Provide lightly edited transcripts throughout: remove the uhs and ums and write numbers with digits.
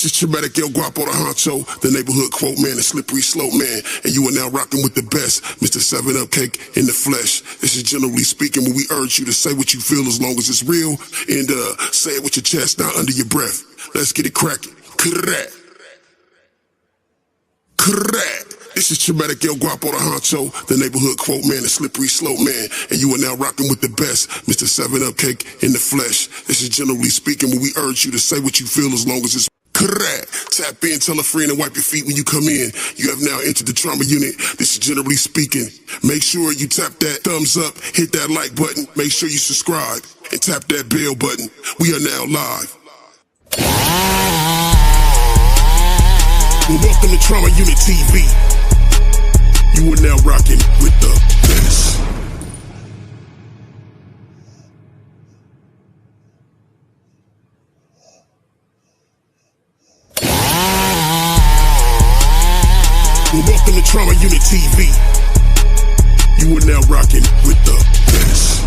This is Traumatic El Guapo the Honcho, the neighborhood quote man, the slippery slope man, and you are now rocking with the best, Mr. 7-Up Cake in the flesh. This is generally speaking when we urge you to say what you feel as long as it's real, and say it with your chest, not under your breath. Let's get it cracking. Correct. This is Traumatic El Guapo the Honcho, the neighborhood quote man, the slippery slope man, and you are now rocking with the best, Mr. 7-Up Cake in the flesh. This is generally speaking when we urge you to say what you feel as long as it's correct. Tap in, tell a friend, and wipe your feet when you come in. You have now entered the trauma unit. This is generally speaking. Make sure you tap that thumbs up, hit that like button, make sure you subscribe, and tap that bell button. We are now live. Well, welcome to Trauma Unit TV. You are now rocking with the best. Well, welcome to Trauma Unit TV. You are now rocking with the best.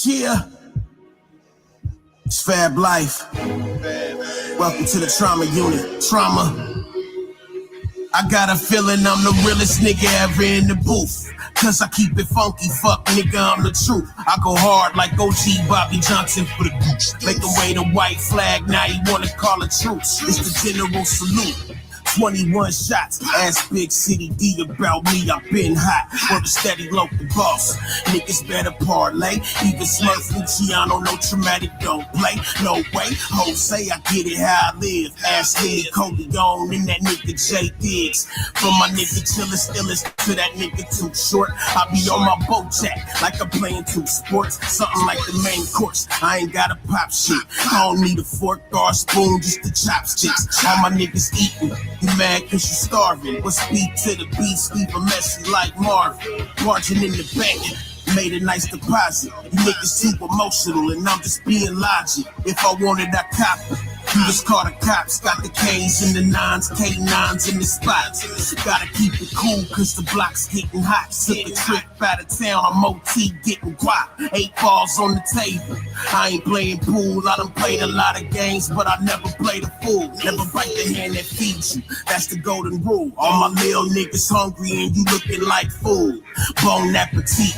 Yeah, it's Fab Life. Welcome to the Trauma Unit. Trauma. I got a feeling I'm the realest nigga ever in the booth. Cause I keep it funky, fuck nigga, I'm the truth. I go hard like OG Bobby Johnson for the goose. Make him wave the white flag, now he wanna call it truce. It's the general salute. 21 shots, ask Big City D about me, I been hot. Word a steady local boss, niggas better parlay. Even Smurf Luciano, no traumatic, don't play. No way, Jose, I get it how I live. Ask me, Coleon, and that nigga J Diggs. From my nigga Chillest Illest to that nigga Too Short. I be on my boat jack, like I'm playing two sports. Something like the main course, I ain't gotta pop shit. I don't need a fork or a spoon, just the chopsticks. All my niggas eating. You mad cause you starving. What's beat to the beast, leave a messy like Marvin. Margin in the bank, made a nice deposit. You niggas too emotional and I'm just being logic. If I wanted, I cop it. You just call the cops, got the K's and the 9s, K9s in the spots. Gotta keep it cool cause the block's getting hot. Took a trip out of town, I'm OT getting guap. 8 balls on the table, I ain't playing pool. I done played a lot of games, but I never played a fool. Never bite the hand that feeds you, that's the golden rule. All my little niggas hungry and you looking like food. Bon appetit,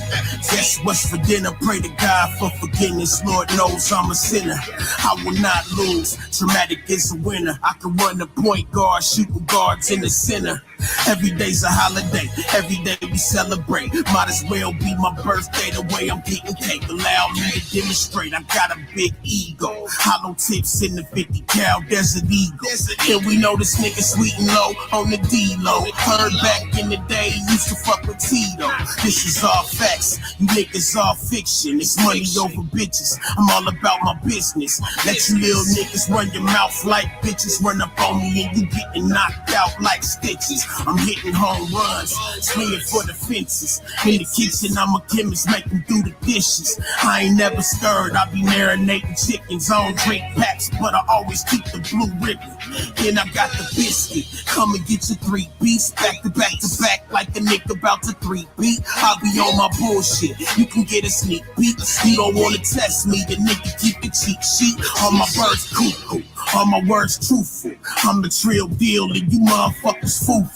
guess what's for dinner? Pray to God for forgiveness, Lord knows I'm a sinner. I will not lose. Traumatic is a winner. I can run the point guard, shooting guards in the center. Every day's a holiday, every day we celebrate. Might as well be my birthday the way I'm getting cake. Allow me to demonstrate, I got a big ego. Hollow tips in the 50 cal Desert Eagle. And we know this nigga sweet and low on the D-Lo. Heard back in the day, used to fuck with Tito. This is all facts, you niggas all fiction. It's money over bitches, I'm all about my business. Let you little niggas run your mouth like bitches. Run up on me and you getting knocked out like stitches. I'm hitting home runs, swinging for the fences. In the kitchen, I'm a chemist, make them do the dishes. I ain't never scared, I be marinating chickens. I don't drink packs, but I always keep the blue ribbon. Then I got the biscuit, come and get your 3 beats. Back to back to back, like a nigga about to 3 beat. I'll be on my bullshit, you can get a sneak peek. You don't wanna test me, the nigga keep the cheat sheet. All my words cuckoo, all my words truthful. I'm the real deal and you motherfuckers fool.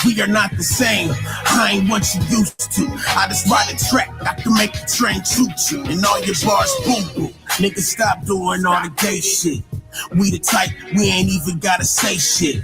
We are not the same, I ain't what you used to. I just ride a track, I can make the train choo-choo. And all your bars boo-boo. Niggas stop doing all the gay shit. We the type, we ain't even gotta say shit.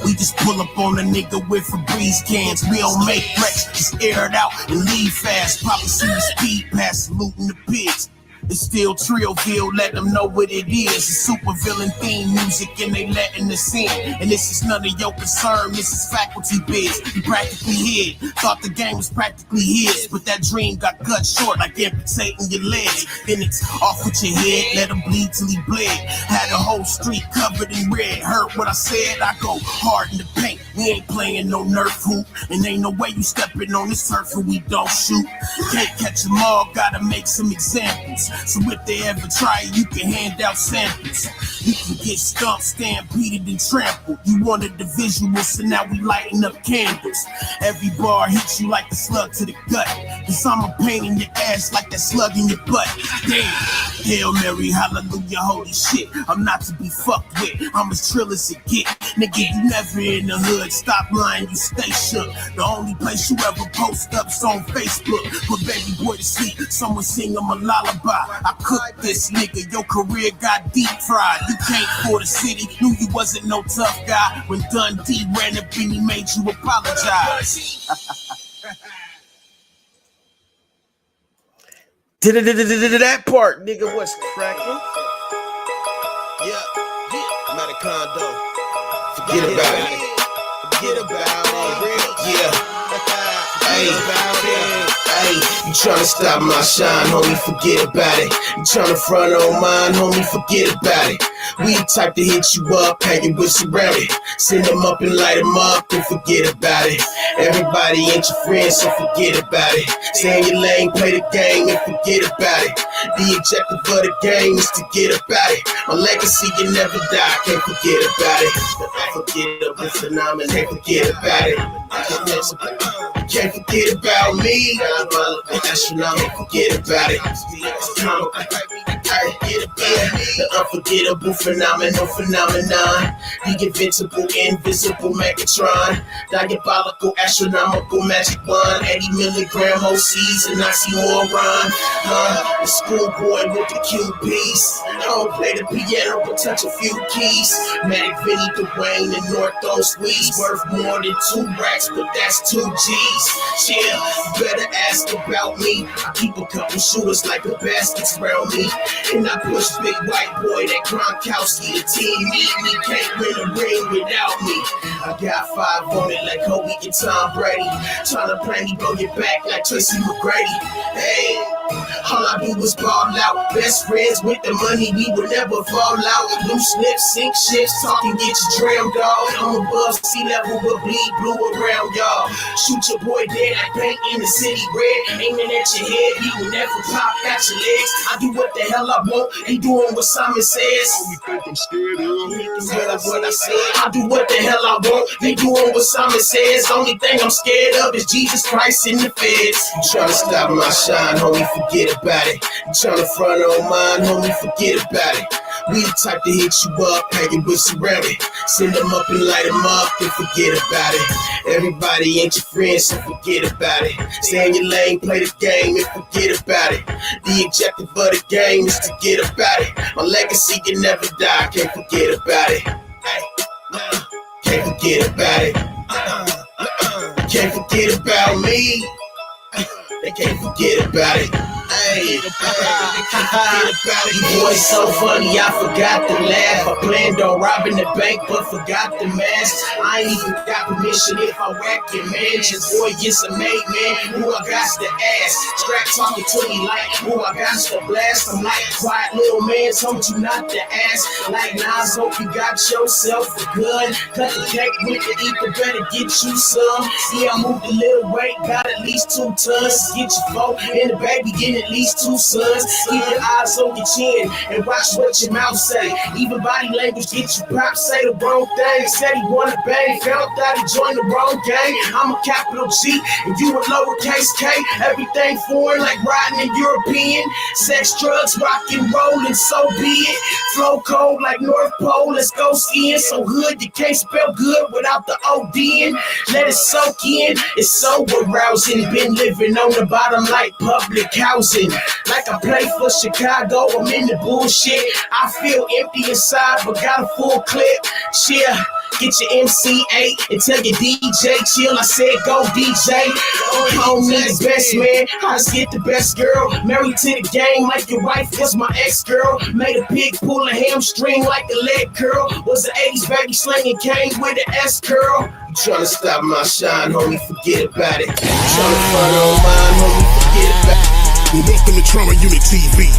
We just pull up on a nigga with Febreze cans. We don't make threats, just air it out and leave fast. Probably see the speed pass, looting the pigs. It's still Trillville, let them know what it is. It's super villain theme music and they letting us in. And this is none of your concern, this is faculty biz. You practically hid, thought the game was practically his. But that dream got cut short like amputating your legs. Then it's off with your head, let him bleed till he bled. Had a whole street covered in red. Heard what I said, I go hard in the paint. We ain't playing no Nerf hoop. And ain't no way you stepping on this turf and we don't shoot. Can't catch them all, gotta make some examples. So if they ever try it, you can hand out samples. You can get stumped, stampeded, and trampled. You wanted the visual, so now we lighting up candles. Every bar hits you like a slug to the gut. Cause I'm a pain in your ass like that slug in your butt. Damn. Hail Mary, hallelujah, holy shit. I'm not to be fucked with, I'm as trill as it get. Nigga, you never in the hood, stop lying, you stay shook. The only place you ever post up's on Facebook. Put baby boy to sleep, someone sing him a lullaby. I cooked this nigga, your career got deep fried. You came for the city, knew you wasn't no tough guy. When Dundee ran up and he made you apologize. That part, nigga, what's cracking? Yeah, I'm at a condo. Forget about it. Forget about it. Yeah. Hey, you tryna stop my shine, homie, forget about it. You tryna front on mine, homie, forget about it. We the type to hit you up, hang your whistle around it. Send them up and light them up and forget about it. Everybody ain't your friend, so forget about it. Stay in your lane, play the game and forget about it. The objective of the game is to get about it. My legacy can never die, can't forget about it. Forget about the phenomenon, can't forget about it. Can't forget about me. Can't forget about it. The unforgettable phenomenon. The invincible, invisible Megatron. Diabolical, astronomical magic wand. 80 milligram OCs and oxymoron. The schoolboy with the QPs. I don't play the piano but touch a few keys. Mac, Vinny, Dwayne, and Northos Squeeze. Worth more than 2 racks, but that's 2 G's. Yeah, better ask about me. I keep a couple shooters like the baskets around me. And I push big white boy, that Gronkowski. The team need me, can't win a ring without me. I got 5 on it like Kobe and Tom Brady. Tryna play me, blow your back like Tracy McGrady. Hey, all I do is ball out. Best friends with the money, we will never fall out. Loose lips, sink ships, talking get you drowned, dog. I'm above sea level, but bleed blue around y'all. Shoot your boy dead, I paint in the city red. Aiming at your head, he will never pop at your legs. I do what the hell I want, ain't doing what Simon says. Only think I'm scared of. What I said. I do what the hell I want, they doing what Simon says. Only thing I'm scared of is Jesus Christ in the feds. You tryna stop my shine, homie, forget about it. You tryna front on mine, homie, forget about it. We the type to hit you up, hanging with around it. Send them up and light them up and forget about it. Everybody ain't your friend, so forget about it. Stay in your lane, play the game and forget about it. The objective of the game is to get about it. My legacy can never die, can't forget about it. Can't forget about it. Can't forget about me. They can't forget about it. Hey, you boys so funny, I forgot to laugh. I planned on robbing the bank, but forgot the mask. I ain't even got permission if I whack your mansions. Boy, yes, I made man, who I got to ask. Scrap talking to me like, who I got to blast. I'm like, quiet little man, told you not to ask. Like, Nas, hope you got yourself a gun. Cut the cake with the ether, better get you some. Yeah, I moved a little weight, got at least 2 tons. Get your vote, and the baby getting at least 2 sons. Keep your eyes on your chin and watch what your mouth say. Even body language get you pop, say the wrong thing. Said he wanna bang, found out he joined the wrong gang. I'm a capital G and you a lowercase K. Everything foreign like riding in European. Sex, drugs, rock and roll, and so be it. Flow cold like North Pole, let's go skiing. So hood, you can't spell good without the ODing. Let it soak in, it's so arousing. Been living on the bottom like public housing. Like I play for Chicago, I'm in the bullshit. I feel empty inside, but got a full clip. Yeah, Get your MC8 and tell your DJ chill. I said go DJ. Home niggas best man. How to get the best girl. Married to the game like your wife was my ex-girl. Made a pig pull a hamstring like a leg curl. Was an 80s baby slinging cane with an S-curl. You tryna stop my shine, homie, forget about it. Tryna front on mine, homie, forget about it. Well, welcome to Trauma Unit TV.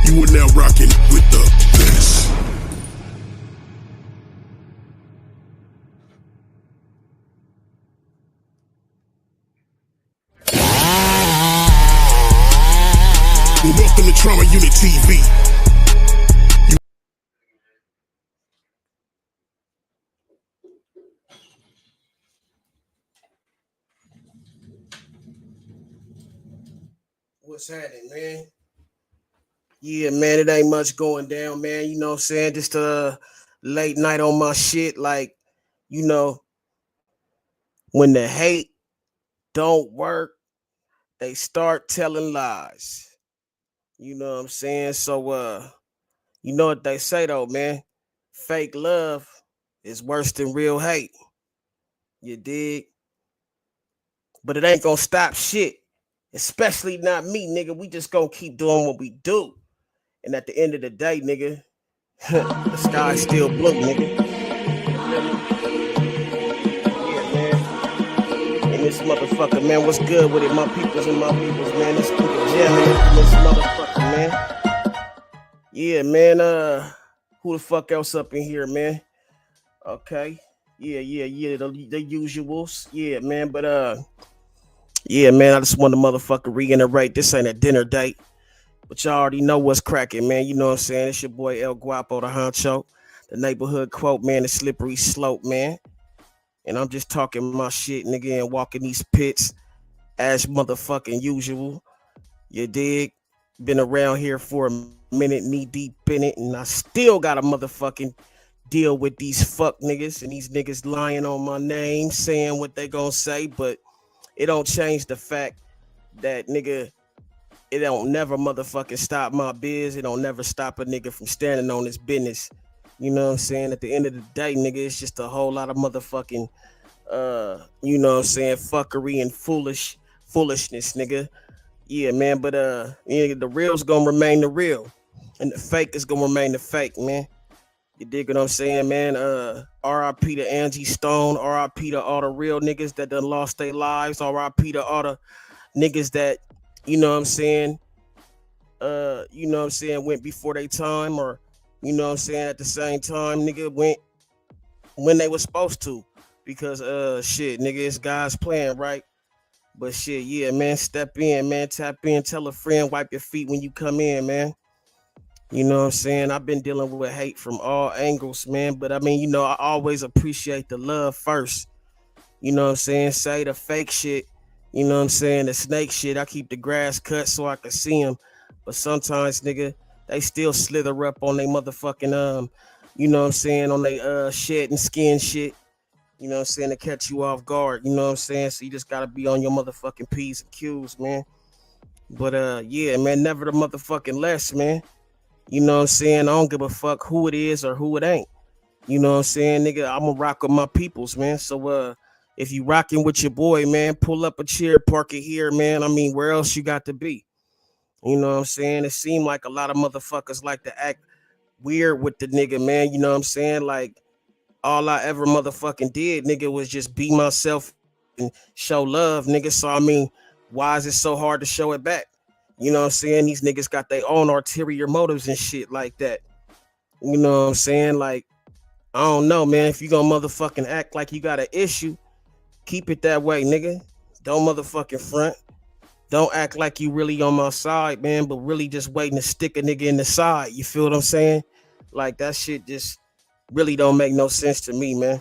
You are now rocking with the best. Well, welcome to Trauma Unit TV. What's happening, man? Yeah, man, it ain't much going down, man. You know what I'm saying? Just a late night on my shit. Like, you know, when the hate don't work, they start telling lies. You know what I'm saying? So, you know what they say though, man? Fake love is worse than real hate. You dig? But it ain't gonna stop shit. Especially not me, nigga. We just gonna keep doing what we do. And at the end of the day, nigga, the sky's still blue, nigga. Yeah, man. And this motherfucker, man, what's good with it? My peoples and my peoples, man. This nigga jamming up in this motherfucker, man. Yeah, man. Who the fuck else up in here, man? Okay. Yeah. The usuals. Yeah, man. But yeah, man. I just want to motherfucker reiterate. This ain't a dinner date. But y'all already know what's cracking, man. You know what I'm saying? It's your boy El Guapo, the honcho. The neighborhood quote, man, the slippery slope, man. And I'm just talking my shit, nigga, and walking these pits as motherfucking usual. You dig? Been around here for a minute, knee deep in it, and I still got a motherfucking deal with these fuck niggas and these niggas lying on my name, saying what they gonna say, but it don't change the fact that, nigga, it don't never motherfucking stop my biz. It don't never stop a nigga from standing on his business. You know what I'm saying? At the end of the day, nigga, it's just a whole lot of motherfucking, you know what I'm saying, fuckery and foolishness, nigga. Yeah, man, but yeah, the real's gonna remain the real, and the fake is gonna remain the fake, man. You dig what I'm saying, man? R.I.P. to Angie Stone. R.I.P. to all the real niggas that done lost their lives. R.I.P. to all the niggas that, you know what I'm saying, went before their time, or, you know what I'm saying, at the same time, nigga, went when they was supposed to. Because shit, nigga, it's God's plan, right? But shit, yeah, man, step in, man, tap in, tell a friend, wipe your feet when you come in, man. You know what I'm saying? I've been dealing with hate from all angles, man. But I mean, you know, I always appreciate the love first. You know what I'm saying? Say the fake shit. You know what I'm saying? The snake shit. I keep the grass cut so I can see them. But sometimes, nigga, they still slither up on they motherfucking, you know what I'm saying, on they shed and skin shit. You know what I'm saying? To catch you off guard. You know what I'm saying? So you just gotta be on your motherfucking P's and Q's, man. But yeah, man, never the motherfucking less, man. You know what I'm saying? I don't give a fuck who it is or who it ain't. You know what I'm saying, nigga? I'm gonna rock with my peoples, man. So if you rocking with your boy, man, pull up a chair, park it here, man. I mean, where else you got to be? You know what I'm saying? It seemed like a lot of motherfuckers like to act weird with the nigga, man. You know what I'm saying? Like, all I ever motherfucking did, nigga, was just be myself and show love, nigga. So, I mean, why is it so hard to show it back? You know what I'm saying? These niggas got their own ulterior motives and shit like that. You know what I'm saying? Like, I don't know, man. If you gonna motherfucking act like you got an issue, keep it that way, nigga. Don't motherfucking front. Don't act like you really on my side, man, but really just waiting to stick a nigga in the side. You feel what I'm saying? Like, that shit just really don't make no sense to me, man.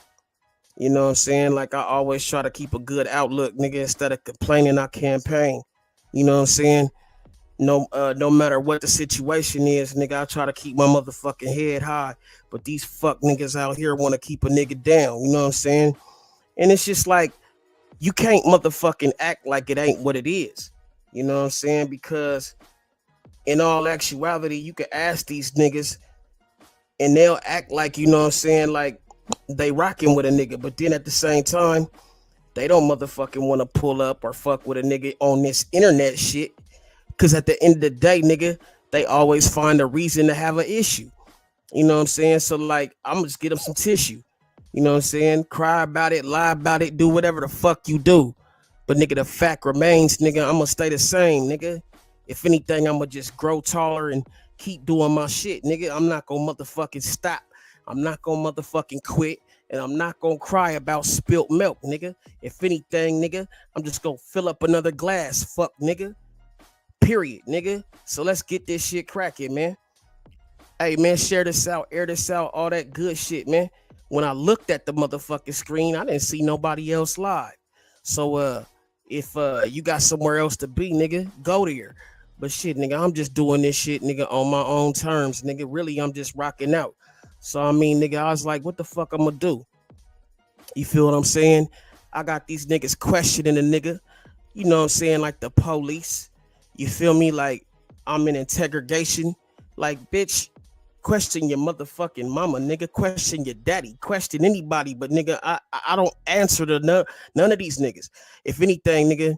You know what I'm saying? Like, I always try to keep a good outlook, nigga. Instead of complaining, I campaign. You know what I'm saying? No matter what the situation is, nigga, I try to keep my motherfucking head high. But these fuck niggas out here want to keep a nigga down. You know what I'm saying? And it's just like, you can't motherfucking act like it ain't what it is. You know what I'm saying? Because in all actuality, you can ask these niggas and they'll act like, you know what I'm saying, like they rocking with a nigga, but then at the same time, they don't motherfucking want to pull up or fuck with a nigga on this internet shit. Cause at the end of the day, nigga, they always find a reason to have an issue. You know what I'm saying? So like, I'm gonna just get them some tissue. You know what I'm saying? Cry about it, lie about it, do whatever the fuck you do. But nigga, the fact remains, nigga, I'm gonna stay the same, nigga. If anything, I'm gonna just grow taller and keep doing my shit, nigga. I'm not gonna motherfucking stop. I'm not gonna motherfucking quit. And I'm not gonna cry about spilt milk, nigga. If anything, nigga, I'm just gonna fill up another glass, fuck, nigga. Period, nigga. So let's get this shit cracking, man. Hey, man, share this out, air this out, all that good shit, man. When I looked at the motherfucking screen, I didn't see nobody else live. So, if you got somewhere else to be, nigga, go there. But shit, nigga, I'm just doing this shit, nigga, on my own terms, nigga. Really, I'm just rocking out. So, I mean, nigga, I was like, what the fuck I'm gonna do? You feel what I'm saying? I got these niggas questioning the nigga. You know what I'm saying? Like the police. You feel me? Like I'm in interrogation. Like, bitch, question your motherfucking mama, nigga. Question your daddy. Question anybody, but nigga, I don't answer to none of these niggas. If anything, nigga,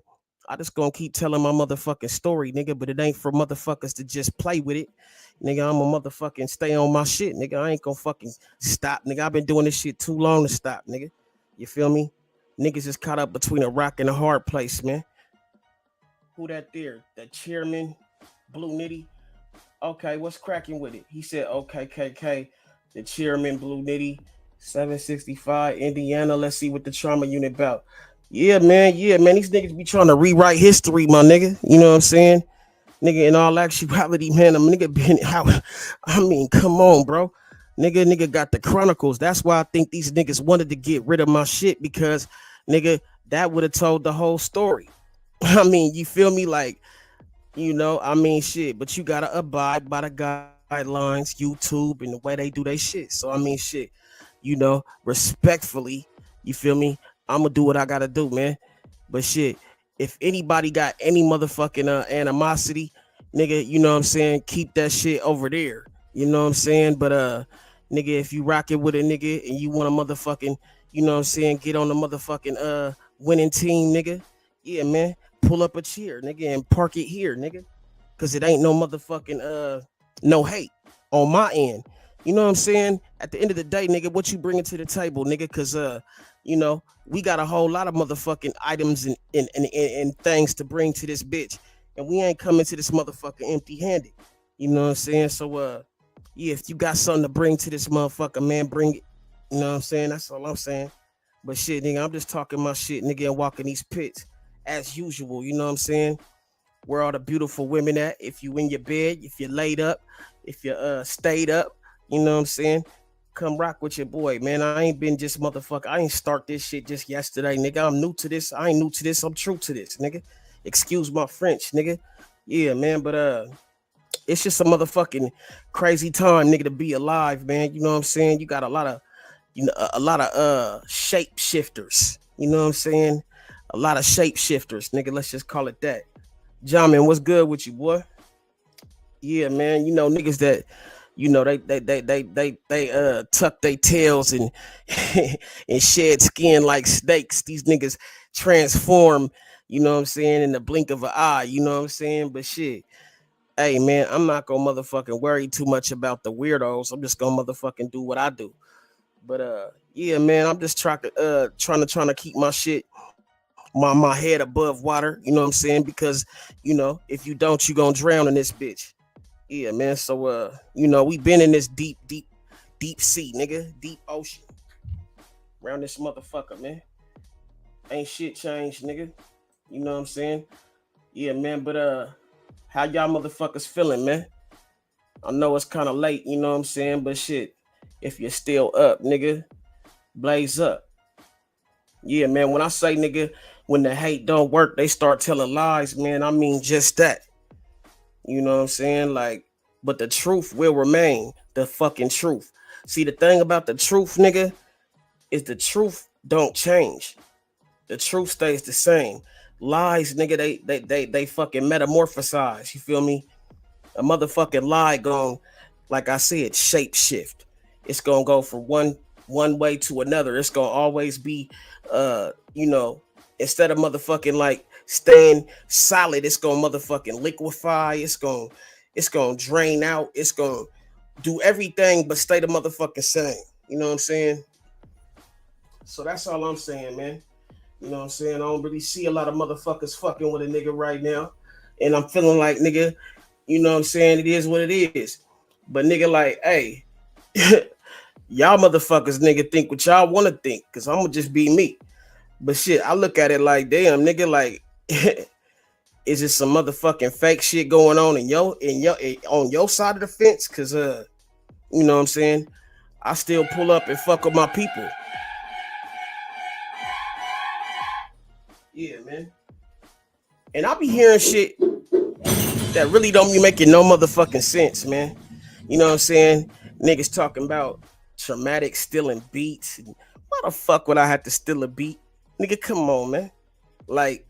I just gonna keep telling my motherfucking story, nigga. But it ain't for motherfuckers to just play with it, nigga. I'm a motherfucking stay on my shit, nigga. I ain't gonna fucking stop, nigga. I've been doing this shit too long to stop, nigga. You feel me? Niggas is caught up between a rock and a hard place, man. Who that there? That chairman, Blue Nitty. Okay, what's cracking with it? He said, okay, KK, the chairman, Blue Nitty, 765, Indiana. Let's see what the trauma unit about. Yeah, man. These niggas be trying to rewrite history, my nigga. You know what I'm saying? Nigga, in all actuality, man, a nigga been out. I mean, come on, bro. Nigga got the chronicles. That's why I think these niggas wanted to get rid of my shit because, nigga, that would have told the whole story. I mean, you feel me? Like, you know, I mean, shit, but you gotta abide by the guidelines, YouTube, and the way they do their shit. So, I mean, shit, you know, respectfully, you feel me? I'm gonna do what I gotta do, man. But shit, if anybody got any motherfucking animosity, nigga, you know what I'm saying? Keep that shit over there. You know what I'm saying? But nigga, if you rocking with a nigga and you want a motherfucking, you know what I'm saying, get on the motherfucking winning team, nigga. Yeah, man. Pull up a chair, nigga, and park it here, nigga. Cause it ain't no motherfucking no hate on my end. You know what I'm saying? At the end of the day, nigga, what you bringing to the table, nigga? Cause you know, we got a whole lot of motherfucking items and things to bring to this bitch. And we ain't coming to this motherfucker empty-handed. You know what I'm saying? So yeah, if you got something to bring to this motherfucker, man, bring it. You know what I'm saying? That's all I'm saying. But shit, nigga, I'm just talking my shit, nigga, and walking these pits as usual. You know what I'm saying? Where all the beautiful women at? If you in your bed, if you laid up, if you stayed up, you know what I'm saying? Come rock with your boy, man. I ain't been just motherfucker. I ain't start this shit just yesterday, nigga. I'm new to this. I ain't new to this. I'm true to this, nigga. Excuse my French, nigga. Yeah, man, but it's just a motherfucking crazy time, nigga, to be alive, man. You know what I'm saying? You got a lot of, you know, a lot of shapeshifters. You know what I'm saying? A lot of shapeshifters, nigga. Let's just call it that. Jamin, what's good with you, boy? Yeah, man. You know, niggas that, you know, they tuck their tails and and shed skin like snakes. These niggas transform, you know what I'm saying, in the blink of an eye, you know what I'm saying? But shit, hey man, I'm not gonna motherfucking worry too much about the weirdos. I'm just gonna motherfucking do what I do. But yeah, man, I'm just trying to keep my shit, my head above water, you know what I'm saying? Because, you know, if you don't, you gonna drown in this bitch. Yeah, man. So you know, we been in this deep sea, nigga, deep ocean. Around this motherfucker, man. Ain't shit changed, nigga. You know what I'm saying? Yeah, man, but how y'all motherfuckers feeling, man? I know it's kind of late, you know what I'm saying? But shit, if you're still up, nigga, blaze up. Yeah, man, when I say, nigga, when the hate don't work, they start telling lies, man. I mean just that. You know what I'm saying? Like, but the truth will remain the fucking truth. See, the thing about the truth, nigga, is the truth don't change. The truth stays the same. Lies, nigga, they fucking metamorphosize. You feel me? A motherfucking lie gon', like I said, shape shift. It's gonna go from one one way to another. It's gonna always be, you know, instead of motherfucking like staying solid, it's gonna motherfucking liquefy. It's gonna drain out. It's gonna do everything but stay the motherfucking same. You know what I'm saying? So that's all I'm saying, man. You know what I'm saying? I don't really see a lot of motherfuckers fucking with a nigga right now. And I'm feeling like, nigga, you know what I'm saying? It is what it is. But nigga, like, hey, y'all motherfuckers, nigga, think what y'all want to think. Cause I'm gonna just be me. But shit, I look at it like, damn, nigga, like, is it some motherfucking fake shit going on on your side of the fence? Cause you know what I'm saying? I still pull up and fuck with my people. Yeah, man. And I be hearing shit that really don't be making no motherfucking sense, man. You know what I'm saying? Niggas talking about traumatic stealing beats. Why the fuck would I have to steal a beat? Nigga, come on, man. Like,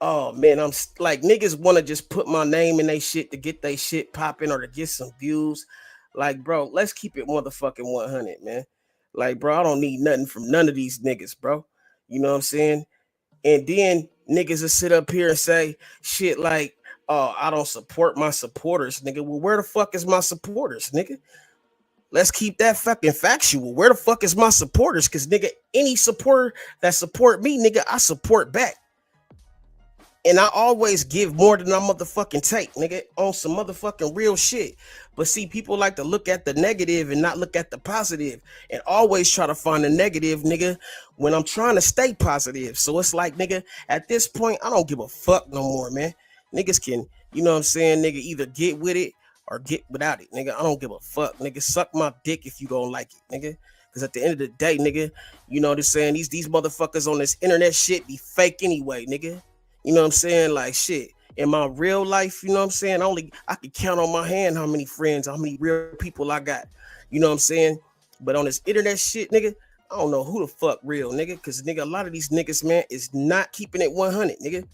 oh man, I'm like niggas want to just put my name in they shit to get they shit popping or to get some views. Like, bro, let's keep it motherfucking 100, man. Like, bro, I don't need nothing from none of these niggas, bro. You know what I'm saying? And then niggas will sit up here and say shit like, oh, I don't support my supporters, nigga. Well, where the fuck is my supporters, nigga? Let's keep that fucking factual. Where the fuck is my supporters? Cause nigga, any supporter that support me, nigga, I support back. And I always give more than I motherfucking take, nigga, on some motherfucking real shit. But see, people like to look at the negative and not look at the positive and always try to find the negative, nigga, when I'm trying to stay positive. So it's like, nigga, at this point, I don't give a fuck no more, man. Niggas can, you know what I'm saying, nigga, either get with it or get without it, nigga. I don't give a fuck, nigga. Suck my dick if you don't like it, nigga. Because at the end of the day, nigga, you know what I'm saying, these motherfuckers on this internet shit be fake anyway, nigga. You know what I'm saying? Like shit. In my real life, you know what I'm saying? I could count on my hand how many friends, how many real people I got. You know what I'm saying? But on this internet shit, nigga, I don't know who the fuck real, nigga. Cause nigga, a lot of these niggas, man, is not keeping it 100, nigga.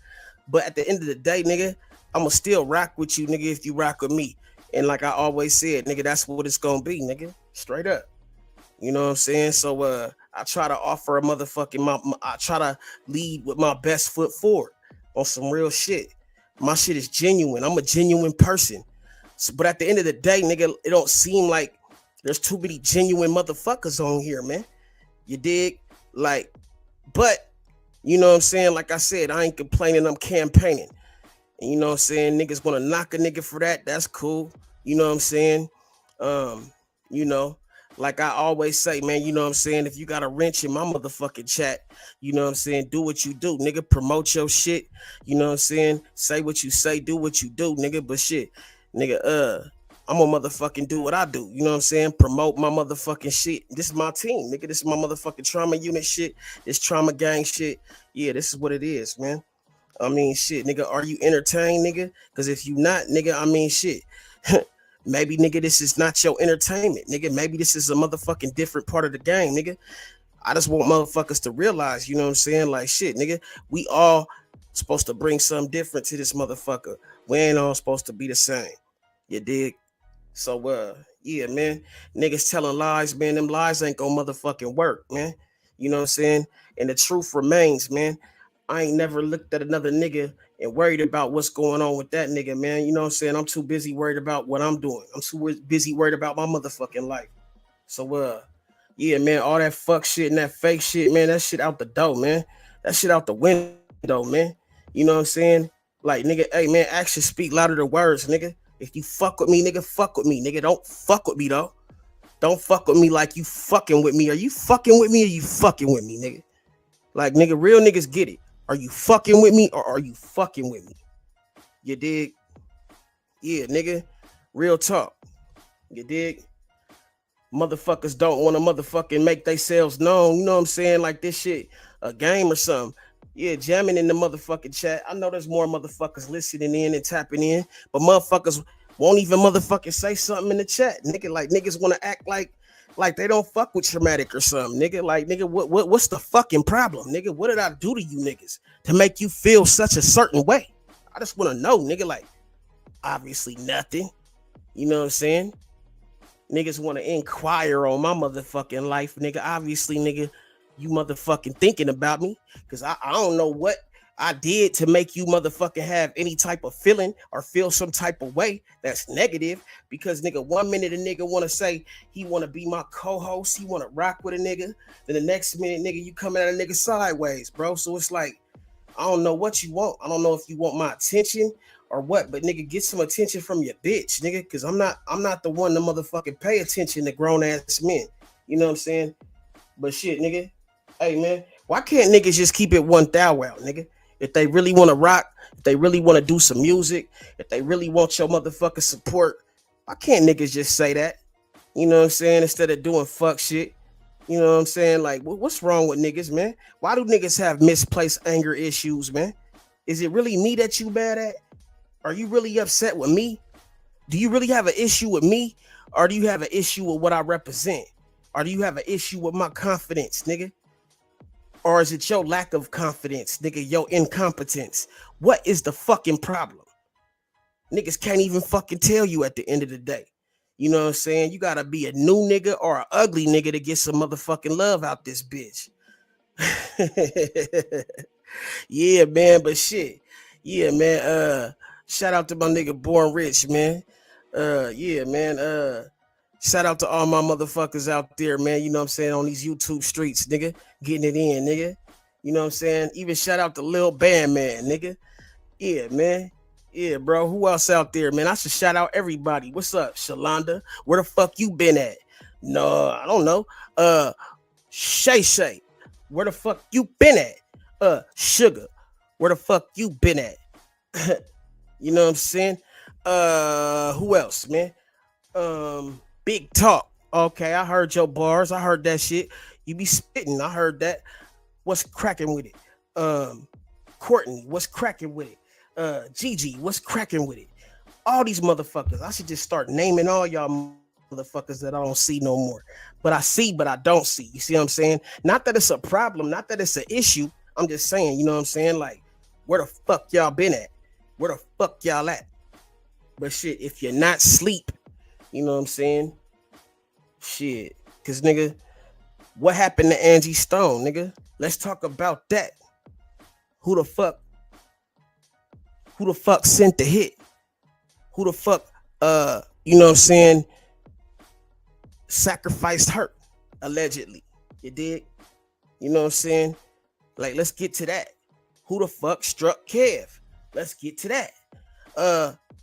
But at the end of the day, nigga, I'ma still rock with you, nigga, if you rock with me. And like I always said, nigga, that's what it's gonna be, nigga. Straight up. You know what I'm saying? So I try to offer a motherfucking I try to lead with my best foot forward. On some real shit. My shit is genuine. I'm a genuine person. So, but at the end of the day, nigga, it don't seem like there's too many genuine motherfuckers on here, man. You dig? Like, but, you know what I'm saying? Like I said, I ain't complaining, I'm campaigning. And you know what I'm saying? Niggas want to knock a nigga for that. That's cool. You know what I'm saying? You know, like I always say, man, you know what I'm saying? If you got a wrench in my motherfucking chat, you know what I'm saying? Do what you do, nigga. Promote your shit. You know what I'm saying? Say what you say, do what you do, nigga. But shit, nigga, I'm gonna motherfucking do what I do. You know what I'm saying? Promote my motherfucking shit. This is my team, nigga. This is my motherfucking trauma unit shit. This trauma gang shit. Yeah, this is what it is, man. I mean, shit, nigga. Are you entertained, nigga? Because if you not, nigga, I mean, shit. Maybe, nigga, this is not your entertainment, nigga. Maybe this is a motherfucking different part of the game, nigga. I just want motherfuckers to realize, you know what I'm saying? Like, shit, nigga, we all supposed to bring something different to this motherfucker. We ain't all supposed to be the same. You dig? So, yeah, man, niggas telling lies, man. Them lies ain't gonna motherfucking work, man. You know what I'm saying? And the truth remains, man. I ain't never looked at another nigga and worried about what's going on with that nigga, man. You know what I'm saying? I'm too busy worried about what I'm doing. I'm too busy worried about my motherfucking life. So, yeah, man, all that fuck shit and that fake shit, man, that shit out the door, man. That shit out the window, man. You know what I'm saying? Like, nigga, hey, man, actions speak louder than words, nigga. If you fuck with me, nigga, fuck with me, nigga. Don't fuck with me, though. Don't fuck with me like you fucking with me. Are you fucking with me or you fucking with me, nigga? Like, nigga, real niggas get it. Are you fucking with me or are you fucking with me? You dig? Yeah, nigga. Real talk. You dig? Motherfuckers don't want to motherfucking make themselves known. You know what I'm saying? Like this shit, a game or something. Yeah, jamming in the motherfucking chat. I know there's more motherfuckers listening in and tapping in, but motherfuckers won't even motherfucking say something in the chat. Nigga, like niggas want to act like they don't fuck with traumatic or something, nigga. Like, nigga, what's the fucking problem, nigga? What did I do to you niggas to make you feel such a certain way? I just want to know, nigga. Like, obviously nothing. You know what I'm saying? Niggas want to inquire on my motherfucking life, nigga. Obviously, nigga, you motherfucking thinking about me. Cause I don't know what I did to make you motherfucking have any type of feeling or feel some type of way that's negative. Because nigga, 1 minute a nigga want to say he want to be my co-host, he want to rock with a nigga. Then the next minute, nigga, you coming at a nigga sideways, bro. So it's like, I don't know what you want. I don't know if you want my attention or what, but nigga, get some attention from your bitch, nigga, because I'm not the one to motherfucking pay attention to grown ass men. You know what I'm saying? But shit, nigga, hey man, why can't niggas just keep it 1,000 out, nigga? If they really want to rock, if they really want to do some music, if they really want your motherfucking support, why can't niggas just say that? You know what I'm saying? Instead of doing fuck shit. You know what I'm saying? Like, what's wrong with niggas, man? Why do niggas have misplaced anger issues, man? Is it really me that you mad at? Are you really upset with me? Do you really have an issue with me? Or do you have an issue with what I represent? Or do you have an issue with my confidence, nigga? Or is it your lack of confidence, nigga, your incompetence? What is the fucking problem? Niggas can't even fucking tell you at the end of the day. You know what I'm saying? You gotta be a new nigga or an ugly nigga to get some motherfucking love out this bitch. Yeah, man, but shit. Yeah, man. Shout out to my nigga Born Rich, man. Yeah, man. Shout out to all my motherfuckers out there, man. You know what I'm saying? On these YouTube streets, nigga. Getting it in, nigga. You know what I'm saying? Even shout out to Lil Bandman, nigga. Yeah, man. Yeah, bro. Who else out there, man? I should shout out everybody. What's up, Shalonda? Where the fuck you been at? No, I don't know. Shay Shay. Where the fuck you been at? Sugar. Where the fuck you been at? You know what I'm saying? Who else, man? Big Talk. Okay, I heard your bars. I heard that shit. You be spitting. I heard that. What's cracking with it? Courtney, what's cracking with it? Gigi, what's cracking with it? All these motherfuckers. I should just start naming all y'all motherfuckers that I don't see no more. But I see, but I don't see. You see what I'm saying? Not that it's a problem, not that it's an issue. I'm just saying, you know what I'm saying? Like, where the fuck y'all been at? Where the fuck y'all at? But shit, if you're not sleep, you know what I'm saying? Shit. Cause nigga, what happened to Angie Stone, nigga? Let's talk about that. Who the fuck sent the hit? Who the fuck you know what I'm saying, sacrificed her allegedly? You dig? You know what I'm saying? Like, let's get to that. Who the fuck struck Kev? Let's get to that.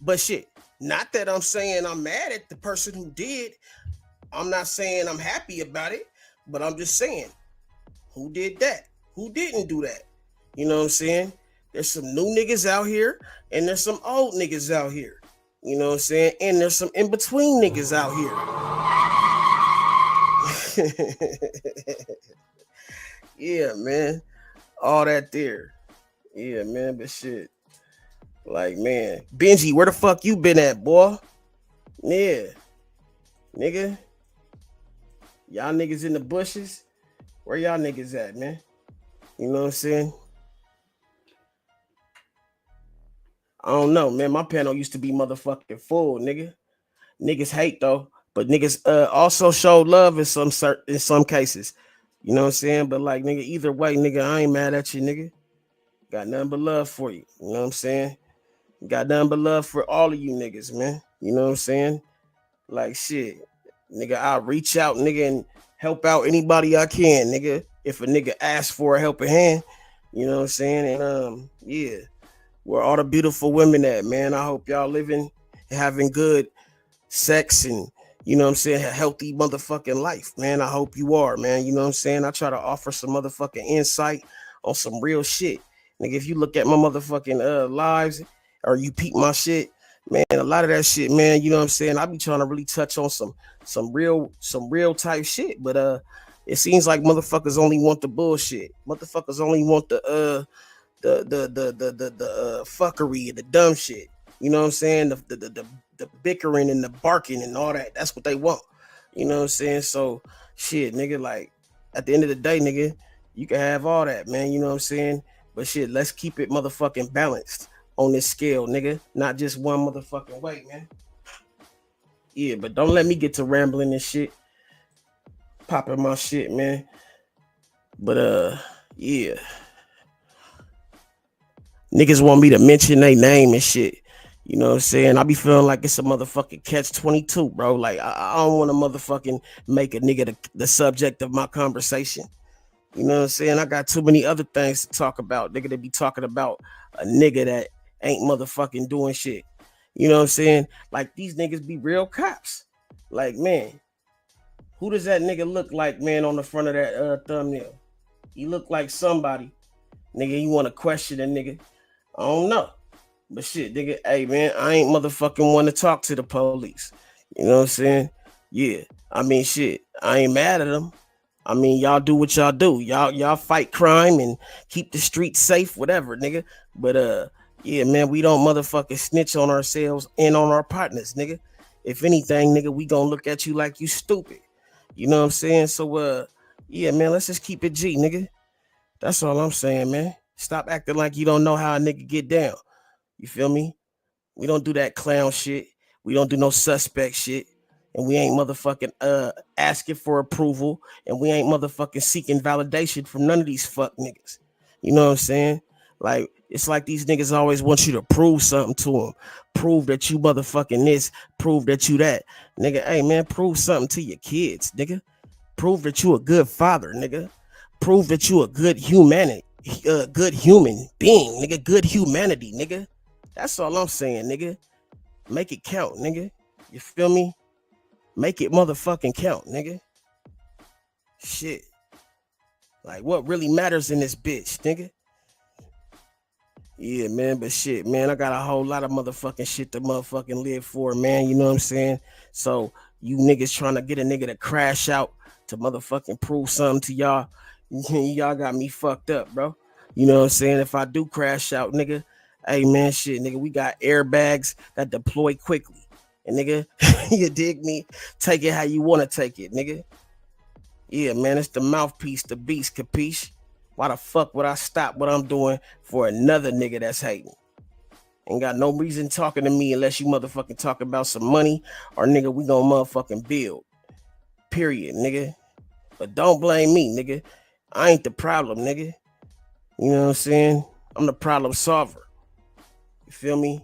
But shit, not that I'm saying I'm mad at the person who did. I'm not saying I'm happy about it, but I'm just saying, who did that? Who didn't do that? You know what I'm saying? There's some new niggas out here, and there's some old niggas out here. You know what I'm saying? And there's some in-between niggas out here. Yeah, man. All that there. Yeah, man, but shit. Like, man. Benji, where the fuck you been at, boy? Yeah. Nigga. Y'all niggas in the bushes? Where y'all niggas at, man? You know what I'm saying? I don't know, man. My panel used to be motherfucking full, nigga. Niggas hate though, but niggas also show love in some cases. You know what I'm saying? But like, nigga, either way, nigga, I ain't mad at you, nigga. Got nothing but love for you. You know what I'm saying? Got nothing but love for all of you niggas, man. You know what I'm saying? Like, shit, nigga, I'll reach out, nigga, and help out anybody I can, nigga. If a nigga asks for a helping hand, you know what I'm saying? And yeah. Where all the beautiful women at, man. I hope y'all living and having good sex and, you know what I'm saying, a healthy motherfucking life, man. I hope you are, man. You know what I'm saying? I try to offer some motherfucking insight on some real shit. Nigga, if you look at my motherfucking lives or you peep my shit, man, a lot of that shit, man, you know what I'm saying? I be trying to really touch on some real type shit, but it seems like motherfuckers only want the bullshit. Motherfuckers only want the fuckery and the dumb shit. You know what I'm saying? The bickering and the barking and all that. That's what they want. You know what I'm saying? So shit, nigga, like at the end of the day, nigga, you can have all that, man. You know what I'm saying? But shit, let's keep it motherfucking balanced on this scale, nigga. Not just one motherfucking way, man. Yeah, but don't let me get to rambling and shit, popping my shit, man. But yeah, niggas want me to mention their name and shit. You know what I'm saying? I be feeling like it's a motherfucking catch-22, bro. Like I don't want to motherfucking make a nigga the subject of my conversation. You know what I'm saying? I got too many other things to talk about. Nigga, to be talking about a nigga that ain't motherfucking doing shit. You know what I'm saying? Like these niggas be real cops. Like, man, who does that nigga look like, man, on the front of that thumbnail? He look like somebody. Nigga, you want to question a nigga? I don't know. But shit, nigga, hey, man, I ain't motherfucking want to talk to the police. You know what I'm saying? Yeah. I mean, shit, I ain't mad at them. I mean, y'all do what y'all do. Y'all fight crime and keep the streets safe, whatever, nigga. But yeah, man, we don't motherfucking snitch on ourselves and on our partners, nigga. If anything, nigga, we gonna look at you like you stupid. You know what I'm saying? So yeah, man, let's just keep it G, nigga. That's all I'm saying, man. Stop acting like you don't know how a nigga get down. You feel me? We don't do that clown shit. We don't do no suspect shit. And we ain't motherfucking asking for approval. And we ain't motherfucking seeking validation from none of these fuck niggas. You know what I'm saying? Like, it's like these niggas always want you to prove something to them. Prove that you motherfucking this. Prove that you that. Nigga, hey, man, prove something to your kids, nigga. Prove that you a good father, nigga. Prove that you a good human being, nigga. Good humanity, nigga. That's all I'm saying, nigga. Make it count, nigga. You feel me? Make it motherfucking count, nigga. Shit. Like, what really matters in this bitch, nigga? Yeah, man, but shit, man, I got a whole lot of motherfucking shit to motherfucking live for, man. You know what I'm saying? So, you niggas trying to get a nigga to crash out to motherfucking prove something to y'all, y'all got me fucked up, bro. You know what I'm saying? If I do crash out, nigga, hey, man, shit, nigga, we got airbags that deploy quickly. And, nigga, you dig me? Take it how you want to take it, nigga. Yeah, man, it's the mouthpiece, the beast, capiche? Why the fuck would I stop what I'm doing for another nigga that's hating? Ain't got no reason talking to me unless you motherfucking talk about some money or, nigga, we gonna motherfucking build. Period, nigga. But don't blame me, nigga. I ain't the problem, nigga. You know what I'm saying? I'm the problem solver. You feel me?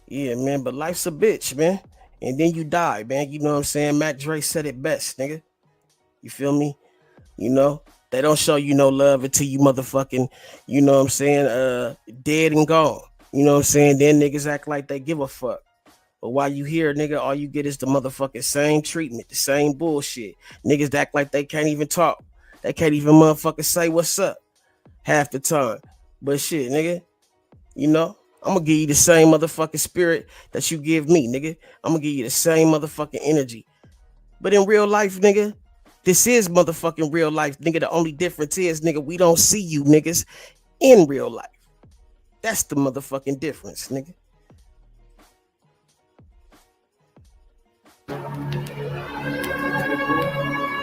Yeah, man, but life's a bitch, man. And then you die, man. You know what I'm saying? Mac Dre said it best, nigga. You feel me? You know? They don't show you no love until you motherfucking, you know what I'm saying, dead and gone. You know what I'm saying? Then niggas act like they give a fuck. But while you here, nigga, all you get is the motherfucking same treatment, the same bullshit. Niggas act like they can't even talk. They can't even motherfucking say what's up half the time. But shit, nigga, you know, I'm gonna give you the same motherfucking spirit that you give me, nigga. I'm gonna give you the same motherfucking energy. But in real life, nigga, this is motherfucking real life, nigga. The only difference is, nigga, we don't see you niggas in real life. That's the motherfucking difference, nigga.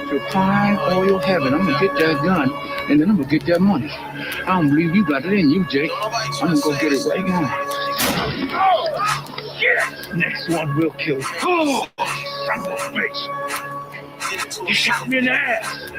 To find oil heaven, I'm gonna get that gun, and then I'm gonna get that money. I don't believe you got it in you, Jake. I'm gonna go get it right now. Oh, yes! Next one will kill you. Oh, son of a bitch! You shot me in the ass.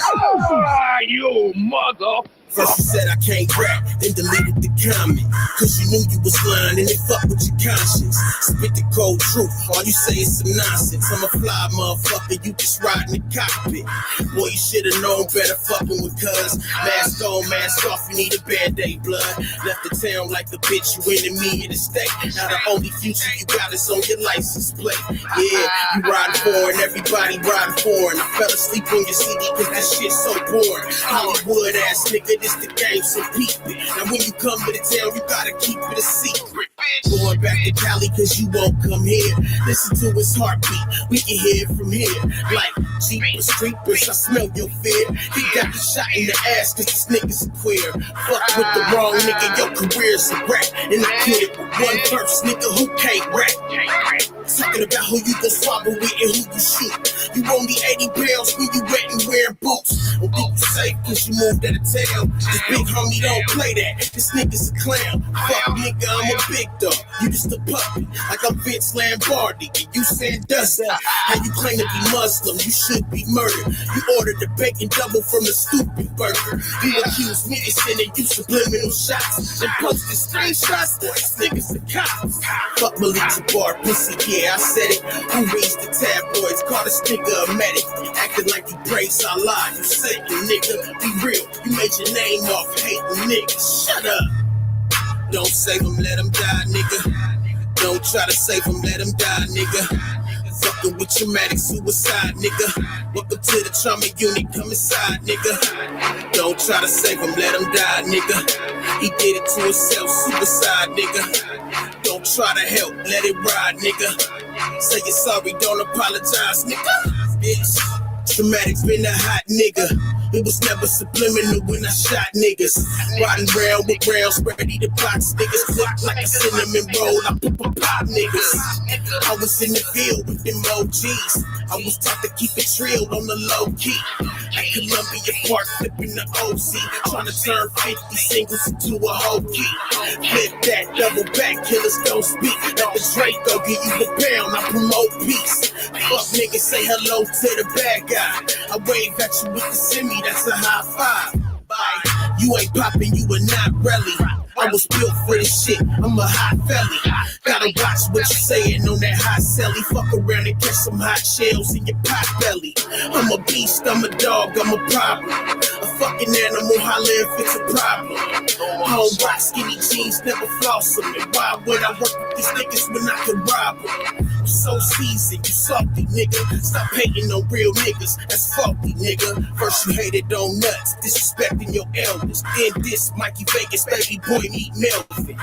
Oh, you mother! First you said I can't rap, then deleted the comment. Cause you knew you was lying and it fucked with your conscience. Spit the cold truth, all you say is some nonsense. I'm a fly motherfucker, you just ride in the cockpit. Boy, you should've known better fucking with cuz. Mask on, mask off, you need a band-aid blood. Left the town like the bitch, you enemy of the state. Now the only future you got is on your license plate. Yeah, you riding foreign, everybody riding foreign. I fell asleep on your CD cause this shit's so boring. Hollywood ass nigga, this the game, so peep it. Now when you come to the town, you gotta keep it a secret. Going back to Cali cause you won't come here. Listen to his heartbeat, we can hear it from here. Like Jeepers Creepers, I smell your fear. He got you shot in the ass cause this nigga's a queer. Fuck with the wrong nigga, your career's a rap. And I put it with one verse, nigga, who can't rap. Talking about who you gon' swallow with and who you shoot. You only 80 pounds when you wet and wearing boots. Don't think you safe cause you moved out of town. This big homie don't play that, this nigga's a clown. Fuck nigga, I'm a big dog. You just a puppy, like I'm Vince Lombardi, and you Sandusky. How you claim to be Muslim? You should be murdered. You ordered the bacon double from the stupid burger. You accused me of sending you subliminal shots and posted screenshots. These niggas the cops. Fuck Malik Jabbar, pussy, yeah, I said it. Who reads the tabloids? Call this nigga a medic. Acting like you praise Allah. You said you nigga. Be real, you made your name off hating niggas. Shut up. Don't save him, let him die, nigga. Don't try to save him, let him die, nigga. Fucking with traumatic suicide, nigga. Welcome to the trauma unit, come inside, nigga. Don't try to save him, let him die, nigga. He did it to himself, suicide, nigga. Don't try to help, let it ride, nigga. Say you're sorry, don't apologize, nigga. Bitch. Traumatic's been a hot nigga. It was never subliminal when I shot niggas. Riding round with rounds, ready to box niggas. Look like a cinnamon roll, I pop niggas. I was in the field with them OGs. I was taught to keep it trilled on the low key. At Columbia Park, flipping the OC. Trying to turn 50 singles into a whole key. Flip that, double back, killers don't speak. Let the Draco give you a pound, I promote peace. Fuck niggas, say hello to the bad guy. I wave at you with the semi, that's a high five. Bye. You ain't poppin', you are not really. I was built for this shit, I'm a hot felly. Gotta watch what you sayin' on that hot celly. Fuck around and catch some hot shells in your pot belly. I'm a beast, I'm a dog, I'm a problem. A fucking animal, holler if it's a problem. I don't rock skinny jeans, never floss them. And why would I work with these niggas when I can rob them? I'm so seasoned, you salty nigga. Stop hating on real niggas, that's faulty nigga. First you hated on nuts, disrespecting your elders. Then this Mikey Vegas, baby boy need Melvin.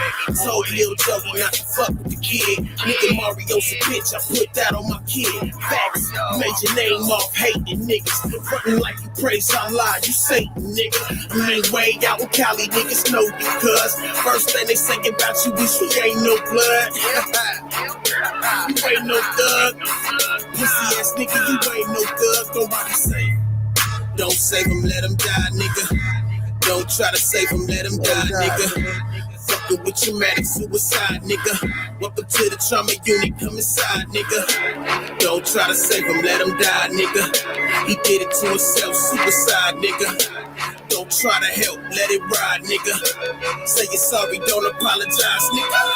Told Lil Joey not to fuck with the kid. Nigga Mario's a bitch, I put that on my kid. Facts, you made your name off hating niggas. Frontin' like you praise Allah, you Satan nigga. You ain't way out in Cali, niggas know you cuz. First thing they say about you is you ain't no blood. You ain't no thug. Pussy ass nigga, you ain't no thug. Nobody save. Don't save him, let him die, nigga. Don't try to save him, let him die, nigga. Fucking with traumatic suicide, nigga. Welcome to the trauma unit, come inside, nigga. Don't try to save him, let him die, nigga. He did it to himself, suicide, nigga. Don't try to help, let it ride, nigga. Say you're sorry, don't apologize, nigga.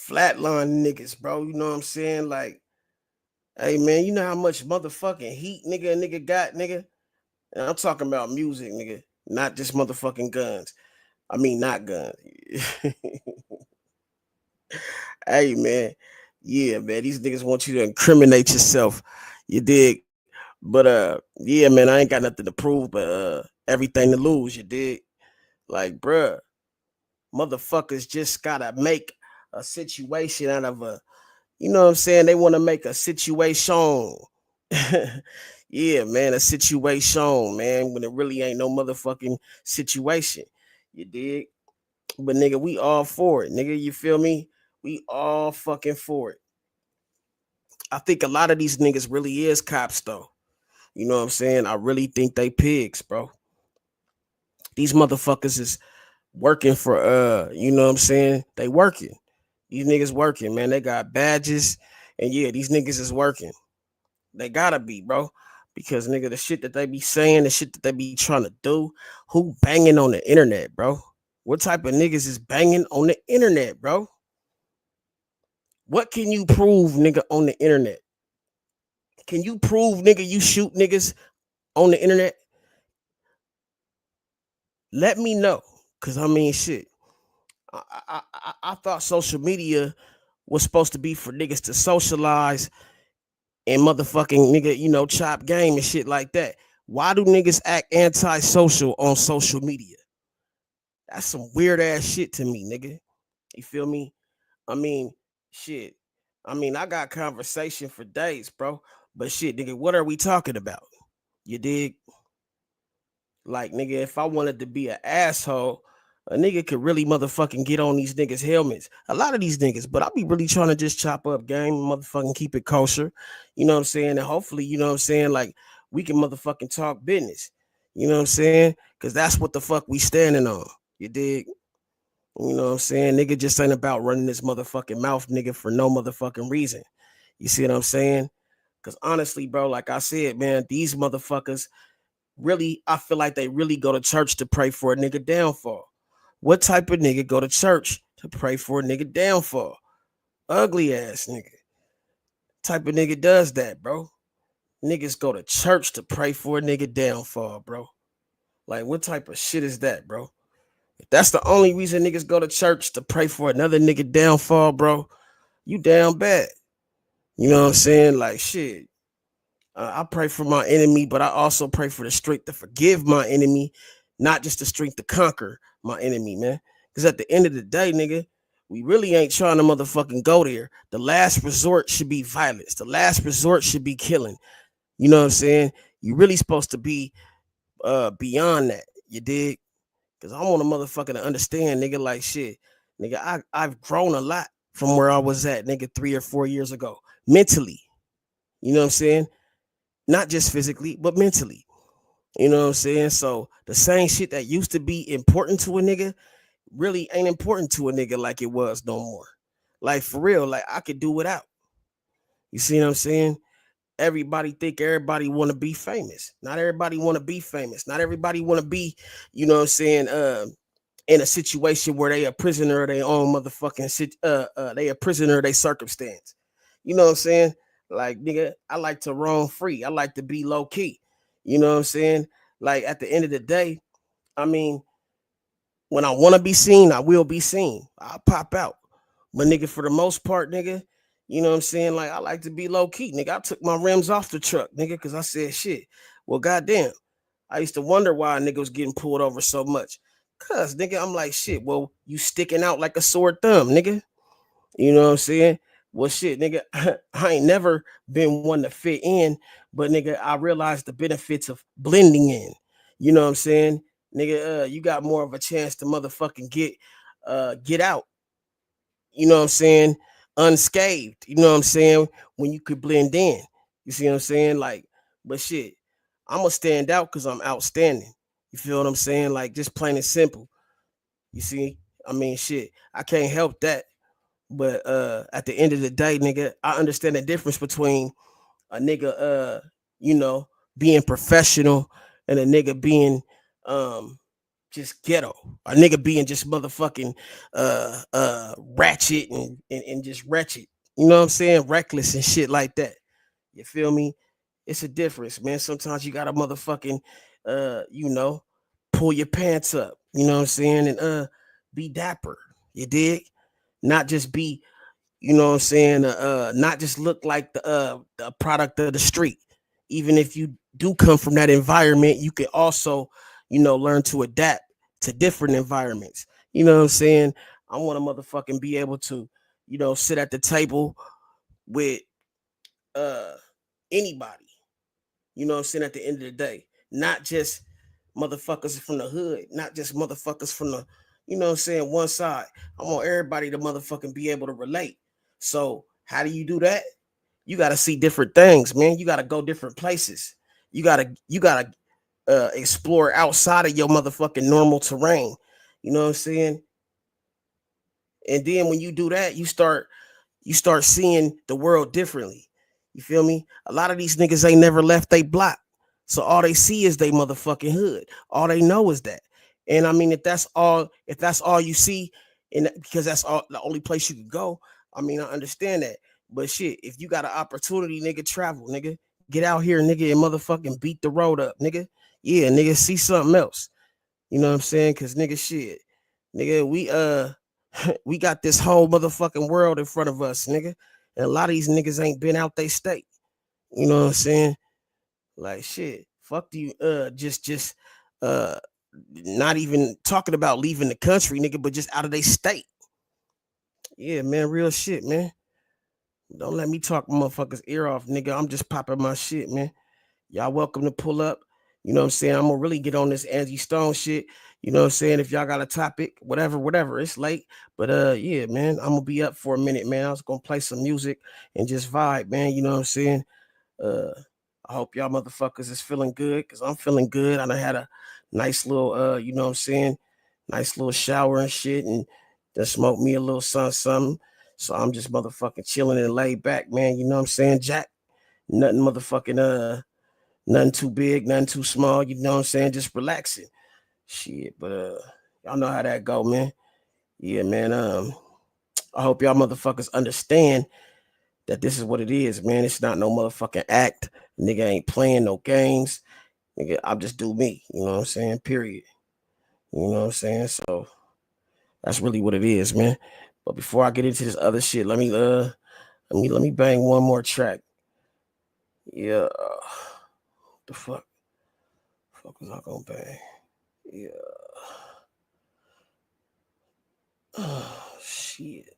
Flatline niggas, bro. You know what I'm saying? Like, hey man, you know how much motherfucking heat a nigga got, nigga? And I'm talking about music, nigga, not just motherfucking guns. I mean, not guns. Hey man, yeah, man, these niggas want you to incriminate yourself. You dig? But yeah, man, I ain't got nothing to prove, but everything to lose, you dig? Like, bruh, motherfuckers just gotta make a situation out of a, you know what I'm saying? They want to make a situation. Yeah, man, a situation, man, when it really ain't no motherfucking situation. You dig? But nigga, we all for it, nigga. You feel me? We all fucking for it. I think a lot of these niggas really is cops, though. You know what I'm saying? I really think they pigs, bro. These motherfuckers is working for you know what I'm saying? They working. These niggas working, man. They got badges. And yeah, these niggas is working. They gotta be, bro. Because nigga, the shit that they be saying, the shit that they be trying to do, who banging on the internet, bro? What type of niggas is banging on the internet, bro? What can you prove, nigga, on the internet? Can you prove, nigga, you shoot niggas on the internet? Let me know. Cause I mean shit. I thought social media was supposed to be for niggas to socialize and motherfucking nigga, you know, chop game and shit like that. Why do niggas act antisocial on social media? That's some weird ass shit to me, nigga. You feel me? I mean, shit. I mean, I got conversation for days, bro. But shit, nigga, what are we talking about? You dig? Like, nigga, if I wanted to be an asshole, a nigga could really motherfucking get on these niggas' helmets. A lot of these niggas, but I be really trying to just chop up game, motherfucking keep it kosher. You know what I'm saying? And hopefully, you know what I'm saying, like, we can motherfucking talk business. You know what I'm saying? Because that's what the fuck we standing on. You dig? You know what I'm saying? Nigga just ain't about running this motherfucking mouth, nigga, for no motherfucking reason. You see what I'm saying? Because honestly, bro, like I said, man, these motherfuckers really, I feel like they really go to church to pray for a nigga downfall. What type of nigga go to church to pray for a nigga downfall? Ugly ass nigga. Type of nigga does that, bro. Niggas go to church to pray for a nigga downfall, bro. Like, what type of shit is that, bro? If that's the only reason niggas go to church to pray for another nigga downfall, bro, you down bad. You know what I'm saying? Like, shit. I pray for my enemy, but I also pray for the strength to forgive my enemy, not just the strength to conquer my enemy, man. Because at the end of the day, nigga, we really ain't trying to motherfucking go there. The last resort should be violence. The last resort should be killing. You know what I'm saying? You really supposed to be beyond that. You dig? Because I want a motherfucker to understand, nigga, like shit. Nigga, I've grown a lot from where I was at, nigga, 3 or 4 years ago. Mentally. You know what I'm saying? Not just physically, but mentally. You know what I'm saying? So the same shit that used to be important to a nigga really ain't important to a nigga like it was no more. Like for real, like I could do without. You see what I'm saying? Everybody think everybody want to be famous. Not everybody want to be famous. Not everybody want to be, you know what I'm saying, in a situation where they a prisoner of their own motherfucking shit, they a prisoner of their circumstance. You know what I'm saying? Like, nigga, I like to roam free. I like to be low key. You know what I'm saying? Like at the end of the day, I mean, when I want to be seen, I will be seen. I'll pop out. But nigga, for the most part, nigga, you know what I'm saying? Like I like to be low key. Nigga, I took my rims off the truck, nigga, because I said shit. Well, goddamn. I used to wonder why a nigga was getting pulled over so much. Cause nigga, I'm like, shit, well, you sticking out like a sore thumb, nigga. You know what I'm saying? Well, shit, nigga, I ain't never been one to fit in, but nigga, I realized the benefits of blending in. You know what I'm saying? Nigga, you got more of a chance to motherfucking get out. You know what I'm saying? Unscathed. You know what I'm saying? When you could blend in. You see what I'm saying? Like, but shit, I'm gonna stand out because I'm outstanding. You feel what I'm saying? Like, just plain and simple. You see? I mean, shit, I can't help that. But at the end of the day, nigga, I understand the difference between a nigga you know, being professional and a nigga being um just ghetto. A nigga being just motherfucking ratchet and just wretched. You know what I'm saying? Reckless and shit like that. You feel me? It's a difference, man. Sometimes you gotta motherfucking you know, pull your pants up, you know what I'm saying, and be dapper. You dig? Not just be, you know what I'm saying, not just look like the product of the street. Even if you do come from that environment, you can also, you know, learn to adapt to different environments. You know what I'm saying? I want to motherfucking be able to, you know, sit at the table with uh anybody. You know what I'm saying? At the end of the day, not just motherfuckers from the hood, not just motherfuckers from the, you know what I'm saying, one side. I want everybody to motherfucking be able to relate. So how do you do that? You got to see different things, man. You got to go different places. You gotta explore outside of your motherfucking normal terrain. You know what I'm saying? And then when you do that, you start seeing the world differently. You feel me? A lot of these niggas ain't never left they block. So all they see is they motherfucking hood. All they know is that. And I mean, if that's all you see, and because that's all the only place you can go, I mean, I understand that. But shit, if you got an opportunity, nigga, travel, nigga. Get out here, nigga, and motherfucking beat the road up, nigga. Yeah, nigga, see something else. You know what I'm saying? Cause nigga, shit, nigga, we got this whole motherfucking world in front of us, nigga. And a lot of these niggas ain't been out they state. You know what I'm saying? Like shit. Fuck you. Just uh not even talking about leaving the country, nigga, but just out of their state. Yeah, man, real shit, man. Don't let me talk motherfuckers ear off, nigga. I'm just popping my shit, man. Y'all welcome to pull up. You know what I'm saying? I'm gonna really get on this Angie Stone shit. You know what I'm saying? If y'all got a topic, whatever. It's late. But yeah, man, I'm gonna be up for a minute, man. I was gonna play some music and just vibe, man. You know what I'm saying? Uh I hope y'all motherfuckers is feeling good, because I'm feeling good. I done had a nice little, you know what I'm saying, nice little shower and shit, and just smoked me a little something. So I'm just motherfucking chilling and laid back, man. You know what I'm saying, Jack? Nothing motherfucking, nothing too big, nothing too small. You know what I'm saying? Just relaxing. Shit, but y'all know how that go, man. Yeah, man. I hope y'all motherfuckers understand that this is what it is, man. It's not no motherfucking act. Nigga ain't playing no games. Nigga, I'm just do me. You know what I'm saying? Period. You know what I'm saying? So that's really what it is, man. But before I get into this other shit, let me bang one more track. Yeah. The fuck was I gonna bang? Yeah. Oh shit.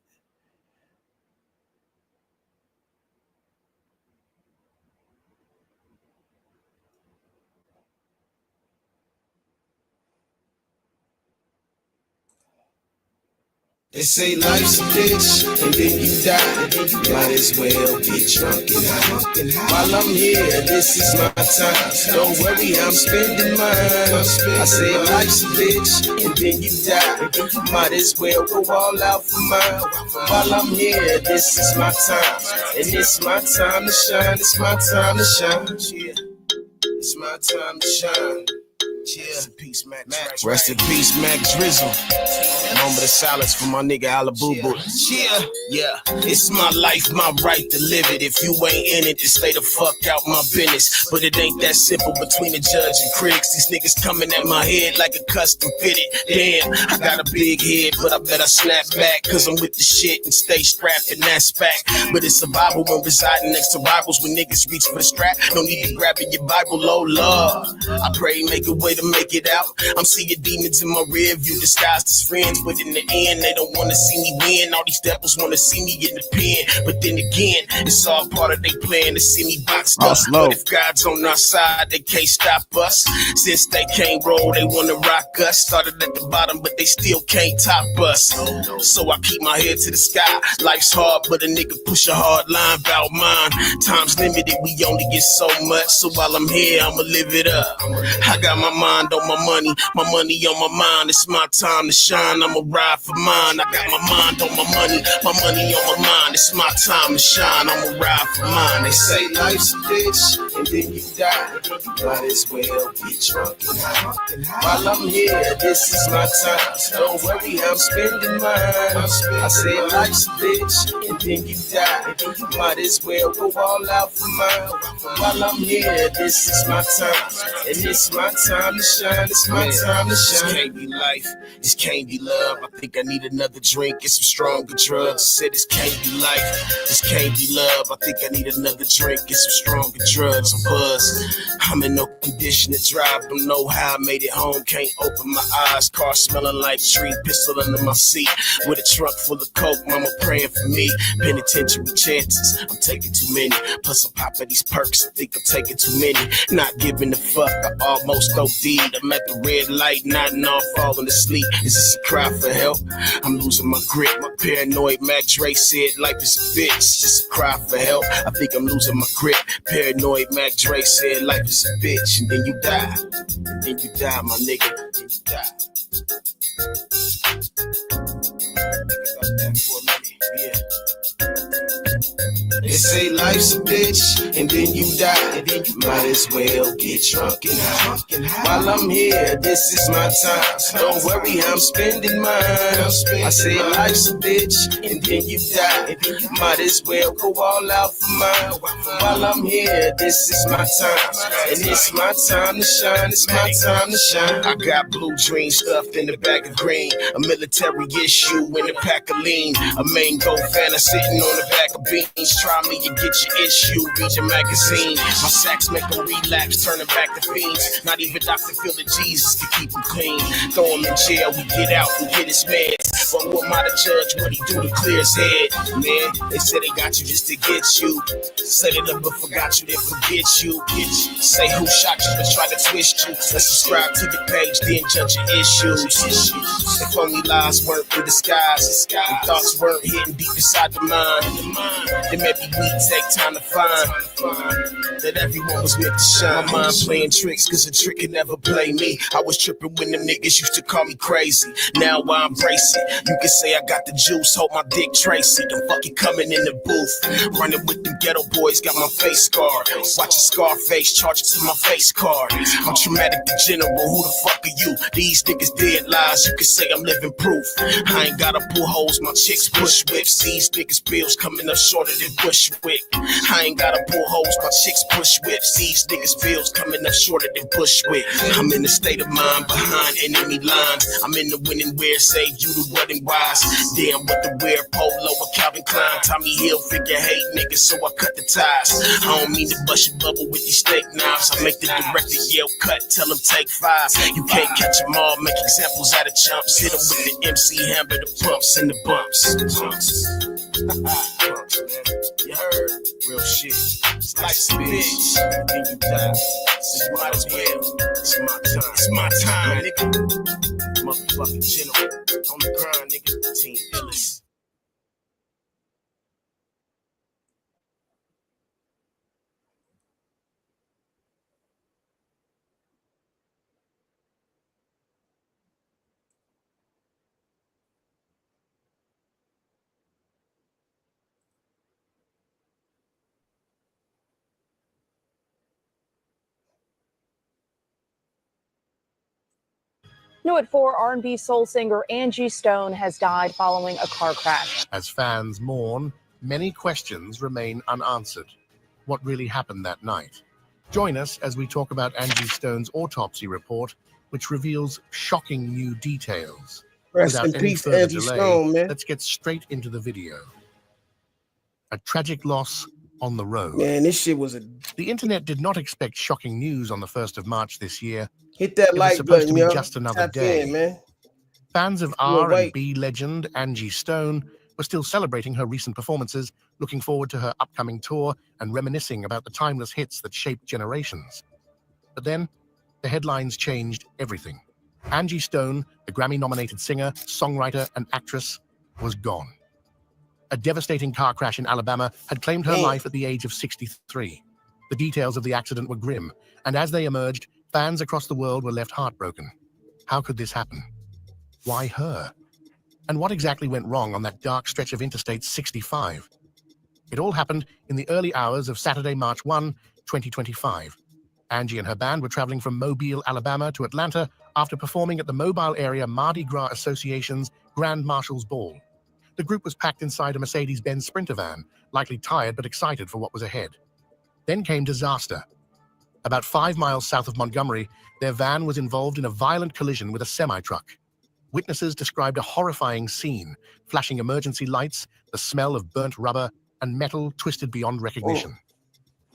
They say life's a bitch, and then you die. Might as well get drunk and high. While I'm here, this is my time. Don't worry, I'm spending mine. I say life's a bitch, and then you die. Might as well go all out for mine. While I'm here, this is my time. And it's my time to shine, it's my time to shine. Yeah. It's my time to shine. Yeah. Rest in peace, Mac Drizzle. Moment of silence for my nigga Alabubu. Yeah, it's my life, my right to live it. If you ain't in it, then stay the fuck out my business. But it ain't that simple between the judge and critics. These niggas coming at my head like a custom fitted. Damn, I got a big head, but I better snap back. Cause I'm with the shit and stay strapped and that's back. But it's survival when residing next to rivals. When niggas reach for the strap, no need to grab in your Bible, oh Lord. I pray make a way to make it out. I'm seeing demons in my rear view disguised as friends, but in the end they don't want to see me win. All these devils want to see me in the pen, but then again it's all part of their plan to see me boxed up. But if God's on our side, they can't stop us. Since they can't roll, they want to rock us. Started at the bottom, but they still can't top us. So I keep my head to the sky. Life's hard, but a nigga push a hard line about mine. Time's limited, we only get so much. So while I'm here, I'ma live it up. I got my mind on my money on my mind. It's my time to shine, I'ma ride for mine. I got my mind on my money on my mind. It's my time to shine, I'ma ride for mine. They say life's a bitch, and then you die. Might as well get drunk and high. While I'm here, this is my time. Don't worry, I'm spending mine. I say life's a bitch, and then you die. Might as well go all out for mine. While I'm here, this is my time. And it's my time to shine, it's my time to shine. This can't be life, this can't be love. I think I need another drink and some stronger drugs. I said this can't be life, this can't be love. I think I need another drink and some stronger drugs. I'm buzzed, I'm in no condition to drive. Don't know how I made it home, can't open my eyes. Car smelling like tree, pistol under my seat. With a trunk full of coke, mama praying for me. Penitentiary chances, I'm taking too many. Plus I'm popping these perks, I think I'm taking too many. Not giving a fuck, I almost OD'd. I'm at the red light, nodding off, falling asleep. Is this a cry for help? I'm losing my grip. My paranoid Mac Dre said life is a bitch. Just a cry for help. I think I'm losing my grip. Paranoid Mac Dre said life is a bitch. And then you die. And then you die, my nigga. Then you die. Think about that for a minute. Yeah. They say life's a bitch, and then you die. And then you might as well get drunk and high. While I'm here, this is my time. Don't worry, I'm spending mine. I say life's a bitch, and then you die. Might as well go all out for mine. While I'm here, this is my time. And it's my time to shine, it's my time to shine. I got blue dreams stuffed in the bag of green. A military issue in the pack of lean. A mango fan sitting on the back of beans. Try me and get your issue, read your magazine. My sacks make them relapse, turning back to fiends. Not even Dr. Phil the Jesus to keep him clean. Throw him in jail, we get out and get his meds. But who am I to judge what he do to clear his head? Man, they said they got you just to get you. Say they never forgot you, they forget you. Say who shot you but try to twist you. Let's subscribe to the page, then judge your issues. If only lies weren't in disguise, and thoughts weren't hidden deep inside the mind, then maybe we take time to find that everyone was meant to shine. My mind playing tricks, cause a trick can never play me. I was tripping when them niggas used to call me crazy. Now I embrace it. You can say I got the juice, hold my dick Tracy. Them fucking coming in the booth, running with them ghetto boys, got my face scarred. Watching Scarface, charge it to my face card. I'm traumatic the general, who the fuck are you? These niggas dead lies, you can say I'm living proof. I ain't gotta pull holes, my chicks push whips. These niggas bills coming up shorter than Bushwick. I ain't gotta pull holes, my chicks push whips. These niggas bills coming up shorter than Bushwick. I'm in a state of mind behind enemy lines. I'm in the winning wear, save you the wedding wise. Damn, what the wear, polo or Calvin Klein. Tommy Hill figure hate niggas, so I cut the ties. I don't mean to bust your bubble with these steak knives. I make the director yell cut, tell him take 5. You can't catch them all, make examples out of chumps. Hit them with the MC hammer, the pumps and the bumps. You heard? Real shit. It's life's a bitch, and you die. So you might as well. It's my time. It's my time, nigga. Motherfucking general. On the grind, nigga. Team Illis. New at 4, R&B soul singer Angie Stone has died following a car crash. As fans mourn, many questions remain unanswered. What really happened that night? Join us as we talk about Angie Stone's autopsy report, which reveals shocking new details. Rest Without in any peace, further Angie delay, Stone, man. let's get straight into the video. A tragic loss on the road. Man, this shit was a... The internet did not expect shocking news on the 1st of March this year. Hit that It was like supposed button, to be yo. just another Tap day. in, man. Fans of You're R&B legend Angie Stone were still celebrating her recent performances, looking forward to her upcoming tour and reminiscing about the timeless hits that shaped generations. But then, the headlines changed everything. Angie Stone, the Grammy-nominated singer, songwriter, and actress, was gone. A devastating car crash in Alabama had claimed her life at the age of 63. The details of the accident were grim, and as they emerged, fans across the world were left heartbroken. How could this happen? Why her? And what exactly went wrong on that dark stretch of Interstate 65? It all happened in the early hours of Saturday, March 1, 2025. Angie and her band were traveling from Mobile, Alabama to Atlanta after performing at the Mobile Area Mardi Gras Association's Grand Marshals Ball. The group was packed inside a Mercedes-Benz Sprinter van, likely tired but excited for what was ahead. Then came disaster. About 5 miles south of Montgomery, their van was involved in a violent collision with a semi-truck. Witnesses described a horrifying scene, flashing emergency lights, the smell of burnt rubber, and metal twisted beyond recognition.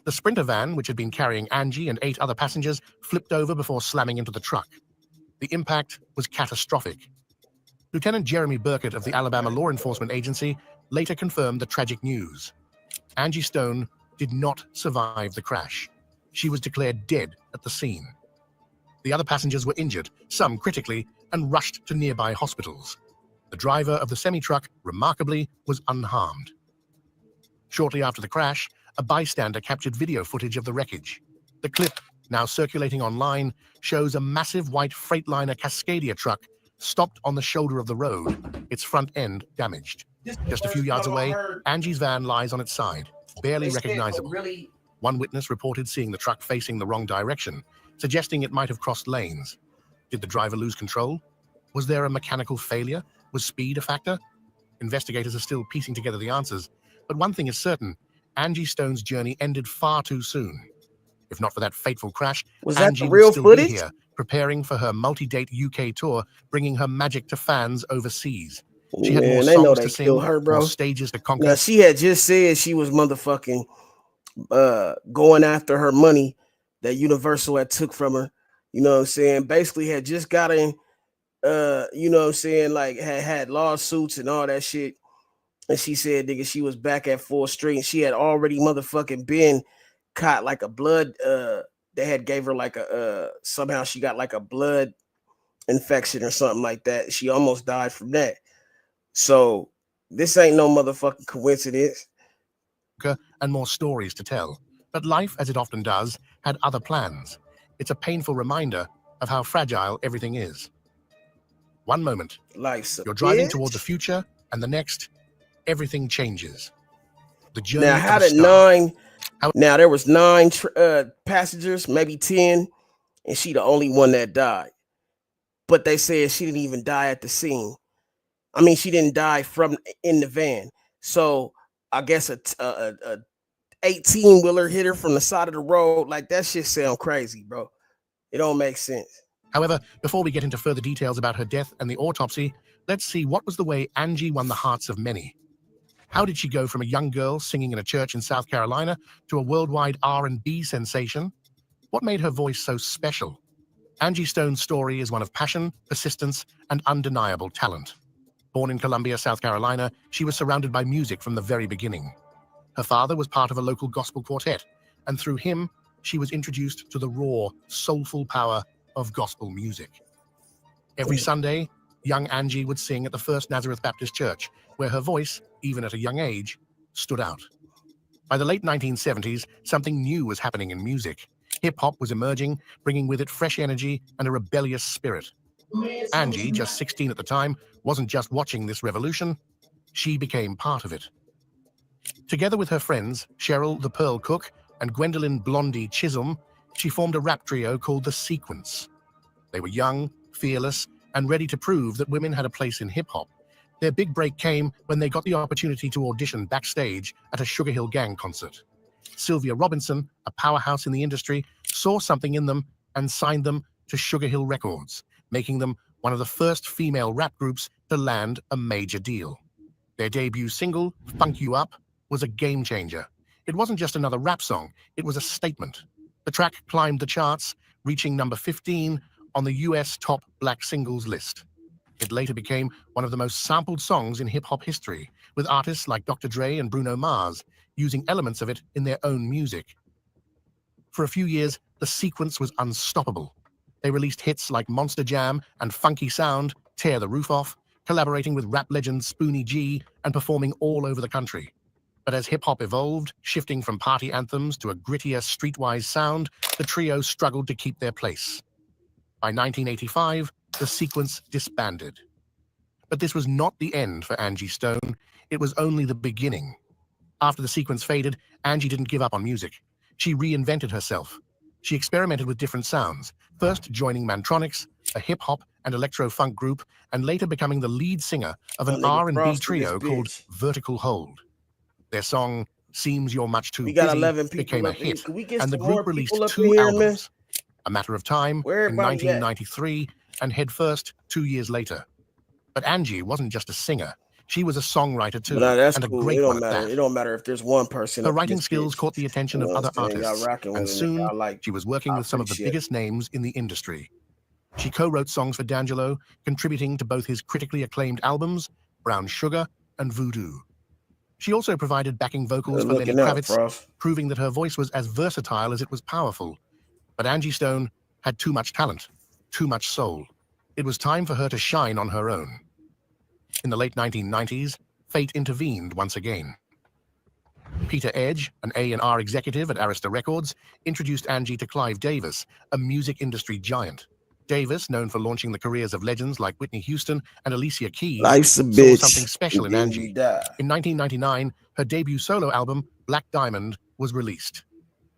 The Sprinter van, which had been carrying Angie and 8 other passengers, flipped over before slamming into the truck. The impact was catastrophic. Lieutenant Jeremy Burkett of the Alabama Law Enforcement Agency later confirmed the tragic news. Angie Stone did not survive the crash. She was declared dead at the scene. The other passengers were injured, some critically, and rushed to nearby hospitals. The driver of the semi-truck, remarkably, was unharmed. Shortly after the crash, a bystander captured video footage of the wreckage. The clip, now circulating online, shows a massive white Freightliner Cascadia truck stopped on the shoulder of the road, its front end damaged. Just a few yards away, Angie's van lies on its side, barely recognizable. One witness reported seeing the truck facing the wrong direction, suggesting it might have crossed lanes. Did the driver lose control? Was there a mechanical failure? Was speed a factor? Investigators are still piecing together the answers, but one thing is certain: Angie Stone's journey ended far too soon. If not for that fateful crash, Angie would still be here, preparing for her multi-date UK tour, bringing her magic to fans overseas. She had more songs to sing, more stages to conquer. Now, she had just said she was motherfucking going after her money that Universal had took from her. You know what I'm saying? Basically had just gotten you know what I'm saying, like had lawsuits and all that shit. And she said, nigga, she was back at full strength. She had already motherfucking been caught like a blood. They had gave her like a somehow she got like a blood infection or something like that. She almost died from that. So this ain't no motherfucking coincidence. And more stories to tell. But life, as it often does, had other plans. It's a painful reminder of how fragile everything is. One moment, Life's you're driving bitch. toward the future, and the next, everything changes. The journey Now, of how a did star. now there was 9 passengers, maybe 10, and she the only one that died. But they said she didn't even die at the scene. I mean, she didn't die from in the van. So I guess a 18-wheeler hit her from the side of the road. Like that shit sound crazy, bro. It don't make sense. However, before we get into further details about her death and the autopsy, let's see what was the way Angie won the hearts of many. How did she go from a young girl singing in a church in South Carolina to a worldwide R&B sensation? What made her voice so special? Angie Stone's story is one of passion, persistence, and undeniable talent. Born in Columbia, South Carolina, she was surrounded by music from the very beginning. Her father was part of a local gospel quartet, and through him, she was introduced to the raw, soulful power of gospel music. Every Sunday, young Angie would sing at the First Nazareth Baptist Church, where her voice, even at a young age, stood out. By the late 1970s, something new was happening in music. Hip-hop was emerging, bringing with it fresh energy and a rebellious spirit. Angie, just 16 at the time, wasn't just watching this revolution, she became part of it. Together with her friends, Cheryl the Pearl Cook and Gwendolyn Blondie Chisholm, she formed a rap trio called The Sequence. They were young, fearless, and ready to prove that women had a place in hip-hop. Their big break came when they got the opportunity to audition backstage at a Sugar Hill Gang concert. Sylvia Robinson, a powerhouse in the industry, saw something in them and signed them to Sugar Hill Records, making them one of the first female rap groups to land a major deal. Their debut single, Funk You Up, was a game changer. It wasn't just another rap song, it was a statement. The track climbed the charts, reaching number 15 on the US top black singles list. It later became one of the most sampled songs in hip-hop history, with artists like Dr. Dre and Bruno Mars using elements of it in their own music. For a few years, The Sequence was unstoppable. They released hits like Monster Jam and Funky Sound, Tear the Roof Off, collaborating with rap legend Spoonie G and performing all over the country. But as hip-hop evolved, shifting from party anthems to a grittier, streetwise sound, the trio struggled to keep their place. By 1985, The Sequence disbanded. But this was not the end for Angie Stone. It was only the beginning. After The Sequence faded, Angie didn't give up on music. She reinvented herself. She experimented with different sounds, first joining Mantronics, a hip-hop and electro-funk group, and later becoming the lead singer of an R&B trio called Vertical Hold. Their song, Seems You're Much Too Busy, became a hit, and the group released 2 albums, A Matter of Time in 1993 and Head First 2 years later. But Angie wasn't just a singer. She was a songwriter too, and a great one at that. It don't matter if there's one person. Her writing skills caught the attention of other artists, and soon she was working with some of the biggest names in the industry. She co-wrote songs for D'Angelo, contributing to both his critically acclaimed albums, Brown Sugar and Voodoo. She also provided backing vocals for Lenny Kravitz, proving that her voice was as versatile as it was powerful. But Angie Stone had too much talent, too much soul. It was time for her to shine on her own. In the late 1990s, fate intervened once again. Peter Edge, an A&R executive at Arista Records, introduced Angie to Clive Davis, a music industry giant. Davis, known for launching the careers of legends like Whitney Houston and Alicia Keys, saw something special in Angie. In 1999, her debut solo album, Black Diamond, was released.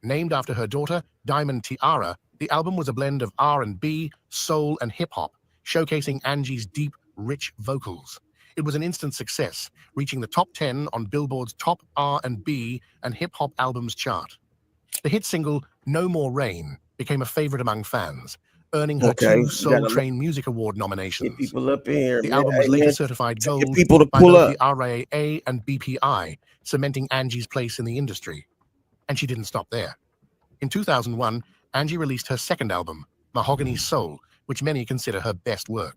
Named after her daughter, Diamond Tiara, the album was a blend of R&B, soul, and hip-hop, showcasing Angie's deep, rich vocals. It was an instant success, reaching the top 10 on Billboard's top R&B and hip-hop albums chart. The hit single, No More Rain, became a favorite among fans, earning her 2 Soul Train Music Award nominations. The album was later certified gold by both the RIAA and BPI, cementing Angie's place in the industry. And she didn't stop there. In 2001, Angie released her second album, Mahogany Soul, which many consider her best work.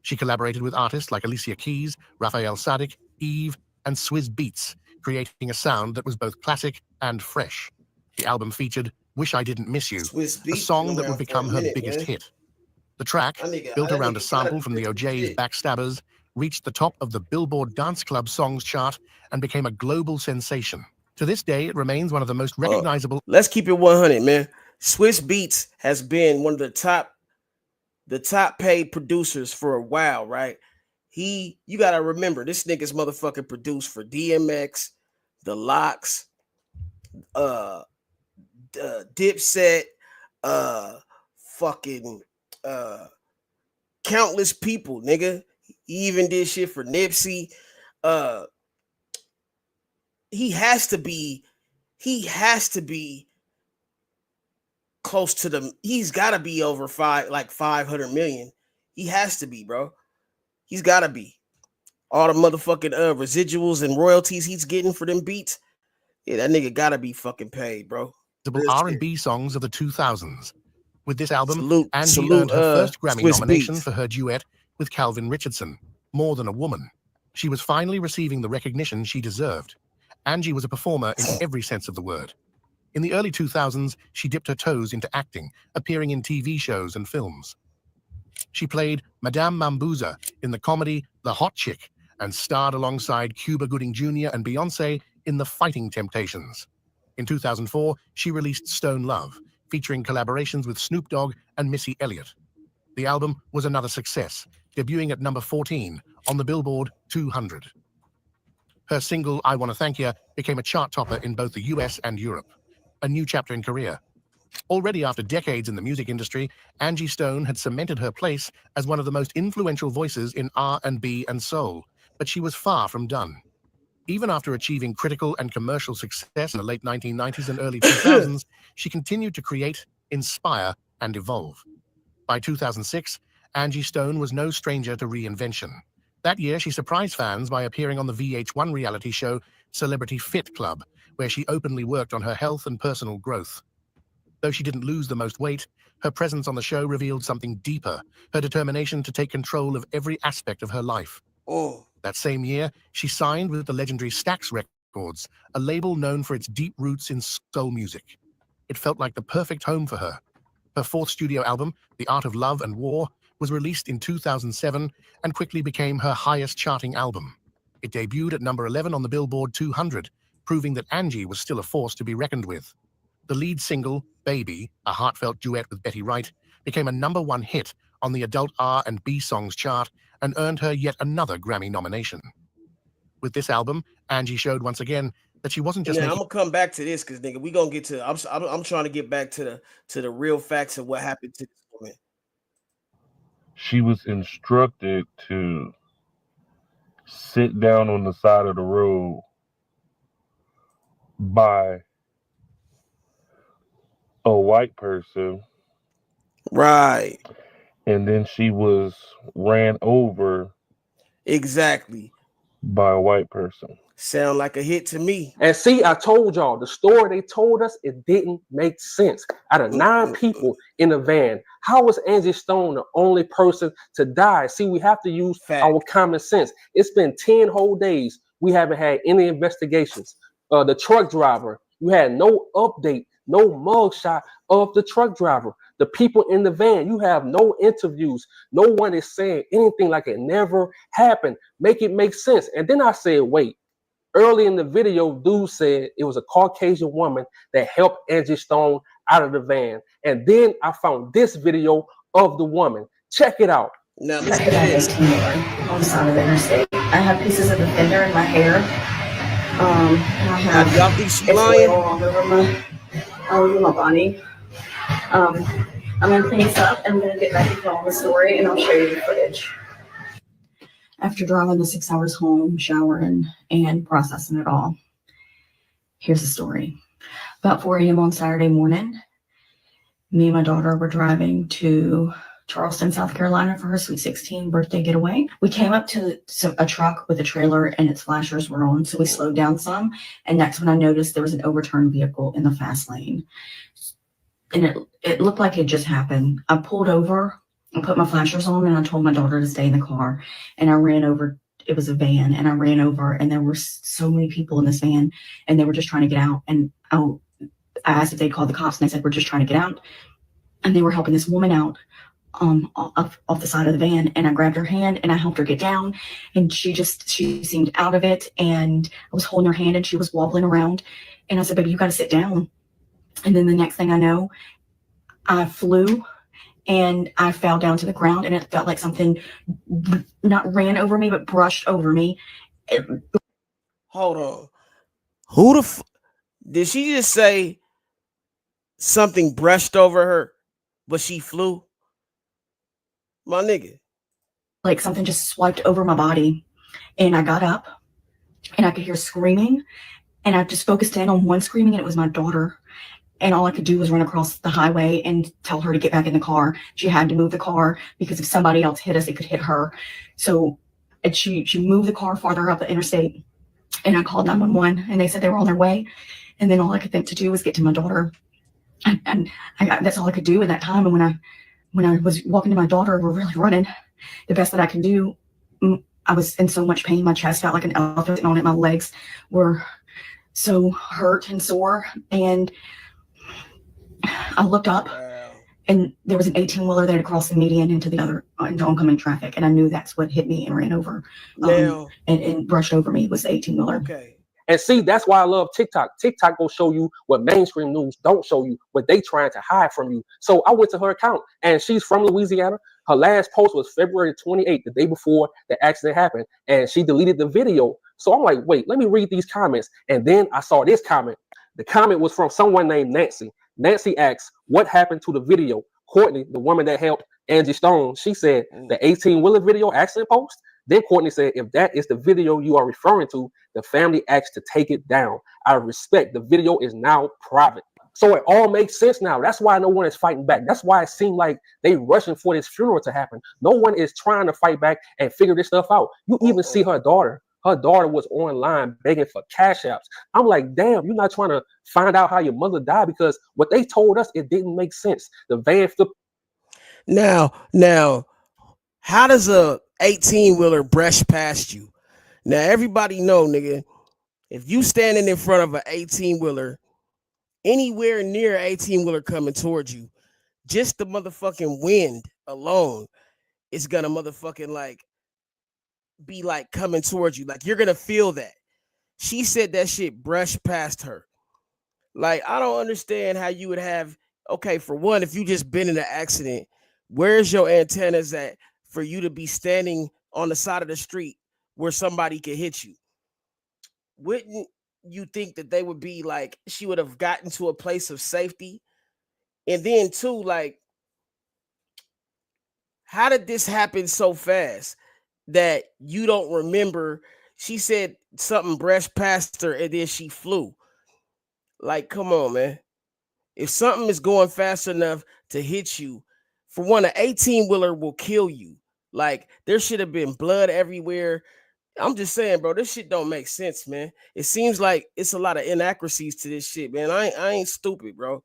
She collaborated with artists like Alicia Keys, Raphael Saadiq, Eve, and Swizz Beatz, creating a sound that was both classic and fresh. The album featured Wish I Didn't Miss You, a song that would become her biggest hit. The track, built around a sample from the O'Jays' Backstabbers, reached the top of the Billboard Dance Club Songs chart and became a global sensation. To this day, it remains one of the most recognizable. Let's keep it 100, man. Swizz Beatz has been one of the top paid producers for a while, right? You gotta remember, this nigga's motherfucking produced for DMX, The Lox, Dipset, countless people, nigga. He even did shit for Nipsey. He has to be close to them. He's got to be over 500 million. He has to be, bro. He's got to be. All the motherfucking residuals and royalties he's getting for them beats. Yeah, that nigga got to be fucking paid, bro. R&B songs of the 2000s. With this album, Angie earned her first Grammy nomination for her duet with Calvin Richardson, More Than a Woman. She was finally receiving the recognition she deserved. Angie was a performer in every sense of the word. In the early 2000s, she dipped her toes into acting, appearing in TV shows and films. She played Madame Mambuza in the comedy The Hot Chick and starred alongside Cuba Gooding Jr. and Beyoncé in The Fighting Temptations. In 2004, she released Stone Love, featuring collaborations with Snoop Dogg and Missy Elliott. The album was another success, debuting at number 14 on the Billboard 200. Her single, I Wanna Thank Ya, became a chart topper in both the US and Europe. A new chapter in career. Already after decades in the music industry, Angie Stone had cemented her place as one of the most influential voices in R&B and soul, but she was far from done. Even after achieving critical and commercial success in the late 1990s and early 2000s, she continued to create, inspire, and evolve. By 2006, Angie Stone was no stranger to reinvention. That year, she surprised fans by appearing on the VH1 reality show Celebrity Fit Club, where she openly worked on her health and personal growth. Though she didn't lose the most weight, her presence on the show revealed something deeper, her determination to take control of every aspect of her life. That same year, she signed with the legendary Stax Records, a label known for its deep roots in soul music. It felt like the perfect home for her. Her fourth studio album, The Art of Love and War, was released in 2007 and quickly became her highest charting album. It debuted at number 11 on the Billboard 200, proving that Angie was still a force to be reckoned with. The lead single, Baby, a heartfelt duet with Betty Wright, became a #1 hit on the adult R&B songs chart and earned her yet another Grammy nomination. With this album, Angie showed once again that she wasn't just I'm gonna come back to this because nigga, we gonna get to. I'm trying to get back to the real facts of what happened to this woman. She was instructed to sit down on the side of the road by a white person. Right. And then she was ran over. Exactly. By a white person. Sound like a hit to me. And see, I told y'all, the story they told us, it didn't make sense. Out of 9 people in the van, how was Angie Stone the only person to die? See, we have to use our common sense. It's been 10 whole days. We haven't had any investigations. The truck driver, you had no update, no mugshot of the truck driver. The people in the van, you have no interviews. No one is saying anything like it never happened. Make it make sense. And then I said, wait. Early in the video, dude said it was a Caucasian woman that helped Angie Stone out of the van. And then I found this video of the woman. Check it out. Now, on the side of the interstate. I have pieces of the fender in my hair. I have y'all think she lying? All over my body. I'm gonna clean this up and I'm gonna get back to telling the story and I'll show you the footage. After driving the 6 hours home, showering, and processing it all, here's the story. About 4 a.m. on Saturday morning, me and my daughter were driving to Charleston, South Carolina for her Sweet 16 birthday getaway. We came up to a truck with a trailer and its flashers were on, so we slowed down some. And that's when I noticed there was an overturned vehicle in the fast lane. And it looked like it just happened. I pulled over I put my flashers on and I told my daughter to stay in the car. And I ran over. It was a van, and I ran over, and there were so many people in this van, and they were just trying to get out. And I asked if they'd call the cops, and they said, we're just trying to get out. And they were helping this woman out off the side of the van, and I grabbed her hand and I helped her get down, and she seemed out of it, and I was holding her hand and she was wobbling around, and I said, baby, you got to sit down. And then the next thing I know, I flew and I fell down to the ground, and it felt like something not ran over me, but brushed over me. Hold on. Who did she just say something brushed over her, but she flew? My nigga. Like something just swiped over my body, and I got up and I could hear screaming, and I just focused in on one screaming, and it was my daughter. And all I could do was run across the highway and tell her to get back in the car. She had to move the car because if somebody else hit us, it could hit her. So she moved the car farther up the interstate, and I called 911, and they said they were on their way. And then all I could think to do was get to my daughter. And that's all I could do at that time. And when I was walking to my daughter, we're really running the best that I can do. I was in so much pain. My chest felt like an elephant on it. My legs were so hurt and sore. And I looked up, and there was an 18-wheeler there to cross the median into the other into oncoming traffic, and I knew that's what hit me and ran over and brushed over me was the 18-wheeler. Okay. And see, that's why I love TikTok. TikTok will show you what mainstream news don't show you, what they trying to hide from you. So I went to her account, and she's from Louisiana. Her last post was February 28th, the day before the accident happened, and she deleted the video. So I'm like, wait, let me read these comments. And then I saw this comment. The comment was from someone named Nancy. Nancy asks, what happened to the video? Courtney, the woman that helped Angie Stone, she said, the 18-wheeler video accident post? Then Courtney said, if that is the video you are referring to, the family asked to take it down. Out of respect, the video is now private. So it all makes sense now. That's why no one is fighting back. That's why it seemed like they rushing for this funeral to happen. No one is trying to fight back and figure this stuff out. You even see her daughter. Her daughter was online begging for cash apps. I'm like, damn, you're not trying to find out how your mother died, because what they told us, it didn't make sense. The van flipped. Now, how does a 18-wheeler brush past you? Now, everybody know, nigga, if you standing in front of an 18-wheeler, anywhere near 18-wheeler coming towards you, just the motherfucking wind alone is gonna motherfucking like be like coming towards you. Like you're gonna feel that. She said that shit brushed past her. Like, I don't understand how you would have, okay, for one, if you just been in an accident, where's your antennas at for you to be standing on the side of the street where somebody could hit you? Wouldn't you think that they would be like, she would have gotten to a place of safety? And then too, like, how did this happen so fast that you don't remember? She said something brushed past her and then she flew. Like, come on, man. If something is going fast enough to hit you, for one, an 18-wheeler will kill you. Like, there should have been blood everywhere. I'm just saying, bro, this shit don't make sense, man. It seems like it's a lot of inaccuracies to this shit, man. I ain't stupid, bro.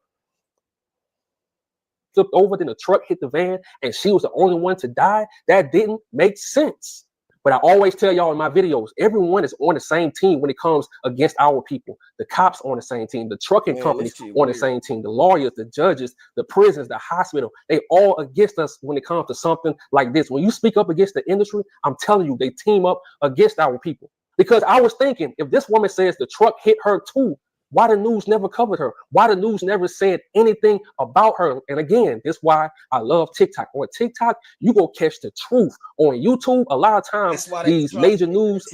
Flipped over, then the truck hit the van, and she was the only one to die. That didn't make sense. But I always tell y'all in my videos, everyone is on the same team when it comes against our people. The cops on the same team, the trucking companies on the same team, the lawyers, the judges, the prisons, the hospital, they all against us when it comes to something like this. When you speak up against the industry, I'm telling you, they team up against our people. Because I was thinking, if this woman says the truck hit her too, why the news never covered her? Why the news never said anything about her? And again, this is why I love TikTok. On TikTok, you go catch the truth. On YouTube, a lot of times these major news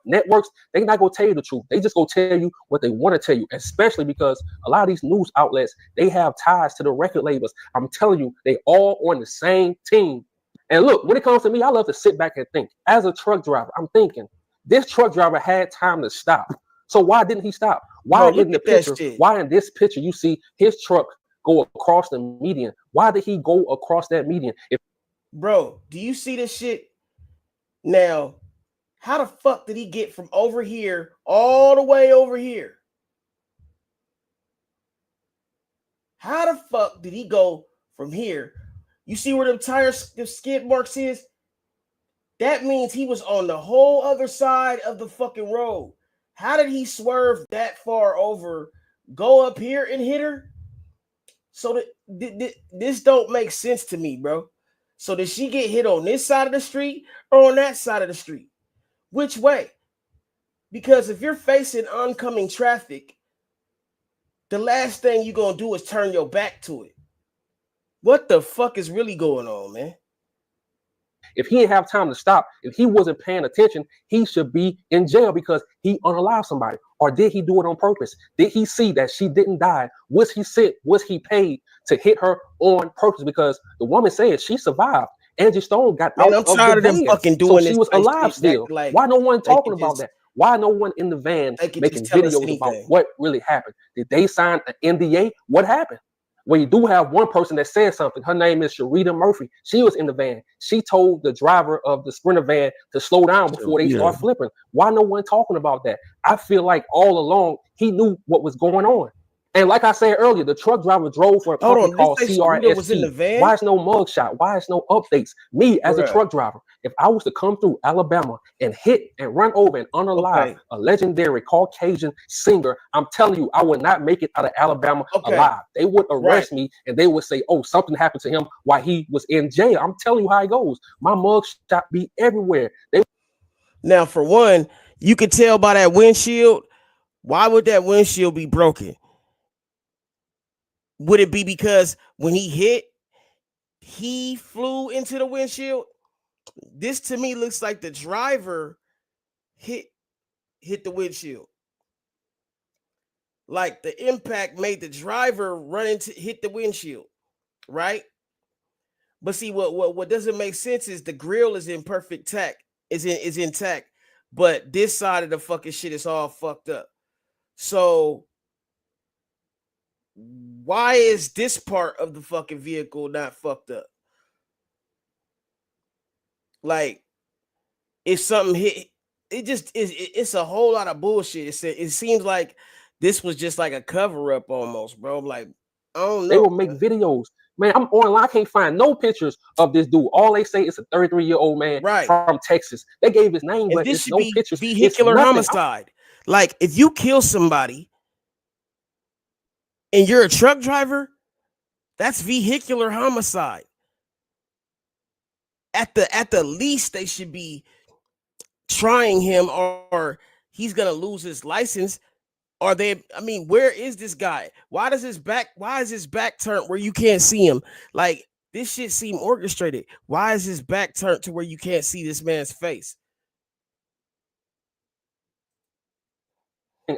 networks, they not gonna tell you the truth. They just go tell you what they want to tell you, especially because a lot of these news outlets, they have ties to the record labels. I'm telling you, they all on the same team. And look, when it comes to me, I love to sit back and think. As a truck driver, I'm thinking, this truck driver had time to stop. So why didn't he stop? Why in the picture? Why in this picture you see his truck go across the median? Why did he go across that median? Bro, do you see this shit? Now, how the fuck did he get from over here all the way over here? How the fuck did he go from here? You see where the skid marks is? That means he was on the whole other side of the fucking road. How did he swerve that far over, go up here and hit her? So this don't make sense to me, bro. So did she get hit on this side of the street or on that side of the street? Which way? Because if you're facing oncoming traffic, the last thing you're going to do is turn your back to it. What the fuck is really going on, man? If he didn't have time to stop, if he wasn't paying attention, he should be in jail because he unalived somebody. Or did he do it on purpose? Did he see that she didn't die? Was he sick? Was he paid to hit her on purpose? Because the woman said she survived. Angie Stone got out of the van, fucking doing so she was alive still. Like, why no one talking about that? Why no one in the van making videos about what really happened? Did they sign an NDA? What happened? Well, you do have one person that said something. Her name is Sharita Murphy. She was in the van. She told the driver of the Sprinter van to slow down before they start flipping. Why no one talking about that? I feel like all along he knew what was going on. And like I said earlier, the truck driver drove for a company called CRST. Why is no mugshot? Why is no updates? Me as a truck driver, if I was to come through Alabama and hit and run over and unalive a legendary Caucasian singer, I'm telling you, I would not make it out of Alabama alive. They would arrest me and they would say, oh, something happened to him while he was in jail. I'm telling you how it goes. My mugshot be everywhere. Now, for one, you could tell by that windshield. Why would that windshield be broken? Would it be because when he hit, he flew into the windshield? This to me looks like the driver hit the windshield. Like the impact made the driver hit the windshield, right? But see, what doesn't make sense is the grill is in perfect tact, is intact, but this side of the fucking shit is all fucked up. So why is this part of the fucking vehicle not fucked up? Like, if something hit, it just is. It's a whole lot of bullshit. It seems like this was just like a cover up almost, bro. Like, I don't know. They will make videos. Man, I'm online. I can't find no pictures of this dude. All they say is a 33-year-old man from Texas. They gave his name, but there's no pictures. Vehicular homicide. Like, if you kill somebody and you're a truck driver, that's vehicular homicide. At the least, they should be trying him, or he's gonna lose his license. Are they? I mean, where is this guy? Why is his back turned where you can't see him? Like, this shit seem orchestrated. Why is his back turned to where you can't see this man's face?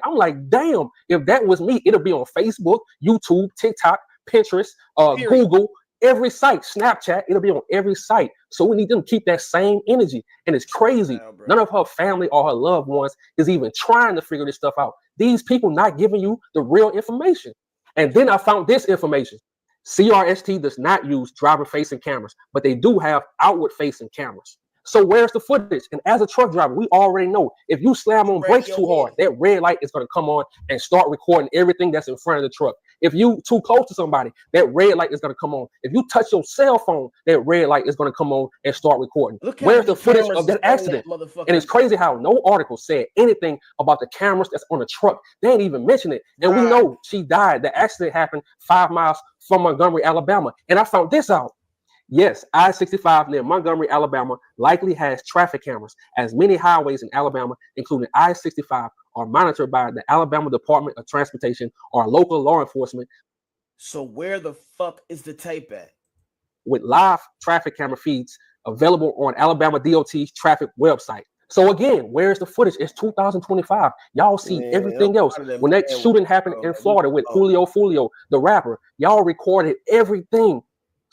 I'm like, damn, if that was me, it'll be on Facebook, YouTube, TikTok, Pinterest, Google, every site, Snapchat, it'll be on every site. So we need them to keep that same energy. And it's crazy. None of her family or her loved ones is even trying to figure this stuff out. These people not giving you the real information. And then I found this information. CRST does not use driver-facing cameras, but they do have outward-facing cameras. So where's the footage? And as a truck driver, we already know if you slam on brakes too hard, that red light is going to come on and start recording everything that's in front of the truck. If you too close to somebody, that red light is going to come on. If you touch your cell phone, that red light is going to come on and start recording. Where's the footage of that accident? And it's crazy how no article said anything about the cameras that's on the truck. They ain't even mention it. And we know she died. The accident happened 5 miles from Montgomery, Alabama. And I found this out. Yes, I-65 near Montgomery, Alabama, likely has traffic cameras, as many highways in Alabama, including I-65, are monitored by the Alabama Department of Transportation or local law enforcement. So where the fuck is the tape at? With live traffic camera feeds available on Alabama DOT's traffic website. So again, where's the footage? It's 2025. Y'all see everything else. When that shooting happened in Florida with Julio Fulio, the rapper, y'all recorded everything.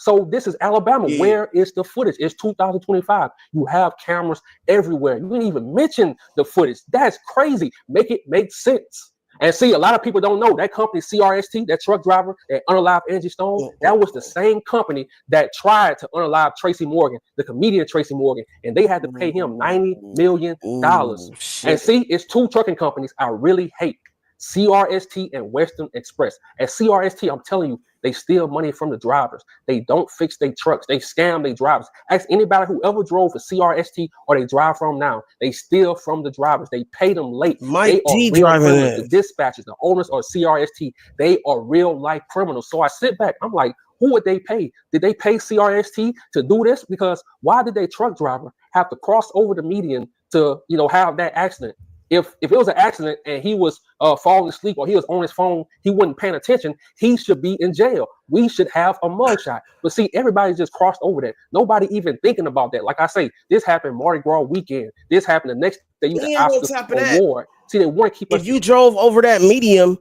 So this is Alabama. Yeah. Where is the footage? It's 2025. You have cameras everywhere. You didn't even mention the footage. That's crazy. Make it make sense. And see, a lot of people don't know that company, CRST, that truck driver that unalived Angie Stone, that was the same company that tried to unalive Tracy Morgan, the comedian Tracy Morgan, and they had to pay him $90 million. And see, it's 2 trucking companies I really hate. CRST and Western Express. At CRST, I'm telling you, they steal money from the drivers. They don't fix their trucks. They scam their drivers. Ask anybody who ever drove for CRST or they drive from now. They steal from the drivers. They pay them late. Mike they G are real driving criminals. it. The dispatchers, the owners of CRST, they are real life criminals. So I sit back. I'm like, who would they pay? Did they pay CRST to do this? Because why did their truck driver have to cross over the median to, have that accident? If it was an accident and he was falling asleep or he was on his phone, he wasn't paying attention, he should be in jail. We should have a mugshot. But see, everybody just crossed over that. Nobody even thinking about that. Like I say, this happened Mardi Gras weekend. This happened the next day, the Oscars award. See, they want to keep us. If you drove over that medium,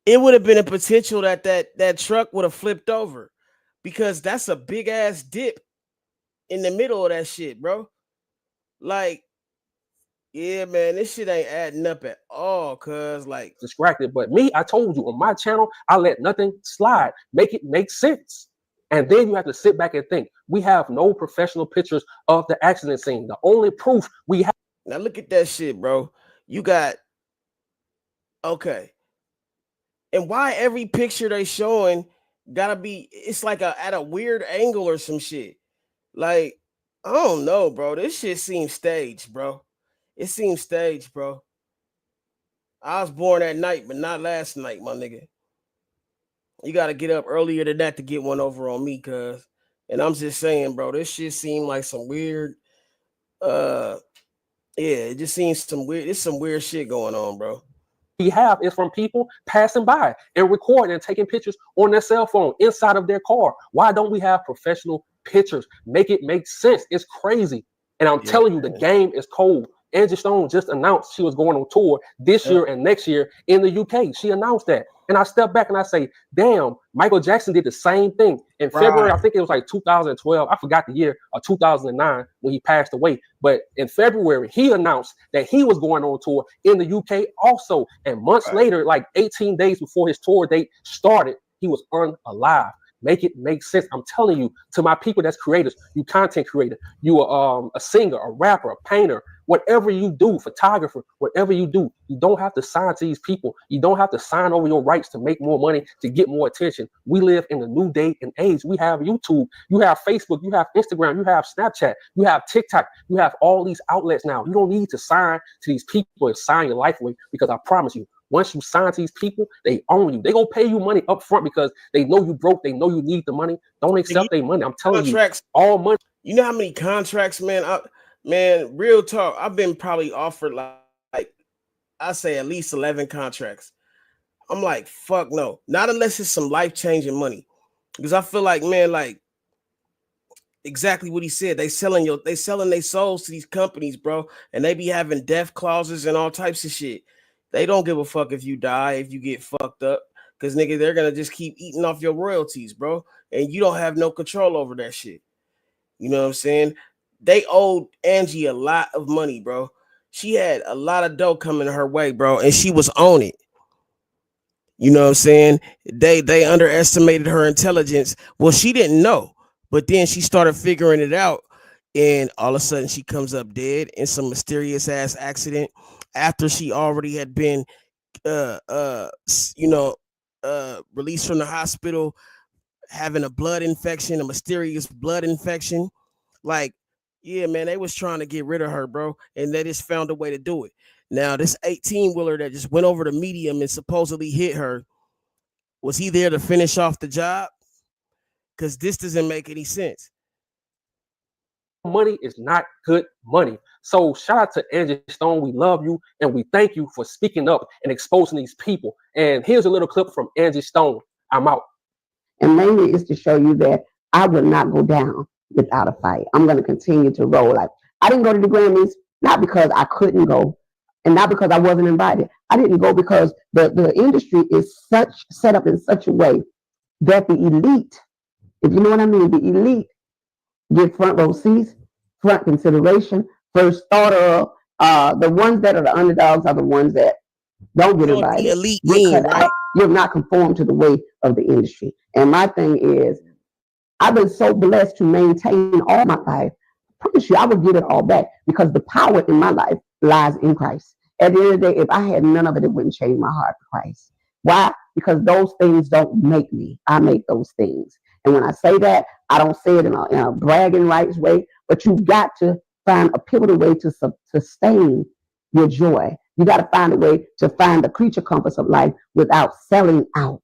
it would have been a potential that truck would have flipped over, because that's a big ass dip in the middle of that shit, bro. Like, yeah, man, this shit ain't adding up at all, cuz like distracted. But me, I told you on my channel, I let nothing slide. Make it make sense. And then you have to sit back and think. We have no professional pictures of the accident scene. The only proof we have. Now look at that shit, bro. You got okay. And why every picture they showing gotta be, it's like at a weird angle or some shit. Like, I don't know, bro. This shit seems staged, bro. It seems staged, bro. I was born at night, but not last night, my nigga. You got to get up earlier than that to get one over on me, cuz. And I'm just saying, bro, this shit seemed like some weird, yeah, it just seems there's some weird shit going on, bro. We have is from people passing by and recording and taking pictures on their cell phone inside of their car. Why don't we have professional pictures? Make it make sense. It's crazy. And I'm telling you, the game is cold. Angie Stone just announced she was going on tour this year and next year in the UK. She announced that. And I step back and I say, damn, Michael Jackson did the same thing. In February, I think it was like 2012. I forgot the year, or 2009 when he passed away. But in February, he announced that he was going on tour in the UK also. And months later, like 18 days before his tour date started, he was unalive. Make it make sense. I'm telling you, to my people that's creators, you content creator, you are a singer, a rapper, a painter, whatever you do, photographer, whatever you do, you don't have to sign to these people. You don't have to sign over your rights to make more money, to get more attention. We live in a new day and age. We have YouTube, you have Facebook, you have Instagram, you have Snapchat, you have TikTok, you have all these outlets now. You don't need to sign to these people and sign your life away, because I promise you, once you sign to these people, they own you. They gonna pay you money up front because they know you broke. They know you need the money. Don't accept their money. I'm telling you, all money. You know how many contracts, man? Man, real talk. I've been probably offered like I say at least 11 contracts. I'm like, fuck no. Not unless it's some life-changing money. Because I feel like, man, like exactly what he said. They selling their souls to these companies, bro. And they be having death clauses and all types of shit. They don't give a fuck if you die, if you get fucked up, because nigga, they're gonna just keep eating off your royalties, bro. And you don't have no control over that shit. You know what I'm saying? They owed Angie a lot of money, bro. She had a lot of dough coming her way, bro, and she was on it. You know what I'm saying? They underestimated her intelligence. Well, she didn't know, but then she started figuring it out, and all of a sudden she comes up dead in some mysterious ass accident after she already had been released from the hospital, having a blood infection, a mysterious blood infection. Like, yeah, man, they was trying to get rid of her, bro, and they just found a way to do it. Now, this 18-wheeler that just went over the medium and supposedly hit her, was he there to finish off the job? Because this doesn't make any sense. Money is not good money. So shout out to Angie Stone. We love you and we thank you for speaking up and exposing these people. And here's a little clip from Angie Stone. I'm out. And mainly is to show you that I will not go down without a fight. I'm going to continue to roll. Like, I didn't go to the Grammys, not because I couldn't go and not because I wasn't invited. I didn't go because the industry is set up in such a way that the elite, if you know what I mean, the elite get front row seats, front consideration, first thought of. The ones that are the underdogs are the ones that don't get invited. Elite mean, right? You're not conformed to the way of the industry. And my thing is, I've been so blessed to maintain all my life. I promise you, I will give it all back because the power in my life lies in Christ. At the end of the day, if I had none of it, it wouldn't change my heart for Christ. Why? Because those things don't make me. I make those things. And when I say that, I don't say it in a bragging rights way, but you've got to find a pivotal way to sustain your joy. You got to find a way to find the creature compass of life without selling out.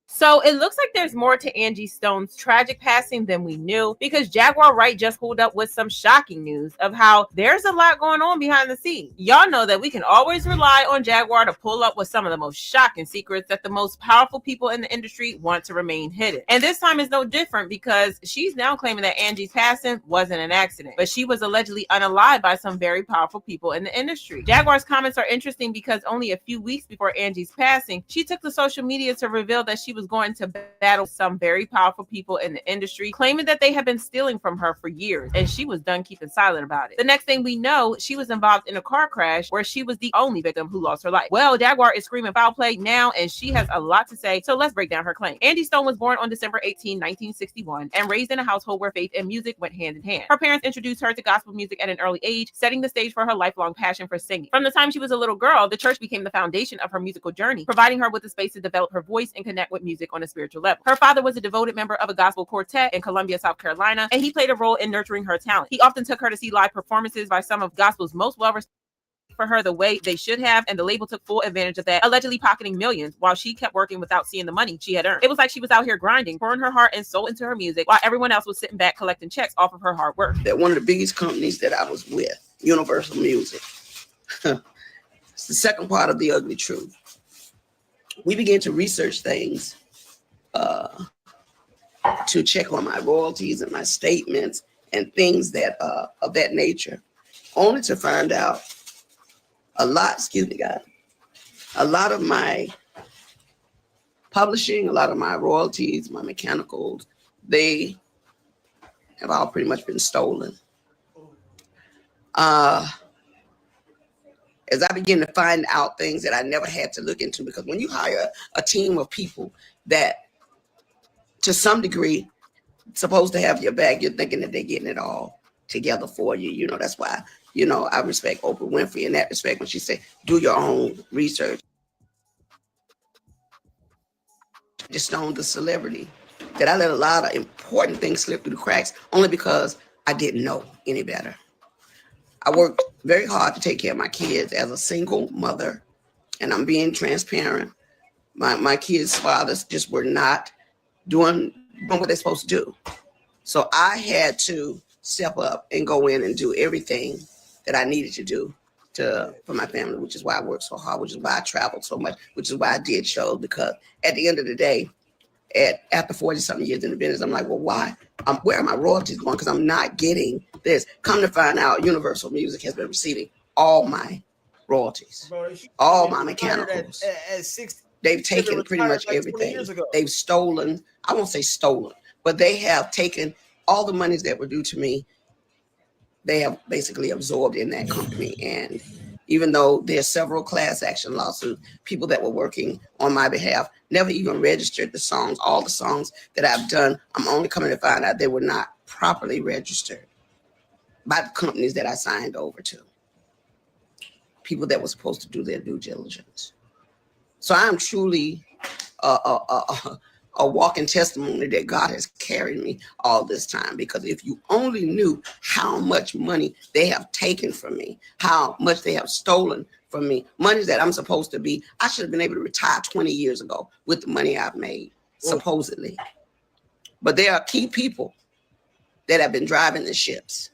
So it looks like there's more to Angie Stone's tragic passing than we knew, because Jaguar Wright just pulled up with some shocking news of how there's a lot going on behind the scenes. Y'all know that we can always rely on Jaguar to pull up with some of the most shocking secrets that the most powerful people in the industry want to remain hidden. And this time is no different, because she's now claiming that Angie's passing wasn't an accident, but she was allegedly unalived by some very powerful people in the industry. Jaguar's comments are interesting because only a few weeks before Angie's passing, she took to social media to reveal that she was going to battle some very powerful people in the industry, claiming that they had been stealing from her for years, and she was done keeping silent about it. The next thing we know, she was involved in a car crash where she was the only victim who lost her life. Well, Jaguar is screaming foul play now, and she has a lot to say, so let's break down her claim. Angie Stone was born on December 18, 1961, and raised in a household where faith and music went hand in hand. Her parents introduced her to gospel music at an early age, setting the stage for her lifelong passion for singing. From the time she was a little girl, the church became the foundation of her musical journey, providing her with a space to develop her voice and connect with music on a spiritual level. Her father was a devoted member of a gospel quartet in Columbia, South Carolina, and he played a role in nurturing her talent. He often took her to see live performances by some of gospel's most well-respected for her the way they should have, and the label took full advantage of that, allegedly pocketing millions while she kept working without seeing the money she had earned. It was like she was out here grinding, pouring her heart and soul into her music, while everyone else was sitting back collecting checks off of her hard work. That one of the biggest companies that I was with, Universal Music, it's the second part of the ugly truth. We began to research things to check on my royalties and my statements and things that of that nature, only to find out a lot of my publishing, a lot of my royalties, my mechanicals, they have all pretty much been stolen. As I begin to find out things that I never had to look into, because when you hire a team of people that to some degree supposed to have your back, you're thinking that they're getting it all together for you. You know, that's why, you know, I respect Oprah Winfrey in that respect when she said, do your own research. Just on the celebrity, that I let a lot of important things slip through the cracks only because I didn't know any better. I worked very hard to take care of my kids as a single mother, and I'm being transparent. My kids' fathers just were not doing what they're supposed to do. So I had to step up and go in and do everything that I needed to do for my family, which is why I worked so hard, which is why I traveled so much, which is why I did shows, because at the end of the day, after 40-something years in the business, I'm like, well, why? Where are my royalties going? Because I'm not getting this. Come to find out, Universal Music has been receiving all my royalties, all my mechanicals. They've taken pretty much everything. They've stolen, I won't say stolen, but they have taken all the monies that were due to me. They have basically absorbed in that company. And even though there's several class action lawsuits, people that were working on my behalf never even registered the songs. All the songs that I've done, I'm only coming to find out they were not properly registered by the companies that I signed over to. People that were supposed to do their due diligence. So I'm truly a walking testimony that God has carried me all this time, because if you only knew how much money they have taken from me, how much they have stolen from me, money that I'm supposed to be, I should have been able to retire 20 years ago with the money I've made, supposedly. But there are key people that have been driving the ships.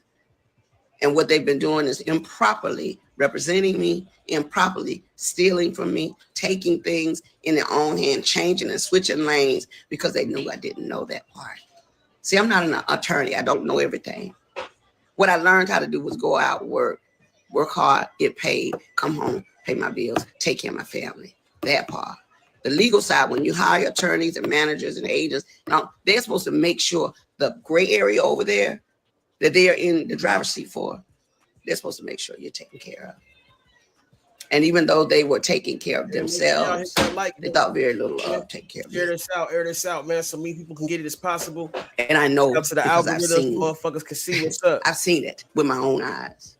And what they've been doing is improperly representing me, improperly stealing from me, taking things in their own hand, changing and switching lanes because they knew I didn't know that part. See, I'm not an attorney. I don't know everything. What I learned how to do was go out, work hard, get paid, come home, pay my bills, take care of my family. That part. The legal side, when you hire attorneys and managers and agents, they're supposed to make sure the gray area over there that they are in the driver's seat for, they're supposed to make sure you're taken care of. And even though they were taking care of Yeah, themselves, they thought very little of taking care of me. Air this out, man, so many people can get it as possible. And I know up to the because I've algorithms, seen, motherfuckers can see what's up. I've seen it with my own eyes.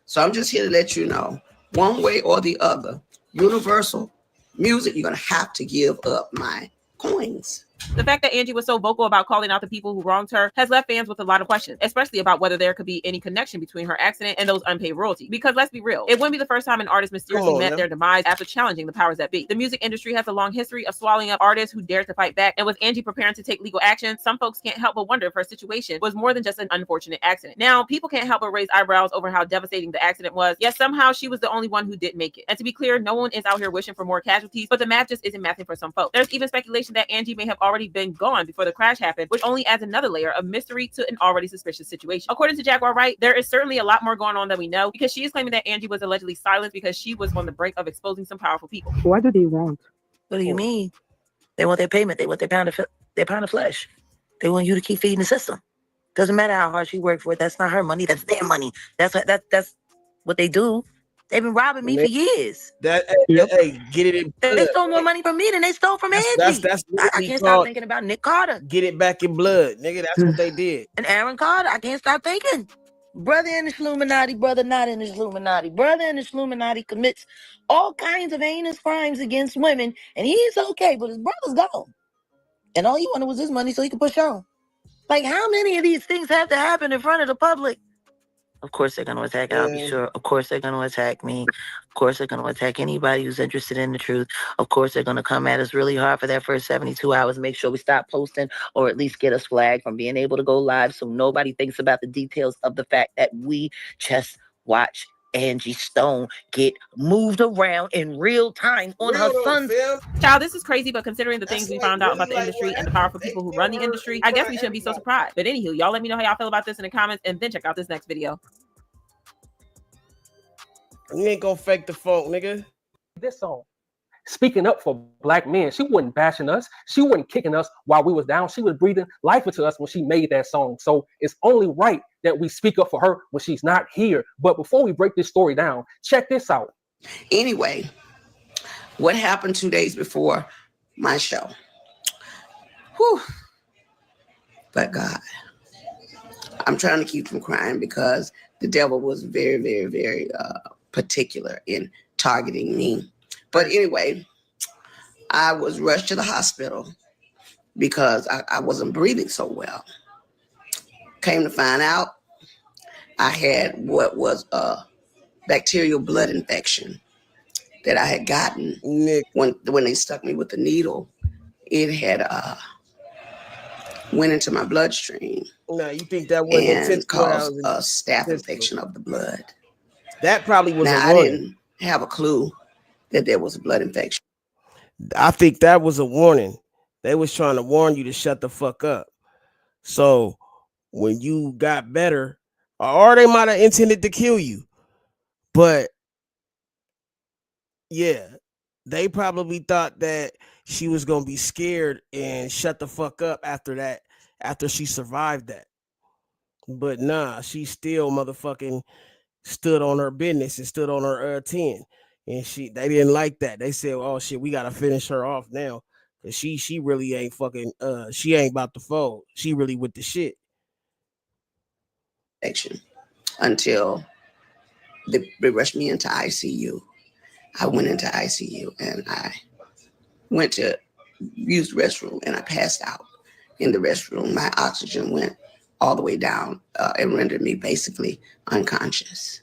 So I'm just here to let you know, one way or the other, Universal Music, you're gonna have to give up my coins. The fact that Angie was so vocal about calling out the people who wronged her has left fans with a lot of questions, especially about whether there could be any connection between her accident and those unpaid royalties. Because let's be real, it wouldn't be the first time an artist mysteriously met their demise after challenging the powers that be. The music industry has a long history of swallowing up artists who dared to fight back, and with Angie preparing to take legal action, some folks can't help but wonder if her situation was more than just an unfortunate accident. Now, people can't help but raise eyebrows over how devastating the accident was, yet somehow she was the only one who didn't make it. And to be clear, no one is out here wishing for more casualties, but the math just isn't mathing for some folks. There's even speculation that Angie may have already been gone before the crash happened, which only adds another layer of mystery to an already suspicious situation. According to Jaguar Wright, there is certainly a lot more going on than we know, because she is claiming that Angie was allegedly silenced because she was on the brink of exposing some powerful people. What do they want? What do you mean? They want their payment. They want their pound of flesh. They want you to keep feeding the system. Doesn't matter how hard she worked for it. That's not her money. That's their money. That's what they do. They've been robbing me for years. Hey, get it in blood. They stole more money from me than they stole from Angie. That's I can't stop thinking about Nick Carter. Get it back in blood, nigga. That's what they did. And Aaron Carter, I can't stop thinking. Brother in the Illuminati, brother not in the Illuminati. Brother in the Illuminati commits all kinds of heinous crimes against women, and he's okay, but his brother's gone. And all he wanted was his money so he could push on. Like, how many of these things have to happen in front of the public? Of course they're going to attack, I'll be sure. Of course they're going to attack me. Of course they're going to attack anybody who's interested in the truth. Of course they're going to come at us really hard for that first 72 hours, make sure we stop posting, or at least get us flagged from being able to go live so nobody thinks about the details of the fact that we just watch Angie Stone get moved around in real time on her son's. Child, this is crazy, but considering the things we found out about the industry and the powerful people who run the industry, I guess we shouldn't be so surprised. But anywho, y'all let me know how y'all feel about this in the comments, and then check out this next video. You ain't gonna fake the funk, nigga. This song, speaking up for black men, she wasn't bashing us. She wasn't kicking us while we was down. She was breathing life into us when she made that song. So it's only right that we speak up for her when she's not here. But before we break this story down, check this out. Anyway, what happened 2 days before my show? Whew. But God, I'm trying to keep from crying because the devil was very, very, very particular in targeting me. But anyway, I was rushed to the hospital because I wasn't breathing so well. Came to find out I had what was a bacterial blood infection that I had gotten when they stuck me with the needle. It had went into my bloodstream. No, you think that wasn't and caused a staph infection of the blood. That probably was now, a warning. I didn't have a clue that there was a blood infection. I think that was a warning. They was trying to warn you to shut the fuck up. So when you got better, or they might have intended to kill you, but yeah, they probably thought that she was gonna be scared and shut the fuck up after that, after she survived that. But nah, she still motherfucking stood on her business and stood on her 10. And they didn't like that. They said, oh shit, we gotta finish her off now. Cause she really ain't fucking she ain't about to fold. She really with the shit. Until they rushed me into ICU. I went into ICU and I went to use the restroom and I passed out in the restroom. My oxygen went all the way down and rendered me basically unconscious.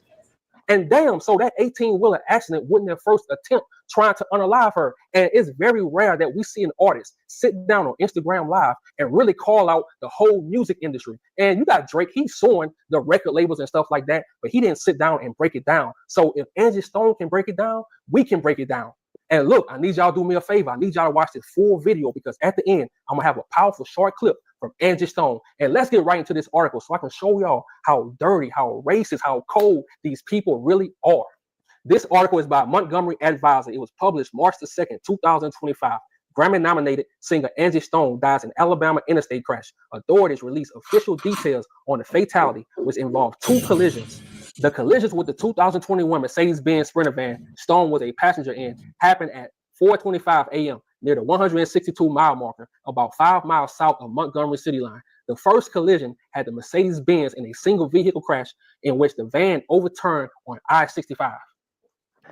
And damn, so that 18-wheeler accident wasn't their first attempt trying to unalive her. And it's very rare that we see an artist sit down on Instagram Live and really call out the whole music industry. And you got Drake, he's suing the record labels and stuff like that, but he didn't sit down and break it down. So if Angie Stone can break it down, we can break it down. And look, I need y'all to do me a favor. I need y'all to watch this full video because at the end, I'm gonna have a powerful short clip from Angie Stone. And let's get right into this article so I can show y'all how dirty, how racist, how cold these people really are. This article is by Montgomery Advisor. It was published March the 2nd, 2025. Grammy-nominated singer Angie Stone dies in Alabama interstate crash. Authorities release official details on the fatality, which involved 2 collisions. The collisions with the 2021 Mercedes-Benz Sprinter van Stone was a passenger in happened at 4:25 a.m. near the 162-mile marker, about 5 miles south of Montgomery City line. The first collision had the Mercedes-Benz in a single vehicle crash in which the van overturned on I-65.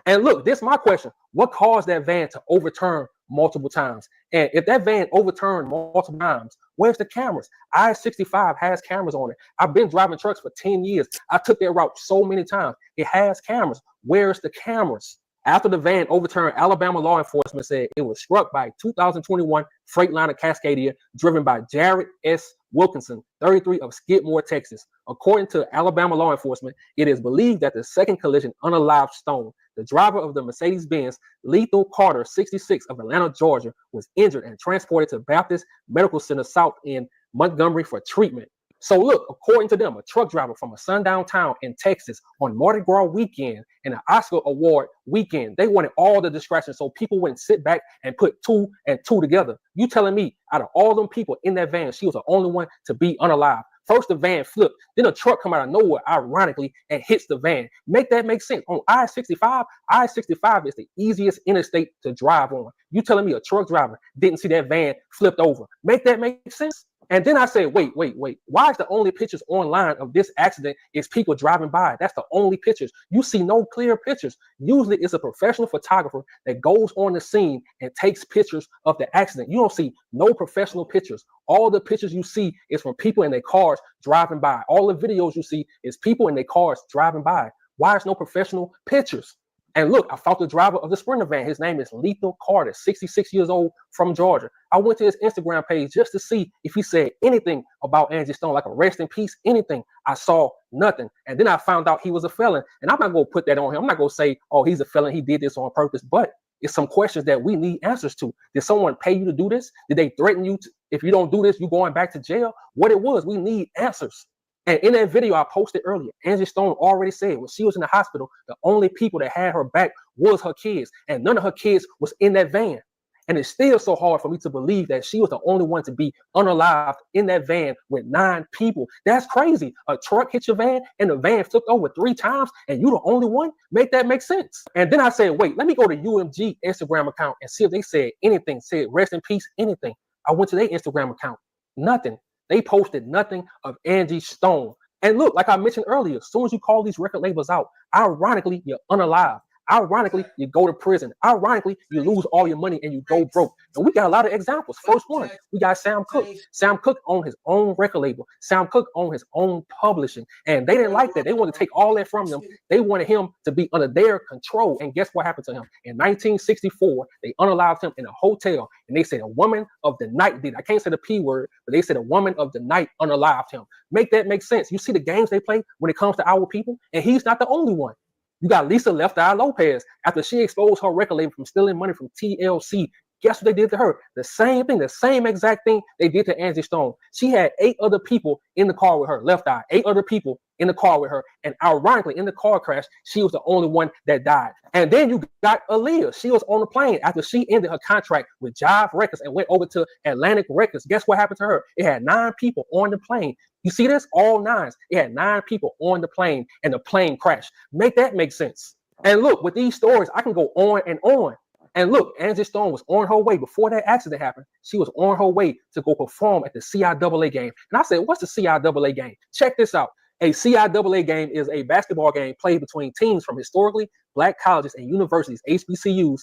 And look, this is my question. What caused that van to overturn multiple times? And if that van overturned multiple times, where's the cameras? I-65 has cameras on it. I've been driving trucks for 10 years. I took that route so many times. It has cameras. Where's the cameras? After the van overturned, Alabama law enforcement said it was struck by a 2021 Freightliner Cascadia driven by Jared S. Wilkinson, 33, of Skidmore, Texas. According to Alabama law enforcement, it is believed that the second collision unalived Stone. The driver of the Mercedes-Benz, Lethal Carter, 66, of Atlanta, Georgia, was injured and transported to Baptist Medical Center South in Montgomery for treatment. So look, according to them, a truck driver from a sundown town in Texas on Mardi Gras weekend and an Oscar award weekend, they wanted all the distractions so people wouldn't sit back and put two and two together. You telling me out of all them people in that van, she was the only one to be unalive? First the van flipped, then a truck come out of nowhere, ironically, and hits the van. Make that make sense? On I-65, I-65 is the easiest interstate to drive on. You telling me a truck driver didn't see that van flipped over? Make that make sense? And then I said, wait. Why is the only pictures online of this accident is people driving by? That's the only pictures. You see no clear pictures. Usually it's a professional photographer that goes on the scene and takes pictures of the accident. You don't see no professional pictures. All the pictures you see is from people in their cars driving by. All the videos you see is people in their cars driving by. Why is no professional pictures? And look, I found the driver of the Sprinter van. His name is Lethal Carter, 66 years old, from Georgia. I went to his Instagram page just to see if he said anything about Angie Stone, like a rest in peace, anything. I saw nothing. And then I found out he was a felon. And I'm not going to put that on him. I'm not going to say, oh, he's a felon, he did this on purpose. But it's some questions that we need answers to. Did someone pay you to do this? Did they threaten you? If you don't do this, you're going back to jail? What it was, we need answers. And in that video I posted earlier, Angie Stone already said when she was in the hospital, the only people that had her back was her kids. And none of her kids was in that van. And it's still so hard for me to believe that she was the only one to be unalived in that van with 9 people. That's crazy. A truck hit your van and the van flipped over 3 times and you the only one? Make that make sense. And then I said, wait, let me go to UMG Instagram account and see if they said anything, said rest in peace, anything. I went to their Instagram account. Nothing. They posted nothing of Angie Stone. And look, like I mentioned earlier, as soon as you call these record labels out, ironically, you're unalive. Ironically, you go to prison. Ironically, you lose all your money and you go broke. And we got a lot of examples. First one, we got Sam Cooke. Sam Cooke owned his own record label. Sam Cooke owned his own publishing. And they didn't like that. They wanted to take all that from him. They wanted him to be under their control. And guess what happened to him? In 1964, they unalived him in a hotel. And they said a woman of the night did. I can't say the P word, but they said a woman of the night unalived him. Make that make sense. You see the games they play when it comes to our people? And he's not the only one. You got Lisa Left Eye Lopez. After she exposed her record label from stealing money from TLC, guess what they did to her? The same thing, the same exact thing they did to Angie Stone. She had 8 other people in the car with her, Left Eye, 8 other people in the car with her. And ironically, in the car crash, she was the only one that died. And then you got Aaliyah. She was on the plane after she ended her contract with Jive Records and went over to Atlantic Records. Guess what happened to her? It had 9 people on the plane. You see this? All 9s. It had 9 people on the plane and the plane crashed. Make that make sense. And look, with these stories, I can go on and on. And look, Angie Stone was on her way before that accident happened. She was on her way to go perform at the CIAA game. And I said, what's the CIAA game? Check this out. A CIAA game is a basketball game played between teams from historically Black colleges and universities, HBCUs.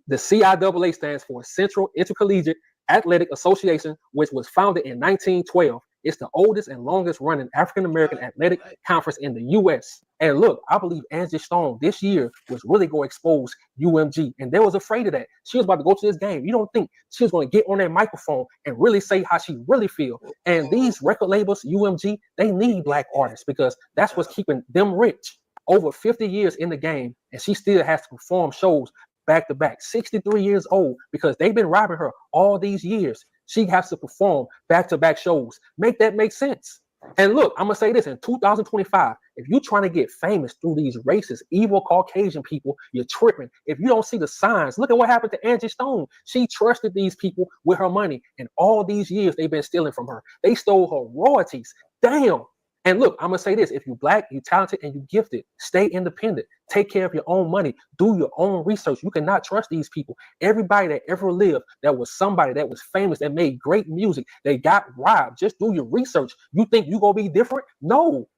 The CIAA stands for Central Intercollegiate Athletic Association, which was founded in 1912. It's the oldest and longest running African-American athletic conference in the U.S. And look, I believe Angie Stone this year was really going to expose UMG. And they was afraid of that. She was about to go to this game. You don't think she was going to get on that microphone and really say how she really feels. And these record labels, UMG, they need Black artists because that's what's keeping them rich. Over 50 years in the game, and she still has to perform shows back to back. 63 years old because they've been robbing her all these years. She has to perform back-to-back shows. Make that make sense. And look, I'm going to say this, in 2025, if you're trying to get famous through these racist, evil Caucasian people, you're tripping. If you don't see the signs, look at what happened to Angie Stone. She trusted these people with her money, and all these years they've been stealing from her. They stole her royalties. Damn. And look, I'm gonna say this: if you're black, you're talented, and you're gifted, stay independent. Take care of your own money. Do your own research. You cannot trust these people. Everybody that ever lived, that was somebody that was famous, that made great music, they got robbed. Just do your research. You think you gonna be different? No.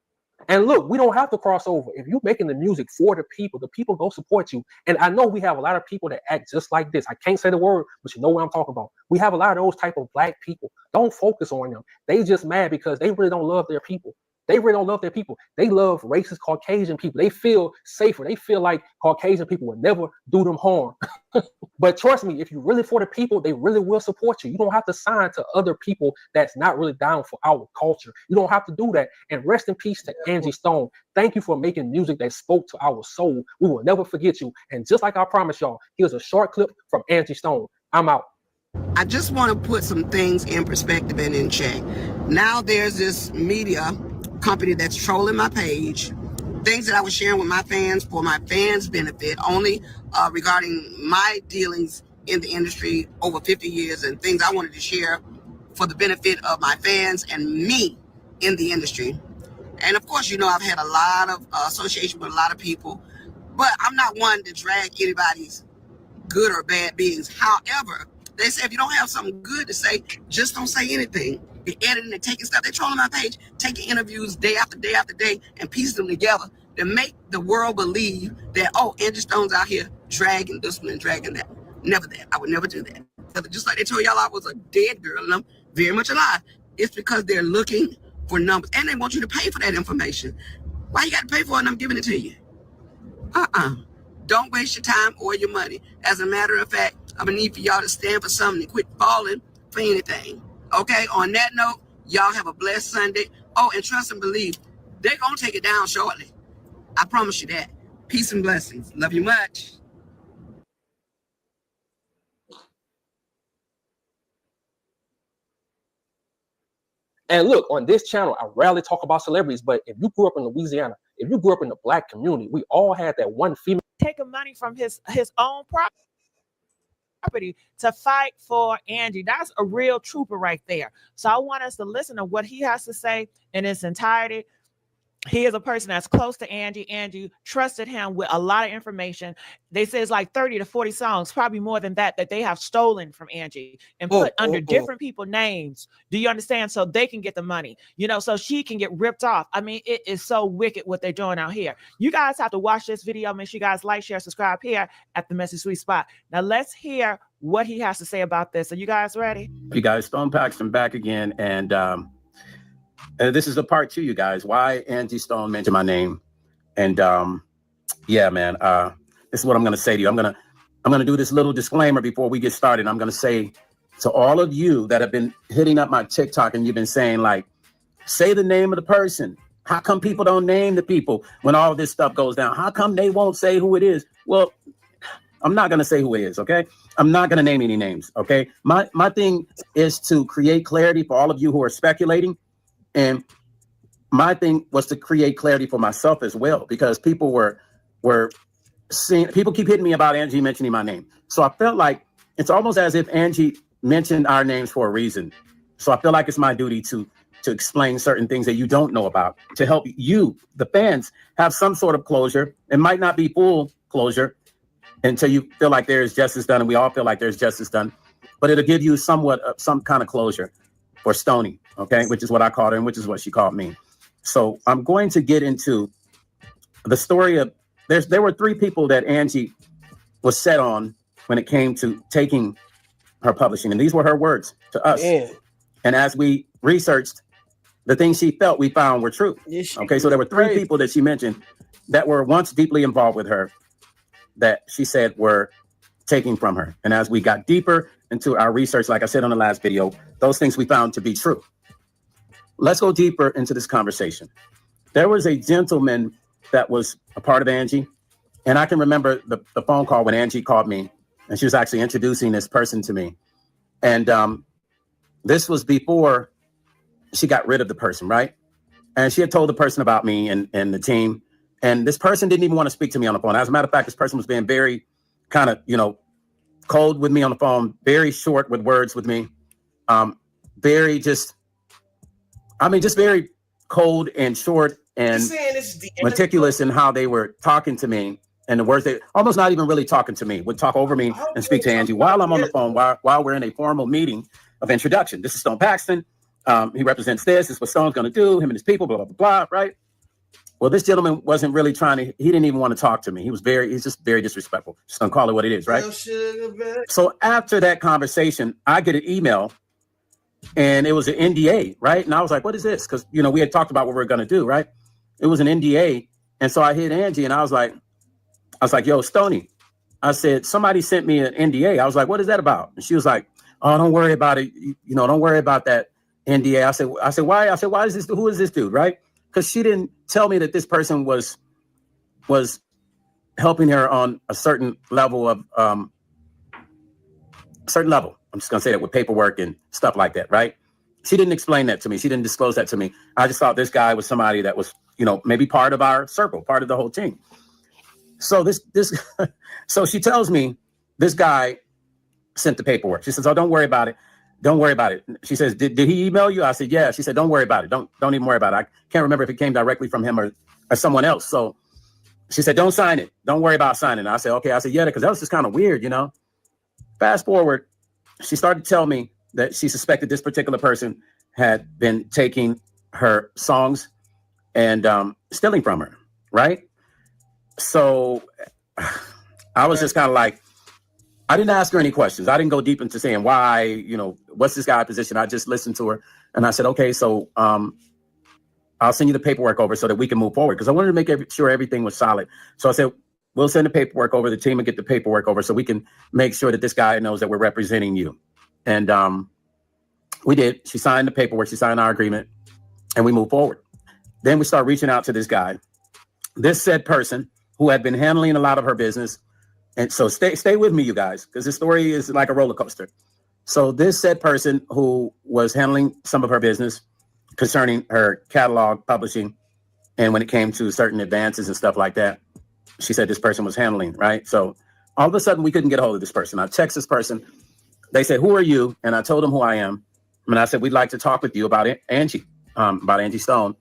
And look, we don't have to cross over. If you're making the music for the people go support you. And I know we have a lot of people that act just like this. I can't say the word, but you know what I'm talking about. We have a lot of those type of black people. Don't focus on them. They just mad because they really don't love their people. They really don't love their people. They love racist Caucasian people. They feel safer. They feel like Caucasian people will never do them harm. But trust me, if you're really for the people, they really will support you. You don't have to sign to other people that's not really down for our culture. You don't have to do that. And rest in peace to Angie Stone. Thank you for making music that spoke to our soul. We will never forget you. And just like I promised y'all, here's a short clip from Angie Stone. I'm out. I just want to put some things in perspective and in check. Now there's this media company that's trolling my page, things that I was sharing with my fans for my fans' benefit, only regarding my dealings in the industry over 50 years and things I wanted to share for the benefit of my fans and me in the industry. And of course, you know, I've had a lot of association with a lot of people, but I'm not one to drag anybody's good or bad beings. However, they say if you don't have something good to say, just don't say anything. You're editing and taking stuff. They're trolling my page, taking interviews day after day after day and piecing them together to make the world believe that, oh, Angie Stone's out here dragging this one and dragging that. Never that. I would never do that. But just like they told y'all I was a dead girl and I'm very much alive. It's because they're looking for numbers and they want you to pay for that information. Why you got to pay for it and I'm giving it to you? Don't waste your time or your money. As a matter of fact, I'm gonna need for y'all to stand for something and quit falling for anything. Okay, on that note, y'all have a blessed Sunday. Oh, and trust and believe, they're gonna take it down shortly. I promise you that. Peace and blessings. Love you much. And look, on this channel, I rarely talk about celebrities, but if you grew up in Louisiana, if you grew up in the black community, we all had that one female. Taking money from his own property to fight for Angie. That's a real trooper right there. So I want us to listen to what he has to say in its entirety. He is a person that's close to Angie. Angie trusted him with a lot of information. They say it's like 30 to 40 songs, probably more than that they have stolen from Angie and put under different people's names. Do you understand? So they can get the money, you know, so she can get ripped off. I mean, it is so wicked what they're doing out here. You guys have to watch this video. Make sure you guys like, share, subscribe here at the Messy Sweet Spot. Now let's hear what he has to say about this. Are you guys ready? You guys, Stone Paxton back again. And this is the part 2, you guys. Why Angie Stone mentioned my name. And yeah, man, this is what I'm going to say to you. I'm going to do this little disclaimer before we get started. I'm going to say to all of you that have been hitting up my TikTok and you've been saying, like, say the name of the person. How come people don't name the people when all this stuff goes down? How come they won't say who it is? Well, I'm not going to say who it is, okay? I'm not going to name any names, okay? My thing is to create clarity for all of you who are speculating. And my thing was to create clarity for myself as well, because people were seeing, people keep hitting me about Angie mentioning my name. So I felt like it's almost as if Angie mentioned our names for a reason. So I feel like it's my duty to explain certain things that you don't know about, to help you, the fans, have some sort of closure. It might not be full closure until you feel like there is justice done, and we all feel like there's justice done, but it'll give you somewhat of some kind of closure for Stony, okay, which is what I called her and which is what she called me. So I'm going to get into the story of, there were 3 people that Angie was set on when it came to taking her publishing. And these were her words to us. Yeah. And as we researched, the things she felt, we found were true. Okay, so there were 3 people that she mentioned that were once deeply involved with her that she said were taking from her. And as we got deeper into our research, like I said on the last video, those things we found to be true. Let's go deeper into this conversation. There was a gentleman that was a part of Angie. And I can remember the phone call when Angie called me and she was actually introducing this person to me. And this was before she got rid of the person, right? And she had told the person about me and the team. And this person didn't even want to speak to me on the phone. As a matter of fact, this person was being very kind of, cold with me on the phone, very short with words with me. Very just very cold and short and meticulous in how they were talking to me. And the words, they almost not even really talking to me, would talk over me and speak to Angie while I'm on the phone, while we're in a formal meeting of introduction. This is Stone Paxton. He represents this. This is what Stone's going to do. Him and his people, blah, blah, blah, blah, right? Well, this gentleman wasn't really trying to, he didn't even want to talk to me. He's just very disrespectful. Just going to call it what it is, right? So after that conversation, I get an email and it was an NDA, right? And I was like, what is this? Because, we had talked about what we were going to do, right? It was an NDA. And so I hit Angie and I was like, yo, Stoney, I said, somebody sent me an NDA. I was like, what is that about? And she was like, oh, don't worry about it. Don't worry about that NDA. I said, why? I said, why is this? Who is this dude? Right? Because she didn't tell me that this person was helping her on a certain level of I'm just going to say that with paperwork and stuff like that. Right? She didn't explain that to me. She didn't disclose that to me. I just thought this guy was somebody that was, maybe part of our circle, part of the whole team. So so she tells me this guy sent the paperwork. She says, oh, don't worry about it. Don't worry about it. She says, did he email you? I said, yeah. She said, don't worry about it. Don't even worry about it. I can't remember if it came directly from him or someone else. So she said, don't sign it. Don't worry about signing it. I said, okay. I said, yeah, because that was just kind of weird, Fast forward, she started to tell me that she suspected this particular person had been taking her songs and stealing from her, right? So I was just kind of like, I didn't ask her any questions. I didn't go deep into saying why, what's this guy's position? I just listened to her and I said, okay, so I'll send you the paperwork over so that we can move forward. Because I wanted to make sure everything was solid. So I said, we'll send the paperwork over the team and get the paperwork over so we can make sure that this guy knows that we're representing you. And we did. She signed the paperwork. She signed our agreement and we moved forward. Then we start reaching out to this guy, this said person who had been handling a lot of her business. And so stay with me, you guys, because this story is like a roller coaster. So this said person who was handling some of her business concerning her catalog publishing, and when it came to certain advances and stuff like that, she said this person was handling, right? So all of a sudden we couldn't get a hold of this person. I text this person. They said, who are you? And I told them who I am. And I said, we'd like to talk with you about Angie Stone.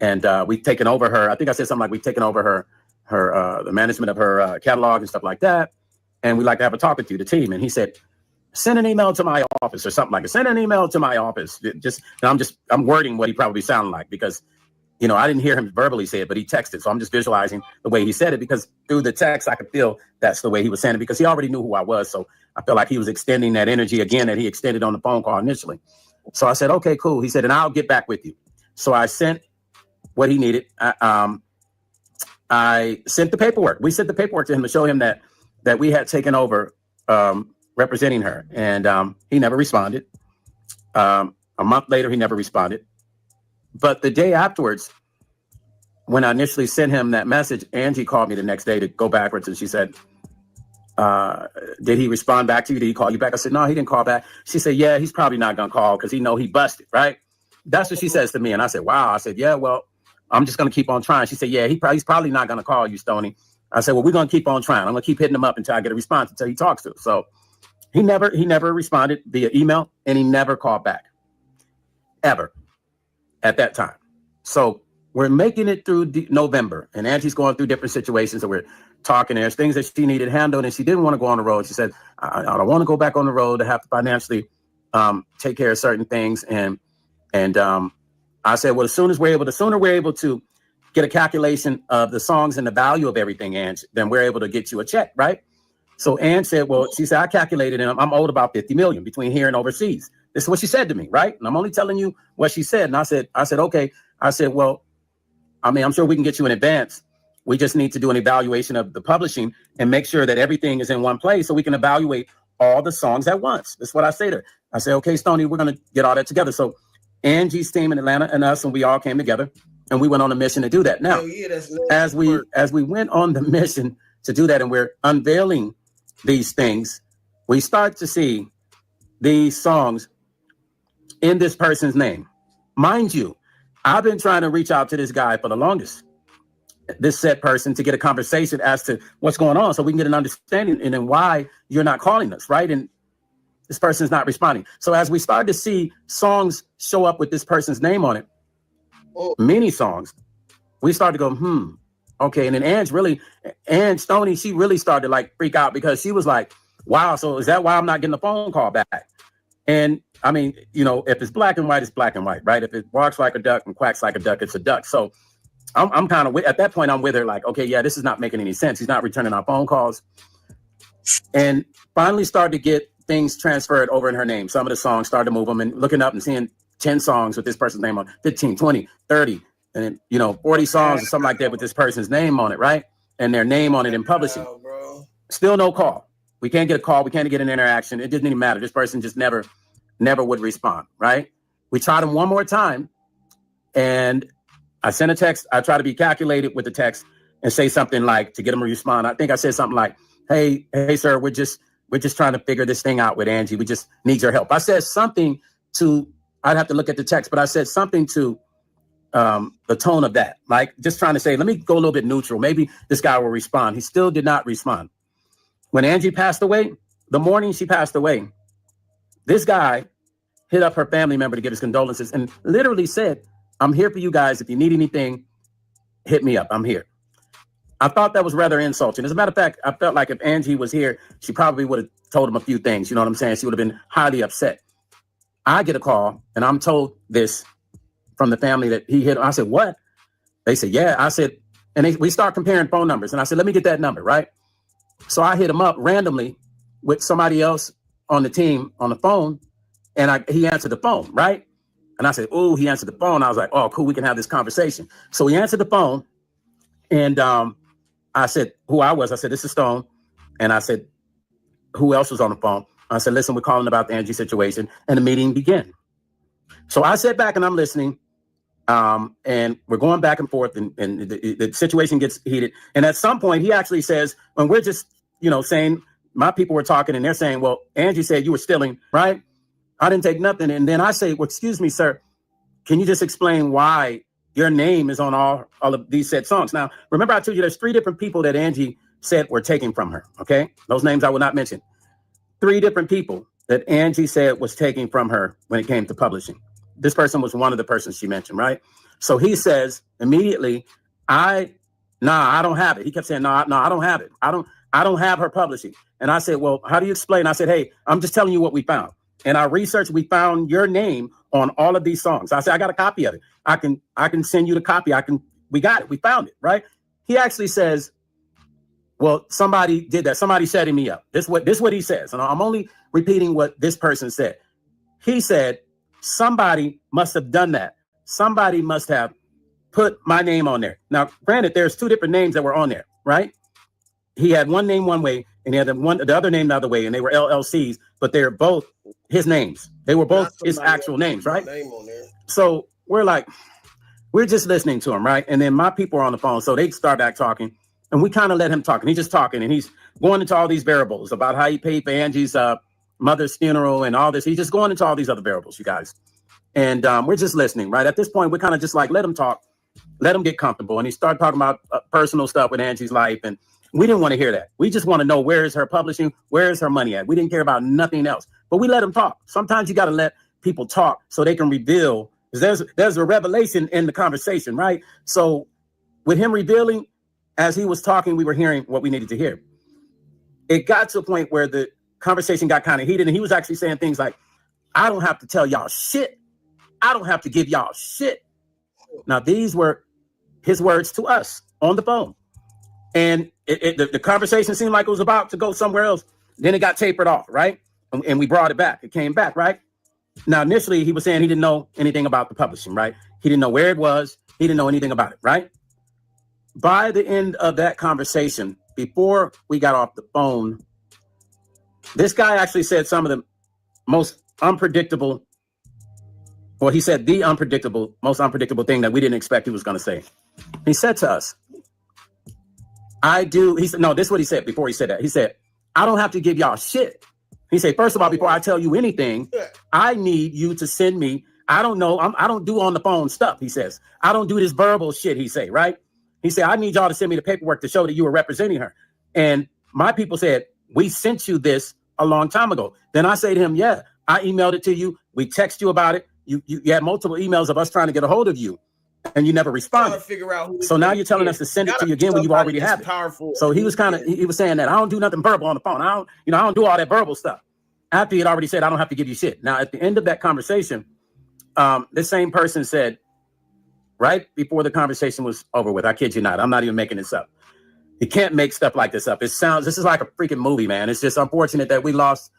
And we've taken over her. I think I said something like we've taken over her the management of her catalog and stuff like that. And we'd like to have a talk with you, the team. And he said, send an email to my office or something like that. Send an email to my office. I'm wording what he probably sounded like because, I didn't hear him verbally say it, but he texted. So I'm just visualizing the way he said it because through the text, I could feel that's the way he was saying it because he already knew who I was. So I felt like he was extending that energy again that he extended on the phone call initially. So I said, okay, cool. He said, and I'll get back with you. So I sent what he needed. I sent the paperwork. We sent the paperwork to him to show him that we had taken over representing her. And he never responded. A month later, he never responded. But the day afterwards, when I initially sent him that message, Angie called me the next day to go backwards. And she said, did he respond back to you? Did he call you back? I said, no, he didn't call back. She said, yeah, he's probably not going to call because he busted, right? That's what she says to me. And I said, wow. I said, yeah, well, I'm just going to keep on trying. She said, yeah, he's probably not going to call you, Stoney. I said, well, we're going to keep on trying. I'm going to keep hitting him up until I get a response, until he talks to us. So he never responded via email and he never called back ever at that time. So we're making it through November and Angie's going through different situations and we're talking. There's things that she needed handled and she didn't want to go on the road. She said, I don't want to go back on the road to have to financially take care of certain things. And I said, well, the sooner we're able to get a calculation of the songs and the value of everything, Ange, then we're able to get you a check, right? So Ange said, well, she said, I calculated and I'm owed about 50 million between here and overseas. This is what she said to me, right? And I'm only telling you what she said. And I said, okay. I said, well, I mean, I'm sure we can get you in advance. We just need to do an evaluation of the publishing and make sure that everything is in one place so we can evaluate all the songs at once. That's what I say to her. I said, okay, Stoney, we're going to get all that together. So Angie's team in Atlanta and us, and we all came together and we went on a mission to do that. Now, as we went on the mission to do that and we're unveiling these things, we start to see these songs in this person's name. Mind you, I've been trying to reach out to this guy for the longest, this said person, to get a conversation as to what's going on so we can get an understanding and then why you're not calling us, right? And this person's not responding. So as we started to see songs show up with this person's name on it, many songs, we started to go, okay. And then Ann Stoney, she really started to like freak out because she was like, wow, so is that why I'm not getting a phone call back? And I mean, you know, if it's black and white, it's black and white, right? If it barks like a duck and quacks like a duck, it's a duck. So I'm kind of, at that point, I'm with her like, okay, yeah, this is not making any sense. He's not returning our phone calls. And finally started to get things transferred over in her name. Some of the songs started to move them and looking up and seeing 10 songs with this person's name on 15, 20, 30, and you know, 40 songs or something like that with this person's name on it, right? And their name on it in publishing. Still no call. We can't get a call. We can't get an interaction. It didn't even matter. This person just never would respond, right? We tried him one more time and I sent a text. I try to be calculated with the text and say something like, to get him to respond. I think I said something like, hey, sir, we're just trying to figure this thing out with Angie. We just need your help. I said something to, I'd have to look at the text, but I said something to the tone of that, like just trying to say, let me go a little bit neutral. Maybe this guy will respond. He still did not respond. When Angie passed away, the morning she passed away, this guy hit up her family member to give his condolences and literally said, I'm here for you guys. If you need anything, hit me up. I'm here. I thought that was rather insulting. As a matter of fact, I felt like if Angie was here, she probably would have told him a few things. You know what I'm saying? She would have been highly upset. I get a call and I'm told this from the family that he hit. I said, what? They said, yeah. I said, and we start comparing phone numbers. And I said, let me get that number, right? So I hit him up randomly with somebody else on the team on the phone. And he answered the phone, right? And I said, oh, he answered the phone. I was like, oh, cool, we can have this conversation. So he answered the phone. And I said who I was. I said, this is Stone. And I said, who else was on the phone? I said, listen, we're calling about the Angie situation. And the meeting began. So I sat back and I'm listening. And we're going back and forth and the situation gets heated. And at some point he actually says, when we're just, you know, saying, my people were talking and they're saying, well, Angie said you were stealing, right? I didn't take nothing. And then I say, well, excuse me, sir, can you just explain why your name is on all of these said songs? Now, remember I told you there's 3 different people that Angie said were taken from her, okay? Those names I will not mention. 3 different people that Angie said was taken from her when it came to publishing. This person was one of the persons she mentioned, right? So he says immediately, I don't have it. He kept saying, no, I don't have it. I don't have her publishing. And I said, well, how do you explain? I said, hey, I'm just telling you what we found. And our research, we found your name on all of these songs. I said, I got a copy of it. I can send you the copy. We got it. We found it, right? He actually says, well, somebody did that. Somebody setting me up. This what he says. And I'm only repeating what this person said. He said, somebody must have done that. Somebody must have put my name on there. Now, granted, there's 2 different names that were on there, right? He had one name one way and he had the other name the other way, and they were LLCs, but they're both his names. They were both his actual names, right? So we're just listening to him, right? And then my people are on the phone, so they start back talking, and we kind of let him talk, and he's just talking, and he's going into all these variables about how he paid for Angie's mother's funeral and all this. He's just going into all these other variables, you guys. And we're just listening, right? At this point, we're kind of just like, let him talk, let him get comfortable. And he started talking about personal stuff with Angie's life, and we didn't want to hear that. We just want to know, where is her publishing? Where is her money at? We didn't care about nothing else, but we let him talk. Sometimes you got to let people talk so they can reveal. There's a revelation in the conversation, right? So with him revealing, as he was talking, we were hearing what we needed to hear. It got to a point where the conversation got kind of heated, and he was actually saying things like, I don't have to tell y'all shit. I don't have to give y'all shit. Now, these were his words to us on the phone. And the conversation seemed like it was about to go somewhere else. Then it got tapered off, right? And we brought it back. It came back, right? Now, initially, he was saying he didn't know anything about the publishing, right? He didn't know where it was. He didn't know anything about it, right? By the end of that conversation, before we got off the phone, this guy actually said some of the most unpredictable, well, he said the most unpredictable thing that we didn't expect he was going to say. He said to us, he said, no, this is what he said before he said that. He said, I don't have to give y'all shit. He said, first of all, before I tell you anything, I need you to send me, I don't know, I don't do on the phone stuff, he says. I don't do this verbal shit, he say, right? He said, I need y'all to send me the paperwork to show that you were representing her. And my people said, we sent you this a long time ago. Then I say to him, yeah, I emailed it to you. We text you about it. You had multiple emails of us trying to get a hold of you. and you never trying responded. to figure out who. So now you're telling us to send it to you again when you already have it. Powerful. So he was kind of, he was saying that I don't do nothing verbal on the phone. I don't do all that verbal stuff. After he had already said, I don't have to give you shit. Now, at the end of that conversation, this same person said, right before the conversation was over with, I kid you not, I'm not even making this up. You can't make stuff like this up. This is like a freaking movie, man. It's just unfortunate that we lost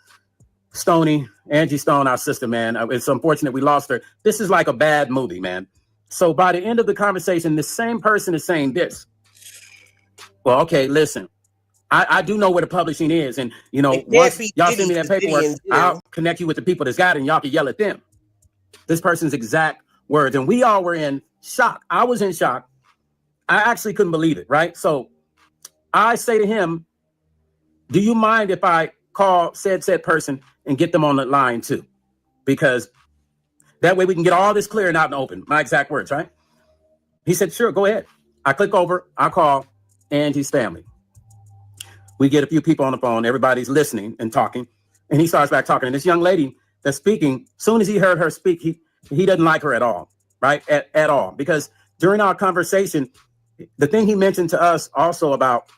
Angie Stone, our sister, man. It's unfortunate we lost her. This is like a bad movie, man. So by the end of the conversation, the same person is saying this. Well, okay, listen, I do know where the publishing is. And, you know, once y'all send me that paperwork, I'll connect you with the people that's got it and y'all can yell at them. This person's exact words. And we all were in shock. I was in shock. I actually couldn't believe it, right? So I say to him, do you mind if I call said person and get them on the line too? Because that way we can get all this clear and out and open. My exact words, right? He said, sure, go ahead. I click over, I call Angie's family. We get a few people on the phone. Everybody's listening and talking. And he starts back talking. And this young lady that's speaking, as soon as he heard her speak, he doesn't like her at all, right? At all. Because during our conversation, the thing he mentioned to us also about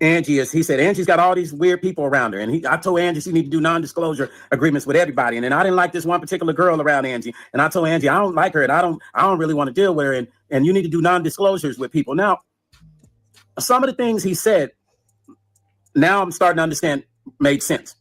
Angie is, he said, Angie's got all these weird people around her. And I told Angie she need to do non-disclosure agreements with everybody. And then I didn't like this one particular girl around Angie. And I told Angie, I don't like her and I don't really want to deal with her. And you need to do non-disclosures with people. Now, some of the things he said, now I'm starting to understand, made sense.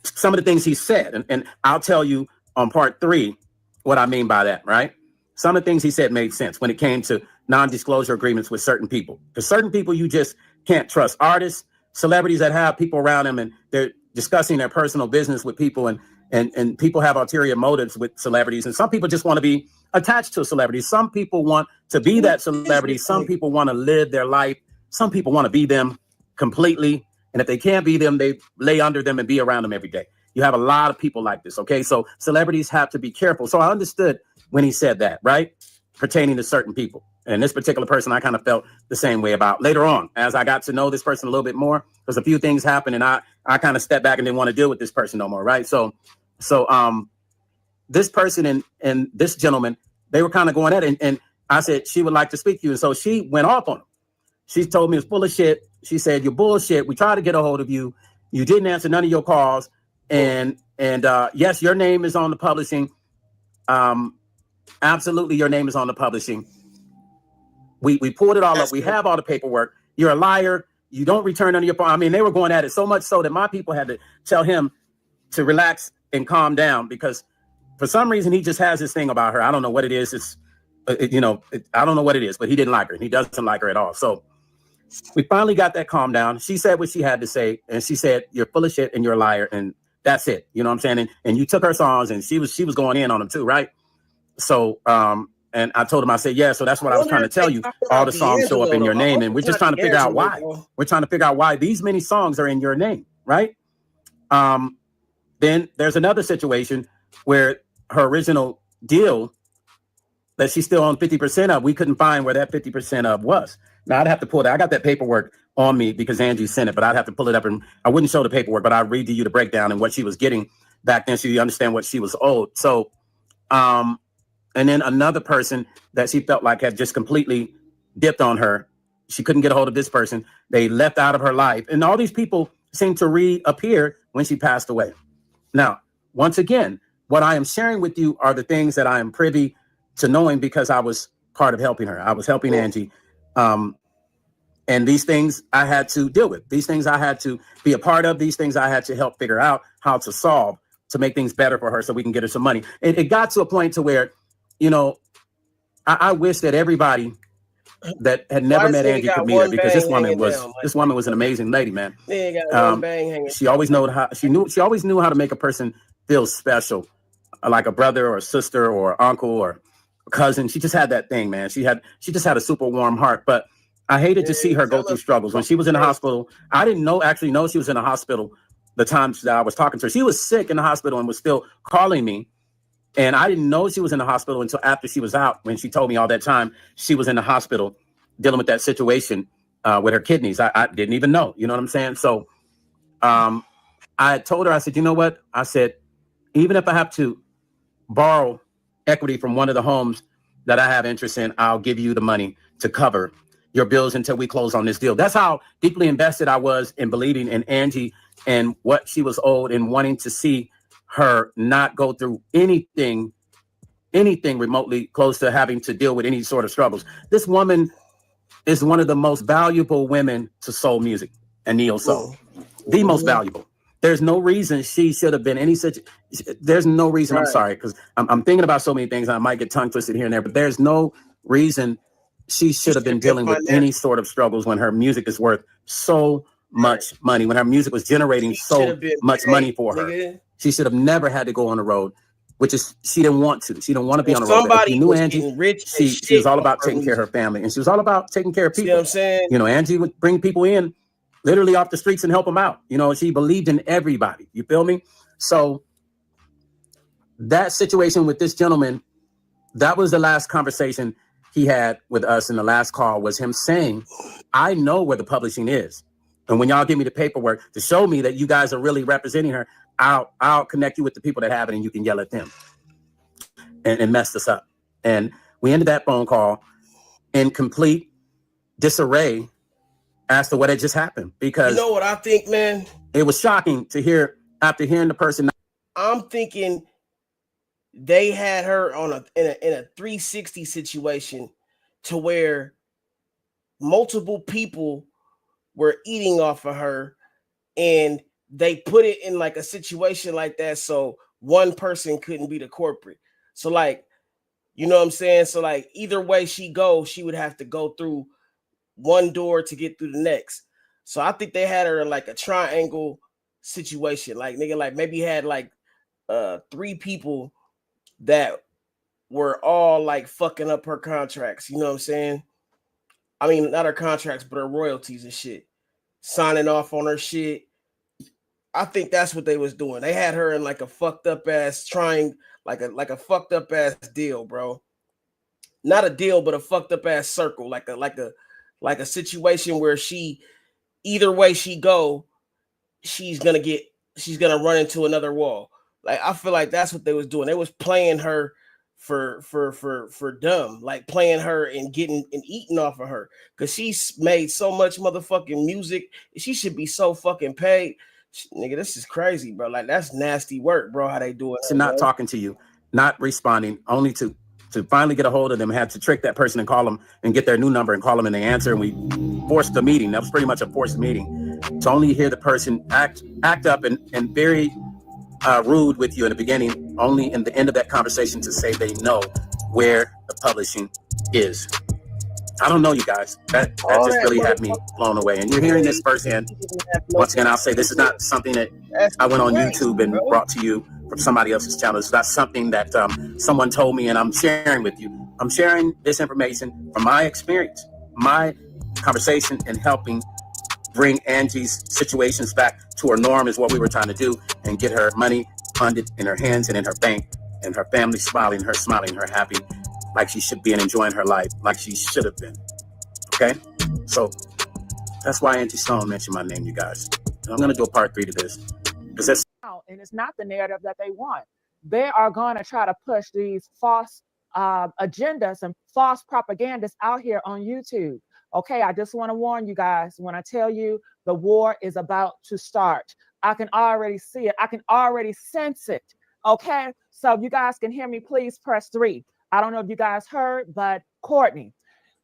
Some of the things he said, and I'll tell you on part 3 what I mean by that, right? Some of the things he said made sense when it came to non-disclosure agreements with certain people. Because certain people you just can't trust. Artists, celebrities that have people around them and they're discussing their personal business with people, and people have ulterior motives with celebrities. And some people just want to be attached to a celebrity. Some people want to be that celebrity. Some people want to live their life. Some people want to be them completely. And if they can't be them, they lay under them and be around them every day. You have a lot of people like this. Okay. So celebrities have to be careful. So I understood when he said that, right? Pertaining to certain people. And this particular person, I kind of felt the same way about. Later on, as I got to know this person a little bit more, because a few things happened and I kind of stepped back and didn't want to deal with this person no more. Right. So this person and this gentleman, they were kind of going at it. And I said, she would like to speak to you. And so she went off on him. She told me it's full of shit. She said, you're bullshit. We tried to get a hold of you. You didn't answer none of your calls. And yes, your name is on the publishing. Absolutely, your name is on the publishing. We pulled it all up. We have all the paperwork. You're a liar. You don't return none of your phone. I mean, they were going at it so much so that my people had to tell him to relax and calm down, because for some reason he just has this thing about her. I don't know what it is. I don't know what it is, but he didn't like her. He doesn't like her at all. So we finally got that calmed down. She said what she had to say. And she said, you're full of shit and you're a liar. And that's it. You know what I'm saying? And you took her songs and she was going in on them too, right? So, and I told him, I said, yeah, so that's what I was trying to tell you. All the songs show up in your name. And we're just trying to figure out why. We're trying to figure out why these many songs are in your name, right? Then there's another situation where her original deal that she still owned 50% of, we couldn't find where that 50% of was. Now I'd have to pull that. I got that paperwork on me because Angie sent it, but I'd have to pull it up, and I wouldn't show the paperwork, but I'd read to you the breakdown and what she was getting back then so you understand what she was owed. So, and then another person that she felt like had just completely dipped on her. She couldn't get a hold of this person. They left out of her life. And all these people seemed to reappear when she passed away. Now, once again, what I am sharing with you are the things that I am privy to knowing because I was part of helping her. I was helping Angie. And these things I had to deal with. These things I had to be a part of. These things I had to help figure out how to solve to make things better for her so we can get her some money. It got to a point to where, you know, I wish that everybody that had never met Angie could meet her, because this woman was an amazing lady, man. She always knew how to make a person feel special, like a brother or a sister or uncle or a cousin. She just had that thing, man. She just had a super warm heart. But I hated to see her go through struggles. When she was in the hospital, I didn't actually know she was in the hospital the times that I was talking to her. She was sick in the hospital and was still calling me. And I didn't know she was in the hospital until after she was out, when she told me all that time she was in the hospital dealing with that situation with her kidneys. I didn't even know, you know what I'm saying? So I told her, I said, you know what? I said, even if I have to borrow equity from one of the homes that I have interest in, I'll give you the money to cover your bills until we close on this deal. That's how deeply invested I was in believing in Angie and what she was owed, and wanting to see her not go through anything remotely close to having to deal with any sort of struggles. This woman is one of the most valuable women to soul music and neo soul. The most valuable. There's no reason she should have been any such. There's no reason. I'm sorry, because I'm thinking about so many things. I might get tongue twisted here and there, but there's no reason she should have been dealing with any sort of struggles when her music is worth so much money. When her music was generating so much money for her, she should have never had to go on the road. Which is, she didn't want to. She didn't want to be on the road. If you knew Angie, she was all about taking care of her family, and she was all about taking care of people. See what I'm saying? You know, Angie would bring people in literally off the streets and help them out. You know, she believed in everybody. You feel me? So that situation with this gentleman, that was the last conversation he had with us in the last call, was him saying, I know where the publishing is. And when y'all give me the paperwork to show me that you guys are really representing her, I'll connect you with the people that have it, and you can yell at them and mess this up. And we ended that phone call in complete disarray as to what had just happened, because you know what I think, man? It was shocking to hear after hearing the person. I'm thinking they had her on in a 360 situation to where multiple people were eating off of her, and they put it in like a situation like that so one person couldn't be the corporate. So like, you know what I'm saying? So like either way she goes, she would have to go through one door to get through the next. So I think they had her in like a triangle situation. Like nigga, like maybe had like 3 people that were all like fucking up her contracts. You know what I'm saying? I mean, not her contracts, but her royalties and shit. Signing off on her shit. I think that's what they was doing. They had her in like a fucked up ass like a fucked up ass deal, bro. Not a deal, but a fucked up ass circle, like a situation where she, either way she go, she's gonna run into another wall. Like I feel like that's what they was doing. They was playing her for dumb, like playing her and getting and eating off of her, because she's made so much motherfucking music. She should be so fucking paid. Nigga, this is crazy, bro. Like that's nasty work, bro. How they do it? Not talking to you, not responding, only to finally get a hold of them, had to trick that person and call them and get their new number and call them, and they answer, and we forced the meeting. That was pretty much a forced meeting. To only hear the person act up and very rude with you in the beginning, only in the end of that conversation to say they know where the publishing is. I don't know, you guys. That just really had me blown away. And you're hearing this firsthand. Once again, I'll say this is not something that I went on YouTube and brought to you from somebody else's channel. It's not something that someone told me and I'm sharing with you. I'm sharing this information from my experience, my conversation, and helping bring Angie's situations back to her norm is what we were trying to do, and get her money funded in her hands and in her bank, and her family smiling, her happy, like she should be, and enjoying her life like she should have been. Okay? So that's why Angie Stone mentioned my name, you guys. And I'm going to do a part 3 to this. And it's not the narrative that they want. They are going to try to push these false agendas and false propagandas out here on YouTube. Okay, I just want to warn you guys, when I tell you the war is about to start, I can already see it. I can already sense it. Okay, so if you guys can hear me, please press 3. I don't know if you guys heard, but Courtney,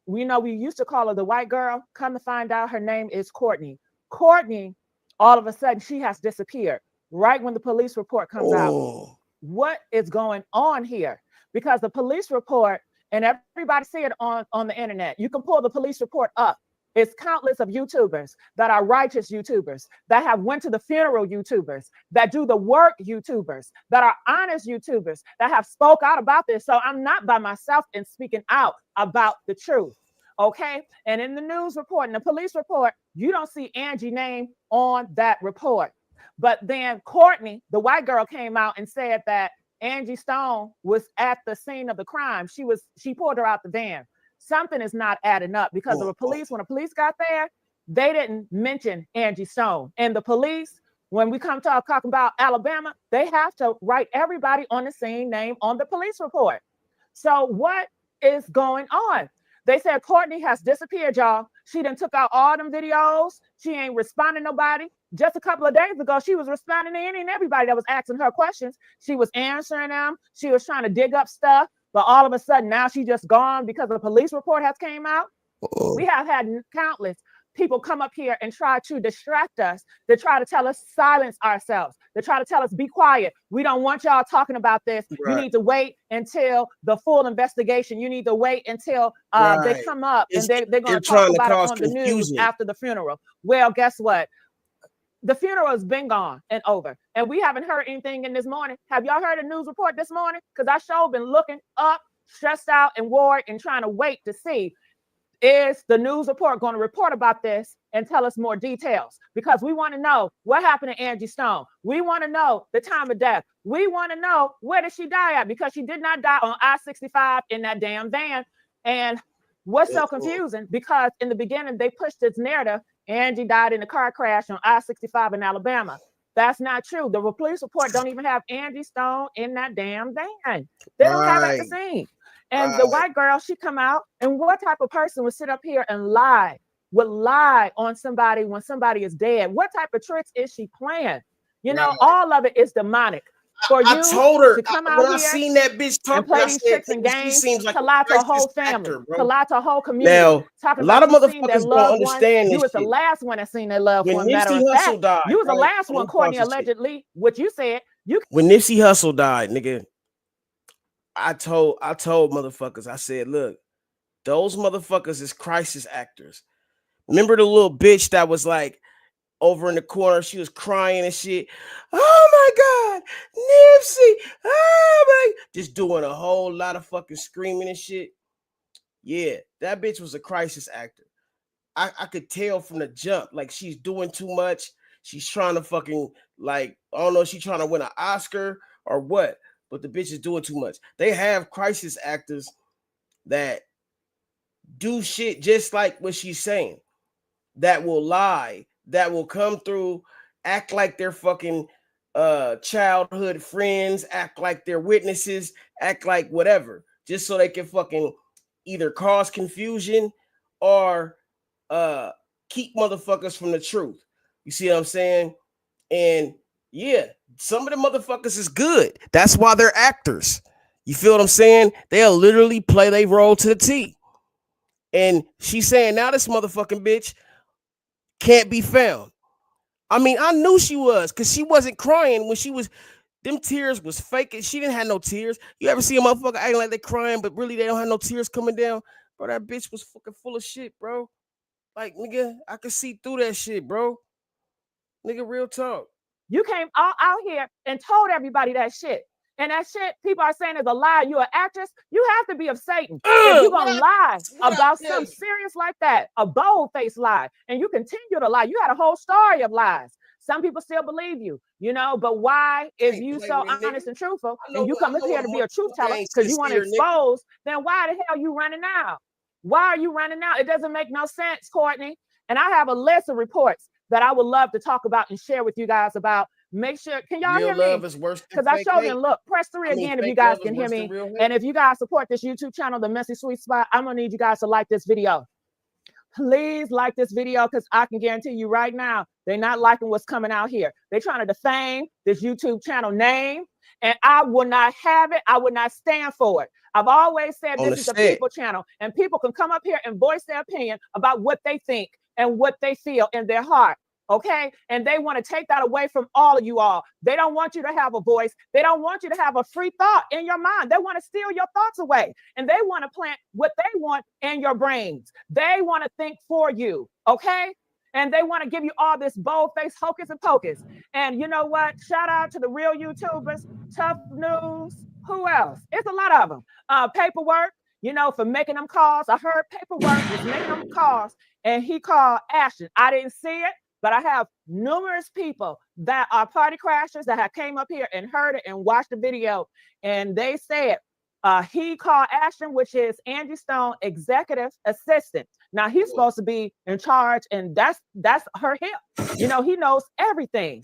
we know we used to call her the white girl. Come to find out, her name is Courtney. Courtney, all of a sudden, she has disappeared right when the police report comes out. What is going on here? Because the police report, and everybody see it on the internet. You can pull the police report up. It's countless of YouTubers that are righteous YouTubers, that have went to the funeral YouTubers, that do the work YouTubers, that are honest YouTubers, that have spoke out about this. So I'm not by myself in speaking out about the truth. Okay. And in the news report, in the police report, you don't see Angie's name on that report. But then Courtney, the white girl, came out and said that Angie Stone was at the scene of the crime. She pulled her out the van. Something is not adding up, because when the police got there, they didn't mention Angie Stone. And the police, when we come talk about Alabama, they have to write everybody on the same name on the police report. So what is going on? They said Courtney has disappeared, y'all. She done took out all them videos. She ain't responding to nobody. Just a couple of days ago, she was responding to any and everybody that was asking her questions. She was answering them. She was trying to dig up stuff. But all of a sudden, now she just gone because a police report has came out. We have had countless people come up here and try to distract us, to try to tell us silence ourselves, to try to tell us be quiet. We don't want y'all talking about this. Right. You need to wait until the full investigation. You need to wait until they come up and they're going to talk about it on the news after the funeral. Well, guess what? The funeral has been gone and over, and we haven't heard anything in this morning. Have y'all heard a news report this morning? Because I sure been looking up, stressed out and worried and trying to wait to see, is the news report going to report about this and tell us more details? Because we want to know what happened to Angie Stone. We want to know the time of death. We want to know where did she die at, because she did not die on I-65 in that damn van. And what's so confusing, because in the beginning they pushed this narrative, Angie died in a car crash on I-65 in Alabama. That's not true. The police report don't even have Angie Stone in that damn van. They don't have at the scene. And the white girl, she come out, and what type of person would sit up here and lie, would lie on somebody when somebody is dead? What type of tricks is she playing? You know, all of it is demonic. For you I told her to come when out I here seen that bitch and play these tricks and games, seems like to lie to a whole family, to lie to a whole community. Now, talking a lot about of you seen their motherfuckers don't loved one. understand You this was the shit. last one that seen their loved When one. Matter Nipsey of fact, Hussle died, you was the right? last Let one, me Courtney, talk some shit. allegedly. What you said, you When Nipsey Hussle died, nigga, I told motherfuckers, I said, look, those motherfuckers is crisis actors. Remember the little bitch that was like over in the corner, she was crying and shit. Oh my God, Nipsey, oh my, just doing a whole lot of fucking screaming and shit. Yeah, that bitch was a crisis actor. I could tell from the jump, like she's doing too much. She's trying to fucking, like, I don't know if she's trying to win an Oscar or what, but the bitch is doing too much. They have crisis actors that do shit just like what she's saying, that will lie, that will come through, act like they're fucking childhood friends, act like they're witnesses, act like whatever, just so they can fucking either cause confusion or keep motherfuckers from the truth. You see what I'm saying? And yeah, some of the motherfuckers is good. That's why they're actors. You feel what I'm saying? They'll literally play their role to the T. And she's saying now this motherfucking bitch can't be found. I mean, I knew she was, because she wasn't crying when she was, them tears was fake. She didn't have no tears. You ever see a motherfucker acting like they crying, but really they don't have no tears coming down? Bro, that bitch was fucking full of shit, bro. Like, nigga, I could see through that shit, bro. Nigga, real talk. You came out here and told everybody that shit. And that shit, people are saying is a lie. You're an actress. You have to be of Satan. If you're going to lie about something serious like that, a bold-faced lie, and you continue to lie, you had a whole story of lies. Some people still believe you, you know, but why is you so honest and truthful, and you come up here to be a truth teller because you want to expose, then why the hell you running out? Why are you running out? It doesn't make no sense, Courtney. And I have a list of reports that I would love to talk about and share with you guys about. Make sure, can y'all hear me? Because I showed them, look, press 3 again if you guys can hear me. And if you guys support this YouTube channel, The Messy Sweet Spot, I'm gonna need you guys to like this video. Please like this video, because I can guarantee you right now, they're not liking what's coming out here. They're trying to defame this YouTube channel name, and I will not have it. I would not stand for it. I've always said this is a people channel, and people can come up here and voice their opinion about what they think and what they feel in their heart. Okay. And they want to take that away from all of you all. They don't want you to have a voice. They don't want you to have a free thought in your mind. They want to steal your thoughts away, and they want to plant what they want in your brains. They want to think for you. Okay. And they want to give you all this bold-faced hocus and pocus. And you know what? Shout out to the real YouTubers, Tough News. Who else? It's a lot of them. Paperwork, you know, for making them calls. I heard Paperwork was making them calls, and he called Ashton. I didn't see it, but I have numerous people that are party crashers that have came up here and heard it and watched the video. And they said he called Ashton, which is Angie Stone executive assistant. Now he's supposed to be in charge, and that's her hip. You know, he knows everything.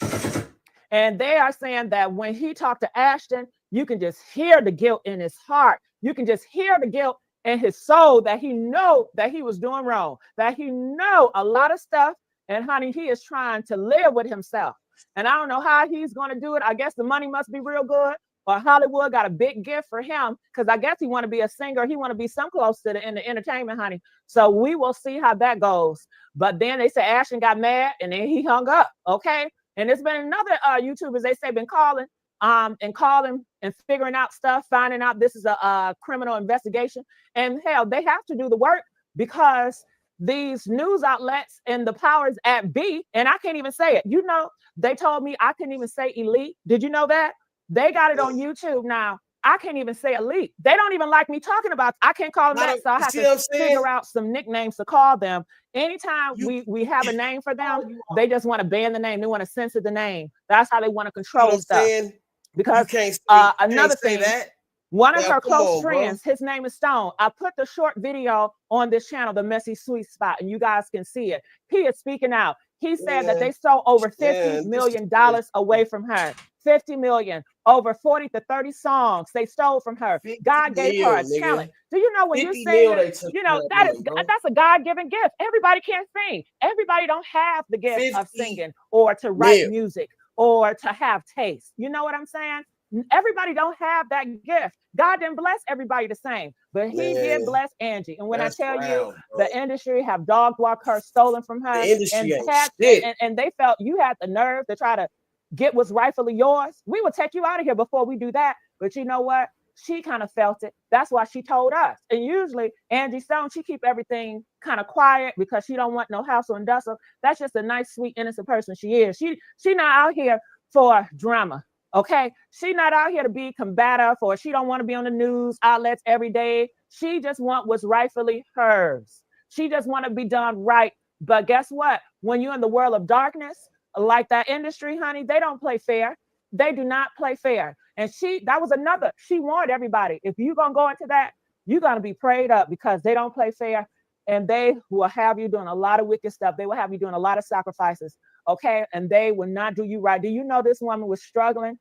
And they are saying that when he talked to Ashton, you can just hear the guilt in his heart. You can just hear the guilt in his soul that he know that he was doing wrong, that he know a lot of stuff. And honey, he is trying to live with himself. And I don't know how he's going to do it. I guess the money must be real good, or Hollywood got a big gift for him, because I guess he want to be a singer. He want to be some close to in the entertainment, honey. So we will see how that goes. But then they say Ashton got mad and then he hung up. Okay. And there's been another YouTubers, they say, been calling and figuring out stuff, finding out this is a criminal investigation. And hell, they have to do the work, because these news outlets and the powers at B, and I can't even say it. You know, they told me I couldn't even say elite. Did you know that? They got it on YouTube now. I can't even say elite. They don't even like me talking about. I can't call them that, so I have to figure out some nicknames to call them. Anytime we have a name for them, they just want to ban the name. They want to censor the name. That's how they want to control stuff. Because another thing, one of her close friends, his name is Stone. I put the short video on this channel, The Messy Sweet Spot, and you guys can see it. He is speaking out. He said that they stole over $50 million away from her. 50 million, over 40 to 30 songs they stole from her. God gave her a talent. Do you know when you sing, you know, that's a God-given gift. Everybody can't sing. Everybody don't have the gift of singing or to write music or to have taste. You know what I'm saying? Everybody don't have that gift. God didn't bless everybody the same, but he did bless Angie. And when I tell you, the industry have dog walked her, stolen from her, and they felt you had the nerve to try to get what's rightfully yours. We will take you out of here before we do that. But you know what? She kind of felt it. That's why she told us. And usually Angie Stone, she keep everything kind of quiet because she don't want no hassle and bustle. That's just a nice, sweet, innocent person she is. She not out here for drama. Okay, she not out here to be combative, or she don't want to be on the news outlets every day. She just want what's rightfully hers. She just want to be done right. But guess what? When you're in the world of darkness, like that industry, honey, they don't play fair. They do not play fair. And that was another. She warned everybody, if you're gonna go into that, you're gonna be prayed up, because they don't play fair, and they will have you doing a lot of wicked stuff. They will have you doing a lot of sacrifices. Okay, and they will not do you right. Do you know this woman was struggling?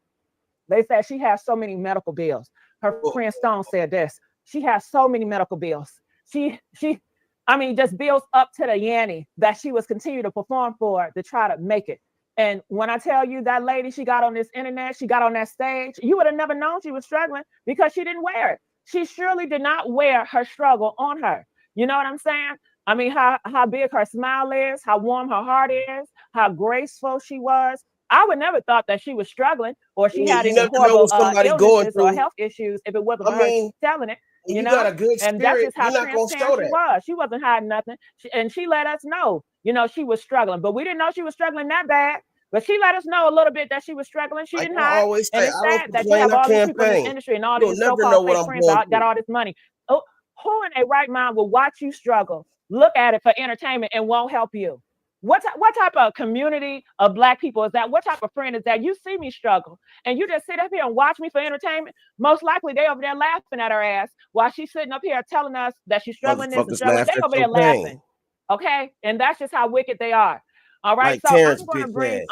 They said she has so many medical bills. Her friend Stone said this. She has so many medical bills. Just bills up to the yanny that she was continuing to perform for to try to make it. And when I tell you that lady, she got on this internet, she got on that stage, you would have never known she was struggling, because she didn't wear it. She surely did not wear her struggle on her. You know what I'm saying? I mean, how big her smile is, how warm her heart is, how graceful she was. I would never thought that she was struggling, or she had any horrible illnesses or health issues if it wasn't for her telling it. You know, got a good spirit, and that's just how transparent she was. She wasn't hiding nothing, and she let us know, you know, she was struggling. But we didn't know she was struggling that bad. But she let us know a little bit that she was struggling. She didn't hide. And it's sad that you have all these people in this industry and all these so-called fake friends that got all this money. Oh, who in a right mind will watch you struggle, look at it for entertainment, and won't help you? What type of community of Black people is that? What type of friend is that? You see me struggle, and you just sit up here and watch me for entertainment. Most likely they over there laughing at her ass while she's sitting up here telling us that she's struggling this and struggling. They over there laughing. Okay, and that's just how wicked they are. All right, so I'm going to bring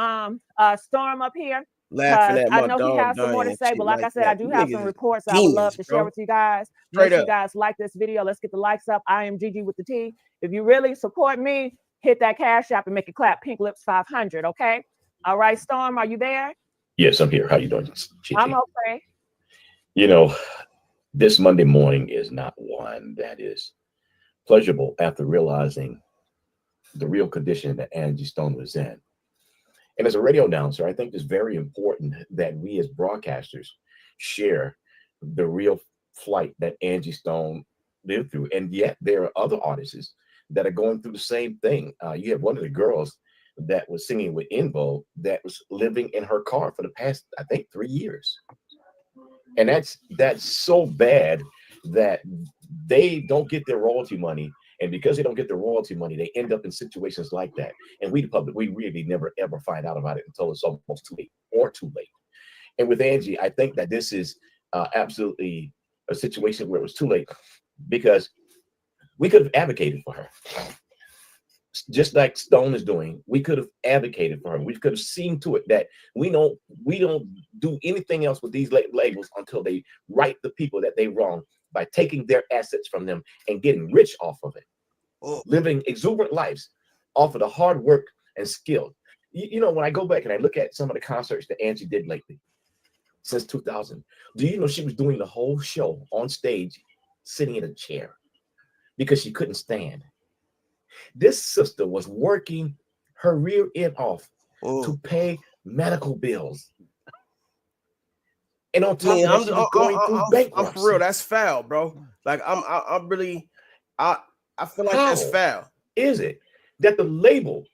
Storm up here. I know he has some more to say, but like I said, I do have some reports I would love to share with you guys. Make sure you guys like this video. Let's get the likes up. I am Gigi with the T. If you really support me, hit that Cash App and make it clap. Pink Lips 500. Okay. All right, Storm, are you there? Yes, I'm here. How you doing, Gigi? I'm okay. You know, this Monday morning is not one that is pleasurable after realizing the real condition that Angie Stone was in. And as a radio announcer, I think it's very important that we as broadcasters share the real flight that Angie Stone lived through. And yet there are other artists that are going through the same thing. You have one of the girls that was singing with Invo that was living in her car for the past, I think, 3 years. And that's so bad that they don't get their royalty money. And because they don't get the royalty money, they end up in situations like that. And we, the public, we really never, ever find out about it until it's almost too late or too late. And with Angie, I think that this is absolutely a situation where it was too late, because we could have advocated for her. Just like Stone is doing, we could have advocated for her. We could have seen to it that we don't do anything else with these labels until they right the people that they wrong. by taking their assets from them and getting rich off of it, living exuberant lives off of the hard work and skill. You know, when I go back and I look at some of the concerts that Angie did lately, since 2000, do you know she was doing the whole show on stage, sitting in a chair because she couldn't stand? This sister was working her rear end off to pay medical bills. And on top of that, she was going through bankruptcy. I'm for real. That's foul, bro. Like I'm really, I feel like that's foul. Is it that the label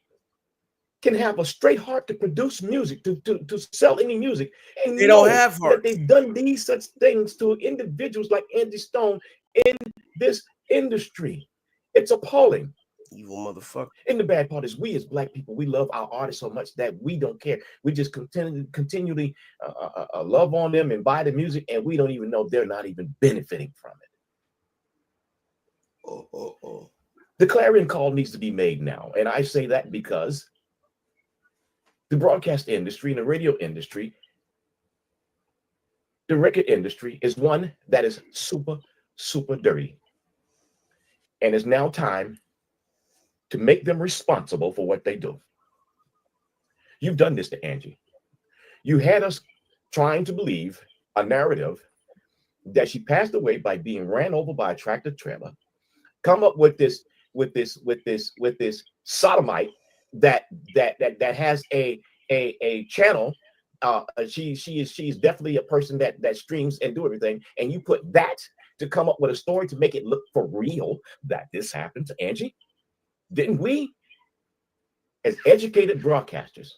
can have a straight heart to produce music, to sell any music, and they don't have heart? That they've done these such things to individuals like Angie Stone in this industry? It's appalling. Evil motherfucker. And the bad part is, we as Black people, we love our artists so much that we don't care. We just continually love on them and buy the music, and we don't even know they're not even benefiting from it. The clarion call needs to be made now. And I say that because the broadcast industry and the radio industry, the record industry, is one that is super, super dirty. And it's now time to make them responsible for what they do. You've done this to Angie. You had us trying to believe a narrative that she passed away by being ran over by a tractor trailer, come up with this sodomite that has a channel. She's definitely a person that streams and do everything, and you put that to come up with a story to make it look for real that this happened to Angie. Didn't we, as educated broadcasters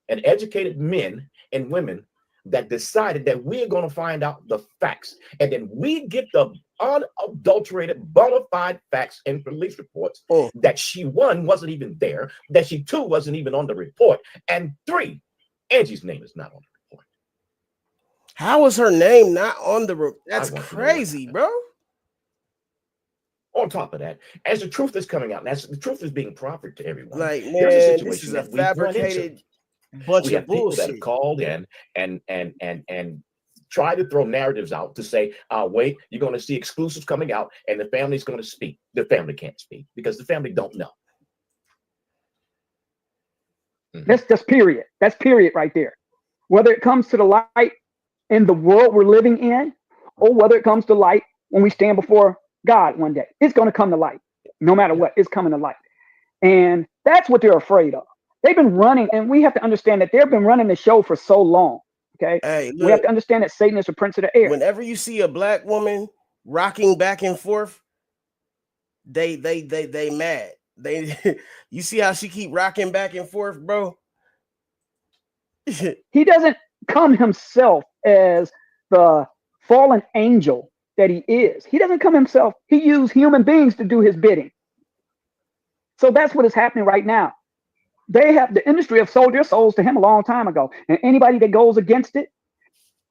and educated men and women, that decided that we're going to find out the facts, and then we get the unadulterated, bona fide facts and police reports that she, one, wasn't even there, that she, two, wasn't even on the report, and three, Angie's name is not on the report. How is her name not on the report? That's crazy, bro. On top of that, as the truth is coming out, and as the truth is being proffered to everyone, like, man, there's a situation this is a that we've run fabricated into. bunch We of have people that bullshit. have called in and try to throw narratives out to say, wait, you're going to see exclusives coming out and the family's going to speak. The family can't speak because the family don't know. That's period. That's period right there. Whether it comes to the light in the world we're living in, or whether it comes to light when we stand before God one day, it's going to come to light. No matter what, it's coming to light. And that's what they're afraid of. They've been running, and we have to understand that they've been running the show for so long. Okay. Hey, look, we have to understand that Satan is the prince of the air. Whenever you see a Black woman rocking back and forth, they mad. You see how she keep rocking back and forth, bro? He doesn't come himself as the fallen angel that he is. He doesn't come himself. He used human beings to do his bidding. So that's what is happening right now. The industry have sold their souls to him a long time ago. And anybody that goes against it,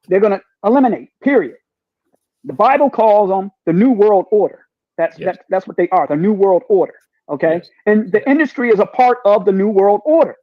they're going to eliminate, period. The Bible calls them the New World Order. That's what they are, the New World Order. Okay. Yes. And the industry is a part of the New World Order.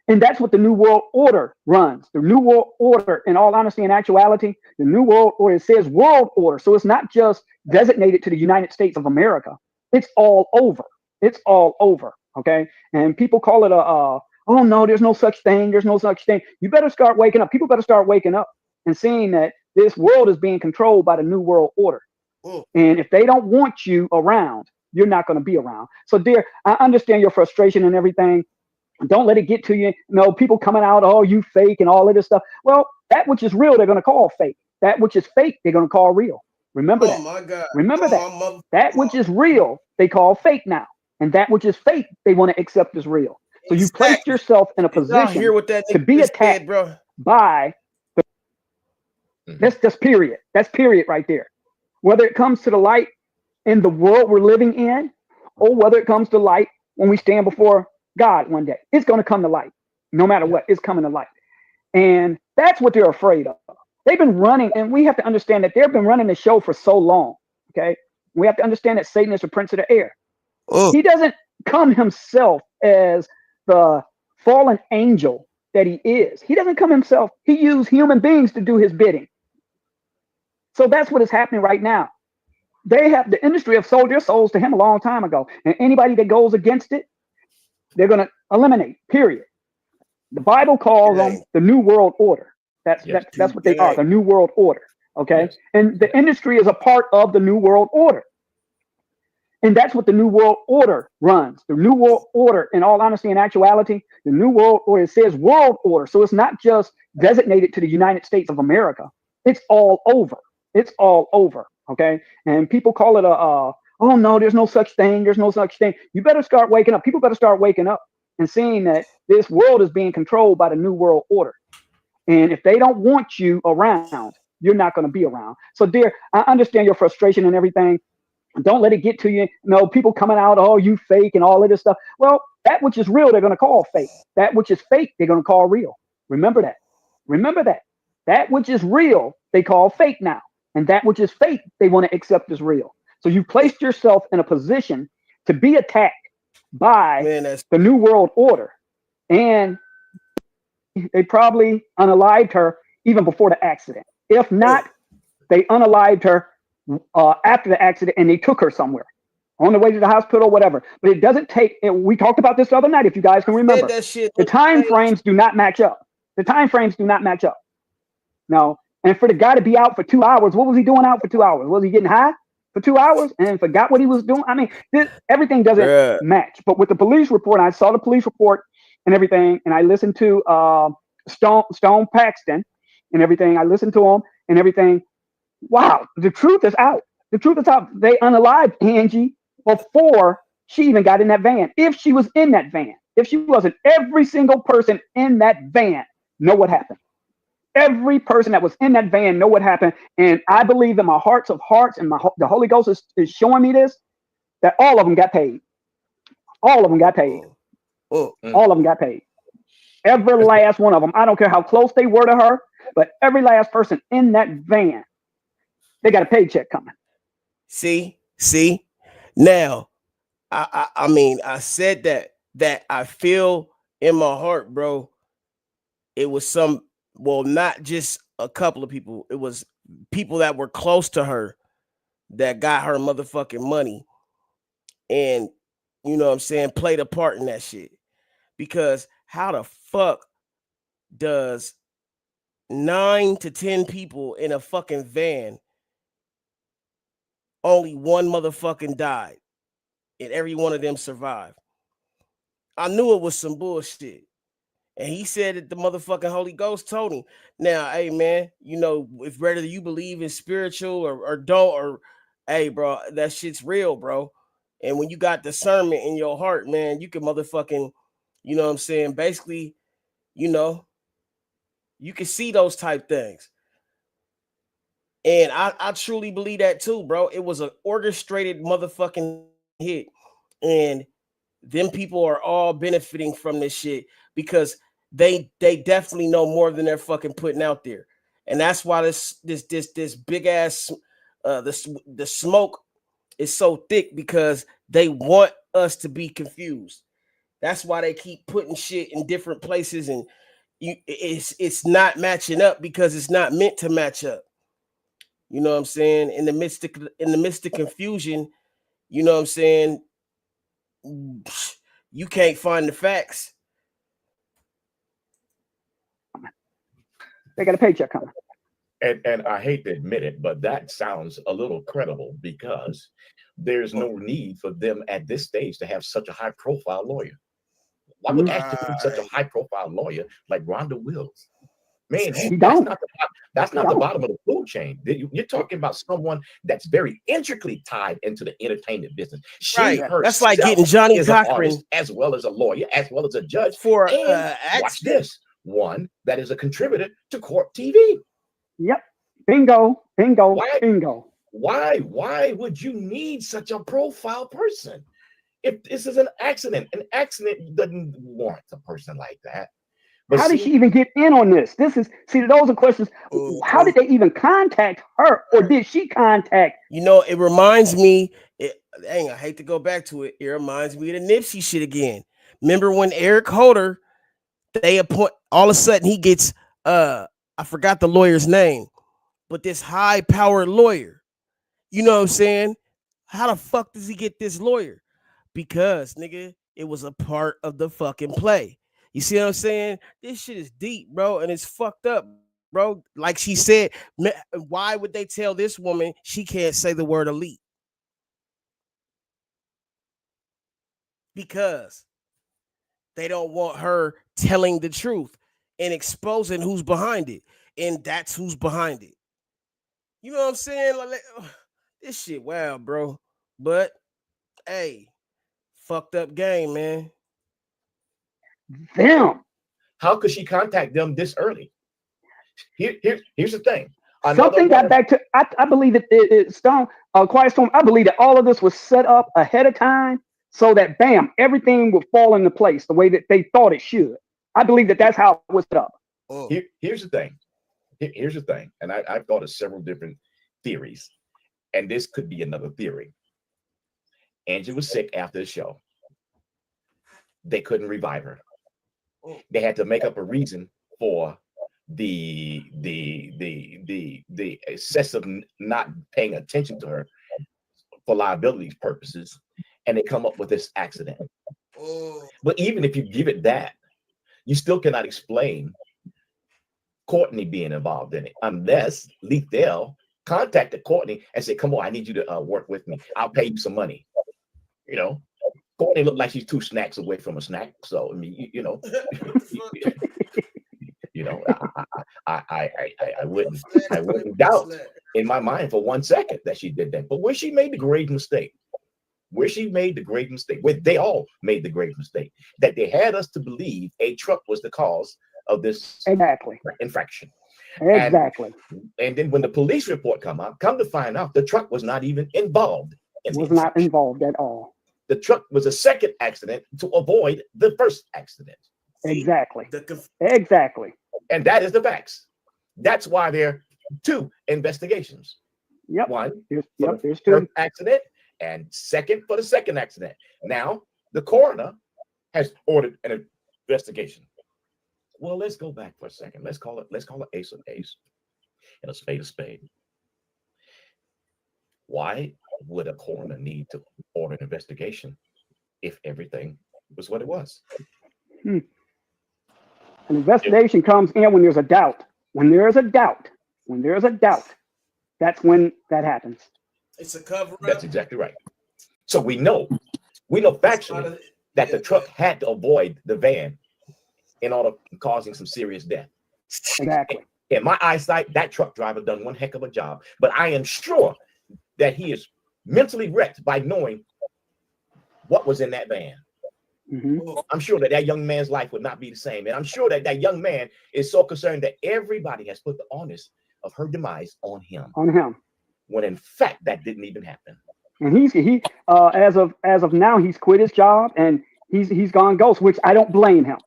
And that's what the New World Order runs. The New World Order, in all honesty and actuality, the New World Order, it says world order. So it's not just designated to the United States of America. It's all over. It's all over. Okay. And people call it oh no, there's no such thing. There's no such thing. You better start waking up. People better start waking up and seeing that this world is being controlled by the New World Order. And if they don't want you around, you're not going to be around. So dear, I understand your frustration and everything. Don't let it get to you. You know, people coming out, oh, you fake and all of this stuff. Well, that which is real, they're going to call fake. That which is fake, they're going to call real. Remember that. My God. Remember that. That which is real, they call fake now. And that which is fake, they want to accept as real. So you placed yourself in a position to be attacked by the. That's period. That's period right there. Whether it comes to the light in the world we're living in, or whether it comes to light when we stand before God one day, it's going to come to light. No matter what, it's coming to light. And that's what they're afraid of. They've been running, and we have to understand that they've been running the show for so long. Okay. We have to understand that Satan is the prince of the air. He doesn't come himself as the fallen angel that he is. He doesn't come himself. He used human beings to do his bidding. So that's what is happening right now. The industry have sold their souls to him a long time ago. And anybody that goes against it, they're going to eliminate, period. The Bible calls them the New World Order. That's what they are, the New World Order. Okay. Yes. And the industry is a part of the New World Order. And that's what the New World Order runs. The New World Order, in all honesty and actuality, the New World Order, it says world order. So it's not just designated to the United States of America. It's all over. It's all over. Okay. And people call it oh no, there's no such thing. There's no such thing. You better start waking up. People better start waking up and seeing that this world is being controlled by the New World Order. And if they don't want you around, you're not going to be around. So dear, I understand your frustration and everything. Don't let it get to you. No, people coming out, oh, you fake and all of this stuff. Well, that which is real, they're going to call fake. That which is fake, they're going to call real. Remember that. Remember that. That which is real, they call fake now. And that which is fake, they want to accept as real. So you placed yourself in a position to be attacked by the New World Order. And they probably unalived her even before the accident. If not, they unalived her after the accident, and they took her somewhere on the way to the hospital or whatever. But it doesn't take. We talked about this the other night, if you guys can remember. The time frames do not match up. The time frames do not match up. No, and for the guy to be out for 2 hours, what was he doing out for 2 hours? Was he getting high for 2 hours and forgot what he was doing? I mean, everything doesn't match. But with the police report, I saw the police report and everything, and I listened to Stone Paxton and everything. I listened to him and everything. Wow, the truth is out. The truth is out. They unalived Angie before she even got in that van. If she was in that van, if she wasn't, every single person in that van know what happened. Every person that was in that van know what happened. And I believe in my hearts of hearts, and the Holy Ghost is showing me this, that all of them got paid. All of them got paid. All of them got paid. Every last one of them. I don't care how close they were to her, but every last person in that van, they got a paycheck coming. See, now, I mean, I said that I feel in my heart, bro. It was not just a couple of people. It was people that were close to her that got her motherfucking money, and you know what I'm saying, played a part in that shit. Because how the fuck does 9 to 10 people in a fucking van, only one motherfucking died, and every one of them survived? I knew it was some bullshit. And he said that the motherfucking Holy Ghost told him. Now, hey, man, you know, if whether you believe in spiritual or don't, or, hey, bro, that shit's real, bro. And when you got discernment in your heart, man, you can motherfucking, you know what I'm saying, basically, you know, you can see those type things. And I truly believe that too, bro. It was an orchestrated motherfucking hit. And them people are all benefiting from this shit because they definitely know more than they're fucking putting out there. And that's why this big ass the smoke is so thick, because they want us to be confused. That's why they keep putting shit in different places, and it's not matching up because it's not meant to match up. You know what I'm saying? In the midst of confusion, you know what I'm saying, you can't find the facts. They got a paycheck coming. And I hate to admit it, but that sounds a little credible, because there's no need for them at this stage to have such a high profile lawyer. Why would actually such a high profile lawyer like Rhonda Wills? Man, that's not the bottom of the food chain. You're talking about someone that's very intricately tied into the entertainment business. She That's like getting Johnny Cochran, as well as a lawyer, as well as a judge. For watch this, one that is a contributor to Court TV. Yep. Bingo. Bingo. Bingo. Why would you need such a profile person? If this is an accident doesn't warrant a person like that. But how did she even get in on this? Those are questions. How did they even contact her, or did she contact? You know, it reminds me. I hate to go back to it. It reminds me of the Nipsey shit again. Remember when Eric Holder, they appoint, all of a sudden he gets I forgot the lawyer's name, but this high-powered lawyer. You know what I'm saying? How the fuck does he get this lawyer? Because, nigga, it was a part of the fucking play. You see what I'm saying? This shit is deep, bro, and it's fucked up, bro. Like she said, why would they tell this woman she can't say the word elite? Because they don't want her telling the truth and exposing who's behind it. And that's who's behind it. You know what I'm saying? Like, this shit, wow, bro. But, hey, fucked up game, man. Them. How could she contact them this early? Here's the thing. Something got back to. I believe that Stone, Quiet Storm. I believe that all of this was set up ahead of time, so that bam, everything would fall into place the way that they thought it should. I believe that that's how it was set up. Here's the thing. Here's the thing, and I've thought of several different theories, and this could be another theory. Angie was sick after the show. They couldn't revive her. They had to make up a reason for the excessive not paying attention to her for liability purposes, and they come up with this accident. But even if you give it that, you still cannot explain Courtney being involved in it unless Lethal contacted Courtney and said, "Come on, I need you to work with me. I'll pay you some money." You know, Courtney looked like she's 2 snacks away from a snack. So I mean, you know, I wouldn't doubt in my mind for 1 second that she did that. But where she made the grave mistake, where they all made the grave mistake, that they had us to believe a truck was the cause of this infraction. Exactly. And then when the police report come to find out, the truck was not even involved. Not involved at all. The truck was a second accident to avoid the first accident. Exactly. Exactly. And that is the facts. That's why there are 2 investigations. Yep. One there's for the 2 first accident, and second for the second accident. Now the coroner has ordered an investigation. Well, let's go back for a second. Let's call it ace of ace and a spade of spade. Why would a coroner need to order an investigation if everything was what it was? An investigation comes in when there's a doubt. When there's a doubt, that's when that happens. It's a cover up. That's exactly right. So we know factually that the truck had to avoid the van in order of causing some serious death. Exactly. In my eyesight, that truck driver done one heck of a job. But I am sure that he is mentally wrecked by knowing what was in that van. Mm-hmm. I'm sure that young man's life would not be the same. And I'm sure that young man is so concerned that everybody has put the onus of her demise on him. When in fact, that didn't even happen. And he as of now, he's quit his job and he's gone ghost, which I don't blame him.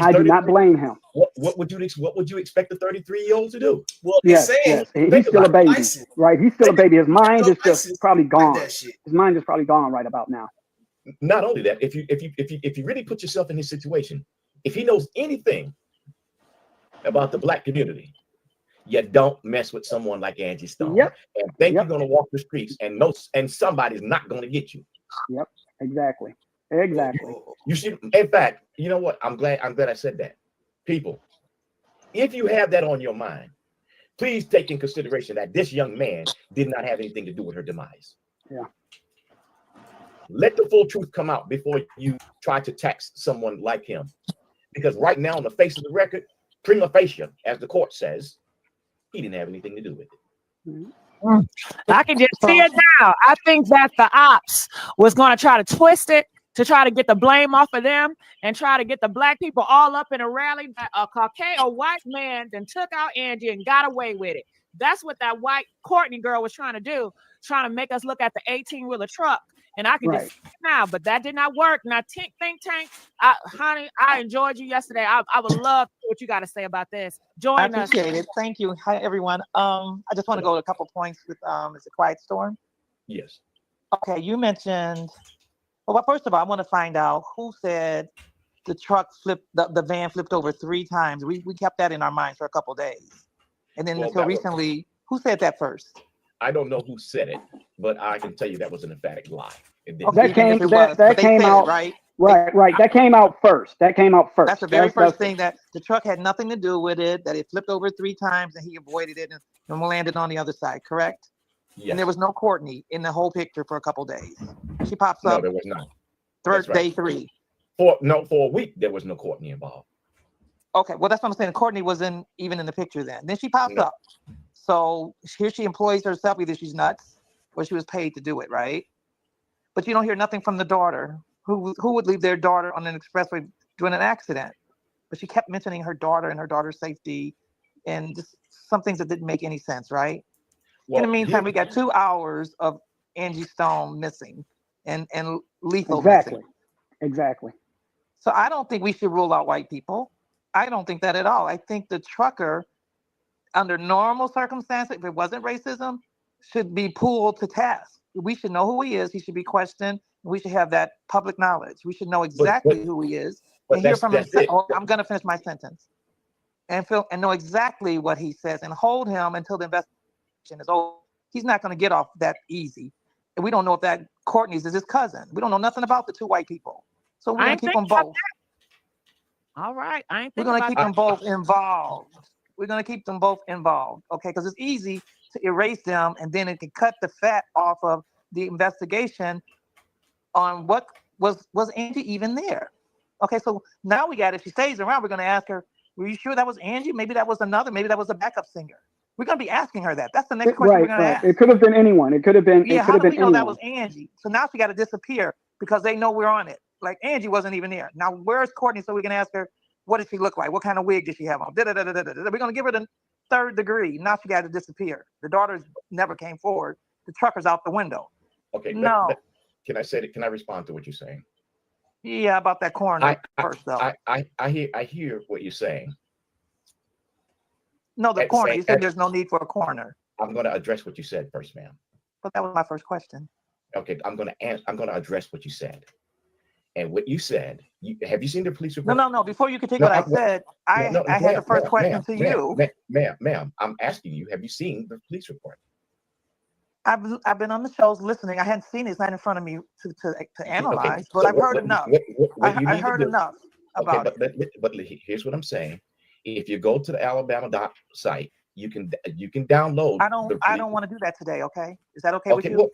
I do not blame him. What would you expect a 33-year-old to do? Well, yes. He's still a baby, right? He's still a baby. His mind is just probably gone. His mind is probably gone right about now. Not only that, if you really put yourself in his situation, if he knows anything about the Black community, you don't mess with someone like Angie Stone. Yep. And think you're going to walk the streets and somebody's not going to get you. Yep. Exactly. You see, in fact, you know what? I'm glad I said that. People, if you have that on your mind, please take in consideration that this young man did not have anything to do with her demise. Yeah. Let the full truth come out before you try to tax someone like him. Because right now, on the face of the record, prima facie, as the court says, he didn't have anything to do with it. I can just see it now. I think that the ops was going to try to twist it to try to get the blame off of them and try to get the Black people all up in a rally. A Caucasian, a white man then took out Angie and got away with it. That's what that white Courtney girl was trying to do, trying to make us look at the 18-wheeler truck. And I can just see it now, but that did not work. Now, think tank, honey, I enjoyed you yesterday. I would love to hear what you got to say about this. Join us. I appreciate it. Thank you. Hi, everyone. I just want to go to a couple points with is it Quiet Storm? Yes. Okay, you mentioned. Well, first of all, I want to find out who said the truck flipped, the van flipped over 3 times. We kept that in our minds for a couple of days, and then until recently, Who said that first? I don't know who said it, but I can tell you that was an emphatic lie. It didn't. Okay, That came even if it was, that but they came said out it, right? right. That came out first. That came out first. That's the very first thing, that the truck had nothing to do with it, that it flipped over 3 times and he avoided it and landed on the other side, correct? Yes. And there was no Courtney in the whole picture for a couple days. She pops No, up there was not. third That's right. day 3. For a week there was no Courtney involved. Okay, well, that's what I'm saying. Courtney wasn't even in the picture then. Then she pops up. So here she employs herself. Either she's nuts or she was paid to do it, right? But you don't hear nothing from the daughter. Who would leave their daughter on an expressway during an accident? But she kept mentioning her daughter and her daughter's safety and just some things that didn't make any sense, right? Well, in the meantime, we got 2 hours of Angie Stone missing and lethal missing. Exactly. So I don't think we should rule out white people. I don't think that at all. I think the trucker, under normal circumstances, if it wasn't racism, should be pulled to task. We should know who he is. He should be questioned. We should have that public knowledge. We should know exactly who he is and hear from him. Oh, I'm going to finish my sentence. And know exactly what he says and hold him until the investigation is over. He's not going to get off that easy. And we don't know if that Courtney's is his cousin. We don't know nothing about the 2 white people. So we're going to keep them both. All right. We're going to keep them both involved. We're going to keep them both involved. Okay. Because it's easy to erase them and then it can cut the fat off of the investigation on what was Angie even there. Okay. So now we got, if she stays around, we're going to ask her, were you sure that was Angie? Maybe that was another. Maybe that was a backup singer. We're going to be asking her that. That's the next question we're going to ask. It could have been anyone. It could have been. Yeah, It could how have do been we know anyone. that was Angie? So now she got to disappear because they know we're on it. Like Angie wasn't even there. Now where's Courtney? So we can ask her, what did she look like? What kind of wig did she have on? We're going to give her the 3rd degree. Now she got to disappear. The daughters never came forward. The trucker's out the window. Okay. No. Can I say that? Can I respond to what you're saying? Yeah, about that coroner first though. I hear what you're saying. No, the coroner. You said there's no need for a coroner. I'm going to address what you said first, ma'am. But that was my first question. Okay, I'm going to address what you said. And what you said, have you seen the police report? No. Before you continue what I said, I had the first question to you. Ma'am, I'm asking you, have you seen the police report? I've been on the shows listening. I hadn't seen it. It's not in front of me to analyze, but I've heard enough. I heard enough about it. But here's what I'm saying. If you go to the Alabama site, you can download. I don't want to do that today. Okay, is that okay with you? Well,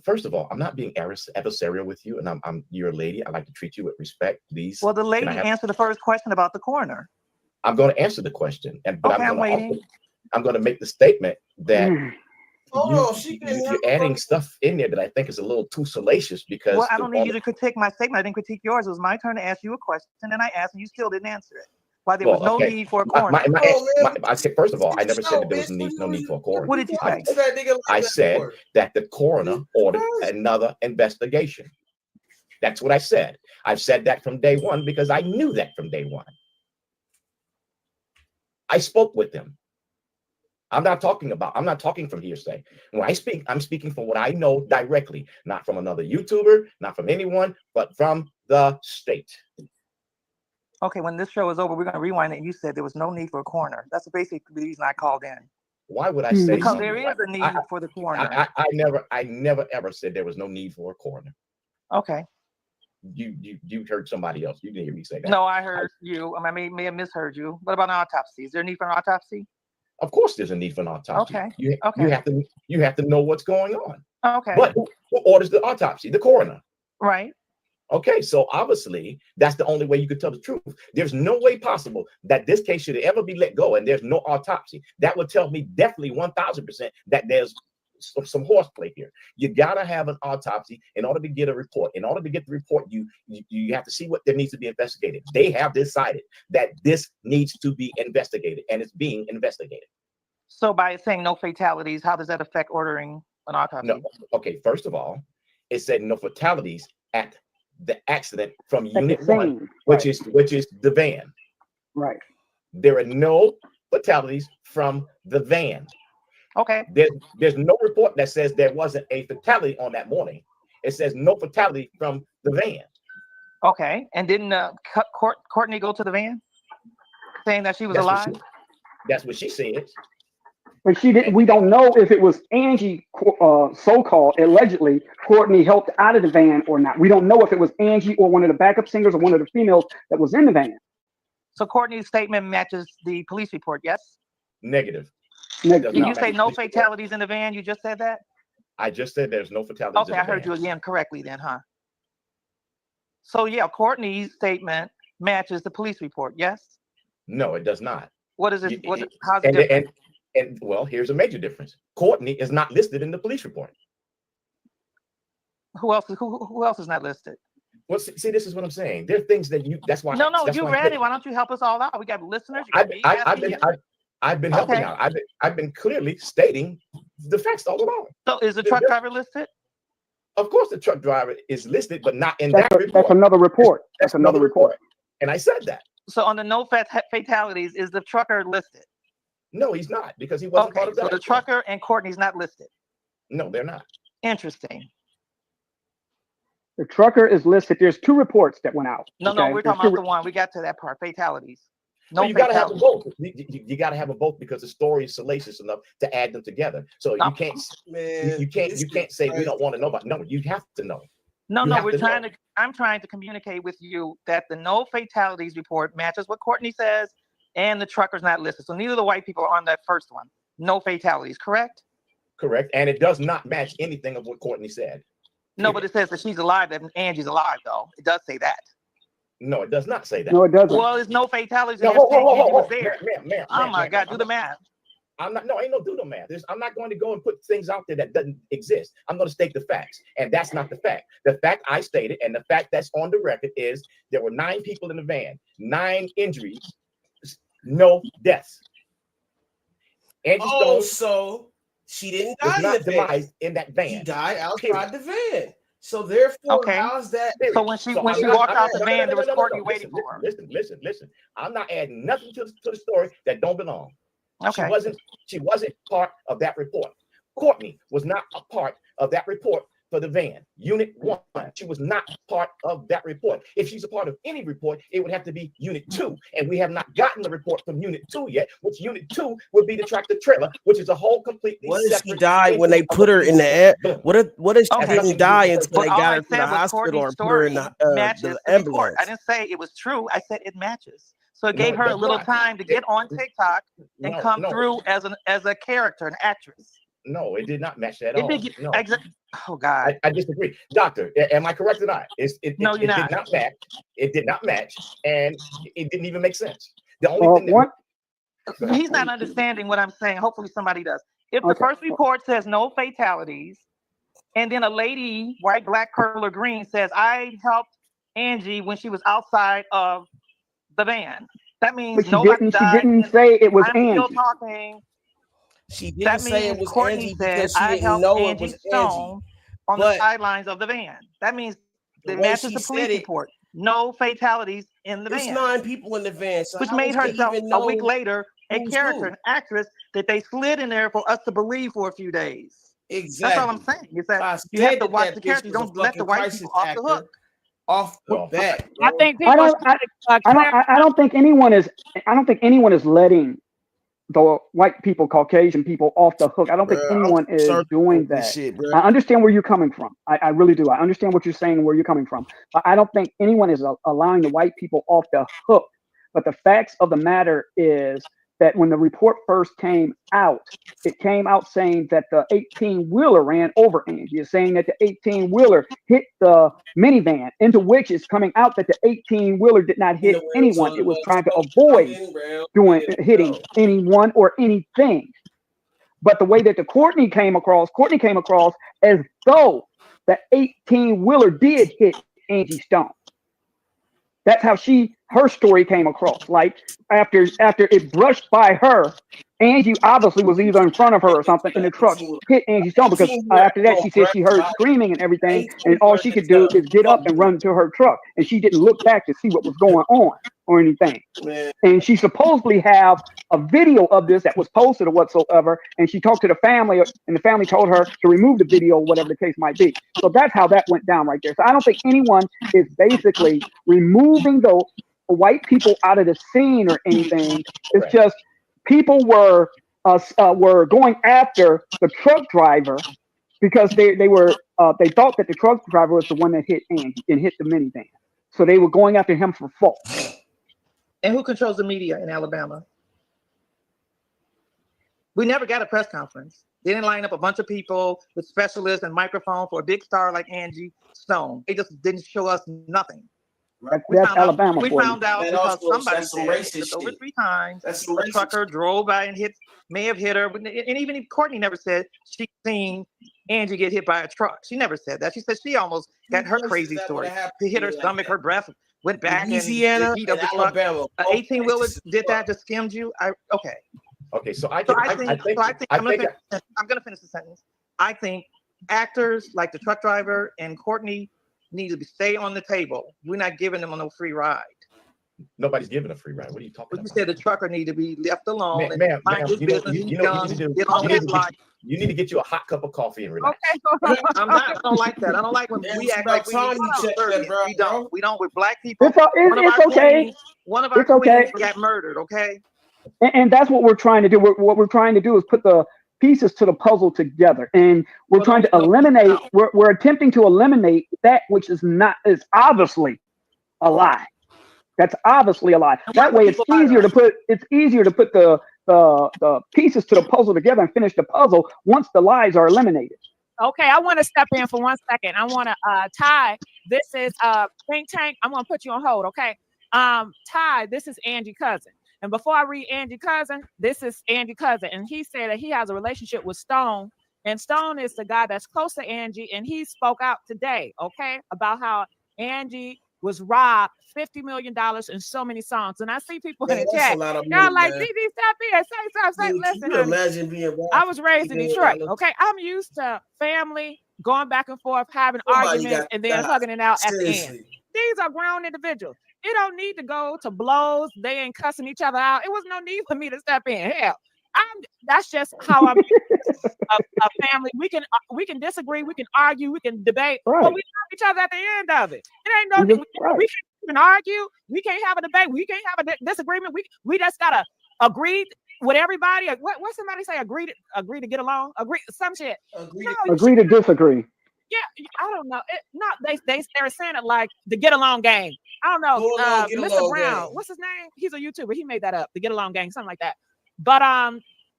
first of all, I'm not being adversarial with you, and you're a lady. I like to treat you with respect, please. Well, the lady answered the first question about the coroner. I'm going to answer the question, but I'm waiting. I'm going to make the statement that you're adding stuff in there that I think is a little too salacious because. Well, I don't need you to critique my statement. I didn't critique yours. It was my turn to ask you a question, and I asked, and you still didn't answer it. Why there was no need for a coroner. I said, first of all, I never said that there was no need for a coroner. What did you say? I said that the coroner ordered another investigation. That's what I said. I've said that from day one because I knew that from day one. I spoke with them. I'm not talking from hearsay. When I speak, I'm speaking from what I know directly, not from another YouTuber, not from anyone, but from the state. Okay, when this show is over, we're going to rewind it. You said there was no need for a coroner. That's basically the reason I called in. Why would I say because there is a need for the coroner? I never ever said there was no need for a coroner. Okay. You heard somebody else. You didn't hear me say that. No, I heard you. I may have misheard you. What about an autopsy? Is there a need for an autopsy? Of course, there's a need for an autopsy. Okay. You have to know what's going on. Okay. But who orders the autopsy? The coroner. Right. Okay, so obviously that's the only way you could tell the truth. There's no way possible that this case should ever be let go and there's no autopsy. That would tell me definitely 1,000% that there's some horseplay here. You gotta have an autopsy in order to get a report. In order to get the report, you have to see what there needs to be investigated. They have decided that this needs to be investigated, and it's being investigated. So by saying no fatalities, how does that affect ordering an autopsy? No. Okay, first of all, it said no fatalities at the accident from Unit 1, which is the van. Right. There are no fatalities from the van. Okay. There's no report that says there wasn't a fatality on that morning. It says no fatality from the van. Okay. And didn't Courtney go to the van saying that she was alive? That's what she said. But she didn't. We don't know if it was Angie, so-called allegedly Courtney helped out of the van or not. We don't know if it was Angie or one of the backup singers or one of the females that was in the van. So Courtney's statement matches the police report, yes? Negative. Did you say no fatalities in the van? You just said that? I just said there's no fatalities. Okay, I heard you again correctly then, huh? So yeah, Courtney's statement matches the police report, yes? No, it does not. What is it? How's it different? And well, here's a major difference. Courtney is not listed in the police report. Who else is not listed? Well, see, this is what I'm saying. There are things that you. That's why. No, that's you why read it. Why don't you help us all out? We got listeners. I've been helping out. I've been clearly stating the facts all along. So is the truck driver listed? Of course, the truck driver is listed, but not in that report. That's another report. That's another report. And I said that. So on the no fatalities, is the trucker listed? No, he's not, because he wasn't part of that. So the trucker and Courtney's not listed. No, they're not. Interesting. The trucker is listed. There's two reports that went out. No, we're talking about the one. We got to that part. Fatalities. No, you got to have them both. You got to have them both because the story is salacious enough to add them together. So you can't, you can't say we don't want to know about. No, you have to know. I'm trying to communicate with you that the no fatalities report matches what Courtney says, and the trucker's not listed. So neither of the white people are on that first one. No fatalities, correct? Correct. And it does not match anything of what Courtney said. No, but it says that she's alive, that Angie's alive, though. It does say that. No, it does not say that. No, it doesn't. Well, there's no fatalities. No, Angie was there. Oh my God, do the math. Ain't no do the math. I'm not going to go and put things out there that doesn't exist. I'm going to state the facts, and that's not the fact. The fact I stated, and the fact that's on the record, is there were 9 people in the van, 9 injuries, no deaths. Angie Stone, so she didn't die in that van. She died outside the van. So therefore, how's that? So when she walked out the van, there was Courtney waiting for her. Listen. I'm not adding nothing to the story that don't belong. Okay. She wasn't part of that report. Courtney was not a part of that report for the van. Unit 1. She was not part of that report. If she's a part of any report, it would have to be Unit 2. And we have not gotten the report from Unit 2 yet, which Unit 2 would be the tractor trailer, which is a whole completely What if she separate died when they put her in the air? What if she didn't die until they got her to the hospital and put her in the ambulance? I didn't say it was true. I said it matches. So it gave her a little time to get on TikTok and come through as a character, an actress. No, it did not match that at all. No. Oh God, I disagree, Doctor. Am I correct or not? No, you're not. Did not match. It did not match, and it didn't even make sense. The only thing he's not understanding what I'm saying. Hopefully, somebody does. If the first report says no fatalities, and then a lady, white, black, purple, or green, says I helped Angie when she was outside of the van, that means nobody died. She didn't say it was Angie. Still talking. She didn't say it was Courtney Angie because she I didn't helped know it Angie was Stone Angie. On the sidelines of the van. That means it matches the police report. No fatalities in the van. There's 9 people in the van, so which made herself a week later a character, an actress that they slid in there for us to believe for a few days. Exactly. That's all I'm saying. Is that you have to watch the character. You don't let the white people off the hook. Off the bat. I think I don't think anyone is letting the white people, Caucasian people off the hook. I don't think anyone is doing that. I understand where you're coming from. I really do. I understand what you're saying and where you're coming from. But I don't think anyone is allowing the white people off the hook. But the facts of the matter is that when the report first came out, it came out saying that the 18-wheeler ran over Angie. It's saying that the 18-wheeler hit the minivan, into which is coming out that the 18-wheeler did not hit anyone. It was trying to avoid hitting anyone or anything. But the way that Courtney came across as though the 18-wheeler did hit Angie Stone. That's how her story came across. Like after it brushed by her, Angie obviously was either in front of her or something, and the truck hit Angie Stone because after that she said she heard screaming and everything, and all she could do is get up and run to her truck, and she didn't look back to see what was going on or anything. And she supposedly have a video of this that was posted or whatsoever, and she talked to the family, and the family told her to remove the video, whatever the case might be. So that's how that went down right there. So I don't think anyone is basically removing the white people out of the scene or anything. It's just people were were going after the truck driver because they thought that the truck driver was the one that hit Angie and hit the minivan. So they were going after him for fault. And who controls the media in Alabama? We never got a press conference. They didn't line up a bunch of people with specialists and microphone for a big star like Angie Stone. They just didn't show us nothing. That's Alabama. We found out That because also- somebody that's some said racist just over shit. 3 times. That's some The racist trucker drove by and may have hit her. And even if Courtney never said she seen Angie get hit by a truck. She never said that. She said she almost got her crazy story. She hit her stomach, her breath went back, Louisiana and the heat of the and truck. Alabama. An 18-wheeler did that, just skimmed you. Okay. Okay, so I So think I'm gonna finish the sentence. I think actors like the truck driver and Courtney need to stay on the table. We're not giving them no free ride. nobody's giving a free ride. What are you talking But you about? said the trucker need to be left alone and Ma'am, mind his you know, business. you He's know what young. you need to do? Get on with his life. You need to get you a hot cup of coffee and relax. I'm not. I don't like that. I don't like when we act like we need to check that, bro. We don't. We don't. With black people. One of our queens got murdered. Okay. And that's what we're trying to do. What we're trying to do is put the pieces to the puzzle together, and we're trying to eliminate. We're attempting to eliminate that which is obviously a lie. That's obviously a lie. That way, it's easier to put the pieces to the puzzle together and finish the puzzle once the lies are eliminated. Okay, I want to step in for 1 second. I want to Ty. This is Think Tank. I'm gonna put you on hold. Okay, Ty. This is Angie Cousin. And before I read Angie Cousin, this is Angie Cousin, and he said that he has a relationship with Stone, and Stone is the guy that's close to Angie, and he spoke out today, okay, about how Angie was robbed $50 million in so many songs. And I see people in the chat, y'all like, DD, stop here, say something. Listen, Can you imagine being robbed? I was raised in Detroit, okay? I'm used to family going back and forth, having arguments, and then hugging it out at the end. These are grown individuals. You don't need to go to blows. They ain't cussing each other out. It was no need for me to step in. Hell, that's just how I'm a family. We can disagree, we can argue, we can debate, but we love each other at the end of it. It ain't no we can't even argue. We can't have a debate. We can't have a disagreement. We just gotta agree with everybody. What somebody say? Agree to get along. Agree some shit. Agree to disagree. Yeah, I don't know. They're saying it like the get along game. I don't know. Mr. Brown, what's his name? He's a YouTuber. He made that up. The get along gang, something like that. But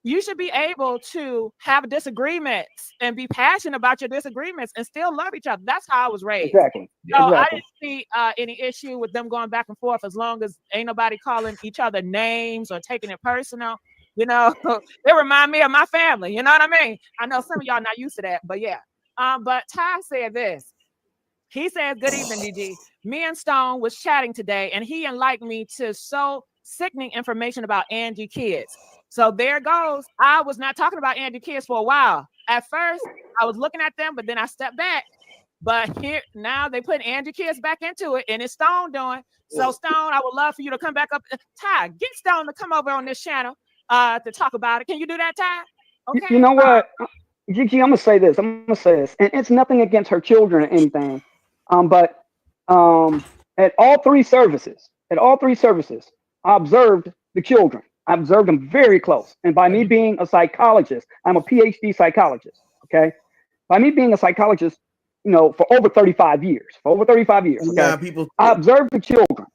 you should be able to have disagreements and be passionate about your disagreements and still love each other. That's how I was raised. Exactly. So I didn't see any issue with them going back and forth as long as ain't nobody calling each other names or taking it personal. You know, they remind me of my family. You know what I mean? I know some of y'all not used to that, but yeah. But Ty said this. He said, "Good evening, DG. Me and Stone was chatting today, and he enlightened me to so sickening information about Angie kids. So there goes. I was not talking about Angie kids for a while. At first, I was looking at them, but then I stepped back. But here now they put Angie kids back into it, and it's Stone doing. So Stone, I would love for you to come back up. Ty, get Stone to come over on this channel to talk about it. Can you do that, Ty? Okay. You know what? Gigi, I'm gonna say this. And it's nothing against her children or anything. But at all three services, I observed the children. I observed them very close. And by me being a psychologist, I'm a PhD psychologist. Okay. By me being a psychologist, you know, for over 35 years. Okay. Yeah, people. I observed the children,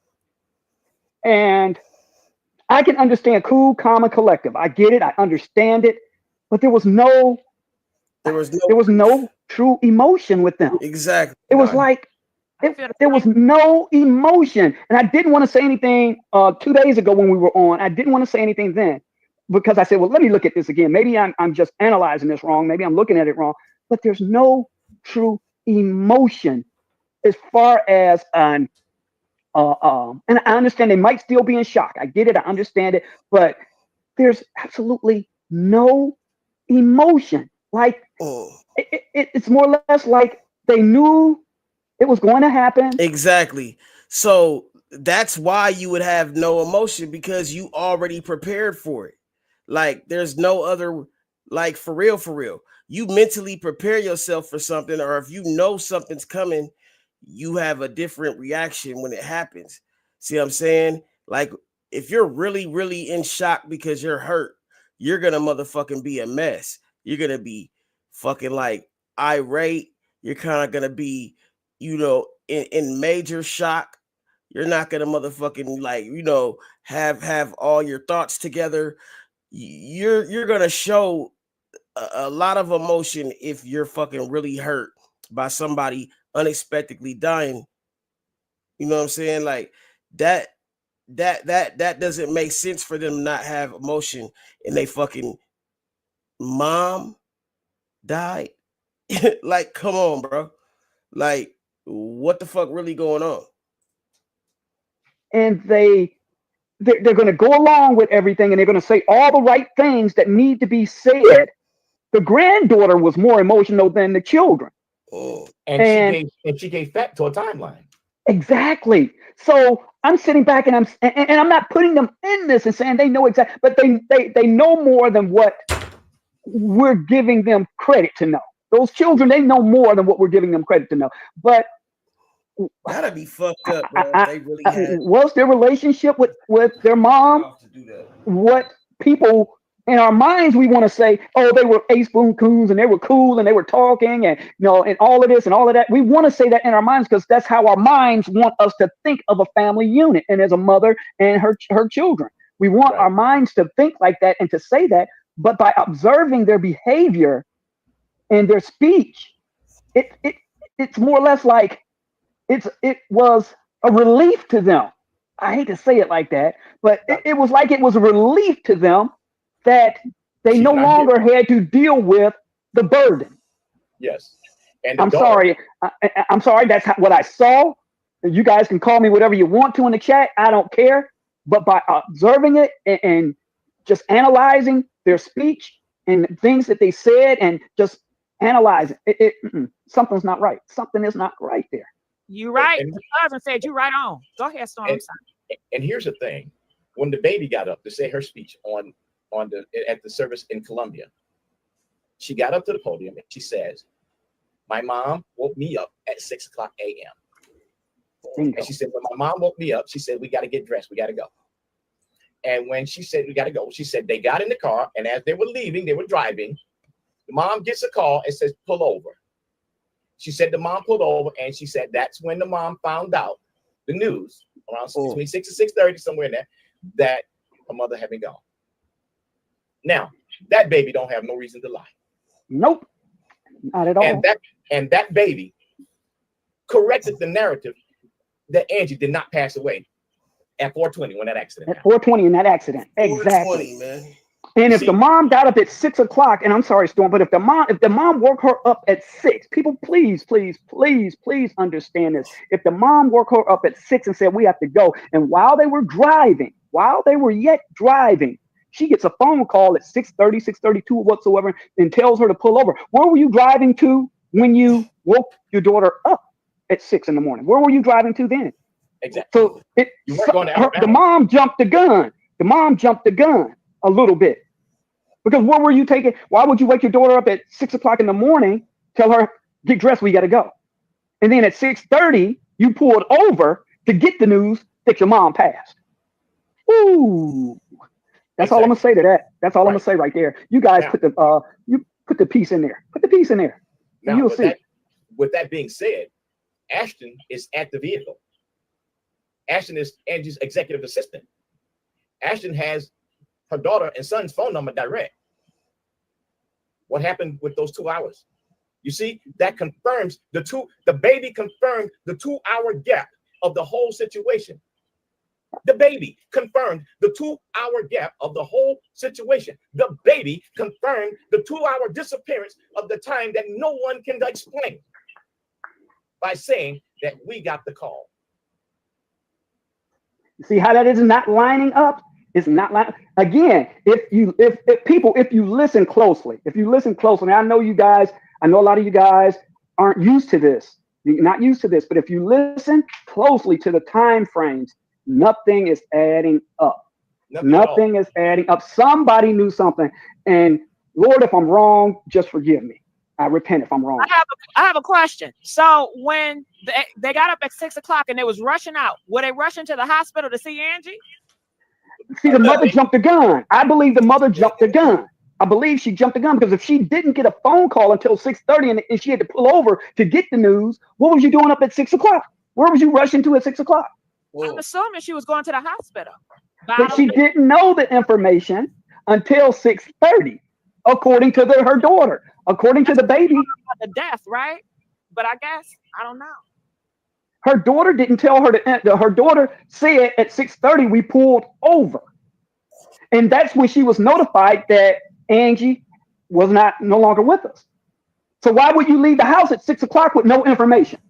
and I can understand cool, calm, and collective. I get it. I understand it. But there was no true emotion with them. Exactly. It was like there was no emotion. And I didn't want to say anything 2 days ago when we were on. I didn't want to say anything then because I said, well, let me look at this again. Maybe I'm just analyzing this wrong. Maybe I'm looking at it wrong. But there's no true emotion as far as and I understand they might still be in shock. I get it. I understand it. But there's absolutely no emotion. Like it's more or less like they knew it was going to happen. Exactly. So that's why you would have no emotion, because you already prepared for it. Like there's no other, like for real. You mentally prepare yourself for something, or if you know something's coming, you have a different reaction when it happens. See what I'm saying? Like if you're really, really in shock because you're hurt, you're gonna motherfucking be a mess. You're gonna be fucking like irate. You're kind of gonna be, you know, in major shock. You're not gonna motherfucking like, you know, have all your thoughts together. You're gonna show a lot of emotion if you're fucking really hurt by somebody unexpectedly dying. You know what I'm saying? Like that doesn't make sense for them to not have emotion, and they fucking mom died. Like, come on, bro. Like, what the fuck really going on? And they're going to go along with everything, and they're going to say all the right things that need to be said. The granddaughter was more emotional than the children. And she gave fat to a timeline. Exactly. So I'm sitting back and I'm not putting them in this and saying they know exactly, but they know more than what we're giving them credit to know. Those children, they know more than what we're giving them credit to know. But that'd be fucked up, bro. If they really had was their relationship with their mom what people in our minds we want to say, oh, they were ace boon coons and they were cool and they were talking and and all of this and all of that. We want to say that in our minds because that's how our minds want us to think of a family unit and as a mother and her children. We want our minds to think like that and to say that, but by observing their behavior and their speech, it's more or less like it was a relief to them. I hate to say it like that, but it was like it was a relief to them that they no longer had to deal with the burden. Yes. And I'm sorry. I'm sorry. That's what I saw. You guys can call me whatever you want to in the chat. I don't care. But by observing it and just analyzing their speech and things that they said and just analyzing it, something's not right. Something is not right there. You right. The husband said you right on. Go ahead, Storm. And here's the thing: when the baby got up to say her speech at the service in Columbia, she got up to the podium and she says, "My mom woke me up at 6:00 a.m." And she said, "When my mom woke me up, she said we got to get dressed, we got to go." And when she said we got to go, she said they got in the car, and as they were leaving, they were driving. The mom gets a call and says, "Pull over." She said the mom pulled over, and she said that's when the mom found out the news around between 6 and 6:30, somewhere in there, that her mother had been gone. Now, that baby don't have no reason to lie. Nope, not at all. And that baby corrected the narrative that Angie did not pass away at 4:20 when that accident. At 4:20 in that accident, exactly. Man. And if the mom got up at 6:00, and I'm sorry, Storm, but if the mom woke her up at 6, people, please understand this. If the mom woke her up at 6 and said we have to go, and while they were yet driving, she gets a phone call at 6:30, 6:32, whatsoever, and tells her to pull over. Where were you driving to when you woke your daughter up at 6 in the morning? Where were you driving to then? Exactly. So the mom jumped the gun. The mom jumped the gun a little bit. Because where were you taking? Why would you wake your daughter up at 6:00 in the morning, tell her, get dressed, we got to go. And then at 6:30, you pulled over to get the news that your mom passed. Ooh. That's all I'm going to say to that. That's all I'm going to say right there. You guys put the piece in there. Put the piece in there. And you'll see. With that being said, Ashton is at the vehicle. Ashton is Angie's executive assistant. Ashton has her daughter and son's phone number direct. What happened with those 2 hours? You see, that confirms the baby confirmed the 2-hour gap of the whole situation. The baby confirmed the 2-hour gap of the whole situation. The baby confirmed the 2-hour disappearance of the time that no one can explain by saying that we got the call. See how that is not lining up? It's not like, again, if you listen closely, I know a lot of you guys aren't used to this. You're not used to this, but if you listen closely to the time frames, nothing is adding up. Nothing is adding up. Somebody knew something. And Lord, if I'm wrong, just forgive me. I repent if I'm wrong. I have a question. So when they got up at 6:00 and they was rushing out, were they rushing to the hospital to see Angie? See, the mother jumped the gun. I believe the mother jumped the gun. I believe she jumped the gun because if she didn't get a phone call until 6:30 and she had to pull over to get the news, what was you doing up at 6 o'clock? Where was you rushing to at 6 o'clock? I'm assuming she was going to the hospital. But she didn't know the information until 6:30, according to her daughter, according to the baby. The death, right? But I guess I don't know. Her daughter didn't tell her to. Her daughter said at 6:30 we pulled over, and that's when she was notified that Angie was no longer with us. So why would you leave the house at 6 o'clock with no information?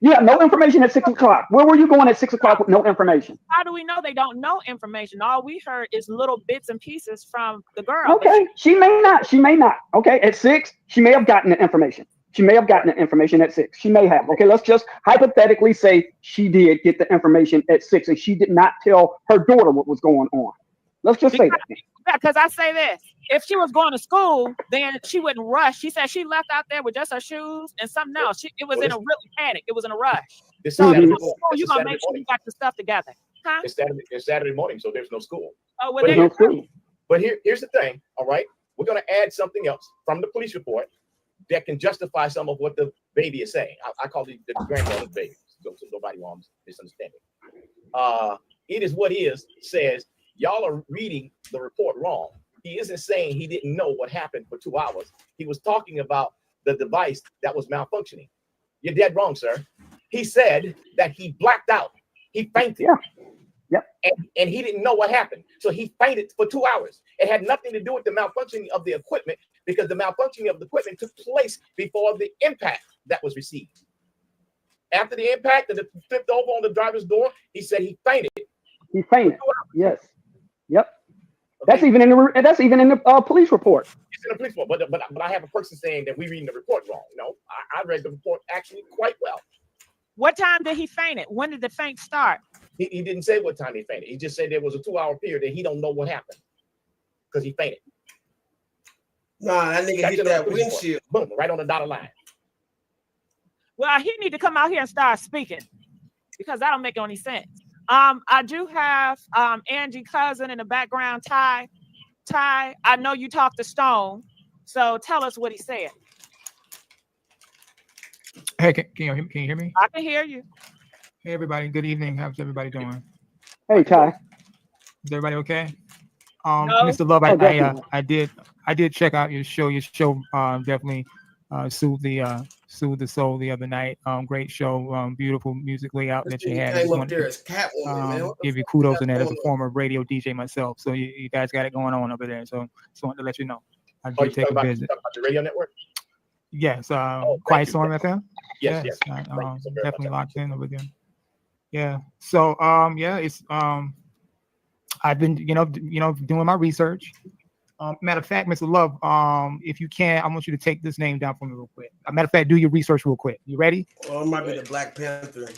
You have no information at 6 o'clock. Where were you going at 6 o'clock with no information? How do we know they don't know information? All we heard is little bits and pieces from the girl. Okay, she may not. She may not. Okay, at 6, she may have gotten the information. She may have gotten the information at 6. She may have. Okay, let's just hypothetically say she did get the information at 6 and she did not tell her daughter what was going on. Let's just say that. Because I say this, if she was going to school, then she wouldn't rush. She said she left out there with just her shoes and something else. It was in a really panic. It was in a rush. So if you're going to make sure you got your stuff together. Huh? It's Saturday morning, so there's no school. Oh, well, there's no school. But here's the thing, all right? We're going to add something else from the police report that can justify some of what the baby is saying. I call it the grandmother's baby, so nobody wants misunderstanding. It is what is says, y'all are reading the report wrong. He isn't saying he didn't know what happened for 2 hours. He was talking about the device that was malfunctioning. You're dead wrong, sir. He said that he blacked out. He fainted. Yep. And he didn't know what happened. So he fainted for 2 hours. It had nothing to do with the malfunctioning of the equipment because the malfunctioning of the equipment took place before the impact that was received. After the impact and it flipped over on the driver's door, he said he fainted. He fainted. Yes. Yep. Okay. That's even in the police report. It's in the police report, but I have a person saying that we're reading the report wrong. No, I read the report actually quite well. What time did he faint it? When did the faint start? He didn't say what time he fainted. He just said there was a 2-hour period that he don't know what happened because he fainted. Nah, that nigga hit that windshield. Boom, right on the dotted line. Well, he need to come out here and start speaking because that don't make any sense. I do have Angie's cousin in the background, Ty. Ty, I know you talked to Stone, so tell us what he said. Hey, can you hear me? I can hear you. Hey, everybody. Good evening. How's everybody doing? Hey, Ty. Is everybody okay? No. Mr. Love, I did check out your show. Your show definitely soothed the soul the other night. Great show. Beautiful music layout that you had. Came up there as Catwoman, man. Give you kudos in that as a former radio DJ myself. So you guys got it going on over there. So just wanted to let you know. I did take a visit. About the radio network? Yes. Quiet Storm FM. Yes. Definitely locked in over there. Yeah. So it's I've been doing my research. Matter of fact, Mr. Love, if you can, I want you to take this name down for me real quick. Matter of fact, do your research real quick. You ready? Well, it might be the Black Panther.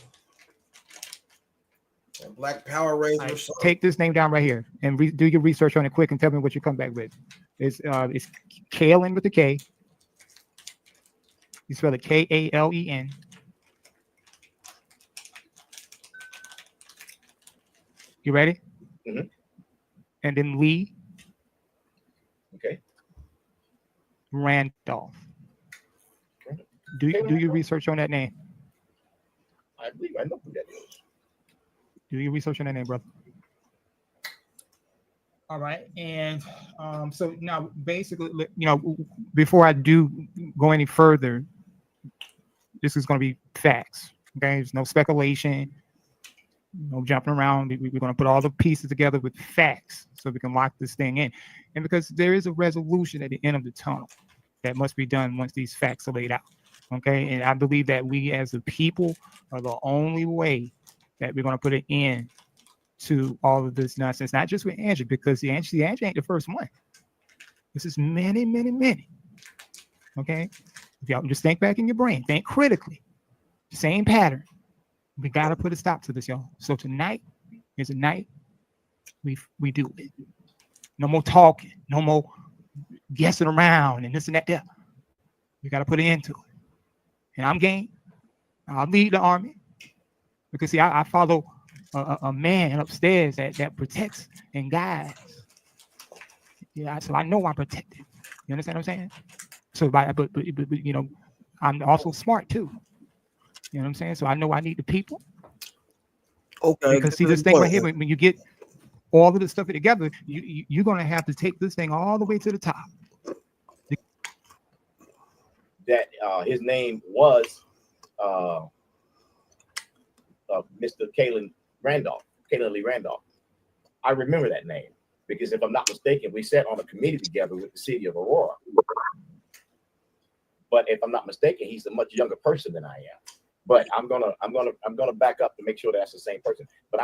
Black Power Ranger. Right, take this name down right here and do your research on it quick and tell me what you come back with. It's Kalen with the K. You spell it Kalen. You ready? Mm-hmm. And then Lee. Okay. Randolph. Do your research on that name. I believe I know who that is. Do your research on that name, brother. All right, and so now basically, before I do go any further, this is going to be facts. Okay, there's no speculation, no jumping around. We're going to put all the pieces together with facts so we can lock this thing in. And because there is a resolution at the end of the tunnel that must be done once these facts are laid out. Okay, and I believe that we as a people are the only way that we're going to put an end to all of this nonsense, not just with Angie, because Angie ain't the first one. This is many, many, many. Okay, if y'all just think back in your brain, think critically. Same pattern. We got to put a stop to this, y'all. So tonight is a night we do it. No more talking, no more guessing around and this and that there. We got to put an end to it. And I'm game. I'll lead the army because see, I follow a man upstairs that protects and guides. Yeah, so I know I'm protected. You understand what I'm saying? So, but you know, I'm also smart too. You know what I'm saying? So I know I need the people. Okay. Because see, this thing right here, when you get all of this stuff together, you're gonna have to take this thing all the way to the top. That his name was Mr. Kalen Lee Randolph. I remember that name because if I'm not mistaken, we sat on a committee together with the city of Aurora. But if I'm not mistaken, he's a much younger person than I am. But I'm gonna back up to make sure that's the same person. But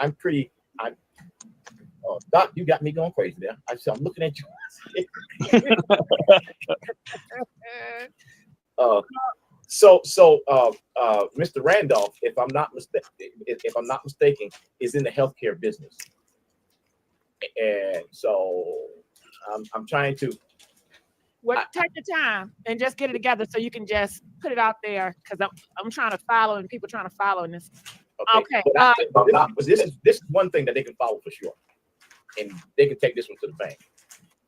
Doc, you got me going crazy there. I'm looking at you. Mr. Randolph, if I'm not mistaken, is in the healthcare business, and so I'm trying to. Well, take your time and just get it together so you can just put it out there because I'm trying to follow and people trying to follow in this. Okay. But this is one thing that they can follow for sure, and they can take this one to the bank.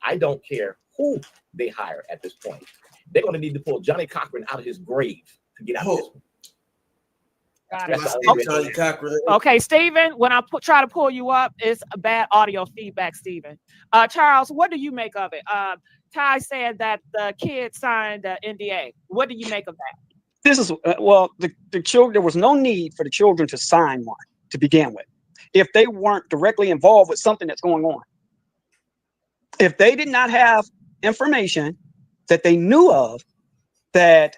I don't care who they hire at this point. They're going to need to pull Johnny Cochran out of his grave to get out of this one. Okay, Stephen, when I try to pull you up, it's a bad audio feedback, Stephen. Charles, what do you make of it? Ty said that the kid signed the NDA. What do you make of that? This is, the children, there was no need for the children to sign one to begin with. If they weren't directly involved with something that's going on. If they did not have information that they knew of that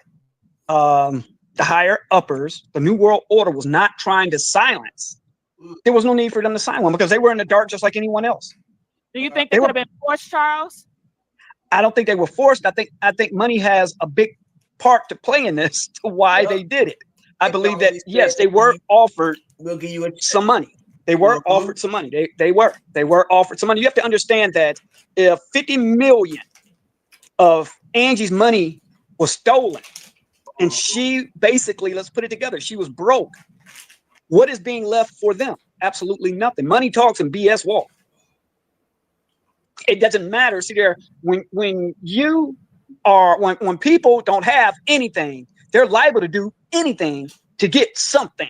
the higher uppers, the New World Order was not trying to silence, there was no need for them to sign one because they were in the dark just like anyone else. Do you think they could have been forced, Charles? I don't think they were forced. I think money has a big part to play in this to why they did it. I believe that yes, they were offered some money. They were offered some money. They were offered some money. You have to understand that if 50 million of Angie's money was stolen and she basically, let's put it together, she was broke. What is being left for them? Absolutely nothing. Money talks and BS walk. It doesn't matter. See there, when people don't have anything, they're liable to do anything to get something.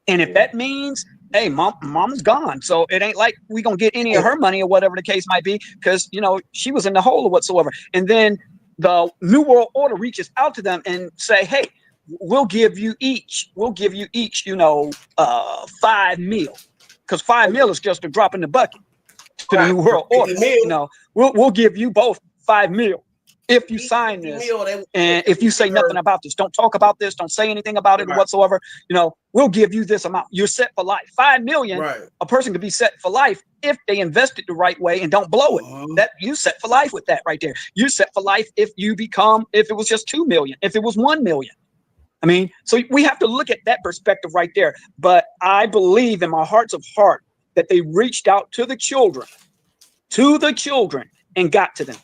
And if that means, hey, mom's gone, so it ain't like we gonna get any of her money or whatever the case might be, because she was in the hole or whatsoever. And then the New World Order reaches out to them and say, hey, we'll give you each, 5 mil, because 5 mil is just a drop in the bucket to the New World Order. We'll give you both 5 mil if you sign this, and if you say nothing about this, don't talk about this, don't say anything about it whatsoever, we'll give you this amount. You're set for life. 5 million, a person could be set for life if they invest it the right way and don't blow it. That you set for life with that right there. You're set for life if it was just 2 million, if it was 1 million. I mean, so we have to look at that perspective right there. But I believe in my hearts of heart that they reached out to the children and got to them.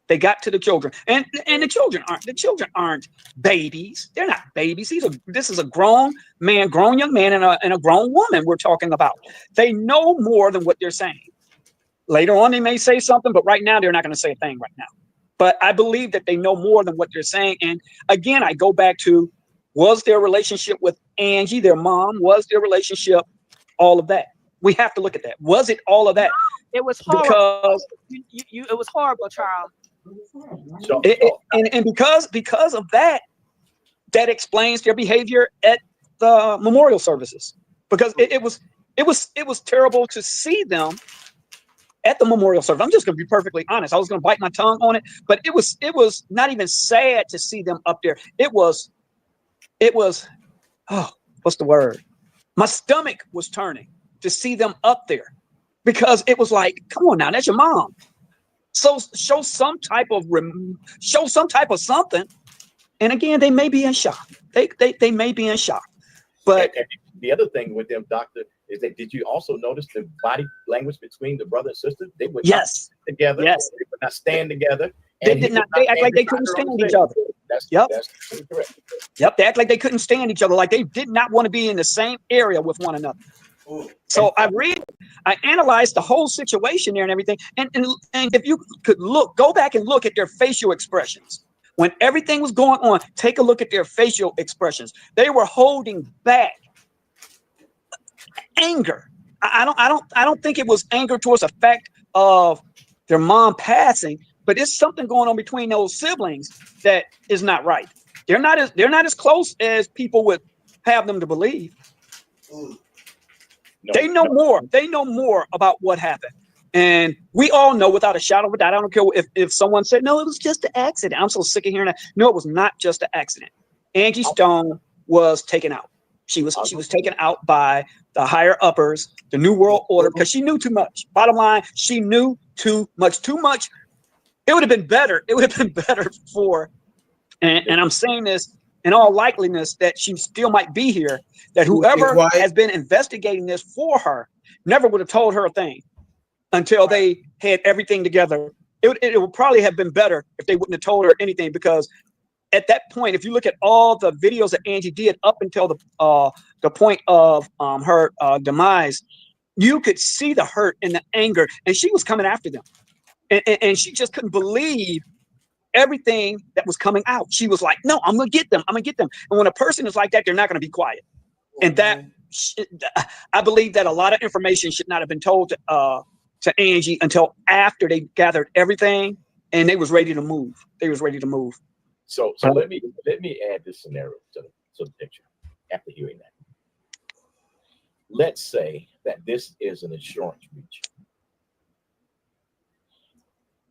They got to the children, and the children aren't babies. They're not babies. This is a grown young man and a grown woman we're talking about. They know more than what they're saying. Later on, they may say something, but right now they're not going to say a thing right now. But I believe that they know more than what they're saying. And again, I go back to, was their relationship with Angie, their mom, was their relationship, all of that? We have to look at that. Was it all of that? It was horrible. It was horrible, Charles. And because of that explains their behavior at the memorial services, because it was terrible to see them at the memorial service. I'm just going to be perfectly honest. I was going to bite my tongue on it, but it was not even sad to see them up there. It was what's the word? My stomach was turning to see them up there, because it was like, come on now, that's your mom. So show some type of something. And again, they may be in shock. They may be in shock. But and the other thing with them, Doctor, is that did you also notice the body language between the brother and sister? They would not sit together. Yes. They would not stand together. They did not. They act like they couldn't stand each other. Yep. That's correct. Yep. They act like they couldn't stand each other, like they did not want to be in the same area with one another. So I analyzed the whole situation there and everything. And if you could go back and look at their facial expressions. When everything was going on, take a look at their facial expressions. They were holding back anger. I don't think it was anger towards the fact of their mom passing, but it's something going on between those siblings that is not right. They're not as close as people would have them to believe. They know more. They know more about what happened. And we all know without a shadow of a doubt, I don't care if someone said, no, it was just an accident. I'm so sick of hearing that. No, it was not just an accident. Angie Stone was taken out. She was taken out by the higher uppers, the New World Order, because she knew too much. Bottom line, she knew too much. It would have been better. It would have been better for, and I'm saying this in all likeliness that she still might be here, that whoever has been investigating this for her never would have told her a thing until they had everything together. It would probably have been better if they wouldn't have told her anything, because at that point, if you look at all the videos that Angie did up until the point of her demise, you could see the hurt and the anger, and she was coming after them. And she just couldn't believe everything that was coming out. She was like, no, I'm going to get them. I'm going to get them. And when a person is like that, they're not going to be quiet. And that, I believe that a lot of information should not have been told to Angie until after they gathered everything and they was ready to move. So let me add this scenario to the picture after hearing that. Let's say that this is an insurance breach.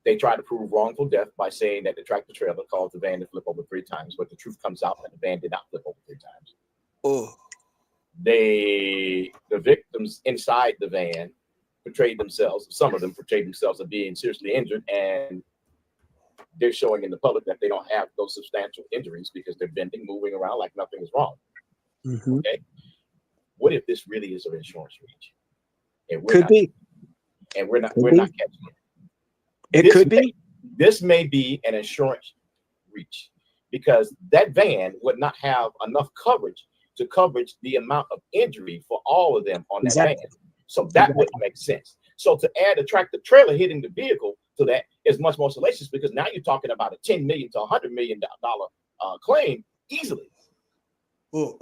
They try to prove wrongful death by saying that the tractor trailer caused the van to flip over 3 times, but the truth comes out that the van did not flip over 3 times. The victims inside the van portrayed themselves, some of them portrayed themselves as being seriously injured, and they're showing in the public that they don't have those substantial injuries because they're bending, moving around like nothing is wrong. Okay. What if this really is an insurance breach? And we're not catching it. It could be. This may be an insurance breach because that van would not have enough coverage to coverage the amount of injury for all of them on that van. So that wouldn't make sense. So to add a tractor trailer hitting the vehicle to that is much more salacious, because now you're talking about a $10 million to $100 million claim easily. And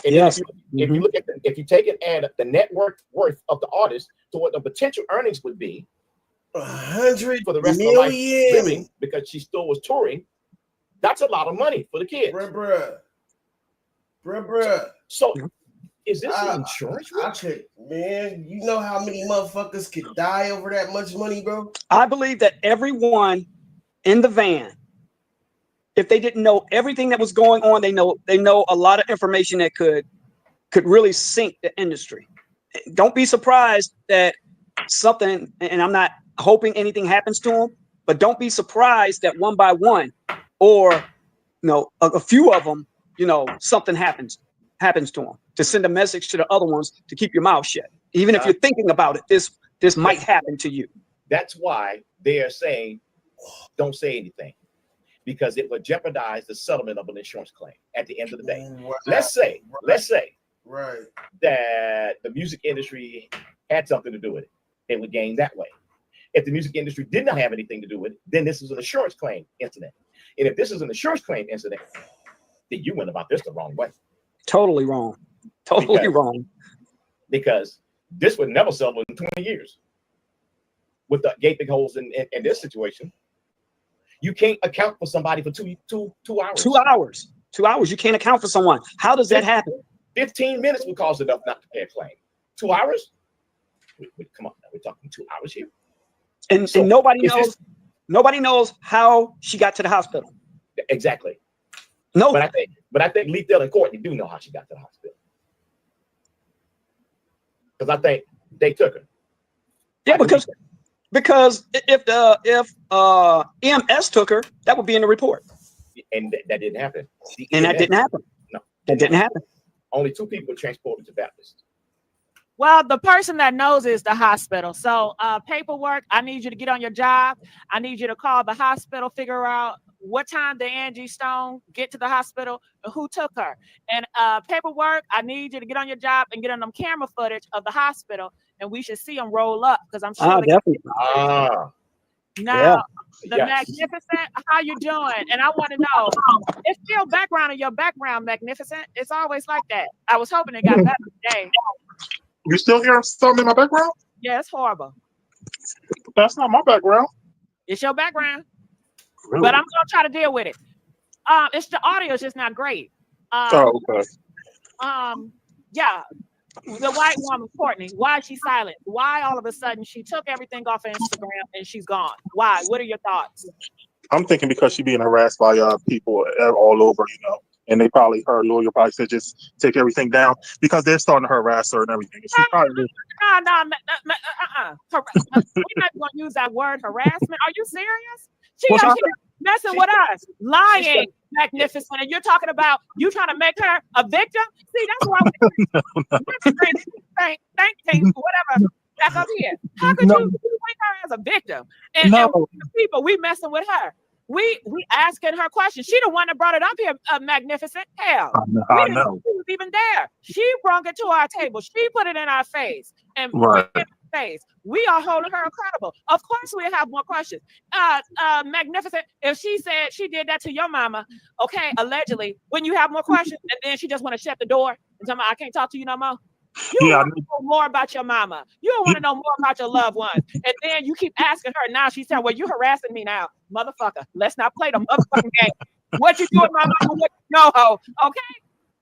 if you look at if you take and add the net worth of the artist to what the potential earnings would be, 100 for the rest of her life living, because she still was touring, that's a lot of money for the kids. Bruh. So is this an insurance? Man, you know how many motherfuckers could die over that much money, bro? I believe that everyone in the van, if they didn't know everything that was going on, they know a lot of information that could really sink the industry. Don't be surprised that something, and I'm not hoping anything happens to them, but don't be surprised that one by one, or a few of them, something happens to them, to send a message to the other ones to keep your mouth shut. Even if you're thinking about it, this might happen to you. That's why they are saying, don't say anything, because it would jeopardize the settlement of an insurance claim at the end of the day. Let's say that the music industry had something to do with it. They would gain that way. If the music industry did not have anything to do with it, then this is an insurance claim incident. And if this is an insurance claim incident, then you went about this the wrong way. Totally wrong. Wrong. Because this would never settle in 20 years. With the gaping holes in this situation, you can't account for somebody for two hours. 2 hours. 2 hours. You can't account for someone. How does that happen? 15 minutes would cause enough not to pay a claim. 2 hours? Come on, now we're talking 2 hours here. And nobody knows how she got to the hospital. Exactly. No. But I think Lethal and Courtney do know how she got to the hospital. Because I think they took her. Yeah, because if EMS took her, that would be in the report. And that didn't happen. That didn't happen. No. That didn't happen. Only 2 people were transported to Baptist. Well, the person that knows is the hospital. So paperwork, I need you to get on your job. I need you to call the hospital, figure out what time did Angie Stone get to the hospital and who took her. And paperwork, I need you to get on your job and get on them camera footage of the hospital, and we should see them roll up because I'm sure Definitely. now, the Magnificent, how you doing? And I want to know, it's still background in your background, Magnificent. It's always like that. I was hoping it got better today. You still hearing something in my background? Yeah, it's horrible. That's not my background. It's your background. Really? But I'm gonna try to deal with it. It's the audio is just not great. Oh, okay. Yeah. The white woman, Courtney, why is she silent? Why all of a sudden she took everything off Instagram and she's gone? Why? What are your thoughts? I'm thinking because she's being harassed by people all over, and they probably, her lawyer probably said just take everything down because they're starting to harass her and everything. And she's probably We're not going to use that word harassment. Are you serious? She Well, out here messing with us, lying, Magnificent, and you're talking about you trying to make her a victim? See, that's why we whatever. Back up here. How could you make her as a victim? And people, we messing with her. We asking her questions. She the one that brought it up here, Magnificent. Hell, we didn't know she was even there. She brought it to our table. She put it in our face and put it in our face. We are holding her accountable. Of course, we have more questions. Magnificent. If she said she did that to your mama, okay, allegedly, when you have more questions, and then she just want to shut the door and tell me I can't talk to you no more. You want to know more about your mama. You don't want to know more about your loved ones. And then you keep asking her. Now she's saying, well, you harassing me now. Motherfucker, let's not play the motherfucking game. What you doing, my mama? No, ho. Okay?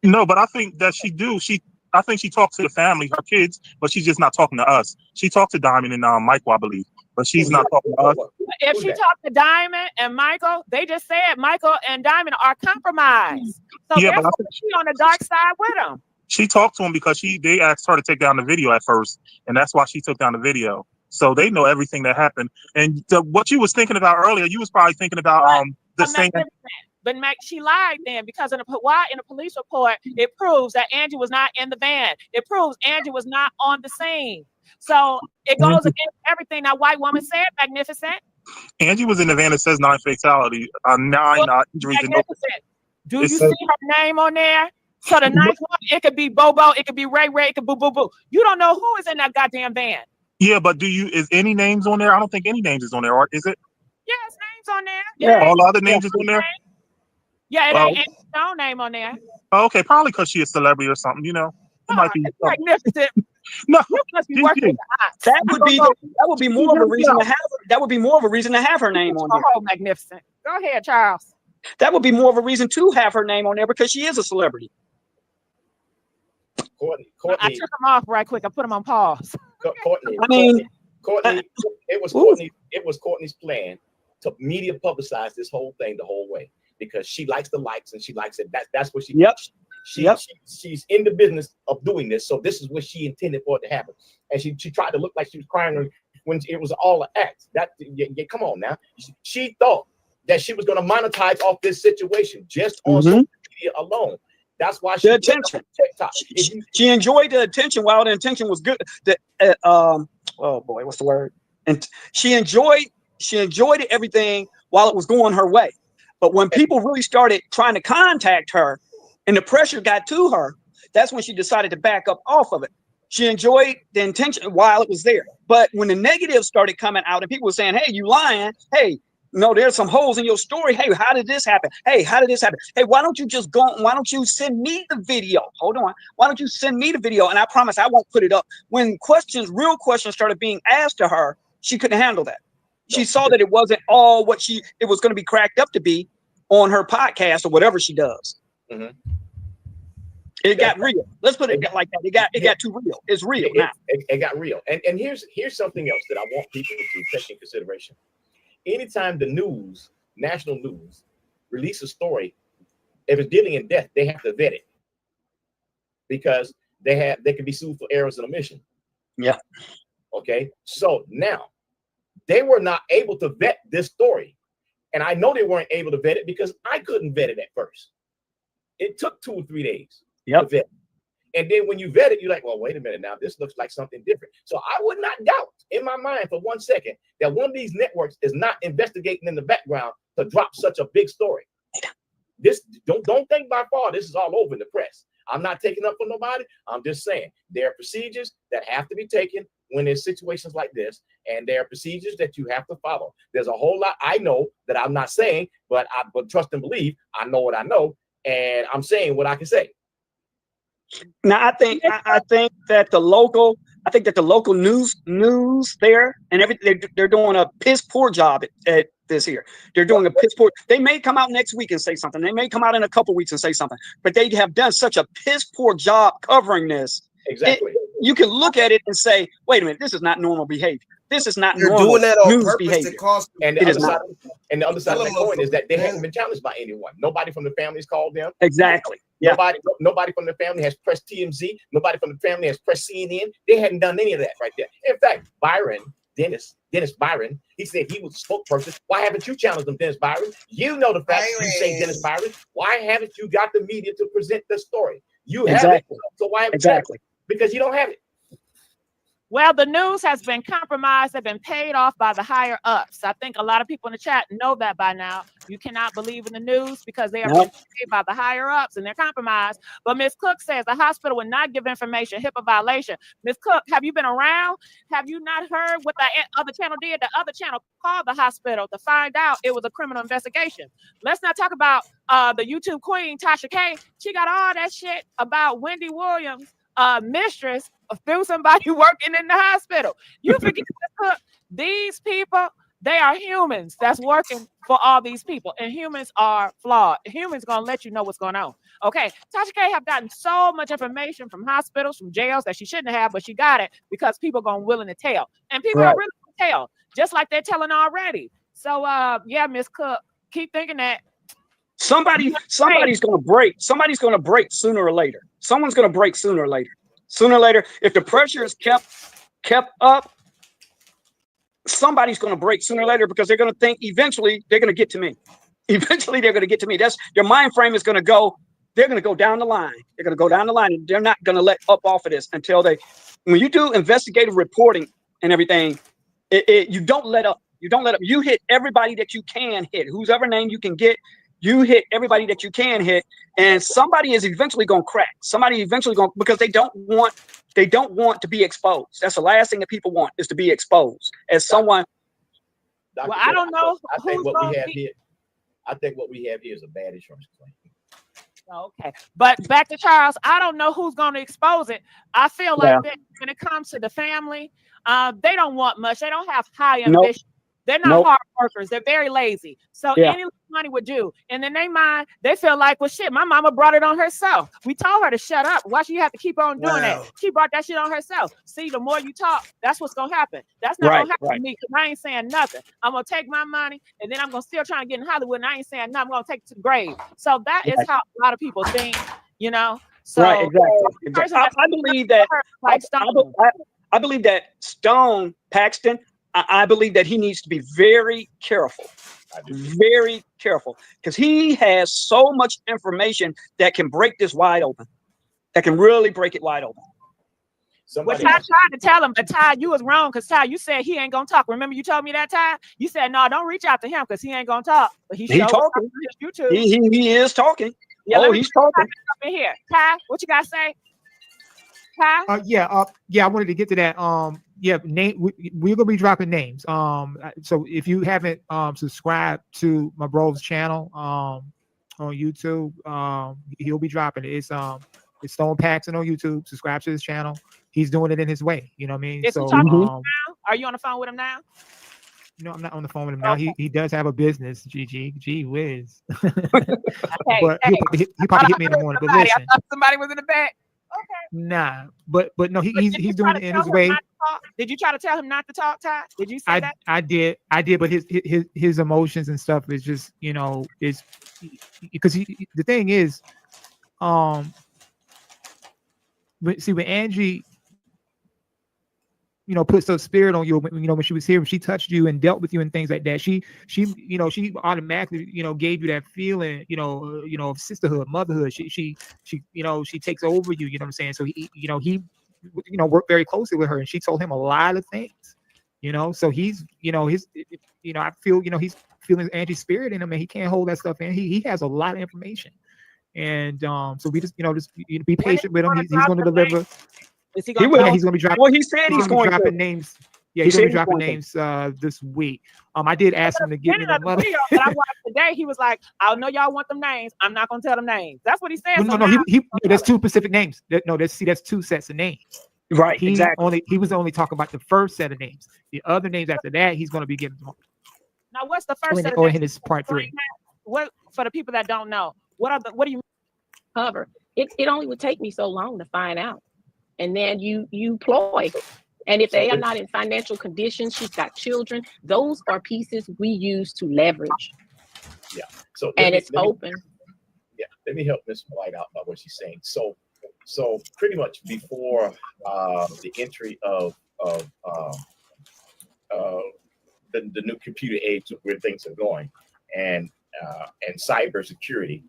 No, but I think that I think she talks to the family, her kids, but she's just not talking to us. She talked to Diamond and Michael, I believe, but she's not talking to us. If she talked to Diamond and Michael, they just said Michael and Diamond are compromised. So therefore, she's on the dark side with them. She talked to him because they asked her to take down the video at first, and that's why she took down the video. So they know everything that happened. And what you was thinking about earlier, you was probably thinking about the same. But she lied then because in the police report, it proves that Angie was not in the van. It proves Angie was not on the scene. So it goes against everything that white woman said, Magnificent. Angie was in the van. It says 9 fatality, 9 injuries. Do you see her name on there? So the ninth one, it could be Bobo, it could be Ray Ray, it could be Boo Boo. You don't know who is in that goddamn van. Yeah, but is any names on there? I don't think any names is on there, or is it? Yeah, it's names on there. Yeah, all the other names is on there. Yeah, it ain't Angie Stone name on there. Oh, okay, probably because she's a celebrity or something, It might be Magnificent. No, you must be working with the that would be more of a reason to have that would be more of a reason to have her name on there. Oh, Magnificent. Go ahead, Charles. That would be more of a reason to have her name on there because she is a celebrity. Courtney. I took him off right quick. I put him on pause. Courtney. Courtney. It was Courtney's plan to media publicize this whole thing the whole way because she likes the likes and she likes it. That's what she. She's in the business of doing this, so this is what she intended for it to happen. And she tried to look like she was crying when it was all an act. Come on now. She thought that she was going to monetize off this situation just on social media alone. That's why she attention. TikTok. She enjoyed the attention while the attention was good. Oh boy, what's the word? And she enjoyed everything while it was going her way. But when people really started trying to contact her and the pressure got to her, that's when she decided to back up off of it. She enjoyed the intention while it was there. But when the negatives started coming out and people were saying, hey, you lying. Hey, no, there's some holes in your story. Hey, how did this happen? Hey, how did this happen? Hey, why don't you just go? Why don't you send me the video? Hold on. Why don't you send me the video? And I promise I won't put it up. When real questions started being asked to her, she couldn't handle that. She saw that it wasn't all what it was going to be cracked up to be on her podcast or whatever she does. It got real. Let's put it like that. It got too real. It's real now. It got real. And here's something else that I want people to take in consideration. Anytime the news, national news, release a story, if it's dealing in death, they have to vet it because they can be sued for errors and omission. Yeah. Okay. So now they were not able to vet this story. And I know they weren't able to vet it because I couldn't vet it at first. It took 2 or 3 days to vet. And then when you vet it, you're like, well, wait a minute now, this looks like something different. So I would not doubt in my mind for 1 second that one of these networks is not investigating in the background to drop such a big story. This don't think by far this is all over in the press. I'm not taking up for nobody. I'm just saying there are procedures that have to be taken when there's situations like this, and there are procedures that you have to follow. There's a whole lot I know that I'm not saying, but trust and believe I know what I know, and I'm saying what I can say. Now I think that the local news there and everything, they're doing a piss poor job at this here. They're doing a piss poor. They may come out next week and say something. They may come out in a couple weeks and say something, but they have done such a piss poor job covering this. Exactly. You can look at it and say, wait a minute, this is not normal behavior. This is not They're normal doing that on news purpose behavior. to cause. And the other side of that coin is that they man. haven't been challenged by anyone. Nobody from the families called them. Exactly. Yeah. Nobody from the family has pressed TMZ. Nobody from the family has pressed CNN. They hadn't done any of that right there. In fact, Dennis Byron, he said he was a spokesperson. Why haven't you challenged them, Dennis Byron? You know the facts. You say Dennis Byron. Why haven't you got the media to present the story? You have it. So why haven't you? Because you don't have it. Well, the news has been compromised. They've been paid off by the higher ups. I think a lot of people in the chat know that by now. You cannot believe in the news because they are being paid by the higher ups and they're compromised. But Ms. Cook says the hospital would not give information, HIPAA violation. Ms. Cook, have you been around? Have you not heard what the other channel did? The other channel called the hospital to find out it was a criminal investigation. Let's not talk about the YouTube queen, Tasha K. She got all that shit about Wendy Williams' mistress through somebody working in the hospital. You forget these people, they are humans that's working for all these people, and humans are flawed. Humans gonna let you know what's going on. Okay, Tasha K have gotten so much information from hospitals, from jails that she shouldn't have, but she got it because people gonna willing to tell, and people are really gonna tell, just like they're telling already. So yeah, Miss Cook, keep thinking that somebody's gonna break. Somebody's gonna break sooner or later. Someone's gonna break sooner or later. Sooner or later, if the pressure is kept up, somebody's going to break sooner or later because they're going to think eventually they're going to get to me. Eventually, they're going to get to me. That's their mind frame is going to go. They're going to go down the line. They're going to go down the line, and they're not going to let up off of this until they. When you do investigative reporting and everything, you don't let up. You don't let up. You hit everybody that you can hit. Whose ever name you can get. You hit everybody that you can hit, and somebody is eventually going to crack. Somebody eventually going because they don't want to be exposed. That's the last thing that people want is to be exposed as someone. Well, I don't know. I think what we have here. I think what we have here is a bad insurance claim. Okay, but back to Charles. I don't know who's going to expose it. I feel like that when it comes to the family, they don't want much. They don't have high ambition. They're not hard workers. They're very lazy. So any money would do. And then they feel like, well, shit, my mama brought it on herself. We told her to shut up. Why she have to keep on doing that? She brought that shit on herself. See, the more you talk, that's what's going to happen. That's not going to happen to me because I ain't saying nothing. I'm going to take my money and then I'm going to still try to get in Hollywood and I ain't saying nothing. I'm going to take it to the grave. So that is how a lot of people think, you know? So exactly. I believe that I believe that Stone Paxton, I believe that he needs to be very careful, because he has so much information that can break this wide open, that can really break it wide open. Well, Ty tried to tell him, but Ty, you was wrong because Ty, you said he ain't gonna talk. Remember, you told me that, Ty? You said no, don't reach out to him because he ain't gonna talk. But he's talking. He is talking. Yeah, he's talking. In here, Ty, what you got to say? Ty? I wanted to get to that. We're gonna be dropping names. So if you haven't subscribed to my bro's channel on YouTube, he'll be dropping it. It's Stone Paxton on YouTube. Subscribe to his channel. He's doing it in his way. You know what I mean? Is he talking to you now? Are you on the phone with him now? No, I'm not on the phone with him now. He does have a business. Gee whiz. Okay, but he probably hit me in the morning. But listen, I thought somebody was in the back. Okay. Nah, but no, he's doing it in his way. Did you try to tell him not to talk, Ty? Did you say that? I did, but his emotions and stuff is just, you know, is because the thing is, but see, when Angie put some spirit on you, when she was here, when she touched you and dealt with you and things like that. She automatically, gave you that feeling, of sisterhood, motherhood. She takes over you, you know what I'm saying? So he worked very closely with her, and she told him a lot of things, so he's, I feel, he's feeling Angie's spirit in him, and he can't hold that stuff in. He has a lot of information. And so we just, be patient with him. He's going to deliver. Is he He going will. to? He's going to be dropping. Well, he said he's going to be going dropping to. names. Yeah, He he's going to said be dropping he's going names this week. I did ask him to get me the money. Video that I watched today, he was like, "I know y'all want them names. I'm not going to tell them names." That's what he said. No, there's two specific names. That's two sets of names. Right, exactly. He was only talking about the first set of names. The other names after that, he's going to be giving them. Now, what's the first set of Or names? in his part 3. What, for the people that don't know, what do you cover? It only would take me so long to find out, and then you ploy. And if they are not in financial condition, she's got children, those are pieces we use to leverage. Yeah. So it's open. Yeah. Let me help Ms. White out by what she's saying. So pretty much before the entry of the new computer age where things are going, and cybersecurity.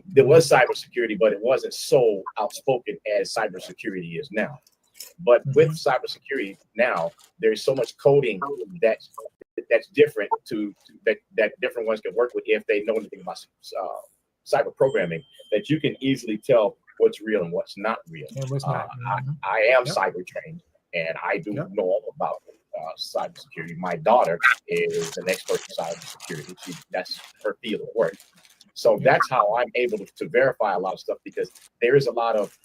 There was cybersecurity, but it wasn't so outspoken as cybersecurity is now. But with cybersecurity now, there's so much coding that's different that different ones can work with if they know anything about cyber programming, that you can easily tell what's real and what's not real. I am cyber trained, and I do know all about cybersecurity. My daughter is an expert in cybersecurity. That's her field of work. So that's how I'm able to verify a lot of stuff, because there is a lot of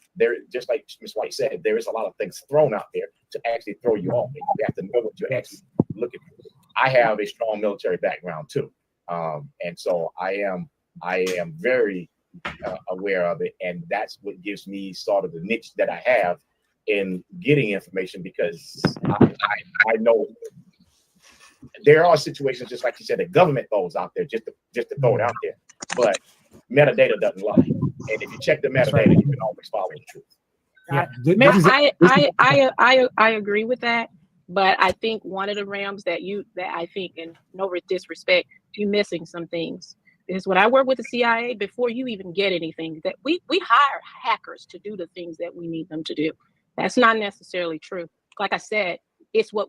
just like Ms. White said, there is a lot of things thrown out there to actually throw you off. You have to know what you're actually looking for. I have a strong military background too, and so I am very aware of it, and that's what gives me sort of the niche that I have in getting information, because I know there are situations, just like you said, the government throws out there just to throw it out there, but metadata doesn't lie. And if you check the metadata, you can always follow the truth. I agree with that, but I think one of the realms that I think, and no disrespect, you're missing some things. Is when I work with the CIA, before you even get anything, that we hire hackers to do the things that we need them to do. That's not necessarily true. Like I said, it's what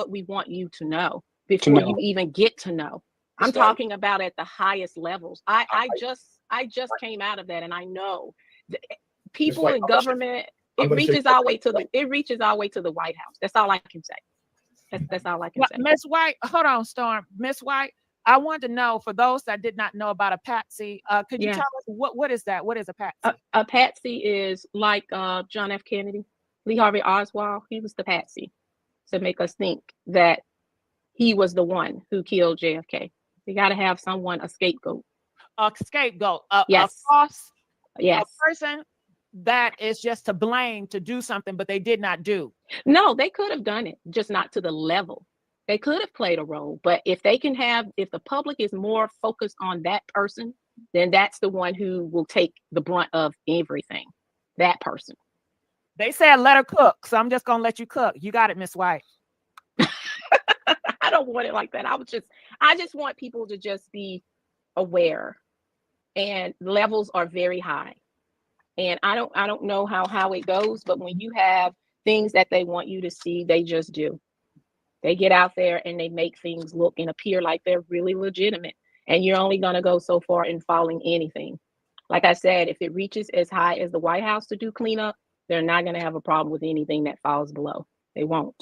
we want you to know before you even get to know. I'm talking about at the highest levels. I just came out of that, and I know people in government. It reaches our way to the White House. That's all I can say. That's all I can say. Miss White, hold on, Storm. Miss White, I wanted to know, for those that did not know about a patsy, could you tell us what is that? What is a patsy? A patsy is like John F. Kennedy, Lee Harvey Oswald. He was the patsy to make us think that he was the one who killed JFK. You got to have someone, a scapegoat. A scapegoat. Yes. A false. Yes. A person that is just to blame to do something, but they did not do. No, they could have done it, just not to the level. They could have played a role, but if the public is more focused on that person, then that's the one who will take the brunt of everything. That person. They said let her cook, so I'm just gonna let you cook. You got it, Miss White. I don't want it like that. I just want people to just be aware, and levels are very high. And I don't know how it goes, but when you have things that they want you to see, they just do. They get out there and they make things look and appear like they're really legitimate. And you're only going to go so far in following anything. Like I said, if it reaches as high as the White House to do cleanup, they're not going to have a problem with anything that falls below. They won't.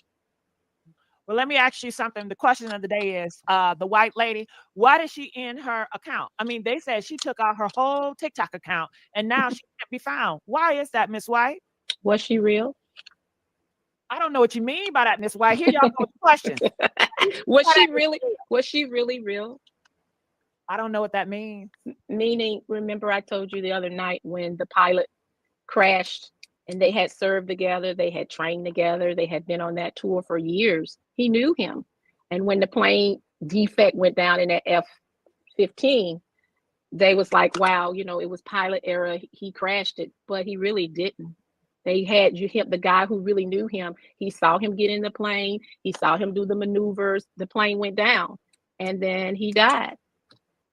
Well, let me ask you something. The question of the day is, the white lady, why did she end her account? I mean, they said she took out her whole TikTok account and now she can't be found. Why is that, Miss White? Was she real? I don't know what you mean by that, Miss White. Here y'all go with the question. Was she really real? I don't know what that means. Meaning, remember I told you the other night when the pilot crashed and they had served together, they had trained together, they had been on that tour for years. He knew him. And when the plane defect went down in that F-15, they was like, wow, it was pilot error. He crashed it, but he really didn't. They had you him, the guy who really knew him. He saw him get in the plane. He saw him do the maneuvers. The plane went down, and then he died.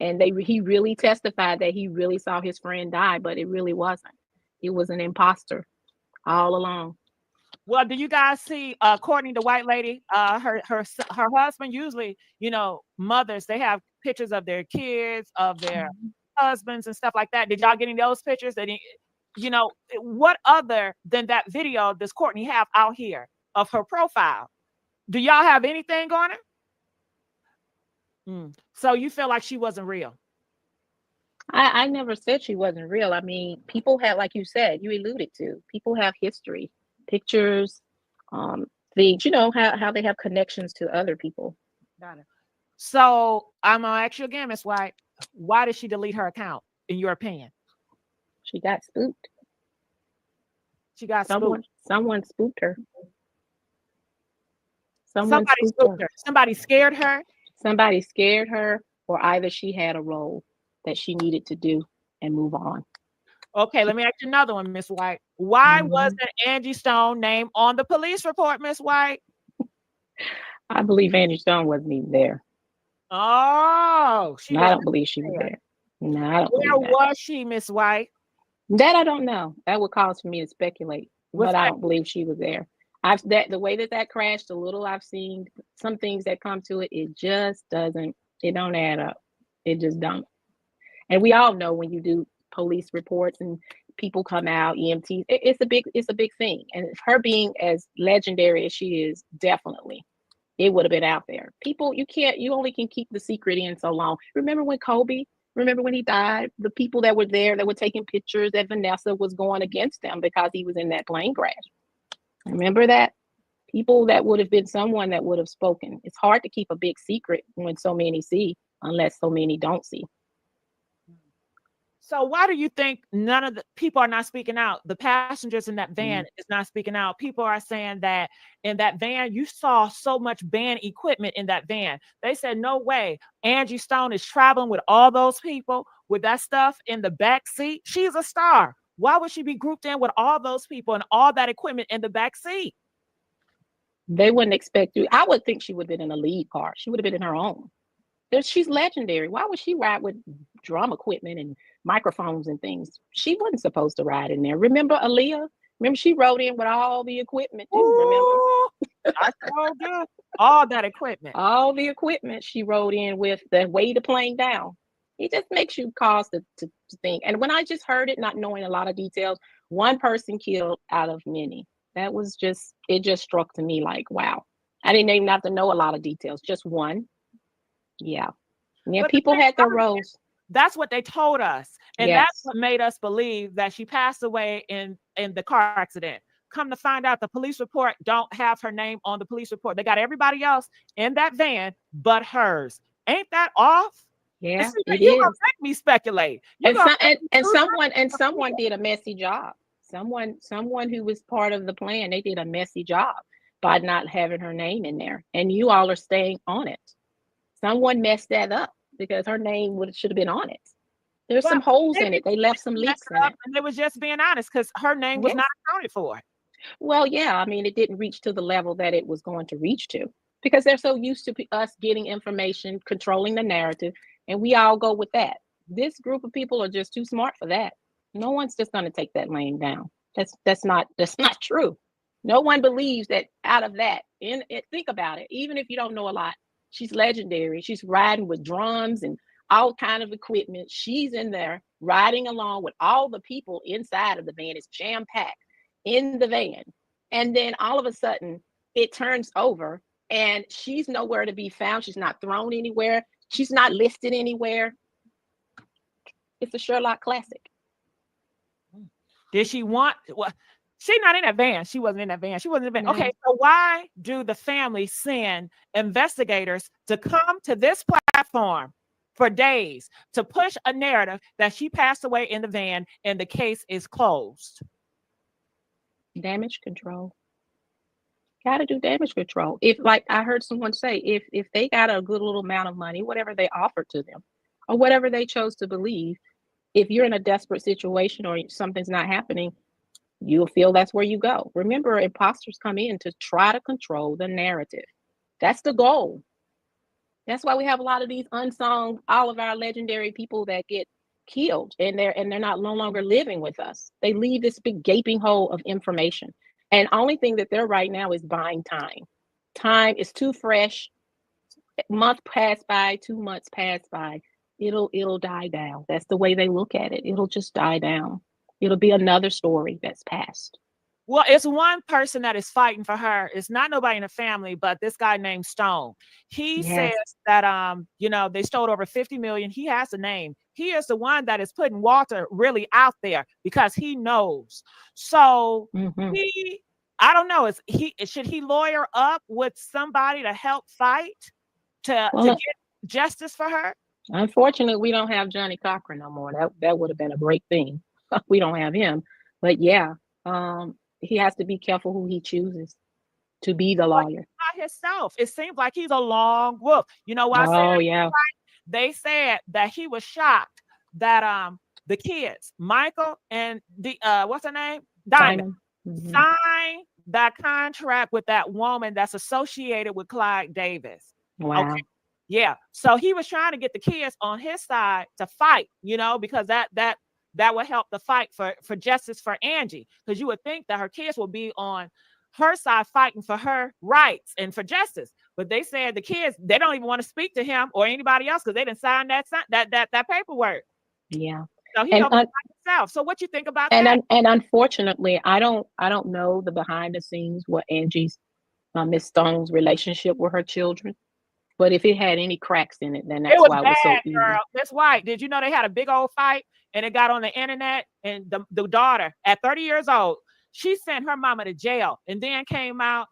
And he really testified that he really saw his friend die, but it really wasn't. It was an imposter all along. Well, do you guys see Courtney, the white lady, her husband? Usually, mothers, they have pictures of their kids, of their husbands and stuff like that. Did y'all get any of those pictures? What other than that video does Courtney have out here of her profile? Do y'all have anything on it? So you feel like she wasn't real? I never said she wasn't real. I mean, people have, like you said, you alluded to, people have history, pictures, things, how they have connections to other people. Got it. So I'm gonna ask you again, Miss White, why did she delete her account, in your opinion? She got spooked. She got spooked. Someone spooked her. Somebody spooked her. Somebody scared her. Somebody scared her, or either she had a role that she needed to do and move on. Okay, let me ask you another one, Miss White. Why wasn't Angie Stone named on the police report, Miss White? I believe Angie Stone wasn't even there. Oh, I don't believe she was there. No, I don't believe that. Where was she, Miss White? That I don't know. That would cause for me to speculate, but I don't believe she was there. The way that crashed, a little I've seen some things that come to it, it just doesn't. It don't add up. It just don't. And we all know when you do police reports and people come out, EMTs, it's a big thing. And her being as legendary as she is, definitely, it would have been out there. People, you only can keep the secret in so long. Remember when he died, the people that were there that were taking pictures, that Vanessa was going against them because he was in that plane crash. Remember that? People that would have been someone that would have spoken. It's hard to keep a big secret when so many see, unless so many don't see. So why do you think none of the people are not speaking out? The passengers in that van is not speaking out. People are saying that in that van, you saw so much band equipment in that van. They said, no way. Angie Stone is traveling with all those people with that stuff in the back seat. She's a star. Why would she be grouped in with all those people and all that equipment in the back seat? They wouldn't expect you. I would think she would have been in a lead car. She would have been in her own. She's legendary. Why would she ride with drum equipment and microphones and things? She wasn't supposed to ride in there. Remember Aaliyah? Remember she rode in with all the equipment too, remember? I told you. All that equipment. All the equipment she rode in with, the way the plane down. It just makes you cause to think. And when I just heard it, not knowing a lot of details, one person killed out of many. That was it just struck to me like, wow. I didn't even have to know a lot of details, just one. Yeah. But people had their roles. That's what they told us. And Yes. that's what made us believe that she passed away in the car accident. Come to find out, the police report don't have her name on the police report. They got everybody else in that van but hers. Ain't that off? Yeah, it is. Gonna make me speculate. Someone did a messy job. Someone who was part of the plan, they did a messy job by not having her name in there. And you all are staying on it. Someone messed that up because her name should have been on it. There's some holes in it. They left some leaks in it. And they was just being honest because her name was not accounted for. Well, yeah, I mean, it didn't reach to the level that it was going to reach to because they're so used to us getting information, controlling the narrative, and we all go with that. This group of people are just too smart for that. No one's just going to take that lane down. That's not true. No one believes that out of that. Think about it. Even if you don't know a lot, she's legendary. She's riding with drums and all kind of equipment. She's in there riding along with all the people inside of the van. It's jam-packed in the van. And then all of a sudden it turns over and she's nowhere to be found. She's not thrown anywhere. She's not listed anywhere. It's a Sherlock classic. Did she want... Well, she's not in that van. She wasn't in that van. She wasn't in the van. No. Okay, so why do the family send investigators to come to this platform for days to push a narrative that she passed away in the van and the case is closed? Damage control. Got to do damage control. If, like I heard someone say, if they got a good little amount of money, whatever they offered to them, or whatever they chose to believe, if you're in a desperate situation or something's not happening, you'll feel that's where you go. Remember, imposters come in to try to control the narrative. That's the goal. That's why we have a lot of these unsung, all of our legendary people that get killed, and they're not no longer living with us. They leave this big gaping hole of information. And only thing that they're right now is buying time. Time is too fresh. Month passed by, 2 months passed by. It'll die down. That's the way they look at it. It'll just die down. It'll be another story that's passed. Well, it's one person that is fighting for her. It's not nobody in the family, but this guy named Stone. He says that they stole over 50 million. He has a name. He is the one that is putting Walter really out there because he knows. So I don't know. Should he lawyer up with somebody to help fight to get justice for her? Unfortunately, we don't have Johnny Cochran no more. That would have been a great thing. We don't have him. But yeah, he has to be careful who he chooses to be the lawyer. Not himself. It seems like he's a long wolf. You know why? Oh yeah. They said that he was shocked that the kids, Michael and the what's her name? Diamond. Signed that contract with that woman that's associated with Clyde Davis. Wow. Okay. Yeah. So he was trying to get the kids on his side to fight, because that would help the fight for justice for Angie. Because you would think that her kids will be on her side fighting for her rights and for justice. But they said the kids, they don't even want to speak to him or anybody else because they didn't sign that paperwork. Yeah. So he himself. So what you think about that? And unfortunately, I don't know the behind the scenes what Angie's Miss Stone's relationship with her children. But if it had any cracks in it, then that's why it was so easy. Girl. That's why. Did you know they had a big old fight and it got on the internet? And the daughter at 30 years old, she sent her mama to jail and then came out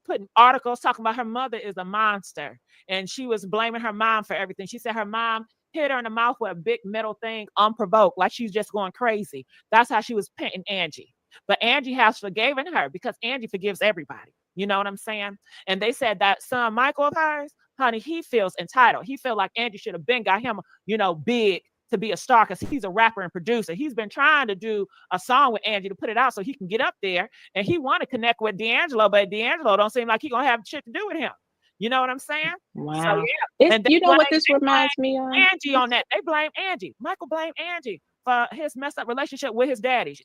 putting articles talking about her mother is a monster. And she was blaming her mom for everything. She said her mom hit her in the mouth with a big metal thing unprovoked, like she's just going crazy. That's how she was pinning Angie. But Angie has forgiven her because Angie forgives everybody. You know what I'm saying? And they said that son Michael of hers, honey, he feels entitled. He felt like Angie should have been got him, big to be a star because he's a rapper and producer. He's been trying to do a song with Angie to put it out so he can get up there. And he want to connect with D'Angelo, but D'Angelo don't seem like he gonna have shit to do with him. You know what I'm saying? Wow. So yeah. And you know what this reminds me of? Angie on that. They blame Angie. Michael blamed Angie for his messed up relationship with his daddy.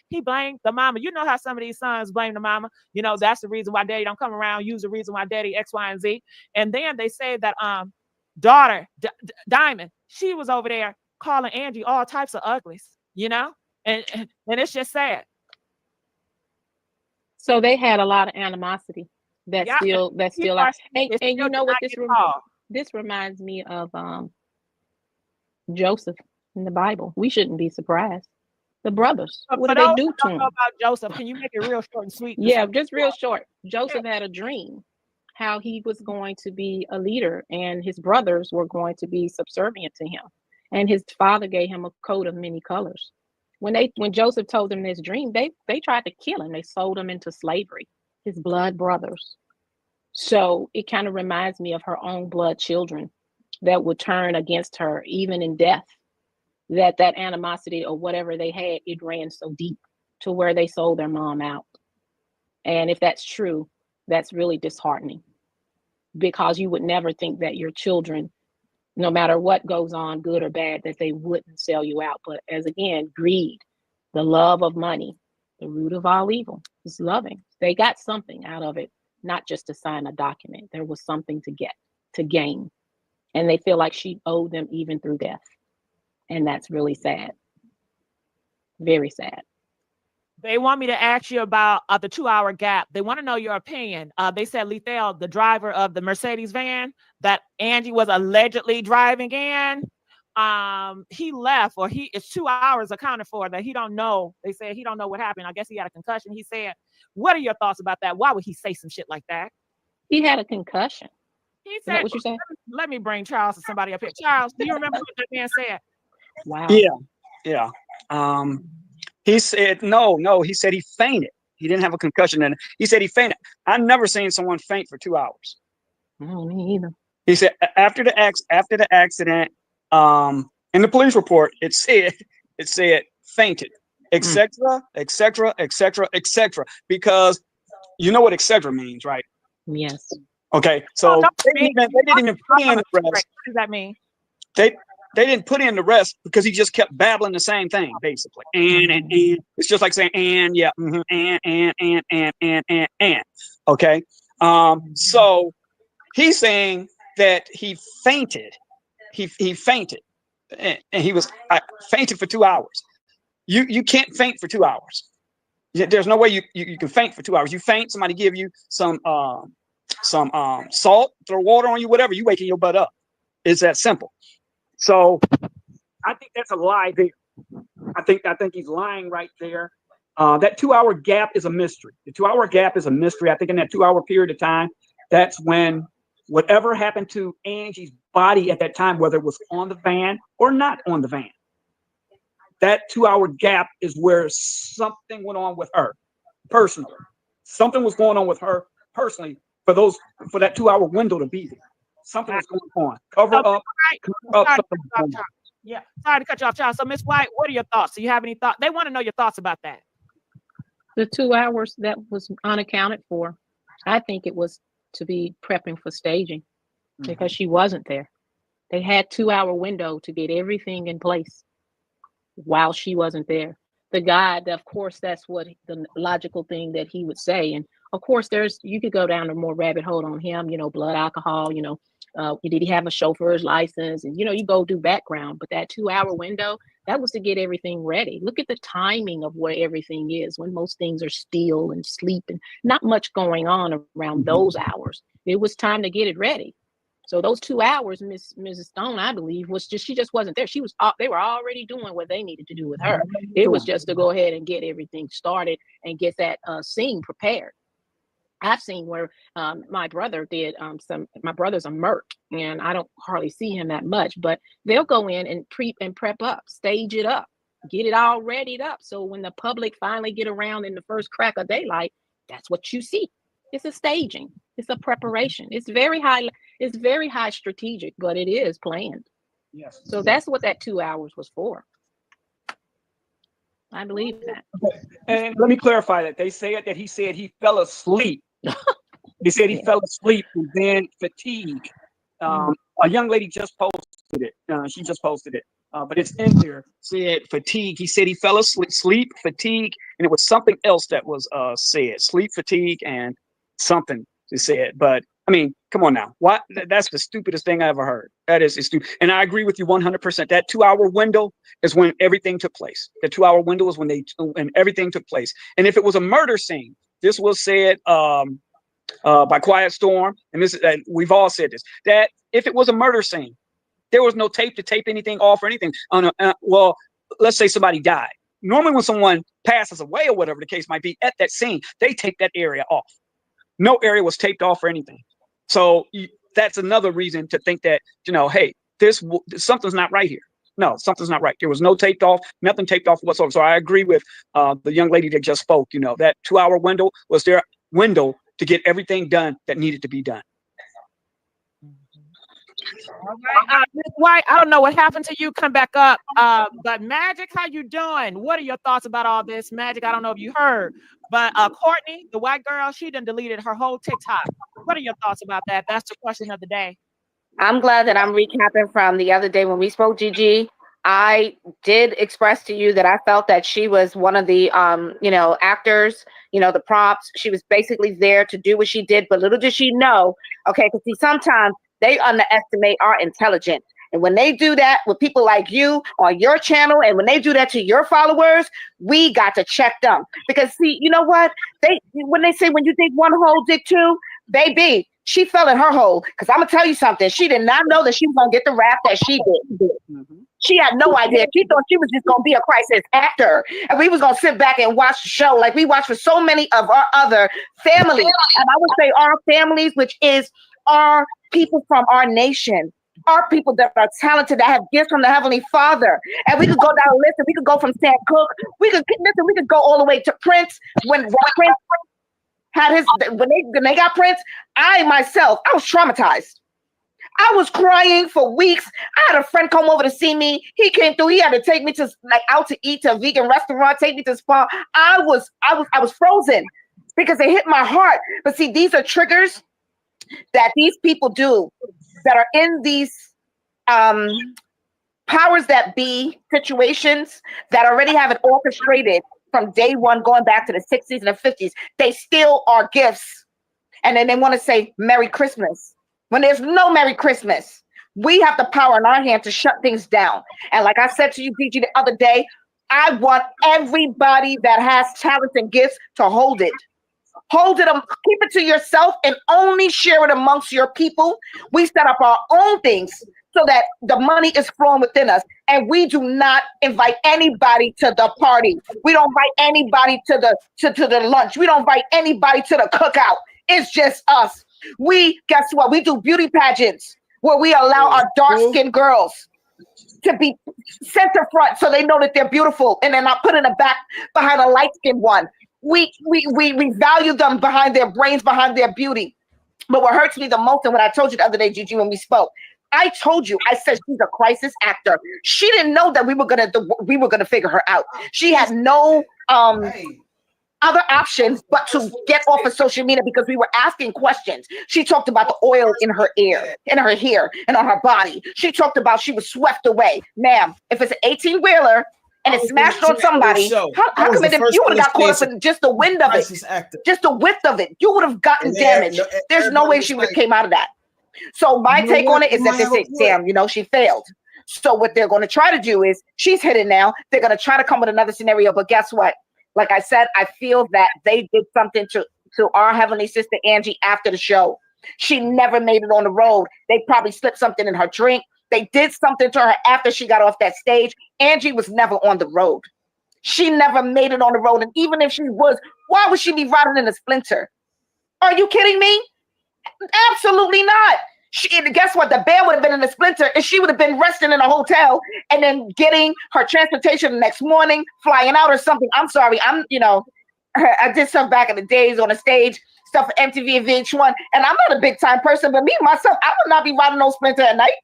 He blamed the mama. You know how some of these sons blame the mama. That's the reason why daddy don't come around. Use the reason why daddy X, Y, and Z. And then they say that daughter Diamond, she was over there calling Angie all types of uglies. And it's just sad. So they had a lot of animosity. That's still and you know what this reminds me of Joseph in the Bible. We shouldn't be surprised. The brothers. What did they do to him? About Joseph, can you make it real short and sweet? Yeah, just real short. Joseph had a dream how he was going to be a leader and his brothers were going to be subservient to him. And his father gave him a coat of many colors. When Joseph told them this dream, they tried to kill him. They sold him into slavery, his blood brothers. So it kind of reminds me of her own blood children that would turn against her even in death. That animosity or whatever they had, it ran so deep to where they sold their mom out. And if that's true, that's really disheartening because you would never think that your children, no matter what goes on, good or bad, that they wouldn't sell you out. But as again, greed, the love of money, the root of all evil is loving. They got something out of it, not just to sign a document. There was something to gain. And they feel like she owed them even through death. And that's really sad. Very sad. They want me to ask you about the 2-hour gap. They want to know your opinion. They said Lethal, the driver of the Mercedes van that Angie was allegedly driving in, he left, or it's 2 hours accounted for that he don't know. They said he don't know what happened. I guess he had a concussion. He said, what are your thoughts about that? Why would he say some shit like that? He had a concussion. He said, is that what you said? Let me bring Charles and somebody up here. Charles, do you remember what that man said? Wow. Yeah. He said, no, he said he fainted. He didn't have a concussion. And he said he fainted. I've never seen someone faint for 2 hours. No, me either. He said after the accident, in the police report, it said fainted. etc., etc., etc., etc. Because you know what etc. means, right? Yes. Okay, so they didn't even put in the rest. What does that mean? They didn't put in the rest because he just kept babbling the same thing, basically. And it's just like saying and yeah, and. Okay. So he's saying that he fainted. He fainted, and he was fainted for 2 hours. You can't faint for 2 hours. There's no way you can faint for 2 hours. You faint, somebody give you some salt, throw water on you, whatever. You waking your butt up. It's that simple. So I think that's a lie there. I think he's lying right there. That 2 hour gap is a mystery. The 2 hour gap is a mystery. I think in that 2 hour period of time, that's when whatever happened to Angie's body at that time, whether it was on the van or not on the van, that 2 hour gap is where something went on with her personally. Something was going on with her personally for that 2 hour window to be there. Something was going on. Cover up. Yeah, sorry to cut you off, Charles. So, Miss White, what are your thoughts? Do you have any thoughts? They want to know your thoughts about that. The 2 hours that was unaccounted for, I think it was to be prepping for staging because she wasn't there. They had 2 hour window to get everything in place while she wasn't there. The guy, of course, that's what the logical thing that he would say. And of course, you could go down a more rabbit hole on him, blood alcohol, did he have a chauffeur's license? And, you go do background, but that 2 hour window, that was to get everything ready. Look at the timing of where everything is when most things are still and sleep and not much going on around those hours. It was time to get it ready. So those 2 hours, Mrs. Stone, I believe, she just wasn't there. They were already doing what they needed to do with her. It was just to go ahead and get everything started and get that scene prepared. I've seen where my brother did my brother's a merc, and I don't hardly see him that much, but they'll go in and prep up, stage it up, get it all readied up. So when the public finally get around in the first crack of daylight, that's what you see. It's a staging. It's a preparation. It's very high strategic, but it is planned. Yes. So that's what that 2 hours was for. I believe that. And let me clarify that. They said that he said he fell asleep. They said he fell asleep and then fatigue. A young lady just posted it. She just posted it. But it's in there. Said fatigue. He said he fell asleep, sleep, fatigue, and it was something else that was said. Sleep, fatigue, and something they said. But I mean, come on now. What? That's the stupidest thing I ever heard. That is stupid. And I agree with you 100%. That 2 hour window is when everything took place. The 2 hour window is when everything took place. And if it was a murder scene, this was said by Quiet Storm, and this we've all said this, that if it was a murder scene, there was no tape to tape anything off or anything. Well, let's say somebody died. Normally when someone passes away or whatever the case might be at that scene, they take that area off. No area was taped off or anything. So that's another reason to think that, hey, something's not right here. No, something's not right. There was no taped off, nothing taped off whatsoever. So I agree with the young lady that just spoke. That 2 hour window was their window to get everything done that needed to be done. All right, Ms. White, I don't know what happened to you. Come back up. But Magic, how you doing? What are your thoughts about all this? Magic, I don't know if you heard, but Courtney, the white girl, she done deleted her whole TikTok. What are your thoughts about that? That's the question of the day. I'm glad that I'm recapping from the other day when we spoke, Gigi. I did express to you that I felt that she was one of the, actors, the props. She was basically there to do what she did, but little did she know, okay, because see, sometimes they underestimate our intelligence. And when they do that with people like you on your channel, and when they do that to your followers, we got to check them. Because see, you know what? When they say when you dig one hole, dig two, baby, she fell in her hole. Because I'm going to tell you something. She did not know that she was going to get the rap that she did. She had no idea. She thought she was just going to be a crisis actor. And we was going to sit back and watch the show like we watch for so many of our other families. And I would say our families, which is our people from our nation, our people that are talented, that have gifts from the Heavenly Father. And we could go down a list, and we could go from Sam Cooke. We could go all the way to Prince. When Prince had when they got Prince, I myself, I was traumatized. I was crying for weeks. I had a friend come over to see me. He came through. He had to take me to out to eat to a vegan restaurant, take me to spa. I was frozen because it hit my heart. But see, these are triggers that these people do that are in these powers that be situations that already have it orchestrated from day one, going back to the 60s and the 50s. They steal our gifts. And then they want to say Merry Christmas when there's no Merry Christmas. We have the power in our hand to shut things down. And like I said to you, DG, the other day, I want everybody that has talents and gifts to hold it. Hold it, keep it to yourself and only share it amongst your people. We set up our own things so that the money is flowing within us. And we do not invite anybody to the party. We don't invite anybody to the lunch. We don't invite anybody to the cookout. It's just us. Guess what? We do beauty pageants where we allow our dark-skinned girls to be center front so they know that they're beautiful and they're not put in the back behind a light-skinned one. We value them behind their brains, behind their beauty. But what hurts me the most, and what I told you the other day, Gigi, when we spoke, I told you, I said she's a crisis actor. She didn't know that we were gonna figure her out. She had no other options but to get off of social media because we were asking questions. She talked about the oil in her ear, in her hair, and on her body. She talked about she was swept away. Ma'am, if it's an 18-wheeler and it smashed on somebody, how come you would have got caught up in just the wind of it? Just the width of it. You would have gotten damaged. There's no way she would have came out of that. So my take on it is that they say, damn, she failed. So what they're going to try to do is, she's hidden now. They're going to try to come with another scenario. But guess what? Like I said, I feel that they did something to our heavenly sister, Angie, after the show. She never made it on the road. They probably slipped something in her drink. They did something to her after she got off that stage. Angie was never on the road. She never made it on the road. And even if she was, why would she be riding in a Splinter? Are you kidding me? Absolutely not. Guess what? The bear would have been in a Splinter and she would have been resting in a hotel and then getting her transportation the next morning, flying out or something. I'm sorry. I did stuff back in the days on the stage, stuff for MTV and VH1, and I'm not a big time person, but me myself, I would not be riding no Splinter at night.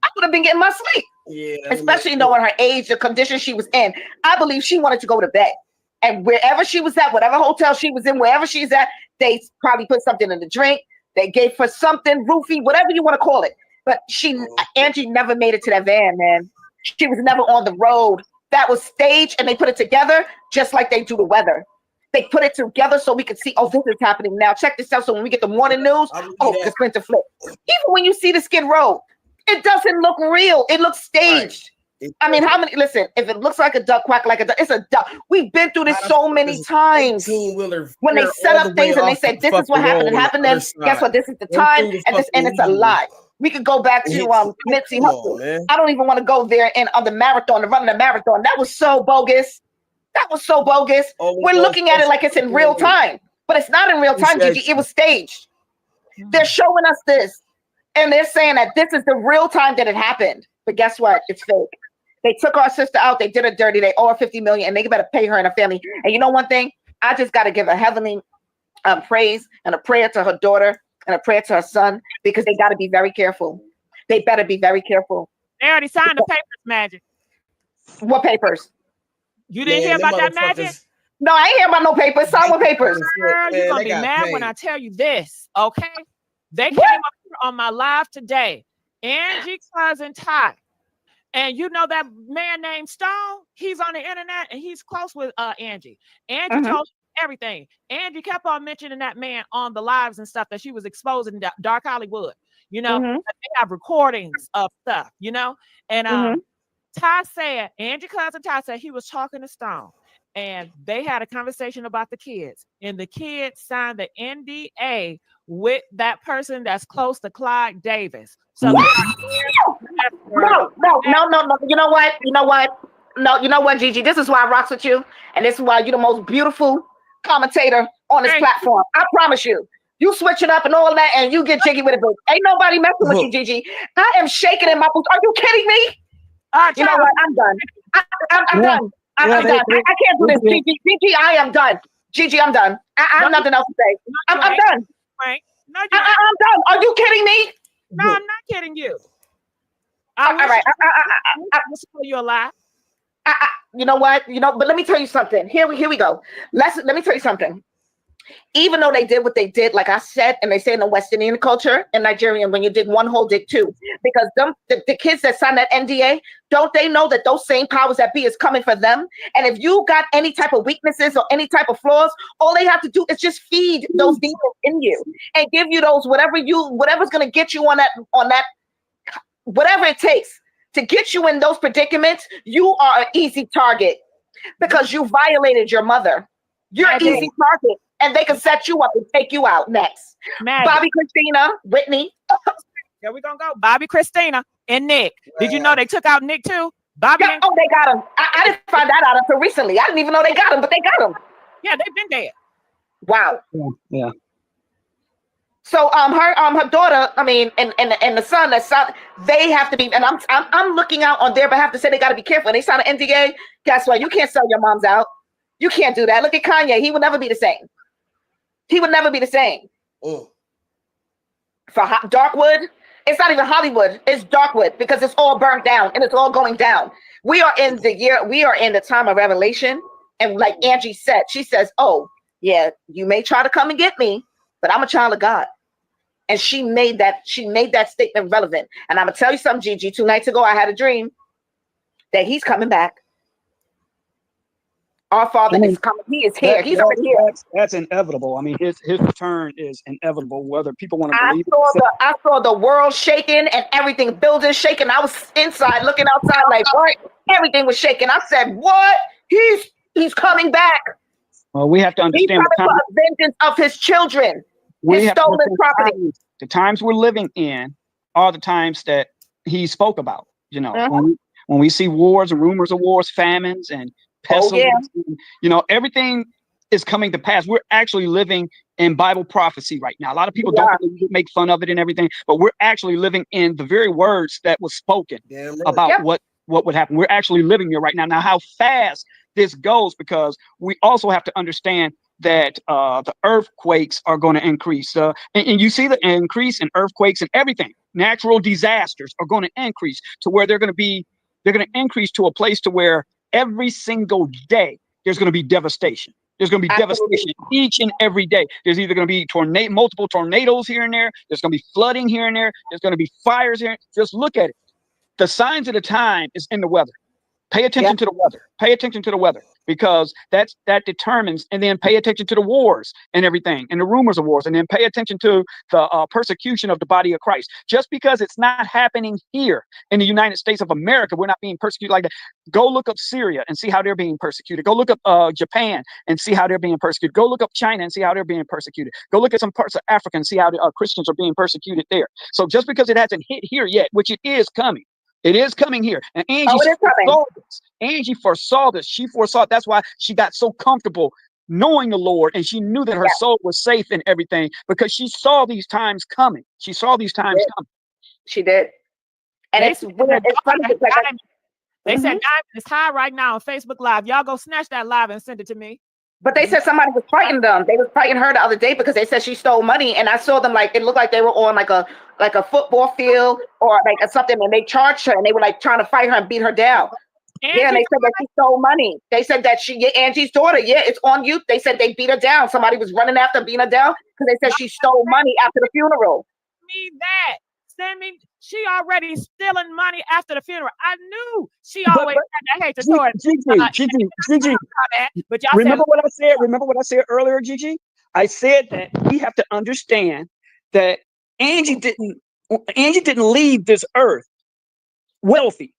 I would have been getting my sleep. Yeah, especially knowing her age, the condition she was in. I believe she wanted to go to bed. And wherever she was at, whatever hotel she was in, wherever she's at, they probably put something in the drink. They gave her something, roofie, whatever you want to call it. But Angie never made it to that van, man. She was never on the road. That was staged, and they put it together just like they do the weather. They put it together so we could see, this is happening now. Check this out. So when we get the morning news, the Splinter flip. Even when you see the Skid Row, it doesn't look real. It looks staged. Right. Listen, if it looks like a duck, quack like a duck, it's a duck. We've been through this so many times. When they set up things and they said, this is what happened, and happened, then guess what? This is the time, and it's a lie. We could go back to Nipsey Hussle. I don't even want to go there and on the marathon, running the marathon. That was so bogus. We're looking at it like it's in real time, but it's not in real time, Gigi. It was staged. They're showing us this, and they're saying that this is the real time that it happened. But guess what? It's fake. They took our sister out. They did her dirty. They owe her $50 million, and they better pay her and her family. And you know one thing? I just got to give a heavenly praise and a prayer to her daughter and a prayer to her son, because they got to be very careful. They better be very careful. They already signed the papers, Magic. What papers? You didn't hear about that, Magic? No, I ain't hear about no papers. Sign what papers? Girl, you're going to be mad when I tell you this, okay? They came up here on my live today. Angie's cousin Ty. And you know that man named Stone? He's on the internet and he's close with Angie. Angie told everything. Angie kept on mentioning that man on the lives and stuff that she was exposing Dark Hollywood. They have recordings of stuff, And Ty said, Angie cousin Ty said he was talking to Stone. And they had a conversation about the kids. And the kids signed the NDA with that person that's close to Clyde Davis. So no. You know what? No, you know what, Gigi? This is why I rocks with you. And this is why you're the most beautiful commentator on this platform. I promise you. You switch it up and all that, and you get jiggy with it. But ain't nobody messing with you, Gigi. I am shaking in my boots. Are you kidding me? You know what? I'm done. I'm done. I'm done. I can't do this, Gigi. Gigi, I am done. Gigi, I'm done. I have nothing else to say. I'm done. I'm done. Are you kidding me? No, I'm not kidding you. All right. I will tell you a lie. You know what? But let me tell you something. Here we go. Let me tell you something. Even though they did what they did, like I said, and they say in the West Indian culture in Nigeria, when you dig one hole, dig two. Because the kids that signed that NDA, don't they know that those same powers that be is coming for them? And if you got any type of weaknesses or any type of flaws, all they have to do is just feed those demons in you and give you those whatever's gonna get you on that whatever it takes to get you in those predicaments. You are an easy target because you violated your mother. You're an easy target. And they can set you up and take you out next. Bobby, Christina, Whitney. Here we gonna go. Bobby, Christina, and Nick. Did you know they took out Nick too? Bobby. Yeah, they got him. I didn't find that out until recently. I didn't even know they got him, but they got him. Yeah, they've been dead. Wow. Yeah. So her daughter, I mean, and the son, they have to be, and I'm looking out on their behalf to say they got to be careful. They sign an NDA. Guess what? You can't sell your moms out. You can't do that. Look at Kanye. He would never be the same. He would never be the same. For Darkwood, it's not even Hollywood. It's Darkwood because it's all burnt down and it's all going down. We are in the time of revelation. And like Angie said, she says, oh, yeah, you may try to come and get me, but I'm a child of God. And she made that statement relevant. And I'm going to tell you something, Gigi. 2 nights ago, I had a dream that he's coming back. Our Father is coming. He is here. He's already here. That's inevitable. I mean, his return is inevitable, whether people want to believe it. I saw the world shaking and everything, buildings shaking. I was inside looking outside like, what? Everything was shaking. I said, what? He's coming back. Well, we have to understand He's coming for vengeance of his children. His stolen property. The times we're living in are the times that he spoke about. You know, when we see wars and rumors of wars, famines and pestilence, everything is coming to pass. We're actually living in Bible prophecy right now. A lot of people don't make fun of it and everything, but we're actually living in the very words that was spoken about what would happen. We're actually living here right now. Now, how fast this goes, because we also have to understand that the earthquakes are going to increase. And you see the increase in earthquakes and everything. Natural disasters are going to increase to where they're going to increase to a place to where every single day there's going to be devastation. There's going to be devastation each and every day. There's either going to be multiple tornadoes here and there. There's going to be flooding here and there. There's going to be fires here. Just look at it. The signs of the time is in the weather. Pay attention to the weather. Pay attention to the weather, because that determines, and then pay attention to the wars and everything and the rumors of wars, and then pay attention to the persecution of the body of Christ. Just because it's not happening here in the United States of America, we're not being persecuted like that. Go look up Syria and see how they're being persecuted. Go look up Japan and see how they're being persecuted. Go look up China and see how they're being persecuted. Go look at some parts of Africa and see how the Christians are being persecuted there. So just because it hasn't hit here yet, which it is coming. It is coming here. And Angie foresaw this. Angie foresaw this. She foresaw it. That's why she got so comfortable knowing the Lord, and she knew that her soul was safe and everything, because she saw these times coming. She saw these times coming. She did. And it's weird. It's funny. They said Diamond is high right now on Facebook Live. Y'all go snatch that live and send it to me. But they said somebody was fighting them. They was fighting her the other day because they said she stole money, and I saw them like it looked like they were on like a football field or like something, and they charged her and they were like trying to fight her and beat her down. And they said that she stole money. They said that Angie's daughter, it's on you. They said they beat her down. Somebody was running after beating her down because they said she stole money after the funeral. Me that. Send me. She already stealing money after the funeral. I knew she always had that hate to Gigi. But y'all remember what I said? Remember what I said earlier, Gigi? I said that we have to understand that Angie didn't leave this earth wealthy.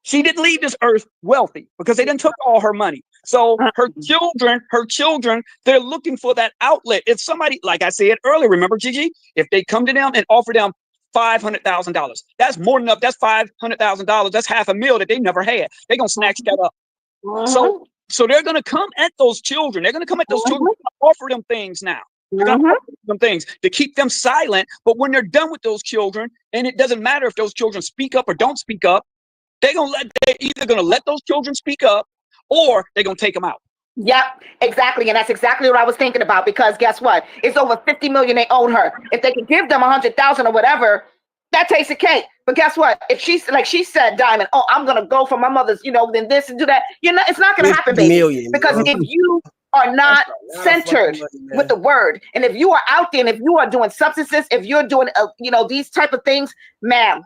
She didn't leave this earth wealthy because they didn't took all her money. So her children, they're looking for that outlet. If somebody, like I said earlier, remember, Gigi, if they come to them and offer them $500,000, that's more than enough. That's $500,000. That's $500,000 that they never had. They're gonna snatch that up. So they're gonna come at those children. They're gonna come at those children and offer them things now. They're gonna offer them things to keep them silent. But when they're done with those children, and it doesn't matter if those children speak up or don't speak up, they're either gonna let those children speak up or they're gonna take them out. Yep, exactly. And that's exactly what I was thinking about, because guess what? It's over 50 million they owe her. If they can give them 100,000 or whatever, that takes a cake. But guess what? If she's like she said, Diamond, oh, I'm gonna go for my mother's, then this and do that. It's not gonna happen, baby. Because if you are not centered with the word, and if you are out there, and if you are doing substances, if you're doing, these type of things, ma'am,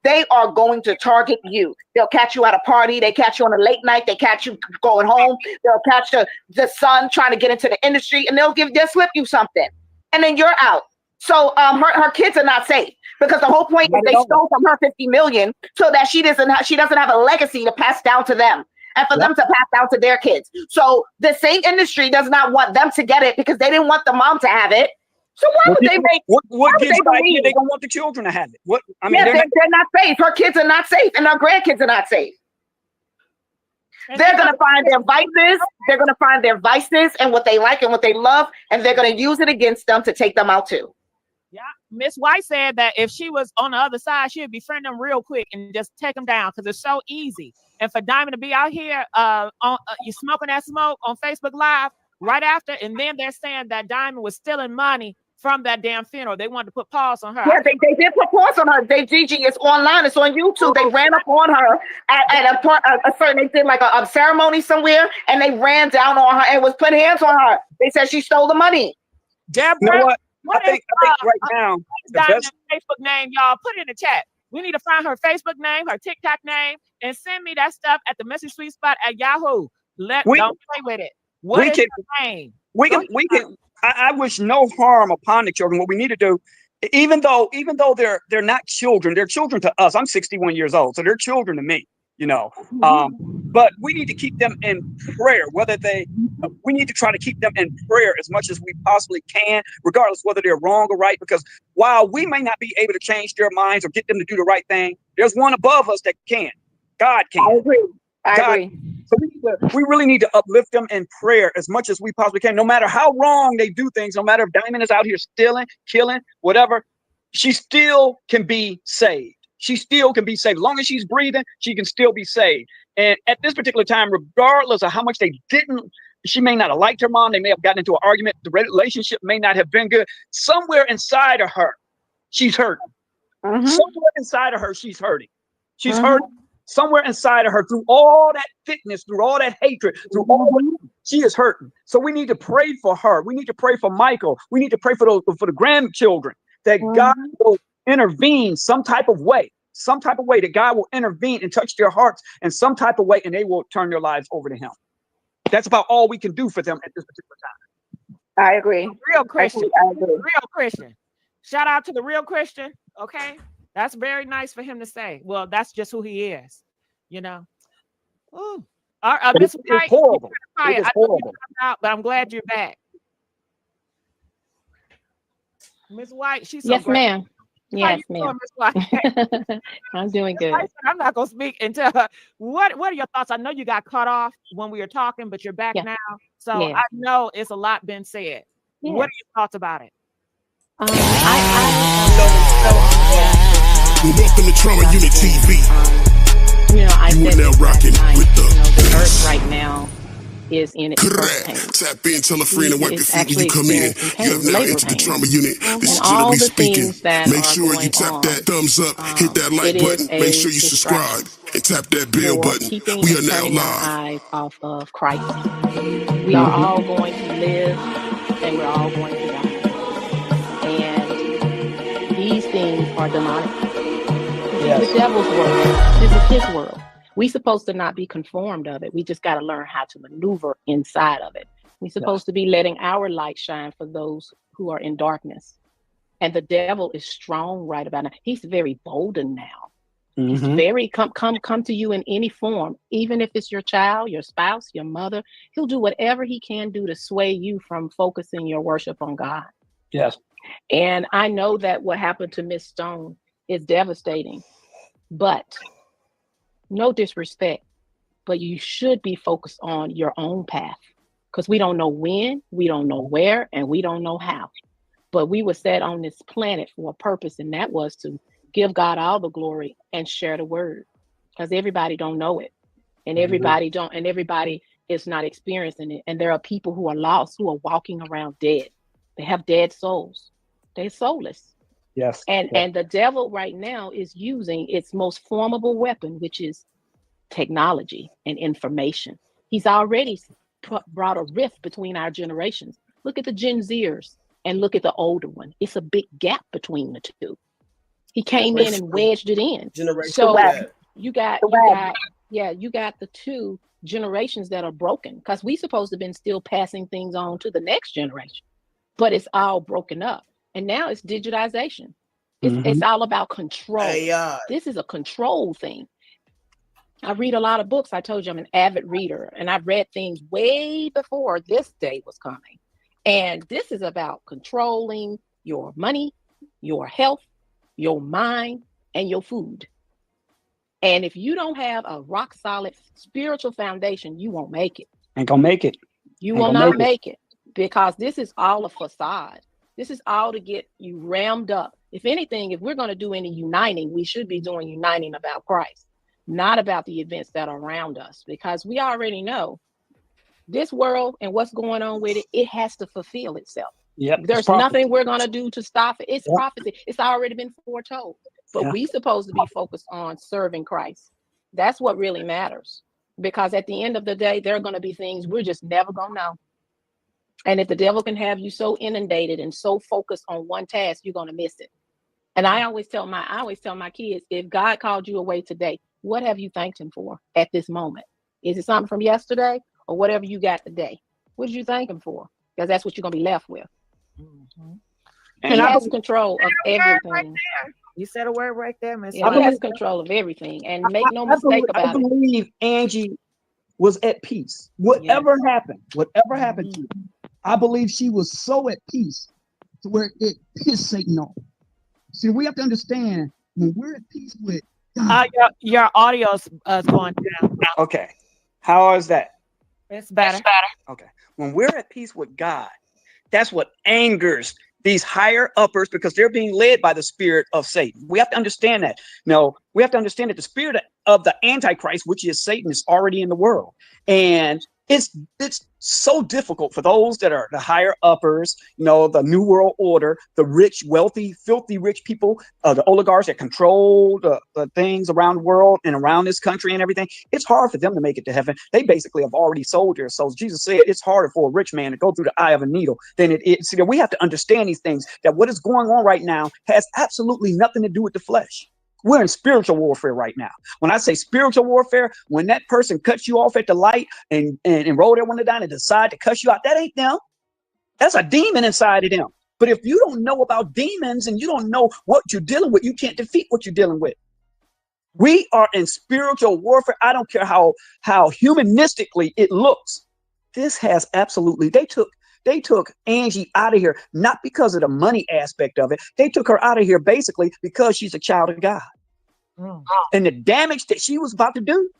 they are going to target you. They'll catch you at a party. They catch you on a late night. They catch you going home. They'll catch the son trying to get into the industry, and they'll slip you something, and then you're out. So her kids are not safe, because the whole point is they stole from her 50 million so that she doesn't have a legacy to pass down to them, and for them to pass down to their kids. So the same industry does not want them to get it, because they didn't want the mom to have it. So why would they make? What gives the idea they don't want the children to have it? What I mean, they're not safe. Her kids are not safe, and her grandkids are not safe. They're gonna find their vices. They're gonna find their vices and what they like and what they love, and they're gonna use it against them to take them out too. Yeah, Miss White said that if she was on the other side, she'd befriend them real quick and just take them down, because it's so easy. And for Diamond to be out here, you smoking that smoke on Facebook Live right after, and then they're saying that Diamond was stealing money from that damn funeral. They wanted to put pause on her. Yeah, they did put pause on her. Gigi, it's online. It's on YouTube. They ran up on her at a certain. They did like a ceremony somewhere, and they ran down on her and was putting hands on her. They said she stole the money. Deborah, you know what? I think right now the Diamond's Facebook name, y'all put it in the chat. We need to find her Facebook name, her TikTok name, and send me that stuff at the Messy Sweet Spot at Yahoo. Don't play with it. What is her name? We can. I wish no harm upon the children. What we need to do, even though they're not children, they're children to us. I'm 61 years old, so they're children to me. But we need to keep them in prayer. We need to try to keep them in prayer as much as we possibly can, regardless whether they're wrong or right. Because while we may not be able to change their minds or get them to do the right thing, there's one above us that can. God can. I agree. So we really need to uplift them in prayer as much as we possibly can. No matter how wrong they do things, no matter if Diamond is out here stealing, killing, whatever, she still can be saved. She still can be saved. As long as she's breathing, she can still be saved. And at this particular time, regardless of how much she may not have liked her mom. They may have gotten into an argument. The relationship may not have been good. Somewhere inside of her, she's hurting. Somewhere inside of her, she's hurting. She's hurting. Somewhere inside of her, through all that fitness, through all that hatred, through all she is hurting. So we need to pray for her. We need to pray for Michael. We need to pray for the grandchildren, that God will intervene some type of way, that God will intervene and touch their hearts in some type of way, and they will turn their lives over to him. That's about all we can do for them at this particular time. I agree. Real Christian. I agree. Real Christian. Shout out to the real Christian. Okay. That's very nice for him to say. Well, that's just who he is, Ooh. It's horrible. It is horrible. But I'm glad you're back. Miss White, she's so yes, great. Ma'am. Yes, ma'am. I'm doing good. I'm not gonna speak until what are your thoughts? I know you got cut off when we were talking, but you're back now. So I know it's a lot been said. Yeah. What are your thoughts about it? Welcome to Trama Unit TV. I you said now rocking with the earth right now is in its birth pain. Tap in, tell a friend, and wipe your feet when you come in. You have now entered the Trama Unit. This is all literally the speaking. things that Make are sure you going tap on, that thumbs up, hit that like button, make sure you subscribe, and tap that bell button. Keeping We and are now turning our live. eyes off of Christ. We are all going to live, and we're all going to die. And these things are demonic. This is the devil's world. This is his world. We're supposed to not be conformed of it. We just got to learn how to maneuver inside of it. We're supposed to be letting our light shine for those who are in darkness. And the devil is strong right about now. He's very bolden now. He's very come to you in any form, even if it's your child, your spouse, your mother. He'll do whatever he can do to sway you from focusing your worship on God. Yes. And I know that what happened to Miss Stone is devastating, but no disrespect, but you should be focused on your own path, because we don't know when, we don't know where, and we don't know how. But we were set on this planet for a purpose, and that was to give God all the glory and share the word, because everybody don't know it, and everybody is not experiencing it. And there are people who are lost, who are walking around dead. They have dead souls. They're soulless. Yes. And the devil right now is using its most formidable weapon, which is technology and information. He's already brought a rift between our generations. Look at the Gen Zers and look at the older one. It's a big gap between the two. He came in and wedged it in. So you got the two generations that are broken, because we supposed to have been still passing things on to the next generation, but it's all broken up. And now it's digitization. It's all about control. This is a control thing. I read a lot of books. I told you I'm an avid reader, and I've read things way before this day was coming. And this is about controlling your money, your health, your mind, and your food. And if you don't have a rock solid spiritual foundation, you won't make it. Ain't gonna make it. You will not make it, because this is all a facade. This is all to get you rammed up. If anything, if we're going to do any uniting, we should be doing uniting about Christ, not about the events that are around us, because we already know this world and what's going on with it, it has to fulfill itself. Yep, There's nothing we're going to do to stop it. It's prophecy. It's already been foretold. But we supposed to be focused on serving Christ. That's what really matters. Because at the end of the day, there are going to be things we're just never going to know. And if the devil can have you so inundated and so focused on one task, you're going to miss it. And I always tell my kids, if God called you away today, what have you thanked him for at this moment? Is it something from yesterday or whatever you got today? What did you thank him for? Because that's what you're going to be left with. He has control of everything. You said a word right there, Miss. Yeah, he has control of everything. And make no mistake about it. I believe Angie was at peace. Whatever happened to her, I believe she was so at peace to where it pissed Satan off. See, we have to understand, when we're at peace with God. Your audio's going down. Okay. How is that? It's better. Okay. When we're at peace with God, that's what angers these higher uppers, because they're being led by the spirit of Satan. We have to understand that. No, we have to understand that the spirit of the Antichrist, which is Satan, is already in the world. And it's so difficult for those that are the higher uppers, the New World Order, the rich, wealthy, filthy rich people, the oligarchs that control the things around the world and around this country and everything. It's hard for them to make it to heaven. They basically have already sold their souls. Jesus said it's harder for a rich man to go through the eye of a needle than it is. See, we have to understand these things, that what is going on right now has absolutely nothing to do with the flesh. We're in spiritual warfare right now. When I say spiritual warfare, when that person cuts you off at the light and roll their window down and decide to cuss you out, that ain't them. That's a demon inside of them. But if you don't know about demons and you don't know what you're dealing with, you can't defeat what you're dealing with. We are in spiritual warfare. I don't care how humanistically it looks. This has absolutely, they took Angie out of here, not because of the money aspect of it. They took her out of here basically because she's a child of God. And the damage that she was about to do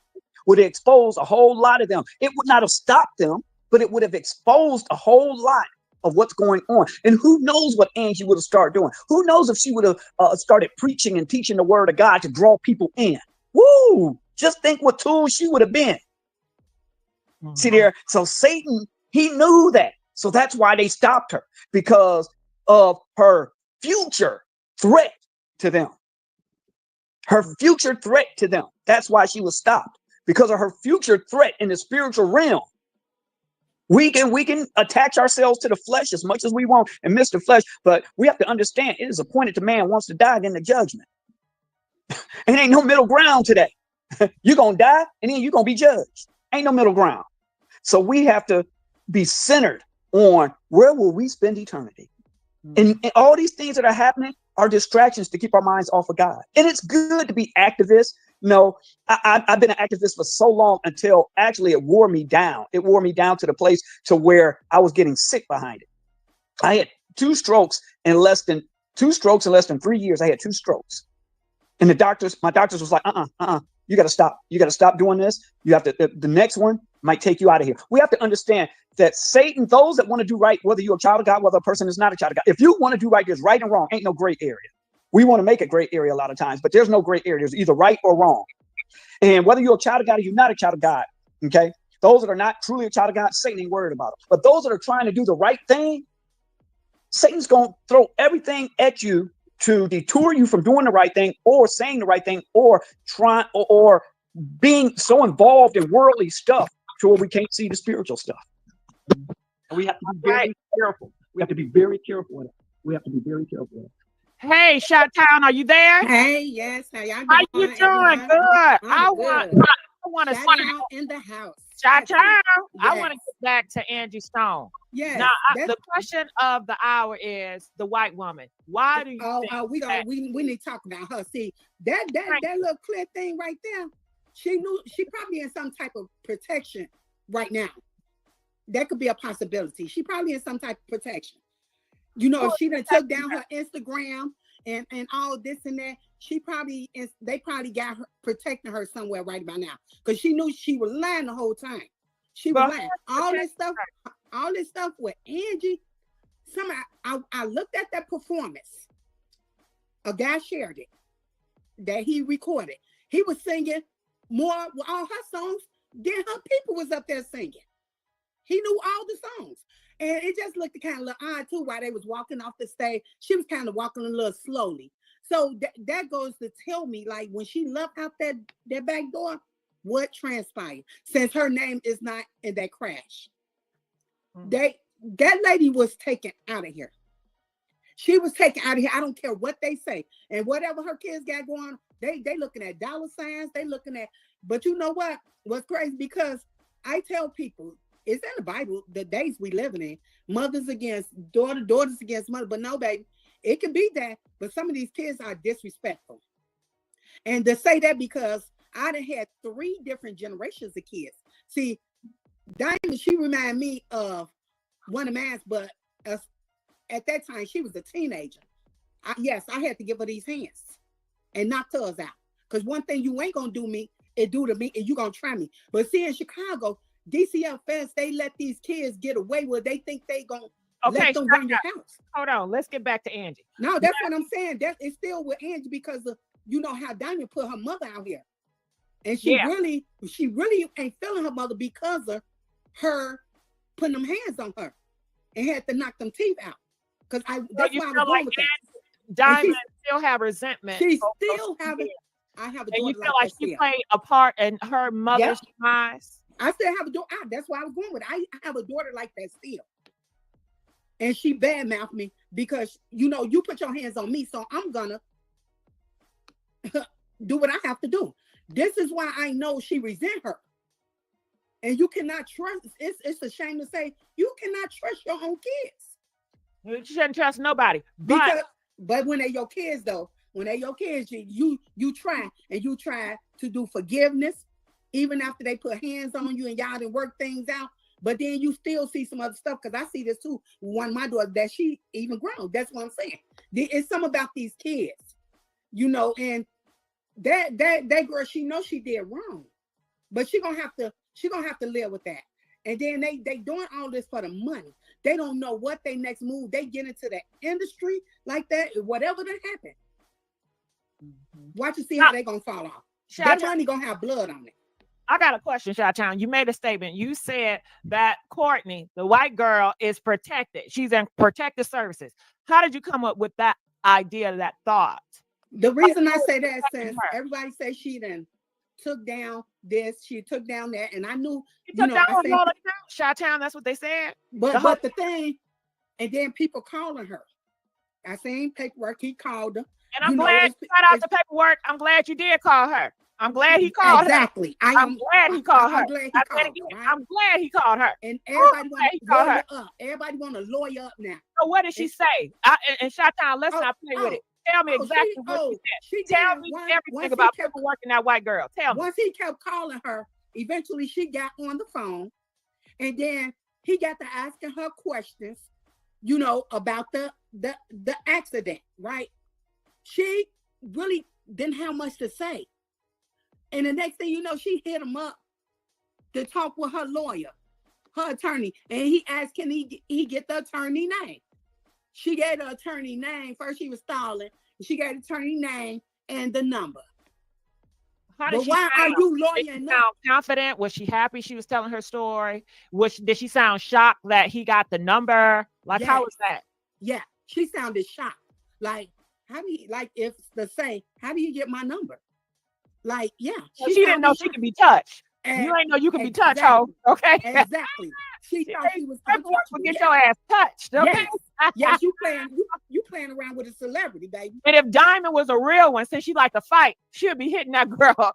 would expose a whole lot of them. It would not have stopped them, but it would have exposed a whole lot of what's going on. And who knows what Angie would have started doing? Who knows if she would have started preaching and teaching the word of God to draw people in? Woo! Just think what tools she would have been. See there? So Satan, he knew that. So that's why they stopped her, because of her future threat to them. Her future threat to them. That's why she was stopped, because of her future threat in the spiritual realm. We can attach ourselves to the flesh as much as we want and miss the flesh, but we have to understand it is appointed to man once to die, then the judgment. And ain't no middle ground today. You're going to die and then you're going to be judged. Ain't no middle ground. So we have to be centered on where will we spend eternity. And all these things that are happening are distractions to keep our minds off of God. And it's good to be activists. I've been an activist for so long until actually it wore me down. It wore me down to the place to where I was getting sick behind it. I had two strokes in less than 3 years. I had 2 strokes. And my doctors was like, you got to stop. You got to stop doing this. You have to, the next one might take you out of here. We have to understand that Satan, those that want to do right, whether you're a child of God, whether a person is not a child of God, if you want to do right, there's right and wrong. Ain't no gray area. We want to make a gray area a lot of times, but there's no gray area. There's either right or wrong. And whether you're a child of God or you're not a child of God, okay? Those that are not truly a child of God, Satan ain't worried about it. But those that are trying to do the right thing, Satan's going to throw everything at you to detour you from doing the right thing or saying the right thing or trying or being so involved in worldly stuff to where we can't see the spiritual stuff. And we have to be very careful. We have to be very careful with it. We have to be very careful with it. Hey, Shot Town, are you there? Hey, yes. How y'all doing? How you doing? Everyone? Good. I I'm want to Shout out in the house. Shot Town. I Yes. want to get back to Angie Stone. Yes. Now, the question of the hour is the white woman. Why do you think we need to talk about her. See, that little clear thing right there, she probably in some type of protection right now. That could be a possibility. She probably in some type of protection. You know, if she done took down her Instagram and all this and that, they probably got her protecting her somewhere right about now. Because she knew she was lying the whole time. She was lying. All this stuff with Angie. I looked at that performance. A guy shared it that he recorded. He was singing more with all her songs than her people was up there singing. He knew all the songs. And it just looked kind of a little odd too while they was walking off the stage. She was kind of walking a little slowly. So that goes to tell me, like, when she left out that back door, what transpired? Since her name is not in that crash. That lady was taken out of here. She was taken out of here. I don't care what they say. And whatever her kids got going on, they looking at dollar signs. They looking at, but you know what? What's crazy? Because I tell people, it's in the Bible, the days we living in, mothers against daughter, daughters against mother. But no, baby, it can be that. But some of these kids are disrespectful. And to say that because I done had 3 different generations of kids. See, Diamond, she reminded me of one of mine, but at that time, she was a teenager. Yes, I had to give her these hands and knock hers out. Because one thing you ain't going to do me, it do to me, and you going to try me. But see, in Chicago, DCF feds, they let these kids get away with, they think they gonna let them run your house. Hold on, let's get back to Angie. No, that's what I'm saying. That it's still with Angie because of, you know how Diamond put her mother out here, and she really ain't feeling her mother because of her putting them hands on her and had to knock them teeth out. Because that's why I was going with that. Diamond still have resentment. She still have it. I have a daughter. And you feel like she played a part in her mother's demise? I still have a daughter. That's why I was going with it. I have a daughter like that still. And she badmouthed me because, you know, you put your hands on me, so I'm gonna do what I have to do. This is why I know she resent her. And you cannot trust, it's a shame to say, you cannot trust your own kids. You shouldn't trust nobody. But when they're your kids, though, when they're your kids, you try to do forgiveness, even after they put hands on you and y'all didn't work things out. But then you still see some other stuff, because I see this too. One of my daughters, that she even grown. That's what I'm saying. It's something about these kids, you know, and that girl, she knows she did wrong, but she gonna have to live with that. And then they doing all this for the money. They don't know what they next move. They get into the industry like that, whatever that happen. Watch and see how they gonna fall off. That money gonna have blood on it. I got a question, Chi-Town. You made a statement. You said that Courtney, the white girl, is protected. She's in protective services. How did you come up with that idea, that thought? The reason I say that is since everybody says she then took down this, she took down that, and I knew Chi-Town, that's what they said. But the thing, and then people calling her. I seen paperwork, he called her. And I'm glad you got out the paperwork. I'm glad you did call her. I'm glad he called her. Exactly. I'm glad he called her. I'm glad he called her. And everybody want to lawyer up. Everybody want to lawyer up now. So what did she say? And Chi-Town, let's not play with it. Tell me exactly what she said. Tell me everything about paperwork and that white girl. Tell me. Once he kept calling her, eventually she got on the phone, and then he got to asking her questions, you know, about the accident, right? She really didn't have much to say. And the next thing you know, she hit him up to talk with her lawyer, her attorney. And he asked, can he get the attorney name? She gave the attorney name. First, she was stalling. She gave the attorney name and the number. Why are you lawyering now? Confident? Was she happy she was telling her story? Did she sound shocked that he got the number? Like, how was that? Yeah, she sounded shocked. Like, how do you, like, if the say, how do you get my number? Like, yeah. She didn't know she could be touched. You ain't know you could be touched, ho. Okay. Exactly. She thought she was untouchable. Get your ass touched. Okay. Yes, you playing around with a celebrity, baby. And if Diamond was a real one, since she like to fight, she'll be hitting that girl.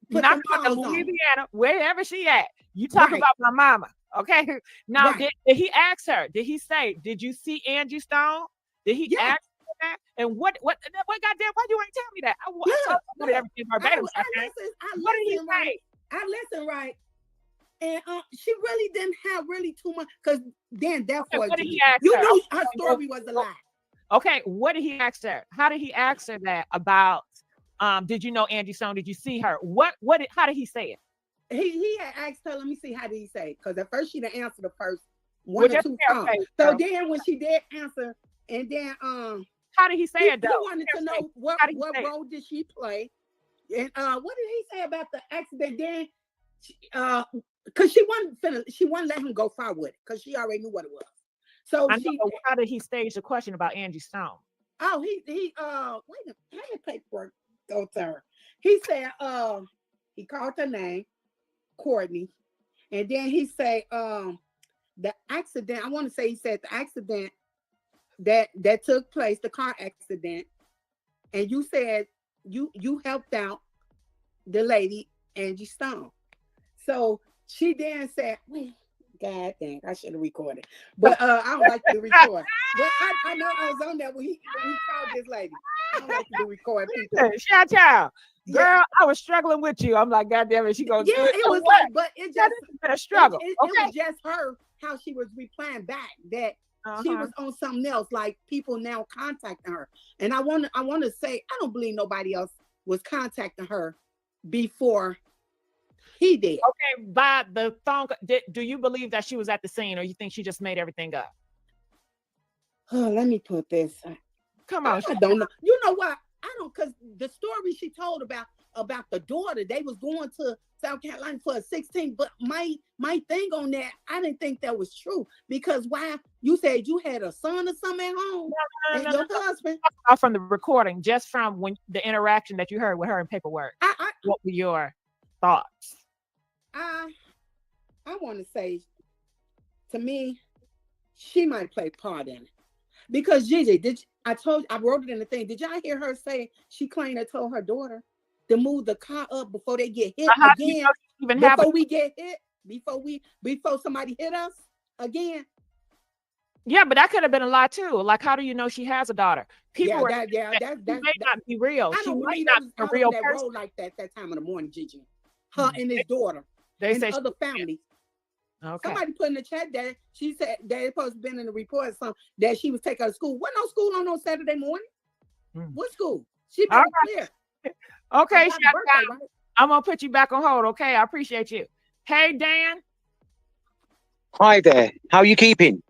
Not in Louisiana, wherever she at. You talk about my mama. Okay. Now, did he ask her? Did he say, did you see Angie Stone? Did he ask her that? And what goddamn, why you ain't tell me that? I told everything verbatim. What did he say? I listened right. And she really didn't have really too much, because then therefore what did he ask you her? knew her story was a lie. Okay, what did he ask her? How did he ask her that about did you know Angie Stone? Did you see her? How did he say it? He had asked her, let me see, how did he say it? Because at first she didn't answer the first one or two times. So then when she did answer, and then how did he say it though? He wanted to know what role did she play. And what did he say about the accident then? Because she wouldn't let him go far with it, because she already knew what it was. So how did he stage the question about Angie Stone? Oh, he wait a minute, how did paperwork go to her? He said he called her name, Courtney, and then he said the accident. I want to say he said the accident that took place, the car accident, and you said you helped out the lady Angie Stone. So she then said, wait, God dang, I should have recorded. But I don't like to record. But I know I was on there when he called this lady. I don't like to record people. Shout out. Girl, I was struggling with you. I'm like, God damn it, she gonna do it. It was like, but it just been a struggle. It was just her, how she was replying back that she was on something else, like people now contacting her. And I want to say, I don't believe nobody else was contacting her before he did. Okay, by the phone, do you believe that she was at the scene, or you think she just made everything up? Oh, let me put this. Come on. I don't know. You know what? I don't, because the story she told about the daughter, they was going to South Carolina for a 16, but my thing on that, I didn't think that was true, because why? You said you had a son or something at home, and your husband. From the recording, just from when the interaction that you heard with her in paperwork. What were your thoughts? I want to say, to me, she might play part in it, because Gigi, I wrote it in the thing. Did y'all hear her say she claimed I told her daughter to move the car up before they get hit again? Before we get hit, before somebody hit us again. Yeah, but that could have been a lie too. Like, how do you know she has a daughter? People that might not be real. I don't believe that was a real person like that time of the morning, Gigi. Her and his daughter. They and say other families. Okay. Somebody put in the chat that she said that it's supposed to be in the report that she was taking her to school. Wasn't no school on Saturday morning. What school? She made it clear. Okay, birthday, right? I'm gonna put you back on hold. Okay, I appreciate you. Hey, Dan. Hi there. How are you keeping?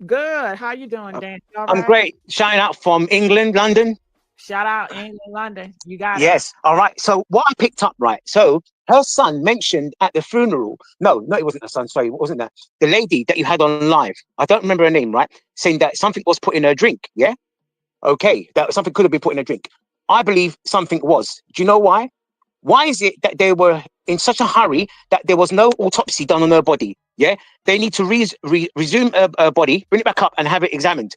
Good. How you doing, Dan? I'm great. Shouting out from England, London. Shout out England, London. You got it. Yes. All right. So what I picked up, right? So her son mentioned at the funeral. No, it wasn't her son. Sorry, what wasn't that? The lady that you had on live. I don't remember her name, right? Saying that something was put in her drink. Yeah. Okay. That something could have been put in her drink. I believe something was. Do you know why? Why is it that they were in such a hurry that there was no autopsy done on her body? Yeah. They need to resume her body, bring it back up, and have it examined.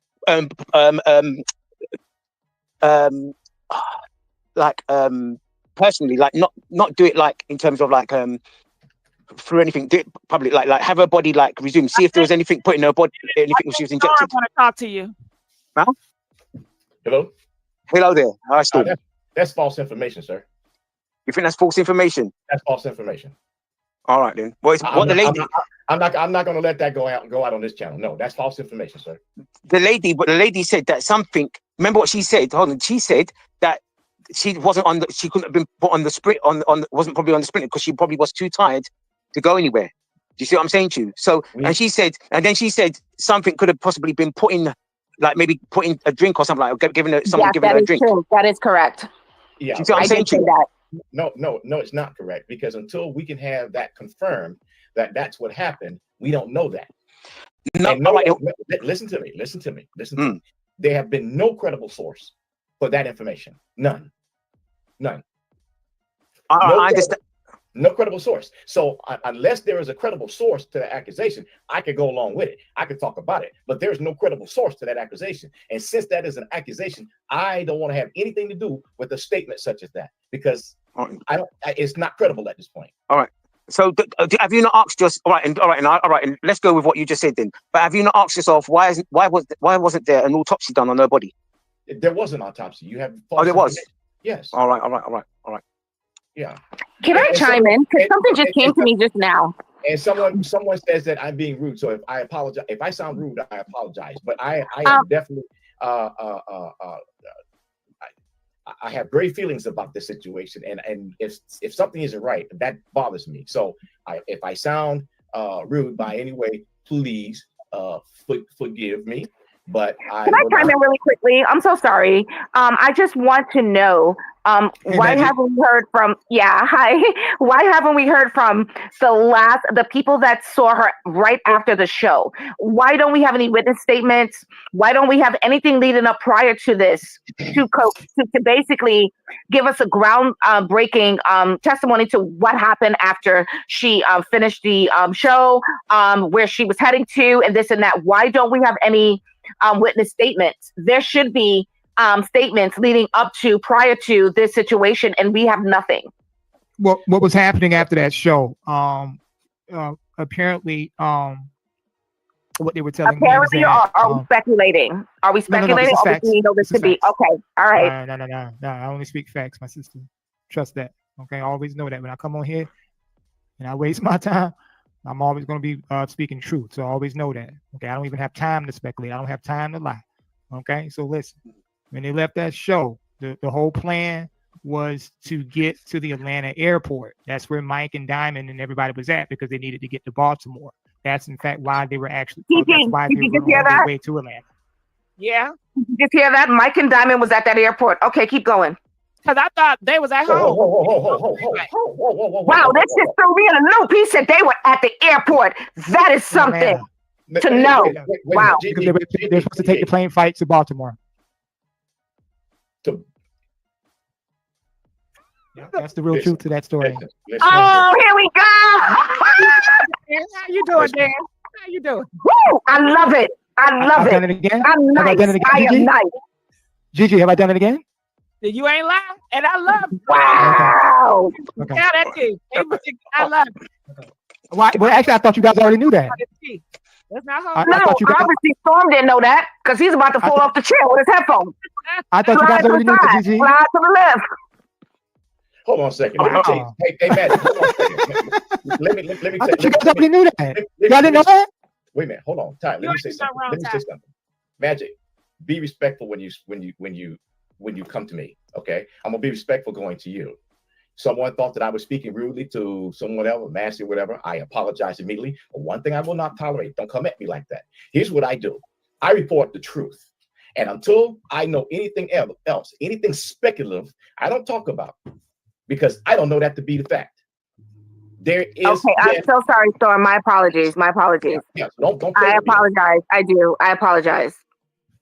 Personally, like not do it like in terms of like through anything, do it public, like have her body like resume, see if there was anything put in her body, anything she was injected. I want to talk to you. Huh? Hello there. Hi, that's false information, sir. You think that's false information? That's false information. All right then. Well, the lady. I'm not going to let that go out on this channel. No, that's false information, sir. The lady said that something. Remember what she said? Hold on. She said that she wasn't on. She couldn't have been put on the sprint. Wasn't probably on the sprint because she probably was too tired to go anywhere. Do you see what I'm saying to you? So, and then she said something could have possibly been put in, like maybe put in a drink or something, like giving her a drink. True. That is correct. Yeah, do you see what I'm saying to you? That. No, it's not correct, because until we can have that confirmed that that's what happened, we don't know that. Listen to me. There have been no credible source for that information. None. I understand. No credible source. So unless there is a credible source to the accusation, I could go along with it. I could talk about it, but there's no credible source to that accusation. And since that is an accusation, I don't want to have anything to do with a statement such as that because it's not credible at this point. All right. So have you not asked yourself? All right, and let's go with what you just said then. But have you not asked yourself why wasn't there an autopsy done on her body? There was an autopsy. You have. There was. Yes. All right. Yeah. Can I chime in? Because something just came to me just now. And someone says that I'm being rude. So if I apologize, if I sound rude, I apologize. But I am definitely I have great feelings about this situation. And if something isn't right, that bothers me. So if I sound rude by any way, please forgive me. But Can I chime in really quickly? I'm so sorry. I just want to know why haven't we heard from? Yeah, hi. Why haven't we heard from the people that saw her right after the show? Why don't we have any witness statements? Why don't we have anything leading up prior to this to basically give us a ground-breaking testimony to what happened after she finished the show, where she was heading to, and this and that? Why don't we have any witness statements? There should be statements leading up to prior to this situation, and we have nothing. What was happening after that show? Apparently, what they were telling me is that, are we speculating? Are we speculating? No, or do we know this to be okay? All right. No. I only speak facts, my sister. Trust that. Okay, I always know that when I come on here and I waste my time, I'm always going to be speaking truth. So I always know that. Okay, I don't even have time to speculate. I don't have time to lie. Okay, so listen. When they left that show, the whole plan was to get to the Atlanta airport. That's where Mike and Diamond and everybody was at because they needed to get to Baltimore. That's in fact why they were actually. That's why they were on their way to Atlanta. Yeah. Did you just hear that? Mike and Diamond was at that airport. Okay, keep going. Because I thought they was at home. Wow, this just threw me in a loop. He said they were at the airport. That is something to know. Wow. Because they're supposed to take the plane flight to Baltimore. Yeah, that's the real truth to that story. Oh, here we go. How you doing, Dan? How you doing? Woo, I love it. I love it. Done it again? I'm nice. Have I done it again, I am Gigi? nice. Gigi, have I done it again? You ain't lying, and I love it. Wow. Okay. Yeah, that's it. I love it. Why? Well, actually, I thought you guys already knew that. That's not how. I thought you guys. Obviously, Storm didn't know that because he's about to fall off the chair with his headphones. I thought you guys already knew that, Gigi. Slide to the left. Hold on a second. Let me tell you. Hey, Magic. Hold on a second. Let me I thought you guys already knew that. Y'all didn't know that? Wait a minute. Hold on. Let me say something. Magic. Be respectful when you come to me. Okay. I'm gonna be respectful going to you. Someone thought that I was speaking rudely to someone else, Massey or whatever. I apologize immediately. But one thing I will not tolerate. Don't come at me like that. Here's what I do. I report the truth. And until I know anything else, anything speculative, I don't talk about. Because I don't know that to be the fact. There is. Okay, I'm so sorry, Storm. My apologies. Yeah, don't I apologize. I do. I apologize.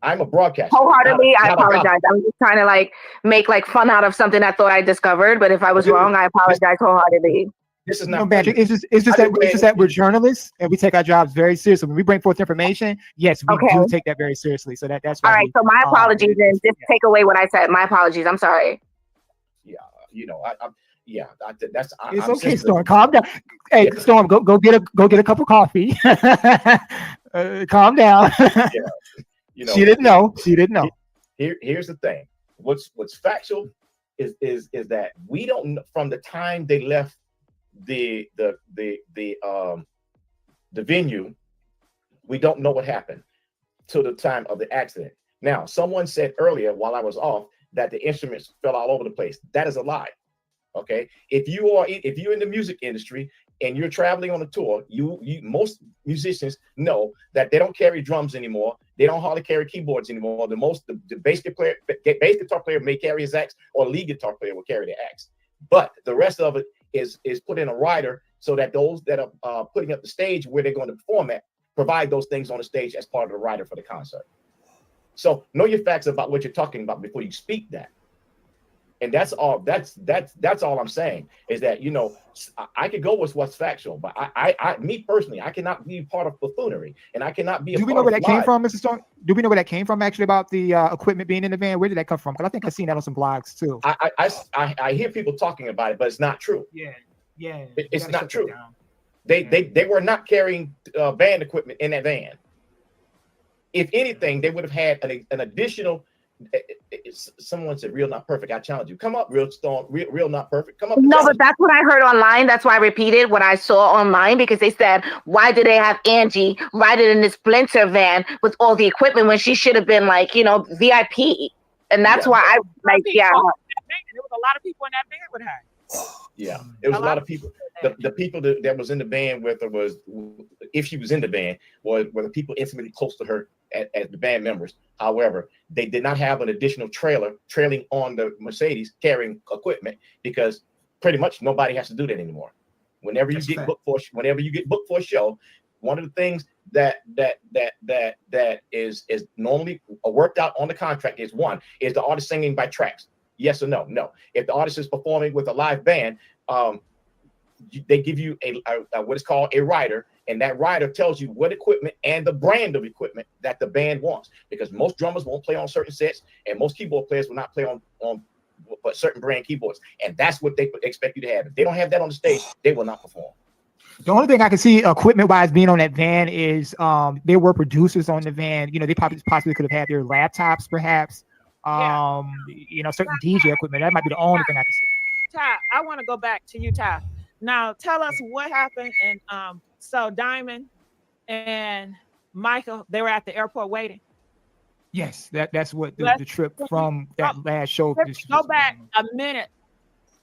I'm a broadcaster. Wholeheartedly, I apologize. I'm just trying to make fun out of something I thought I discovered. But if I was wrong, I apologize wholeheartedly. This is not no magic. It's just that we're journalists and we take our jobs very seriously. When we bring forth information, yes, we do take that very seriously. So that's why. All right. So my apologies, and just take away what I said. My apologies. I'm sorry. Yeah, it's okay, Storm. Calm down. Hey, Storm, go get a cup of coffee. Calm down. She didn't know. Here's the thing. What's factual is that we don't know from the time they left the venue. We don't know what happened till the time of the accident. Now, someone said earlier while I was off that the instruments fell all over the place. That is a lie. Okay, if you're in the music industry and you're traveling on a tour, most musicians know that they don't carry drums anymore. They don't hardly carry keyboards anymore. The bass guitar player may carry his axe, or lead guitar player will carry the axe. But the rest of it is put in a rider so that those that are putting up the stage where they're going to perform at provide those things on the stage as part of the rider for the concert. So know your facts about what you're talking about before you speak that. And that's all. That's all I'm saying is that, you know, I could go with what's factual, but me personally, I cannot be part of buffoonery, and I cannot be. Do we know where that came from, Mr. Stone? Do we know where that came from actually about the equipment being in the van? Where did that come from? Because I think I've seen that on some blogs too. I hear people talking about it, but it's not true. Yeah. It's not true. They were not carrying band equipment in that van. If anything, they would have had an additional. Someone said real not perfect. I challenge you. Come up, real Stone, real not perfect. Come up. No, but that's what I heard online. That's why I repeated what I saw online, because they said, why do they have Angie riding in this Splinter van with all the equipment when she should have been like, you know, VIP? And that's why I like, yeah. There was a lot of people in that van with her. Yeah, it was a lot of people. The people that was in the band with her was, if she was in the band, were the people intimately close to her as the band members. However, they did not have an additional trailer trailing on the Mercedes carrying equipment, because pretty much nobody has to do that anymore. Whenever you get booked for a show, one of the things that is normally worked out on the contract is the artist singing by tracks. Yes or no? No. If the artist is performing with a live band, they give you a what is called a rider, and that rider tells you what equipment and the brand of equipment that the band wants, because most drummers won't play on certain sets, and most keyboard players will not play on certain brand keyboards, and that's what they expect you to have. If they don't have that on the stage, they will not perform. The only thing I can see equipment-wise being on that van is there were producers on the van. You know, they possibly could have had their laptops, perhaps. You know, certain DJ equipment. That might be the only thing I can see. Ty, I want to go back to you, Ty. Now, tell us what happened. And so Diamond and Michael, they were at the airport waiting. Yes, that's what the trip from that last show. Go back a minute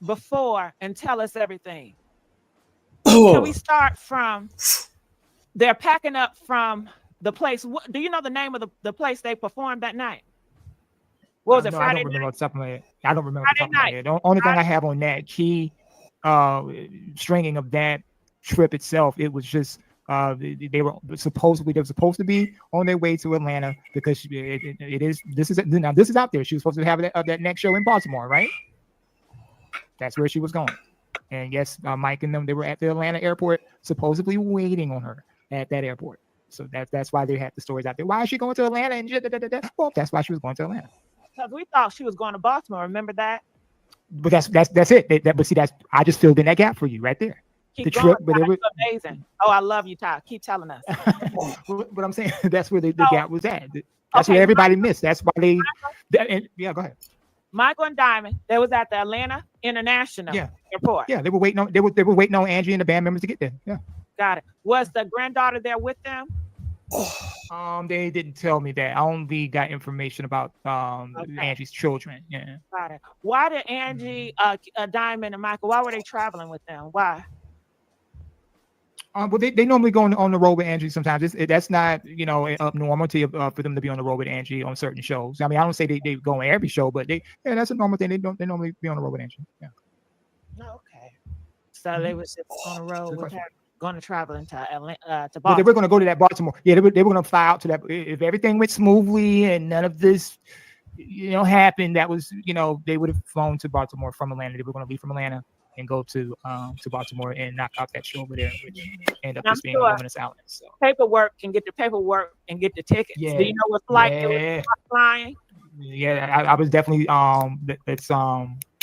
before and tell us everything. Can we start from? They're packing up from the place. Do you know the name of the place they performed that night? What was it? Friday I don't remember off the top of my head. I don't remember off the top Friday of my head. The only thing I have on that key stringing of that trip itself, it was just they were supposed to be on their way to Atlanta, because this is out there. She was supposed to have that next show in Baltimore, right? That's where she was going. And yes, Mike and them, they were at the Atlanta airport, supposedly waiting on her at that airport. So that's why they had the stories out there. Why is she going to Atlanta? And well, that's why she was going to Atlanta. Because we thought she was going to Baltimore. Remember that? But that's it. But see, I just filled in that gap for you right there. Keep the going, trip, but it was amazing. Oh, I love you, Ty. Keep telling us. But I'm saying that's where the gap was at. That's where everybody missed. That's why yeah, go ahead. Michael and Diamond, they was at the Atlanta International Airport. Yeah, they were waiting on Angie and the band members to get there. Yeah. Got it. Was the granddaughter there with them? They didn't tell me that. I only got information about Angie's children. Yeah. Got it. Why did Angie, Diamond, and Michael? Why were they traveling with them? Why? Well, they normally go on the road with Angie sometimes. That's not abnormal for them to be on the road with Angie on certain shows. I mean, I don't say they go on every show, but that's a normal thing. They normally be on the road with Angie. Yeah. Okay. So they was just on the road with her, going to travel into Atlanta, to Baltimore. Well, they were going to go to that Baltimore. Yeah, they were going to fly out to that. If everything went smoothly and none of this, happened, that was, they would have flown to Baltimore from Atlanta. They were going to leave from Atlanta and go to Baltimore and knock out that show over there, which ended up just being a woman's outlet. So paperwork and get the paperwork and get the tickets. Yeah. Do you know what flight they were flying? Yeah, I was definitely it's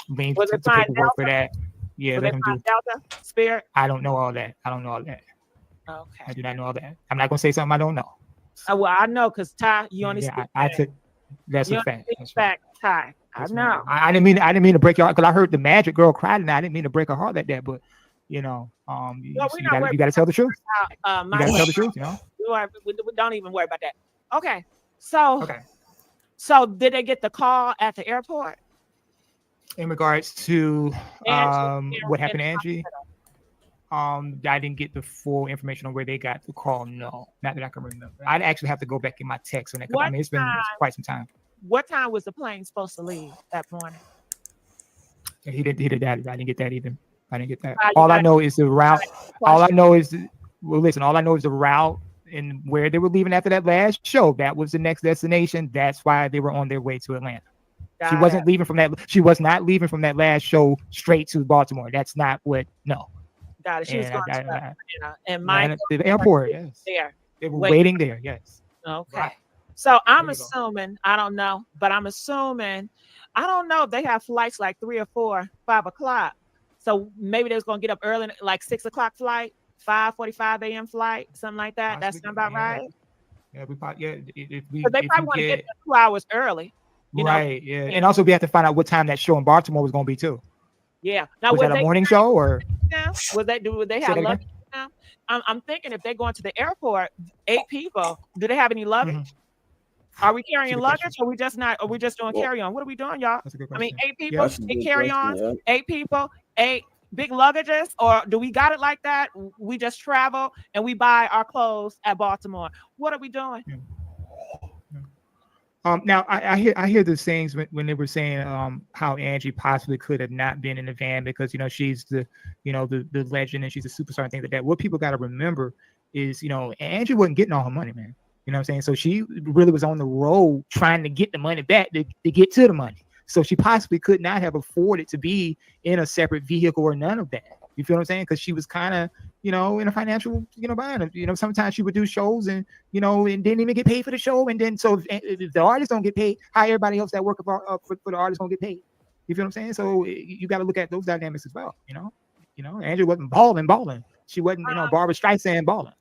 leaned to paperwork Delta? For that. Yeah, let them do Delta, Spirit. I don't know all that. Okay. I do not know all that. I'm not gonna say something I don't know. Well, I know because Ty, you only speak. I took. That's a fact. That's fact, Ty. I know. I didn't mean to break your heart, because I heard the Magic Girl cry tonight. I didn't mean to break her heart like that, but you got to tell the truth. You got to tell the truth. We don't even worry about that. Okay. So did they get the call at the airport in regards to what happened to Angie? I didn't get the full information on where they got the call. No, not that I can remember. I'd actually have to go back in my text on that. I mean, it's been quite some time. What time was the plane supposed to leave that morning? He did that. I didn't get that either. I didn't get that. All I know is the route. All I know is the route and where they were leaving after that last show, that was the next destination. That's why they were on their way to Atlanta. She wasn't leaving from that. She was not leaving from that last show straight to Baltimore. That's not what. No. Got it. She was And going to Atlanta, and Atlanta, the airport. Yes. There. They were waiting there. Yes. Okay. Right. So I'm assuming, I don't know, but I'm assuming, I don't know if they have flights like 3 or 4, 5 o'clock. So maybe they was gonna get up early, like 6 o'clock flight, 5:45 a.m. flight, something like that. That sound about right? Yeah, we probably, if we, But they if probably you want to get, get there 2 hours early. You know? right. Yeah. And also we have to find out what time that show in Baltimore was going to be too. Yeah. Now Was that a morning show or? Now, would they Say have that luggage again? now? I'm thinking if they're going to the airport, 8 people, do they have any luggage? Mm-hmm. Are we carrying luggage or we just not? Are we just doing carry-on? What are we doing, y'all? That's a good I mean, question. 8 people, That's a 8 good carry-ons, question, 8 people, 8 big luggages, or do we got it like that? We just travel and we buy our clothes at Baltimore. What are we doing? Now I hear the sayings when they were saying how Angie possibly could have not been in the van because she's the the legend and she's a superstar and things like that. What people got to remember is Angie wasn't getting all her money, man. You know what I'm saying? So she really was on the road trying to get the money back to get to the money. So she possibly could not have afforded to be in a separate vehicle or none of that. You feel what I'm saying? Because she was kind of, in a financial, bind. Sometimes she would do shows and, and didn't even get paid for the show. And then, so if the artists don't get paid, how everybody else that work for the artists gonna get paid? You feel what I'm saying? So you got to look at those dynamics as well. Angela wasn't balling. She wasn't, Barbara Streisand balling.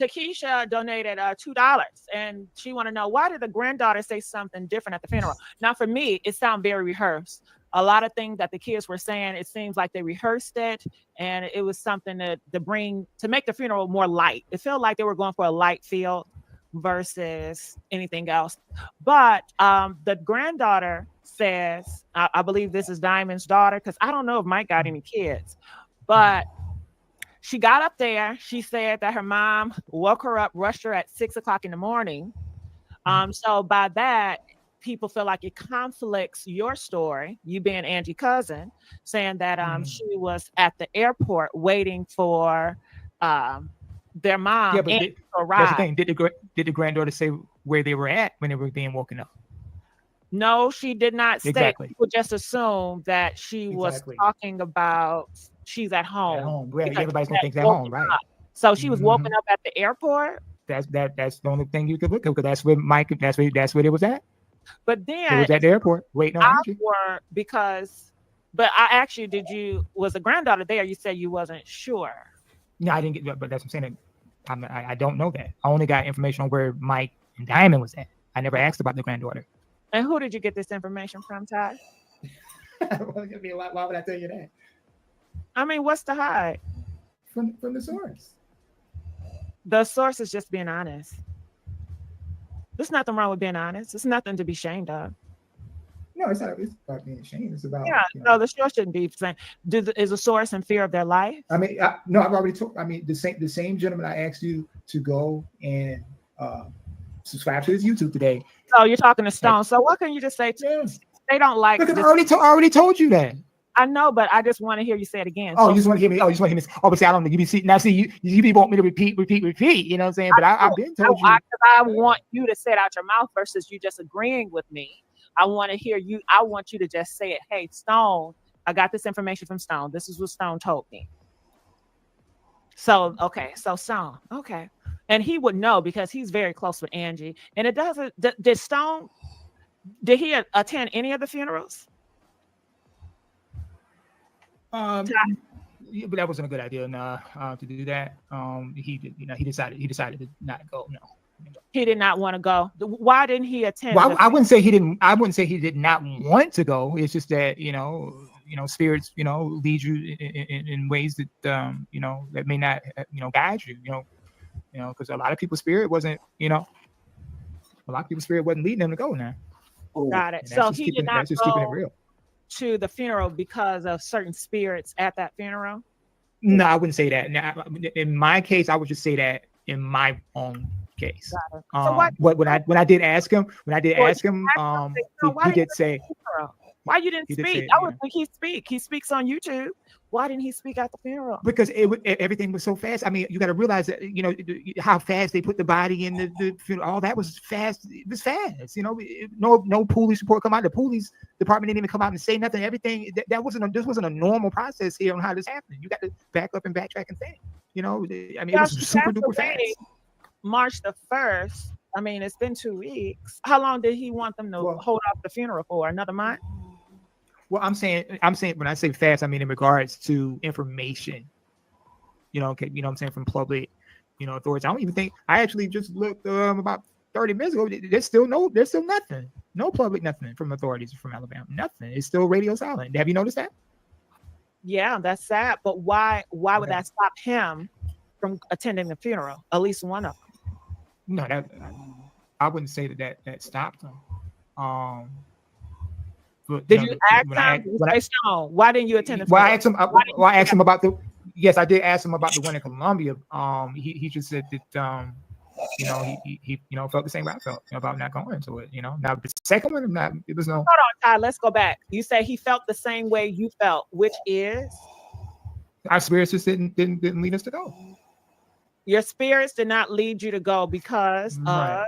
Takesha donated $2, and she want to know, why did the granddaughter say something different at the funeral? Now, for me, it sounded very rehearsed. A lot of things that the kids were saying, it seems like they rehearsed it, and it was something to make the funeral more light. It felt like they were going for a light feel versus anything else. But the granddaughter says, I believe this is Diamond's daughter, because I don't know if Mike got any kids, but she got up there. She said that her mom woke her up, rushed her at 6 o'clock in the morning. So by that, people feel like it conflicts your story, you being Angie's cousin, saying that she was at the airport waiting for their mom to arrive. That's the thing. Did the granddaughter say where they were at when they were being woken up? No, she did not say. Exactly. People just assumed that she was talking about she's at home. At home. Right. Everybody's gonna think they're home, right? So she was woken up at the airport. That's the only thing you could look at because that's where Mike. That's where it was at. But then it was at the airport waiting on Angie. But I asked you, was the granddaughter there? You said you wasn't sure. No, I didn't get. But that's what I'm saying. I don't know that. I only got information on where Mike and Diamond was at. I never asked about the granddaughter. And who did you get this information from, Ty? Why would I tell you that? I mean, what's the hide? From the source. The source is just being honest. There's nothing wrong with being honest. There's nothing to be ashamed of. No, it's not. It's about being ashamed. It's about No, the source shouldn't be saying. Is the source in fear of their life? I mean, no, I've already told. I mean, the same gentleman I asked you to go and subscribe to his YouTube today. Oh, you're talking to Stone. So what can you just say to them? They don't like. Look, I already told you that. I know, but I just want to hear you say it again. Oh, you just want to hear me? Oh, you just want to hear me? Oh, but see, I don't know. You want me to repeat. You know what I'm saying? But I've been told you. I want you to say it out your mouth versus you just agreeing with me. I want to hear you. I want you to just say it. Hey, Stone, I got this information from Stone. This is what Stone told me. So, okay. So Stone, okay. And he would know because he's very close with Angie. And it doesn't, did Stone, did he attend any of the funerals? But that wasn't a good idea to do that. He decided to not go. No, he did not want to go. Why didn't he attend? Well, I wouldn't say he didn't. I wouldn't say he did not want to go. It's just that spirits lead you in ways that that may not guide you. Because a lot of people's spirit wasn't leading them to go now. Got it. So he did not keeping it real. To the funeral because of certain spirits at that funeral? No, I wouldn't say that. Now, in my case, I would just say that in my own case. So when I did ask him, he did say, Why you didn't He did say speak? it, I yeah. would think he speak. He speaks on YouTube. Why didn't he speak at the funeral? Because everything was so fast. I mean, you got to realize that, you know, how fast they put the body in the funeral. All that was fast. It was fast. You know, no police report come out. The police department didn't even come out and say nothing. Everything this wasn't a normal process here on how this happened. You got to back up and backtrack and think. You know, I mean, it was She super passed duper away fast. March the 1st. I mean, it's been 2 weeks. How long did he want them to hold off the funeral for? Another month? Well, I'm saying when I say fast, I mean in regards to information. You know, okay, you know what I'm saying, from public, you know, authorities. I don't even think I actually just looked about 30 minutes ago. There's still nothing. No public nothing from authorities from Alabama. Nothing. It's still radio silent. Have you noticed that? Yeah, that's sad. But why would that stop him from attending the funeral? At least one of them. No, I wouldn't say that stopped him. But, did you ask him? Why didn't you attend the funeral? Well, I asked him about the. Yes, I did ask him about the one in Columbia. He just said that you know, he you know, felt the same way I felt about not going to it. You know, now the second one, it was no. Hold on, Ty. Let's go back. You say he felt the same way you felt, which is our spirits just didn't lead us to go. Your spirits did not lead you to go because right.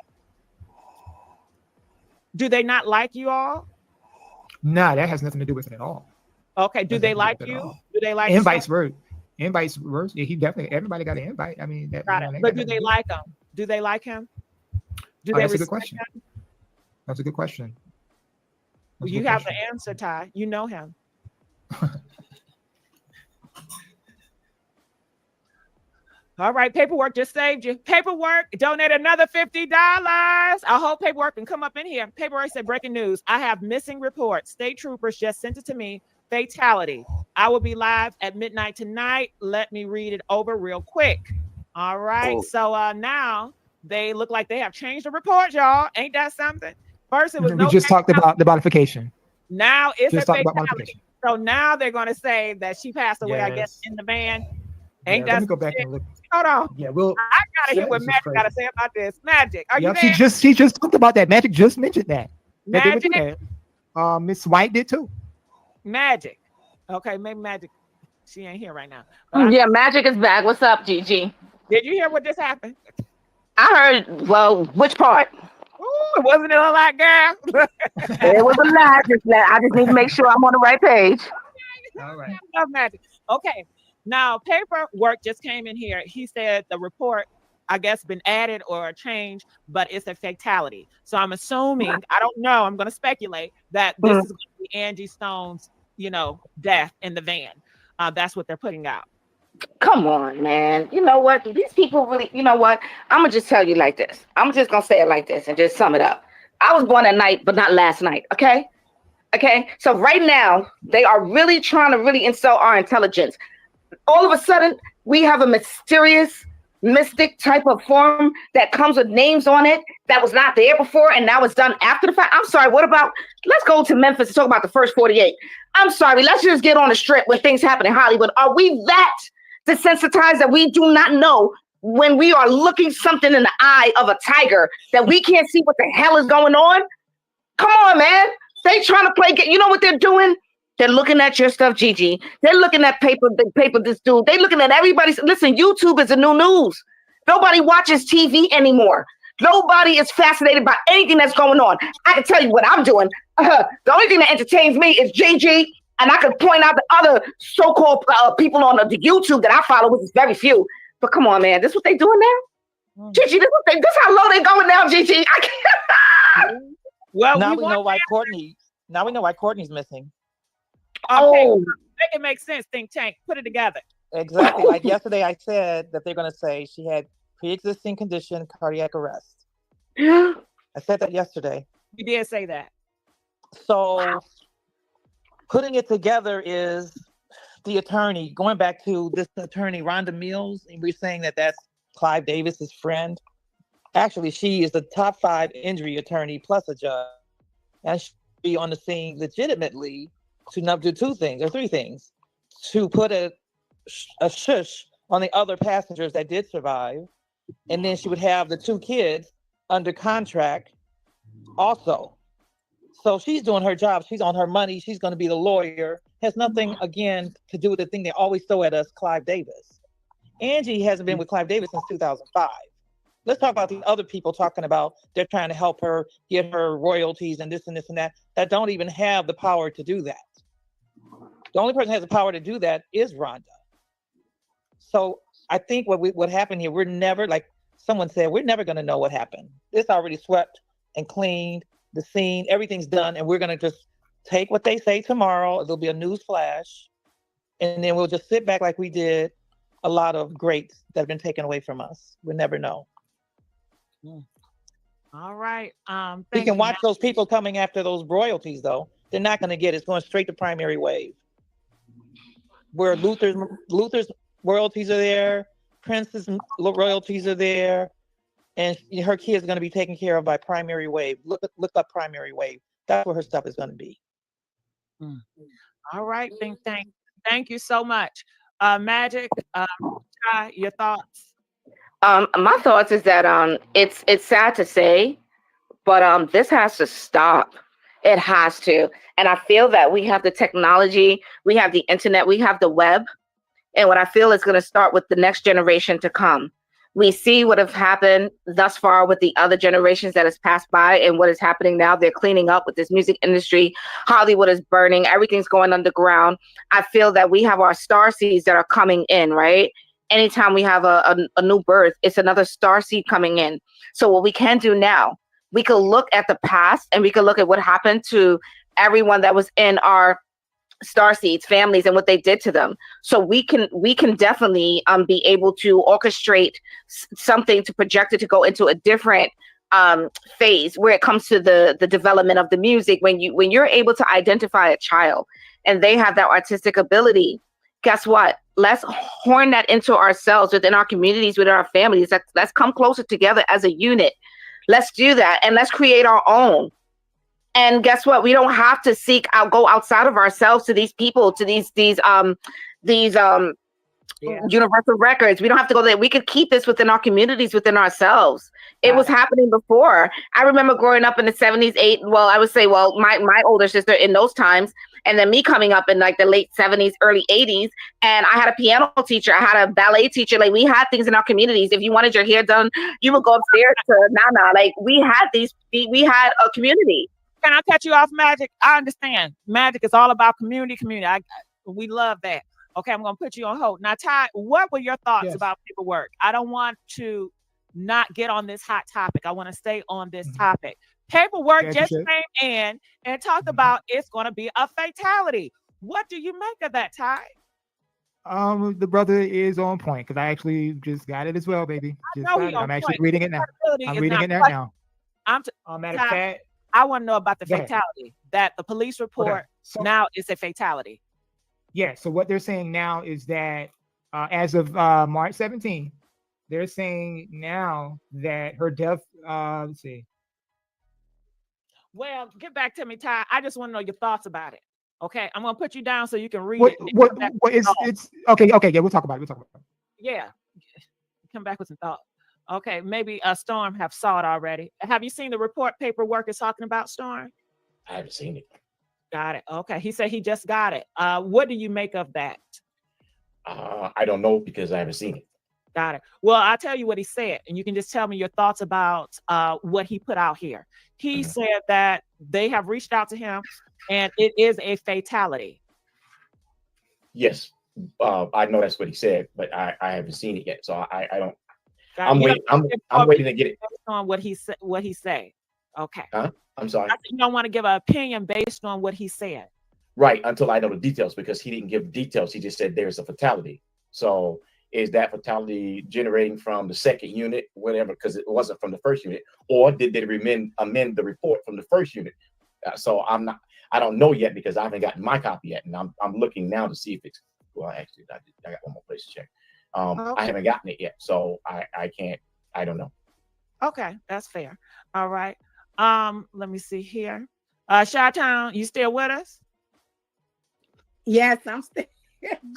Do they not like you all? Nah, that has nothing to do with it at all. Okay. Do they like you? Do they like invites? Invites verse. Yeah, everybody got an invite. I mean, but do they like him? Do they like him? That's a good question. That's a good question. You have the answer, Ty. You know him. All right, paperwork just saved you. Paperwork, donate another $50. I hope paperwork can come up in here. Paperwork said, breaking news. I have missing reports. State troopers just sent it to me. Fatality. I will be live at midnight tonight. Let me read it over real quick. All right. So now they look like they have changed the report, y'all. Ain't that something? First, it was we just talked about the modification. Now it's a fatality. So now they're going to say that she passed away, I guess, in the van. Ain't that? Let me go back and look. Hold on. Yeah, I gotta hear what Magic gotta say about this. Magic, are you there? She just talked about that. Magic just mentioned that. Magic. Miss White did too. Magic. Okay, maybe Magic. She ain't here right now. Yeah, Magic is back. What's up, Gigi? Did you hear what just happened? I heard. Well, which part? Ooh, wasn't it a lot, girl? It was a lot. I just need to make sure I'm on the right page. All right. I love Magic. Okay. Now, paperwork just came in here. He said the report, I guess, been added or changed, but it's a fatality. So I'm assuming, I don't know, I'm going to speculate that this is going to be Angie Stone's, death in the van. That's what they're putting out. Come on, man. You know what? These people really, you know what? I'm going to just tell you like this. I'm just going to say it like this and just sum it up. I was born at night, but not last night, okay? Okay? So right now, they are really trying to really insult our intelligence. All of a sudden, we have a mysterious, mystic type of form that comes with names on it that was not there before, and now it's done after the fact. I'm sorry, let's go to Memphis to talk about the first 48. I'm sorry, let's just get on the strip when things happen in Hollywood. Are we that desensitized that we do not know when we are looking something in the eye of a tiger that we can't see what the hell is going on? Come on, man. They trying to play, you know what they're doing? They're looking at your stuff, Gigi. They're looking at paper, this dude. They're looking at everybody's. Listen, YouTube is the new news. Nobody watches TV anymore. Nobody is fascinated by anything that's going on. I can tell you what I'm doing. The only thing that entertains me is Gigi, and I can point out the other so-called people on the YouTube that I follow, which is very few. But come on, man. This what they doing now? Gigi, this how low they going now, Gigi. I can't. Well, now we know why Courtney. Now we know why Courtney's missing. Okay, make it make sense, think tank. Put it together. Exactly. Like yesterday, I said that they're going to say she had pre-existing condition, cardiac arrest. I said that yesterday. You did say that. So putting it together is the attorney, going back to this attorney, Rhonda Mills, and we're saying that that's Clive Davis's friend. Actually, she is the top 5 injury attorney plus a judge. And she'll be on the scene legitimately to not do 2 things or 3 things, to put a shush on the other passengers that did survive, and then she would have the 2 kids under contract also. So she's doing her job. She's on her money. She's going to be the lawyer. Has nothing, again, to do with the thing they always throw at us, Clive Davis. Angie hasn't been with Clive Davis since 2005. Let's talk about the other people talking about they're trying to help her get her royalties and this and this and that don't even have the power to do that. The only person who has the power to do that is Rhonda. So I think what happened here, we're never, like someone said, we're never going to know what happened. It's already swept and cleaned, the scene, everything's done, and we're going to just take what they say tomorrow. There'll be a news flash, and then we'll just sit back like we did a lot of greats that have been taken away from us. We'll never know. All right. We can watch those people coming after those royalties, though. They're not going to get it. It's going straight to primary wave. Where Luther's royalties are there, Prince's royalties are there, and her kids are going to be taken care of by primary wave. Look up primary wave. That's where her stuff is going to be. All right. Thank you so much. Magic, Ty, your thoughts? My thoughts is that it's sad to say, but this has to stop. It has to. And I feel that we have the technology, we have the internet, we have the web. And what I feel is going to start with the next generation to come. We see what have happened thus far with the other generations that has passed by, and what is happening now. They're cleaning up with this music industry. Hollywood is burning. Everything's going underground. I feel that we have our star seeds that are coming in, right? Anytime we have a new birth, it's another star seed coming in. So what we can do now, we can look at the past and we can look at what happened to everyone that was in our starseeds families and what they did to them. So we can definitely be able to orchestrate something to project it to go into a different phase where it comes to the development of the music. When you're able to identify a child and they have that artistic ability, guess what? Let's horn that into ourselves, within our communities, within our families. Let's come closer together as a unit. Let's do that, and let's create our own. And guess what? We don't have to go outside of ourselves to these people, to these universal records. We don't have to go there. We could keep this within our communities, within ourselves. It was happening before. I remember growing up in the 70s, my older sister in those times, and then me coming up in like the late 70s, early 80s. And I had a piano teacher. I had a ballet teacher. Like, we had things in our communities. If you wanted your hair done, you would go upstairs to Nana. Like, we had a community. Can I cut you off, Magic? I understand. Magic is all about community. We love that. Okay, I'm going to put you on hold. Now, Ty, what were your thoughts about paperwork? I don't want to not get on this hot topic. I want to stay on this topic. Paperwork just came in and talked about it's going to be a fatality. What do you make of that, Ty? The brother is on point, because I actually just got it as well, baby. I'm actually reading it now. I'm reading it now. Matter of fact, I want to know about the fatality, that the police report now is a fatality. Yeah, so what they're saying now is that as of March 17th, they're saying now that her death, let's see. Well, get back to me, Ty. I just want to know your thoughts about it. Okay, I'm going to put you down so you can read it. It's okay, yeah, we'll talk about it. Yeah, come back with some thoughts. Okay, maybe Storm have saw it already. Have you seen the report paperwork is talking about, Storm? I haven't seen it. Got it. Okay, he said he just got it. What do you make of that? I don't know, because I haven't seen it. Got it. Well, I'll tell you what he said, and you can just tell me your thoughts about what he put out here. He said that they have reached out to him, and it is a fatality. Yes, I know that's what he said, but I haven't seen it yet, so I don't. I'm waiting to get it based on what he said. What he said. Okay. Huh? I'm sorry. You don't want to give an opinion based on what he said. Right, until I know the details, because he didn't give details. He just said there's a fatality. So is that fatality generating from the second unit, whatever, because it wasn't from the first unit, or did they amend the report from the first unit? So I don't know yet, because I haven't gotten my copy yet, and I'm looking now to see if it's. Well, actually, I got one more place to check. I haven't gotten it yet, so I can't. I don't know. Okay, that's fair. All right. Let me see here. Chi-Town, you still with us? Yes, I'm still.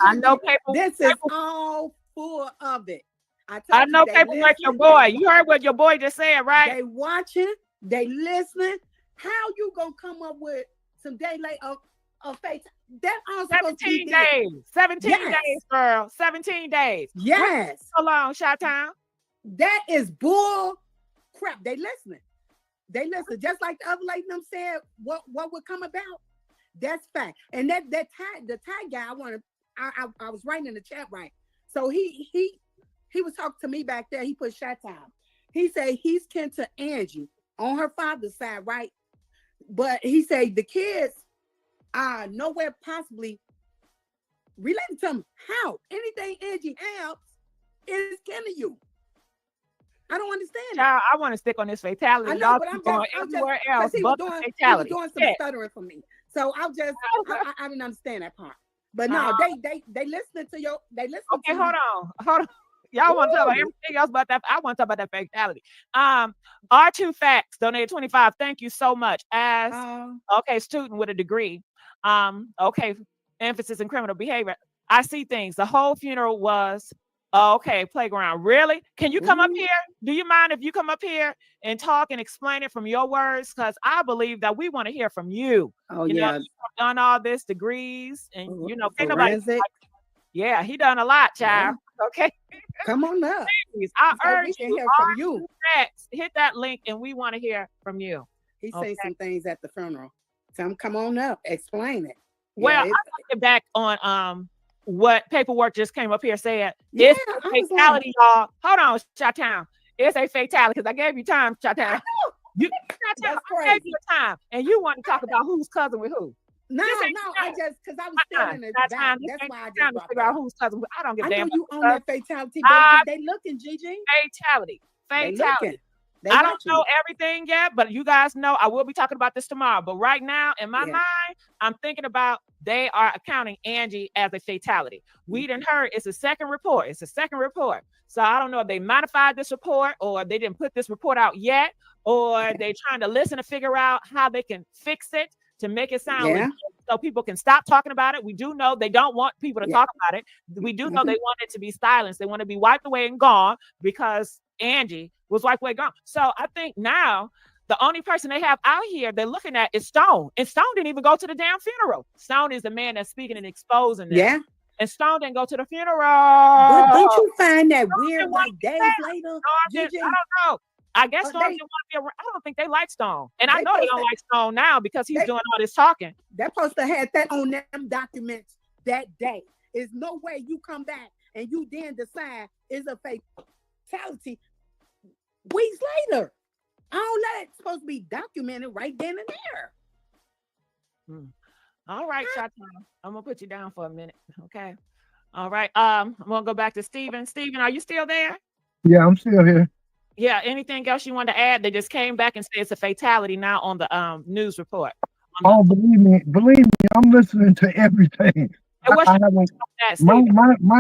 I know paperwork. This is all full of it. I know paperwork. Your boy. You heard what your boy just said, right? They watching. They listening. How you gonna come up with some day late of fake? That all supposed to be 17 days. 17 Yes. days, girl. 17 days. Yes. So long, Chi-Town. That is bull crap. They listening. They listen. Just like the other lady them said, what would come about? That's fact. And the tag guy, I was writing in the chat, right? So he was talking to me back there. He put shot time. He said he's kin to Angie on her father's side, right? But he said the kids are nowhere possibly related to him. How? Anything Angie helps is kin to you. I don't understand. Child, I want to stick on this fatality. I know, Y'all but keep I'm going just everywhere else he was but the doing fatality. some stuttering for me. So I didn't understand that part. But no, they listening to your Okay, hold on. Y'all want to talk about everything else but that. I want to talk about that fatality. R2 Facts donated 25. Thank you so much. As student with a degree. Okay, emphasis in criminal behavior. I see things. The whole funeral was playground. Really? Can you come up here? Do you mind if you come up here and talk and explain it from your words? Because I believe that we want to hear from you. Oh, you yeah. know, you've done all this degrees, and can't nobody. Forensic. Yeah, he done a lot, child. Yeah. Okay. Come on up. Please, I urge we can you, hear from you. hit that link and we want to hear from you. He said some things at the funeral. Tell him, come on up, explain it. Well, Yeah, I'm looking back on what paperwork just came up here saying Yeah, it's a I was fatality, y'all. Hold on, Chi-Town. It's a fatality because I gave you time, Chi-Town. That's I gave you time, and you want to talk about who's cousin with who. No, I just because I was still in the back. That's why I just to figure out who's cousin. I don't give a I damn. know you own that fatality, but they looking, Gigi. Fatality. They looking. They I don't watching. know everything yet, but you guys know I will be talking about this tomorrow. But right now, in my mind, I'm thinking about they are accounting Angie as a fatality. We didn't heard it's a second report. It's a second report. So I don't know if they modified this report or they didn't put this report out yet, or they trying to listen to figure out how they can fix it to make it sound legit so people can stop talking about it. We do know they don't want people to talk about it. We do know they want it to be silenced. They want to be wiped away and gone because Angie was wiped away, gone. So I think now the only person they have out here they're looking at is Stone. And Stone didn't even go to the damn funeral. Stone is the man that's speaking and exposing them. Yeah. And Stone didn't go to the funeral. But don't you find that weird, like days later? I don't know. I guess Stone didn't want to be around. I don't think they like Stone. And I know they don't like Stone now because he's doing all this talking. They're supposed to have that on them documents that day. There's no way you come back and you then decide it's a fatality weeks later. All that's supposed to be documented right then and there. All right, Chi-Town. I'm gonna put you down for a minute. Okay. All right. I'm gonna go back to Steven. Steven, are you still there? Yeah, I'm still here. Yeah, anything else you want to add? They just came back and said it's a fatality now on the news report. Oh, believe me, I'm listening to everything. My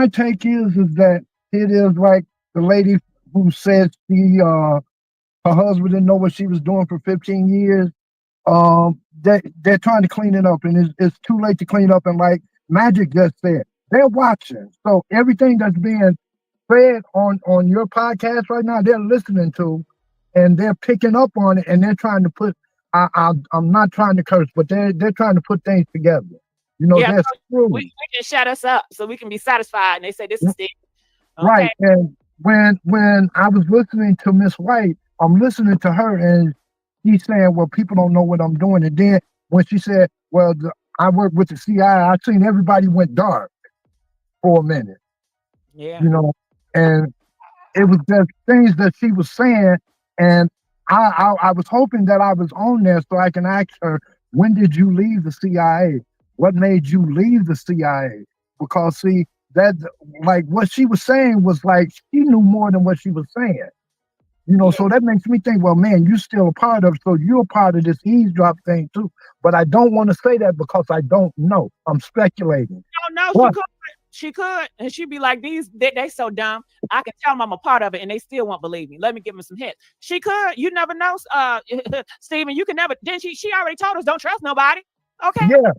take is that it is like the lady who said her husband didn't know what she was doing for 15 years. They're trying to clean it up, and it's too late to clean up. And like Magic just said, they're watching. So everything that's being said on your podcast right now, they're listening to, and they're picking up on it, and they're trying to put. I'm not trying to curse, but they're trying to put things together. You know, they're screwed. We can shut us up so we can be satisfied. And they say this is Steve. Okay. Right. And when I was listening to Miss White, I'm listening to her, and she's saying, "Well, people don't know what I'm doing." And then when she said, "Well, I work with the CIA," I seen everybody went dark for a minute. Yeah. You know. And it was just things that she was saying, and I was hoping that I was on there so I can ask her, when did you leave the CIA? What made you leave the CIA? Because see, that like what she was saying was like she knew more than what she was saying. You know, so that makes me think, well, man, you're still a part of it, so you're a part of this eavesdrop thing too. But I don't want to say that because I don't know. I'm speculating. No, she could, and she'd be like, they so dumb. I can tell them I'm a part of it, and they still won't believe me. Let me give them some hints. She could. You never know, Steven. You can never. Then she already told us don't trust nobody. Okay. Yeah.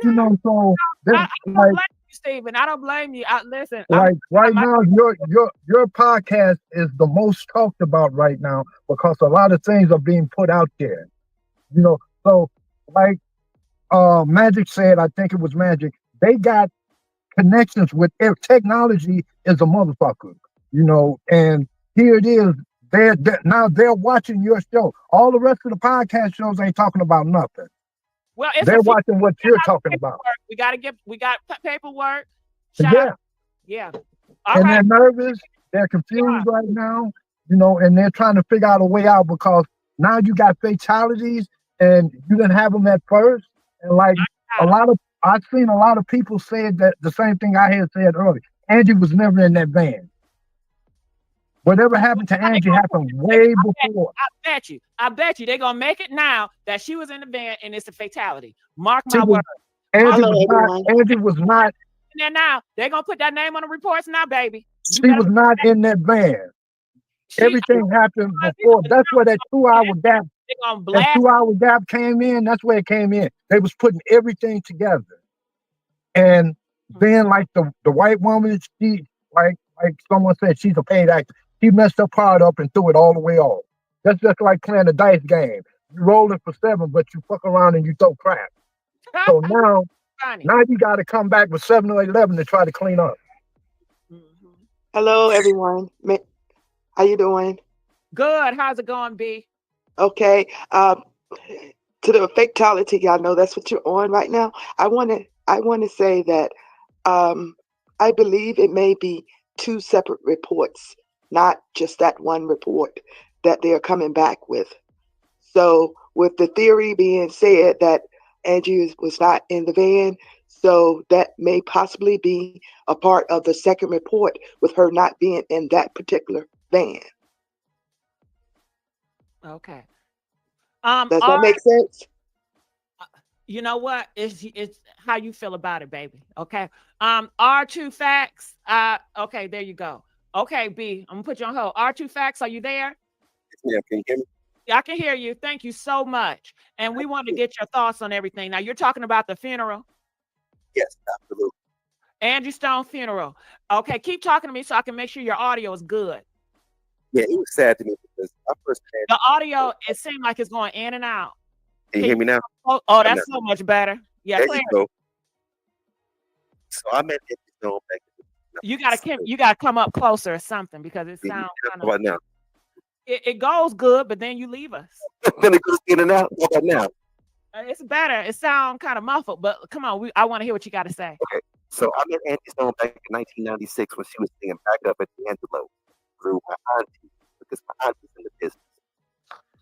You know, so I don't blame you, Steven. I don't blame you. Listen. Right now, your podcast is the most talked about right now because a lot of things are being put out there. You know, so like Magic said, I think it was Magic. They got connections with technology is a motherfucker, you know, and here it is. Now they're watching your show. All the rest of the podcast shows ain't talking about nothing. Well, it's They're watching what you're talking about. We got paperwork. Yeah. Yeah. And they're nervous. They're confused right now, you know, and they're trying to figure out a way out because now you got fatalities and you didn't have them at first. And like I've seen a lot of people say that the same thing I had said earlier. Angie was never in that van. Whatever happened to Angie happened way before. I bet you they're gonna make it now that she was in the van and it's a fatality. Mark my word. Angie was not. And now they're gonna put that name on the reports now, baby. She was not in that van. Everything happened before. That's where that 2-hour gap. That 2-hour gap came in. That's where it came in. They was putting everything together. And then, like the white woman, she like someone said, she's a paid actor. She messed her part up and threw it all the way off. That's just like playing a dice game. You roll it for 7, but you fuck around and you throw crap. So now you got to come back with 7 or 11 to try to clean up. Hello, everyone. How you doing? Good. How's it going, B? Okay. To the fatality, I know that's what you're on right now. I want to say that I believe it may be 2 separate reports, not just that one report that they're coming back with. So with the theory being said that Angie was not in the van, so that may possibly be a part of the second report with her not being in that particular van. Okay. Does that make sense? You know what? It's how you feel about it, baby. Okay. R2 Facts. Okay, there you go. Okay, B, I'm gonna put you on hold. R2 Facts, are you there? Yeah, can you hear me? I can hear you. Thank you so much. And we want to get your thoughts on everything. Now, you're talking about the funeral? Yes, absolutely. Angie Stone funeral. Okay, keep talking to me so I can make sure your audio is good. Yeah, it was sad to me because I first had the audio, it seemed like it's going in and out. Can you hear me now? Oh, that's so much better. Yeah, there clear. you go. So I met Angie Stone back in You gotta come up closer or something because it sounds kind of. How about now? It goes good, but then you leave us. Then it goes in and out. How about now? It's better. It sounds kind of muffled, but come on, I want to hear what you got to say. Okay, so I met Angie Stone back in 1996 when she was singing back up at the Angelo through my auntie because my auntie's in the business.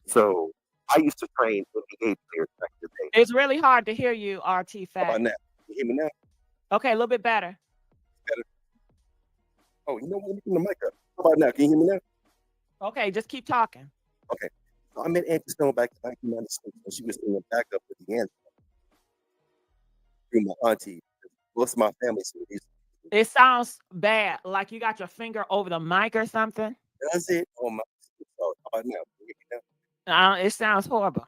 So I used to train NBA players back in the day. It's really hard to hear you, RT Fact. How about now? Can you hear me now? Okay, a little bit better. Better. Oh, you know what? Let me turn the mic up. How about now? Can you hear me now? Okay, just keep talking. Okay. So I met Angie Stone back in 1996 when she was singing back up with the Angelo through my auntie. Most of my family said it sounds bad, like you got your finger over the mic or something. Does it? Oh my! How about now? Can you hear me now? It sounds horrible.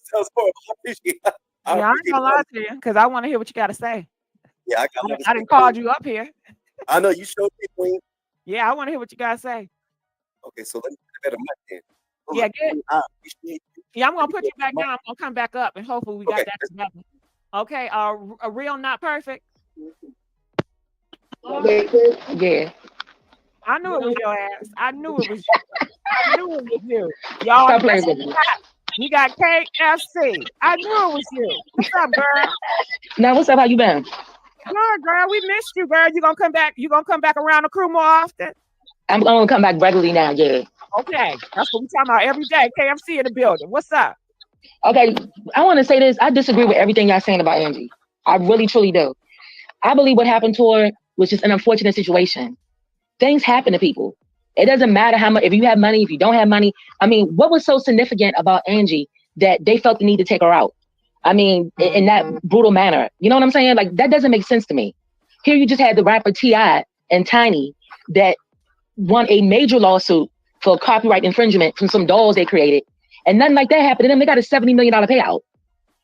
Sounds horrible. I appreciate it. I ain't gonna lie to you because I want to hear what you got to say. Yeah, I didn't call you up here. I know you showed me, Queen. Yeah, I want to hear what you got to say. Okay, so let me put a better mic then. Yeah, good. Yeah, I'm gonna put you back down. I'm gonna come back up, and hopefully we got that together. Okay, a real not perfect. Yeah. I knew it was your ass. I knew it was you. I knew it was you. Y'all, Stop playing with me. You got KFC. I knew it was you. What's up, girl? Now, what's up? How you been? Good, girl. We missed you, girl. You gonna come back? You gonna come back around the crew more often? I'm gonna come back regularly now. Yeah. Okay, that's what we're talking about every day. KFC in the building. What's up? Okay, I want to say this. I disagree with everything y'all saying about Angie. I really, truly do. I believe what happened to her was just an unfortunate situation. Things happen to people. It doesn't matter how much, if you have money, if you don't have money. I mean, what was so significant about Angie that they felt the need to take her out? I mean, in that brutal manner. You know what I'm saying? Like, that doesn't make sense to me. Here you just had the rapper T.I. and Tiny that won a major lawsuit for copyright infringement from some dolls they created. And nothing like that happened to them. They got a $70 million payout.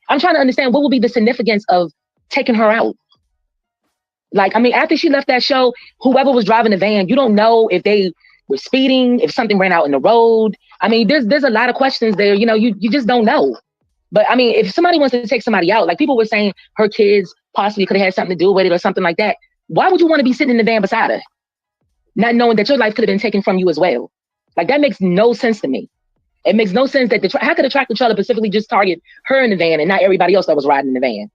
I'm trying to understand what would be the significance of taking her out. Like, I mean, after she left that show, whoever was driving the van, you don't know if they were speeding, if something ran out in the road. I mean, there's a lot of questions there. You know, you just don't know. But I mean, if somebody wants to take somebody out, like people were saying her kids possibly could have had something to do with it or something like that. Why would you want to be sitting in the van beside her? Not knowing that your life could have been taken from you as well. Like that makes no sense to me. It makes no sense that how could a tractor trailer specifically just target her in the van and not everybody else that was riding in the van?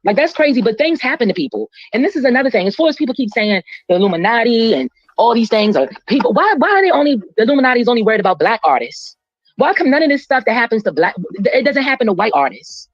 Like that's crazy, but things happen to people. And this is another thing. As far as people keep saying the Illuminati and all these things are people, why are the Illuminati is only worried about black artists? Why come none of this stuff that happens to it doesn't happen to white artists?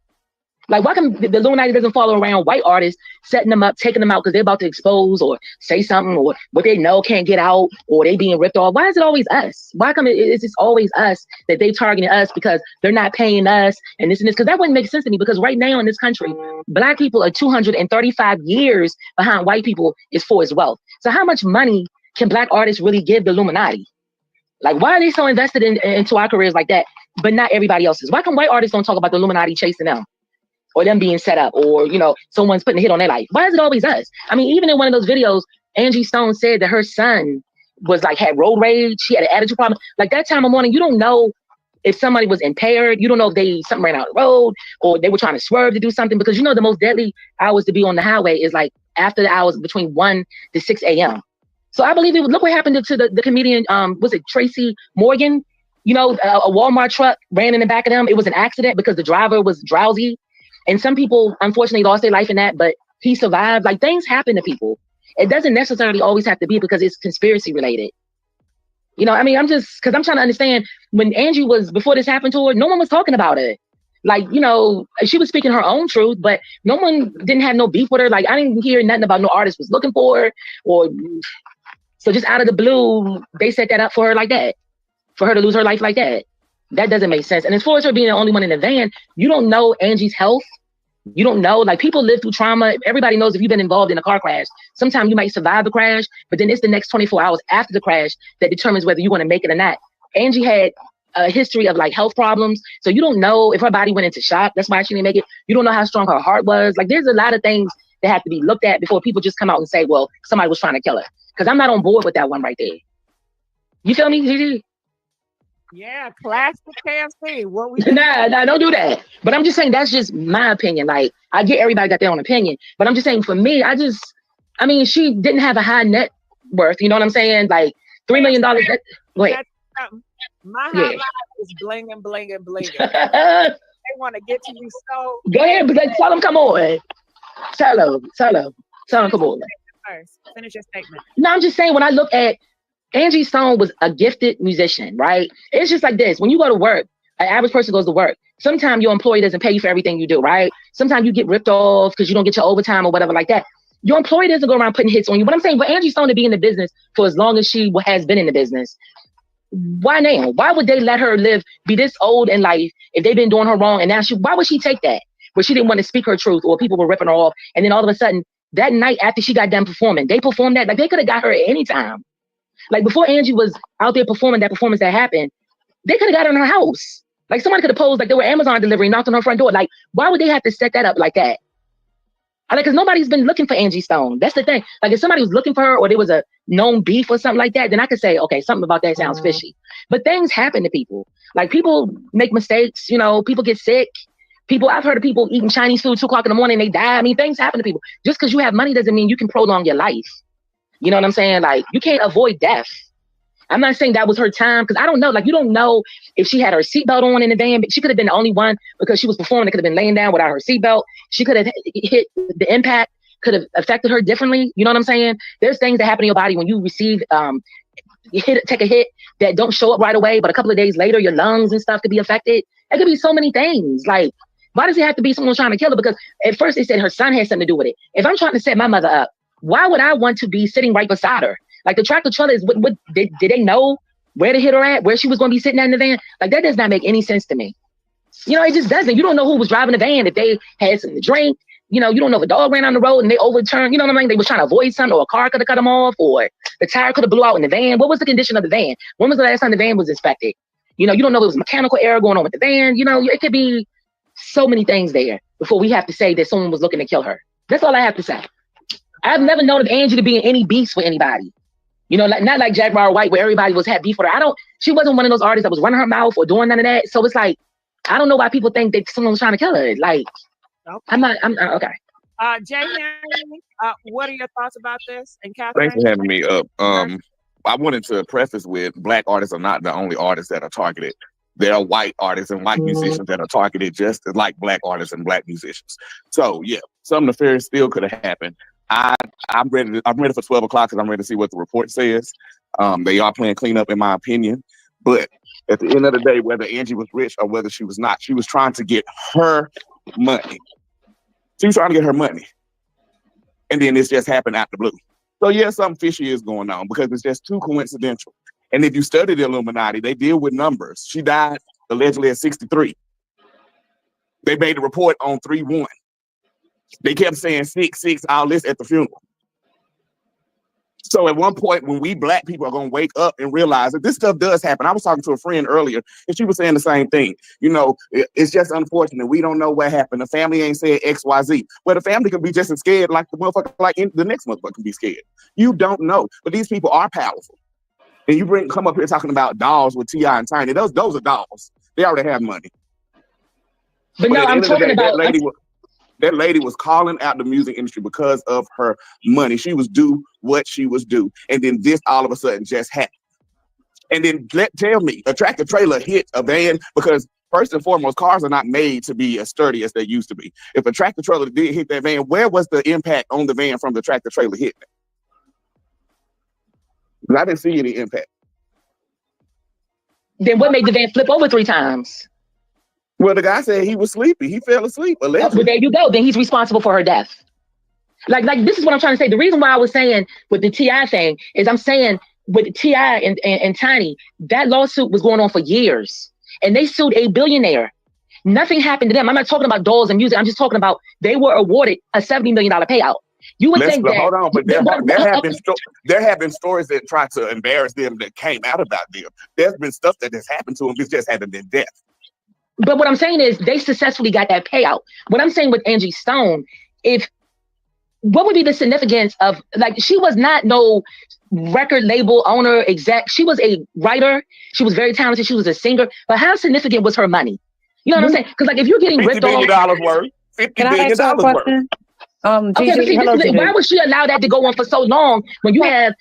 Like, why come the Illuminati doesn't follow around white artists, setting them up, taking them out because they're about to expose or say something or what they know can't get out or they being ripped off? Why is it always us? Why come it's just always us that they targeting us because they're not paying us and this and this? Because that wouldn't make sense to me because right now in this country, black people are 235 years behind white people as far as wealth. So how much money can black artists really give the Illuminati? Like, why are they so invested into our careers like that, but not everybody else's? Why come white artists don't talk about the Illuminati chasing them? Or them being set up, or someone's putting a hit on their life. Why is it always us? I mean, even in one of those videos, Angie Stone said that her son was like had road rage, he had an attitude problem. Like that time of morning, you don't know if somebody was impaired, you don't know if something ran out of the road or they were trying to swerve to do something, because the most deadly hours to be on the highway is like after the hours between 1 to 6 a.m. So I believe look what happened to the comedian, was it Tracy Morgan? A Walmart truck ran in the back of them. It was an accident because the driver was drowsy. And some people, unfortunately, lost their life in that, but he survived. Like, things happen to people. It doesn't necessarily always have to be because it's conspiracy related. I mean, I'm trying to understand when Angie before this happened to her, no one was talking about it. Like, she was speaking her own truth, but no one didn't have no beef with her. Like, I didn't hear nothing about no artist was looking for her so just out of the blue, they set that up for her like that, for her to lose her life like that. That doesn't make sense. And as far as her being the only one in the van, you don't know Angie's health. You don't know, like people live through trauma. Everybody knows if you've been involved in a car crash, sometimes you might survive the crash, but then it's the next 24 hours after the crash that determines whether you're going to make it or not. Angie had a history of like health problems. So you don't know if her body went into shock. That's why she didn't make it. You don't know how strong her heart was. Like there's a lot of things that have to be looked at before people just come out and say, well, somebody was trying to kill her. Because I'm not on board with that one right there. You feel me, Gigi? Yeah, classic KFC. What we Nah, don't do that. But I'm just saying that's just my opinion. Like, I get everybody got their own opinion, but I'm just saying for me, I mean, she didn't have a high net worth. You know what I'm saying? Like $3 million. Go ahead. My high line is blinging. They want to get to you so. Go ahead, but tell them come on. Tell them come on. First, finish your statement. No, I'm just saying when I look at Angie Stone was a gifted musician, right? It's just like this. When you go to work, an average person goes to work. Sometimes your employee doesn't pay you for everything you do, right? Sometimes you get ripped off because you don't get your overtime or whatever like that. Your employee doesn't go around putting hits on you. But I'm saying for Angie Stone to be in the business for as long as she has been in the business, why now? Why would they let her be this old in life if they've been doing her wrong? And now why would she take that? Where she didn't want to speak her truth or people were ripping her off. And then all of a sudden, that night after she got done performing, they performed that. Like they could have got her at any time. Like before Angie was out there performing that performance that happened, they could have got her in her house. Like somebody could have posed like they were Amazon delivery, knocked on her front door. Like, why would they have to set that up like that? Because nobody's been looking for Angie Stone. That's the thing. Like if somebody was looking for her or there was a known beef or something like that, then I could say, okay, something about that sounds fishy. But things happen to people. Like people make mistakes, people get sick. I've heard of people eating Chinese food 2 o'clock in the morning, they die. I mean, things happen to people. Just because you have money doesn't mean you can prolong your life. You know what I'm saying? Like, you can't avoid death. I'm not saying that was her time, because I don't know. Like, you don't know if she had her seatbelt on in the van. She could have been the only one because she was performing. It could have been laying down without her seatbelt. She could have hit the impact, could have affected her differently. You know what I'm saying? There's things that happen in your body when you receive, take a hit that don't show up right away, but a couple of days later, your lungs and stuff could be affected. It could be so many things. Like, why does it have to be someone trying to kill her? Because at first they said her son had something to do with it. If I'm trying to set my mother up, why would I want to be sitting right beside her? Like the tractor trailer is what did they know where to hit her at, where she was going to be sitting at in the van? Like that does not make any sense to me. It just doesn't. You don't know who was driving the van, if they had something to drink. You don't know if a dog ran on the road and they overturned. You know what I mean? They were trying to avoid something, or a car could have cut them off, or the tire could have blew out in the van. What was the condition of the van? When was the last time the van was inspected? You don't know if it was mechanical error going on with the van. It could be so many things there before we have to say that someone was looking to kill her. That's all I have to say. I've never known of Angie to be in any beefs with anybody. Not like Jaguar White where everybody had beef with her. She wasn't one of those artists that was running her mouth or doing none of that. So it's like, I don't know why people think that someone was trying to kill her. Like, Okay. I'm okay. Jay Henry, what are your thoughts about this? And Thanks Catherine? for having me up. I wanted to preface with Black artists are not the only artists that are targeted. There are white artists and white musicians that are targeted just like Black artists and Black musicians. So yeah, something nefarious still could have happened. I'm ready for 12 o'clock because I'm ready to see what the report says. They are playing cleanup in my opinion. But at the end of the day, whether Angie was rich or whether she was not, she was trying to get her money. She was trying to get her money. And then this just happened out the blue. So yeah, something fishy is going on because it's just too coincidental. And if you study the Illuminati, they deal with numbers. She died allegedly at 63. They made a report on 3-1. They kept saying 6-6, all this at the funeral. So at one point, when we Black people are going to wake up and realize that this stuff does happen. I was talking to a friend earlier, and she was saying the same thing. You know, it's just unfortunate. We don't know what happened. The family ain't said X, Y, Z. Well, the family can be just as scared like the motherfucker, like the next motherfucker can be scared. You don't know. But these people are powerful. And you come up here talking about dolls with T.I. and Tiny. Those are dolls. They already have money. But no, I'm talking about that lady was calling out the music industry because of her money. She was due what she was due. And then this all of a sudden just happened. And then tell me, a tractor trailer hit a van because first and foremost, cars are not made to be as sturdy as they used to be. If a tractor trailer did hit that van, where was the impact on the van from the tractor trailer hitting it? I didn't see any impact. Then what made the van flip over 3 times? Well, the guy said he was sleepy. He fell asleep. Allegedly. Well, there you go. Then he's responsible for her death. Like this is what I'm trying to say. The reason why I was saying with the T.I. thing is I'm saying with T.I. and Tiny, that lawsuit was going on for years. And they sued a billionaire. Nothing happened to them. I'm not talking about dolls and music. I'm just talking about they were awarded a $70 million payout. You would think that. Hold on, but there have been stories that try to embarrass them that came out about them. There's been stuff that has happened to them. It just hasn't been death. But what I'm saying is they successfully got that payout. What I'm saying with Angie Stone, what would be the significance of, like, she was not no record label owner exec. She was a writer. She was very talented. She was a singer. But how significant was her money? You know what I'm saying? Because like if you're getting ripped off, $50 billion worth. Can I ask her a question? Okay, but see, why would she allow that to go on for so long when you have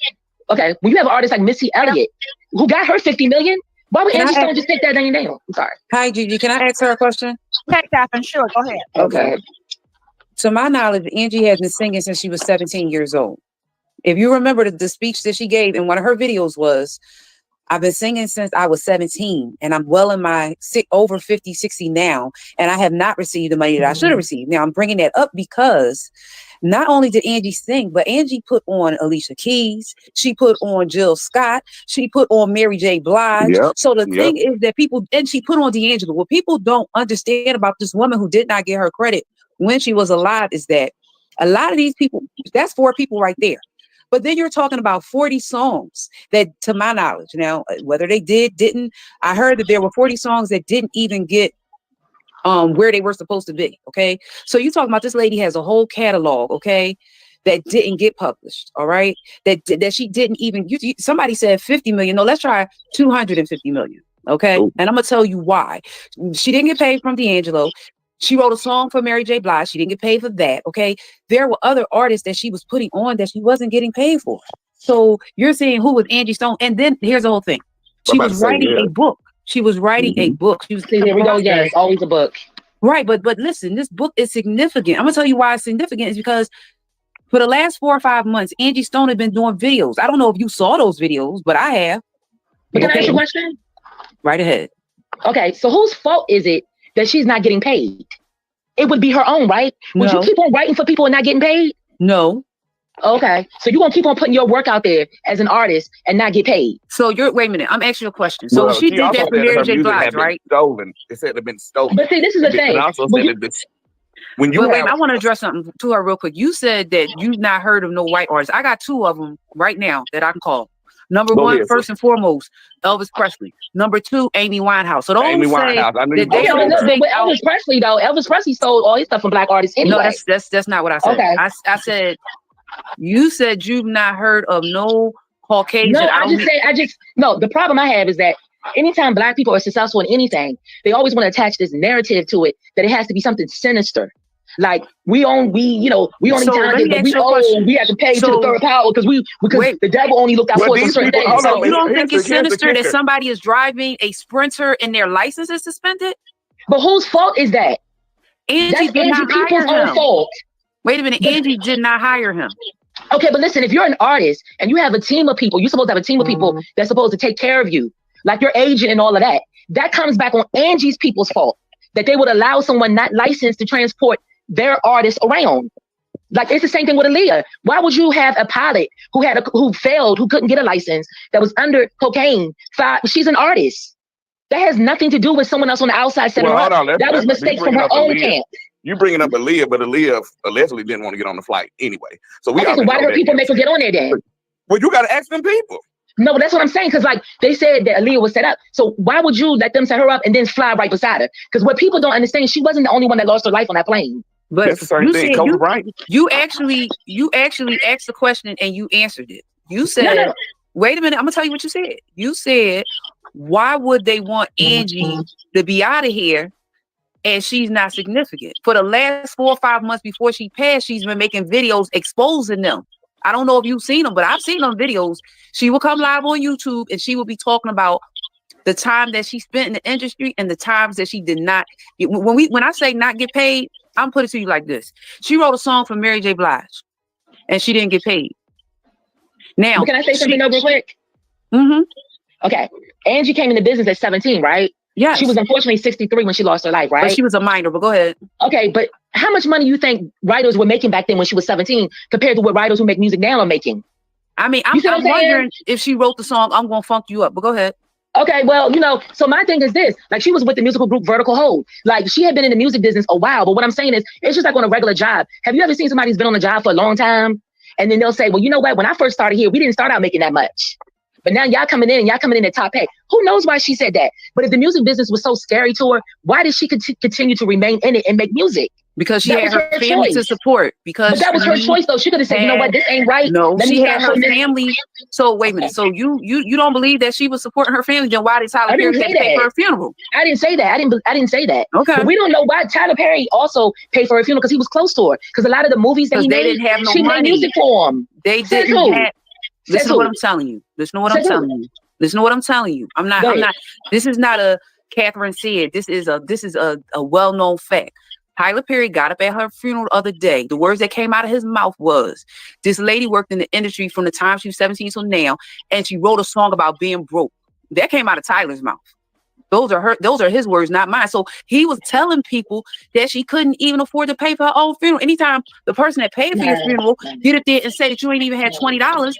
an artist like Missy Elliott who got her $50 million? Why would Angie Stone just take that down? I'm sorry. Hi, Gigi. Can I ask her a question? Okay, Catherine, sure, go ahead. Okay. To my knowledge, Angie has been singing since she was 17 years old. If you remember the speech that she gave in one of her videos was, I've been singing since I was 17 and I'm well in my over 50, 60 now. And I have not received the money that I should have received. Now I'm bringing that up because not only did Angie sing, but Angie put on Alicia Keys. She put on Jill Scott. She put on Mary J. Blige. So the thing is that and she put on D'Angelo. What people don't understand about this woman who did not get her credit when she was alive is that a lot of these people, that's 4 people right there. But then you're talking about 40 songs that, to my knowledge, now, whether they didn't, I heard that there were 40 songs that didn't even get where they were supposed to be. Okay. So you're talking about this lady has a whole catalog, okay, that didn't get published. All right. That she didn't even, somebody said 50 million. No, let's try 250 million. Okay. And I'm going to tell you why. She didn't get paid from D'Angelo. She wrote a song for Mary J. Blige. She didn't get paid for that. Okay. There were other artists that she was putting on that she wasn't getting paid for. So you're saying who was Angie Stone? And then here's the whole thing. She was writing a book. She was writing a book. She was there we go. Yes, always a book. Right. But listen, this book is significant. I'm gonna tell you why it's significant is because for the last 4 or 5 months, Angie Stone had been doing videos. I don't know if you saw those videos, but I have. But can I ask you a question? Right ahead. Okay. So whose fault is it that she's not getting paid? It would be her own, right? Would you keep on writing for people and not getting paid? No. Okay. So you're gonna keep on putting your work out there as an artist and not get paid. So wait a minute, I'm asking you a question. So she did that for Mary J. Blige, right? Stolen. It said they've been stolen. But see, this is the thing. It also said that I want to address something to her real quick. You said that you've not heard of no white artists. I got 2 of them right now that I can call. Number 1, first and foremost, Elvis Presley. Number 2, Amy Winehouse. So don't Amy say Winehouse. I knew that they but Elvis Presley though. Elvis Presley stole all his stuff from Black artists anyway. No, that's not what I said. Okay. I said you said you've not heard of no Caucasian. No, the problem I have is that anytime Black people are successful in anything, they always want to attach this narrative to it that it has to be something sinister. Like we only talented, but we have to pay to the third power because the devil only looked out for us on certain things. So you don't think it's sinister that somebody is driving a Sprinter and their license is suspended? But whose fault is that? Angie did not hire him. Fault. Wait a minute, Angie did not hire him. Okay, but listen, if you're an artist and you have a team of people, you're supposed to have a team of people that's supposed to take care of you, like your agent and all of that. That comes back on Angie's people's fault, that they would allow someone not licensed to transport their artists around. Like it's the same thing with Aaliyah. Why would you have a pilot who failed, who couldn't get a license, that was under cocaine? She's an artist. That has nothing to do with someone else on the outside setting her up. That was mistakes from her own camp. You bringing up Aaliyah, but Aaliyah allegedly didn't want to get on the flight anyway. So why do people make her get on there then? Well, you got to ask them people. No, but that's what I'm saying. Because like they said that Aaliyah was set up. So why would you let them set her up and then fly right beside her? Because what people don't understand, she wasn't the only one that lost her life on that plane. But that's the same thing. Kobe Bryant. You actually asked the question and you answered it. You said, wait a minute, I'm gonna tell you what you said. You said, why would they want Angie to be out of here and she's not significant? For the last 4 or 5 months before she passed, she's been making videos exposing them. I don't know if you've seen them, but I've seen them videos. She will come live on YouTube and she will be talking about the time that she spent in the industry and the times that she did not. When I say not get paid, I'm putting it to you like this. She wrote a song for Mary J. Blige and she didn't get paid. Now, but can I say something real quick? Okay. Angie came into business at 17, right? Yeah. She was unfortunately 63 when she lost her life, right? But she was a minor, but go ahead. Okay, but how much money you think writers were making back then when she was 17 compared to what writers who make music now are making? I mean, I'm wondering if she wrote the song, I'm Gonna Funk You Up, but go ahead. Okay, well, so my thing is this, like she was with the musical group Vertical Hold. Like she had been in the music business a while, but what I'm saying is it's just like on a regular job. Have you ever seen somebody who's been on a job for a long time? And then they'll say, well, you know what? When I first started here, we didn't start out making that much. But now y'all coming in at top pay. Who knows why she said that? But if the music business was so scary to her, why did she continue to remain in it and make music? Because she had her family to support. Because that was her choice, though. She could have said, you know what, this ain't right. No, she had her family. So wait a minute. So you don't believe that she was supporting her family? Then why did Tyler Perry have to pay for her funeral? I didn't say that. I didn't say that. Okay. But we don't know why Tyler Perry also paid for her funeral because he was close to her. Because a lot of the movies that he made, didn't have no she money. made music for him. They didn't have. Listen to what I'm telling you. Listen to what I'm telling you. Listen to what I'm telling you. I'm not. This is not a Catherine said. This is a well-known fact. Tyler Perry got up at her funeral the other day. The words that came out of his mouth was, this lady worked in the industry from the time she was 17 till now, and she wrote a song about being broke. That came out of Tyler's mouth. Those are his words, not mine. So he was telling people that she couldn't even afford to pay for her own funeral. Anytime the person that paid for your funeral get up there and say that you ain't even had $20,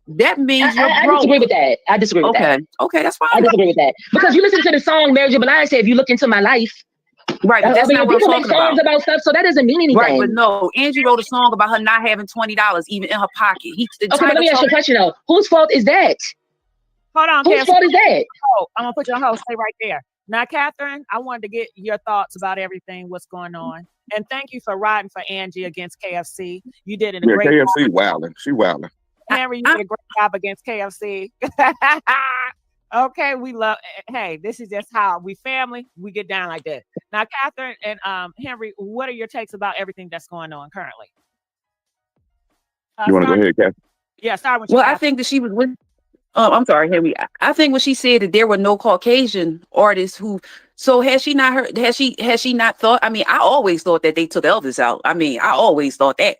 that means you're broke. I disagree with that. I disagree with that. Okay, that's fine. I disagree with that. Because you listen to the song Mary J. Blige said, if you look into my life. Right, but that's not what I'm talking about stuff, so that doesn't mean anything. Right, but no, Angie wrote a song about her not having $20 even in her pocket. Okay, but let me ask you a question though. Whose fault is that? Hold on, whose fault is that? Oh, I'm gonna put you on hold. Stay right there. Now, Catherine, I wanted to get your thoughts about everything, what's going on, and thank you for riding for Angie against KFC. You did it a great job. KFC wilding. She wilding. Henry, you did a great job against KFC. Okay, we love. Hey, this is just how we family. We get down like that. Now, Catherine and Henry, what are your takes about everything that's going on currently? You want to go ahead, Catherine? Yeah, start with you. Well, I think that she was with. I'm sorry, Henry. I think when she said that there were no Caucasian artists who. So has she not heard? Has she not thought? I mean, I always thought that they took Elvis out. I mean, I always thought that.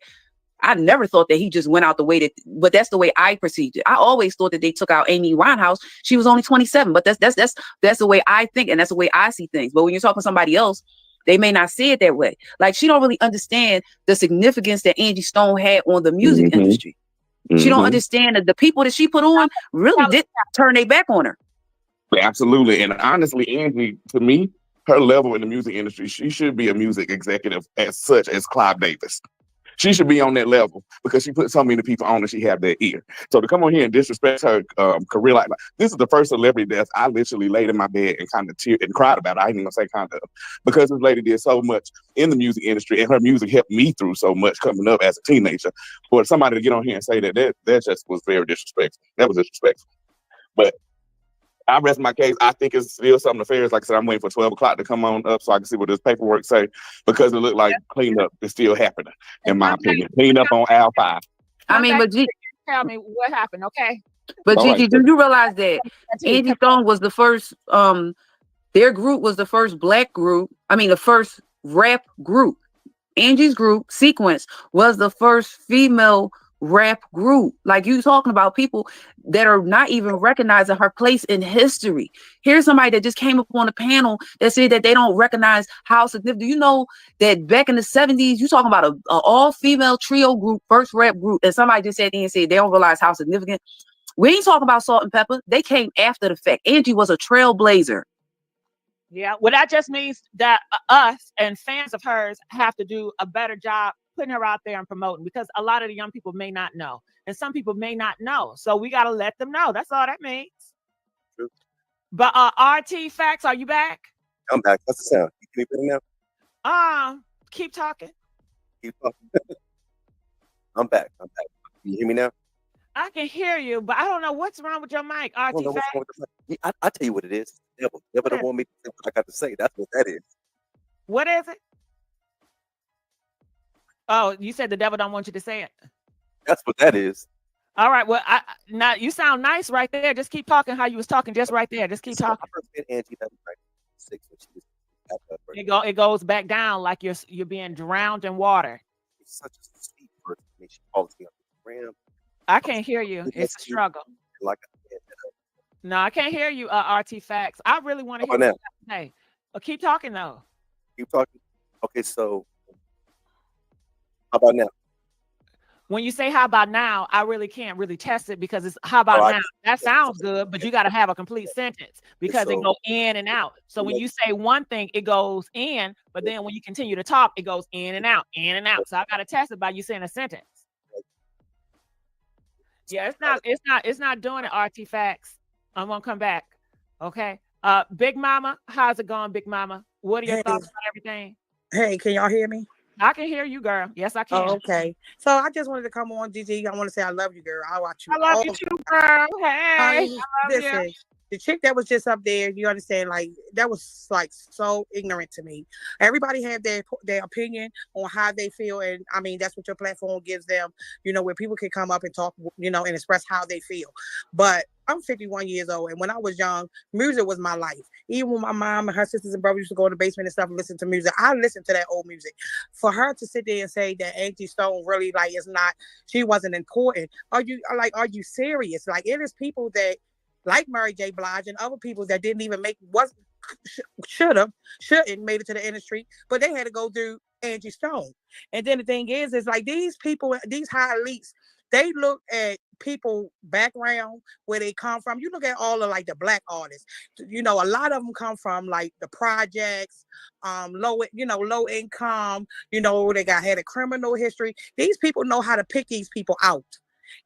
I never thought that he just went out the way that, but that's the way I perceived it. I always thought that they took out Amy Winehouse. She was only 27, but that's the way I think, and that's the way I see things. But when you're talking to somebody else, they may not see it that way. Like she don't really understand the significance that Angie Stone had on the music industry. She don't understand that the people that she put on really did turn their back on her. Absolutely, and honestly, Angie, to me, her level in the music industry, she should be a music executive as such as Clive Davis. She should be on that level because she put so many people on that she have their ear. So to come on here and disrespect her career like that, this is the first celebrity death I literally laid in my bed and kind of teared and cried about. I ain't even gonna say kind of, because this lady did so much in the music industry and her music helped me through so much coming up as a teenager. For somebody to get on here and say that just was very disrespectful. That was disrespectful. But I rest my case. I think it's still some nefarious. Like I said, I'm waiting for 12 o'clock to come on up so I can see what this paperwork say, because it looked like cleanup is still happening, in my opinion. Cleanup on aisle 5. I mean, but tell me what happened, okay? But All Gigi, right. do you realize that Angie Stone was the first? Their group was the first black group. I mean, the first rap group. Angie's group, Sequence, was the first female rap group. Like, you talking about people that are not even recognizing her place in history. Here's somebody that just came up on the panel that said that they don't recognize how significant. Do you know that back in the 70s, you talking about a all-female trio group, first rap group, and somebody just said they don't realize how significant. We ain't talking about Salt and Pepper. They came after the fact. Angie was a trailblazer. Yeah, well, that just means that us and fans of hers have to do a better job putting her out there and promoting, because a lot of the young people may not know, and some people may not know. So we got to let them know. That's all that means. True. But RT Facts, are you back? I'm back. What's the sound? You can hear me now? Keep talking. Keep talking. I'm back. Can you hear me now? I can hear you, but I don't know what's wrong with your mic, I don't know RT what's Facts. wrong with the mic. I tell you what it is. Devil don't want me to say what I got to say. That's what that is. What is it? Oh, you said the devil don't want you to say it. That's what that is. All right. Well, now you sound nice right there. Just keep talking how you was talking just right there. Just keep talking. I first met Angie back in 1996 when she was It goes back down like you're being drowned in water. She's such a sweet person. I mean, she follows me on Instagram. I can't hear you. It's a struggle. Like, no, I can't hear you, RT Facts. I really want to hear what you have to say. But keep talking though. Keep talking. Okay, so how about now? When you say how about now, I really can't really test it, because it's how about now. That sounds good, but you got to have a complete sentence, because it goes in and out. So when you say one thing, it goes in, but then when you continue to talk, it goes in and out, in and out. So I got to test it by you saying a sentence. Yeah, it's not doing it, RT Facts. I'm gonna come back. Okay. Big Mama, how's it going, Big Mama? What are your thoughts on everything? Hey, can y'all hear me? I can hear you, girl. Yes, I can. Oh, okay. So I just wanted to come on, Gigi. I want to say I love you, girl. I watch you. I love you too, girl. Hey, Listen, the chick that was just up there, you understand, like, that was like so ignorant to me. Everybody have their opinion on how they feel, and I mean that's what your platform gives them, where people can come up and talk, and express how they feel. But I'm 51 years old, and when I was young, music was my life. Even when my mom and her sisters and brothers used to go in the basement and stuff and listen to music, I listened to that old music. For her to sit there and say that Angie Stone really she wasn't important. Are you serious? Like, it is people that like Mary J. Blige and other people that didn't even shouldn't made it to the industry, but they had to go through Angie Stone. And then the thing is like, these people, these high elites, they look at people background, where they come from. You look at all of like the black artists, a lot of them come from like the projects, low income, they had a criminal history. These people know how to pick these people out.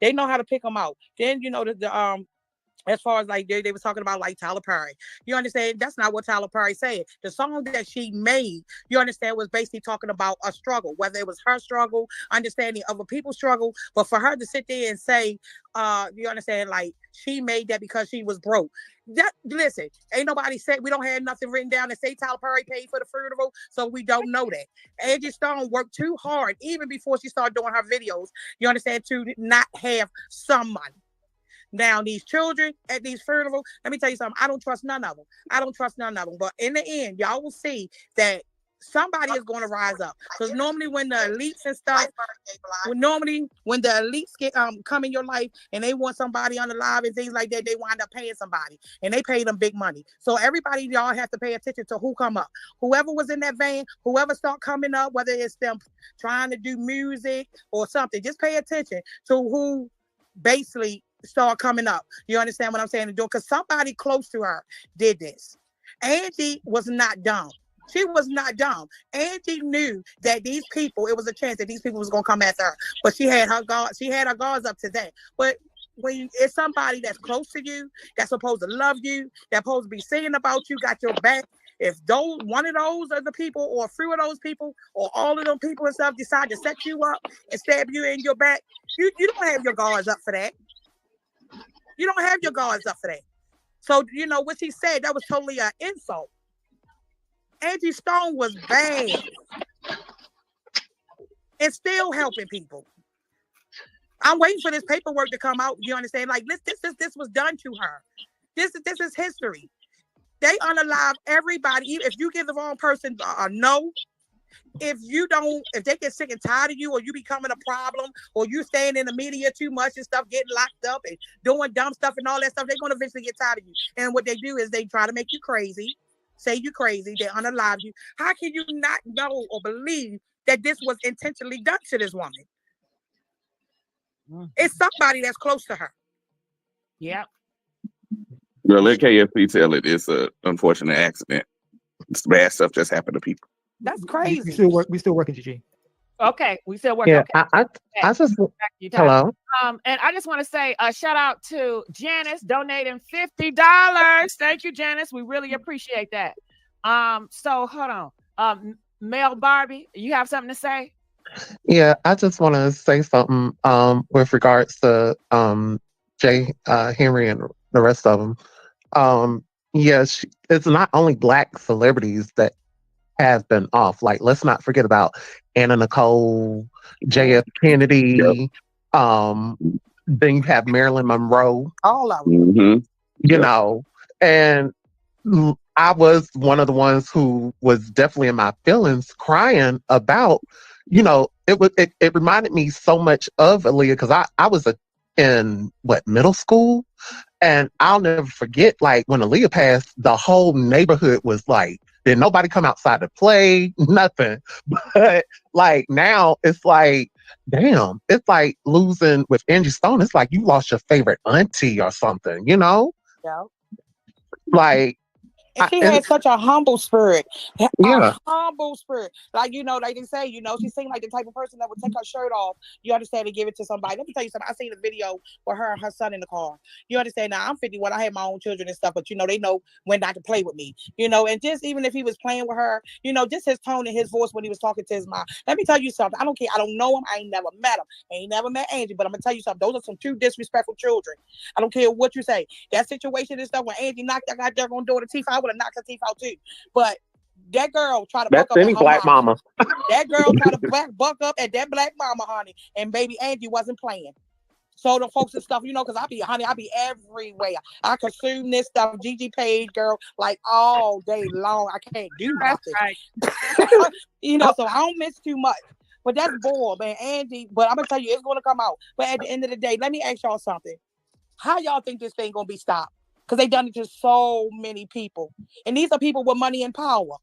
They know how to pick them out. Then, as far as like they were talking about like Tyler Perry, you understand, that's not what Tyler Perry said. The song that she made, you understand, was basically talking about a struggle, whether it was her struggle, understanding other people's struggle. But for her to sit there and say, you understand, like, she made that because she was broke. Listen, ain't nobody said, we don't have nothing written down to say Tyler Perry paid for the funeral, so we don't know that. Angie Stone worked too hard, even before she started doing her videos, you understand, to not have some money. Now, these children at these funerals, let me tell you something. I don't trust none of them. But in the end, y'all will see that somebody is going to rise up. Because normally when the elites and stuff, when the elites get come in your life and they want somebody on the live and things like that, they wind up paying somebody. And they pay them big money. So everybody, y'all have to pay attention to who come up. Whoever was in that van, whoever start coming up, whether it's them trying to do music or something, just pay attention to who basically start coming up. You understand what I'm saying? Because somebody close to her did this. Angie was not dumb. She was not dumb. Angie knew that these people, it was a chance that these people was gonna come after her. But she had her guards up to that. But when it's somebody that's close to you, that's supposed to love you, that's supposed to be saying about you, got your back. If one of those are the people, or a few of those people, or all of them people and stuff decide to set you up and stab you in your back, you don't have your guards up for that. You don't have your guards up for that. So, you know, what she said, that was totally an insult. Angie Stone was bad and still helping people. I'm waiting for this paperwork to come out. You understand? Like this was done to her. This is history. They unalive everybody. Even if you give the wrong person a no, if they get sick and tired of you, or you becoming a problem, or you staying in the media too much and stuff, getting locked up and doing dumb stuff and all that stuff, they're gonna eventually get tired of you. And what they do is they try to make you crazy, say you crazy, they unalive you. How can you not know or believe that this was intentionally done to this woman? It's somebody that's close to her. Yeah. Well, let KFC tell it. It's an unfortunate accident. It's bad stuff just happened to people. That's crazy. We still working, GG. Okay, we still working. Yeah, Okay. I just Hello. And I just want to say a shout out to Janice donating $50. Thank you, Janice. We really appreciate that. So hold on. Mel Barbie, you have something to say? Yeah, I just want to say something with regards to Jay Henry and the rest of them. Yes, it's not only Black celebrities that have been off. Like, let's not forget about Anna Nicole, J.F. Kennedy. Then you have Marilyn Monroe. All of them. You know, and I was one of the ones who was definitely in my feelings, crying about, you know, it reminded me so much of Aaliyah, because I was in middle school, and I'll never forget, like, when Aaliyah passed, the whole neighborhood was like, did nobody come outside to play? Nothing. But like now, it's like, damn, it's like losing with Angie Stone. It's like you lost your favorite auntie or something, you know? Yeah. Like, and she had such a humble spirit. Yeah. A humble spirit. Like, you know, like they say, you know, she seemed like the type of person that would take her shirt off, you understand, and give it to somebody. Let me tell you something. I seen a video with her and her son in the car. You understand? Now, I'm 51. I have my own children and stuff, but, you know, they know when not to play with me. You know, and just even if he was playing with her, you know, just his tone and his voice when he was talking to his mom. Let me tell you something. I don't care. I don't know him. I ain't never met him. I ain't never met Angie, but I'm going to tell you something. Those are some true disrespectful children. I don't care what you say. That situation and stuff, when Angie knocked that guy there on door the teeth, I would have knocked her teeth out too. But that girl tried to buck up at her Black mama. That girl tried to buck up at that black mama, honey, and baby Angie wasn't playing. So the folks and stuff, you know, because I be everywhere. I consume this stuff, GG page, girl, like all day long. I can't do nothing. Right. You know, so I don't miss too much. But that's bored, man. Angie, but I'm gonna tell you, it's gonna come out. But at the end of the day, let me ask y'all something. How y'all think this thing gonna be stopped? Because they done it to so many people. And these are people with money and power.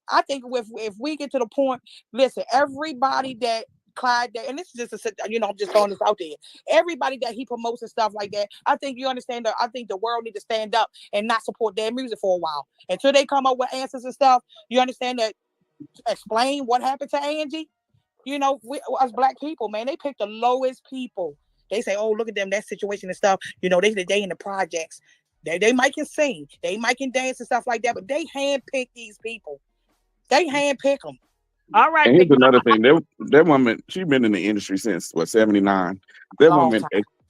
I think if we get to the point, listen, everybody that Clyde, and this is just you know, I'm just throwing this out there. Everybody that he promotes and stuff like that, I think you understand that. I think the world need to stand up and not support their music for a while until they come up with answers and stuff. You understand that? Explain what happened to Angie. You know, us black people, man, they pick the lowest people. They say, "Oh, look at them, that situation and stuff." You know, they in the projects. They might can sing, they might can dance and stuff like that, but they handpick these people. They handpick them. All right. And here's another thing. That woman, she's been in the industry since 79. That woman,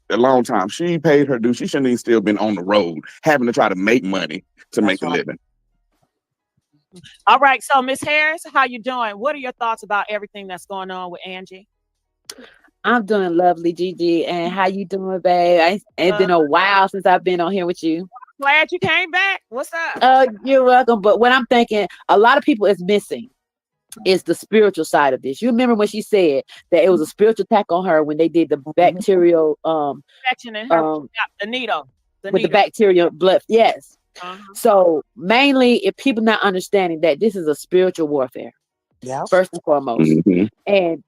a long time. She paid her due. She shouldn't even still been on the road, having to try to make money to make a living. All right. So, Miss Harris, how you doing? What are your thoughts about everything that's going on with Angie? I'm doing lovely, Gigi. And how you doing, babe? It's been a while since I've been on here with you. Glad you came back. What's up? You're welcome. But what I'm thinking, a lot of people is missing is the spiritual side of this. You remember when she said that it was a spiritual attack on her when they did the bacterial infection in her, the needle. The bacterial blood. Yes. So mainly, if people not understanding that this is a spiritual warfare, first and foremost, and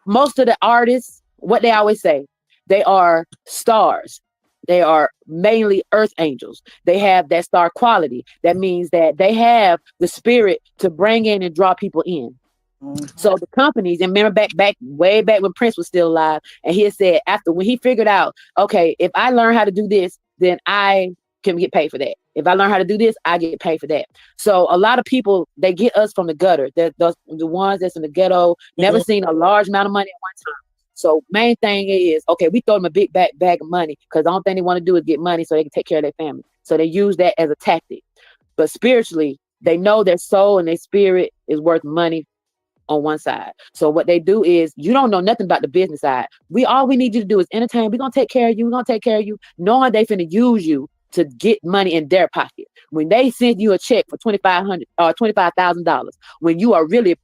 most of the artists, what they always say, they are stars. They are mainly earth angels. They have that star quality. That means that they have the spirit to bring in and draw people in. So the companies, and remember way back when Prince was still alive, and he had said when he figured out, okay, if I learn how to do this, then I can get paid for that. If I learn how to do this, I get paid for that. So a lot of people, they get us from the gutter. The ones that's in the ghetto, never seen a large amount of money at one time. So main thing is, okay, we throw them a big bag of money because the only thing they want to do is get money so they can take care of their family. So they use that as a tactic. But spiritually, they know their soul and their spirit is worth money on one side. So what they do is, you don't know nothing about the business side. All we need you to do is entertain. We're gonna take care of you. We're gonna take care of you, knowing they finna use you to get money in their pocket. When they send you a check for $2,500 or $25,000, when you are really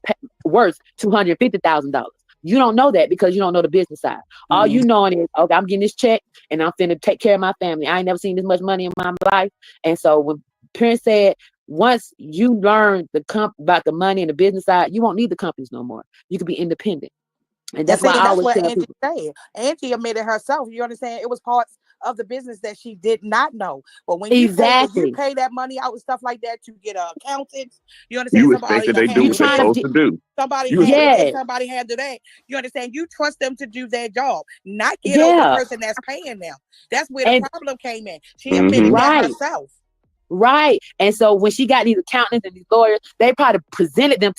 worth $250,000. You don't know that because you don't know the business side. All you knowing is, okay, I'm getting this check and I'm finna take care of my family. I ain't never seen this much money in my life. And so when Prince said, once you learn about the money and the business side, you won't need the companies no more. You can be independent. And that's why I always what tell Angie people. said. Angie admitted herself. You understand? It was parts of the business that she did not know. But when you pay that money out and stuff like that to get accountants, you understand? You expect that they do what they're supposed to do. Somebody handle that. You understand? You trust them to do their job, not get over the person that's paying them. That's where the problem came in. She admitted that herself. Right. And so when she got these accountants and these lawyers, they probably presented them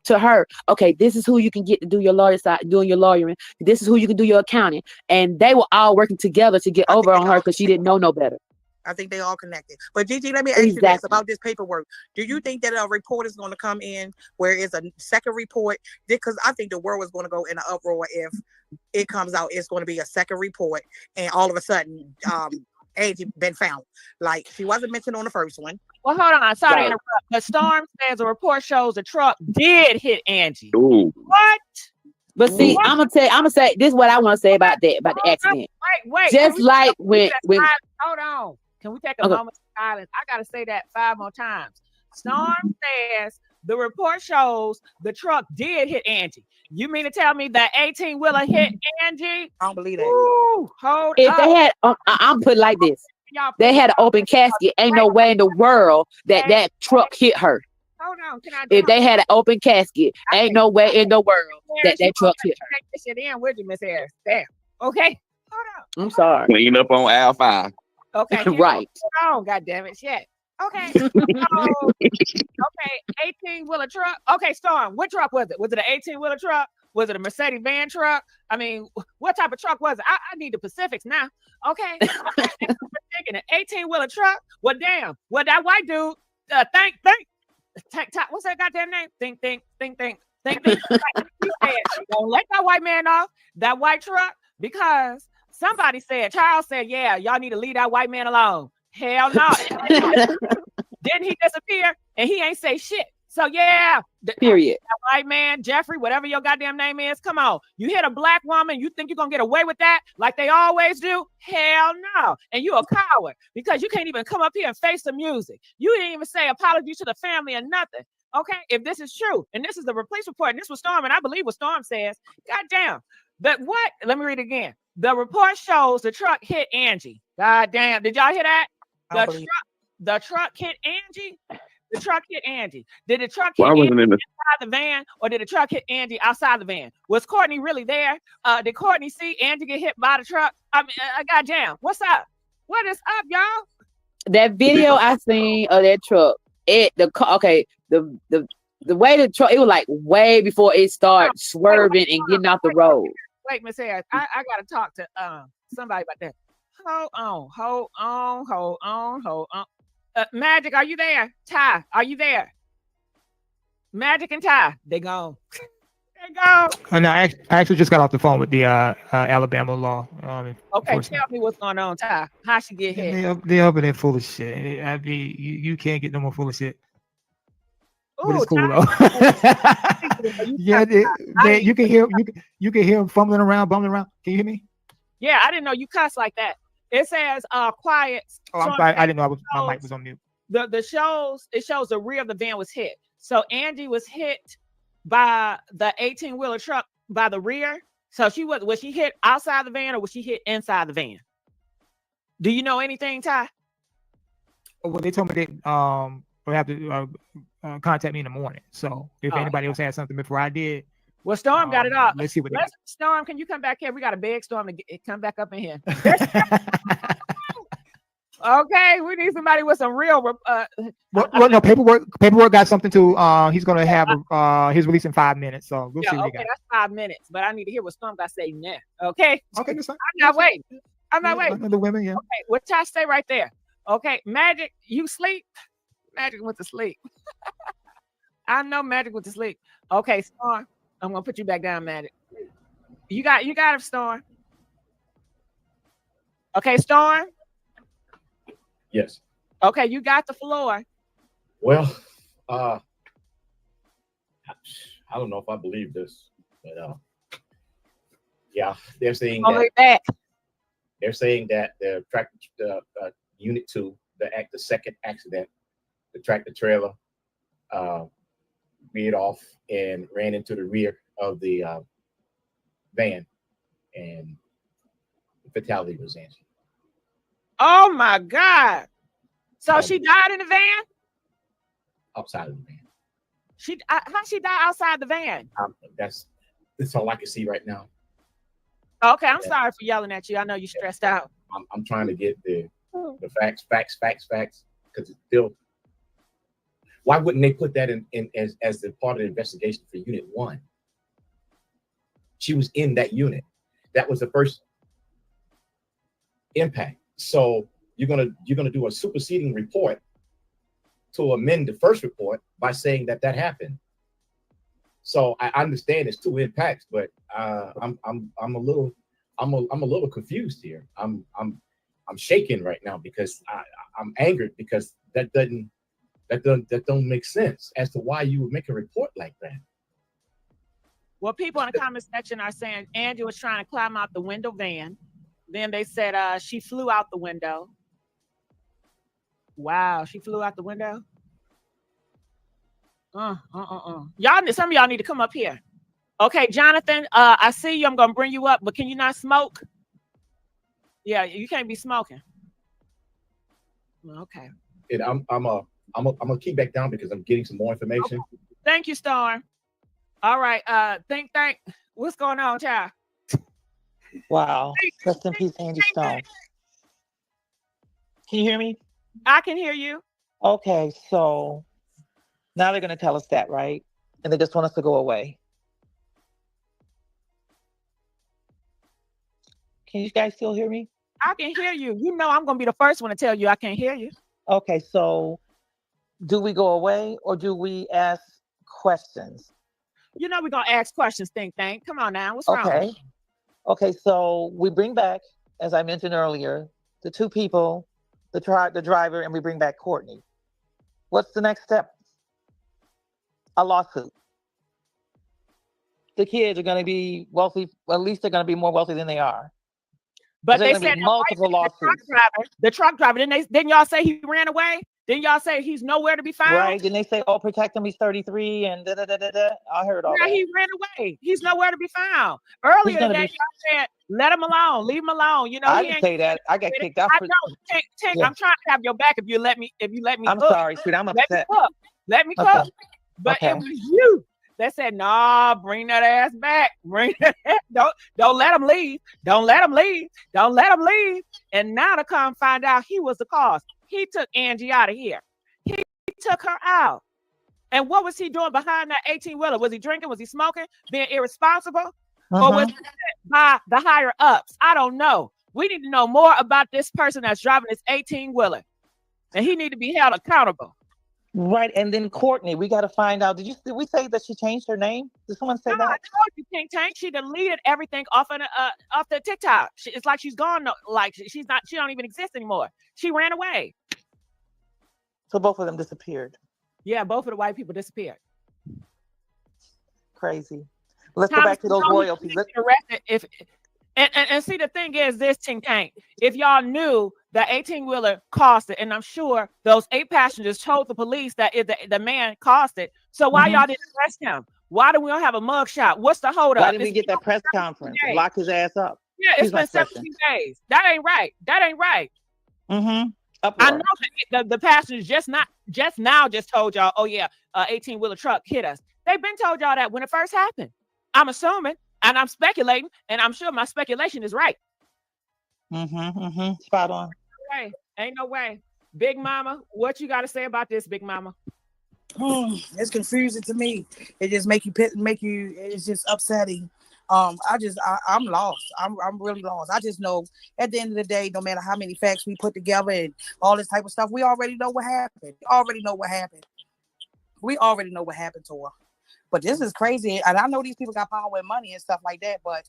to her. Okay, this is who you can get to do your lawyer side, doing your lawyering. This is who you can do your accounting. And they were all working together to get over on her because she didn't know no better. I think they all connected. But Gigi, let me ask you this about this paperwork. Do you think that a report is going to come in where it's a second report? Because I think the world is going to go in an uproar if it comes out it's going to be a second report and all of a sudden Angie been found. Like, she wasn't mentioned on the first one. Well, hold on. Sorry to interrupt. But Storm says a report shows the truck did hit Angie. Ooh. What? But see, I'm gonna say this is what I want to say about the accident. Wait. Just like when hold on. Can we take a moment of silence? I gotta say that 5 more times. Storm says the report shows the truck did hit Angie. You mean to tell me that 18-wheeler hit Angie? I don't believe that. Ooh, hold if up. they had, I'm put like this. They had an open casket. Ain't no way in the world that truck hit her. Hold on. If they had an open casket, ain't no way in the world that truck hit her. Take this shit in with you, Miss Harris. Damn. Okay. Hold on. I'm sorry. Clean up on aisle 5. Okay. Right. Hold on. God damn it. Shit. Okay. So, okay. 18-wheeler truck. Okay, Storm. What truck was it? Was it an 18-wheeler truck? Was it a Mercedes van truck? I mean, what type of truck was it? I need the specifics now. Okay. An 18-wheeler truck. Well, damn. Well, that white dude, think. What's that goddamn name? Think. Don't let that white man off that white truck because somebody said, Charles said, yeah, y'all need to leave that white man alone. Hell no. Didn't he disappear? And he ain't say shit. So yeah, period. That white man, Jeffrey, whatever your goddamn name is, come on. You hit a black woman, you think you're gonna get away with that like they always do? Hell no. And you a coward because you can't even come up here and face the music. You didn't even say apology to the family or nothing. Okay, if this is true, and this is the police report, and this was Storm, and I believe what Storm says. Goddamn. But what? Let me read it again. The report shows the truck hit Angie. Goddamn. Did y'all hear that? The truck hit Angie. The truck hit Angie. Did the truck hit Angie inside the van, or did the truck hit Angie outside the van? Was Courtney really there? Did Courtney see Angie get hit by the truck? I mean, goddamn. What's up? What is up, y'all? That video I seen of that truck, the way the truck, it was like way before it started swerving and getting off the road. Wait, Miss Harris, I gotta talk to somebody about that. Hold on. Magic, are you there? Ty, are you there? Magic and Ty, they gone. They gone. No, I actually just got off the phone with the Alabama law. Okay, tell me what's going on, Ty. How she get hit? They up in there full of shit. I mean, you can't get no more full of shit. Ooh, but it's cool though. Yeah, you can hear them fumbling around, bumbling around. Can you hear me? Yeah, I didn't know you cuss like that. It says quiet. Oh, I'm sorry. I didn't know my mic was on mute. It shows the rear of the van was hit. So Angie was hit by the 18-wheeler truck by the rear. So was she hit outside the van or was she hit inside the van? Do you know anything, Ty? Well, they told me they would have to contact me in the morning. So if anybody else had something before I did. Well, Storm got it up. Let's see what Storm, can you come back here? We got a big Storm to come back up in here. Okay, we need somebody with some real. Well, no, paperwork got something to. He's gonna have his release in 5 minutes, so we'll see what he Okay, got. that's 5 minutes, but I need to hear what Storm got to say now. Okay. Okay, that's fine. I'm not waiting. I'm not waiting. The women, yeah. Okay, what y'all stay right there. Okay, Magic, you sleep. Magic went to sleep. I know Magic went to sleep. Okay, Storm, I'm gonna put you back down, Magic. You got it, Storm. Okay, Storm. Yes. Okay, you got the floor. Well, I don't know if I believe this, but yeah, they're saying that they're saying that the Unit 2, the second accident, the tractor trailer veered off and ran into the rear of the van, and the fatality was Angie. Oh my God! So she died in the van. Outside of the van. How she died outside the van? That's all I can see right now. Okay, I'm sorry for yelling at you. I know you're stressed out. I'm trying to get the facts, because it's still. Why wouldn't they put that in as the part of the investigation for Unit 1? She was in that unit. That was the first impact. So you're gonna do a superseding report to amend the first report by saying that happened. So I understand it's 2 impacts, but I'm a little confused here. I'm shaking right now because I'm angered because that don't make sense as to why you would make a report like that. Well, people in the comment section are saying Angie was trying to climb out the window van. Then they said she flew out the window. Wow, she flew out the window. Y'all, some of y'all need to come up here. Okay, Jonathan, I see you. I'm gonna bring you up, but can you not smoke? Yeah, you can't be smoking. Okay. And I'm gonna keep back down because I'm getting some more information. Okay. Thank you, Storm. All right, think. What's going on, child? Wow. Rest in peace, Angie Stone. Can you hear me? I can hear you. Okay, so now they're going to tell us that, right? And they just want us to go away. Can you guys still hear me? I can hear you. You know I'm going to be the first one to tell you I can't hear you. Okay, so do we go away or do we ask questions? You know we're going to ask questions, think. Come on now. What's wrong? Okay, so we bring back, as I mentioned earlier, the 2 people, the driver, and we bring back Courtney. What's the next step? A lawsuit. The kids are going to be wealthy. Well, at least they're going to be more wealthy than they are. But they said multiple lawsuits. The truck driver. Didn't y'all say he ran away? Didn't y'all say he's nowhere to be found? Right. Didn't they say, oh, protect him, he's 33 and da da da da da? I heard all that. He ran away. He's nowhere to be found. Earlier today, y'all said, let him alone, leave him alone. You know, I didn't say that. I got kicked out. I know. Tank, I'm trying to have your back if you let me. I'm sorry, sweet. I'm upset. Let me cook. But it was you that said, nah, bring that ass back. Don't let him leave. Don't let him leave. Don't let him leave. And now to come find out he was the cause. He took Angie out of here. He took her out. And what was he doing behind that 18-wheeler? Was he drinking? Was he smoking? Being irresponsible? Or was it by the higher ups? I don't know. We need to know more about this person that's driving this 18-wheeler. And he need to be held accountable. Right. And then Courtney, we got to find out. Did we say that she changed her name? Did someone say that? I told you, Tank. She deleted everything off the TikTok. It's like she's gone. Like she don't even exist anymore. She ran away. So both of them disappeared. Yeah, both of the white people disappeared. Crazy. Let's go back to those royalties. And see, the thing is this, Tank. If y'all knew the 18-wheeler cost it, and I'm sure those 8 passengers told the police that the man cost it. So why y'all didn't arrest him? Why do we don't have a mugshot? What's the hold up? Why didn't we get that press conference? Lock his ass up. Yeah, it's been 17 days. That ain't right. Mm-hmm. I know that the passengers just now told y'all, oh yeah, 18-wheeler truck hit us. They've been told y'all that when it first happened. I'm assuming, and I'm speculating, and I'm sure my speculation is right. Spot on. Right. Ain't no way. Big Mama, what you got to say about this, Big Mama? It's confusing to me. It just make you. It's just upsetting. I'm lost. I'm really lost. I just know at the end of the day, no matter how many facts we put together and all this type of stuff, we already know what happened. We already know what happened to her. But this is crazy, and I know these people got power and money and stuff like that. But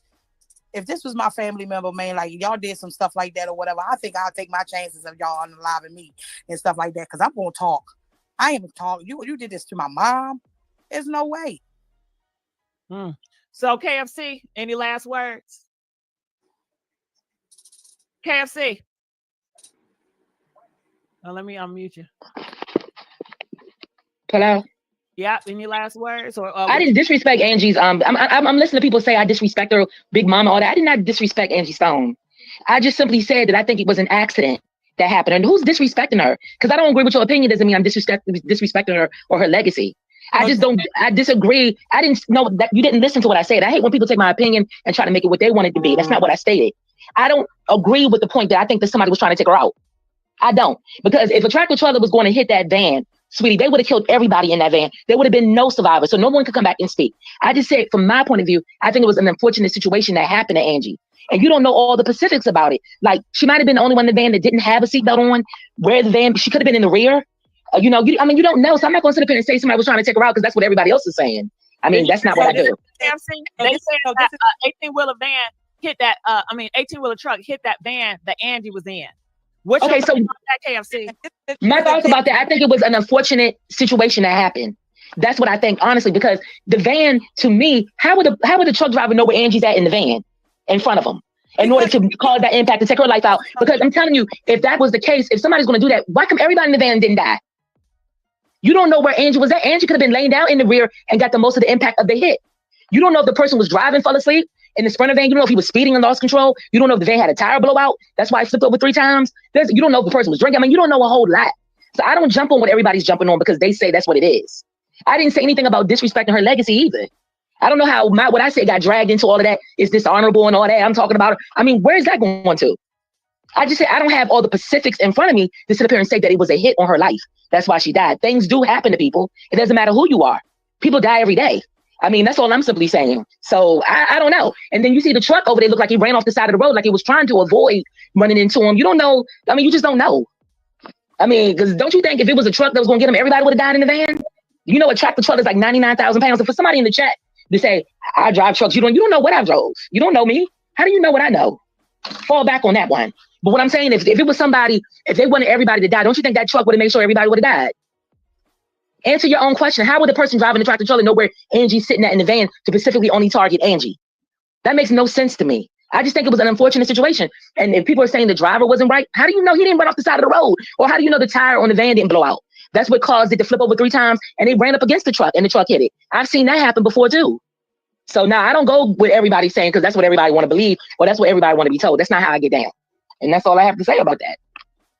if this was my family member, man, like y'all did some stuff like that or whatever, I think I'll take my chances of y'all unaliving me and stuff like that because I'm gonna talk. I ain't talking. You did this to my mom. There's no way. So KFC, any last words? KFC. Oh, let me unmute you. Hello. Yeah. Any last words? Or I didn't disrespect Angie's. I'm listening to people say I disrespect her, Big Mama, all that. I did not disrespect Angie Stone. I just simply said that I think it was an accident that happened. And who's disrespecting her? Because I don't agree with your opinion doesn't mean I'm disrespecting her or her legacy. I just don't. I disagree. I didn't know that you didn't listen to what I said. I hate when people take my opinion and try to make it what they want it to be. That's not what I stated. I don't agree with the point that I think that somebody was trying to take her out. I don't. Because if a tractor trailer was going to hit that van, sweetie, they would have killed everybody in that van. There would have been no survivors. So no one could come back and speak. I just said, from my point of view, I think it was an unfortunate situation that happened to Angie. And you don't know all the specifics about it. Like, she might have been the only one in the van that didn't have a seatbelt on. Where the van, she could have been in the rear. You don't know. So I'm not going to sit up here and say somebody was trying to take her out because that's what everybody else is saying. I mean, that's not what I do. They said that 18-wheeler van hit that. 18-wheeler truck hit that van that Angie was in. What's your thoughts about that, KFC? My thoughts about that, I think it was an unfortunate situation that happened. That's what I think, honestly, because the van, to me, how would the truck driver know where Angie's at in the van in front of him in order to cause that impact to take her life out? Because I'm telling you, if that was the case, if somebody's going to do that, why come everybody in the van didn't die? You don't know where Angie was at. Angie could have been laying down in the rear and got the most of the impact of the hit. You don't know if the person was driving, fell asleep in the Sprinter van. You don't know if he was speeding and lost control. You don't know if the van had a tire blowout. That's why it flipped over 3 times. You don't know if the person was drinking. I mean, you don't know a whole lot. So I don't jump on what everybody's jumping on because they say that's what it is. I didn't say anything about disrespecting her legacy either. I don't know how what I said got dragged into all of that. Is dishonorable and all that. I'm talking about. I mean, where is that going to? I just said I don't have all the specifics in front of me to sit up here and say that it was a hit on her life. That's why she died. Things do happen to people. It doesn't matter who you are. People die every day. I mean, that's all I'm simply saying. So I don't know. And then you see the truck over there look like he ran off the side of the road, like he was trying to avoid running into him. You don't know. I mean, you just don't know. I mean, because don't you think if it was a truck that was going to get him, everybody would have died in the van? You know, a tractor truck is like 99,000 pounds. And for somebody in the chat to say, I drive trucks, you don't know what I drove. You don't know me. How do you know what I know? Fall back on that one. But what I'm saying, if it was somebody, if they wanted everybody to die, don't you think that truck would have made sure everybody would have died? Answer your own question. How would the person driving the tractor trailer know where Angie's sitting at in the van to specifically only target Angie? That makes no sense to me. I just think it was an unfortunate situation. And if people are saying the driver wasn't right, how do you know he didn't run off the side of the road? Or how do you know the tire on the van didn't blow out? That's what caused it to flip over 3 times and it ran up against the truck and the truck hit it. I've seen that happen before too. So now I don't go with everybody saying because that's what everybody want to believe or that's what everybody want to be told. That's not how I get down. And that's all I have to say about that.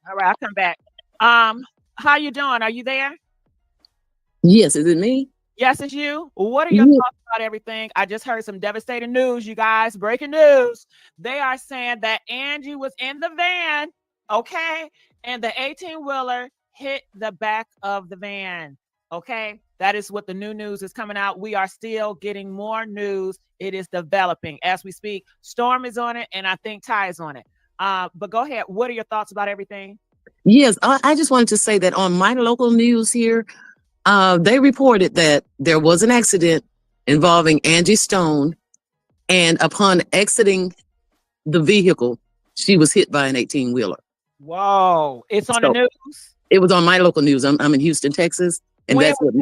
All right, I'll come back. How you doing? Are you there? Yes, is it me? Yes, it's you. What are your thoughts about everything? I just heard some devastating news, you guys. Breaking news. They are saying that Angie was in the van, okay? And the 18-wheeler hit the back of the van, okay? That is what the new news is coming out. We are still getting more news. It is developing as we speak. Storm is on it, and I think Ty is on it. But go ahead. What are your thoughts about everything? Yes, I just wanted to say that on my local news here, they reported that there was an accident involving Angie Stone, and upon exiting the vehicle, she was hit by an 18-wheeler. Whoa! It's on the news. It was on my local news. I'm in Houston, Texas, and When that's was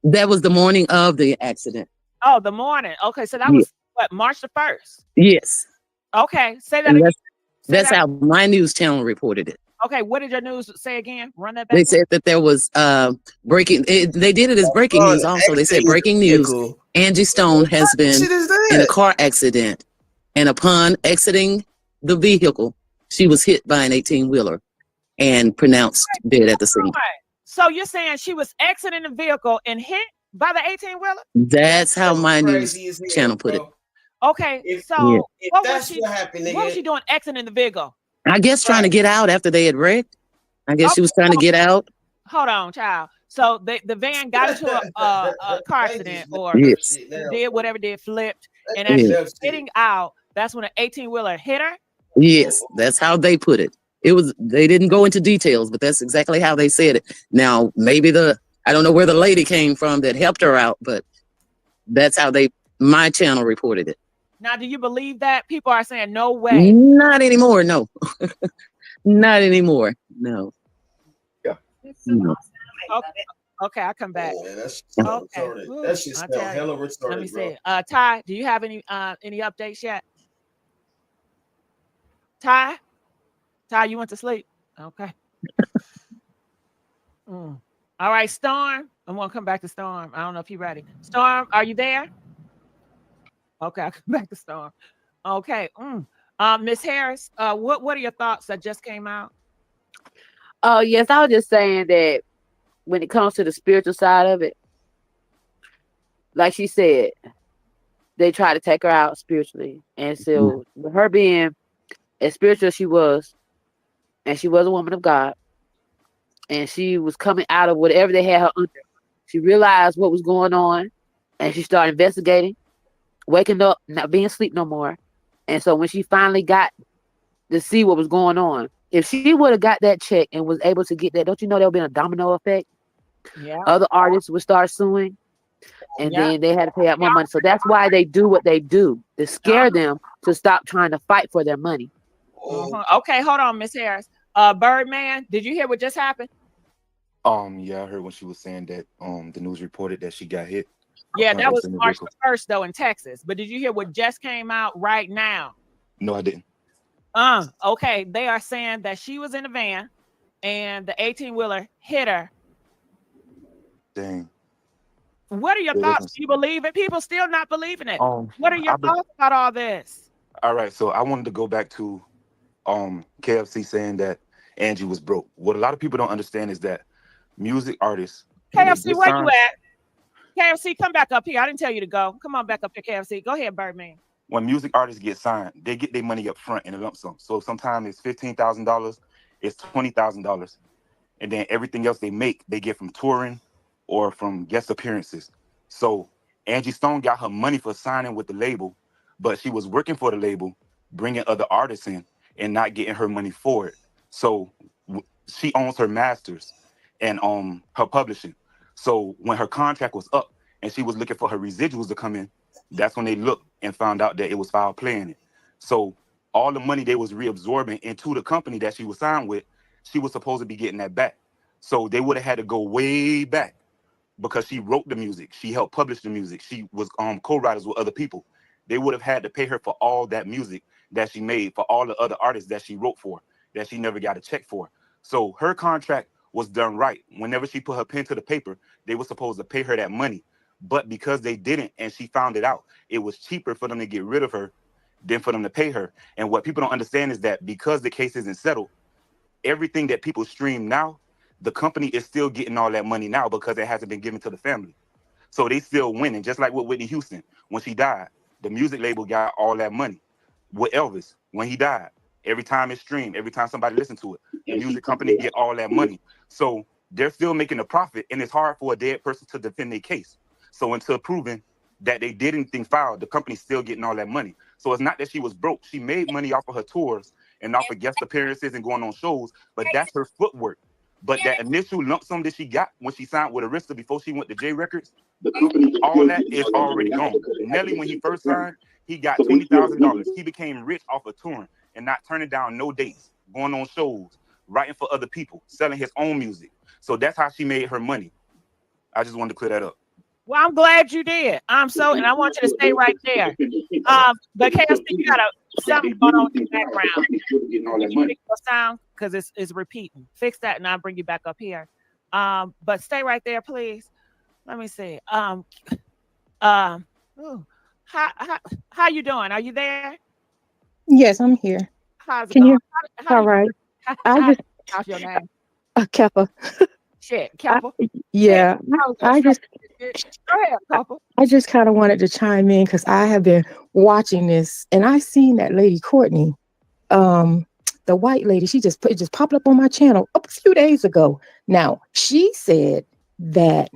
that was the morning of the accident. Oh, the morning. Okay, so that was what, March the 1st. Yes. Okay, say that And again. that's how my news channel reported it. Okay, what did your news say again? Run that back. They said that there was breaking. They did it as breaking news. Also, they said breaking news. Angie Stone has been in a car accident, and upon exiting the vehicle, she was hit by an 18-wheeler and pronounced dead at the scene. So you're saying she was exiting the vehicle and hit by the 18-wheeler? That's how my news channel put it. Okay, so what was she doing exiting the vehicle? I guess trying to get out after they had wrecked. I guess she was trying to get out. Hold on, child. So the van got into a car accident or Yes. did whatever did, flipped. And as she's getting out, that's when an 18-wheeler hit her. Yes, that's how they put it. They didn't go into details, but that's exactly how they said it. Now, maybe I don't know where the lady came from that helped her out, but that's how my channel reported it. Now, do you believe that? People are saying no way. Not anymore, no. Not anymore, no. Yeah. No. Okay, I'll come back. Man, that's okay. retarded. That shit smell hella retarded. Let me see. Ty, do you have any updates yet? Ty, you went to sleep. Okay. All right, Storm. I'm gonna come back to Storm. I don't know if you're ready. Storm, are you there? Okay, I'll come back to Storm. Okay. Miss Harris, what are your thoughts that just came out? Oh, yes, I was just saying that when it comes to the spiritual side of it, like she said, they try to take her out spiritually. And so with her being as spiritual as she was, and she was a woman of God, and she was coming out of whatever they had her under, she realized what was going on, and she started investigating, waking up, not being asleep no more. And so when she finally got to see what was going on, if she would have got that check and was able to get that, don't you know there would be a domino effect? Yeah. Other artists would start suing, and then they had to pay out more money. So that's why they do what they do, to scare them to stop trying to fight for their money. Okay, hold on, Miss Harris. Birdman, did you hear what just happened? Yeah, I heard when she was saying that the news reported that she got hit. Yeah, that was March the 1st though in Texas. But did you hear what just came out right now? No, I didn't. Okay. They are saying that she was in a van and the 18-wheeler hit her. Dang. What are your thoughts? Do you believe it? People still not believing it. What are your thoughts about all this? All right, so I wanted to go back to KFC saying that Angie was broke. What a lot of people don't understand is that music artists. KFC, where you at? KFC, come back up here. I didn't tell you to go. Come on back up here, KFC. Go ahead, Birdman. When music artists get signed, they get their money up front in a lump sum. So sometimes it's $15,000, it's $20,000, and then everything else they make, they get from touring or from guest appearances. So Angie Stone got her money for signing with the label, but she was working for the label, bringing other artists in and not getting her money for it. So she owns her masters and her publishing. So when her contract was up and she was looking for her residuals to come in, that's when they looked and found out that it was foul play in it. So all the money they was reabsorbing into the company that she was signed with, she was supposed to be getting that back. So they would have had to go way back because she wrote the music. She helped publish the music. She was co-writers with other people. They would have had to pay her for all that music that she made, for all the other artists that she wrote for, that she never got a check for. So her contract was done right. Whenever she put her pen to the paper, they were supposed to pay her that money. But because they didn't and she found it out, it was cheaper for them to get rid of her than for them to pay her. And what people don't understand is that because the case isn't settled, everything that people stream now, the company is still getting all that money now because it hasn't been given to the family. So they still winning, just like with Whitney Houston. When she died, the music label got all that money. With Elvis, when he died, every time it's streamed, every time somebody listens to it, the music company get all that money. So they're still making a profit, and it's hard for a dead person to defend their case. So until proven that they did anything foul, the company's still getting all that money. So it's not that she was broke. She made money off of her tours and off of guest appearances and going on shows, but that's her footwork. But that initial lump sum that she got when she signed with Arista before she went to J Records, all that is already gone. Nelly, when he first signed, he got $20,000. He became rich off of touring and not turning down no dates, going on shows, writing for other people, selling his own music. So that's how she made her money. I just wanted to clear that up. Well, I'm glad you did. And I want you to stay right there. But KFC, you got something going on in the background. Did you fix your sound? Because it's repeating. Fix that and I'll bring you back up here. But stay right there, please. Let me see. How you doing? Are you there? Yes, I'm here. How's it Can going? you? All right. How's your name? Kappa. Shit, Kappa. Yeah. I just Go ahead, Kappa. I just kind of wanted to chime in because I have been watching this and I seen that lady Courtney the white lady, she just it just popped up on my channel a few days ago. Now, she said that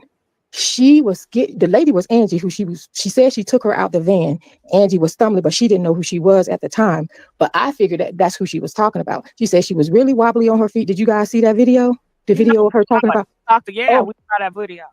the lady was Angie, she said she took her out the van. Angie was stumbling, but she didn't know who she was at the time. But I figured that's who she was talking about. She said she was really wobbly on her feet. Did you guys see that video? The video of her talking about? Yeah, we saw that video.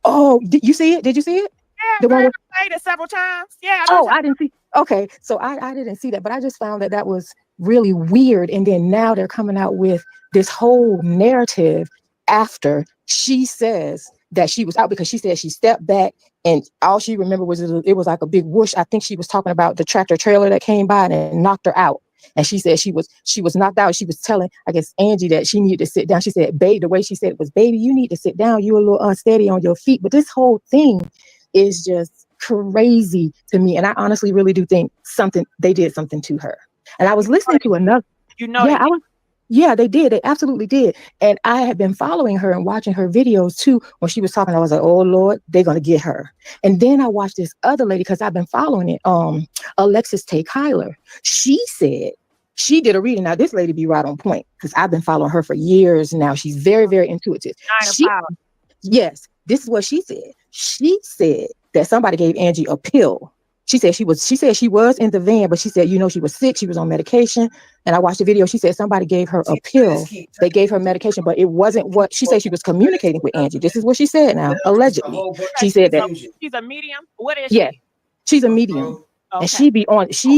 Oh, did you see it? Did you see it? Yeah, The one girl, I played it several times. Yeah. I didn't see. Okay, so I didn't see that, but I just found that was really weird. And then now they're coming out with this whole narrative after she says that she was out, because she said she stepped back and all she remembered was it was like a big whoosh. I think she was talking about the tractor trailer that came by and knocked her out. And she said she was knocked out. She was telling, I guess, Angie that she needed to sit down. She said, babe, the way she said it was, baby, you need to sit down. You're a little unsteady on your feet. But this whole thing is just crazy to me. And I honestly really do think they did something to her. And I was listening to another. Yeah, they did. They absolutely did. And I had been following her and watching her videos too. When she was talking, I was like, oh Lord, they're going to get her. And then I watched this other lady, because I've been following it. Alexis Tay Kyler. She said, she did a reading. Now, this lady be right on point, because I've been following her for years now. She's very, very intuitive. Yes, this is what she said. She said that somebody gave Angie a pill. She said she was in the van, but she said, she was sick. She was on medication. And I watched the video. She said somebody gave her a pill. They gave her medication, but it wasn't what she said. She was communicating with Angie. This is what she said now, allegedly. She said that she's a medium. What is she? She's a medium. Okay. And she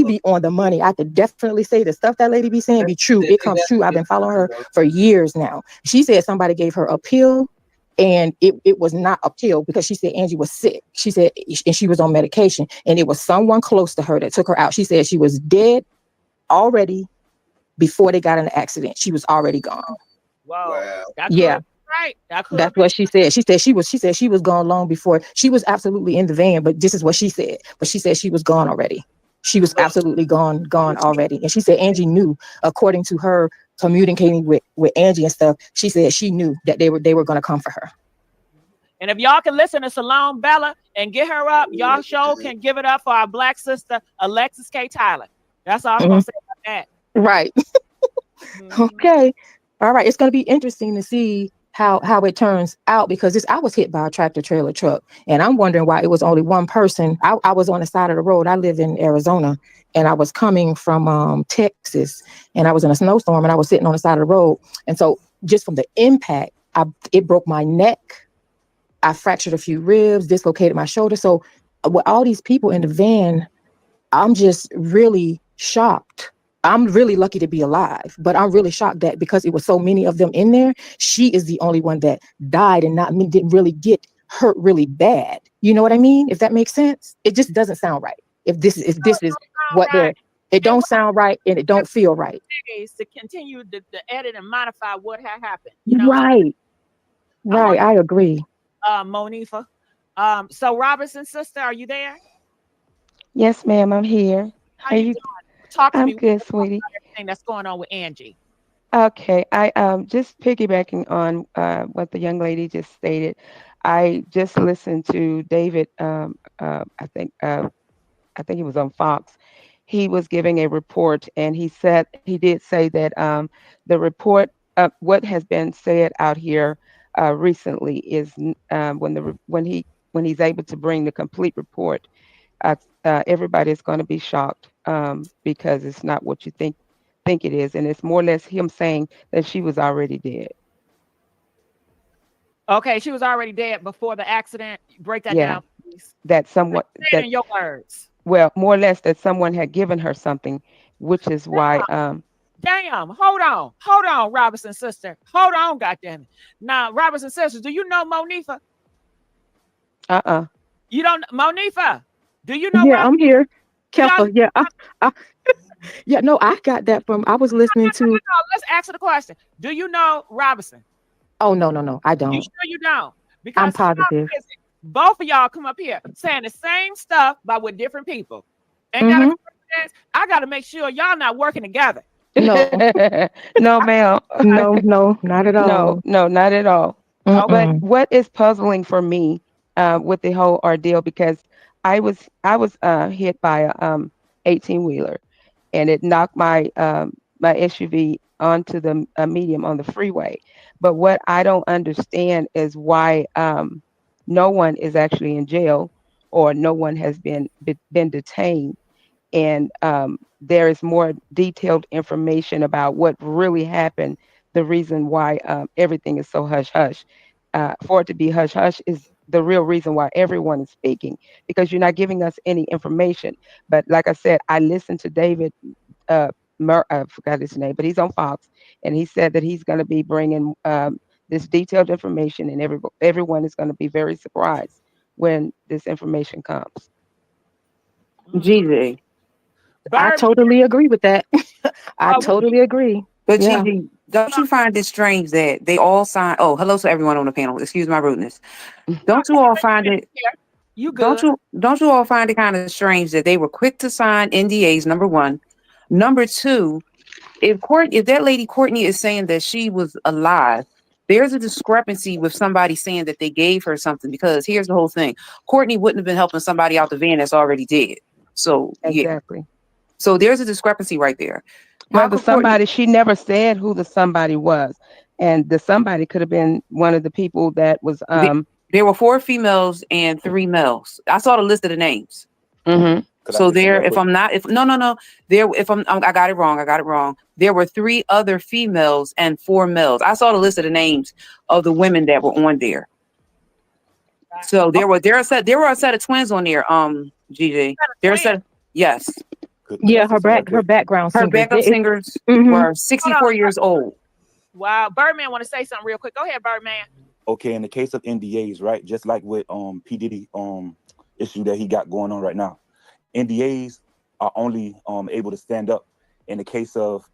be on the money. I could definitely say the stuff that lady be saying be true. It comes true. I've been following her for years now. She said somebody gave her a pill. And it was not a pill, because she said Angie was sick. She said, and she was on medication, and it was someone close to her that took her out. She said she was dead already before they got in the accident. She was already gone. Wow. Yeah. Right. That's what she said. She said she was gone long before. She was absolutely in the van, but this is what she said. But she said she was gone already. She was absolutely gone already. And she said Angie knew, according to her communicating with Angie and stuff, she said she knew that they were going to come for her. And if y'all can listen to Salome Bella and get her up, y'all show can give it up for our Black sister, Alexis K. Tyler. That's all I'm going to say about that. Right. Okay. All right. It's going to be interesting to see how it turns out, because I was hit by a tractor trailer truck, and I'm wondering why it was only one person. I was on the side of the road. I live in Arizona, and I was coming from Texas, and I was in a snowstorm, and I was sitting on the side of the road. And so just from the impact, it broke my neck. I fractured a few ribs, dislocated my shoulder. So with all these people in the van, I'm just really shocked. I'm really lucky to be alive, but I'm really shocked that because it was so many of them in there, she is the only one that died and didn't really get hurt really bad. You know what I mean? If that makes sense, it just doesn't sound right. If this is what it don't sound right, and it don't feel right. To continue to edit and modify what had happened. Right. I agree. Monifa. So Robinson's sister, are you there? Yes, ma'am. I'm here. How you doing? Talk to me. I'm good, sweetie. Everything that's going on with Angie. Okay, I just piggybacking on what the young lady just stated. I just listened to David. I think he was on Fox. He was giving a report, and he did say that the report, what has been said out here recently, is when he's able to bring the complete report, everybody's going to be shocked because it's not what you think it is, and it's more or less him saying that she was already dead. Okay, she was already dead before the accident. Break that down, please. That someone that in your words. Well, more or less that someone had given her something, which is why. Damn! Hold on, Robinson sister. Hold on, goddamn it. Now, Robinson sister, do you know Monifa? You don't, Monifa? Do you know? Yeah, I'm here. Careful. Yeah, yeah. No, I got that from. I was listening to. No, let's answer the question. Do you know Robinson? Oh no, I don't. You sure you don't? Because I'm positive. Both of y'all come up here saying the same stuff, but with different people. And I got to make sure y'all not working together. No, no, ma'am. No, not at all. No, not at all. But what is puzzling for me with the whole ordeal, because I was hit by a 18-wheeler, and it knocked my my SUV onto the medium on the freeway. But what I don't understand is why no one is actually in jail, or no one has been detained, and there is more detailed information about what really happened. The reason why everything is so hush hush, for it to be hush hush, is the real reason why everyone is speaking, because you're not giving us any information. But like I said, I listened to David. I forgot his name, but he's on Fox, and he said that he's going to be bringing this detailed information, and everyone is going to be very surprised when this information comes. Gigi. I totally agree with that. I totally agree. But Yeah. Gigi, don't you find it strange that they all sign? Oh, hello to everyone on the panel. Excuse my rudeness. Don't you all find it? You good? Don't you all find it kind of strange that they were quick to sign NDAs? Number one. Number two, if that lady Courtney is saying that she was alive, there's a discrepancy with somebody saying that they gave her something. Because here's the whole thing: Courtney wouldn't have been helping somebody out the van that's already dead. So Exactly. So there's a discrepancy right there. Well, the somebody, she never said who the somebody was, and the somebody could have been one of the people that was. There were 4 females and 3 males. I saw the list of the names. Mm-hmm. So there, if I'm not, there, if I got it wrong. There were 3 other females and 4 males. I saw the list of the names of the women that were on there. So there were a set of twins on there. Gigi, there a set. Yes. Yeah, her background singers Mhm. were 64 years old. Wow, Birdman want to say something real quick. Go ahead, Birdman. Okay, in the case of NDAs, right, just like with P. Diddy issue that he got going on right now, NDAs are only able to stand up in the case of,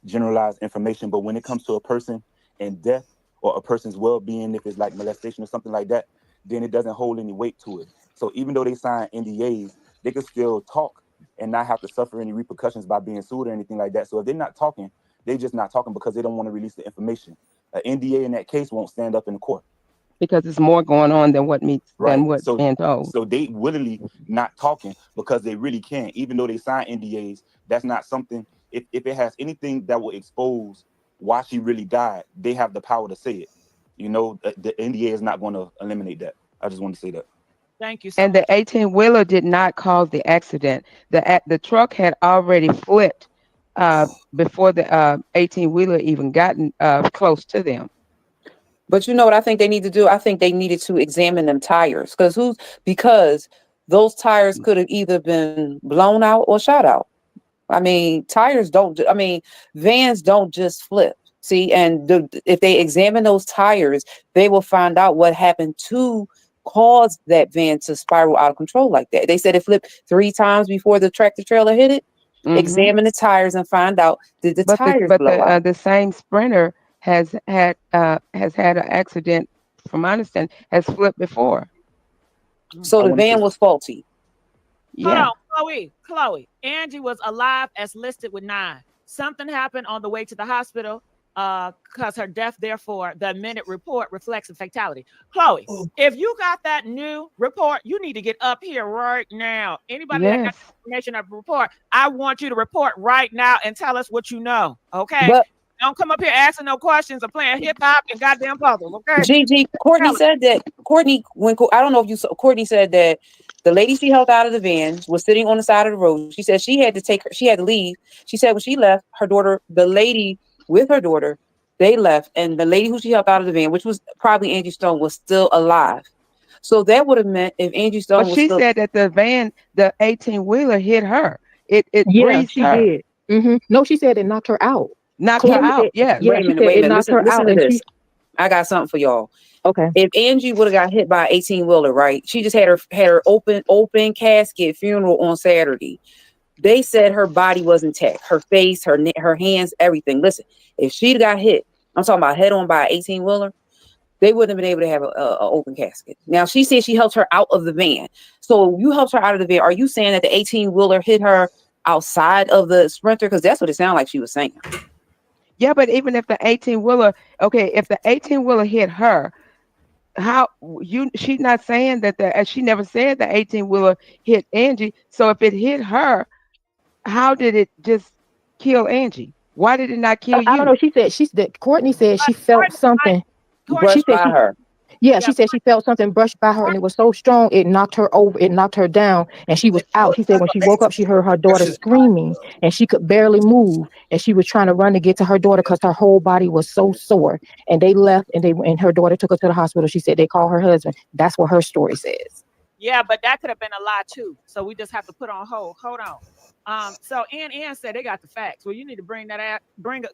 generalized information. But when it comes to a person and death, or a person's well-being, if it's like molestation or something like that, then it doesn't hold any weight to it. So even though they sign NDAs, they could still talk and not have to suffer any repercussions by being sued or anything like that. So if they're not talking, they're just not talking because they don't want to release the information. An NDA in that case won't stand up in the court. Because it's more going on than what meets than what's being told. So they willingly not talking because they really can't. Even though they sign NDAs, that's not something. If it has anything that will expose why she really died, they have the power to say it. The NDA is not going to eliminate that. I just want to say that. Thank you so And much. the 18-wheeler did not cause the accident. The truck had already flipped before the 18-wheeler even gotten close to them. But you know what I think they need to do? I think they needed to examine them tires, because those tires could have either been blown out or shot out. I mean, vans don't just flip. See, and if they examine those tires, they will find out what happened to cause that van to spiral out of control like that. They said it flipped 3 times before the tractor trailer hit it. Mm-hmm. Examine the tires and find out, did the tires blow out? The same Sprinter has had an accident, from my understanding, has flipped before. So the van was faulty. Yeah. Hold on, Chloe. Angie was alive as listed with 9. Something happened on the way to the hospital because her death, therefore, the minute report reflects a fatality. Chloe, if you got that new report, you need to get up here right now. Anybody that got information of the report, I want you to report right now and tell us what you know, okay? Don't come up here asking no questions or playing hip hop and goddamn puzzles, okay? Gigi, Courtney said that I don't know if you saw, Courtney said that the lady she helped out of the van was sitting on the side of the road. She said she had to leave. She said when she left, the lady with her daughter, they left, and the lady who she helped out of the van, which was probably Angie Stone, was still alive. So that would have meant if Angie Stone But she said that the 18-wheeler hit her. It breezed she her. did. Mm-hmm. No, she said it knocked her out. Knocked her out. Yeah. Wait a minute. Listen to this. I got something for y'all. Okay. If Angie would have got hit by an 18-wheeler, right? She just had her open casket funeral on Saturday. They said her body was intact, her face, her hands, everything. Listen, if she'd got hit, I'm talking about head on by an 18-wheeler, they wouldn't have been able to have an open casket. Now, she said she helped her out of the van. So you helped her out of the van. Are you saying that the 18-wheeler hit her outside of the Sprinter? Because that's what it sounded like she was saying. Yeah, but even if the 18-wheeler, if the 18-wheeler hit her, she's not saying that she never said the 18-wheeler hit Angie. So if it hit her, how did it just kill Angie? Why did it not kill I don't you? know. Courtney said she felt something. She Brushed said by she her. Yeah, she said she felt something brushed by her and it was so strong it knocked her over, it knocked her down, and she was out. She said when she woke up, she heard her daughter screaming and she could barely move. And she was trying to run to get to her daughter because her whole body was so sore. And they left and her daughter took her to the hospital. She said they called her husband. That's what her story says. Yeah, but that could have been a lie too. So we just have to put on hold. Hold on. So Ann said they got the facts. Well, you need to bring that out,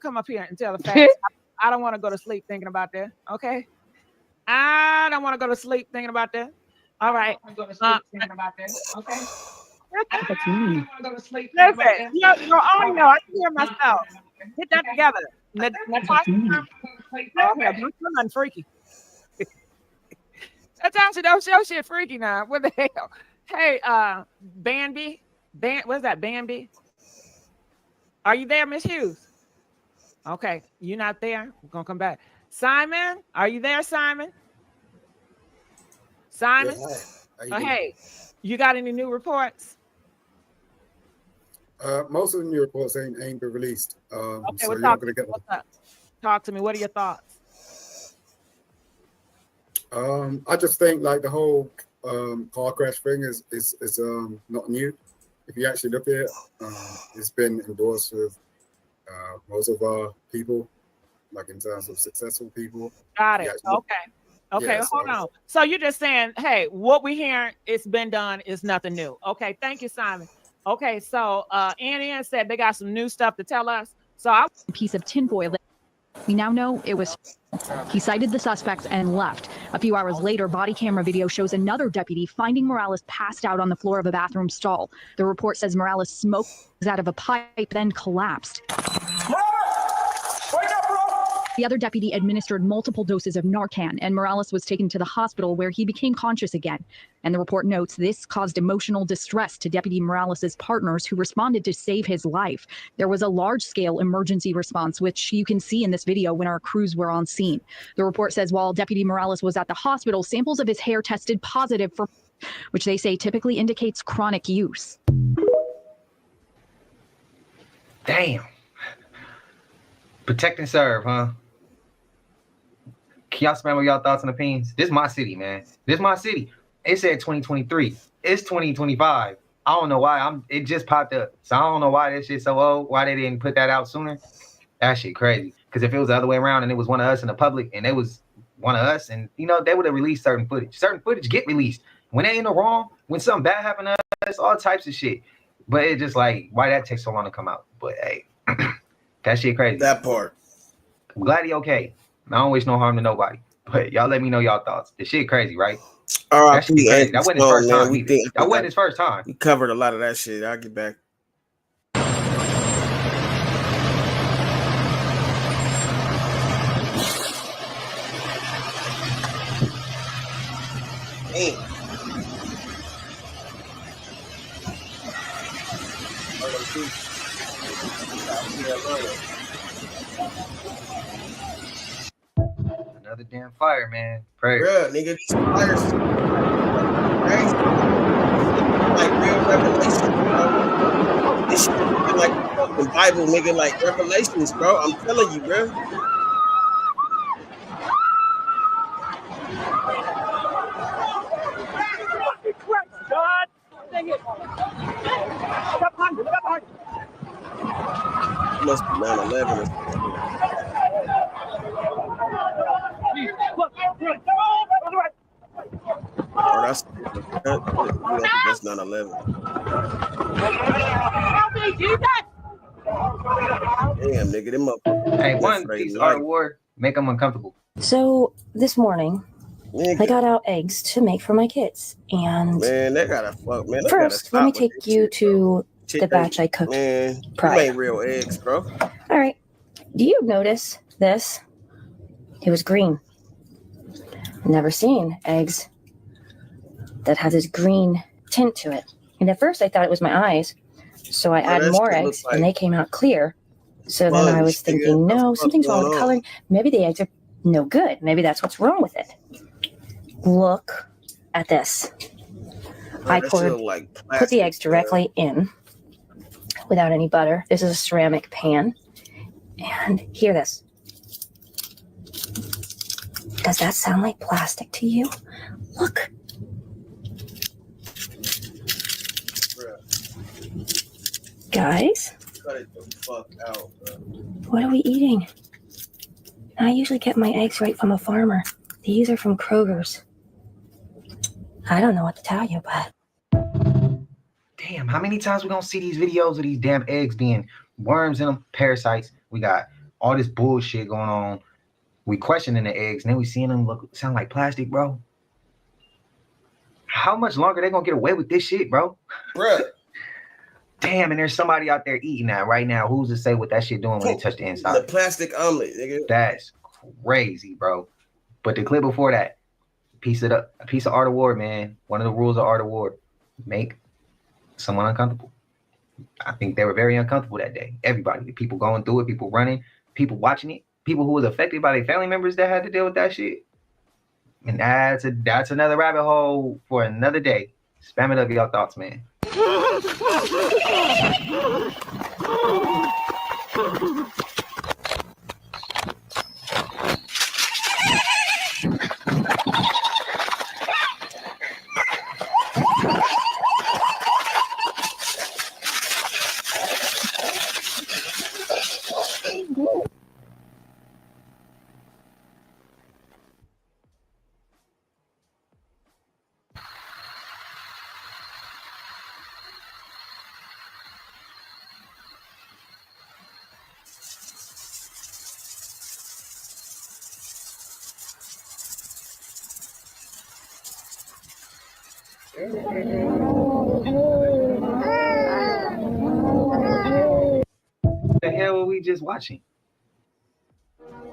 come up here and tell the facts. I don't want to go to sleep thinking about that. Okay. I don't want to go to sleep thinking about that. All right. Okay. Listen, you only know I can hear myself. Get that together. Natasha, nothing freaky. Natasha, don't show shit freaky now. What the hell? Hey, Bambi. What's that, Bambi? Are you there, Miss Hughes? Okay, you're not there. We're gonna come back. Simon, are you there, Simon? Simon? Yeah, hey, you got any new reports? Most of the new reports ain't been released. Okay, so well, you're not gonna get what's up? Talk to me. What are your thoughts? I just think like the whole car crash thing is not new. If you actually look at it, it's been endorsed with most of our people, like in terms of successful people. Got it. Okay, Yeah, hold on. So you're just saying, hey, what we hearing, it's been done, is nothing new. Okay, thank you, Simon. Okay, so Ann said they got some new stuff to tell us. So I piece of tinfoil. We now know it was. He cited the suspects and left. A few hours later, body camera video shows another deputy finding Morales passed out on the floor of a bathroom stall. The report says Morales smoked out of a pipe, then collapsed. The other deputy administered multiple doses of Narcan, and Morales was taken to the hospital where he became conscious again. And the report notes this caused emotional distress to Deputy Morales' partners who responded to save his life. There was a large-scale emergency response, which you can see in this video when our crews were on scene. The report says while Deputy Morales was at the hospital, samples of his hair tested positive for, which they say typically indicates chronic use. Damn. Protect and serve, huh? Can y'all spam with y'all thoughts and opinions? This is my city, man. This is my city. It said 2023. It's 2025. I don't know why. It just popped up. So I don't know why this shit's so old. Why they didn't put that out sooner. That shit crazy. Because if it was the other way around and it was one of us in the public and it was one of us, and they would have released certain footage. Certain footage get released. When they ain't no wrong, when something bad happened to us, all types of shit. But it's just like, why that takes so long to come out? But hey, that shit crazy. That part. I'm glad he okay. I don't wish no harm to nobody. But y'all let me know y'all thoughts. The shit crazy, right? That shit crazy. That wasn't his first time either. That wasn't his first time. We covered a lot of that shit. I'll get back. Damn. Another damn fire, man. Pray. Bruh, nigga, these fires crazy. Like real revelations, bro. This shit is like the fucking Bible, nigga, like revelations, bro. I'm telling you, bro. God, dang it. Stop behind you. Stop behind It must be 9/11 or something. Oh, that's 9/11. Damn, nigga, them up. Hey, one piece of art war, make them uncomfortable. So this morning, I got out eggs to make for my kids, and man, they gotta fuck, man. First, let me take you to the batch I cooked. Man, you prior. made real eggs, bro. All right. Do you notice this? It was green. Never seen eggs that have this green tint to it. And at first I thought it was my eyes. So I added more eggs and they came out clear. So then I was thinking, no, something's wrong with the coloring. Maybe the eggs are no good. Maybe that's what's wrong with it. Look at this. I put the eggs directly in. without any butter. This is a ceramic pan. And hear this. Does that sound like plastic to you? Look. Guys? Cut it the fuck out, bro. What are we eating? I usually get my eggs right from a farmer. These are from Kroger's. I don't know what to tell you, but... Damn, how many times we gonna see these videos of these damn eggs being worms in them, parasites? We got all this bullshit going on. We questioning the eggs, and then we seeing them sound like plastic, bro. How much longer they gonna get away with this shit, bro? Bruh. Damn, and there's somebody out there eating that right now. Who's to say what that shit doing when they touch the inside? The plastic omelet, nigga. That's crazy, bro. But the clip before that, a piece of art of war, man. One of the rules of art of war: make someone uncomfortable. I think they were very uncomfortable that day. Everybody, the people going through it, people running, people watching it, people who was affected by their family members that had to deal with that shit. And that's another rabbit hole for another day. Spam it up, y'all thoughts, man. What the hell were we just watching?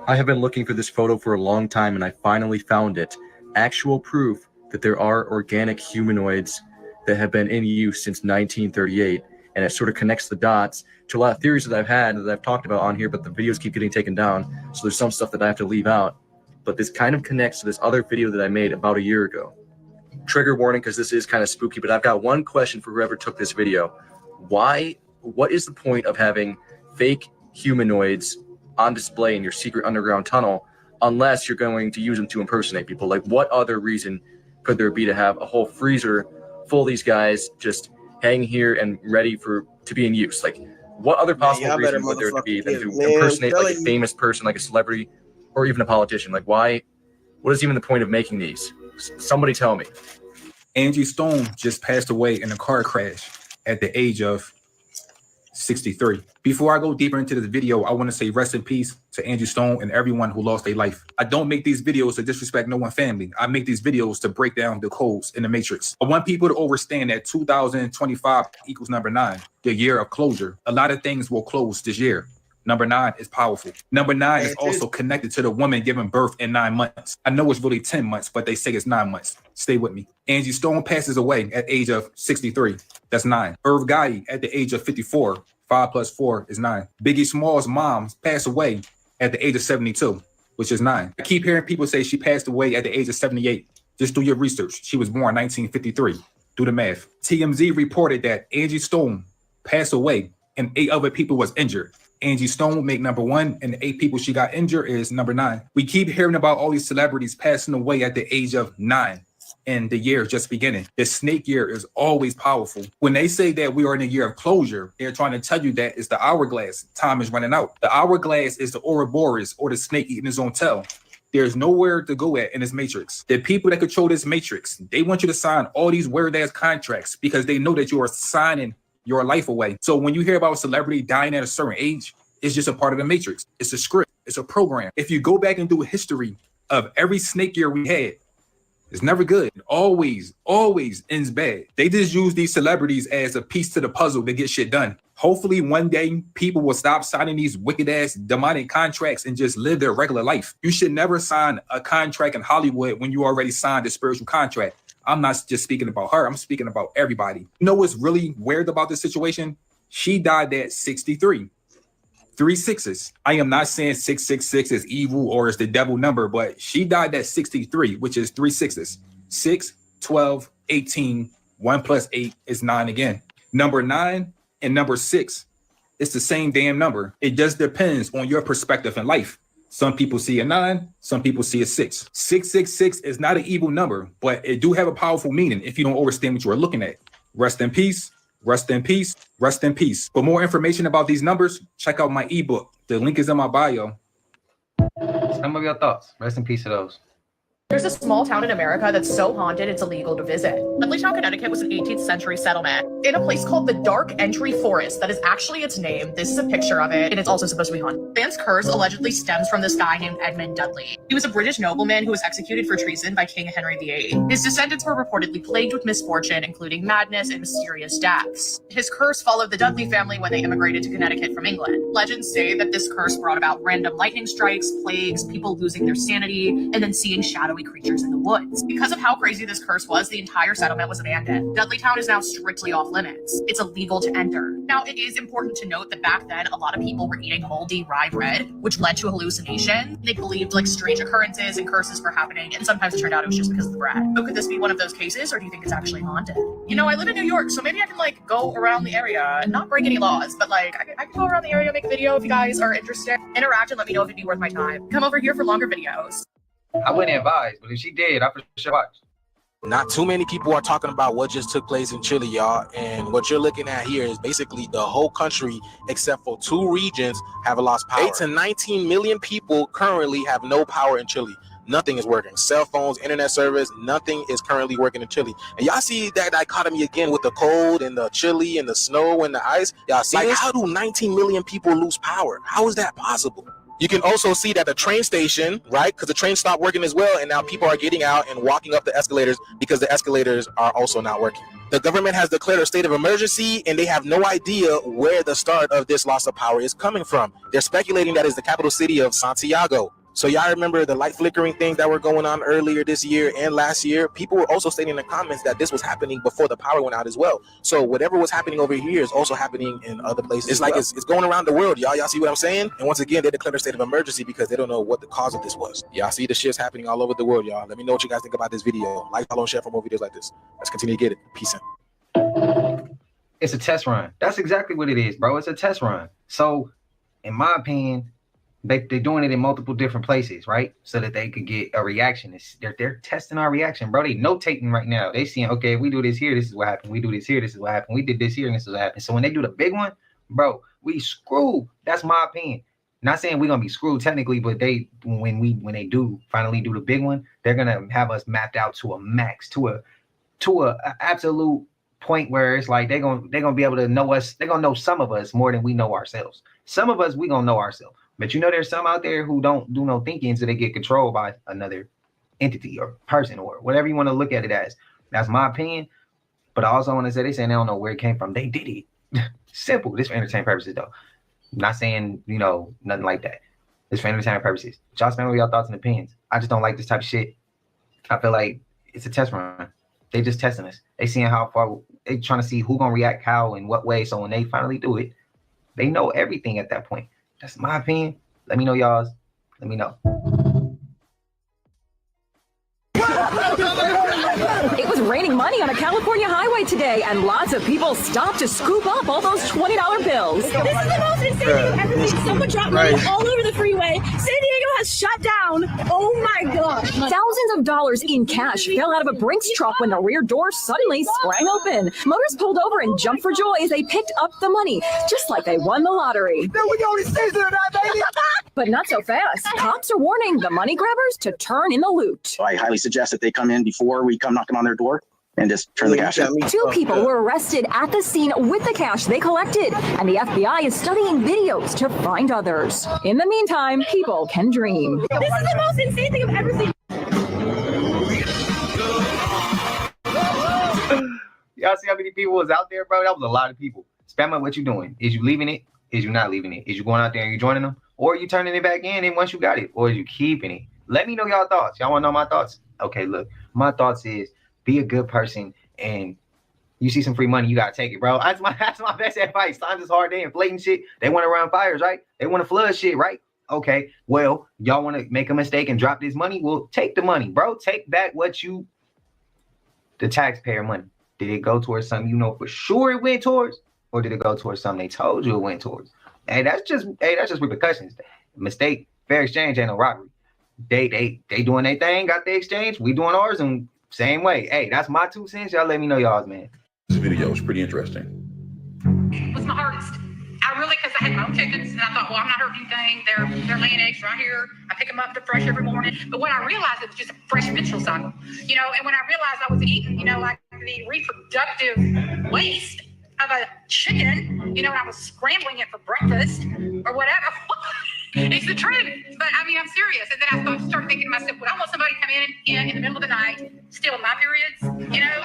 I have been looking for this photo for a long time, and I finally found it. Actual proof that there are organic humanoids that have been in use since 1938, and it sort of connects the dots to a lot of theories that I've had that I've talked about on here, but the videos keep getting taken down, so there's some stuff that I have to leave out. But this kind of connects to this other video that I made about a year ago. Trigger warning, because this is kind of spooky, but I've got one question for whoever took this video. What is the point of having fake humanoids on display in your secret underground tunnel unless you're going to use them to impersonate people? Like, what other reason could there be to have a whole freezer full of these guys just hanging here and ready to be in use? Like, what other possible reason would there be than to impersonate like a famous person, like a celebrity, or even a politician? Like, why? What is even the point of making these? Somebody tell me. Angie Stone just passed away in a car crash at the age of 63. Before I go deeper into this video, I want to say rest in peace to Angie Stone and everyone who lost their life. I don't make these videos to disrespect no one's family. I make these videos to break down the codes in the matrix. I want people to understand that 2025 equals number 9, the year of closure. A lot of things will close this year. Number 9 is powerful. Number 9 is also connected to the woman giving birth in 9 months. I know it's really 10 months, but they say it's 9 months. Stay with me. Angie Stone passes away at age of 63. That's 9. Irv Gotti at the age of 54. 5 plus 4 is 9. Biggie Small's mom passed away at the age of 72, which is 9. I keep hearing people say she passed away at the age of 78. Just do your research. She was born 1953. Do the math. TMZ reported that Angie Stone passed away and 8 other people was injured. Angie Stone make number 1, and the 8 people she got injured is number 9. We keep hearing about all these celebrities passing away at the age of 9. And the year is just beginning. The snake year is always powerful. When they say that we are in a year of closure, they're trying to tell you that it's the hourglass. Time is running out. The hourglass is the Ouroboros, or the snake eating his own tail. There's nowhere to go at in this matrix. The people that control this matrix, they want you to sign all these weird-ass contracts because they know that you are signing your life away. So when you hear about a celebrity dying at a certain age, it's just a part of the matrix. It's a script. It's a program. If you go back and do a history of every snake year we had, it's never good. It always ends bad. They just use these celebrities as a piece to the puzzle to get shit done. Hopefully one day people will stop signing these wicked ass demonic contracts and just live their regular life. You should never sign a contract in Hollywood when you already signed a spiritual contract. I'm not just speaking about her. I'm speaking about everybody. You know what's really weird about this situation? She died at 63. 3 6s. I am not saying 666 is evil or is the devil number, but she died at 63, which is 3 6s. 6, 12, 18, 1 plus 8 is 9 again. Number 9 and number 6. It's the same damn number. It just depends on your perspective in life. Some people see a 9, some people see a 6. 666 is not an evil number, but it do have a powerful meaning if you don't understand what you are looking at. Rest in peace, rest in peace, rest in peace. For more information about these numbers, check out my ebook. The link is in my bio. Some of your thoughts. Rest in peace to those. There's a small town in America that's so haunted it's illegal to visit. Dudleytown, Connecticut was an 18th century settlement in a place called the Dark Entry Forest. That is actually its name. This is a picture of it, and it's also supposed to be haunted. The man's curse allegedly stems from this guy named Edmund Dudley. He was a British nobleman who was executed for treason by King Henry VIII. His descendants were reportedly plagued with misfortune, including madness and mysterious deaths. His curse followed the Dudley family when they immigrated to Connecticut from England. Legends say that this curse brought about random lightning strikes, plagues, people losing their sanity, and then seeing shadowy creatures in the woods. Because of how crazy this curse was, the entire settlement was abandoned. Dudleytown is now strictly off limits. It's illegal to enter. Now, it is important to note that back then, a lot of people were eating moldy rye bread, which led to hallucination. They believed like strange occurrences and curses were happening, and sometimes it turned out it was just because of the bread. So could this be one of those cases, or do you think it's actually haunted? You know, I live in New York, so maybe I can like go around the area and not break any laws, but like I can go around the area, make a video if you guys are interested. Interact and let me know if it'd be worth my time. Come over here for longer videos. I wouldn't advise, but if she did, I for sure watch. Not too many people are talking about what just took place in Chile, y'all. And what you're looking at here is basically the whole country, except for 2 regions, have lost power. 8 to 19 million people currently have no power in Chile. Nothing is working. Cell phones, internet service, nothing is currently working in Chile. And y'all see that dichotomy again with the cold and the chili and the snow and the ice. Y'all see this? How do 19 million people lose power? How is that possible? You can also see that the train station, right? Because the train stopped working as well, and now people are getting out and walking up the escalators because the escalators are also not working. The government has declared a state of emergency, and they have no idea where the start of this loss of power is coming from. They're speculating that it's the capital city of Santiago. So y'all remember the light flickering things that were going on earlier this year and last year? People were also stating in the comments that this was happening before the power went out as well. So whatever was happening over here is also happening in other places. It's like it's going around the world, y'all. Y'all see what I'm saying? And once again, they declared a state of emergency because they don't know what the cause of this was. Y'all see the shit's happening all over the world, y'all. Let me know what you guys think about this video. Like, follow, and share for more videos like this. Let's continue to get it. Peace out. It's a test run. That's exactly what it is, bro. It's a test run. So, in my opinion, they're doing it in multiple different places, right? So that they could get a reaction. They're testing our reaction, bro. They notating right now. They seeing, okay, if we do this here, this is what happened. We do this here, this is what happened. We did this here, and this is what happened. So when they do the big one, bro, we screwed. That's my opinion. Not saying we're gonna be screwed technically, but when they do finally do the big one, they're gonna have us mapped out to a max, to a absolute point where it's like they're gonna be able to know us. They're gonna know some of us more than we know ourselves. Some of us we gonna know ourselves. But you know, there's some out there who don't do no thinking, so they get controlled by another entity or person or whatever you want to look at it as. That's my opinion. But I also want to say they saying they don't know where it came from. They did it. Simple. This for entertainment purposes, though. I'm not saying, you know, nothing like that. It's for entertainment purposes. Y'all spend with your thoughts and opinions. I just don't like this type of shit. I feel like it's a test run. They just testing us. They seeing how far. They trying to see who gonna react how in what way. So when they finally do it, they know everything at that point. That's my opinion. Let me know y'all's. Let me know. It was raining money on a California highway today, and lots of people stopped to scoop up all those $20 bills. This is the most insane thing I've ever seen. Someone dropped money all over the freeway. San Diego has shut down. Oh my God. Thousands of dollars in cash fell out of a Brinks truck when the rear door suddenly sprang open. Motorists pulled over and jumped for joy as they picked up the money, just like they won the lottery. Then we only season or not, baby. But not so fast. Cops are warning the money grabbers to turn in the loot. I highly suggest that they come in before we come knocking on their door and just turn the cash in. 2 people were arrested at the scene with the cash they collected, and the FBI is studying videos to find others. In the meantime, people can dream. This is the most insane thing I've ever seen. Y'all see how many people was out there, bro? That was a lot of people. Spam up what you doing. Is you leaving it? Is you not leaving it? Is you going out there and you joining them? Or are you turning it back in and once you got it? Or are you keeping it? Let me know y'all thoughts. Y'all want to know my thoughts? Okay, look. My thoughts is be a good person, and you see some free money, you gotta take it, bro. That's my best advice. Times is hard. They inflating shit. They want to run fires, right? They want to flood shit, right? Okay, well, y'all want to make a mistake and drop this money? Well, take the money, bro. Take back the taxpayer money. Did it go towards something you know for sure it went towards? or did it go towards something they told you it went towards? Hey, that's just repercussions. Mistake, fair exchange ain't no robbery. They doing their thing, got the exchange, we doing ours, and same way. Hey, that's my 2 cents. Y'all let me know y'all's, man. This video is pretty interesting. Was my hardest. I really, because I had my own chickens, and I thought, well, I'm not hurting anything. They're laying eggs right here. I pick them up, they're fresh every morning. But when I realized it was just a fresh menstrual cycle, you know, and when I realized I was eating, you know, like the reproductive waste of a chicken, you know, and I was scrambling it for breakfast or whatever. It's the truth. But I mean, I'm serious. And then I started thinking to myself, would I want somebody to come in the middle of the night, stealing my periods, you know,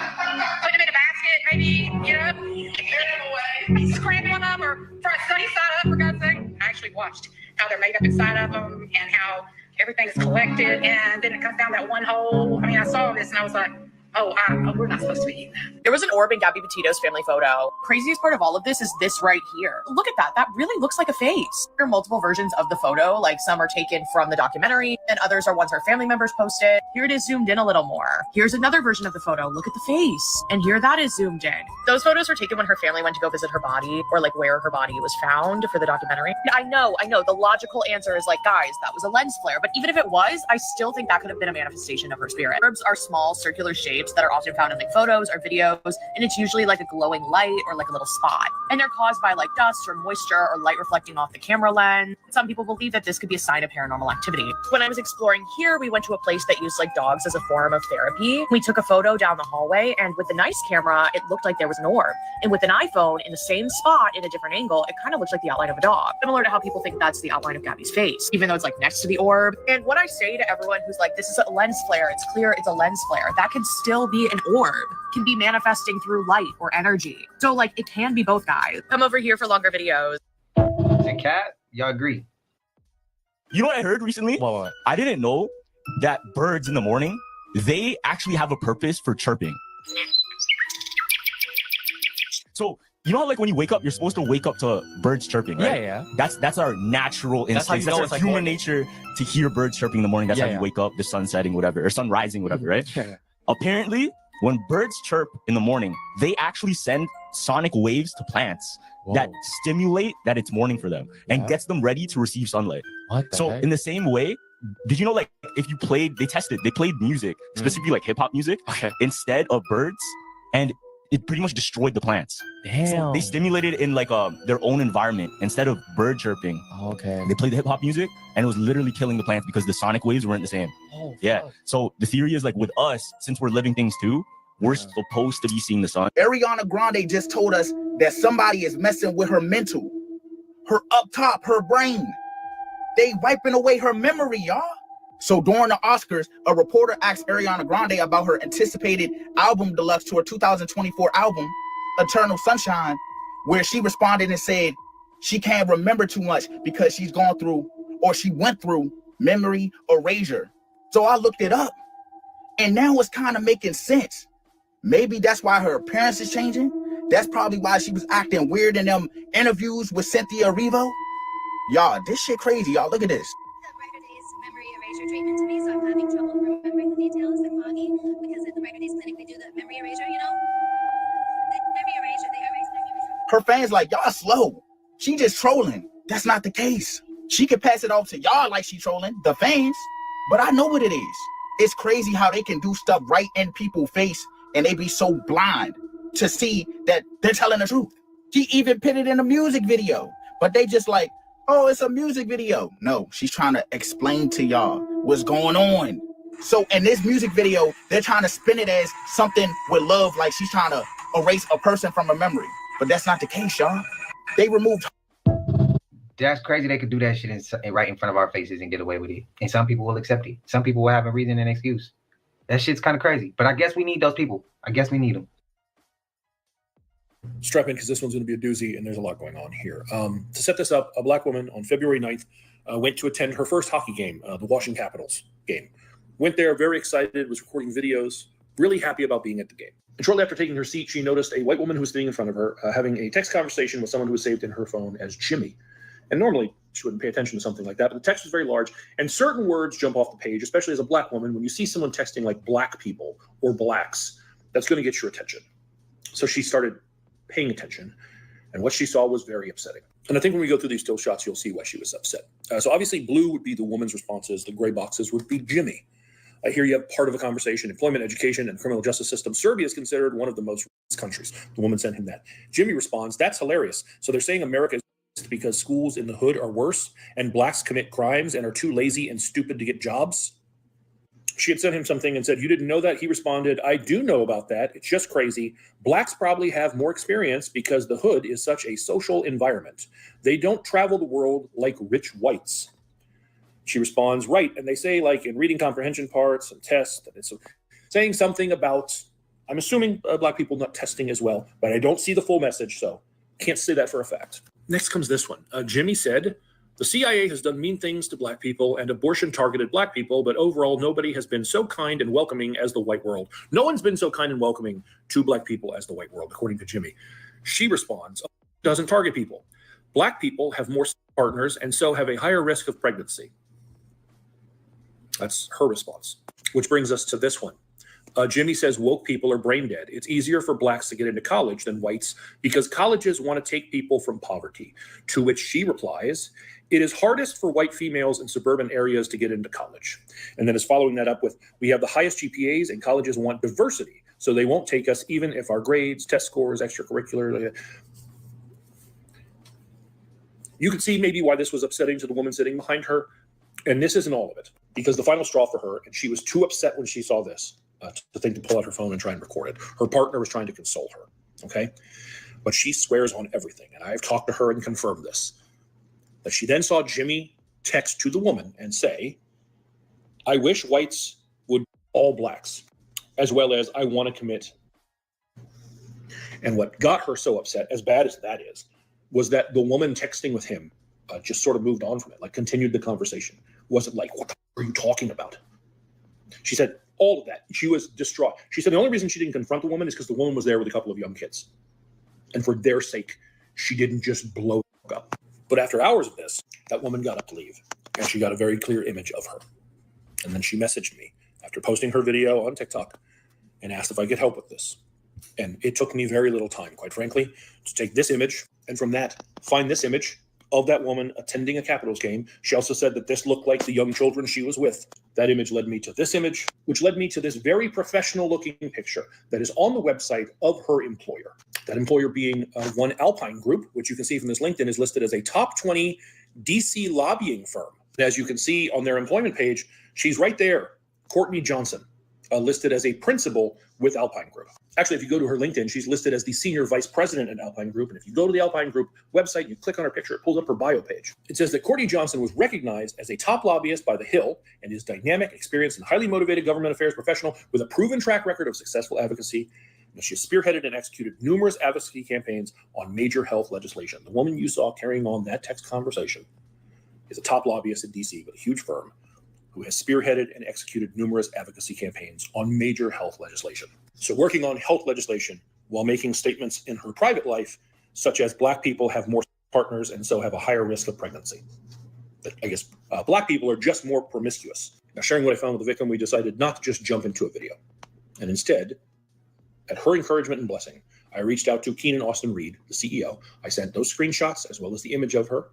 putting them in a basket, maybe, you know, carrying them away, scrambling them or sunny side up, for God's sake. I actually watched how they're made up inside of them and how everything is collected. And then it comes down that one hole. I mean, I saw this and I was like, oh, we're not supposed to be eating that. There was an orb in Gabby Petito's family photo. Craziest part of all of this is this right here. Look at that. That really looks like a face. There are multiple versions of the photo. Like some are taken from the documentary and others are ones her family members posted. Here it is zoomed in a little more. Here's another version of the photo. Look at the face. And here that is zoomed in. Those photos were taken when her family went to go visit her body or like where her body was found for the documentary. I know. The logical answer is like, guys, that was a lens flare. But even if it was, I still think that could have been a manifestation of her spirit. Orbs are small circular shapes that are often found in like photos or videos, and it's usually like a glowing light or like a little spot. And they're caused by like dust or moisture or light reflecting off the camera lens. Some people believe that this could be a sign of paranormal activity. When I was exploring here, we went to a place that used like dogs as a form of therapy. We took a photo down the hallway, and with the nice camera, it looked like there was an orb. And with an iPhone in the same spot in a different angle, it kind of looks like the outline of a dog. Similar to how people think that's the outline of Gabby's face, even though it's like next to the orb. And what I say to everyone who's like, this is a lens flare, it's clear it's a lens flare, that could still be an orb, can be manifesting through light or energy. So like it can be both, guys. Come over here for longer videos. And Cat, y'all agree? You know what I heard recently? What? I didn't know that birds in the morning, they actually have a purpose for chirping. So you know how like when you wake up, you're supposed to wake up to birds chirping, right? Yeah. That's our natural instinct. That's our human nature to hear birds chirping in the morning. That's how you wake up, the sun setting, whatever, or sun rising, whatever, right? Yeah. Apparently, when birds chirp in the morning, they actually send sonic waves to plants that stimulate that it's morning for them and gets them ready to receive sunlight. So in the same way, did you know like if you played, they played music, specifically like hip hop music instead of birds, and it pretty much destroyed the plants. Damn. So they stimulated in like their own environment instead of bird chirping. Okay. They played the hip hop music and it was literally killing the plants because the sonic waves weren't the same. Oh, yeah. Fuck. So the theory is like with us, since we're living things too, we're supposed to be seeing the sun. Ariana Grande just told us that somebody is messing with her mental, her up top, her brain. They wiping away her memory, y'all. So during the Oscars, a reporter asked Ariana Grande about her anticipated album deluxe to her 2024 album, Eternal Sunshine, where she responded and said she can't remember too much because she's gone through, or she went through, memory erasure. So I looked it up, and now it's kind of making sense. Maybe that's why her appearance is changing. That's probably why she was acting weird in them interviews with Cynthia Erivo. Y'all, this shit crazy, y'all. Look at this. Treatment to me, so I'm having trouble remembering the details. They're foggy because at the Brighter Days Clinic they do the memory erasure, you know? The memory erasure, they erase memory. Her fans like, y'all slow. She just trolling. That's not the case. She could pass it off to y'all like she trolling, the fans, but I know what it is. It's crazy how they can do stuff right in people's face and they be so blind to see that they're telling the truth. She even put it in a music video, but they just like, oh, it's a music video. No, she's trying to explain to y'all what's going on. So in this music video, they're trying to spin it as something with love, like she's trying to erase a person from a memory. But that's not the case, y'all. They removed. That's crazy. They could do that shit right in front of our faces and get away with it. And some people will accept it. Some people will have a reason and excuse. That shit's kind of crazy. But I guess we need those people. I guess we need them. Strap in because this one's going to be a doozy and there's a lot going on here. To set this up, a black woman on February 9th went to attend her first hockey game, the Washington Capitals game. Went there, very excited, was recording videos, really happy about being at the game. And shortly after taking her seat, she noticed a white woman who was sitting in front of her having a text conversation with someone who was saved in her phone as Jimmy. And normally she wouldn't pay attention to something like that, but the text was very large and certain words jump off the page, especially as a black woman. When you see someone texting like black people or blacks, that's going to get your attention. So she started paying attention. And what she saw was very upsetting. And I think when we go through these still shots, you'll see why she was upset. So obviously blue would be the woman's responses. The gray boxes would be Jimmy. Here you have part of a conversation: employment, education, and criminal justice system. Serbia is considered one of the most racist countries. The woman sent him that. Jimmy responds, that's hilarious. So they're saying America is racist because schools in the hood are worse and blacks commit crimes and are too lazy and stupid to get jobs. She had sent him something and said, you didn't know that? He responded, I do know about that. It's just crazy. Blacks probably have more experience because the hood is such a social environment. They don't travel the world like rich whites. She responds, right. And they say, like, in reading comprehension parts and tests, that it's saying something about, I'm assuming black people not testing as well, but I don't see the full message, so can't say that for a fact. Next comes this one. Jimmy said, the CIA has done mean things to black people and abortion targeted black people, but overall, nobody has been so kind and welcoming as the white world. No one's been so kind and welcoming to black people as the white world, according to Jimmy. She responds, doesn't target people. Black people have more partners and so have a higher risk of pregnancy. That's her response, which brings us to this one. Jimmy says woke people are brain dead. It's easier for blacks to get into college than whites because colleges want to take people from poverty. To which she replies, it is hardest for white females in suburban areas to get into college. And then is following that up with, we have the highest GPAs and colleges want diversity. So they won't take us even if our grades, test scores, extracurricular. You can see maybe why this was upsetting to the woman sitting behind her. And this isn't all of it, because the final straw for her, and she was too upset when she saw this to think to pull out her phone and try and record it. Her partner was trying to console her, okay? But she swears on everything, and I've talked to her and confirmed this, that she then saw Jimmy text to the woman and say, I wish whites would all blacks, as well as I want to commit. And what got her so upset, as bad as that is, was that the woman texting with him just sort of moved on from it, like continued the conversation. Wasn't like, what the are you talking about? She said all of that. She was distraught. She said the only reason she didn't confront the woman is because the woman was there with a couple of young kids. And for their sake, she didn't just blow up. But after hours of this, that woman got up to leave. And she got a very clear image of her. And then she messaged me after posting her video on TikTok and asked if I could help with this. And it took me very little time, quite frankly, to take this image and from that, find this image of that woman attending a Capitals game. She also said that this looked like the young children she was with. That image led me to this image, which led me to this very professional looking picture that is on the website of her employer. That employer being One Alpine Group, which you can see from this LinkedIn is listed as a top 20 DC lobbying firm. As you can see on their employment page, she's right there, Courtney Johnson, listed as a principal with Alpine Group. Actually, if you go to her LinkedIn, she's listed as the senior vice president at Alpine Group. And if you go to the Alpine Group website, and you click on her picture, it pulls up her bio page. It says that Courtney Johnson was recognized as a top lobbyist by The Hill and is dynamic, experienced, and highly motivated government affairs professional with a proven track record of successful advocacy. And she has spearheaded and executed numerous advocacy campaigns on major health legislation. The woman you saw carrying on that text conversation is a top lobbyist in DC with a huge firm who has spearheaded and executed numerous advocacy campaigns on major health legislation. So working on health legislation while making statements in her private life, such as black people have more partners and so have a higher risk of pregnancy. I guess black people are just more promiscuous. Now, sharing what I found with the victim, we decided not to just jump into a video. And instead, at her encouragement and blessing, I reached out to Keenan Austin Reed, the CEO. I sent those screenshots as well as the image of her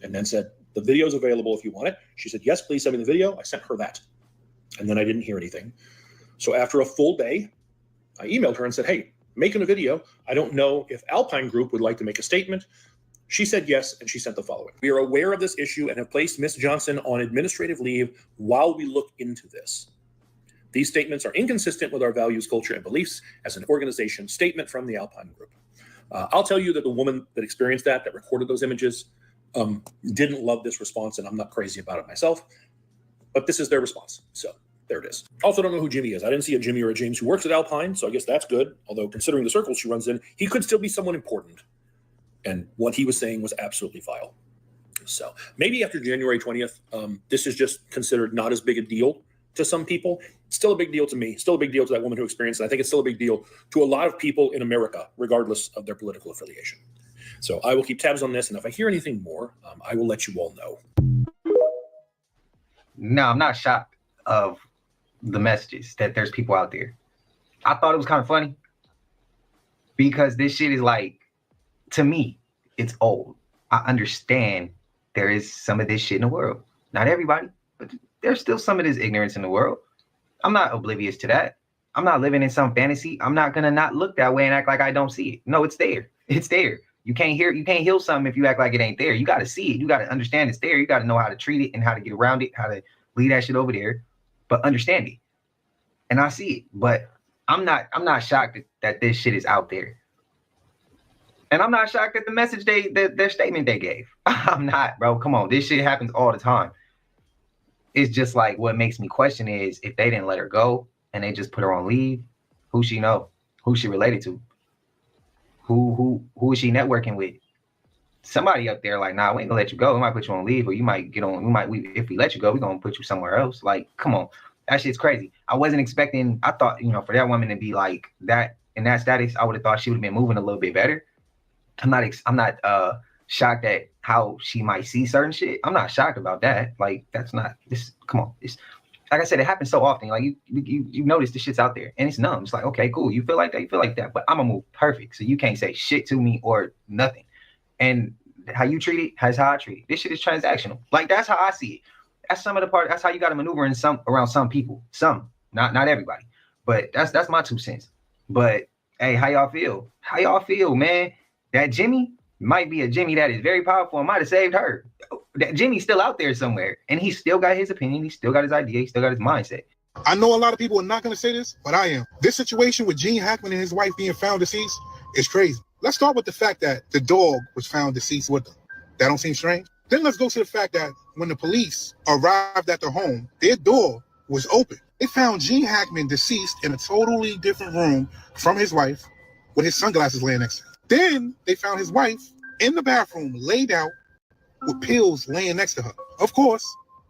and then said, the video is available if you want it. She said, yes, please send me the video. I sent her that. And then I didn't hear anything. So after a full day, I emailed her and said, hey, making a video. I don't know if Alpine Group would like to make a statement. She said yes, and she sent the following. We are aware of this issue and have placed Ms. Johnson on administrative leave while we look into this. These statements are inconsistent with our values, culture, and beliefs as an organization. Statement from the Alpine Group. I'll tell you that the woman that experienced that recorded those images, didn't love this response, and I'm not crazy about it myself, but this is their response. So there it is. Also don't know who Jimmy is. I didn't see a Jimmy or a James who works at Alpine, so I guess that's good. Although considering the circles she runs in, he could still be someone important. And what he was saying was absolutely vile. So maybe after January 20th, this is just considered not as big a deal to some people. It's still a big deal to me, still a big deal to that woman who experienced it. I think it's still a big deal to a lot of people in America, regardless of their political affiliation. So I will keep tabs on this, and if I hear anything more, I will let you all know. No, I'm not shocked of the messages that there's people out there. I thought it was kind of funny because this shit is like to me, it's old. I understand there is some of this shit in the world. Not everybody, but there's still some of this ignorance in the world. I'm not oblivious to that. I'm not living in some fantasy. I'm not gonna not look that way and act like I don't see it. No, it's there. It's there. You can't heal something if you act like it ain't there. You got to see it. You got to understand it's there. You got to know how to treat it and how to get around it, how to leave that shit over there, but understand it. And I see it, but I'm not shocked that this shit is out there. And I'm not shocked at the message their statement they gave. I'm not, bro. Come on. This shit happens all the time. It's just like what makes me question is if they didn't let her go and they just put her on leave, who she know? Who she related to? Who is she networking with? Somebody up there like, nah, we ain't gonna let you go. We might put you on leave, or you might get on. If we let you go, we're gonna put you somewhere else. Like, come on, that shit's crazy. I wasn't expecting. I thought, for that woman to be like that in that status, I would have thought she would have been moving a little bit better. I'm not shocked at how she might see certain shit. I'm not shocked about that. Like, that's not this. Come on, it's like I said, it happens so often. Like you notice the shit's out there and it's numb. It's like, okay, cool. You feel like that, but I'm gonna move perfect. So you can't say shit to me or nothing. And how you treat it has how I treat it. This shit is transactional. Like, that's how I see it. That's some of the part. That's how you got to maneuver around some people. Some, not everybody. But that's my 2 cents. But hey, how y'all feel? How y'all feel, man? That Jimmy might be a Jimmy that is very powerful and might have saved her. That Jimmy's still out there somewhere, and he still got his opinion. He still got his idea. He still got his mindset. I know a lot of people are not going to say this, but I am. This situation with Gene Hackman and his wife being found deceased is crazy. Let's start with the fact that the dog was found deceased with them. That don't seem strange. Then let's go to the fact that when the police arrived at their home, their door was open. They found Gene Hackman deceased in a totally different room from his wife with his sunglasses laying next to him. Then they found his wife in the bathroom laid out with pills laying next to her. Of course,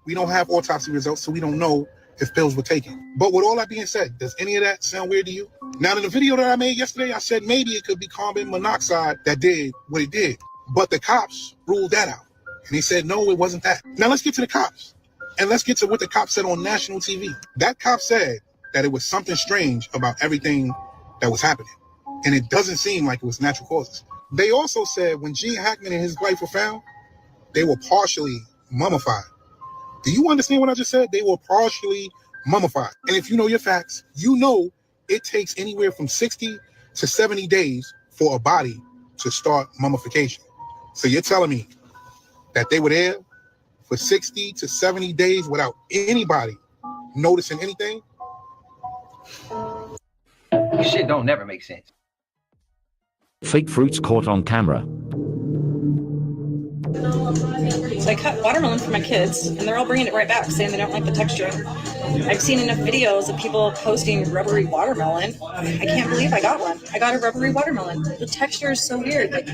we don't have autopsy results, so we don't know if pills were taken. But with all that being said, does any of that sound weird to you? Now, in the video that I made yesterday, I said maybe it could be carbon monoxide that did what it did. But the cops ruled that out. And they said, no, it wasn't that. Now, let's get to the cops. And let's get to what the cops said on national TV. That cop said that it was something strange about everything that was happening. And it doesn't seem like it was natural causes. They also said when Gene Hackman and his wife were found, they were partially mummified. Do you understand what I just said? They were partially mummified. And if you know your facts, you know it takes anywhere from 60 to 70 days for a body to start mummification. So you're telling me that they were there for 60 to 70 days without anybody noticing anything? Shit don't never make sense. Fake fruits caught on camera. So I cut watermelon for my kids, and they're all bringing it right back, saying they don't like the texture. I've seen enough videos of people posting rubbery watermelon. I can't believe I got one. I got a rubbery watermelon. The texture is so weird. Like,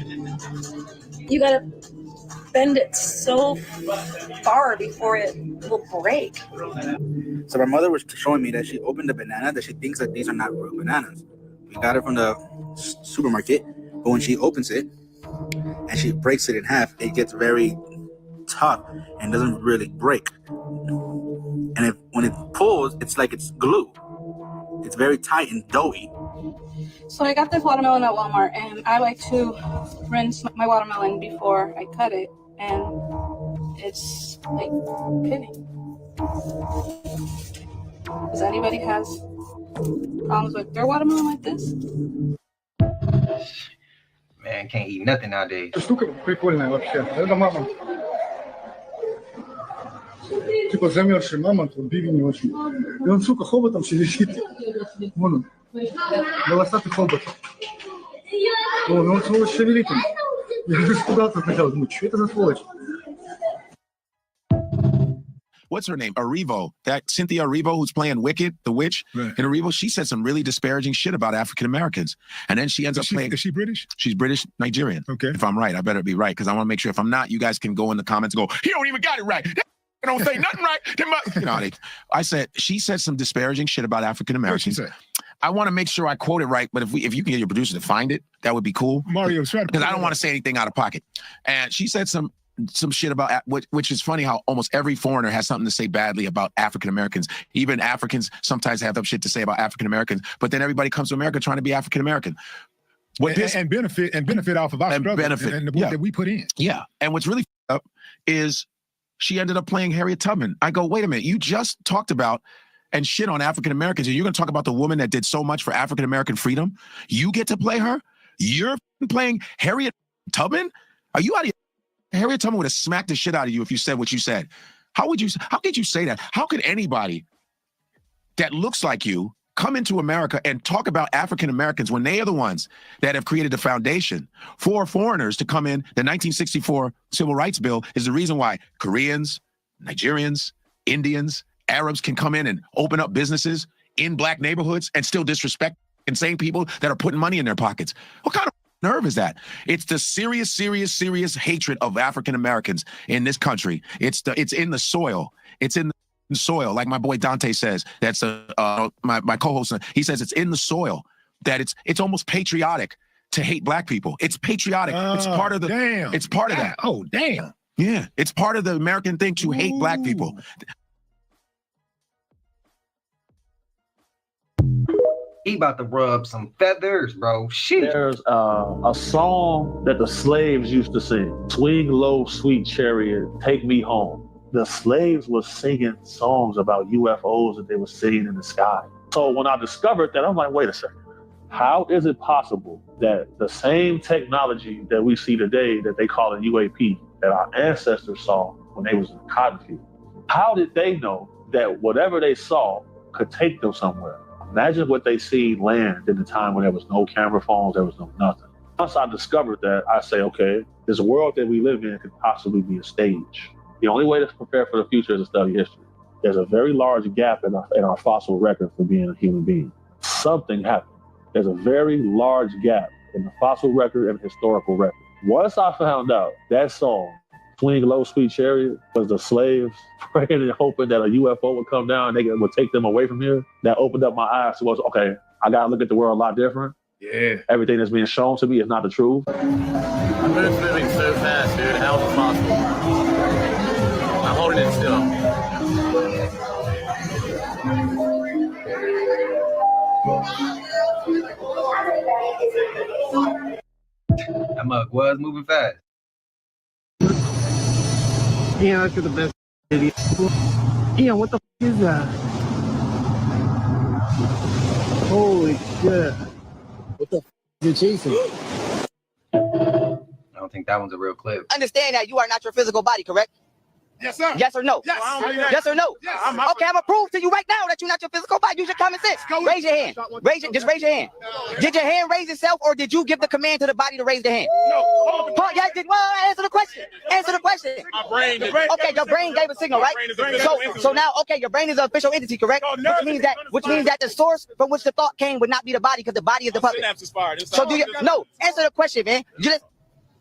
you gotta bend it so far before it will break. So my mother was showing me that she opened a banana that she thinks that these are not real bananas. We got it from the supermarket, but when she opens it and she breaks it in half, it gets very tough and doesn't really break. And when it pulls, it's like it's glue. It's very tight and doughy. So I got this watermelon at Walmart, and I like to rinse my watermelon before I cut it, and it's like pinning. Does anybody has problems with their watermelon like this? Man, can't eat nothing nowadays. Штука прикольная вообще. Это мамонт. Типа замерзший мамонт, вот бивень очень. И он, сука, хоботом сидит. Вон он. Волосатый хобот. О, ну он сволочь шевелит. Я даже испугался сначала. Думаю, что это за сволочь? What's her name? Erivo. That Cynthia Erivo, who's playing Wicked, the witch. Right. In Erivo, she said some really disparaging shit about African Americans. And then she ends up playing. Is she British? She's British Nigerian. Okay. If I'm right, I better be right, because I want to make sure if I'm not, you guys can go in the comments and go, he don't even got it right. That don't say nothing right. You know, she said some disparaging shit about African Americans. I want to make sure I quote it right, but if you can get your producer to find it, that would be cool. Mario, because I don't want to say anything out of pocket. And she said some shit about, which is funny how almost every foreigner has something to say badly about African Americans. Even Africans sometimes have shit to say about African Americans, but then everybody comes to America trying to be African American. and benefit off of our struggle and the work that we put in. Yeah. And what's really up is she ended up playing Harriet Tubman. I go, wait a minute, you just talked about and shit on African Americans, and you're going to talk about the woman that did so much for African American freedom? You get to play her? You're playing Harriet Tubman? Are you out of your... Harriet Tubman would have smacked the shit out of you if you said what you said. How could you say that? How could anybody that looks like you come into America and talk about African Americans when they are the ones that have created the foundation for foreigners to come in? The 1964 Civil Rights Bill is the reason why Koreans, Nigerians, Indians, Arabs can come in and open up businesses in black neighborhoods and still disrespect insane people that are putting money in their pockets. What kind of nerve is that? It's the serious hatred of African Americans in this country. It's in the soil. It's in the soil, like my boy Dante says. That's my co-host. He says it's in the soil. That it's almost patriotic to hate black people. It's patriotic. It's part of the. Damn. It's part of that. Oh damn. Yeah, it's part of the American thing to hate black people. He about to rub some feathers, bro. Shit. There's a song that the slaves used to sing. Swing low, sweet chariot, take me home. The slaves were singing songs about UFOs that they were seeing in the sky. So when I discovered that, I'm like, wait a second. How is it possible that the same technology that we see today that they call a UAP, that our ancestors saw when they was in the cotton field, how did they know that whatever they saw could take them somewhere? Imagine what they see land in the time when there was no camera phones, there was no nothing. Once I discovered that, I say, okay, this world that we live in could possibly be a stage. The only way to prepare for the future is to study history. There's a very large gap in our fossil record for being a human being. Something happened. There's a very large gap in the fossil record and historical record. Once I found out that song, Swing Low, Sweet Chariot, was the slaves praying and hoping that a UFO would come down and would take them away from here, that opened up my eyes to, okay, I got to look at the world a lot different. Yeah. Everything that's being shown to me is not the truth. The moon's moving so fast, dude. How is it possible? I'm holding it still. That mug was moving fast. Yeah, let's get the best video. Yeah, what the f is that? Holy shit. What the f is you chasing? I don't think that one's a real clip. Understand that you are not your physical body, correct? Yes, sir. Yes or no? Yes. Yes or no? Yes. Okay, I'm gonna prove to you right now that you're not your physical body. Use your common sense. Raise your hand. Just raise your hand. Did your hand raise itself, or did you give the command to the body to raise the hand? No. Yes, well, answer the question. Answer the question. My brain. Okay, your brain gave a signal, right? So now, okay, your brain is an official entity, correct? Which means that the source from which the thought came would not be the body, because the body is the puppet. So do you? No. Answer the question, man.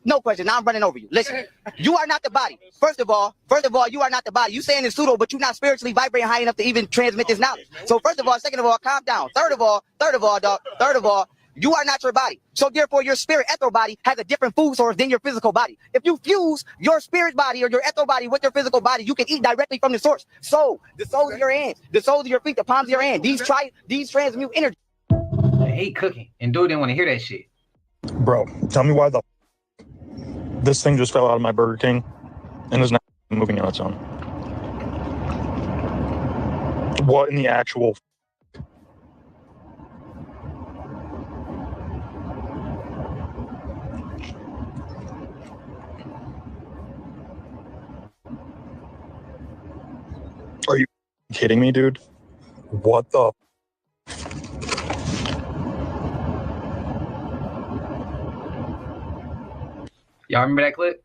No question. Now I'm running over you. Listen, you are not the body. First of all, you are not the body. You saying it's pseudo, but you're not spiritually vibrating high enough to even transmit this knowledge. So first of all, second of all, calm down. Third of all, you are not your body. So therefore, your spirit ether body has a different food source than your physical body. If you fuse your spirit body or your ether body with your physical body, you can eat directly from the source. So the soles of your hands, the soles of your feet, the palms of your hand, these transmute energy. I hate cooking, and dude didn't want to hear that shit. Bro, tell me why this thing just fell out of my Burger King and is now moving on its own. What in the actual... Are you kidding me, dude? What the... Y'all remember that clip?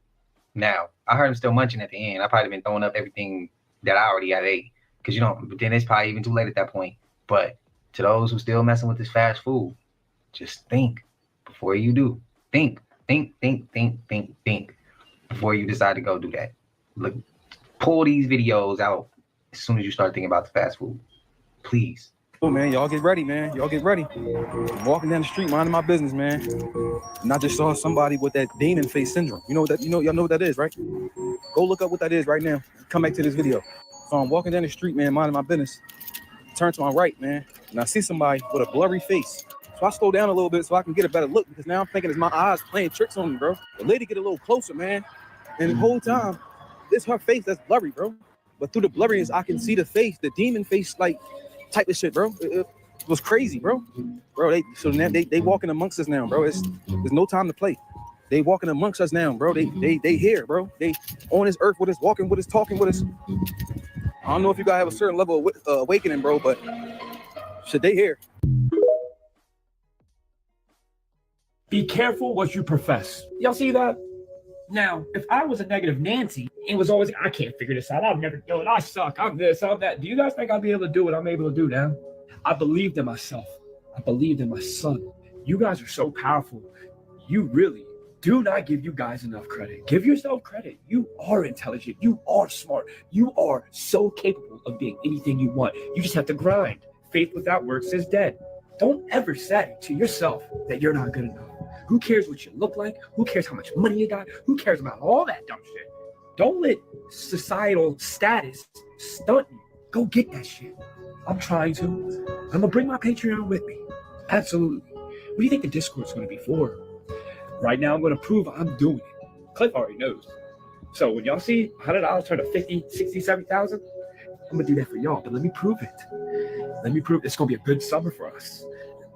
Now, I heard him still munching at the end. I probably been throwing up everything that I already had ate. Because, but then it's probably even too late at that point. But to those who still messing with this fast food, just think before you do. Think before you decide to go do that. Look, pull these videos out as soon as you start thinking about the fast food. Please. Oh man, y'all get ready, man. Y'all get ready. I'm walking down the street, minding my business, man. And I just saw somebody with that demon face syndrome. You know that? Y'all know what that is, right? Go look up what that is right now. Come back to this video. So I'm walking down the street, man, minding my business. Turn to my right, man, and I see somebody with a blurry face. So I slow down a little bit so I can get a better look because now I'm thinking it's my eyes playing tricks on me, bro. The lady get a little closer, man. And the whole time, it's her face that's blurry, bro. But through the blurriness, I can see the face, the demon face, like type of shit, bro. It was crazy, bro. Bro, so now they walking amongst us now, bro. There's no time to play. They walking amongst us now, bro. They here, bro. They on this earth with us, walking with us, talking with us. I don't know if you guys have a certain level of awakening, bro, but shit, they here. Be careful what you profess. Y'all see that? Now, if I was a negative Nancy and was always, I can't figure this out, I'll never do it, I suck, I'm this, I'm that, do you guys think I'll be able to do what I'm able to do now? I believed in myself. I believed in my son. You guys are so powerful. You really do not give you guys enough credit. Give yourself credit. You are intelligent. You are smart. You are so capable of being anything you want. You just have to grind. Faith without works is dead. Don't ever say to yourself that you're not good enough. Who cares what you look like? Who cares how much money you got? Who cares about all that dumb shit? Don't let societal status stunt you. Go get that shit. I'm trying to. I'm going to bring my Patreon with me. Absolutely. What do you think the Discord's going to be for? Right now, I'm going to prove I'm doing it. Cliff already knows. So when y'all see $100 turn to 50, 60, 70,000, I'm going to do that for y'all. But let me prove it. Let me prove it's going to be a good summer for us.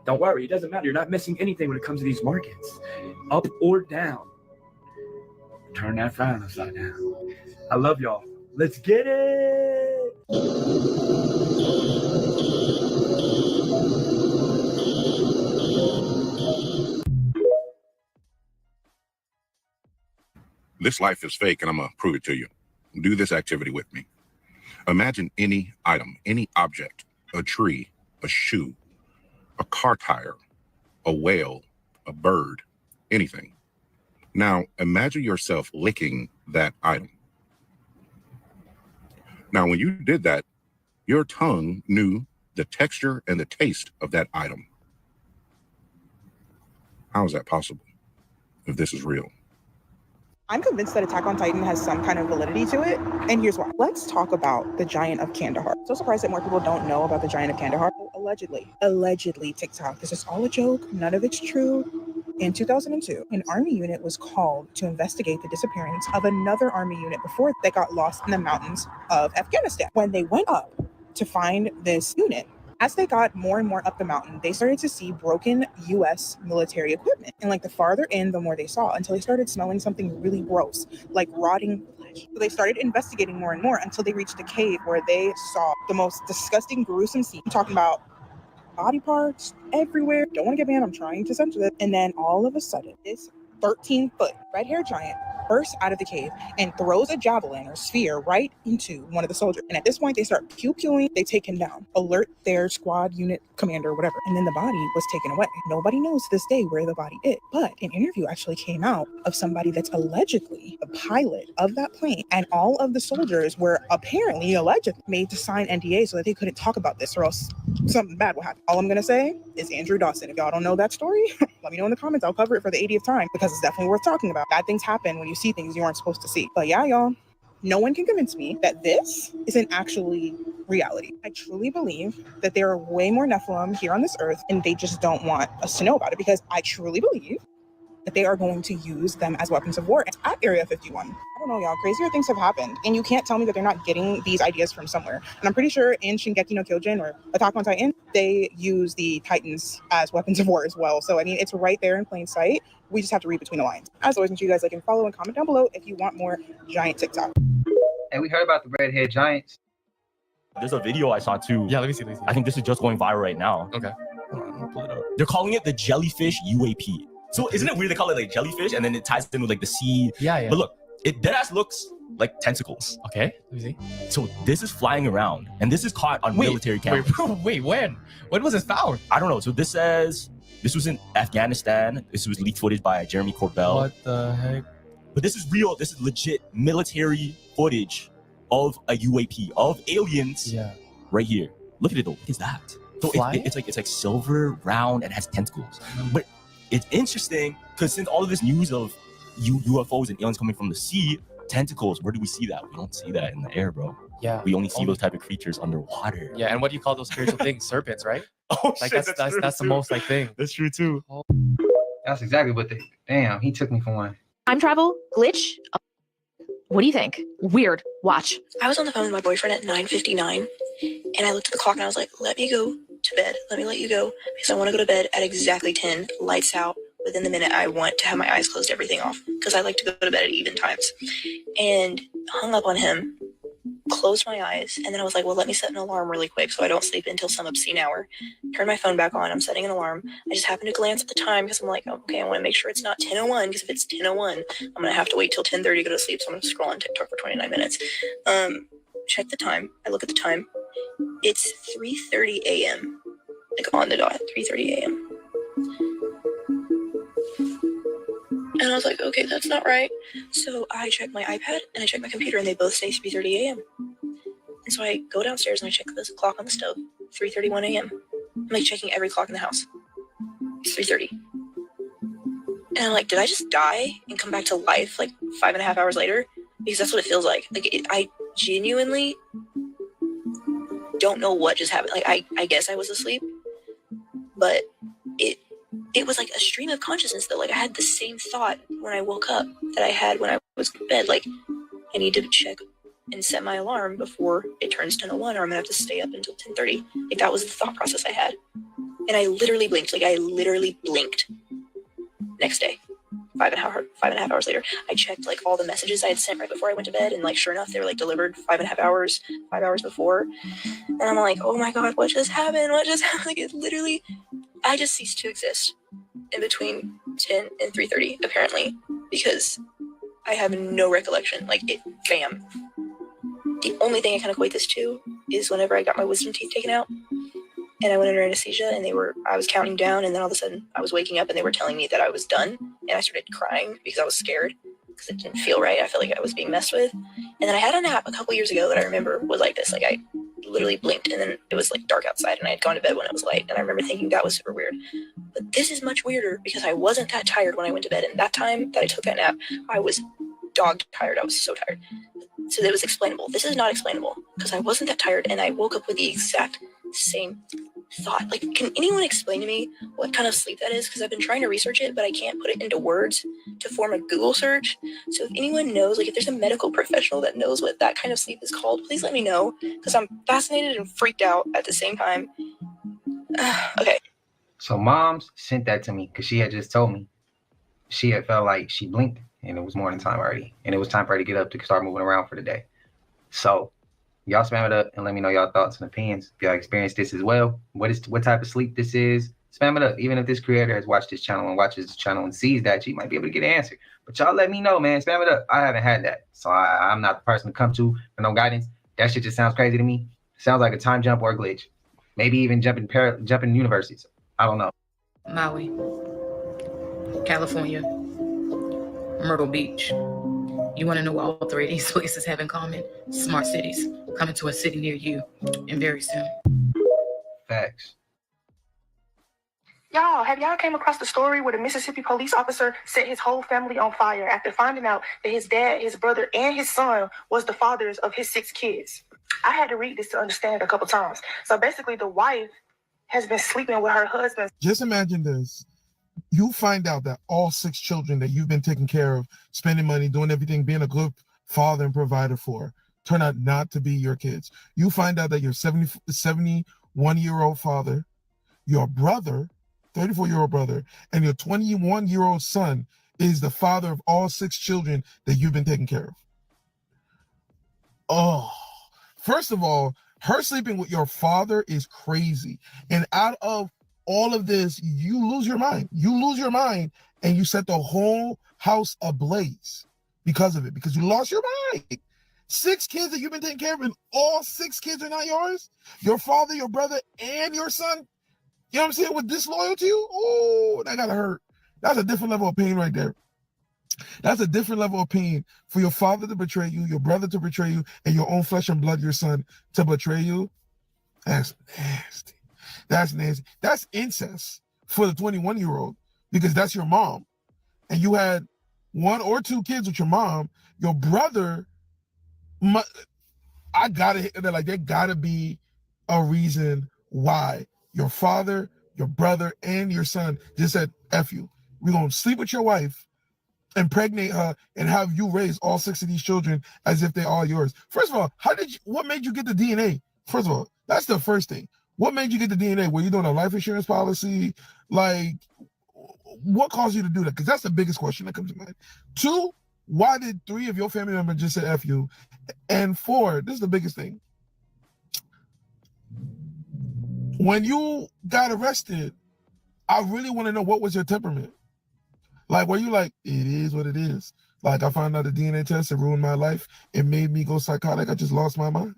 Don't worry, it doesn't matter. You're not missing anything when it comes to these markets. Up or down. Turn that frown upside down. I love y'all. Let's get it! This life is fake, and I'm going to prove it to you. Do this activity with me. Imagine any item, any object, a tree, a shoe, a car tire, a whale, a bird, anything. Now, imagine yourself licking that item. Now, when you did that, your tongue knew the texture and the taste of that item. How is that possible if this is real? I'm convinced that Attack on Titan has some kind of validity to it, and here's why. Let's talk about the Giant of Kandahar. So surprised that more people don't know about the Giant of Kandahar. Allegedly, TikTok. This is all a joke. None of it's true. In 2002, an army unit was called to investigate the disappearance of another army unit before they got lost in the mountains of Afghanistan. When they went up to find this unit, as they got more and more up the mountain, they started to see broken U.S. military equipment. And like the farther in, the more they saw, until they started smelling something really gross, like rotting flesh. So they started investigating more and more until they reached a cave where they saw the most disgusting, gruesome scene. I'm talking about body parts everywhere. Don't want to get banned. I'm trying to censor it. And then all of a sudden, this 13-foot red-haired giant bursts out of the cave and throws a javelin or sphere right into one of the soldiers. And at this point, they start pew-pewing. They take him down, alert their squad unit commander or whatever. And then the body was taken away. Nobody knows to this day where the body is. But an interview actually came out of somebody that's allegedly the pilot of that plane. And all of the soldiers were apparently, allegedly, made to sign NDA so that they couldn't talk about this or else something bad will happen. All I'm going to say is Andrew Dawson. If y'all don't know that story, let me know in the comments. I'll cover it for the 80th time because it's definitely worth talking about. Bad things happen when you see things you aren't supposed to see. But yeah, y'all, no one can convince me that this isn't actually reality. I truly believe that there are way more Nephilim here on this earth and they just don't want us to know about it because I truly believe that they are going to use them as weapons of war at Area 51. I don't know, y'all, crazier things have happened. And you can't tell me that they're not getting these ideas from somewhere. And I'm pretty sure in Shingeki no Kyojin or Attack on Titan, they use the Titans as weapons of war as well. So, I mean, it's right there in plain sight. We just have to read between the lines. As always, make sure you guys like and follow and comment down below if you want more giant TikTok. And we heard about the redhead giants. There's a video I saw too. Yeah, let me see. I think this is just going viral right now. Okay. Hold on, I'm gonna pull it up. They're calling it the jellyfish UAP. So isn't it weird they call it like jellyfish and then it ties in with like the sea? Yeah. But look, it deadass looks like tentacles. Okay. Let me see. So this is flying around and this is caught on military cameras. Wait, when? When was this found? I don't know. So this says this was in Afghanistan. This was leaked footage by Jeremy Corbell. What the heck? But this is real. This is legit military footage of a UAP of aliens. Yeah. Right here. Look at it though. What is that? So it's like silver, round, and has tentacles. But it's interesting because since all of this news of UFOs and aliens coming from the sea, tentacles, where do we see that? We don't see that in the air, bro. Yeah. We only see those type of creatures underwater. Yeah, and what do you call those spiritual things? Serpents, right? Like that's the most like thing. That's true too. That's exactly what they. Damn, he took me for one. Time travel glitch. What do you think? Weird. Watch. I was on the phone with my boyfriend at 9:59, and I looked at the clock and I was like, "Let me go to bed. Let me let you go because I want to go to bed at exactly 10. Lights out. Within the minute, I want to have my eyes closed, everything off because I like to go to bed at even times." And hung up on him. Closed my eyes, and then I was like, well, let me set an alarm really quick so I don't sleep until some obscene hour. Turn my phone back on. I'm setting an alarm. I just happened to glance at the time because I'm like, okay, I want to make sure it's not 10:01 because if it's 10:01, I'm going to have to wait till 10:30 to go to sleep. So I'm going to scroll on TikTok for 29 minutes. Check the time. I look at the time. It's 3:30 a.m. Like on the dot, 3:30 a.m. And I was like, okay, that's not right. So I check my iPad and I check my computer and they both say 3:30 a.m. And so I go downstairs and I check the clock on the stove, 3:31 a.m. I'm like checking every clock in the house. It's 3:30. And I'm like, did I just die and come back to life like 5.5 hours later? Because that's what it feels like. Like I genuinely don't know what just happened. Like I guess I was asleep, but it was like a stream of consciousness though. Like I had the same thought when I woke up that I had when I was in bed. Like I need to check and set my alarm before it turns 10:01 or I'm gonna have to stay up until 10:30. Like that was the thought process I had. And I literally blinked. Like I literally blinked. Next day, 5.5 hours later, I checked like all the messages I had sent right before I went to bed, and like sure enough, they were like delivered 5.5 hours, 5 hours before. And I'm like, oh my god, what just happened? What just happened? Like it literally, I just ceased to exist in between 10 and 3:30 apparently, because I have no recollection. Like it, bam. The only thing I can equate this to is whenever I got my wisdom teeth taken out. And I went under anesthesia and I was counting down, and then all of a sudden I was waking up and they were telling me that I was done. And I started crying because I was scared because it didn't feel right. I felt like I was being messed with. And then I had a nap a couple years ago that I remember was like this. Like I literally blinked and then it was like dark outside and I had gone to bed when it was light. And I remember thinking that was super weird. But this is much weirder because I wasn't that tired when I went to bed. And that time that I took that nap, I was dog tired. I was so tired. So that was explainable. This is not explainable because I wasn't that tired and I woke up with the exact same thought. Like, can anyone explain to me what kind of sleep that is? Because I've been trying to research it, but I can't put it into words to form a Google search. So if anyone knows, like if there's a medical professional that knows what that kind of sleep is called, please let me know because I'm fascinated and freaked out at the same time. Okay. So Mom's sent that to me because she had just told me she had felt like she blinked and it was morning time already. And it was time for her to get up to start moving around for the day. So y'all spam it up and let me know y'all thoughts and opinions. If y'all experienced this as well, what type of sleep this is, spam it up. Even if this creator has watched this channel and watches this channel and sees that, she might be able to get an answer. But y'all let me know, man. Spam it up. I haven't had that. So I'm not the person to come to for no guidance. That shit just sounds crazy to me. Sounds like a time jump or a glitch. Maybe even jumping universes. I don't know. Maui, California, Myrtle Beach. You want to know what all three of these places have in common? Smart cities coming to a city near you, and very soon. Facts. Y'all, have y'all came across the story where the Mississippi police officer set his whole family on fire after finding out that his dad, his brother, and his son was the fathers of his 6 kids? I had to read this to understand a couple times. So basically, the wife has been sleeping with her husband. Just imagine this. You find out that all 6 children that you've been taking care of, spending money, doing everything, being a good father and provider for, turn out not to be your kids. You find out that your 71-year-old father, your brother, 34-year-old brother, and your 21-year-old son is the father of all 6 children that you've been taking care of. Oh, first of all, her sleeping with your father is crazy. And out of all of this, you lose your mind. You lose your mind and you set the whole house ablaze because of it, because you lost your mind. 6 kids that you've been taking care of, and all 6 kids are not yours. Your father, your brother, and your son, you know what I'm saying, with disloyal to you. Oh, that gotta hurt. That's a different level of pain right there. That's a different level of pain for your father to betray you, your brother to betray you, and your own flesh and blood, your son, to betray you. That's nasty. That's nasty. That's incest for the 21-year-old, because that's your mom. And you had 1 or 2 kids with your mom. Your brother, there gotta be a reason why your father, your brother, and your son just said, F you. We're going to sleep with your wife, impregnate her, and have you raise all 6 of these children as if they are yours. First of all, what made you get the DNA? First of all, that's the first thing. What made you get the DNA? Were you doing a life insurance policy? Like, what caused you to do that? Because that's the biggest question that comes to mind. 2, why did 3 of your family members just say F you? And 4, this is the biggest thing. When you got arrested, I really want to know, what was your temperament? Like, were you like, it is what it is? Like, I found out the DNA test, it ruined my life. It made me go psychotic. I just lost my mind.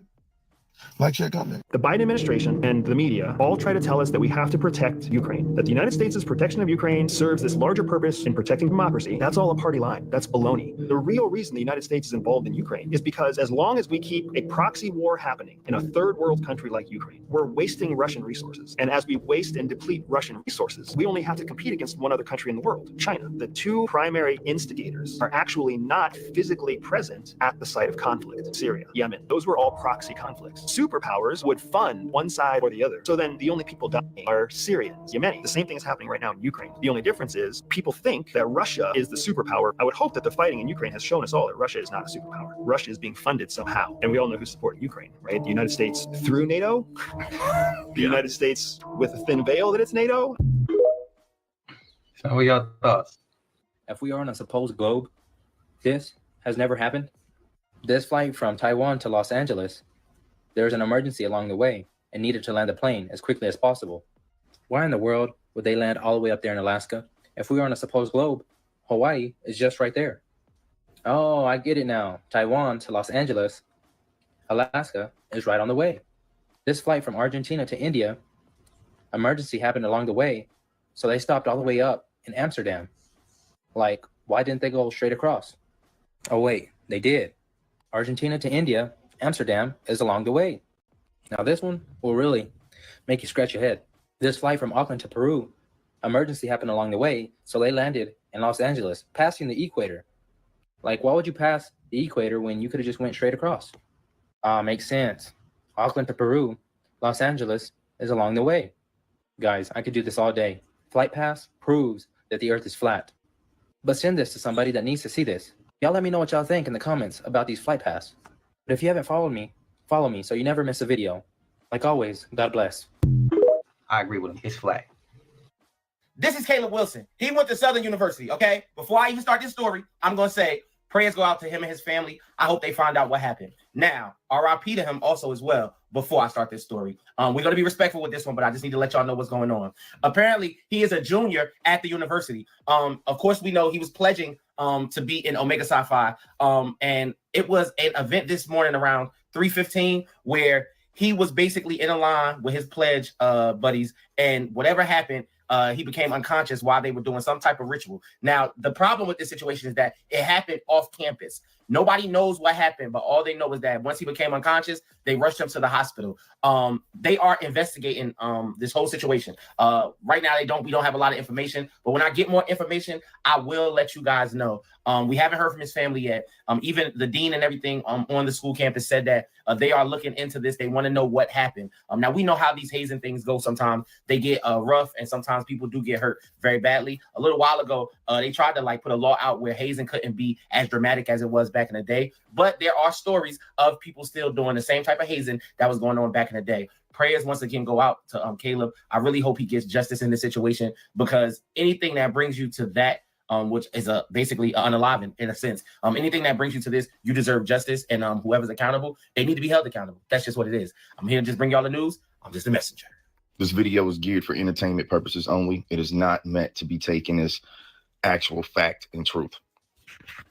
Like, share, comment. The Biden administration and the media all try to tell us that we have to protect Ukraine, that the United States' protection of Ukraine serves this larger purpose in protecting democracy. That's all a party line. That's baloney. The real reason the United States is involved in Ukraine is because as long as we keep a proxy war happening in a third world country like Ukraine, we're wasting Russian resources. And as we waste and deplete Russian resources, we only have to compete against one other country in the world, China. The 2 primary instigators are actually not physically present at the site of conflict. Syria, Yemen, those were all proxy conflicts. Superpowers would fund one side or the other. So then the only people dying are Syrians, Yemeni. The same thing is happening right now in Ukraine. The only difference is people think that Russia is the superpower. I would hope that the fighting in Ukraine has shown us all that Russia is not a superpower. Russia is being funded somehow. And we all know who's supporting Ukraine, right? The United States through NATO, the United States with a thin veil that it's NATO. So what y'all thoughts? If we are on a supposed globe, this has never happened. This flight from Taiwan to Los Angeles, there was an emergency along the way and needed to land the plane as quickly as possible. Why in the world would they land all the way up there in Alaska? If we are on a supposed globe, Hawaii is just right there. Oh, I get it now. Taiwan to Los Angeles, Alaska is right on the way. This flight from Argentina to India, emergency happened along the way, so they stopped all the way up in Amsterdam. Like, why didn't they go straight across? Oh wait, they did. Argentina to India, Amsterdam is along the way. Now this one will really make you scratch your head. This flight from Auckland to Peru, emergency happened along the way, so they landed in Los Angeles, passing the equator. Like, why would you pass the equator when you could have just went straight across? Makes sense. Auckland to Peru, Los Angeles is along the way. Guys, I could do this all day. Flight pass proves that the earth is flat. But send this to somebody that needs to see this. Y'all let me know what y'all think in the comments about these flight pass. But if you haven't followed me, follow me so you never miss a video. Like always, God bless. I agree with him. It's flat. This is Caleb Wilson. He went to Southern University, okay? Before I even start this story, I'm going to say prayers go out to him and his family. I hope they find out what happened. Now, RIP to him also as well before I start this story. We're going to be respectful with this one, but I just need to let y'all know what's going on. Apparently, he is a junior at the university. Of course, we know he was pledging to be in Omega Psi Phi. And it was an event this morning around 3:15 where he was basically in a line with his pledge buddies, and whatever happened, he became unconscious while they were doing some type of ritual. Now, the problem with this situation is that it happened off campus. Nobody knows what happened, but all they know is that once he became unconscious, they rushed him to the hospital. They are investigating this whole situation. Right now, we don't have a lot of information, but when I get more information, I will let you guys know. We haven't heard from his family yet. Even the dean and everything on the school campus said that they are looking into this. They want to know what happened. Now, we know how these hazing things go. Sometimes they get rough, and sometimes people do get hurt very badly. A little while ago, they tried to put a law out where hazing couldn't be as dramatic as it was back in the day. But there are stories of people still doing the same type of hazing that was going on back in the day. Prayers once again go out to Caleb. I really hope he gets justice in this situation, because anything that brings you to that, which is basically unalive in a sense. Anything that brings you to this, you deserve justice, and whoever's accountable, they need to be held accountable. That's just what it is. I'm here to just bring y'all the news. I'm just a messenger. This video is geared for entertainment purposes only. It is not meant to be taken as actual fact and truth.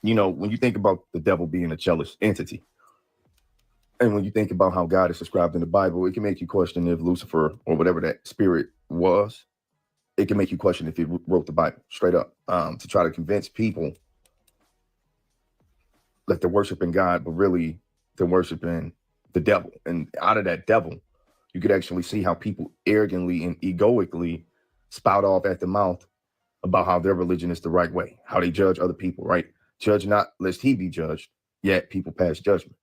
You know, when you think about the devil being a jealous entity, and when you think about how God is described in the Bible, it can make you question if Lucifer or whatever that spirit was, it can make you question if he wrote the Bible straight up, to try to convince people that they're worshiping God, but really they're worshiping the devil. And out of that devil, you could actually see how people arrogantly and egoically spout off at the mouth about how their religion is the right way, how they judge other people, right? Judge not lest he be judged, yet people pass judgment.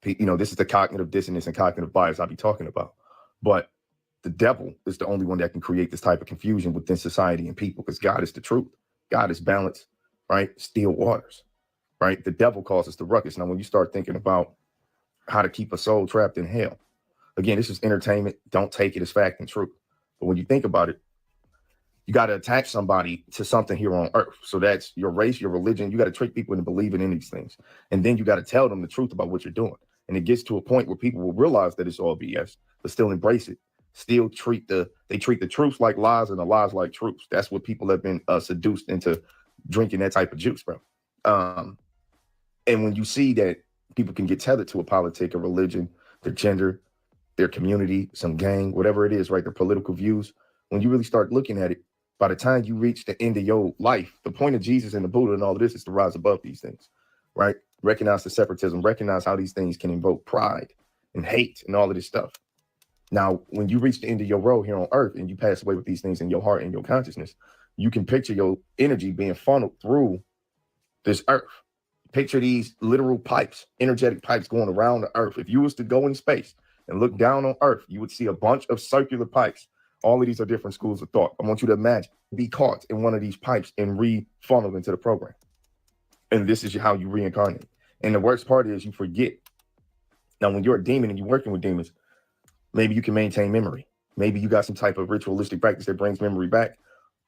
You know, this is the cognitive dissonance and cognitive bias I'll be talking about. But the devil is the only one that can create this type of confusion within society and people, because God is the truth. God is balance, right? Still waters, right? The devil causes the ruckus. Now, when you start thinking about how to keep a soul trapped in hell, again, this is entertainment. Don't take it as fact and truth. But when you think about it, you got to attach somebody to something here on earth. So that's your race, your religion. You got to trick people into believing in these things. And then you got to tell them the truth about what you're doing. And it gets to a point where people will realize that it's all BS, but still embrace it. Still treat the truths like lies and the lies like truths. That's what people have been seduced into drinking that type of juice, bro. And when you see that people can get tethered to a politic, a religion, their gender, their community, some gang, whatever it is, right? Their political views. When you really start looking at it, by the time you reach the end of your life, the point of Jesus and the Buddha and all of this is to rise above these things, right? Recognize the separatism, recognize how these things can invoke pride and hate and all of this stuff. Now, when you reach the end of your road here on earth and you pass away with these things in your heart and your consciousness, you can picture your energy being funneled through this earth. Picture these literal pipes, energetic pipes going around the earth. If you was to go in space and look down on earth, you would see a bunch of circular pipes. All of these are different schools of thought. I want you to imagine, be caught in one of these pipes and re-funneled into the program. And this is how you reincarnate. And the worst part is you forget. Now, when you're a demon and you're working with demons, maybe you can maintain memory. Maybe you got some type of ritualistic practice that brings memory back,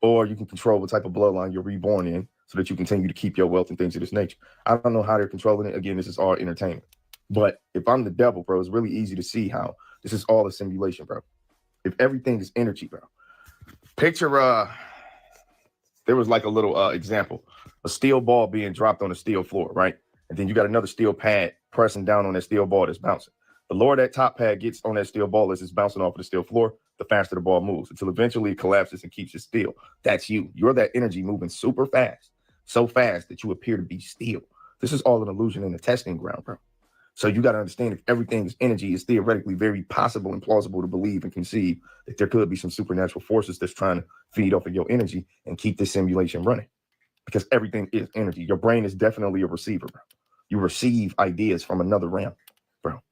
or you can control what type of bloodline you're reborn in so that you continue to keep your wealth and things of this nature. I don't know how they're controlling it. Again, this is all entertainment. But if I'm the devil, bro, it's really easy to see how this is all a simulation, bro. If everything is energy, bro. Picture, there was like a little example, a steel ball being dropped on a steel floor, right? And then you got another steel pad pressing down on that steel ball that's bouncing. The lower that top pad gets on that steel ball as it's bouncing off of the steel floor, the faster the ball moves until eventually it collapses and keeps it still. That's you. You're that energy moving super fast, so fast that you appear to be still. This is all an illusion in the testing ground, bro. So you got to understand, if everything is energy, it's theoretically very possible and plausible to believe and conceive that there could be some supernatural forces that's trying to feed off of your energy and keep this simulation running, because everything is energy. Your brain is definitely a receiver, bro. You receive ideas from another realm, bro.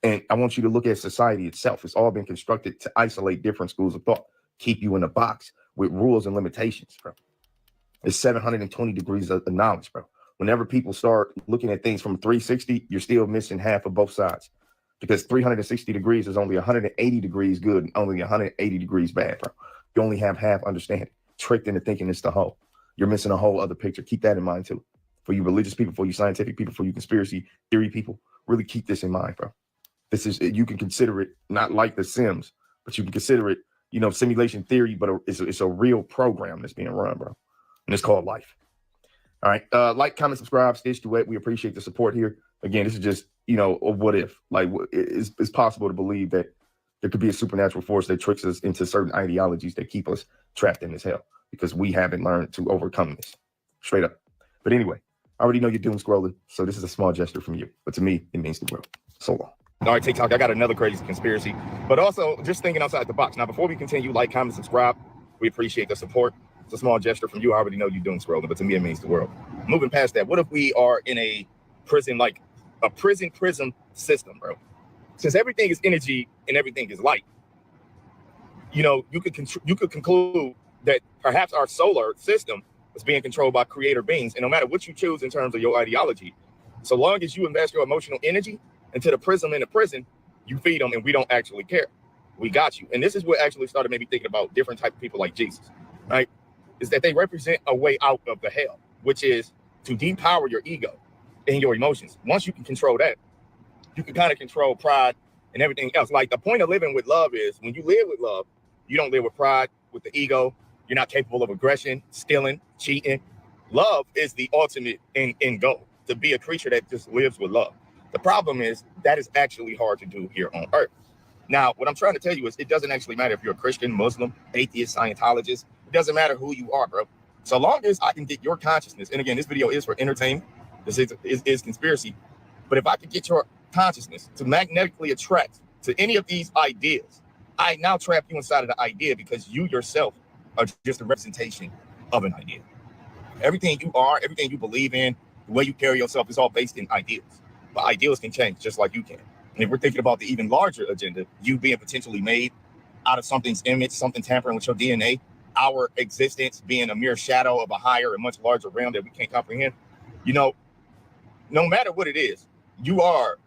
And I want you to look at society itself. It's all been constructed to isolate different schools of thought, keep you in a box with rules and limitations, bro. It's 720 degrees of knowledge, bro. Whenever people start looking at things from 360, you're still missing half of both sides, because 360 degrees is only 180 degrees good and only 180 degrees bad, bro. You only have half understanding, tricked into thinking it's the whole. You're missing a whole other picture. Keep that in mind too. For you religious people, for you scientific people, for you conspiracy theory people, really keep this in mind, bro. This is, you can consider it not like The Sims, but you can consider it, you know, simulation theory, but it's a real program that's being run, bro. And it's called life. All right. Like, comment, subscribe, Stitch Duet. We appreciate the support here. Again, this is just, you know, a what if. Like, it's possible to believe that there could be a supernatural force that tricks us into certain ideologies that keep us trapped in this hell because we haven't learned to overcome this. Straight up. But anyway, I already know you're doom scrolling, so this is a small gesture from you. But to me, it means the world. So long. All right, TikTok, I got another crazy conspiracy, but also just thinking outside the box. Now, before we continue, like, comment, subscribe. We appreciate the support. It's a small gesture from you. I already know you're doom scrolling, but to me, it means the world. Moving past that, what if we are in a prison, like a prism system, bro? Since everything is energy and everything is light, you know, you could conclude that perhaps our solar system is being controlled by creator beings. And no matter what you choose in terms of your ideology, so long as you invest your emotional energy into the prism in the prison, you feed them and we don't actually care. We got you. And this is what actually started maybe thinking about different type of people like Jesus, right? Is that they represent a way out of the hell, which is to depower your ego and your emotions. Once you can control that, you can kind of control pride and everything else. Like, the point of living with love is when you live with love, you don't live with pride, with the ego. You're not capable of aggression, stealing, cheating. Love is the ultimate end goal, to be a creature that just lives with love. The problem is that is actually hard to do here on earth. Now, what I'm trying to tell you is it doesn't actually matter if you're a Christian, Muslim, atheist, Scientologist. It doesn't matter who you are, bro. So long as I can get your consciousness, and again, this video is for entertainment. This is conspiracy. But if I can get your consciousness to magnetically attract to any of these ideas, I now trap you inside of the idea, because you yourself are just a representation of an idea. Everything you are, everything you believe in, the way you carry yourself is all based in ideas. But ideas can change just like you can. And if we're thinking about the even larger agenda, you being potentially made out of something's image, something tampering with your DNA, our existence being a mere shadow of a higher and much larger realm that we can't comprehend, you know, no matter what it is, you are,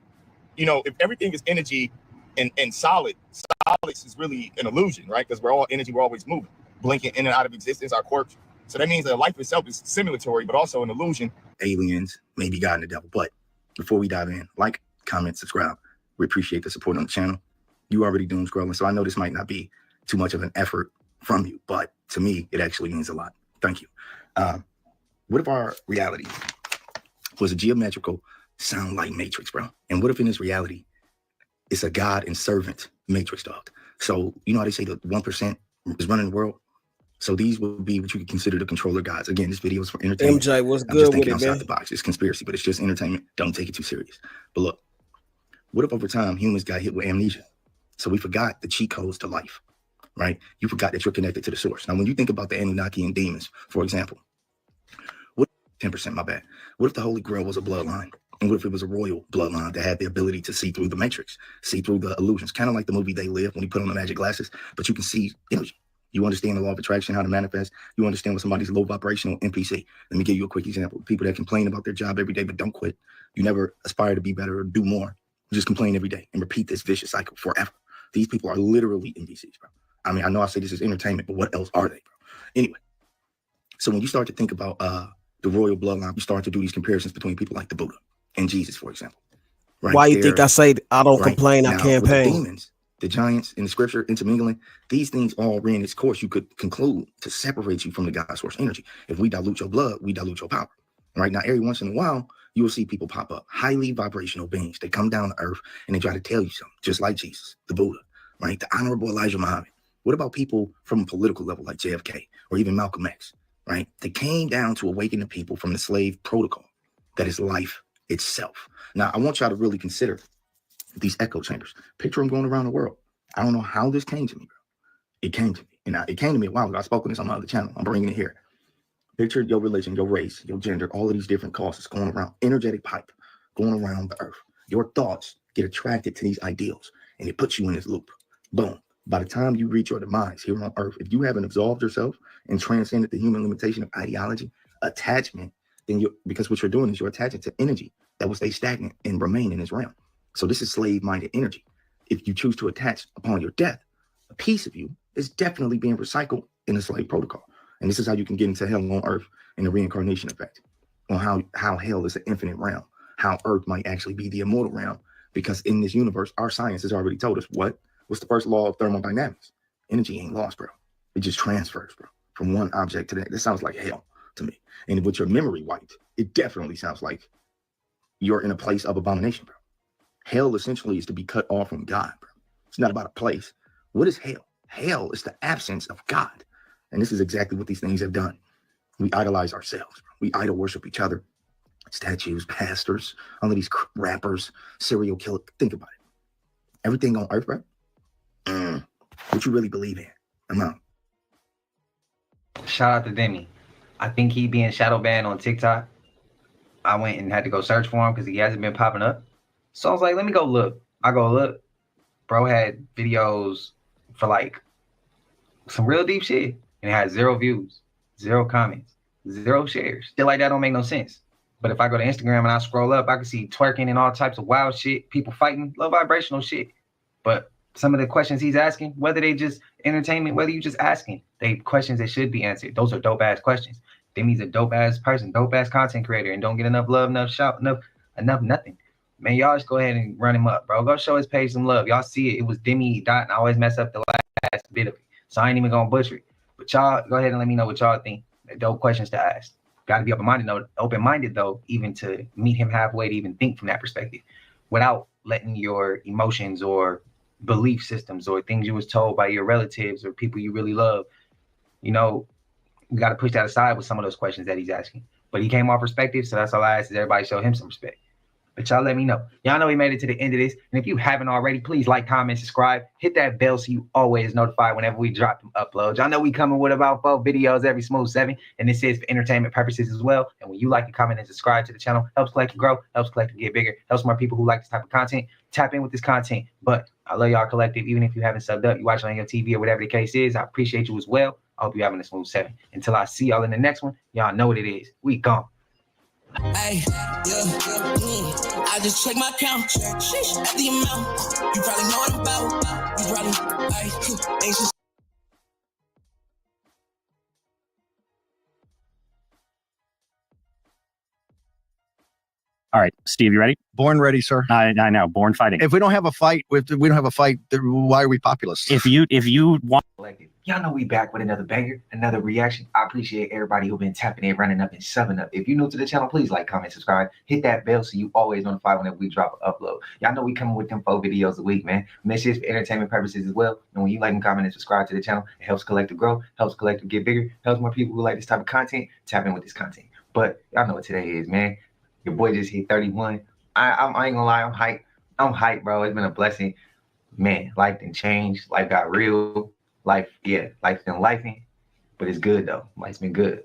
you know, if everything is energy and solid is really an illusion, right? Because we're all energy, we're always moving, blinking in and out of existence, our quirks. So that means that life itself is simulatory, but also an illusion. Aliens, maybe God and the devil. But before we dive in, like, comment, subscribe. We appreciate the support on the channel. You already doom scrolling, so I know this might not be too much of an effort from you, but to me, it actually means a lot. Thank you. What if our reality was a geometrical sound like matrix, bro? And what if in this reality, it's a God and servant matrix, dog? So you know how they say the 1% is running the world? So these would be what you could consider the controller gods. Again, this video is for entertainment. MJ, what's I'm good just with thinking it, outside man? the box. It's conspiracy, but it's just entertainment. Don't take it too serious. But look, what if over time humans got hit with amnesia? So we forgot the cheat codes to life, right? You forgot that you're connected to the source. Now, when you think about the Anunnaki and demons, for example, what 10%, my bad. What if the Holy Grail was a bloodline? And what if it was a royal bloodline that had the ability to see through the matrix, see through the illusions, kind of like the movie They Live when you put on the magic glasses, but you can see energy. You understand the law of attraction, how to manifest. You understand what somebody's low vibrational NPC. Let me give you a quick example. People that complain about their job every day, but don't quit. You never aspire to be better or do more. You just complain every day and repeat this vicious cycle forever. These people are literally NPCs, bro. I mean, I know I say this is entertainment, but what else are they, bro? Anyway, so when you start to think about the royal bloodline, you start to do these comparisons between people like the Buddha and Jesus, for example. Right? Why you think I say I don't right? complain, I Now, campaign? With the demons, the giants in the scripture intermingling, these things all ran its course. You could conclude to separate you from the God source energy. If we dilute your blood, we dilute your power. Right now, every once in a while, you will see people pop up, highly vibrational beings. They come down to earth and they try to tell you something, just like Jesus, the Buddha, right? The Honorable Elijah Muhammad. What about people from a political level like JFK or even Malcolm X, right? They came down to awaken the people from the slave protocol that is life itself. Now, I want y'all to really consider these echo chambers. Picture them going around the world. I don't know how this came to me, bro. It came to me. And it came to me a while ago. I spoke on this on my other channel. I'm bringing it here. Picture your religion, your race, your gender, all of these different causes going around, energetic pipe going around the earth. Your thoughts get attracted to these ideals and it puts you in this loop. Boom. By the time you reach your demise here on earth, if you haven't absolved yourself and transcended the human limitation of ideology, attachment, then because what you're doing is you're attaching to energy that will stay stagnant and remain in this realm. So this is slave-minded energy. If you choose to attach upon your death, a piece of you is definitely being recycled in the slave protocol. And this is how you can get into hell on earth in the reincarnation effect, on how hell is an infinite realm, how earth might actually be the immortal realm, because in this universe, our science has already told us what's the first law of thermodynamics? Energy ain't lost, bro. It just transfers, bro, from one object to that. This sounds like hell to me. And with your memory wiped, it definitely sounds like you're in a place of abomination, bro. Hell essentially is to be cut off from God, bro. It's not about a place. What is hell? Hell is the absence of God. And this is exactly what these things have done. We idolize ourselves, bro. We idol worship each other. Statues, pastors, all of these rappers, serial killers. Think about it. Everything on earth, bro. What you really believe in? I'm out. Shout out to Demi. I think he being shadow banned on TikTok. I went and had to go search for him because he hasn't been popping up. So I was like, let me go look. I go look. Bro had videos for like some real deep shit. And it had 0 views, 0 comments, 0 shares. Shit like that don't make no sense. But if I go to Instagram and I scroll up, I can see twerking and all types of wild shit, people fighting, low vibrational shit. But some of the questions he's asking, whether they just entertainment, whether you just asking, they questions that should be answered. Those are dope ass questions. Demi's a dope ass person, dope ass content creator, and don't get enough love, enough shout, enough nothing. Man, y'all just go ahead and run him up, bro. Go show his page some love. Y'all see it. It was Demi Dot, and I always mess up the last bit of it. So I ain't even gonna butcher it. But y'all go ahead and let me know what y'all think. They're dope questions to ask. Got to be open-minded though, even to meet him halfway to even think from that perspective, without letting your emotions or belief systems or things you was told by your relatives or people you really love, you know, you got to push that aside with some of those questions that he's asking. But he came off perspective, so that's all I ask is everybody show him some respect. But y'all let me know. Y'all know we made it to the end of this. And if you haven't already, please like, comment, subscribe. Hit that bell so you always notified whenever we drop them uploads. Y'all know we coming with about 4 videos every smooth 7. And this is for entertainment purposes as well. And when you like, comment, and subscribe to the channel, helps Collective grow, helps Collective get bigger, helps more people who like this type of content tap in with this content. But I love y'all Collective. Even if you haven't subbed up, you watch on your TV or whatever the case is, I appreciate you as well. I hope you're having a smooth 7. Until I see y'all in the next one, y'all know what it is. We gone. Hey, I just check my account. Sheesh, at the amount. You probably know what I'm about. You probably, anxious. All right, Steve, you ready? Born ready, sir. I know, born fighting. If we don't have a fight, why are we populist? If you want, Y'all know we back with another banger, another reaction. I appreciate everybody who been tapping in, running up, and subbing up. If you're new to the channel, please like, comment, subscribe, hit that bell so you always notified whenever we drop an upload. Y'all know we coming with them 4 videos a week, man. And this is for entertainment purposes as well. And when you like and comment and subscribe to the channel, it helps Collective grow, helps Collective get bigger, helps more people who like this type of content tap in with this content. But y'all know what today is, man. Your boy just hit 31. I ain't gonna lie, I'm hyped. I'm hyped, bro. It's been a blessing. Man, life didn't change. Life got real. Life's been lifing. But it's good, though. Life's been good.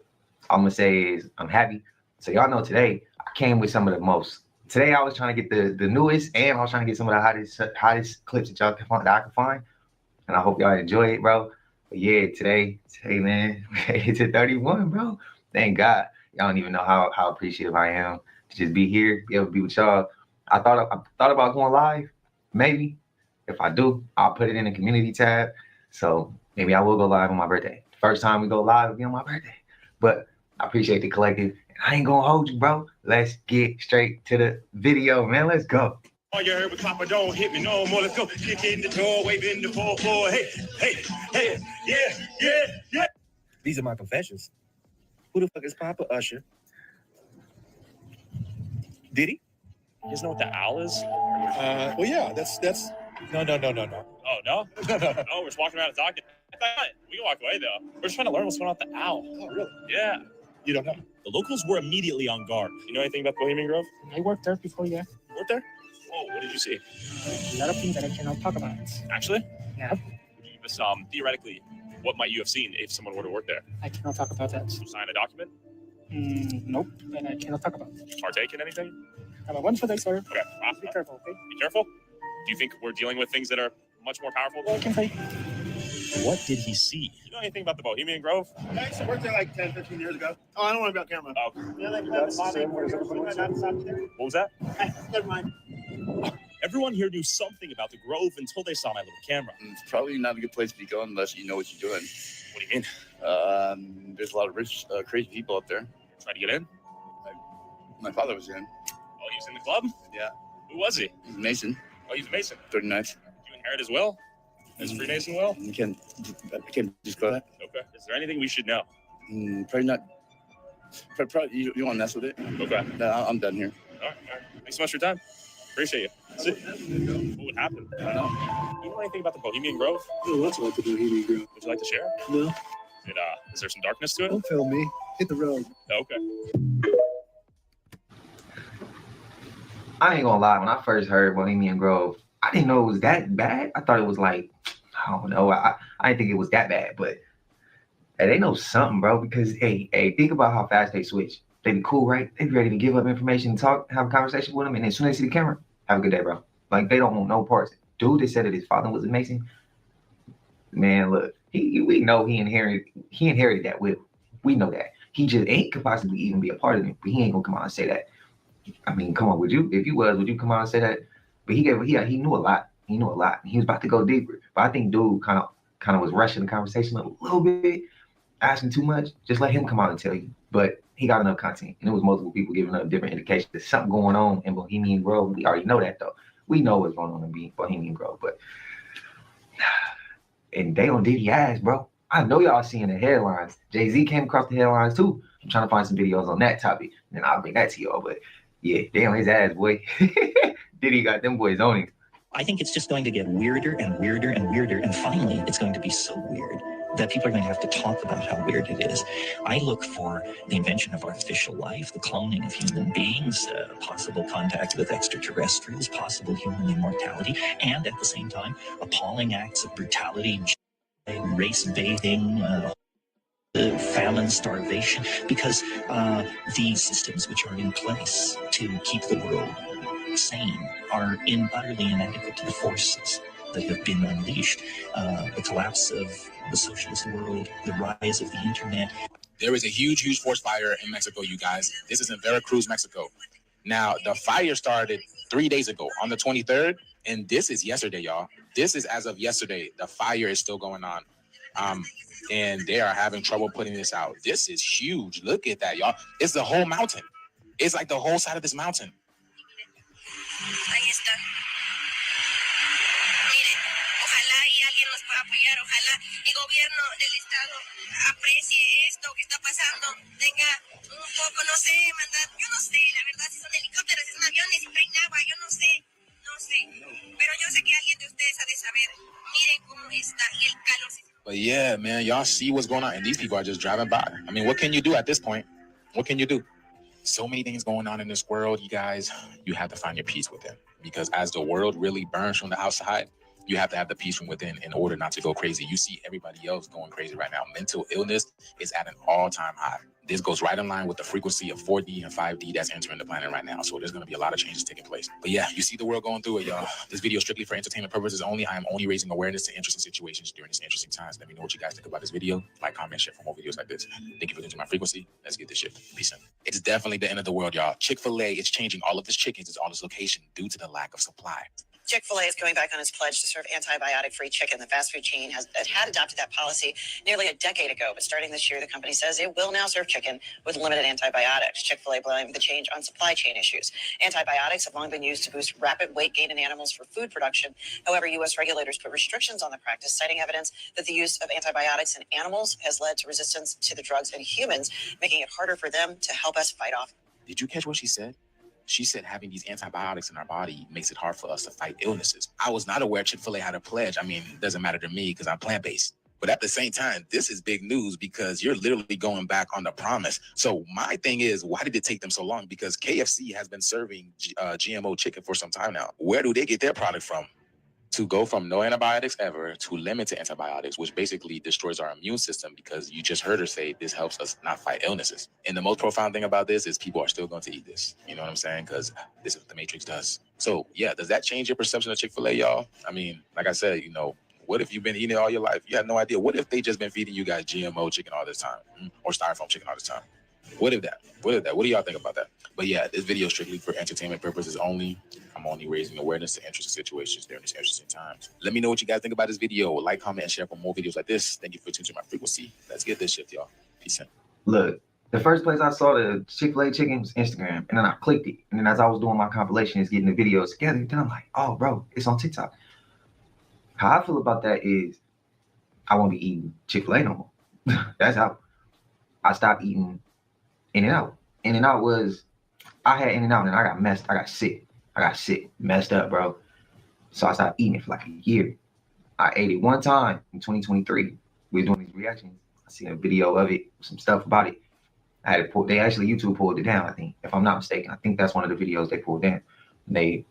All I'm gonna say is I'm happy. So y'all know today, I came with some of the most. Today, I was trying to get the newest, and I was trying to get some of the hottest clips that y'all can find, that I can find. And I hope y'all enjoy it, bro. But yeah, today, man, it's at 31, bro. Thank God. Y'all don't even know how appreciative I am to just be here, be able to be with y'all. I thought about going live. Maybe. If I do, I'll put it in the community tab. So maybe I will go live on my birthday. First time we go live will be on my birthday. But I appreciate the Collective. I ain't gonna hold you, bro. Let's get straight to the video, man. Let's go. Oh, you heard, but Papa don't hit me no more. Let's go. Kick in the door, waving the 4-4. Hey, yeah. These are my confessions. Who the fuck is Papa Usher? Did he? You guys know what the owl is? Well, yeah, that's. No. Oh, no? No, we're just walking around and talking. We can walk away, though. We're just trying to learn what's going on with the owl. Oh, really? Yeah. You don't know? The locals were immediately on guard. You know anything about Bohemian Grove? I worked there before, yeah. Worked there? Oh, what did you see? A lot of things that I cannot talk about. Actually? Yeah. Would you give us, theoretically, what might you have seen if someone were to work there? I cannot talk about that. Sign a document? Nope, and I cannot talk about it. Partake in anything? Have a wonderful day, sir. Okay. Be careful, okay? Be careful? Do you think we're dealing with things that are much more powerful? Well, I can say. What did he see? You know anything about the Bohemian Grove? I actually worked there like 10, 15 years ago. Oh, I don't want to be on camera. Oh. What was that? Never mind. Everyone here knew something about the Grove until they saw my little camera. It's probably not a good place to be going unless you know what you're doing. What do you mean? There's a lot of rich, crazy people up there. Trying to get in? My father was in. Oh, he was in the club? Yeah. Who was he? He's a Mason. Oh, he's a Mason. 39th. Did you inherit his will? His Freemason will? I can't disclose that. Okay. Is there anything we should know? Probably not. Probably you want to mess with it? Okay. No, I'm done here. All right. Thanks so much for your time. Appreciate you. What would happen? I don't know. You know anything about the Bohemian Grove? Oh, what's about the Bohemian Grove? Would you like to share? No. Is there some darkness to it? Don't tell me. Hit the road. Okay. I ain't gonna lie, when I first heard Bohemian Grove, I didn't know it was that bad. I thought it was like, I don't know. I didn't think it was that bad, but hey, they know something, bro, because hey, think about how fast they switch. They be cool, right? They be ready to give up information, talk, have a conversation with them, and then as soon as they see the camera, have a good day, bro. Like, they don't want no parts. Dude that said that his father was amazing, man, look, we know he inherited that will. We know that. He just ain't could possibly even be a part of it, but he ain't gonna come out and say that. I mean, come on, would you? If you would you come out and say that? But he knew a lot. He knew a lot. He was about to go deeper. But I think dude kind of was rushing the conversation a little bit, asking too much. Just let him come out and tell you. But he got enough content. And there was multiple people giving up different indications. There's something going on in Bohemian Grove. We already know that, though. We know what's going on in Bohemian Grove. But and they on Diddy ass, bro. I know y'all seeing the headlines. Jay-Z came across the headlines, too. I'm trying to find some videos on that topic. And I'll bring that to y'all. But yeah, they on his ass, boy. Diddy got them boys on him. I think it's just going to get weirder and weirder and weirder. And finally, it's going to be so weird that people are going to have to talk about how weird it is. I look for the invention of artificial life, the cloning of human beings, possible contact with extraterrestrials, possible human immortality, and at the same time, appalling acts of brutality, race baiting, famine, starvation, because these systems which are in place to keep the world sane are utterly inadequate to the forces that have been unleashed. The collapse of the socialist world, the rise of the internet. There is a huge forest fire in Mexico, you guys. This is in Veracruz, Mexico. Now, the fire started 3 days ago on the 23rd, and this is yesterday, y'all. This is as of yesterday. The fire is still going on. And they are having trouble putting this out. This is huge. Look at that, y'all. It's the whole mountain. It's like the whole side of this mountain. Ahí está. Miren, ojalá y alguien nos pueda apoyar, ojalá el gobierno del estado aprecie esto que está pasando, tenga un poco, no sé, mandar, yo no sé, la verdad, si son helicópteros, si son aviones, si traen agua, yo no sé, pero yo sé que alguien de ustedes ha de saber. Miren cómo está y el calor. But yeah, man, y'all see what's going on, and these people are just driving by. I mean, what can you do at this point? What can you do? So many things going on in this world, you guys. You have to find your peace within, because as the world really burns from the outside, you have to have the peace from within in order not to go crazy. You see everybody else going crazy right now. Mental illness is at an all-time high. This goes right in line with the frequency of 4D and 5D that's entering the planet right now. So there's going to be a lot of changes taking place. But yeah, you see the world going through it, y'all. This video is strictly for entertainment purposes only. I am only raising awareness to interesting situations during these interesting times. Let me know what you guys think about this video. Like, comment, share for more videos like this. Thank you for listening to my frequency. Let's get this shit. Peace in. It's definitely the end of the world, y'all. Chick-fil-A is changing all of its chickens, its all its location due to the lack of supply. Chick-fil-A is going back on its pledge to serve antibiotic-free chicken. The fast food chain had adopted that policy nearly a decade ago, but starting this year, the company says it will now serve chicken with limited antibiotics. Chick-fil-A blamed the change on supply chain issues. Antibiotics have long been used to boost rapid weight gain in animals for food production. However, U.S. regulators put restrictions on the practice, citing evidence that the use of antibiotics in animals has led to resistance to the drugs in humans, making it harder for them to help us fight off. Did you catch what she said? She said having these antibiotics in our body makes it hard for us to fight illnesses. I was not aware Chick-fil-A had a pledge. I mean, it doesn't matter to me because I'm plant-based. But at the same time, this is big news because you're literally going back on the promise. So my thing is, why did it take them so long? Because KFC has been serving GMO chicken for some time now. Where do they get their product from? To go from no antibiotics ever to limited antibiotics, which basically destroys our immune system, because you just heard her say this helps us not fight illnesses. And the most profound thing about this is people are still going to eat this. You know what I'm saying? Because this is what the Matrix does. So yeah, does that change your perception of Chick-fil-A, y'all? I mean, like I said, you know, what if you've been eating it all your life? You had no idea. What if they just been feeding you guys GMO chicken all this time, or styrofoam chicken all this time? What if that? What do y'all think about that? But yeah, this video is strictly for entertainment purposes only. I'm only raising awareness to interesting situations during these interesting times. Let me know what you guys think about this video. Like, comment, and share for more videos like this. Thank you for tuning to my frequency. Let's get this shit, y'all. Peace in. Look, the first place I saw the Chick-fil-A chicken was Instagram, and then I clicked it. And then as I was doing my compilations, getting the videos together, then I'm like, oh, bro, it's on TikTok. How I feel about that is I won't be eating Chick-fil-A no more. That's how I stopped eating In-N-Out. In-N-Out was, I had In-N-Out and I got sick, messed up, bro. So I stopped eating it for like a year. I ate it one time in 2023. We were doing these reactions. I seen a video of it, some stuff about it. I had it pulled, YouTube pulled it down, I think, if I'm not mistaken. I think that's one of the videos they pulled down. They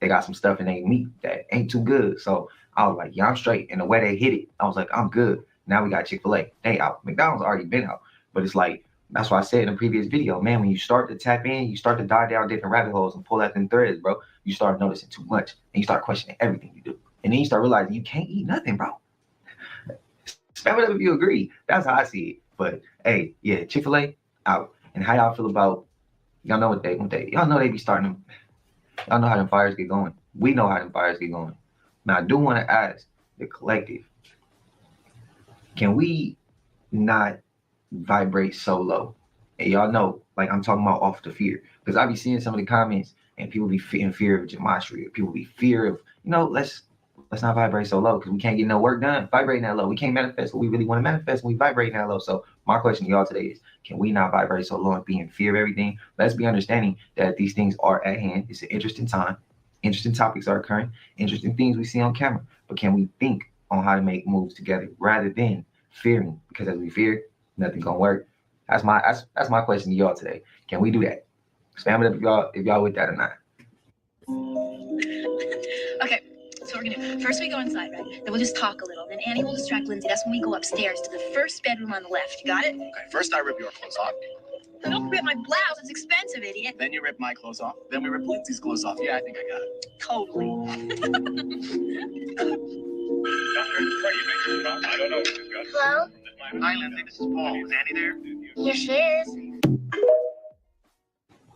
got some stuff in their meat that ain't too good. So I was like, yeah, I'm straight. And the way they hit it, I was like, I'm good. Now we got Chick-fil-A. They out. McDonald's already been out. But it's like, that's why I said in the previous video, man, when you start to tap in, you start to dive down different rabbit holes and pull out them threads, bro, you start noticing too much. And you start questioning everything you do. And then you start realizing you can't eat nothing, bro. Spam it up if you agree. That's how I see it. But hey, yeah, Chick-fil-A out. And how y'all feel about, y'all know y'all know they be starting them. Y'all know how them fires get going. We know how them fires get going. Now I do want to ask the collective, can we not vibrate so low? And y'all know, like, I'm talking about off the fear, because I be seeing some of the comments and people be in fear of gematria. People be fear of, you know, let's not vibrate so low because we can't get no work done vibrating that low. We can't manifest what we really want to manifest when we vibrate that low. So my question to y'all today is, can we not vibrate so low and be in fear of everything? Let's be understanding that these things are at hand. It's an interesting time. Interesting topics are occurring. Interesting things we see on camera. But can we think on how to make moves together rather than fearing, because as we fear, nothing gonna work. That's my question to y'all today. Can we do that? Spam it up if y'all with that or not. Okay, so we're gonna first we go inside, right? Then we'll just talk a little. Then Annie will distract Lindsay. That's when we go upstairs to the first bedroom on the left. You got it? Okay, first I rip your clothes off. Now don't rip my blouse. It's expensive, idiot. Then you rip my clothes off. Then we rip Lindsay's clothes off. Yeah, I think I got it. Totally. I don't know. Hello? Hi, Lindsay. This is Paul. Is Annie there? Here she is.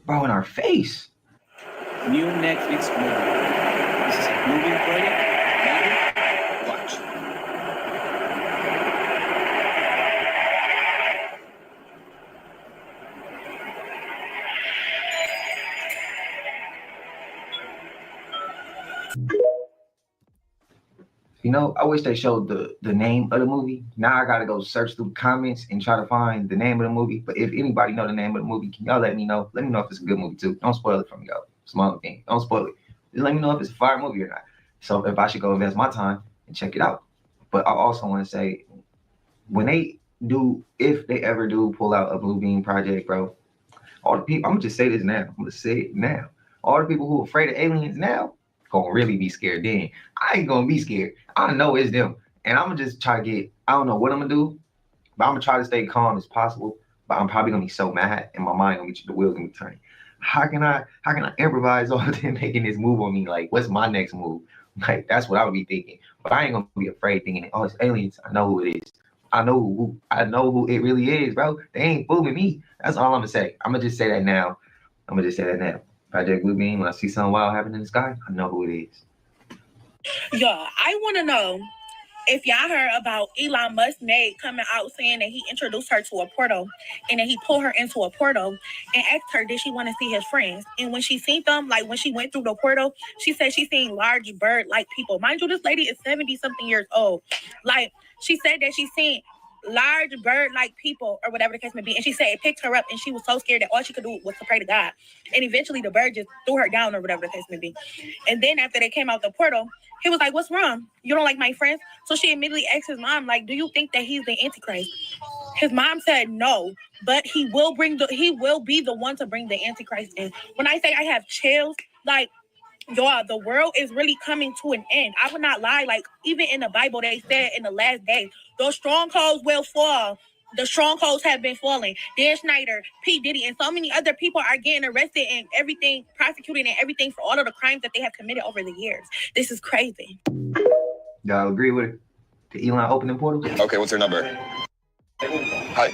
Bro, in our face. New Netflix movie. This is a movie project. Watch. You know, I wish they showed the name of the movie. Now I gotta go search through the comments and try to find the name of the movie. But if anybody know the name of the movie, can y'all let me know? Let me know if it's a good movie too. Don't spoil it for me, y'all. Small thing. Don't spoil it. Just let me know if it's a fire movie or not. So if I should go invest my time and check it out. But I also want to say, when they do, if they ever do pull out a Blue Beam project, bro, all the people, I'm gonna just say this now. I'm gonna say it now. All the people who are afraid of aliens now gonna really be scared then. I ain't gonna be scared. I know it's them. And I'm gonna just try to get, I don't know what I'm gonna do, but I'm gonna try to stay calm as possible. But I'm probably gonna be so mad and my mind gonna be, the wheels gonna be turning. How can I improvise all of them making this move on me? Like, what's my next move? Like, that's what I would be thinking. But I ain't gonna be afraid thinking, oh, it's aliens. I know who it is. I know who it really is, bro. They ain't fooling me. That's all I'm gonna say. I'm gonna just say that now. Project Blue Beam, when I see something wild happen in the sky, I know who it is. Y'all, I want to know if y'all heard about Elon Musk's maid coming out saying that he introduced her to a portal and then he pulled her into a portal and asked her, did she want to see his friends? And when she seen them, like when she went through the portal, she said she seen large bird-like people. Mind you, this lady is 70-something years old. Like, she said that she seen large bird-like people or whatever the case may be. And she said it picked her up and she was so scared that all she could do was to pray to God. And eventually the bird just threw her down or whatever the case may be. And then after they came out the portal, he was like, what's wrong? You don't like my friends? So she immediately asked his mom, like, do you think that he's the Antichrist? His mom said no, but he will be the one to bring the Antichrist in. When I say I have chills, like, y'all, the world is really coming to an end. I would not lie. Like, even in the Bible, they said in the last days, those strongholds will fall. The strongholds have been falling. Dan Schneider, P. Diddy, and so many other people are getting arrested and everything, prosecuted and everything for all of the crimes that they have committed over the years. This is crazy. Y'all agree with it? The Elon opening portals? Okay, what's your number? Hi.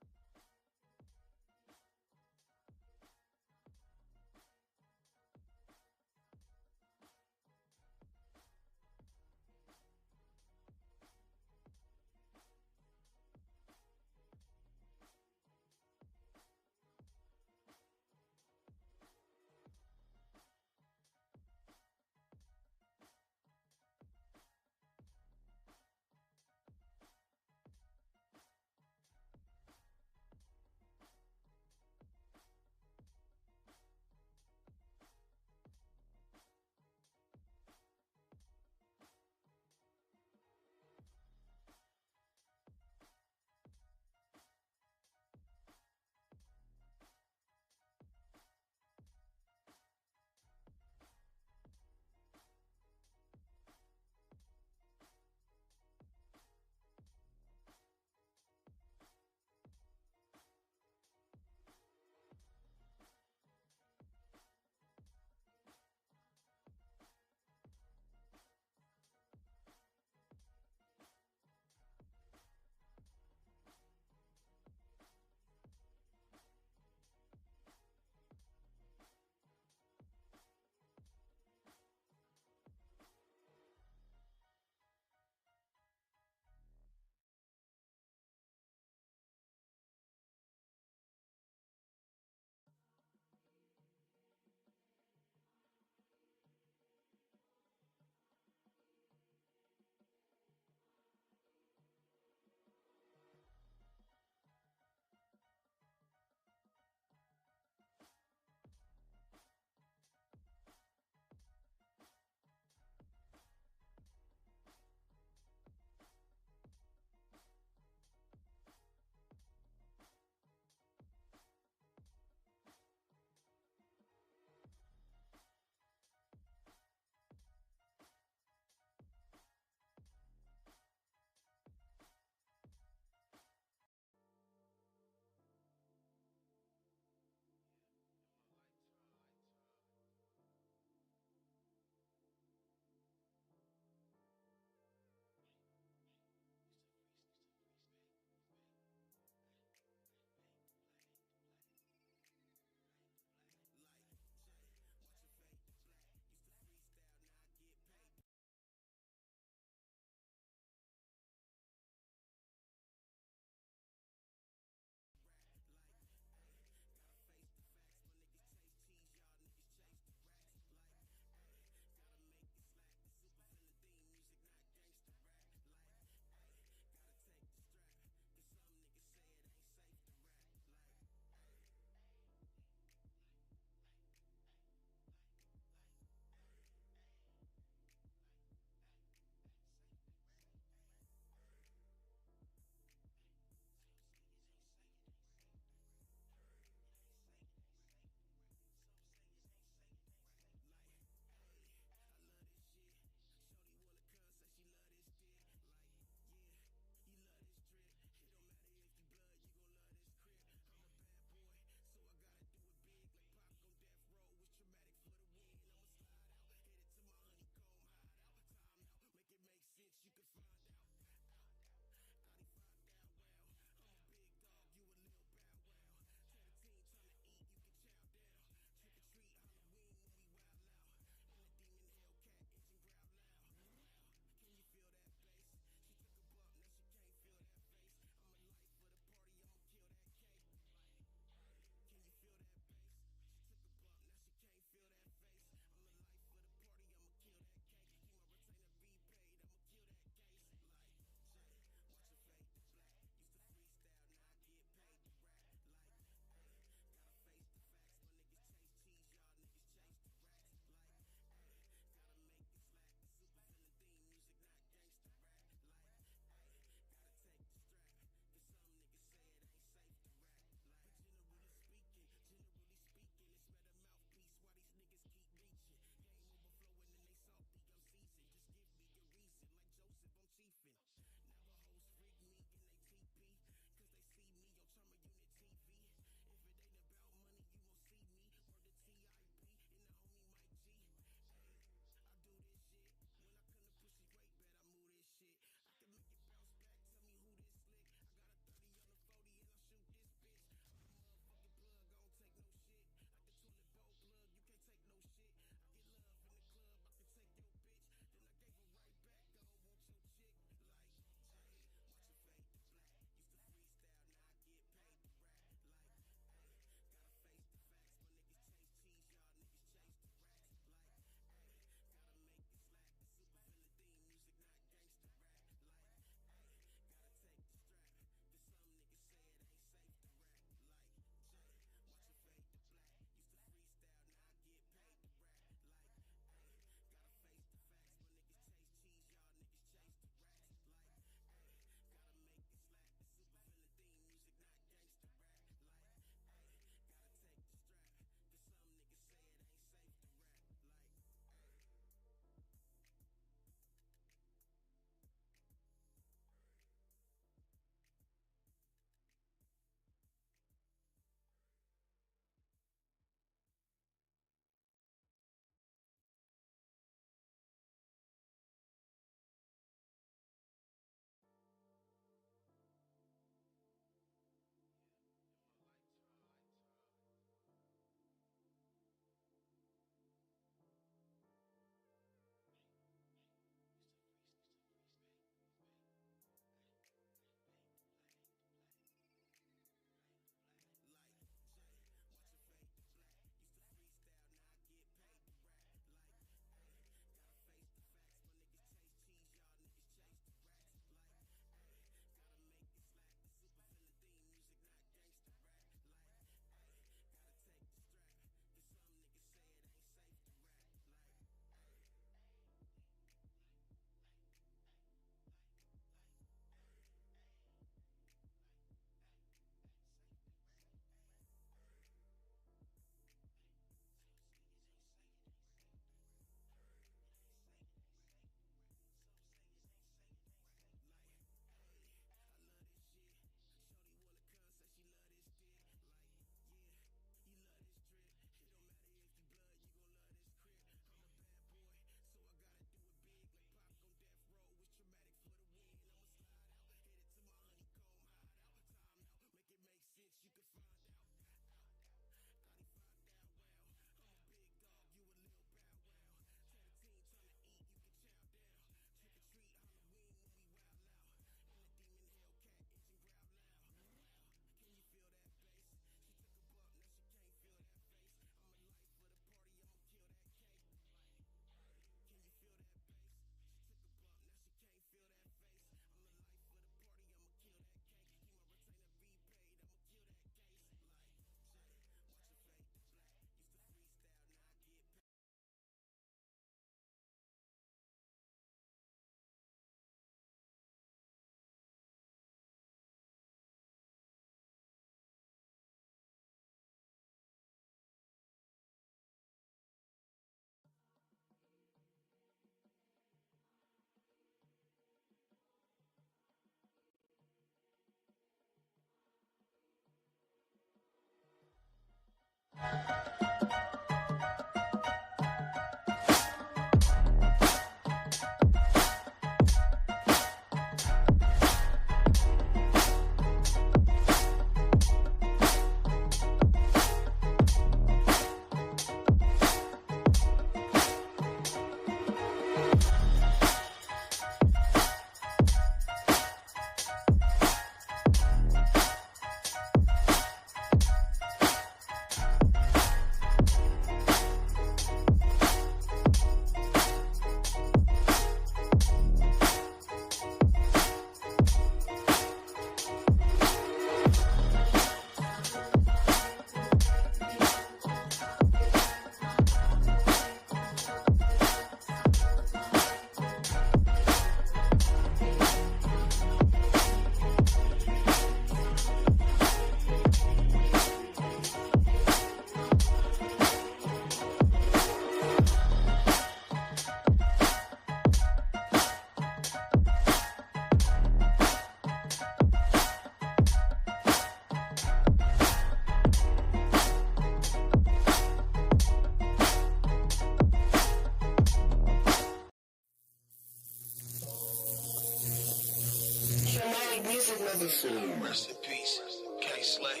Rest in peace. K Slay.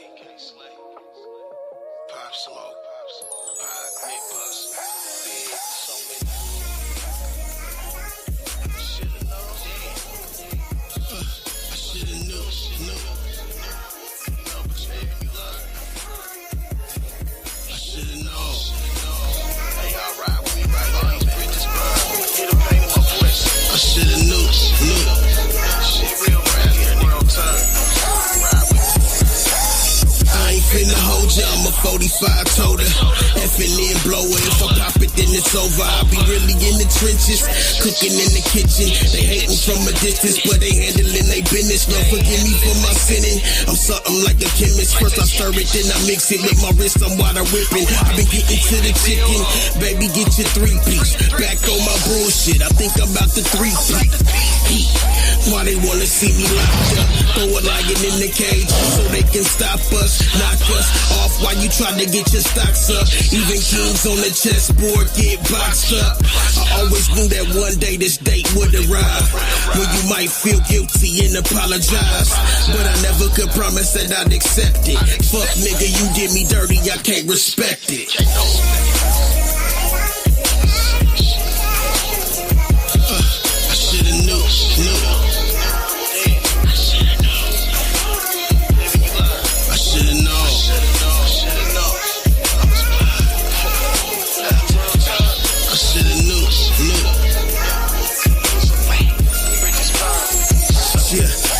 Pop Smoke. Pop Nick Bus. Big. So many. Should've known. I should've knew. No, but you love. I should've known. Hey, y'all ride with me right on these bridges, bro. Get a pain in my voice. I should've knew. Shit real around here, nigga. Time. Ride with me. I ain't finna hold ya, I'm a 45 toter. Effing in blower, if I pop it then it's over. I be really in the trenches, cooking in the kitchen. They hating from a distance, but they handling they business. Lord forgive me for my sinning. I'm something like a chemist. First I stir it, then I mix it. With my wrist I'm water whipping. I been getting to the chicken. Baby get your 3-piece. Back on my bullshit, I think I'm about to 3-piece. Why they wanna see me locked up? Throw a lion in the cage so they can stop us, knock us off while you try to get your stocks up. Even kings on the chessboard get boxed up. I always knew that one day this date would arrive when you might feel guilty and apologize, but I never could promise that I'd accept it. Fuck nigga, you did me dirty, I can't respect it. I should've knew.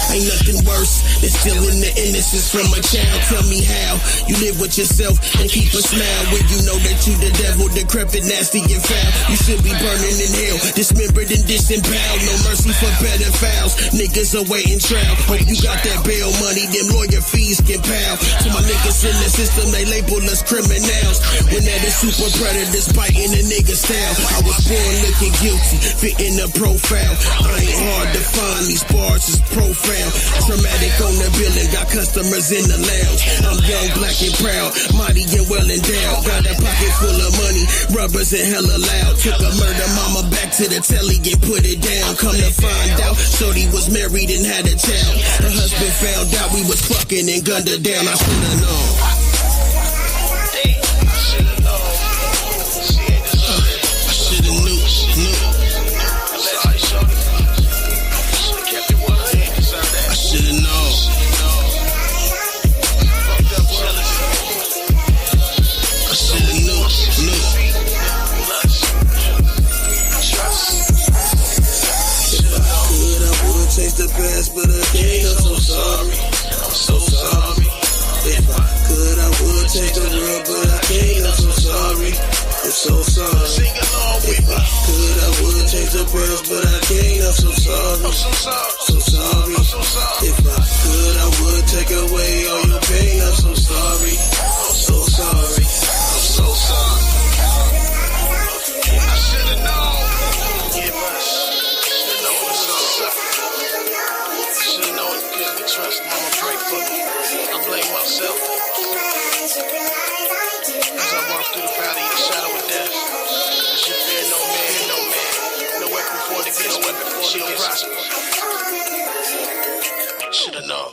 Ain't nothing worse than stealing the innocence from a child. Tell me how you live with yourself and keep a smile when you know that you the devil, decrepit, nasty and foul. You should be burning in hell, dismembered and disemboweled. No mercy for pedophiles, niggas awaiting trial. Hope you got that bail money, them lawyer fees can pal. To my niggas in the system, they label us criminals. When that is super predators biting a nigga style. I was born looking guilty, fitting a profile. I ain't hard to find, these bars is profound. Traumatic on the building, got customers in the lounge. I'm young, black and proud, mighty and well endowed. Got a pocket full of money, rubbers and hella loud. Took a murder mama back to the telly and put it down. Come to find out, shorty was married and had a child. Her husband found out we was fucking and gunned her down. I should've known. I should've knew. Change the past, but I can't. I'm so sorry. I'm so sorry. If I could, I would change the world, but I can't. I'm so sorry. I'm so sorry. Sing along with me. If I could, I would change the world, but I can't. I'm so sorry. I'm so sorry. So sorry. I'm so sorry. If I could, I would take away all your pain. I'm so sorry. I'm so sorry. I'm so sorry. I should've known. Get much. Should've known it's so sorry. Should've known you couldn't be trusted. I'ma pray for me. I blame myself. As I walk through the valley of the shadow of death, I should fear no man. No weapon formed against me shall prosper. Should've known.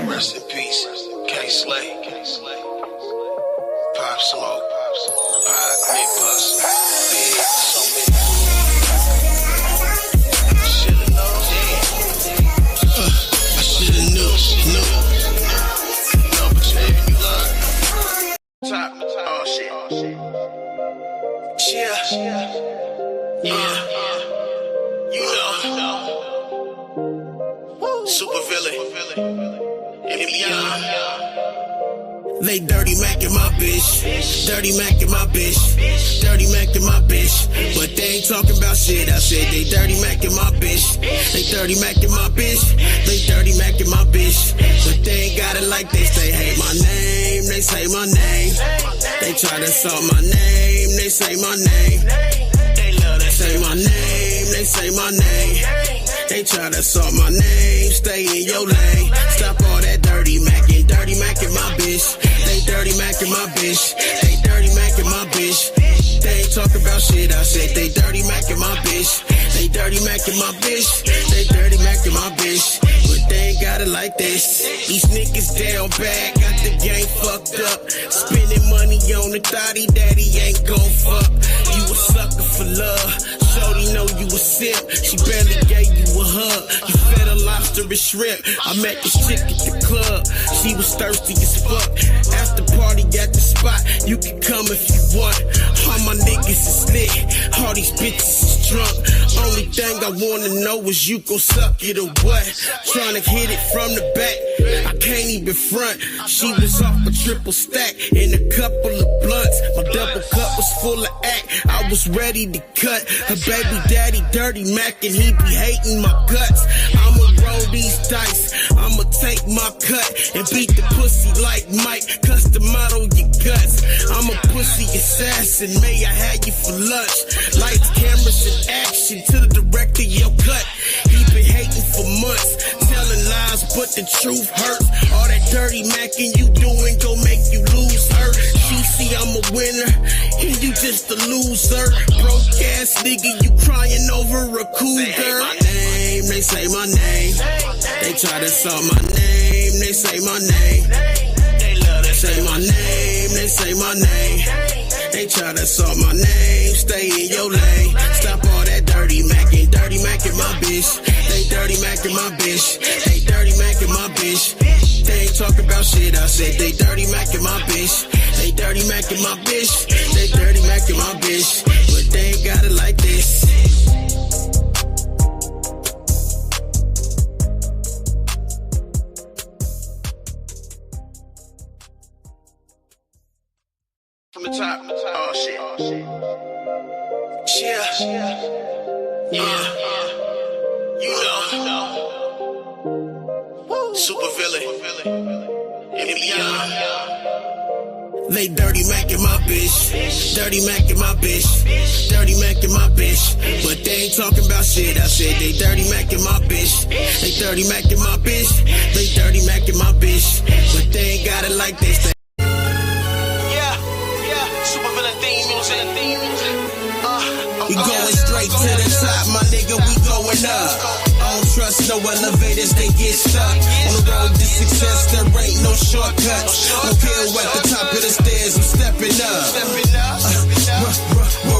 Rest in peace. K Slay. Pop Smoke. Pop Nick Bus. Big. So many. Should've known. I should've knew. No, but you love. Top. Oh shit. Yeah. You know. Super villain. They dirty mackin' my bitch. Dirty mackin' my bitch. Dirty mackin' my bitch. But they ain't talking about shit. I said they dirty mackin' my bitch. They dirty mackin' my bitch. They dirty mackin' my bitch. But they ain't got it like this. They hate my name. They say my name. They try to insult my name. They say my name. They love to say my name. They say my name. They They try to salt my name, stay in your lane. Stop all that dirty macking my bitch. They dirty macking my bitch. They dirty macking my bitch. They ain't talk about shit, I said they dirty macking my bitch. They dirty macking my bitch. They dirty macking my bitch. But they ain't got it like this. These niggas down bad, got the game fucked up. Spending money on the thotty, daddy ain't gon' fuck. You a sucker for love. Shorty know you a simp. She barely gave you a hug. You fed her lobster and shrimp. I met this chick at the club. She was thirsty as fuck. After party at the spot, you can come if you want. All my niggas is lit. All these bitches is drunk. Only thing I wanna know is you gon' suck it or what? Tryna hit it from the back. I can't even front. She was off a triple stack and a couple of blunts. My double cup was full of act. I was ready to cut. Her baby daddy dirty Mac and he be hating my guts. I'ma roll these dice. I'ma take my cut and beat the pussy like Mike. Custom model your guts. I'm a pussy assassin. May I have you for lunch? Lights, cameras, and action to the director your cut. He been hating for months, telling lies, but the truth hurts. All that dirty macking you doing gon' make you lose her. She see I'm a winner, and you just a loser. Broke ass nigga, you crying over a cougar. They say my name. They try to salt my name. They say my name. They love to say my name. They say my name. They try to salt my name. Stay in your lane. Stop all that dirty macking my bitch. They dirty macking my bitch. They dirty macking my bitch. They ain't talking about shit. I said they dirty macking my bitch. They dirty macking my bitch. They dirty macking my bitch. But they ain't got it like this. From the top. Oh shit. Yeah. You know. Super villain. And beyond. They dirty macking my bitch. Dirty macking my bitch. Dirty macking my bitch. But they ain't talking about shit. I said they dirty macking my bitch. They dirty macking my bitch. They dirty macking my bitch. But they ain't got it like this. Super villain theme music. We going straight to the top, my nigga, we going up. I don't trust no elevators, they get stuck. On the road to success, there ain't no shortcuts. Don't care at the top of the stairs, I'm stepping up.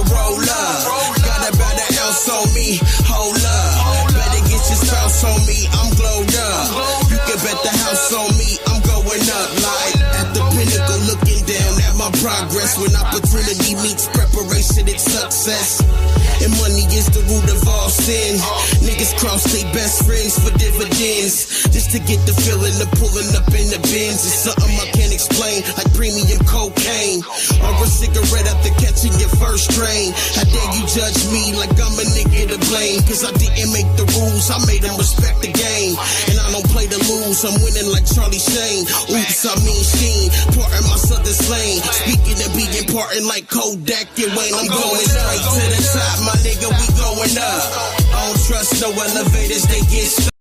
Roll up. Got about an ounce on me, hold up. Better get your spouse on me, I'm glowed up. You can bet the house on me, I'm going up. Like at the pinnacle, looking down at my progress. When opportunity meets preparation, it's success. And money is the root of all sin. Niggas cross their best friends for dividends. Just to get the feeling of pulling up in the bins. It's something I can't explain, like premium cocaine. Or a cigarette after catching your first train. How dare you judge me like I'm a nigga to blame? Cause I didn't make the rules, I made them respect the game. And I don't play to lose, I'm winning like Charlie Shane. Oops, I mean Sheen, parting my southern slang. Speaking and being parting like Kodak and Wayne. I'm going straight to the top, my nigga, we going up. I don't trust no elevators, they get stuck.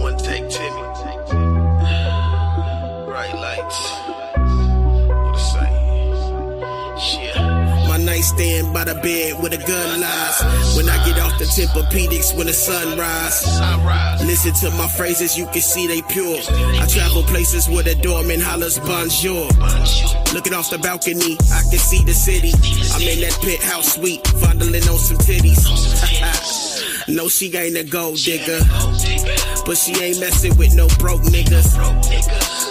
One take, Timmy. Bright lights. You the same. Shit. My nightstand by the bed with a gun lies. When I get off the Tempur-Pedics when the sun rise. Listen to my phrases, you can see they pure. I travel places where the doorman hollers bonjour. Looking off the balcony, I can see the city. I'm in that penthouse suite, fondling on some titties. No, she ain't a gold digger, but she ain't messing with no broke niggas.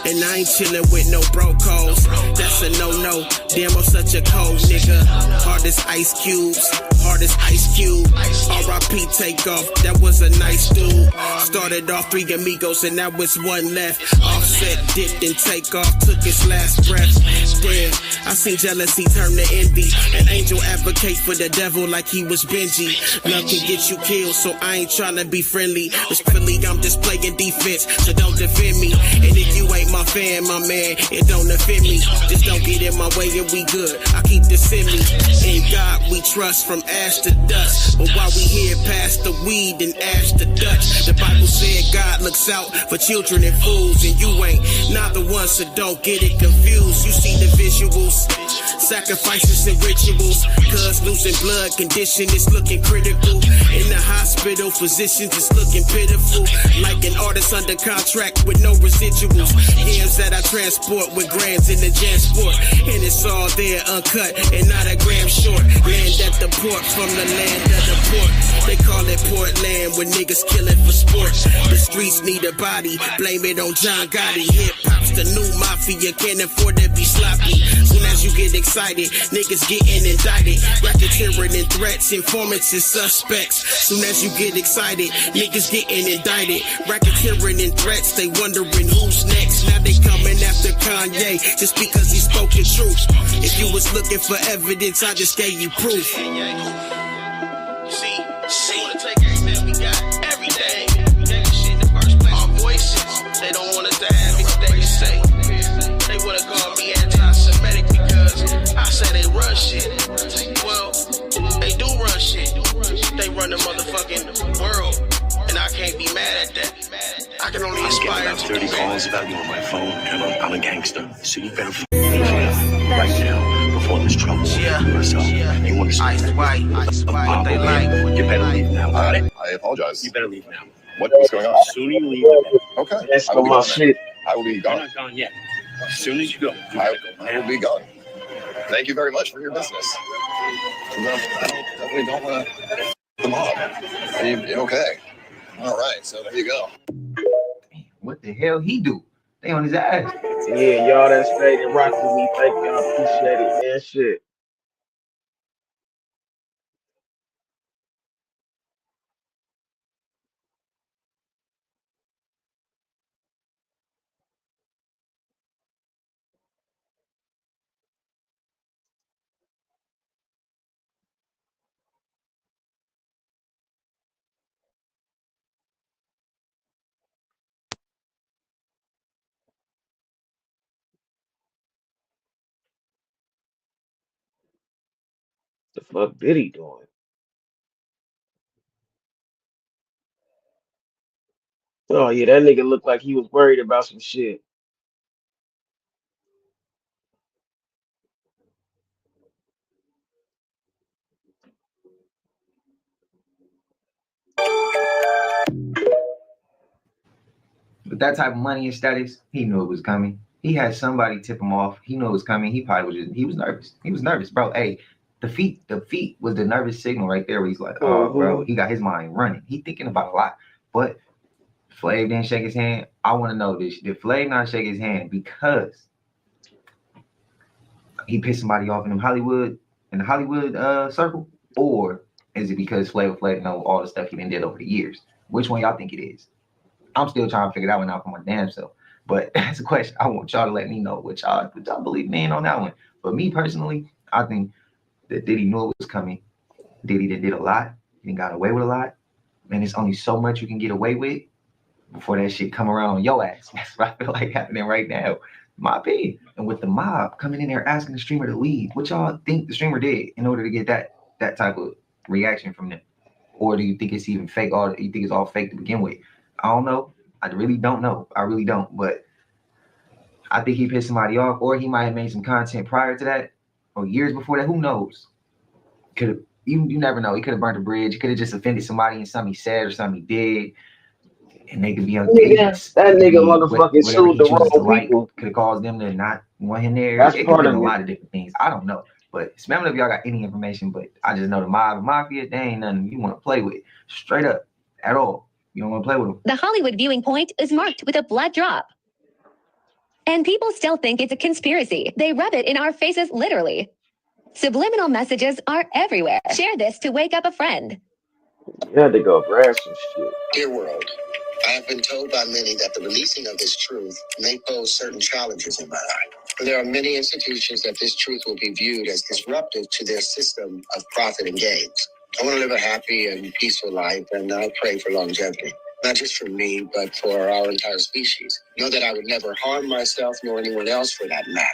And I ain't chillin' with no broke hoes. That's a no-no, damn I'm such a cold nigga. Hard as ice cubes, hard as Ice Cube. R.I.P. Takeoff, that was a nice dude. Started off 3 amigos and that was one left. Offset dipped and Takeoff took his last breath. Damn, I seen jealousy turn to envy. An angel advocates for the devil like he was Benji. Love can get you killed, so I ain't tryna be friendly. Respectfully, I'm just playing defense, so don't defend me. And if you ain't my fan, my man, it don't offend me. Just don't get in my way and we good. I keep this in me. In God we trust from ash to dust. But while we here past the weed and ash to Dutch, the Bible said God looks out for children and fools, and you ain't neither one, so don't get it confused. You see the visuals, sacrifices and rituals, cause losing blood condition is looking critical. In the hospital, physicians is looking pitiful, like an artist under contract with no residuals. Yams that I transport with grams in the Jansport, and it's all there uncut and not a gram short. Land at the port from the land of the port. They call it Portland when niggas killing for sport. The streets need a body, blame it on John Gotti. Hip hop's the new mafia, can't afford to be sloppy. Soon as you get excited, niggas getting indicted. Racketeering and threats, informants and suspects. Soon as you get excited, niggas getting indicted. Racketeering and threats, they wondering who's next. Now they coming after Kanye just because he spoke the truth. If you was looking for evidence, I just gave you proof. See, they wanna take everything we got, everything. Shit in the first place. Our voices, they don't want us to have anything to say. They wanna call me anti-Semitic because I say they run shit. Well, they do run shit. They run the motherfucking world, and I can't be mad at that. I can only aspire to 30 calls about you on my phone, and I'm a gangster, so you better right now before this trouble yourself. You want to ice white, what they like. You better leave now. All right? I apologize. You better leave now. What's going on? As soon as you leave, okay. That's for my shit. I will be gone. You're not gone yet. As soon as you go, I will be gone. Thank you very much for your business. Definitely don't want to the mob. Okay. All right, so there you go. What the hell he do? They on his ass. Yeah, y'all that stayed and rocked with me. Thank you. I appreciate it, man. Shit. The fuck did he doing? Oh yeah, that nigga looked like he was worried about some shit. With that type of money and status, he knew it was coming. He had somebody tip him off. He knew it was coming. He probably was he was nervous. He was nervous, bro. Hey, the feet was the nervous signal right there where he's like, oh, bro, he got his mind running. He thinking about a lot. But Flav didn't shake his hand. I want to know this. Did Flav not shake his hand because he pissed somebody off in the Hollywood circle? Or is it because Flav know all the stuff he did over the years? Which one y'all think it is? I'm still trying to figure that one out for my damn self. But that's a question. I want y'all to let me know what y'all believe me in on that one. But me personally, I think that Diddy knew it was coming. Diddy did a lot. He got away with a lot. And there's only so much you can get away with before that shit come around on your ass. That's what I feel like happening right now. My opinion. And with the mob coming in there asking the streamer to leave, what y'all think the streamer did in order to get that type of reaction from them? Or do you think it's even fake? Or you think it's all fake to begin with? I don't know. I really don't know. I really don't. But I think he pissed somebody off, or he might have made some content prior to that, or years before that. Who knows? Could have. You never know. He could have burnt a bridge. He could have just offended somebody in something he said or something he did, and they could be on. That nigga motherfucking sued the wrong people. Could have caused them to not want him there. That's it part could of have been it. a lot of different things. I don't know. But spam if y'all got any information. But I just know the mob and mafia, they ain't nothing you want to play with. Straight up, at all. You don't want to play with them. The Hollywood viewing point is marked with a blood drop. And people still think it's a conspiracy. They rub it in our faces literally. Subliminal messages are everywhere. Share this to wake up a friend. You had to go grab some shit. Dear world, I have been told by many that the releasing of this truth may pose certain challenges in my life. There are many institutions that this truth will be viewed as disruptive to their system of profit and gains. I want to live a happy and peaceful life, and I pray for longevity. Not just for me, but for our entire species. Know that I would never harm myself nor anyone else for that matter.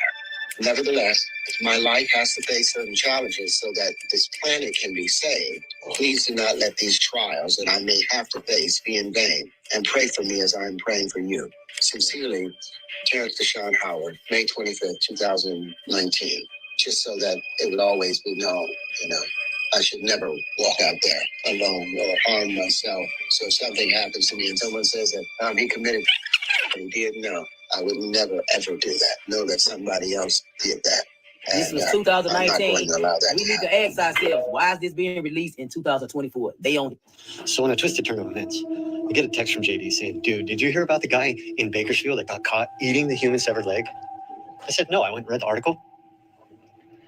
Nevertheless, my life has to face certain challenges so that this planet can be saved. Please do not let these trials that I may have to face be in vain, and pray for me as I am praying for you. Sincerely, Terrence Deshaun Howard, May 25th, 2019. Just so that it would always be known, I should never walk out there alone or harm myself. So if something happens to me and someone says that he committed and he did, no, I would never ever do that. Know that somebody else did that. This was I'm not going 2019. to allow that We to need to happen. ask ourselves, why is this being released in 2024? They own it. So in a twisted turn of events, I get a text from JD saying, dude, did you hear about the guy in Bakersfield that got caught eating the human severed leg? I said, no, I went and read the article.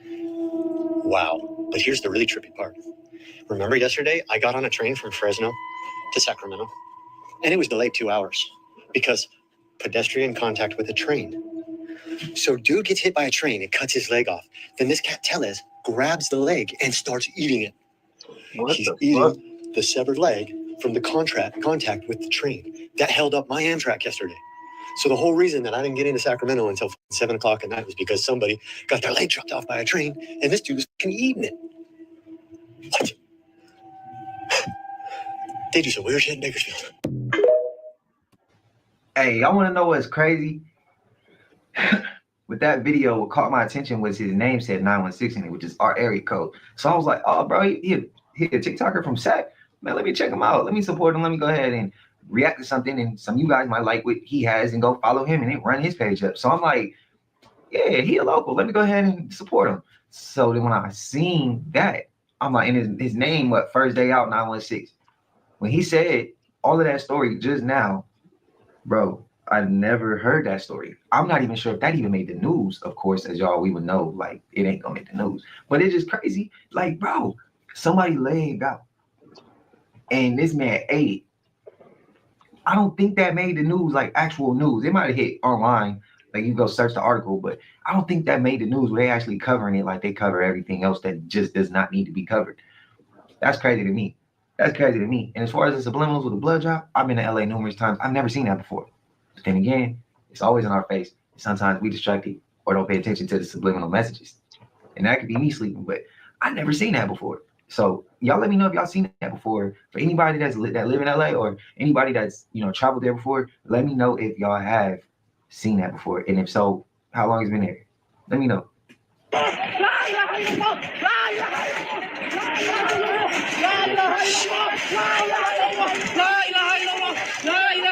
Wow. But here's the really trippy part. Remember yesterday, I got on a train from Fresno to Sacramento, and it was delayed 2 hours because pedestrian contact with a train. So dude gets hit by a train and cuts his leg off. Then this cat Tellez grabs the leg and starts eating it. He's eating the severed leg from the contact with the train. That held up my Amtrak yesterday. So the whole reason that I didn't get into Sacramento until 7 o'clock at night was because somebody got their leg chopped off by a train, and this dude was fucking eating it. What? They do some weird shit in Bakersfield. Hey, y'all want to know what's crazy? With that video, what caught my attention was his name said 916 in it, which is our area code. So I was like, oh, bro, he a TikToker from Sac. Man, let me check him out. Let me support him. Let me go ahead and react to something. And some of you guys might like what he has and go follow him and then run his page up. So I'm like, yeah, he a local. Let me go ahead and support him. So then when I seen that, I'm like, and his name, first day out, 916. When he said all of that story just now, bro, I never heard that story. I'm not even sure if that even made the news. Of course, as y'all, we would know, like, it ain't gonna make the news. But it's just crazy. Like, bro, somebody leg out. And this man ate it. I don't think that made the news, like actual news. It might have hit online, like you go search the article, but I don't think that made the news where they actually covering it like they cover everything else that just does not need to be covered. That's crazy to me. That's crazy to me. And as far as the subliminals with a blood drop, I've been to LA numerous times. I've never seen that before. But then again, it's always in our face. Sometimes we distracted or don't pay attention to the subliminal messages. And that could be me sleeping, but I never seen that before. So y'all let me know if y'all seen that before. For anybody that live in LA or anybody that's traveled there before, let me know if y'all have seen that before. And if so, how long it's been there. Let me know.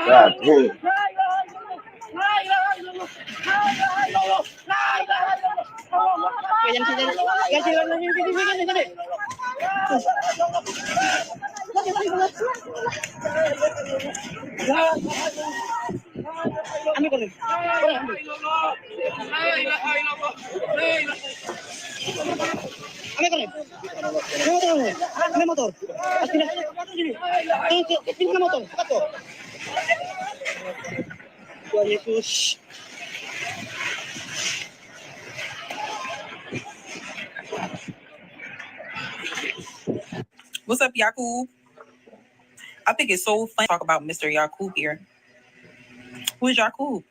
God damn. What's up, Yakub? I think it's so fun to talk about Mr. Yakub here. Who is Yakub?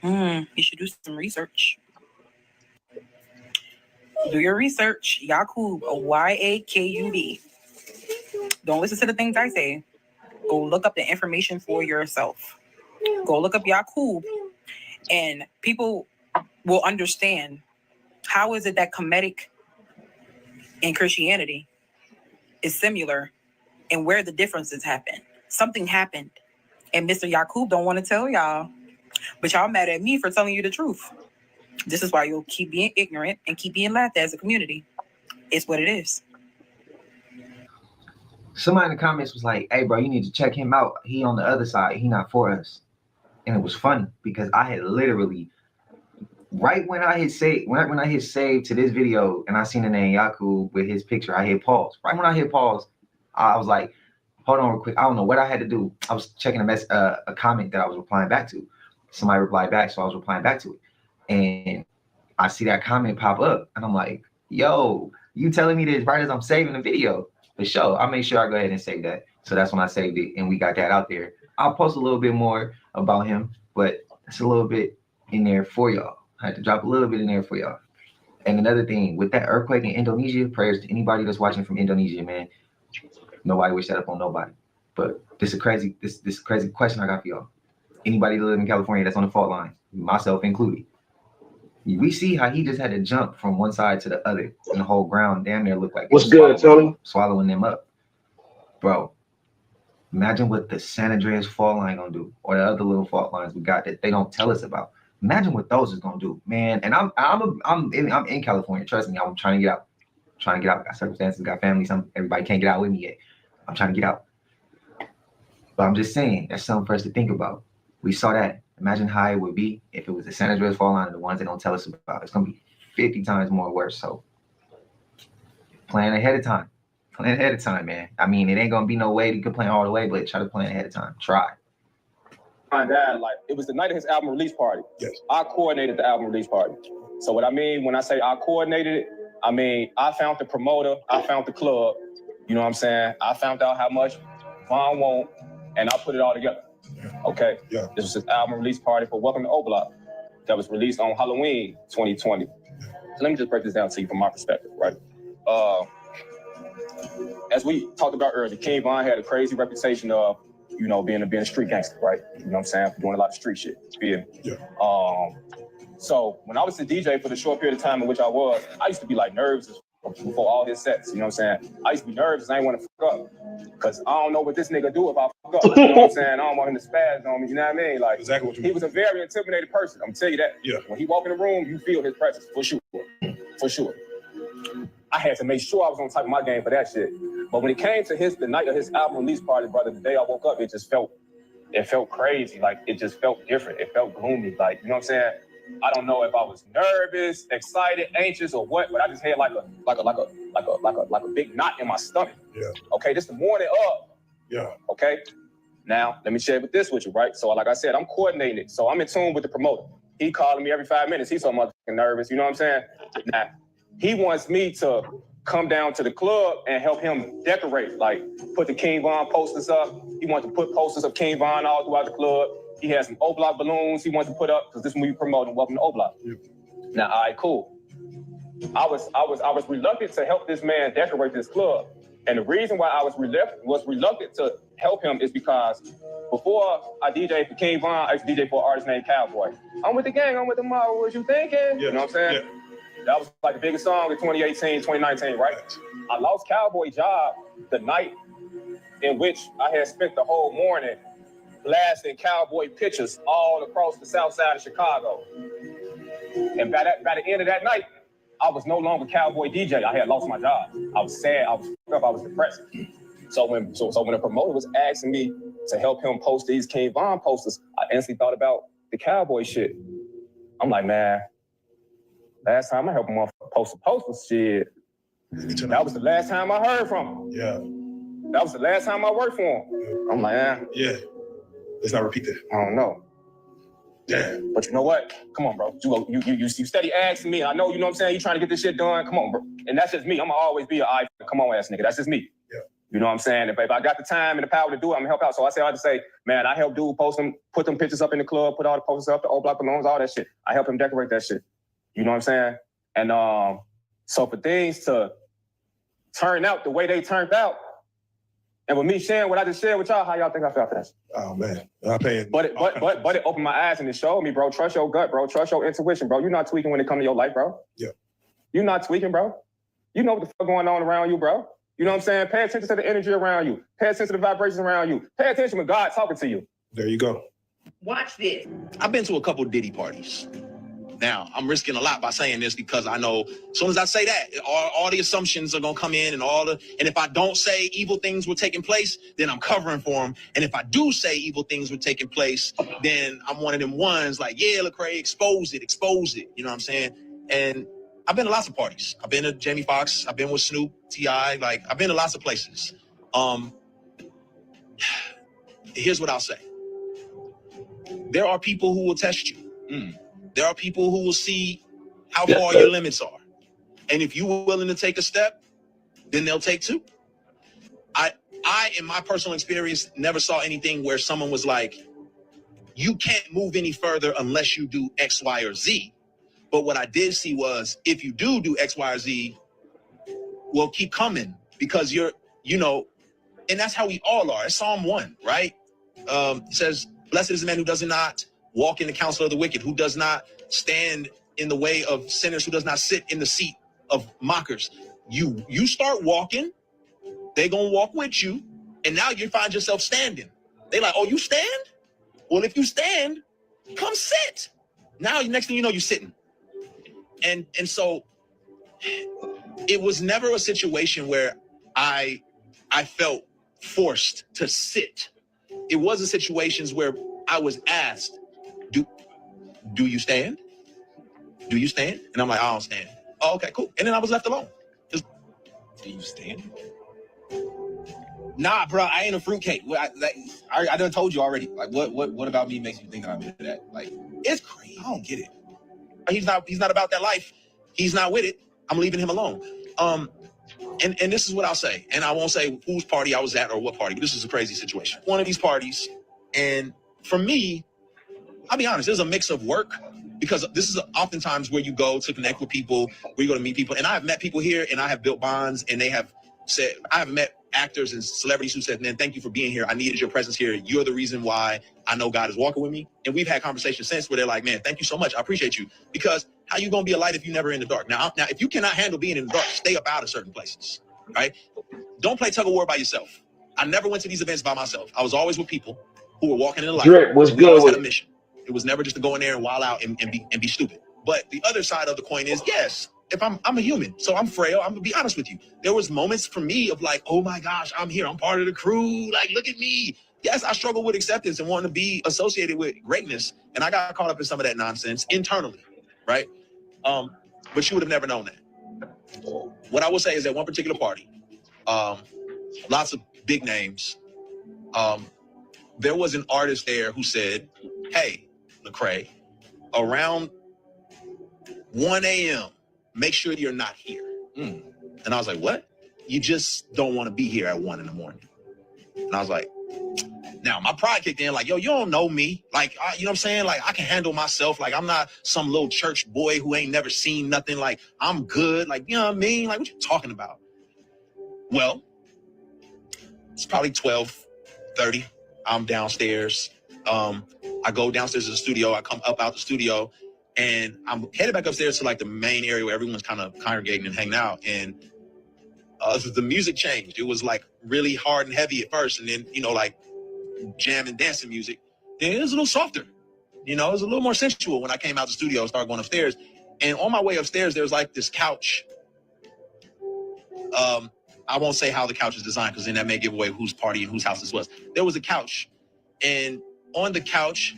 You should do some research. Do your research. Yakub, Yakub. Don't listen to the things I say. Go look up the information for yourself. Go look up Yakub, and people will understand how is it that Kemetic and Christianity is similar and where the differences happen. Something happened, and Mr. Yakub don't want to tell y'all, but y'all mad at me for telling you the truth. This is why you'll keep being ignorant and keep being laughed at as a community. It's what it is. Somebody in the comments was like, hey, bro, you need to check him out. He on the other side. He not for us. And it was funny because I had literally, right when I hit save to this video and I seen the name Yakub with his picture, I hit pause. Right when I hit pause, I was like, hold on real quick. I don't know what I had to do. I was checking a comment that I was replying back to. Somebody replied back, so I was replying back to it. And I see that comment pop up, and I'm like, yo, you telling me this right as I'm saving the video? For sure. I'll make sure I go ahead and save that. So that's when I saved it, and we got that out there. I'll post a little bit more about him, but it's a little bit in there for y'all. I had to drop a little bit in there for y'all. And another thing, with that earthquake in Indonesia, prayers to anybody that's watching from Indonesia, man. Nobody wish that up on nobody. But this is crazy question I got for y'all. Anybody that live in California that's on the fault line, myself included. We see how he just had to jump from one side to the other, and the whole ground damn near looked like What's good, Tony? Swallowing them up. Bro, imagine what the San Andreas fault line gonna do, or the other little fault lines we got that they don't tell us about. Imagine what those is gonna do, man. And I'm in California. Trust me, I'm trying to get out. I got circumstances, got family. Everybody can't get out with me yet. I'm trying to get out. But I'm just saying, that's something for us to think about. We saw that. Imagine how it would be if it was the San Andreas fault line and the ones they don't tell us about. It's gonna be 50 times more worse. So plan ahead of time. Plan ahead of time, man. I mean, it ain't gonna be no way you can plan all the way, but try to plan ahead of time. Try. My dad, like, it was the night of his album release party. Yes. I coordinated the album release party. So what I mean when I say I coordinated it, I mean I found the promoter, I found the club. You know what I'm saying? I found out how much Von want, and I put it all together. Okay. Yeah. This was his album release party for Welcome to O-Block that was released on Halloween 2020. So let me just break this down to you from my perspective, right? As we talked about earlier, King Von had a crazy reputation of, you know, being a street gangster, right? You know what I'm saying? Doing a lot of street shit. Yeah. So when I was a DJ for the short period of time in which I was, I used to be like nervous before all his sets. You know what I'm saying? I used to be nervous. I didn't want to fuck up because I don't know what this nigga do if I fuck up. You know what I'm saying? I don't want him to spaz on me. You know what I mean? Like, Exactly what you mean. He was a very intimidating person. I'm gonna tell you that. Yeah. When he walk in the room, you feel his presence for sure. For sure. I had to make sure I was on top of my game for that shit. But when it came to the night of his album release party, brother, the day I woke up, it felt crazy. Like, it just felt different. It felt gloomy. Like, you know what I'm saying? I don't know if I was nervous, excited, anxious, or what, but I just had like a big knot in my stomach. Yeah. Okay, this the morning of. Yeah. Okay. Now let me share this with you, right? So like I said, I'm coordinating it. So I'm in tune with the promoter. He calling me every 5 minutes. He's so motherfucking nervous. You know what I'm saying? Now he wants me to come down to the club and help him decorate, like put the King Von posters up. He wants to put posters of King Von all throughout the club. He has some O-Block balloons he wants to put up because this is when we promoting Welcome to O-Block. Yeah. Now, all right, cool. I was reluctant to help this man decorate this club. And the reason why I was reluctant to help him is because before I DJ for King Von, I used to DJ for an artist named Cowboy. I'm with the gang, I'm with the mob, what you thinking? Yes. You know what I'm saying? Yeah. That was like the biggest song in 2018, 2019, right? I lost Cowboy job the night in which I had spent the whole morning blasting Cowboy pictures all across the south side of Chicago. And by the end of that night, I was no longer Cowboy DJ. I had lost my job. I was sad, I was fucked up, I was depressed. So when the promoter was asking me to help him post these King Von posters, I instantly thought about the Cowboy shit. I'm like, man, last time I helped him post the posters, shit, that was the last time I heard from him. Yeah. That was the last time I worked for him. I'm like, yeah. Let's not repeat that. I don't know. Damn. But you know what? Come on, bro. You steady asking me. I know, you know what I'm saying? You trying to get this shit done. Come on, bro. And that's just me. I'm gonna always be a come on ass nigga. That's just me. Yeah. You know what I'm saying? If I got the time and the power to do it, I'm gonna help out. So I had to say, man, I help dude post them, put them pictures up in the club, put all the posters up, the O-Block balloons, all that shit. I help him decorate that shit. You know what I'm saying? And so for things to turn out the way they turned out, and with me sharing what I just shared with y'all, how y'all think I felt after that? Oh man, but it opened my eyes and it showed me, bro. Trust your gut, bro. Trust your intuition, bro. You're not tweaking when it comes to your life, bro. Yeah. You're not tweaking, bro. You know what the fuck going on around you, bro. You know what I'm saying? Pay attention to the energy around you. Pay attention to the vibrations around you. Pay attention when God's talking to you. There you go. Watch this. I've been to a couple Diddy parties. Now, I'm risking a lot by saying this because I know as soon as I say that, all the assumptions are going to come in and if I don't say evil things were taking place, then I'm covering for them. And if I do say evil things were taking place, then I'm one of them ones like, yeah, Lecrae, expose it. You know what I'm saying? And I've been to lots of parties. I've been to Jamie Foxx. I've been with Snoop, T.I. Like, I've been to lots of places. Here's what I'll say. There are people who will test you. There are people who will see how far your limits are. And if you were willing to take a step, then they'll take two. I, in my personal experience, never saw anything where someone was like, you can't move any further unless you do X, Y, or Z. But what I did see was, if you do X, Y, or Z, well, keep coming, because you're, and that's how we all are. It's Psalm 1, right? It says, blessed is the man who does not walk in the counsel of the wicked, who does not stand in the way of sinners, who does not sit in the seat of mockers. You start walking, they're going to walk with you, and now you find yourself standing. They like, oh, you stand? Well, if you stand, come sit. Now, next thing you know, you're sitting. And so it was never a situation where I felt forced to sit. It wasn't situations where I was asked, do you stand? Do you stand? And I'm like, I don't stand. Oh, okay, cool. And then I was left alone. Just, do you stand? Nah, bro, I ain't a fruitcake. I done told you already. Like, what about me makes you think that I'm into that? Like, it's crazy. I don't get it. He's not about that life. He's not with it. I'm leaving him alone. And this is what I'll say, and I won't say whose party I was at or what party, but this is a crazy situation. One of these parties, and for me, I'll be honest, there's a mix of work, because this is oftentimes where you go to connect with people, where you go to meet people. And I have met people here, and I have built bonds, and they have said, I have met actors and celebrities who said, man, thank you for being here. I needed your presence here. You're the reason why I know God is walking with me. And we've had conversations since where they're like, man, thank you so much. I appreciate you. Because how you going to be a light if you're never in the dark? Now, if you cannot handle being in the dark, stay up out of certain places, right? Don't play tug of war by yourself. I never went to these events by myself. I was always with people who were walking in the light. Drip was we good always with had a mission. It was never just to go in there and wild out and be stupid. But the other side of the coin is, yes, if I'm a human, so I'm frail. I'm gonna be honest with you. There was moments for me of like, oh my gosh, I'm here. I'm part of the crew. Like, look at me. Yes, I struggle with acceptance and wanting to be associated with greatness. And I got caught up in some of that nonsense internally, right? But you would have never known that. What I will say is that one particular party, lots of big names. There was an artist there who said, hey, Lecrae, around 1 a.m., make sure you're not here. And I was like, what? You just don't want to be here at 1 in the morning. And I was like, now my pride kicked in, like, yo, you don't know me. Like, you know what I'm saying? Like, I can handle myself. Like, I'm not some little church boy who ain't never seen nothing. Like, I'm good. Like, you know what I mean? Like, what you talking about? Well, it's probably 12:30. I'm downstairs. I go downstairs to the studio. I come up out the studio, and I'm headed back upstairs to like the main area where everyone's kind of congregating and hanging out. And the music changed. It was like really hard and heavy at first, and then, like jam and dancing music. Then it was a little softer. It was a little more sensual when I came out the studio and started going upstairs. And on my way upstairs, there was like this couch. I won't say how the couch is designed, because then that may give away whose party and whose house this was. There was a couch, and on the couch,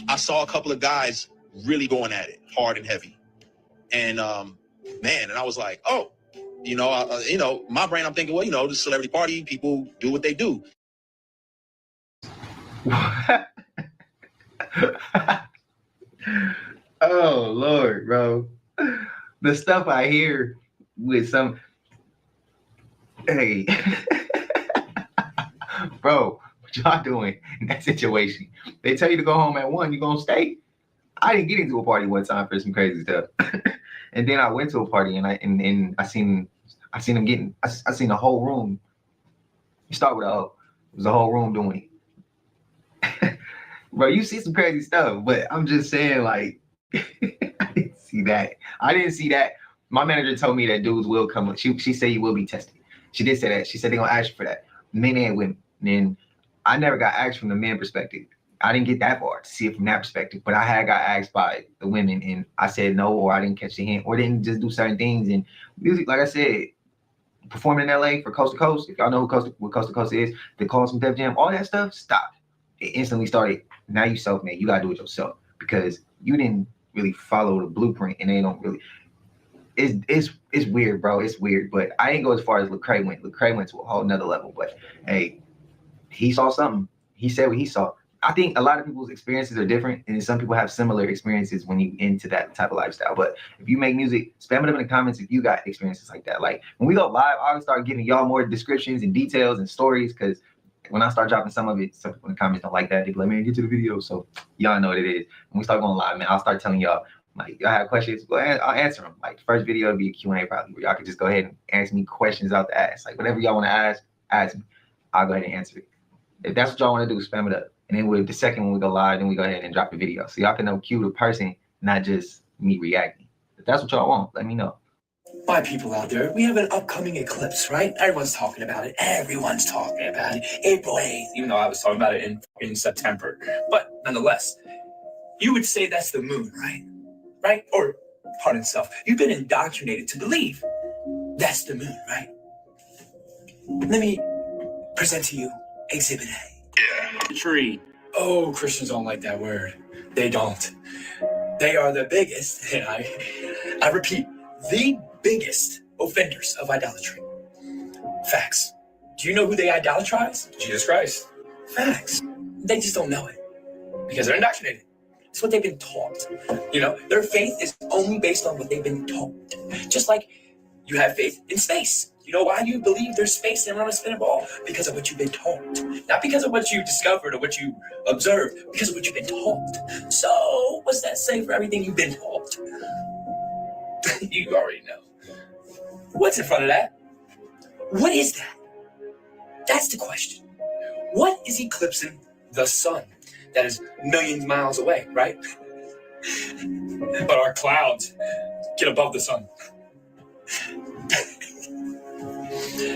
I saw a couple of guys really going at it, hard and heavy. And and I was like, oh, my brain, I'm thinking, well, this celebrity party, people do what they do. Oh Lord, bro, the stuff I hear with some. Hey, bro, what y'all doing in that situation? They tell you to go home at 1, you gonna stay? I didn't get into a party one time for some crazy stuff, and then I went to a party and I seen them getting. I seen the whole room. You start with a O. It was the whole room doing it. Bro, you see some crazy stuff, but I'm just saying, like, I didn't see that. My manager told me that dudes will come. She said you will be tested. She did say that. She said they're gonna ask you for that, men and women. And I never got asked from the men perspective. I didn't get that far to see it from that perspective, but I had got asked by the women, and I said no, or I didn't catch the hint, or didn't just do certain things. And music, like I said, performing in LA for Coast to Coast. If y'all know what Coast to Coast is, the calls from Def Jam, all that stuff stopped. It instantly started. Now you self-made. You gotta do it yourself, because you didn't really follow the blueprint, and they don't really. It's weird, bro. It's weird, but I ain't go as far as Lecrae went. Lecrae went to a whole nother level. But hey, he saw something. He said what he saw. I think a lot of people's experiences are different, and some people have similar experiences when you into that type of lifestyle. But if you make music, spam it up in the comments if you got experiences like that. Like when we go live, I always start giving y'all more descriptions and details and stories, because when I start dropping some of it, some people in the comments don't like that. They be like, man, get to the video. So y'all know what it is. When we start going live, man, I'll start telling y'all, like, y'all have questions, go ahead, I'll answer them. Like the first video will be a Q&A probably, where y'all can just go ahead and ask me questions out the ass. Like whatever y'all want to ask me. I'll go ahead and answer it. If that's what y'all want to do, spam it up. And then with the second one we go live, then we go ahead and drop the video. So y'all can know cue the person, not just me reacting. If that's what y'all want, let me know. My people out there, we have an upcoming eclipse, right? Everyone's talking about it. Everyone's talking about it. April 8th, even though I was talking about it in September. But nonetheless, you would say that's the moon, right? Right? Or, pardon self, you've been indoctrinated to believe that's the moon, right? Let me present to you Exhibit A. Yeah. Tree. Oh, Christians don't like that word. They don't. They are the biggest, and I repeat, the biggest offenders of idolatry. Facts. Do you know who they idolatrize? Jesus Christ. Facts. They just don't know it because they're indoctrinated. It's what they've been taught. You know, their faith is only based on what they've been taught. Just like you have faith in space. You know why you believe there's space and run a spinning ball? Because of what you've been taught. Not because of what you discovered or what you observed, because of what you've been taught. So, what's that say for everything you've been taught? You already know. What's in front of that? What is that? That's the question. What is eclipsing the sun that is millions of miles away, right? But our clouds get above the sun.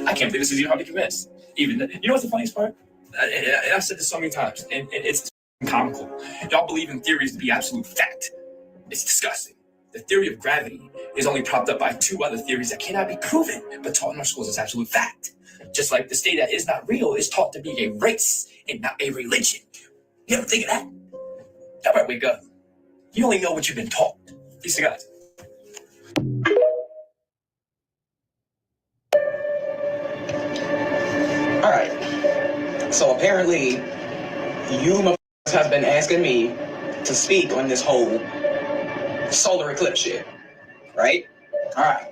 I can't believe this is even hard to convince. Even, you know what's the funniest part? And I've said this so many times, and it's comical. Y'all believe in theories to be absolute fact. It's disgusting. The theory of gravity is only propped up by two other theories that cannot be proven, but taught in our schools as absolute fact. Just like the state that is not real is taught to be a race and not a religion. You ever think of that? Y'all better wake up. You only know what you've been taught. Peace to guys. All right. So apparently, you have been asking me to speak on this whole solar eclipse shit, right? All right.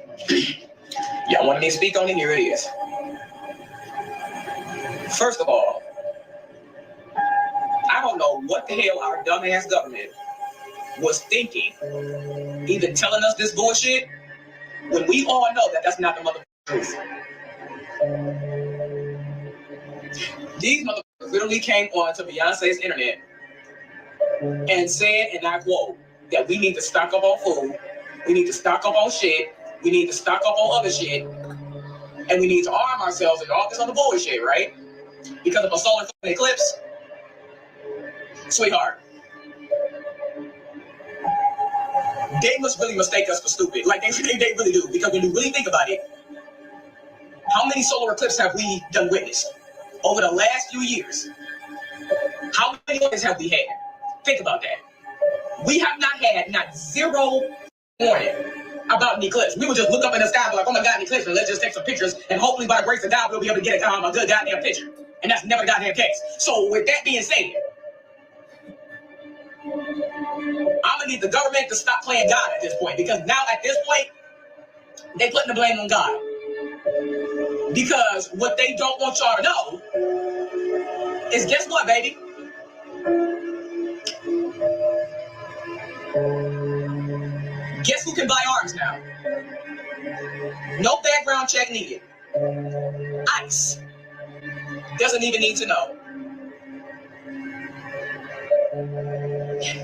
Y'all wanted me to speak on it? Here it is. First of all, I don't know what the hell our dumbass government was thinking, either telling us this bullshit when we all know that that's not the motherfucking truth. These motherfuckers literally came on to Beyonce's internet and said, and I quote, that we need to stock up on food, we need to stock up on shit, we need to stock up on other shit, and we need to arm ourselves and all this other bullshit, right? Because of a solar eclipse. Sweetheart, they must really mistake us for stupid. Like, they really do. Because when you really think about it, how many solar eclipses have we done witnessed over the last few years? How many ones have we had? Think about that. We have not had not zero warning about an eclipse. We would just look up in the sky and be like, oh my God, an eclipse, and let's just take some pictures, and hopefully by the grace of God, we'll be able to get a good goddamn picture. And that's never the goddamn case. So with that being said, I'm gonna need the government to stop playing God at this point, because now at this point, they putting the blame on God. Because what they don't want y'all to know is, guess what, baby? Guess who can buy arms now? No background check needed. ICE doesn't even need to know.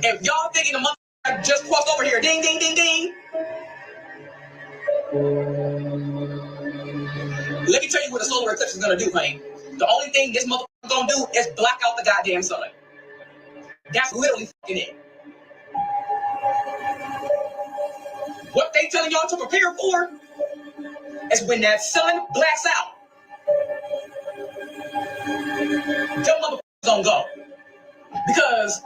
If y'all thinking the motherfucker just crossed over here, ding, ding, ding, ding. Let me tell you what a solar eclipse is gonna do, honey. The only thing this motherfucker gonna do is block out the goddamn sun. That's literally fucking it. What they telling y'all to prepare for is when that sun blacks out, them motherfuckers gonna go. Because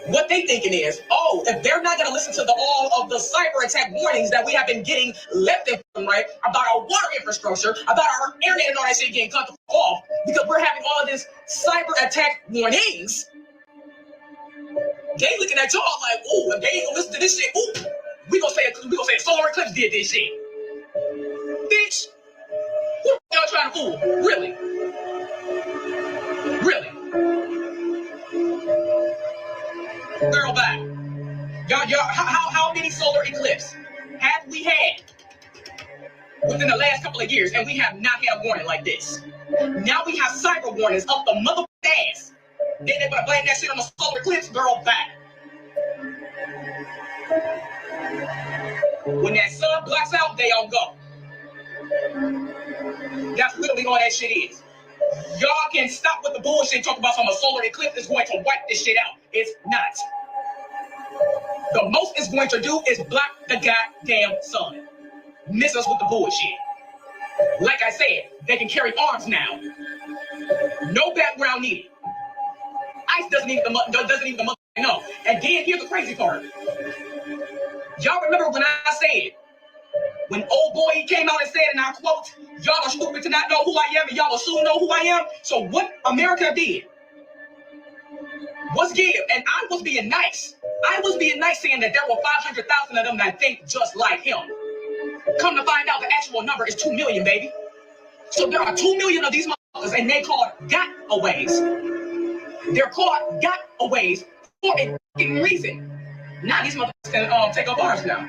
What they thinking is, oh, if they're not gonna listen to all of the cyber attack warnings that we have been getting left and right about our water infrastructure, about our internet and all that shit getting cut off, because we're having all of this cyber attack warnings, they looking at y'all like, ooh, if they ain't gonna listen to this shit, ooh, we gonna say a solar eclipse did this shit. Bitch, who y'all trying to fool? Really? Really? Girl, bye. Y'all, how many solar eclipses have we had within the last couple of years, and we have not had a warning like this? Now we have cyber warnings up the mother ass. Then they're gonna blame that shit on the solar eclipse, girl, bye. When that sun blacks out, they all go. That's literally all that shit is. Y'all can stop with the bullshit and talk about some solar eclipse is going to wipe this shit out. It's not. The most it's going to do is block the goddamn sun. Miss us with the bullshit. Like I said, they can carry arms now. No background needed. ICE doesn't even know. And then here's the crazy part. Y'all remember when I said, when old boy came out and said, and I quote, y'all are stupid to not know who I am, and y'all will soon know who I am. So what America did was give, and I was being nice. I was being nice saying that there were 500,000 of them that think just like him. Come to find out the actual number is 2 million, baby. So there are 2 million of these motherfuckers, and they called gotaways. They're called gotaways for a fucking reason. Now these motherfuckers can take up arms now.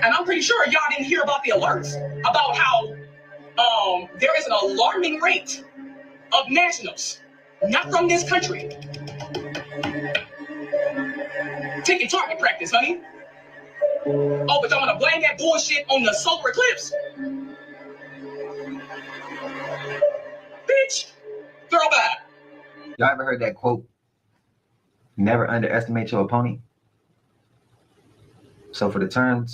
And I'm pretty sure y'all didn't hear about the alerts about how there is an alarming rate of nationals, not from this country, taking target practice, honey. Oh, but y'all want to blame that bullshit on the solar eclipse? Bitch, girl, bye. Y'all ever heard that quote? Never underestimate your opponent. So for them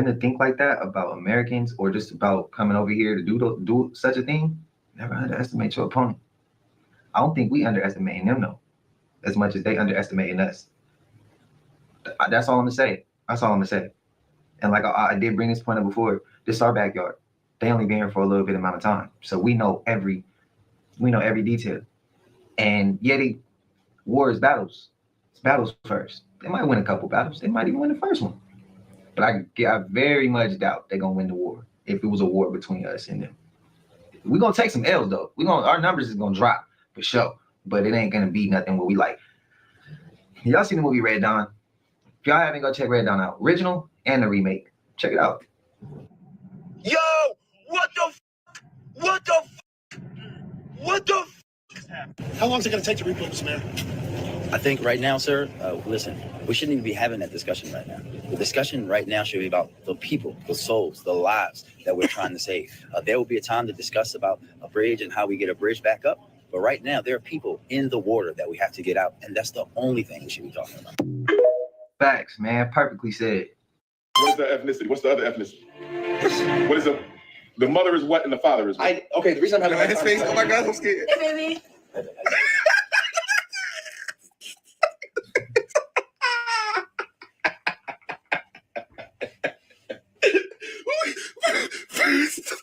to think like that about Americans or just about coming over here to do such a thing, never underestimate your opponent. I don't think we underestimating them though, as much as they underestimating us. That's all I'm gonna say. That's all I'm gonna say. And like I did bring this point up before, this is our backyard. They only been here for a little bit amount of time, so we know every detail. And yeah, war is battles. It's battles first. They might win a couple battles. They might even win the first one. But I very much doubt they're gonna win the war if it was a war between us and them. We're gonna take some L's though. Our numbers is gonna drop for sure, but it ain't gonna be nothing what we like. Y'all seen the movie Red Dawn? If y'all haven't, go check Red Dawn out. Original and the remake. Check it out. Yo, what the f? What the f? What the f? How long is it going to take to rebuild this, Mayor? I think right now, sir, listen, we shouldn't even be having that discussion right now. The discussion right now should be about the people, the souls, the lives that we're trying to save. There will be a time to discuss about a bridge and how we get a bridge back up. But right now, there are people in the water that we have to get out. And that's the only thing we should be talking about. Facts, man. Perfectly said. What's the ethnicity? What's the other ethnicity? What is the mother is what and the father is what? Okay, the reason I'm having his face. Oh my God, I'm scared. Hey, baby.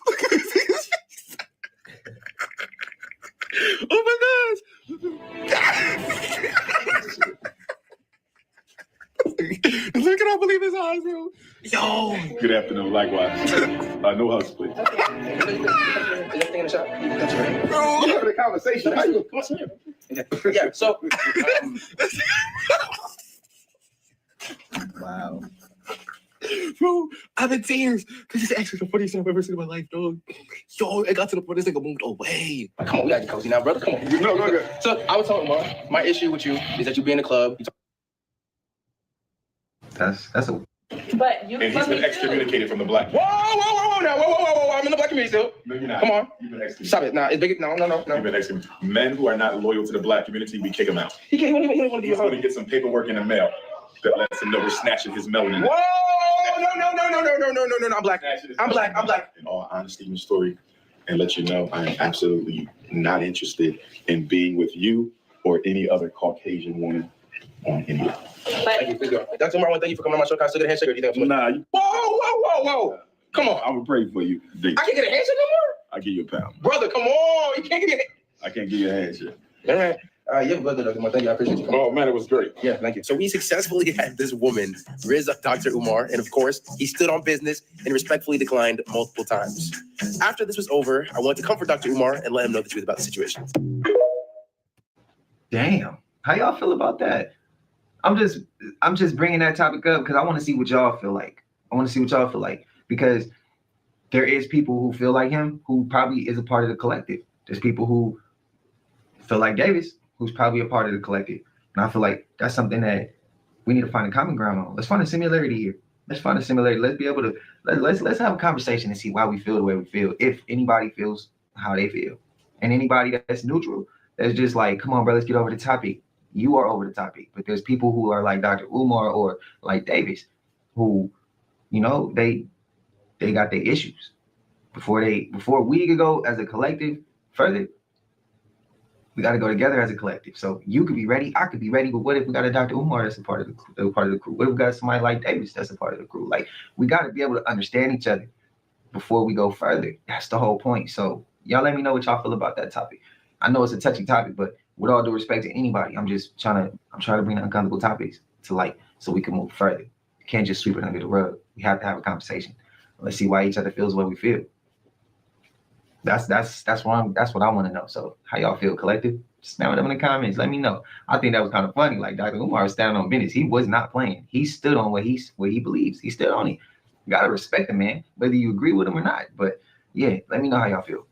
Look at his face. Oh my gosh. Look at I believe his eyes, bro. Yo. Good afternoon, likewise. No hugs, please. Bro, we're having a conversation. How you Yeah, so Wow. bro, I'm in tears. This is actually the funniest thing I've ever seen in my life, dog. Yo, it got to the point this nigga moved away. come on, we gotta get cozy now, brother. Come on. No, go ahead. So I was talking about my issue with you is that you be in the club. That's a But you And he's been excommunicated from the black. Whoa, now, whoa. I'm in the black community still. No, you're not. Come on. You've been excommunicated. Stop it. Nah, it's big. No. You've been excommunicated. Men who are not loyal to the black community, we kick him out. He don't even want to be He's your going to get some paperwork in the mail that lets him know we're snatching his melanin. Whoa, no. I'm black. I'm black. In all honesty, Miss Story, and let you know, I am absolutely not interested in being with you or any other Caucasian woman on India. Thank you. Dr. Umar, I want to thank you for coming on my show. Can I still get a handshake or do you think I'm Nah, Whoa. Come on. I would pray for you. D. I can't get a handshake no more? I give you a pound. Brother, come on. You can't get it. I can't give you a handshake. All right. You have a good day, Dr. Umar. Thank you. I appreciate you. Oh, man, it was great. Yeah, thank you. So we successfully had this woman, Dr. Umar, and of course, he stood on business and respectfully declined multiple times. After this was over, I wanted to comfort Dr. Umar and let him know the truth about the situation. Damn. How y'all feel about that? I'm just bringing that topic up because I want to see what y'all feel like. Because there is people who feel like him who probably is a part of the collective. There's people who feel like Davis, who's probably a part of the collective. And I feel like that's something that we need to find a common ground on. Let's find a similarity here. Let's be able to let's have a conversation and see why we feel the way we feel. If anybody feels how they feel, and anybody that's neutral, that's just like, come on, bro, let's get over the topic. You are over the topic. But there's people who are like Dr. Umar or like Davis, who, you know, they got their issues. Before we could go as a collective further, we got to go together as a collective. So you could be ready, I could be ready, but what if we got a Dr. Umar that's a part of the crew? What if we got somebody like Davis that's a part of the crew? Like, we got to be able to understand each other before we go further. That's the whole point. So y'all let me know what y'all feel about that topic. I know it's a touchy topic, but with all due respect to anybody, I'm trying to bring uncomfortable topics to light so we can move further. You can't just sweep it under the rug. We have to have a conversation. Let's see why each other feels the way we feel. That's what I want to know. So how y'all feel, collective? Spam them in the comments. Let me know. I think that was kind of funny. Like, Dr. Umar was standing on business. He was not playing. He stood on what he believes. He stood on it. You gotta respect the man, whether you agree with him or not. But yeah, let me know how y'all feel.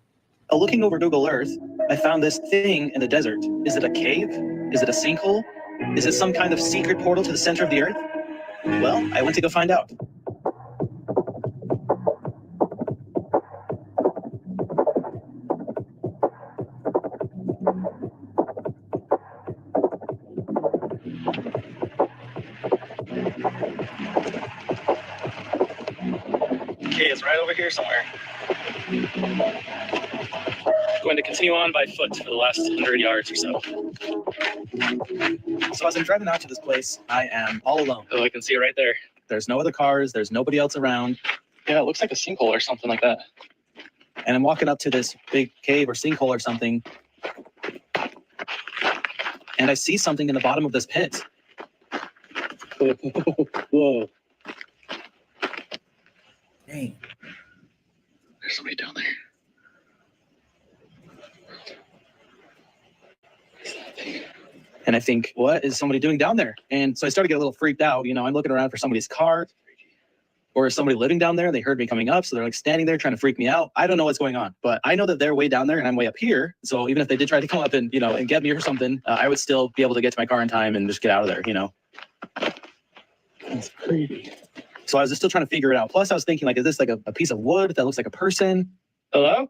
Looking over Google Earth, I found this thing in the desert. Is it a cave? Is it a sinkhole? Is it some kind of secret portal to the center of the earth? Well, I went to go find out. Okay, it's right over here somewhere. Going to continue on by foot for the last 100 yards or so. So as I'm driving out to this place, I am all alone. Oh, I can see it right there. There's no other cars. There's nobody else around. Yeah, it looks like a sinkhole or something like that. And I'm walking up to this big cave or sinkhole or something. And I see something in the bottom of this pit. Whoa. Dang. There's somebody down there. And I think, what is somebody doing down there? And so I started to get a little freaked out. You know, I'm looking around for somebody's car, or is somebody living down there? They heard me coming up, so they're like standing there trying to freak me out. I don't know what's going on, but I know that they're way down there and I'm way up here. So even if they did try to come up and, you know, and get me or something, I would still be able to get to my car in time and just get out of there, you know? That's crazy. So I was just still trying to figure it out. Plus I was thinking, like, is this like a piece of wood that looks like a person? Hello?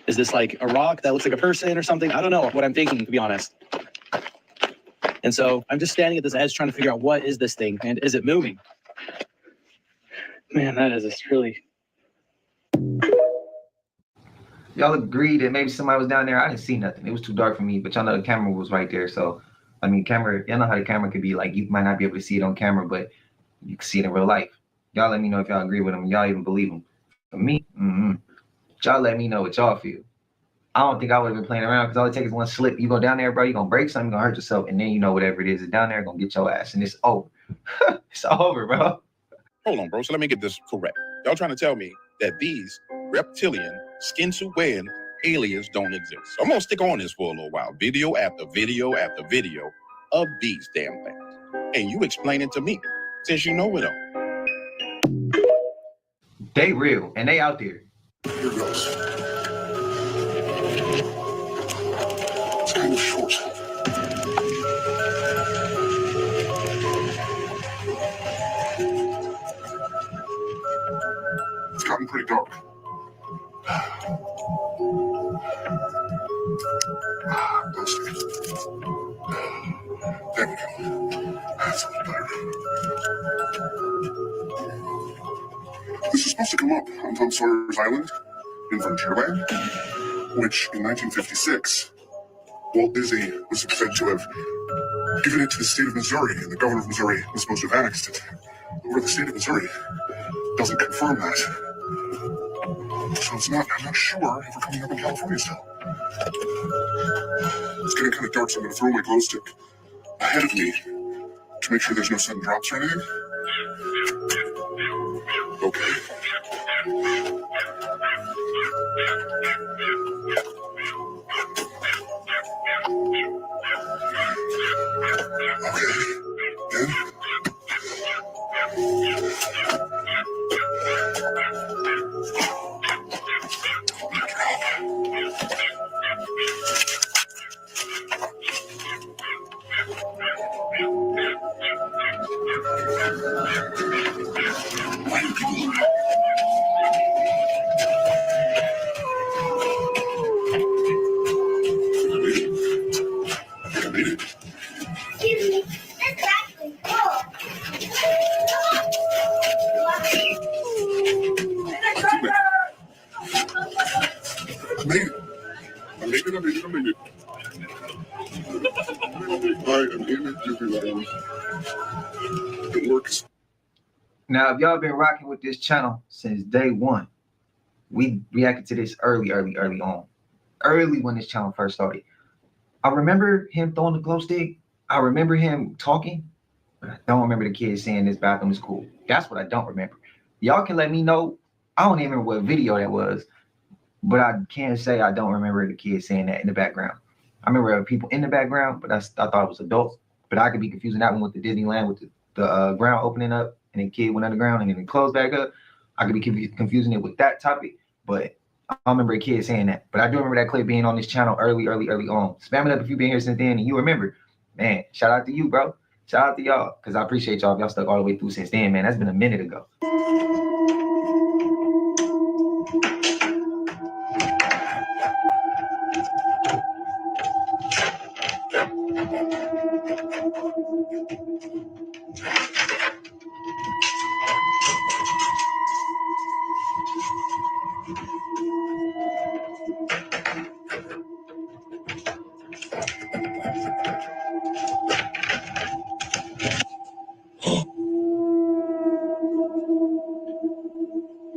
Is this like a rock that looks like a person or something? I don't know what I'm thinking, to be honest. And so I'm just standing at this edge trying to figure out, what is this thing and is it moving? Man, that is just really... Y'all agreed that maybe somebody was down there. I didn't see nothing. It was too dark for me, but y'all know the camera was right there. So, I mean, y'all know how the camera could be. Like, you might not be able to see it on camera, but you can see it in real life. Y'all let me know if y'all agree with him. Y'all even believe him. For me, y'all let me know what y'all feel. I don't think I would have been playing around, because all it takes is one slip. You go down there, bro, you're going to break something, you're going to hurt yourself, and then you know whatever it is down there going to get your ass, and it's over. It's over, bro. Hold on, bro. So let me get this correct. Y'all trying to tell me that these reptilian, skin suit wearing aliens don't exist. So I'm going to stick on this for a little while. Video after video after video of these damn things. And you explain it to me, since you know it all. They real, and they out there. Here goes. It's kind of short. It's gotten pretty dark. Ghosty. There we go. That's a little better. This is supposed to come up on Tom Sawyer's Island. in Frontierland, which in 1956, Walt Disney was said to have given it to the state of Missouri, and the governor of Missouri was supposed to have annexed it. However, the state of Missouri doesn't confirm that. So I'm not sure if we're coming up in California still. It's getting kind of dark, so I'm going to throw my glow stick ahead of me to make sure there's no sudden drops or anything. Okay. Then. It works. Now, if y'all been rocking with this channel since day one, we reacted to this early on. Early when this channel first started. I remember him throwing the glow stick. I remember him talking, but I don't remember the kid saying this bathroom is cool. That's what I don't remember. Y'all can let me know. I don't even remember what video that was, but I can't say I don't remember the kid saying that in the background. I remember people in the background, but I thought it was adults. But I could be confusing that one with the Disneyland with the ground opening up and the kid went underground and then it closed back up. I could be confusing it with that topic, but I don't remember a kid saying that. But I do remember that clip being on this channel early on. Spam it up if you've been here since then and you remember. Man, shout out to you, bro. Shout out to y'all, because I appreciate y'all if y'all stuck all the way through since then, man. That's been a minute ago.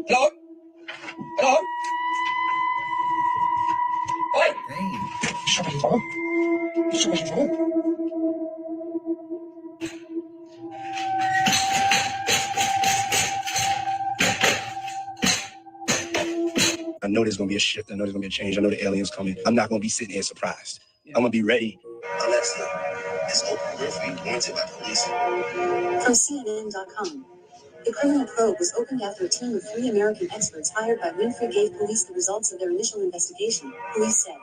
Hello? Hello? Oi! Dang. I know there's gonna be a shift. I know there's gonna be a change. I know the aliens coming. I'm not gonna be sitting here surprised. I'm gonna be ready. Alexa, is open roofing warranted by police? From CNN.com. The criminal probe was opened after a team of 3 American experts hired by Winfrey gave police the results of their initial investigation, police said.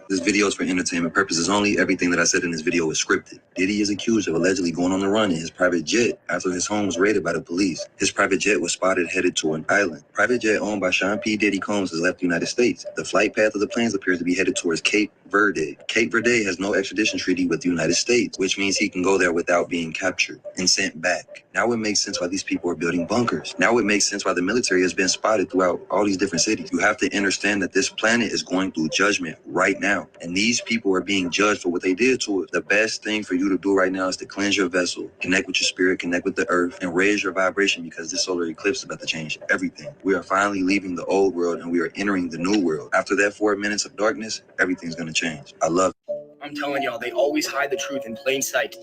This video is for entertainment purposes only. Everything that I said in this video is scripted. Diddy is accused of allegedly going on the run in his private jet after his home was raided by the police. His private jet was spotted headed to an island. Private jet owned by Sean P. Diddy Combs has left the United States. The flight path of the planes appears to be headed towards Cape Verde. Cape Verde has no extradition treaty with the United States, which means he can go there without being captured and sent back. Now it makes sense why these people are building bunkers. Now it makes sense why the military has been spotted throughout all these different cities. You have to understand that this planet is going through judgment right now. And these people are being judged for what they did to it. The best thing for you to do right now is to cleanse your vessel, connect with your spirit, connect with the earth, and raise your vibration, because this solar eclipse is about to change everything. We are finally leaving the old world and we are entering the new world. After that 4 minutes of darkness, everything's going to change. I love it. I'm telling y'all, they always hide the truth in plain sight.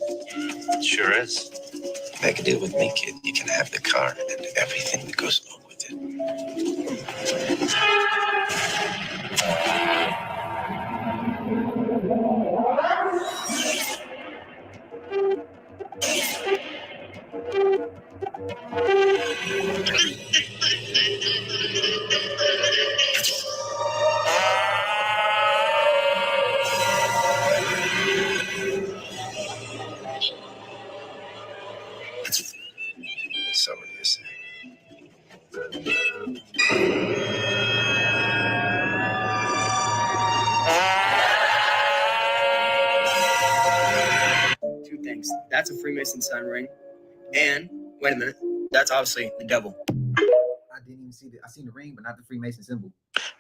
Sure is. Make a deal with me, kid. You can have the car and everything that goes along with it. So it is. Two things. That's a Freemason sign ring. And, wait a minute, that's obviously the devil. I didn't even see I seen the ring, but not the Freemason symbol.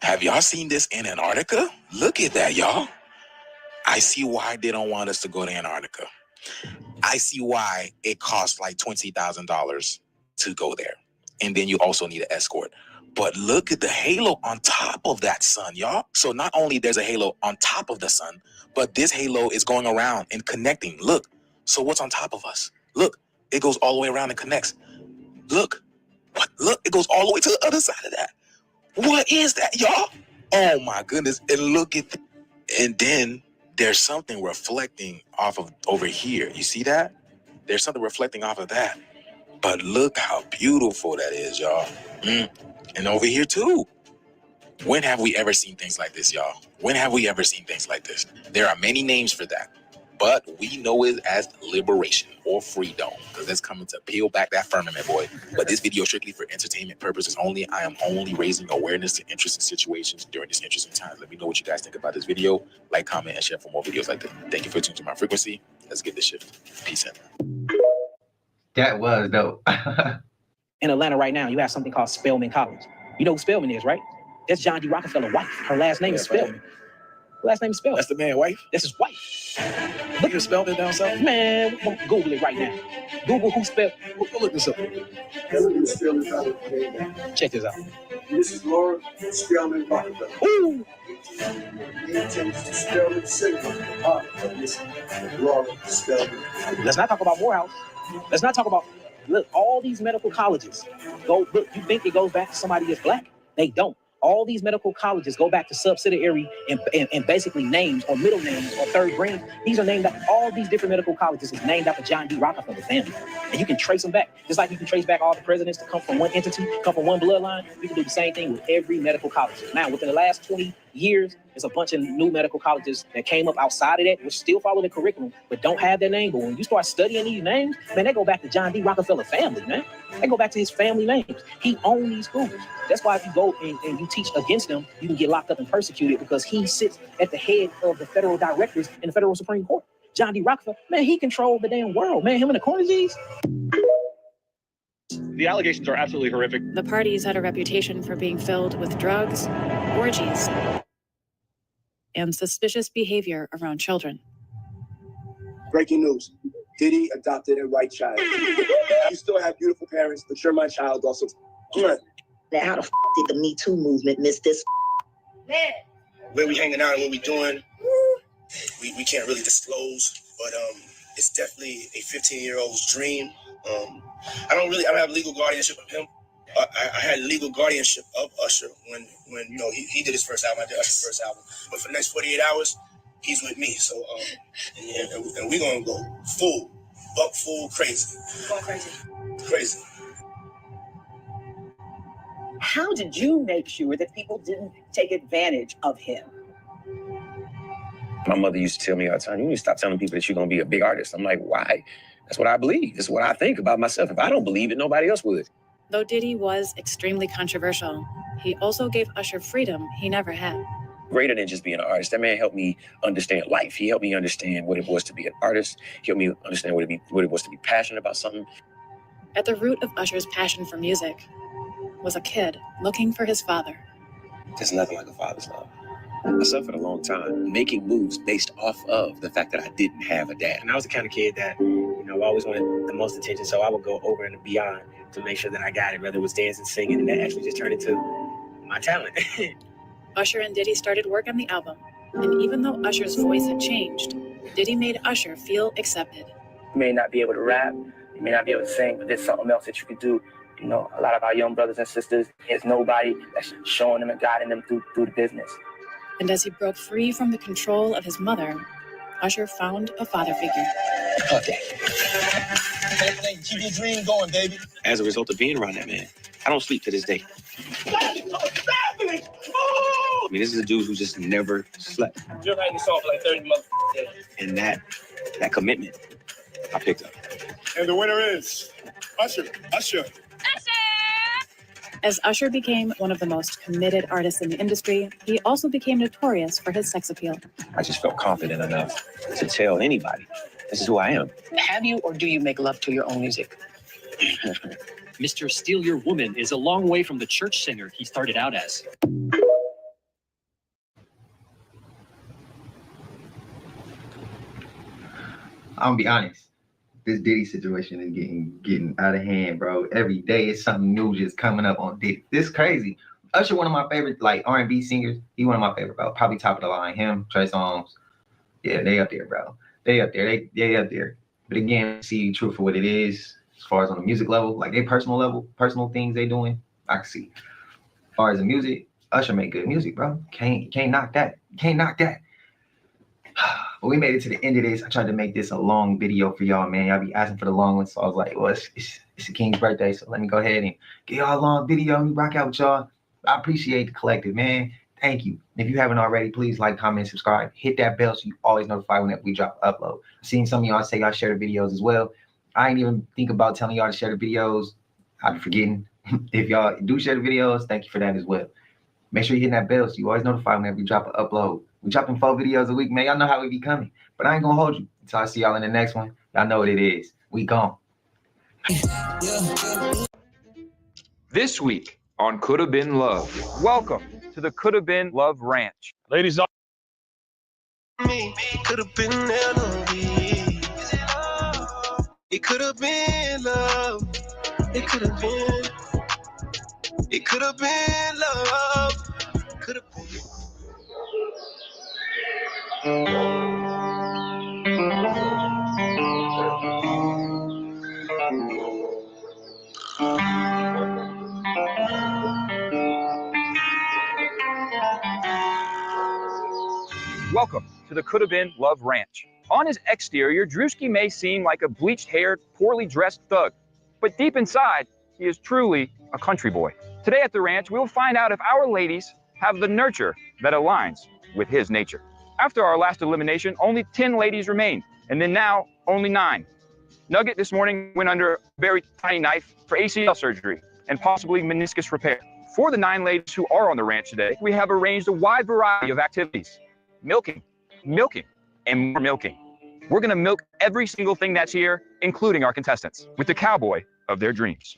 Have y'all seen this in Antarctica? Look at that, y'all. I see why they don't want us to go to Antarctica. I see why it costs like $20,000 to go there. And then you also need an escort. But look at the halo on top of that sun, y'all. So not only there's a halo on top of the sun, but this halo is going around and connecting. Look. So what's on top of us? Look, it goes all the way around and connects. Look. What? Look, it goes all the way to the other side of that. What is that, y'all? Oh my goodness. And look at and then there's something reflecting off of over here. You see that? There's something reflecting off of that. But look how beautiful that is, y'all. And over here too. When have we ever seen things like this, y'all? When have we ever seen things like this? There are many names for that, but we know it as liberation or freedom, because it's coming to peel back that firmament, boy. But this video is strictly for entertainment purposes only. I am only raising awareness to interesting situations during this interesting time. Let me know what you guys think about this video. Like, comment, and share for more videos like this. Thank you for tuning to my frequency. Let's get this shift. Peace out. That was dope. In Atlanta right now, you have something called Spelman College. You know who Spelman is, right? That's John D. Rockefeller's wife. Her last name is Spelman. Her last name is Spelman. That's the man's wife? That's his wife. Look at Spelman down south. Man, Google it right now. Google who spelled. Go look this up. Check this out. This is Laura Spelman Rockefeller. Ooh. He intends to spell the symbol of this Laura Spelman. Let's not talk about Morehouse. Let's not talk about, look, all these medical colleges go, look, you think it goes back to somebody that's black? They don't. All these medical colleges go back to subsidiary and basically names or middle names or third grade. These are named after, all these different medical colleges is named after John D. Rockefeller family. And you can trace them back. Just like you can trace back all the presidents to come from one entity, come from one bloodline. You can do the same thing with every medical college. Now, within the last 20 years, there's a bunch of new medical colleges that came up outside of that, which still follow the curriculum, but don't have their name. But when you start studying these names, man, they go back to John D. Rockefeller family, man. They go back to his family names. He owned these schools. That's why if you go and you teach against them, you can get locked up and persecuted, because he sits at the head of the federal directors in the federal Supreme Court. John D. Rockefeller, man, he controlled the damn world, man. Him and the Carnegies. The allegations are absolutely horrific. The parties had a reputation for being filled with drugs, orgies, and suspicious behavior around children. Breaking news. Diddy adopted a white child. You still have beautiful parents, but you're my child also. Come on. Now, how the f did the Me Too movement miss this? Where we hanging out and what we doing, we can't really disclose, but it's definitely a 15-year-old's dream. I don't have legal guardianship of him. I had legal guardianship of Usher when you know he did his first album. I did Usher's first album, but for the next 48 hours, he's with me. So and we're gonna go full crazy. Going crazy. Crazy. How did you make sure that people didn't take advantage of him? My mother used to tell me all the time, you need to stop telling people that you're going to be a big artist. I'm like, why? That's what I believe. That's what I think about myself. If I don't believe it, nobody else would. Though Diddy was extremely controversial, he also gave Usher freedom he never had. Greater than just being an artist, that man helped me understand life. He helped me understand what it was to be an artist. He helped me understand what it was to be passionate about something. At the root of Usher's passion for music was a kid looking for his father. There's nothing like a father's love. I suffered a long time making moves based off of the fact that I didn't have a dad. And I was the kind of kid that, I always wanted the most attention, so I would go over and beyond to make sure that I got it, whether it was dancing, singing, and that actually just turned into my talent. Usher and Diddy started work on the album, and even though Usher's voice had changed, Diddy made Usher feel accepted. You may not be able to rap, you may not be able to sing, but there's something else that you could do. A lot of our young brothers and sisters, there's nobody that's showing them and guiding them through the business. And as he broke free from the control of his mother, Usher found a father figure. Okay. Keep your dream going, baby. As a result of being around that man, I don't sleep to this day. I mean, this is a dude who just never slept. You're writing this song for like 30 months. And that commitment, I picked up. And the winner is Usher. As Usher became one of the most committed artists in the industry, he also became notorious for his sex appeal. I just felt confident enough to tell anybody, this is who I am. Have you or do you make love to your own music? Mr. Steal Your Woman is a long way from the church singer he started out as. I'm gonna be honest. This Diddy situation is getting out of hand, bro. Every day it's something new just coming up on Diddy. This is crazy. Usher, one of my favorite like R&B singers. He one of my favorite, bro. Probably top of the line. Him, Trey Songz. Yeah, they up there, bro. They up there. They up there. But again, see truth for what it is. As far as on the music level, like they personal level, personal things they doing, I can see. As far as the music, Usher make good music, bro. Can't knock that. Can't knock that. But we made it to the end of this. I tried to make this a long video for y'all, man. Y'all be asking for the long one, so I was like, well, it's the King's birthday, so let me go ahead and get y'all a long video. Let me rock out with y'all. I appreciate the collective, man. Thank you. If you haven't already, please like, comment, subscribe. Hit that bell so you always notified whenever we drop upload. I've seen some of y'all say y'all share the videos as well. I ain't even think about telling y'all to share the videos. I'll be forgetting. If y'all do share the videos, thank you for that as well. Make sure you hit that bell so you always notified whenever we drop an upload. We dropping 4 videos a week, man. Y'all know how we be coming. But I ain't gonna hold you until I see y'all in the next one. Y'all know what it is. We gone. This week on Could Have Been Love. Welcome to the Could Have Been Love Ranch. Ladies, me could have been melody. It could have been love. It could have been. It could have been love. Could have been. Welcome to the Could Have Been Love Ranch. On his exterior, Drewski may seem like a bleached-haired, poorly dressed thug, but deep inside, he is truly a country boy. Today at the ranch, we'll find out if our ladies have the nurture that aligns with his nature. After our last elimination, only 10 ladies remained, and then now, only 9. Nugget this morning went under a very tiny knife for ACL surgery and possibly meniscus repair. For the 9 ladies who are on the ranch today, we have arranged a wide variety of activities. Milking, and more milking. We're gonna milk every single thing that's here, including our contestants, with the cowboy of their dreams.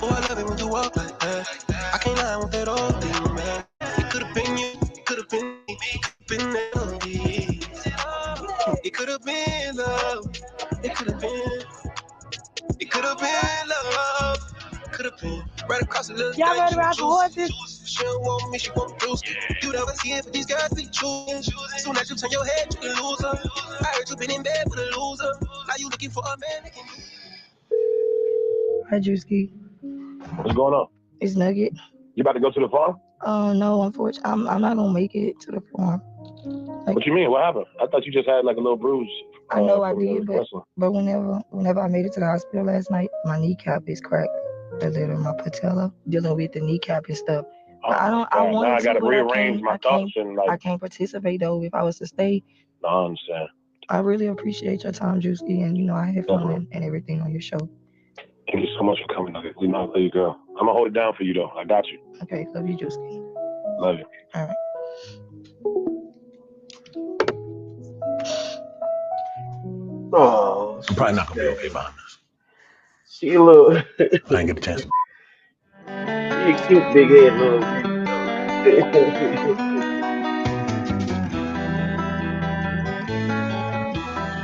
Oh, I love it when you walk like that. I can't lie with that old thing, man. It could have been you, it could have been me, it could have been melody. It could have been love. It could have been. It could have been love. Could have been right across the little thing. Y'all ready to ride the horses? She don't want me, she want Bruce. You never see it, but these guys be choosing. Soon as you turn your head, you a loser. I heard you been in bed with a loser. Now you looking for a man that can. Hi, Drewski. what's going on? It's Nugget. You about to go to the farm? No, unfortunately, I'm not gonna make it to the farm. Like, What you mean? What happened? I thought you just had like a little bruise. I know I did, but whenever I made it to the hospital last night, my kneecap is cracked. A little, my patella, dealing with the kneecap and stuff. Oh, I wanted now I gotta to, but rearrange my thoughts and like. I can't participate though. If I was to stay, No, I understand. I really appreciate your time, Drewski, and I had fun and everything on your show. Thank you so much for coming, Nugget. You know, I love you, girl. I'm gonna hold it down for you though. I got you. Okay, love you, Drewski. Love you. All right. Oh, I'm probably not gonna be okay behind this. she look. I didn't get a chance. She a cute big head little.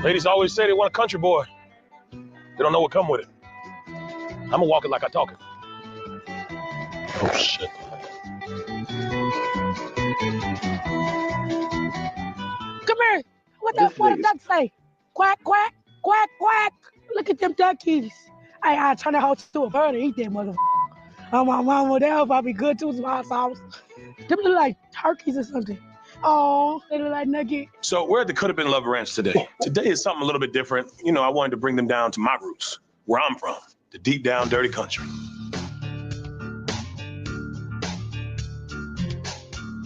Ladies always say they want a country boy. They don't know what come with it. I'm gonna walk it like I talk it. Oh shit. Come here. What the duck say? Quack, quack, quack, quack. Look at them duckies. I turn that hoe to a bird and eat that motherfucker. My mama, that hoe probably good too, some hot sauce. Them look like turkeys or something. Oh, they look like nugget. So we're at the Could Have Been Love Ranch today. Today is something a little bit different. You know, I wanted to bring them down to my roots, where I'm from, the deep down dirty country.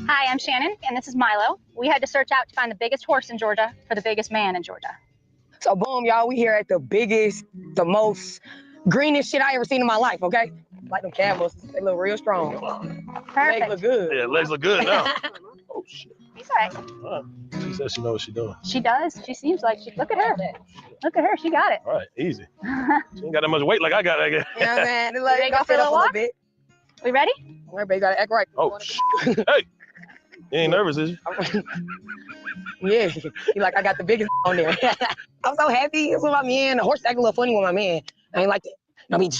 Hi, I'm Shannon, and this is Milo. We had to search out to find the biggest horse in Georgia for the biggest man in Georgia. So boom, y'all, we here at the biggest, the most greenest shit I ever seen in my life, okay? Like them camels, they look real strong. Perfect. Legs look good. Yeah, legs look good now. Oh, shit. He's all right. She says she knows what she's doing. She does. She seems like she. Look at her. Look at her. She got it. All right, easy. She ain't got that much weight like I got, I guess. You know what I'm saying? You ready to go for a little walk? We ready? Everybody gotta act right. Oh, shit. Hey, you ain't nervous, is you? Yeah, he like, I got the biggest on there. I'm so happy. It's with my man. The horse acting a little funny with my man. I ain't like that. I mean,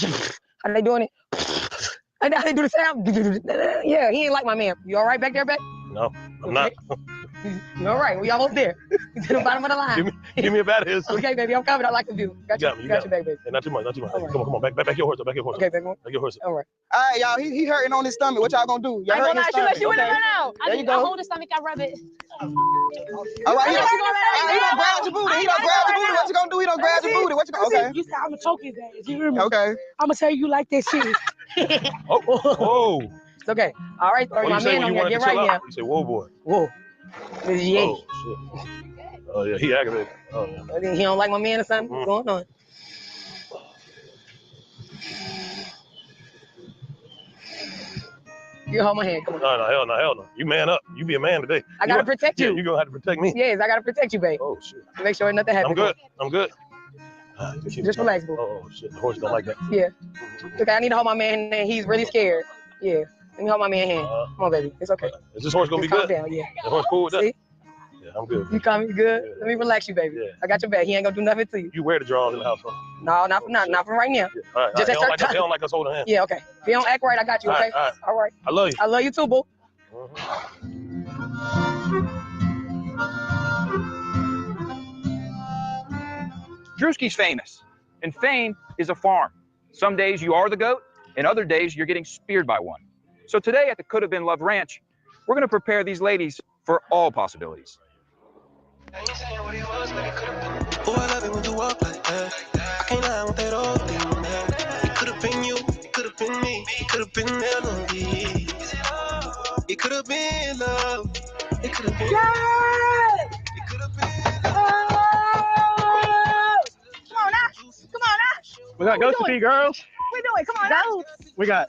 how they doing it? How they do the sound? Yeah, he ain't like my man. You all right back there, back? No, I'm not. You all right? We almost there. To the bottom of the line. Give me a bat here. Okay, baby, I'm coming. I like the view. Got you back, baby. Hey, not too much, not too much. Right. Come on, back your horse, back your horse. Okay, baby. Back your horse. All right. All right, y'all, he hurting on his stomach. What y'all gonna do? I ain't gonna lie, she let you in there now. There you go. I hold his stomach, I rub it. All right, he don't grab your booty. He don't grab your booty. What you gonna do? He don't grab your booty. What you gonna? Okay. You said I'm gonna choke his ass. You hear me? Okay. I'm gonna tell you like that shit. Oh. It's okay. All right, sorry, my man on here. Get right here. You say, whoa, boy. Whoa. This is Ye. Oh, shit. Oh, yeah, he aggravated. Oh, yeah. He don't like my man or something? What's going on? You hold my hand. Come on. No, hell no. You man up. You be a man today. I gotta protect you. Yeah, you gonna have to protect me. Yes, I gotta protect you, babe. Oh, shit. Make sure nothing happens. I'm good. Just relax, boo. Oh, shit. The horse don't like that. Yeah. Okay, I need to hold my man hand. He's really scared. Yeah. Let me hold my man hand. Come on, baby. It's okay. Is this horse gonna be calm good? Down, yeah. The horse cool with that? See? Yeah, I'm good. You calm, you good? Yeah. Let me relax you, baby. Yeah. I got your back. He ain't gonna do nothing to you. You wear the drawers in the house, huh? No, not from right now. Yeah. All right. Just He don't like us holding hands. Yeah, okay. If you don't act right, I got you, okay? All right. I love you. I love you too, boo. Drewski's famous, and fame is a farm. Some days you are the GOAT, and other days you're getting speared by one. So today at the Could Have Been Love Ranch, we're going to prepare these ladies for all possibilities. Oh, I love it when you walk like that. I can't lie with that old thing, man. It could have been you, it could have been me, it could have been melody. It could have been love. It could have been. Yeah! It could have been. Come on now. We got goats to feed, girls. What we doing? Come on now. We got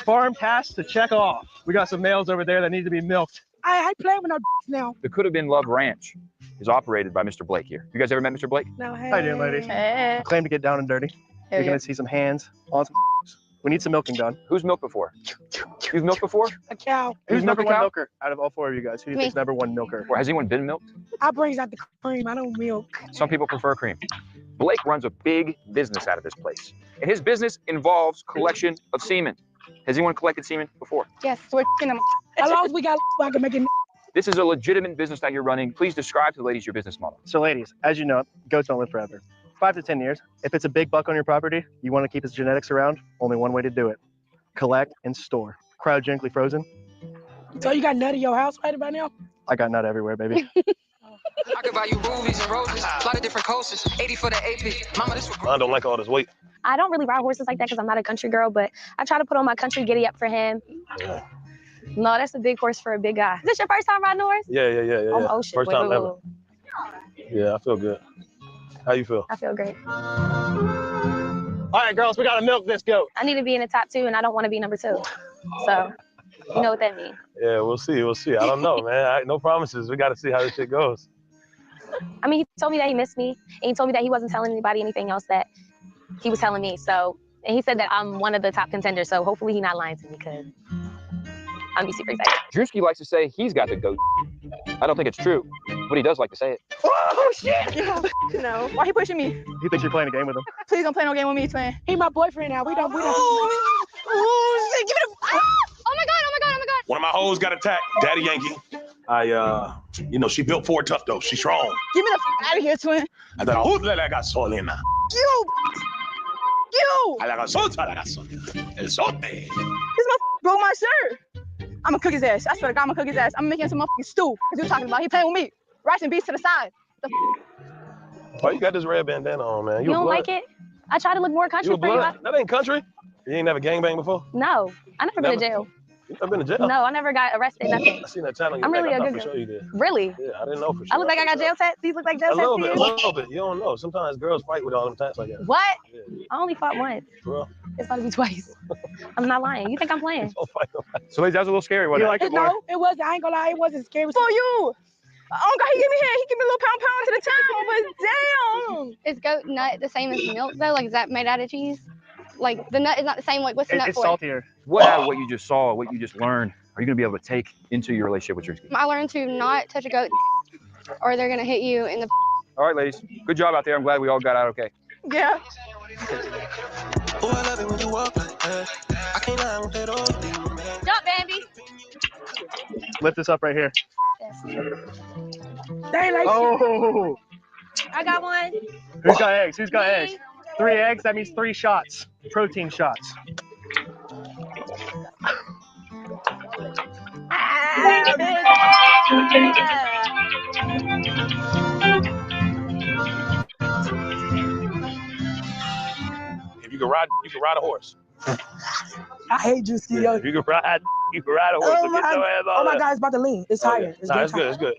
farm tasks to check off. We got some males over there that need to be milked. I ain't playing with no now. The Could Have Been Love Ranch is operated by Mr. Blake here. You guys ever met Mr. Blake? No, hey. How you doing, ladies? Hey. Claim to get down and dirty. You're gonna see some hands on some. We need some milking done. Who's milked before? You've milked before? A cow. Who's number milked a one cow? milker out of all four of you guys? Who do you think's number one milker? Or has anyone been milked? I brings out the cream. I don't milk. Some people prefer cream. Blake runs a big business out of this place. And his business involves collection of semen. Has anyone collected semen before? Yes, we're them. As long as we got, I can make it. This is a legitimate business that you're running. Please describe to the ladies your business model. So ladies, as you know, goats don't live forever. 5 to 10 years. If it's a big buck on your property, you want to keep its genetics around, only one way to do it. Collect and store. Cryogenically frozen. So you got nut in your house right about now? I got nut everywhere, baby. I could buy you rubies and roses, a lot of different coasters, 80 for the AP. Mama, this I don't like all this weight. I don't really ride horses like that because I'm not a country girl, but I try to put on my country giddy up for him. Yeah. No, that's a big horse for a big guy. Is this your first time riding a horse? Yeah. Oh shit. First time ever. Yeah, I feel good. How you feel? I feel great. All right, girls, we gotta milk this goat. I need to be in the top 2, and I don't want to be number 2. So, you know what that means. Yeah, we'll see. I don't know, man. No promises. We got to see how this shit goes. I mean, he told me that he missed me, and he told me that he wasn't telling anybody anything else that he was telling me. So, and he said that I'm one of the top contenders. So hopefully he's not lying to me because I'm be super excited. Drewski likes to say he's got the goat. I don't think it's true, but he does like to say it. Oh shit! No. Why he pushing me? He thinks you're playing a game with him. Please don't play no game with me, twin. He my boyfriend now. We don't. Oh shit! Give it a. Oh my god! One of my hoes got attacked. Daddy Yankee. She built Ford tough though. She's strong. Give me the f out of here, twin. I thought, who's la gasolina? You. A la gasolina. El sote. This motherfucker broke my shirt. I'm gonna cook his ass. I swear to God, I'm gonna cook his ass. I'm making some motherfucking stew. Cause you talking about he playing with me. Rice and beans to the side. Why you got this red bandana on, man? You don't like it? I try to look more country for you. That ain't country. You ain't never gangbang before? No, I never been to jail. You never been to jail? No, I never got arrested, nothing. I seen that channel. I'm really a good girl. girl. Sure you did. Really? Yeah, I didn't know for sure. I look like I got jail tats? These look like jail tats A to you? little bit. You don't know. Sometimes girls fight with all them tats like that. What? Yeah. I only fought once. Bro. It's about to be twice. I'm not lying. You think I'm playing? So ladies, that was a little scary, wasn't it? No, it wasn't. I ain't gonna lie. It wasn't scary. For you. Oh God, he give me here. He give me a little pound to the town, but damn. Is goat nut the same as milk though? Like, is that made out of cheese? Like, the nut is not the same. Like, what's the nut It's for? saltier. What out of what you just saw, what you just learned, are you going to be able to take into your relationship with Drewski? I learned to not touch a goat. or they're gonna hit you in the. All right, ladies. Good job out there. I'm glad we all got out okay. Yeah. Oh, I love it when you walk like that. I can't lie with that old thing, man. Jump, baby. Lift this up right here. They like Oh. I got one. Who's got eggs? Who's got eggs? 3 eggs, that means 3 shots. Protein shots. If you can ride a horse. I hate you, Ski. If you can ride a horse. Oh my God, it's about to lean. It's higher. Nah, it's good. It's good.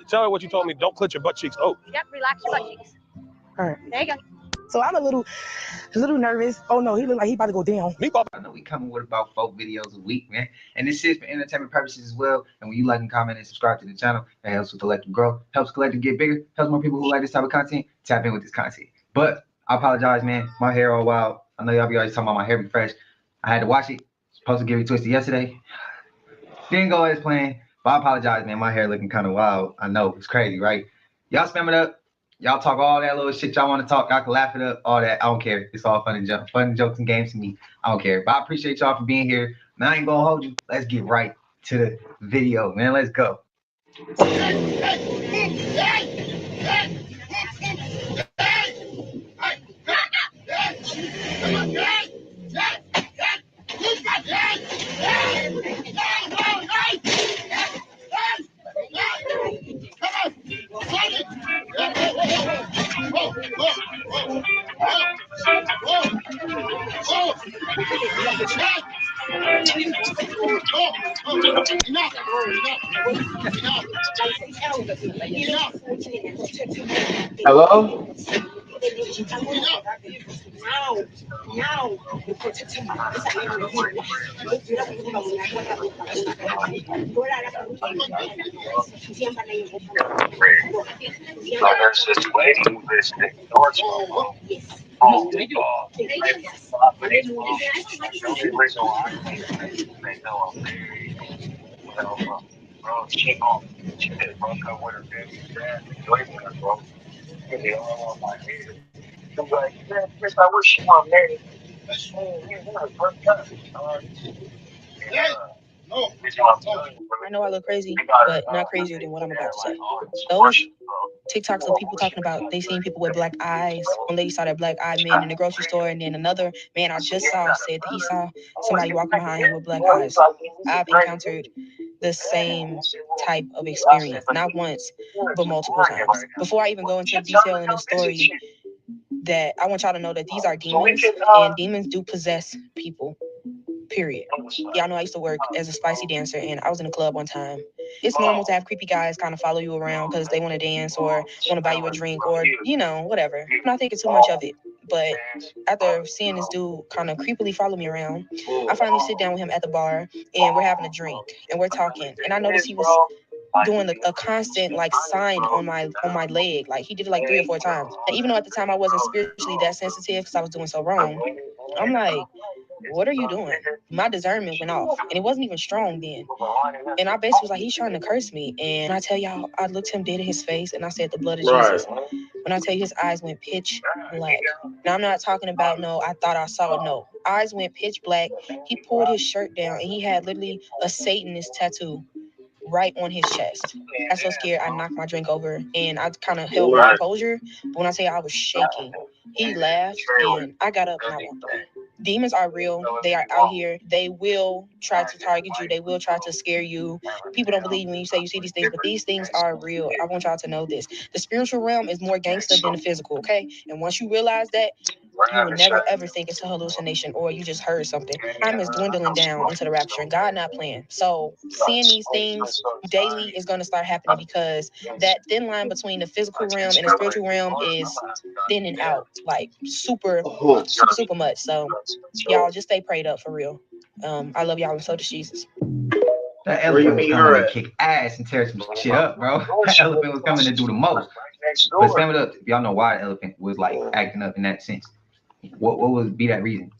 Tell her what you told me. Don't clench your butt cheeks. Oh. Yep, relax your butt cheeks. All right. There you go. So I'm a little nervous. Oh no, he look like he about to go down. I know we coming with about 4 videos a week, man. And this is for entertainment purposes as well. And when you like and comment and subscribe to the channel, that helps with Collective grow, helps Collective get bigger, helps more people who like this type of content tap in with this content. But I apologize, man. My hair all wild. I know y'all be always talking about my hair be fresh. I had to wash it. Supposed to get it twisted yesterday. Didn't go as planned. But I apologize, man. My hair looking kind of wild. I know it's crazy, right? Y'all spam it up. Y'all talk all that little shit y'all want to talk. Y'all can laugh it up, all that. I don't care. It's all fun and jokes and games to me. I don't care. But I appreciate y'all for being here. Man, I ain't gonna hold you. Let's get right to the video, man. Let's go. Hello? Like that's just waiting this North Pole. Oh, the only reason why I think they know I'm married, bro, she did broke up with her baby dad, boyfriend, bro. And they all on my head. I'm like, man, Chris, I wish you weren't married. You never broke up. I know I look crazy, but not crazier than what I'm about to say. Those TikToks of people talking about they seen people with black eyes. One lady saw that black eyed man in the grocery store, and then another man I just saw said that he saw somebody walking behind him with black eyes. I've encountered the same type of experience, not once, but multiple times. Before I even go into detail in the story, that I want y'all to know that these are demons, and demons do possess people. Period. Y'all know I used to work as a spicy dancer, and I was in a club one time. It's normal to have creepy guys kind of follow you around because they want to dance or want to buy you a drink or, you know, whatever. I'm not thinking too much of it. But after seeing this dude kind of creepily follow me around, I finally sit down with him at the bar, and we're having a drink, and we're talking. And I noticed he was doing a constant like sign on my leg. Like he did it like 3 or 4 times. And even though at the time I wasn't spiritually that sensitive because I was doing so wrong, I'm like, what are you doing? My discernment went off, and it wasn't even strong then. And I basically was like, he's trying to curse me. And I tell y'all, I looked him dead in his face, and I said, the blood of Jesus. When I tell you his eyes went pitch black. Now, I'm not talking about, no, I thought I saw, no. Eyes went pitch black. He pulled his shirt down, and he had literally a Satanist tattoo right on his chest. I got so scared, I knocked my drink over, and I kind of held my composure. But when I say I was shaking, he laughed, and I got up and I walked away. Demons are real. They are out here. They will try to target you. They will try to scare you. People don't believe when you say you see these things, but these things are real. I want y'all to know this. The spiritual realm is more gangster than the physical, okay? And once you realize that, you will never ever think it's a hallucination or you just heard something. Time is dwindling down into the rapture, and God not playing. So seeing these things daily is going to start happening because that thin line between the physical realm and the spiritual realm is thinning out like super much. So y'all just stay prayed up for real. I love y'all, and so does Jesus. That elephant was coming to kick ass and tear some shit up, bro. That elephant was coming to do the most. But spam it up if y'all know why the elephant was like acting up in that sense. What would be that reason?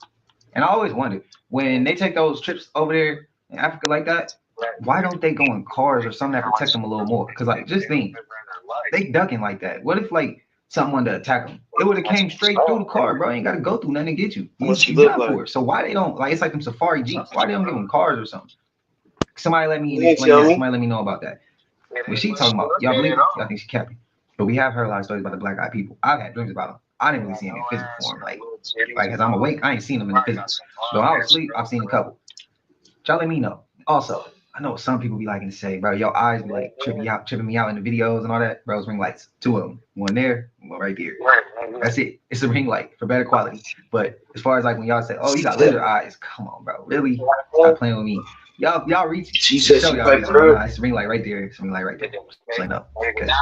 And I always wondered, when they take those trips over there in Africa like that, why don't they go in cars or something that protect them a little more? Because like, just think, they ducking like that. What if like something wanted to attack them? It would have came straight through the car, bro. You ain't got to go through nothing to get you. What you He's look not like? for it. So why they don't like? It's like them Safari Jeeps. Why they don't give them cars or something? Somebody let me You ain't explain tell that. me. Somebody let me know about that. What she talking about? Y'all believe it? Y'all think she capping? But we have heard a lot of stories about the black eyed people. I've had dreams about them. I didn't really see them in physical form. Like as I'm awake, I ain't seen them in the physical. But when I was asleep, I've seen a couple. Y'all let me know. Also, I know some people be liking to say, bro, your eyes be like tripping me out in the videos and all that. Bro, it's ring lights. 2 of them. One there, one right there. That's it. It's a ring light for better quality. But as far as like when y'all say, oh, you got lizard eyes, come on, bro. Really? Stop playing with me. Y'all reach. She said she y'all played reach. for her. Nah, it's a ring light right there. It's a ring light right there. Just like no. Because I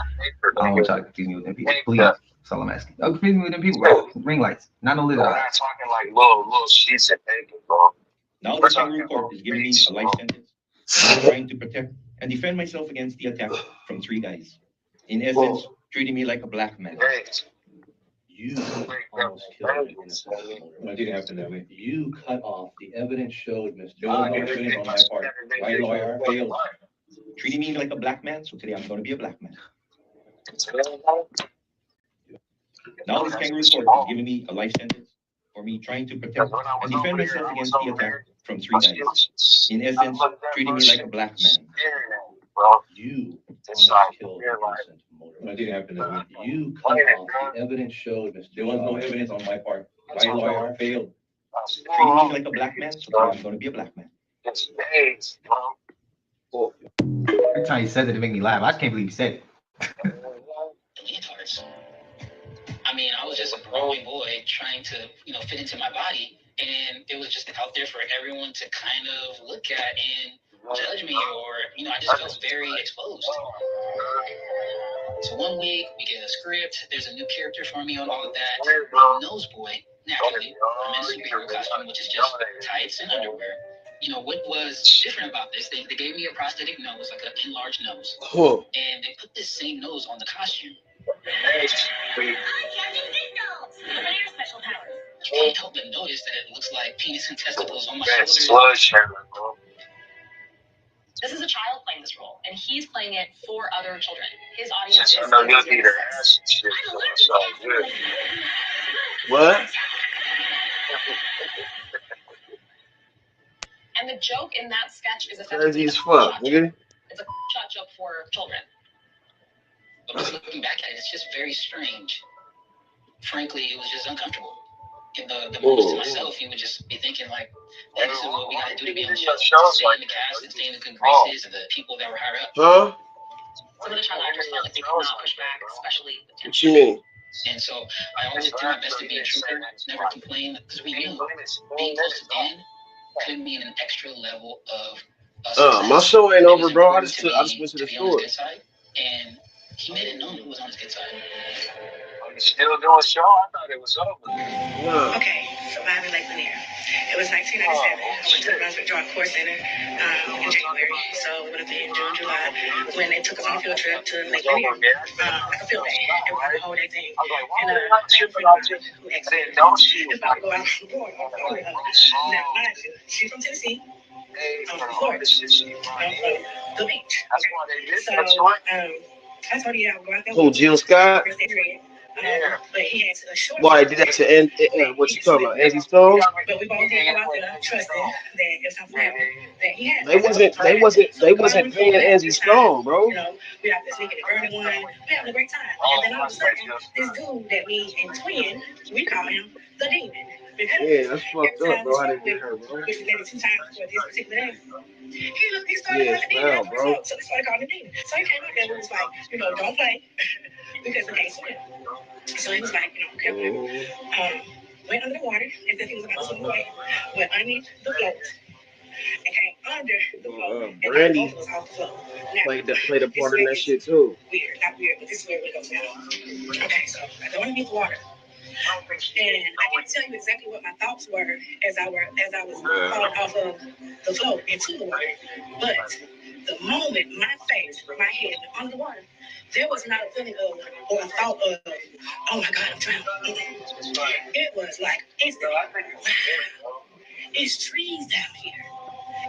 don't want y'all to confuse me with them people. Please. That's all I'm asking. Don't confuse me with them people, bro. Ring lights. Not no lizard eyes. We're not talking like little sheets of paper, bro. Now the kangaroo court is giving me a life sentence. I'm trying to protect and defend myself against the attack from 3 guys. In essence, treating me like a black man. You almost killed an innocent motor. What did happen that way? You cut off. The evidence showed, Mr. There was no evidence on my part. My lawyer failed. Treating me like a black man, so today I'm going to be a black man. Now this kangaroo court is giving me a life sentence for me trying to protect and defend myself against the attack from 3 guys. In essence, treating me like a black man. You almost killed an innocent motor. What did happen that way? You cut off. The evidence showed, Mr. There was no evidence on my part. My lawyer failed. Treating me like a black man, so today I'm going to be a black man. Every time he says it, it make me laugh. I just can't believe he said it. Leotards. I mean, I was just a growing boy trying to, fit into my body, and it was just out there for everyone to kind of look at and judge me, or, I just felt very exposed. So one week, we get a script, there's a new character for me on all of that. Nose boy, naturally, I'm in a superhero costume, which is just tights and underwear. What was different about this, they gave me a prosthetic nose, like an enlarged nose, and they put this same nose on the costume. You can't help but notice that it looks like penis and testicles on my shoulders. This is a child playing this role, and he's playing it for other children. His audience is What? And the joke in that sketch is Crazy as fuck, nigga. It's a shot joke for children. But just looking back at it, it's just very strange. Frankly, it was just uncomfortable. In the moments to myself, you would just be thinking like, hey, this is what we gotta do to be on the show. To stay in the cast and stay in the good graces of the people that were higher up. Huh? Some of the child actors felt like they could not push back, especially with Tim. What you mean? And so I always did my best to be a trooper, never complain, because we knew being close to Dan could mean an extra level of success. My show ain't over, bro. I just went to the store. And he made it known who was on his good side. Are you still doing show? I thought it was over. No. Okay, Surviving Lake Lanier. It was 1997. I went to the Brunswick Joint Corps Center in January. So we would have been June, July, when they took us on a field trip to Lake Lanier. Like a field day. And we had the whole day thing. And I have a friend of mine who exited. It's about to go out on the board. Now, mind you, she's from Tennessee. I'm from Florida. I'm from the beach. So, I told you I would go out there. Who, Jill Scott? But he had a short. Why did that to what you talking about? Angie Stone? But we both did go out there trusting that if something happened, that he had. They wasn't paying Angie Stone, bro. We out there sneaking the burning one. We having a great time. And then all of a sudden, this dude that me and Twin, we call him the Demon. Yeah, that's fucked up, bro. How they did her, bro? Which is maybe 2 times for this particular day. He started calling the Demon. Bro. So they started calling the Demon. So he came out there and was like, don't play because we can't swim. So he was like, okay, went under the water and said he was about to swim away. Went underneath the float and came under the float. Brandy and both of us off the float. played a part in that shit too. Weird, not weird, but this is where it goes now. Okay, so I go underneath the water. And I can't tell you exactly what my thoughts were as I was falling off of the float into the water. But the moment my face, my head went under the water, there was not a feeling of or a thought of, oh my God, I'm drowning. It was like instant. Wow, it's trees down here.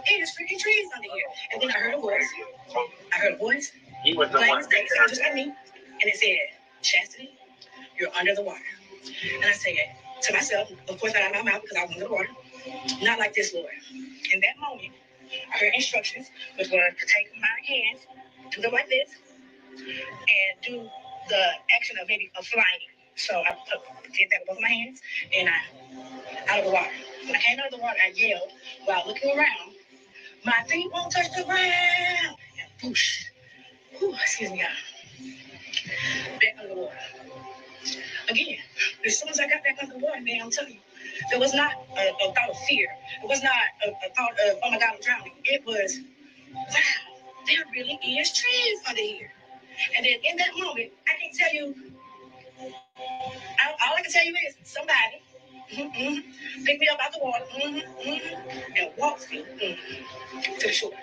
It is freaking trees under here. And then I heard a voice. Plain as day, sounded just like me. And it said, Chastity, you're under the water. And I said to myself, of course not out of my mouth because I was under the water, not like this, Lord. In that moment, I heard instructions, which was to take my hands, do them like this, and do the action of maybe a flying. So I did that with both of my hands, and I out of the water. When I came out of the water, I yelled while looking around, my feet won't touch the ground. And whoosh, excuse me, y'all. Back under the water. Again, as soon as I got back under the water, man, I'm telling you, there was not a thought of fear. It was not a thought of, oh my God, I'm drowning. It was, wow, there really is trees under here. And then in that moment, I can tell you, all I can tell you is somebody picked me up out the water and walked me to the shore.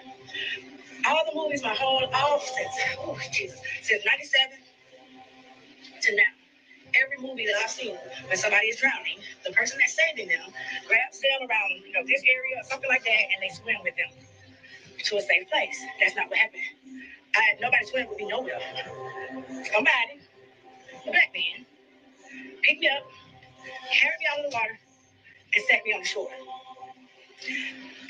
All the movies, since 97 to now. Every movie that I've seen, when somebody is drowning, the person that's saving them grabs them around, this area or something like that, and they swim with them to a safe place. That's not what happened. Nobody swam with me nowhere. Somebody, a black man, picked me up, carried me out of the water, and set me on the shore.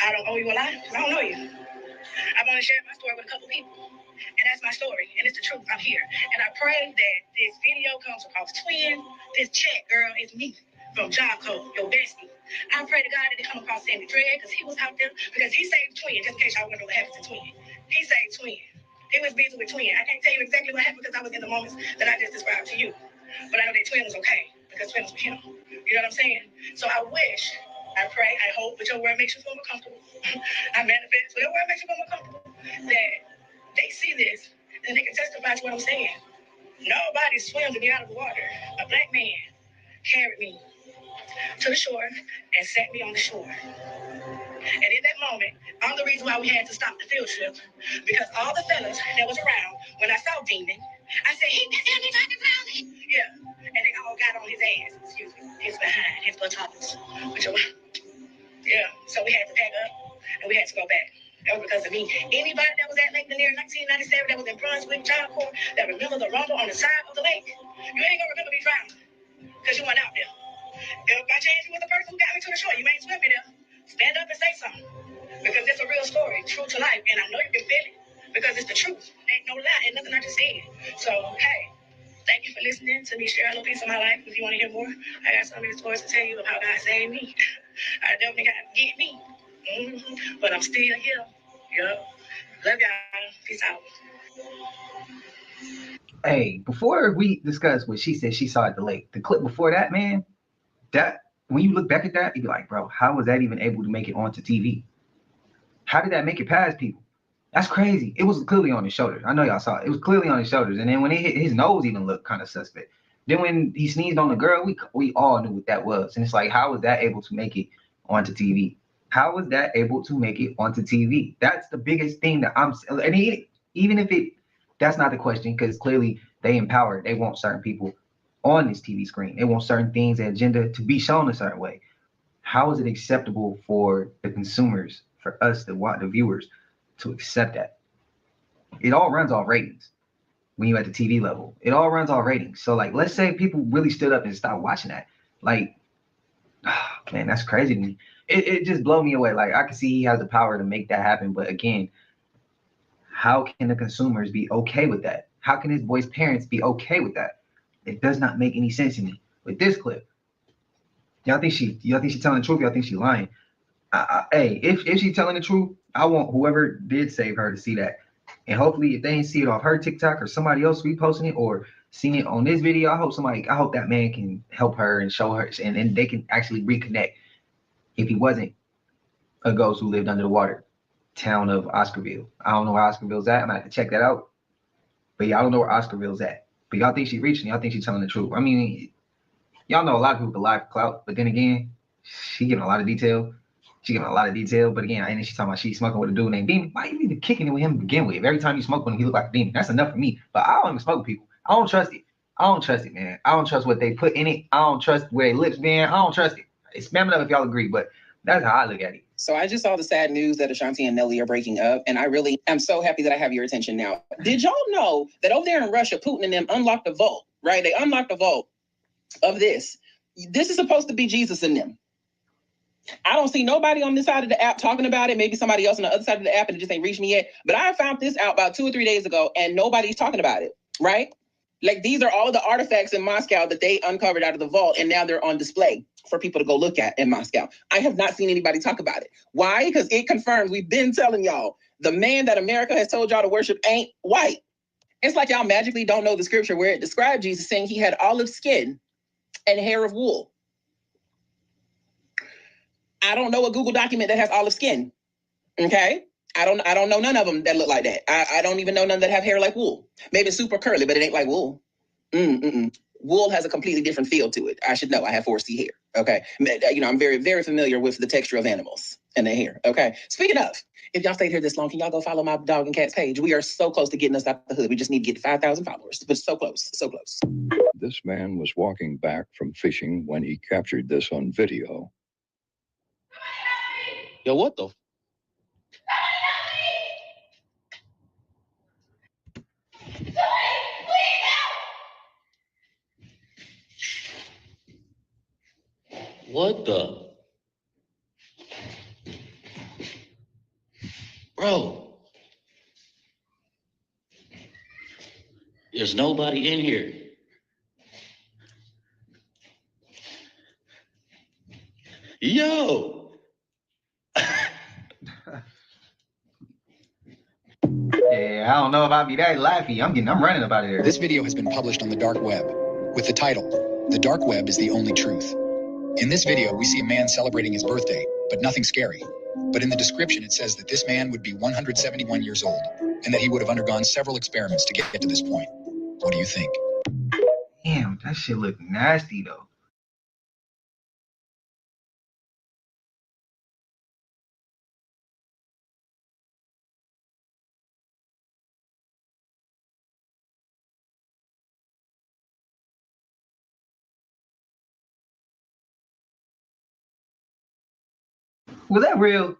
I don't owe you a lot. I don't know you. I've only shared my story with a couple people. And that's my story. And it's the truth. I'm here. And I pray that this video comes across twin. This chat girl is me from Job Code, your bestie. I pray to God that it come across Sammy Dredd because he was out there. Because he saved twin, just in case y'all wonder what happened to twin. He saved twin. He was busy with twin. I can't tell you exactly what happened because I was in the moments that I just described to you. But I know that twin was okay because twin was with him. You know what I'm saying? So I wish, I pray, I hope that your word makes you feel more comfortable. I manifest, but your word makes you feel more comfortable. That they see this and they can testify to what I'm saying. Nobody swam to me out of the water. A black man carried me to the shore and set me on the shore. And in that moment, I'm the reason why we had to stop the field trip, because all the fellas that was around, when I saw Demon, I said, he fucking drowning. Yeah. And they all got on his ass, excuse me, his behind, his buttocks. Yeah. So we had to pack up and we had to go back. That was because of me. Anybody that was at Lake Lanier in 1997 that was in Brunswick, Child Court, that remember the rumble on the side of the lake, you ain't gonna remember me drowning because you weren't out there. If by chance you was the person who got me to the shore, you ain't swimming there. Stand up and say something because it's a real story, true to life, and I know you can feel it because it's the truth. Ain't no lie, ain't nothing I just said. So, hey, thank you for listening to me share a little piece of my life. If you want to hear more, I got so many stories to tell you of how God saved me. I definitely got to get me. But I'm still here. Yup. Love y'all. Peace out. Hey, before we discuss what she said she saw at the lake, the clip before that, man, that when you look back at that, you be like, bro, how was that even able to make it onto TV? How did that make it past people? That's crazy. It was clearly on his shoulders. I know y'all saw it. It was clearly on his shoulders. And then when it hit his nose, even looked kind of suspect. Then when he sneezed on the girl, we all knew what that was. And it's like, how was that able to make it onto TV? How was that able to make it onto TV? That's the biggest thing that and even if that's not the question, because clearly they empower, they want certain people on this TV screen. They want certain things, the agenda to be shown a certain way. How is it acceptable for the consumers, for us, the viewers, to accept that? It all runs off ratings when you're at the TV level. It all runs off ratings. So, like, let's say people really stood up and stopped watching that. Like, man, that's crazy to me. It just blows me away. Like, I can see he has the power to make that happen. But again, how can the consumers be okay with that? How can his boy's parents be okay with that? It does not make any sense to me. With this clip, y'all think she's telling the truth? Y'all think she's lying? Hey, if she's telling the truth, I want whoever did save her to see that. And hopefully, if they didn't see it off her TikTok or somebody else reposting it or seeing it on this video, I hope that man can help her and show her, and they can actually reconnect. If he wasn't a ghost who lived under the water, town of Oscarville. I don't know where Oscarville's at. I'm gonna have to check that out. But y'all don't know where Oscarville's at. But y'all think she's reaching. Y'all think she's telling the truth. I mean, y'all know a lot of people lie for clout, but then again, she giving a lot of detail. But again, and then she's talking about she's smoking with a dude named Demon. Why you even kicking it with him to begin with? Every time you smoke with him, he look like a demon. That's enough for me. But I don't even smoke with people. I don't trust it, man. I don't trust what they put in it. I don't trust where their lips been. I don't trust it. Spam it up if y'all agree, but that's how I look at it. So I just saw the sad news that Ashanti and Nelly are breaking up, and I really am so happy that I have your attention now. Did y'all know that over there in Russia, Putin and them unlocked the vault, right? They unlocked the vault of this. This is supposed to be Jesus in them. I don't see nobody on this side of the app talking about it. Maybe somebody else on the other side of the app and it just ain't reached me yet. But I found this out about 2 or 3 days ago, and nobody's talking about it, right? Like, these are all the artifacts in Moscow that they uncovered out of the vault, and now they're on display for people to go look at in Moscow. I have not seen anybody talk about it. Why? Because it confirms, we've been telling y'all, the man that America has told y'all to worship ain't white. It's like y'all magically don't know the scripture where it described Jesus saying he had olive skin and hair of wool. I don't know a Google document that has olive skin. Okay? I don't know none of them that look like that. I don't even know none that have hair like wool. Maybe it's super curly, but it ain't like wool. Wool has a completely different feel to it. I should know. I have 4C hair. Okay. You know, I'm very, very familiar with the texture of animals and their hair. Okay. Speaking of, if y'all stayed here this long, can y'all go follow my dog and cat's page? We are so close to getting us out the hood. We just need to get 5,000 followers. But so close, so close. This man was walking back from fishing when he captured this on video. Yo, what the? What the? Bro. There's nobody in here. Yo. Yeah, I don't know if I'll be that laughy. I'm running about here. This video has been published on the dark web with the title, "The Dark Web is the Only Truth." In this video, we see a man celebrating his birthday, but nothing scary. But in the description, it says that this man would be 171 years old and that he would have undergone several experiments to get to this point. What do you think? Damn, that shit look nasty though. Was that real?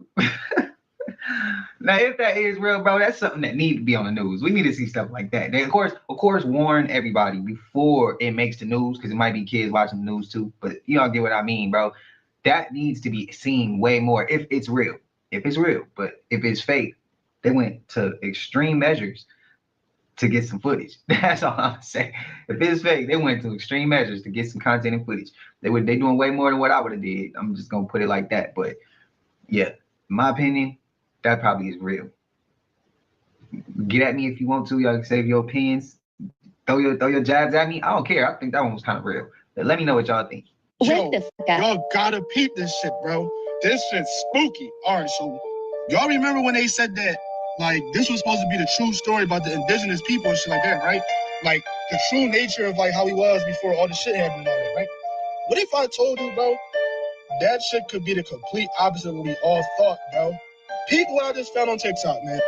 Now, if that is real, bro, that's something that needs to be on the news. We need to see stuff like that. They, of course, warn everybody before it makes the news, because it might be kids watching the news too. But you don't get what I mean, bro. That needs to be seen way more if it's real. If it's real, but if it's fake, they went to extreme measures to get some footage. That's all I'm saying. If it's fake, they went to extreme measures to get some content and footage. They doing way more than what I would have did. I'm just gonna put it like that. But yeah, in my opinion, that probably is real. Get at me if you want to. Y'all can save your opinions. Throw your jabs at me. I don't care. I think that one was kind of real. But let me know what y'all think. Yo, y'all gotta peep this shit, bro. This shit's spooky. All right, so y'all remember when they said that, like, this was supposed to be the true story about the indigenous people and shit like that, right? Like, the true nature of, like, how he was before all the shit happened on it, right? What if I told you, bro, that shit could be the complete opposite of what we all thought, bro? Peep what I just found on TikTok, man.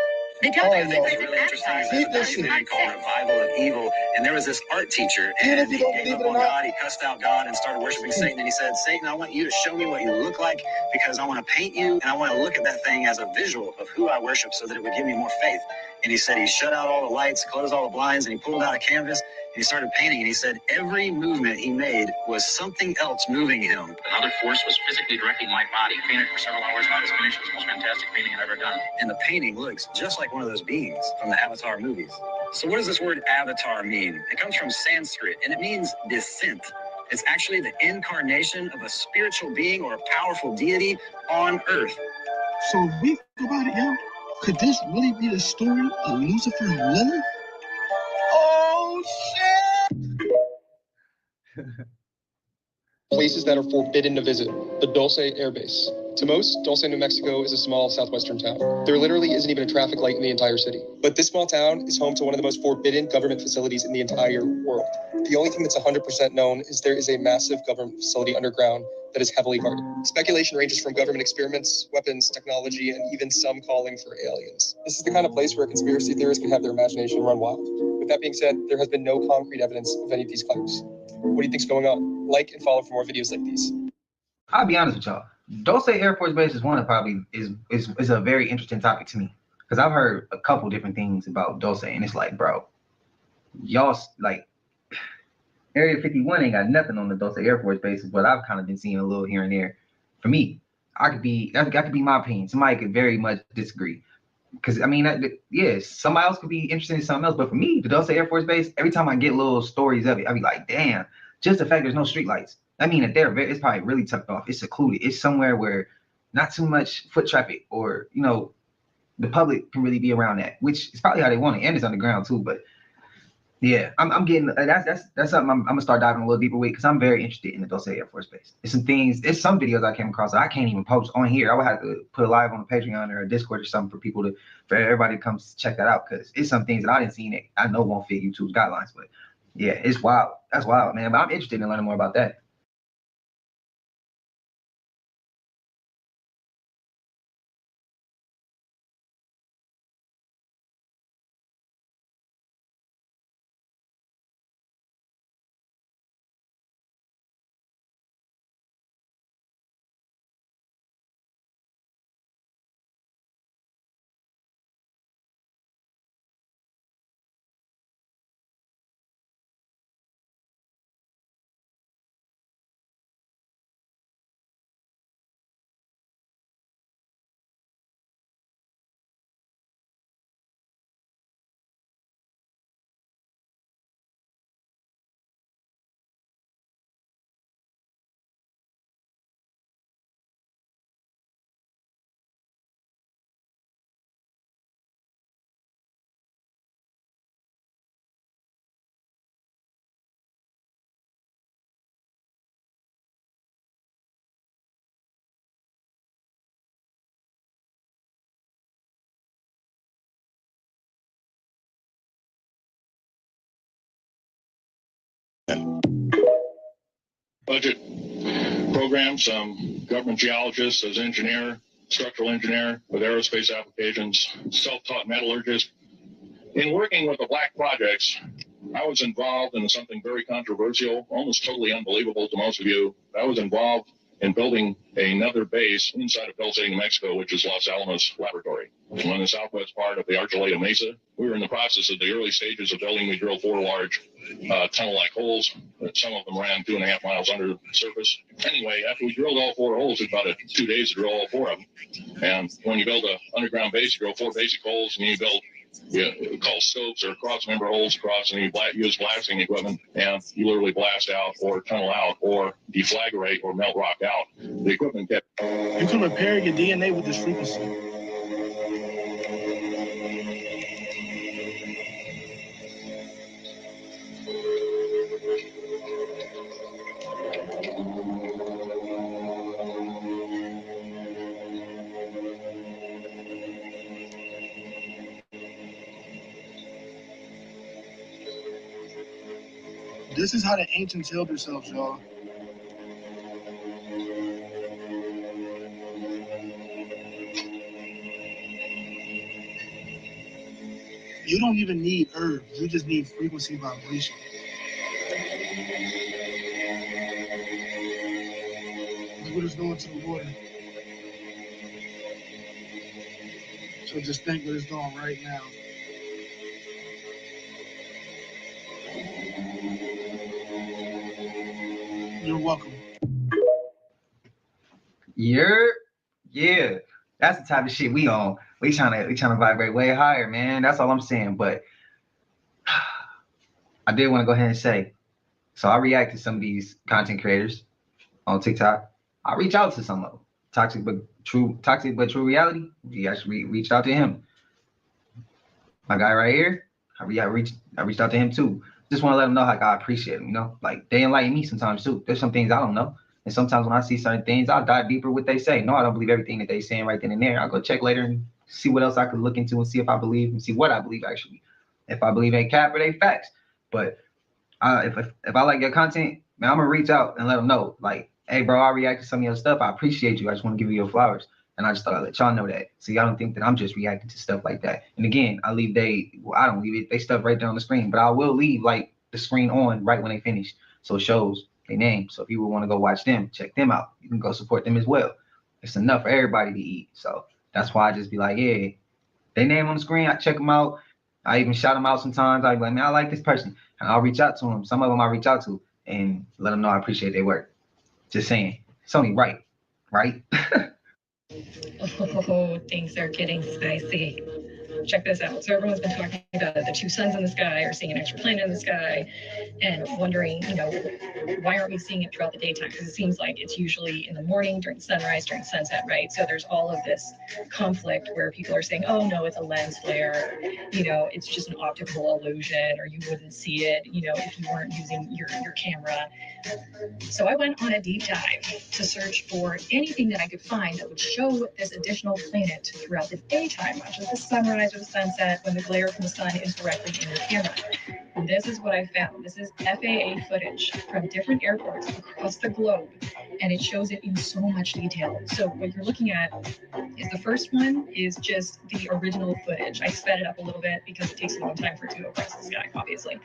Because I think what's really interesting is that there's a thing called revival of evil, and there was this art teacher, and he gave up on God, he cussed out God and started worshiping Satan, and he said, Satan, I want you to show me what you look like, because I want to paint you, and I want to look at that thing as a visual of who I worship so that it would give me more faith. And he said he shut out all the lights, closed all the blinds, and he pulled out a canvas, and he started painting, and he said every movement he made was something else moving him. Another force was physically directing my body. I painted for several hours, and I was finished. It was the most fantastic painting I've ever done. And the painting looks just like one of those beings from the Avatar movies. So what does this word avatar mean? It comes from Sanskrit, and it means descent. It's actually the incarnation of a spiritual being or a powerful deity on Earth. So if we think about it, yo, could this really be the story of Lucifer and Lilith? Oh, shit! Places that are forbidden to visit. The Dulce Air Base. To most, Dulce, New Mexico is a small southwestern town. There literally isn't even a traffic light in the entire city. But this small town is home to one of the most forbidden government facilities in the entire world. The only thing that's 100% known is there is a massive government facility underground that is heavily guarded. Speculation ranges from government experiments, weapons, technology, and even some calling for aliens. This is the kind of place where conspiracy theorists can have their imagination run wild. With that being said, there has been no concrete evidence of any of these claims. What do you think's going on? Like and follow for more videos like these. I'll be honest with y'all. Dulce Air Force Base is one that probably is a very interesting topic to me because I've heard a couple different things about Dulce, and it's like, bro, y'all like Area 51 ain't got nothing on the Dulce Air Force Base, is what I've kind of been seeing a little here and there. For me, that could be my opinion. Somebody could very much disagree. Because I mean, yes, somebody else could be interested in something else, but for me, the Dulce Air Force Base, every time I get little stories of it, I be like, damn, just the fact there's no streetlights. I mean, that it's probably really tucked off. It's secluded. It's somewhere where not too much foot traffic or, you know, the public can really be around that, which is probably how they want it. And it's underground too, but yeah, I'm getting that's something I'm gonna start diving a little deeper with because I'm very interested in the Dulce Air Force Base. It's some videos I came across that I can't even post on here. I would have to put it live on a Patreon or a Discord or something for everybody to come check that out because it's some things that I didn't see that I know won't fit YouTube's guidelines. But yeah, it's wild. That's wild, man. But I'm interested in learning more about that. Budget programs, government geologist as engineer, structural engineer with aerospace applications, self-taught metallurgist. In working with the Black projects, I was involved in something very controversial, almost totally unbelievable to most of you. I was involved in building another base inside of Dulce, New Mexico, which is Los Alamos Laboratory. On the southwest part of the Archuleta Mesa, we were in the process of the early stages of building. We drilled 4 large tunnel-like holes. Some of them ran 2.5 miles under the surface. Anyway, after we drilled all 4 holes, it took about 2 days to drill all 4 of them. And when you build an underground base, you drill 4 basic holes, and you build called scopes or cross-member holes across, and you use blasting equipment, and you literally blast out or tunnel out or deflagrate or melt rock out. The equipment kept... You can repair your DNA with this frequency. This is how the ancients healed themselves, y'all. You don't even need herbs. You just need frequency vibration. Look what it's doing to the water. So just think what it's doing right now. You're welcome. Yeah, that's the type of shit we on. We trying to vibrate way higher, man. That's all I'm saying. But I did want to go ahead and say, so I react to some of these content creators on TikTok. I reach out to some of them. Toxic but true reality. We actually reached out to him. My guy right here. I reached out to him too. Just want to let him know how I appreciate him. You know, like they enlighten me sometimes too. There's some things I don't know. And sometimes when I see certain things, I'll dive deeper what they say. No, I don't believe everything that they saying right then and there. I'll go check later and see what else I could look into and see if I believe and see what I believe actually. If I believe ain't cap or they facts. But if I like your content, man, I'm gonna reach out and let them know. Like, hey, bro, I react to some of your stuff. I appreciate you. I just want to give you your flowers. And I just thought I'd let y'all know that. So y'all don't think that I'm just reacting to stuff like that. And again, I don't leave it. They stuff right there on the screen. But I will leave like the screen on right when they finish. So it shows their name. So if you would want to go watch them, check them out. You can go support them as well. it's enough for everybody to eat. So that's why I just be like, yeah, they name on the screen, I check them out. I even shout them out sometimes. I be like, man, I like this person. And I'll reach out to them. Some of them I reach out to and let them know I appreciate their work. Just saying, it's only right, right? Oh, things are getting spicy. Check this out. So everyone's been talking about the two suns in the sky or seeing an extra planet in the sky and wondering, why aren't we seeing it throughout the daytime? Because it seems like it's usually in the morning, during sunrise, during sunset, right? So there's all of this conflict where people are saying, oh, no, it's a lens flare. It's just an optical illusion, or you wouldn't see it, if you weren't using your camera. So I went on a deep dive to search for anything that I could find that would show this additional planet throughout the daytime, not just the sunrise or the sunset when the glare from the sun is directly in your camera. And this is what I found. This is FAA footage from different airports across the globe, and it shows it in so much detail. So what you're looking at is the first one is just the original footage. I sped it up a little bit because it takes a long time for it to go across the sky, obviously.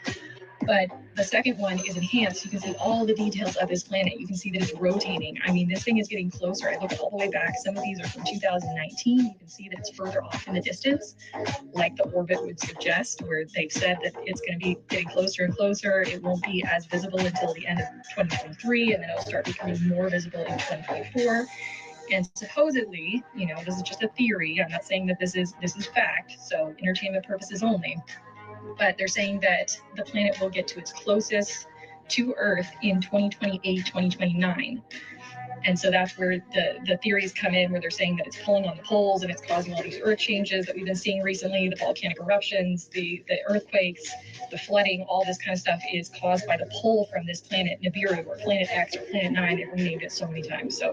But the second one is enhanced. You can see all the details of this planet. You can see that it's rotating. I mean, this thing is getting closer. I looked all the way back. Some of these are from 2019. You can see that it's further off in the distance, like the orbit would suggest, where they've said that it's going to be getting closer and closer. It won't be as visible until the end of 2023, and then it'll start becoming more visible in 2024. And supposedly, this is just a theory. I'm not saying that this is fact, so entertainment purposes only. But they're saying that the planet will get to its closest to Earth in 2028, 2029. And so that's where the theories come in, where they're saying that it's pulling on the poles and it's causing all these earth changes that we've been seeing recently, the volcanic eruptions, the earthquakes, the flooding, all this kind of stuff is caused by the pull from this planet Nibiru or Planet X or Planet 9. They've renamed it so many times. So,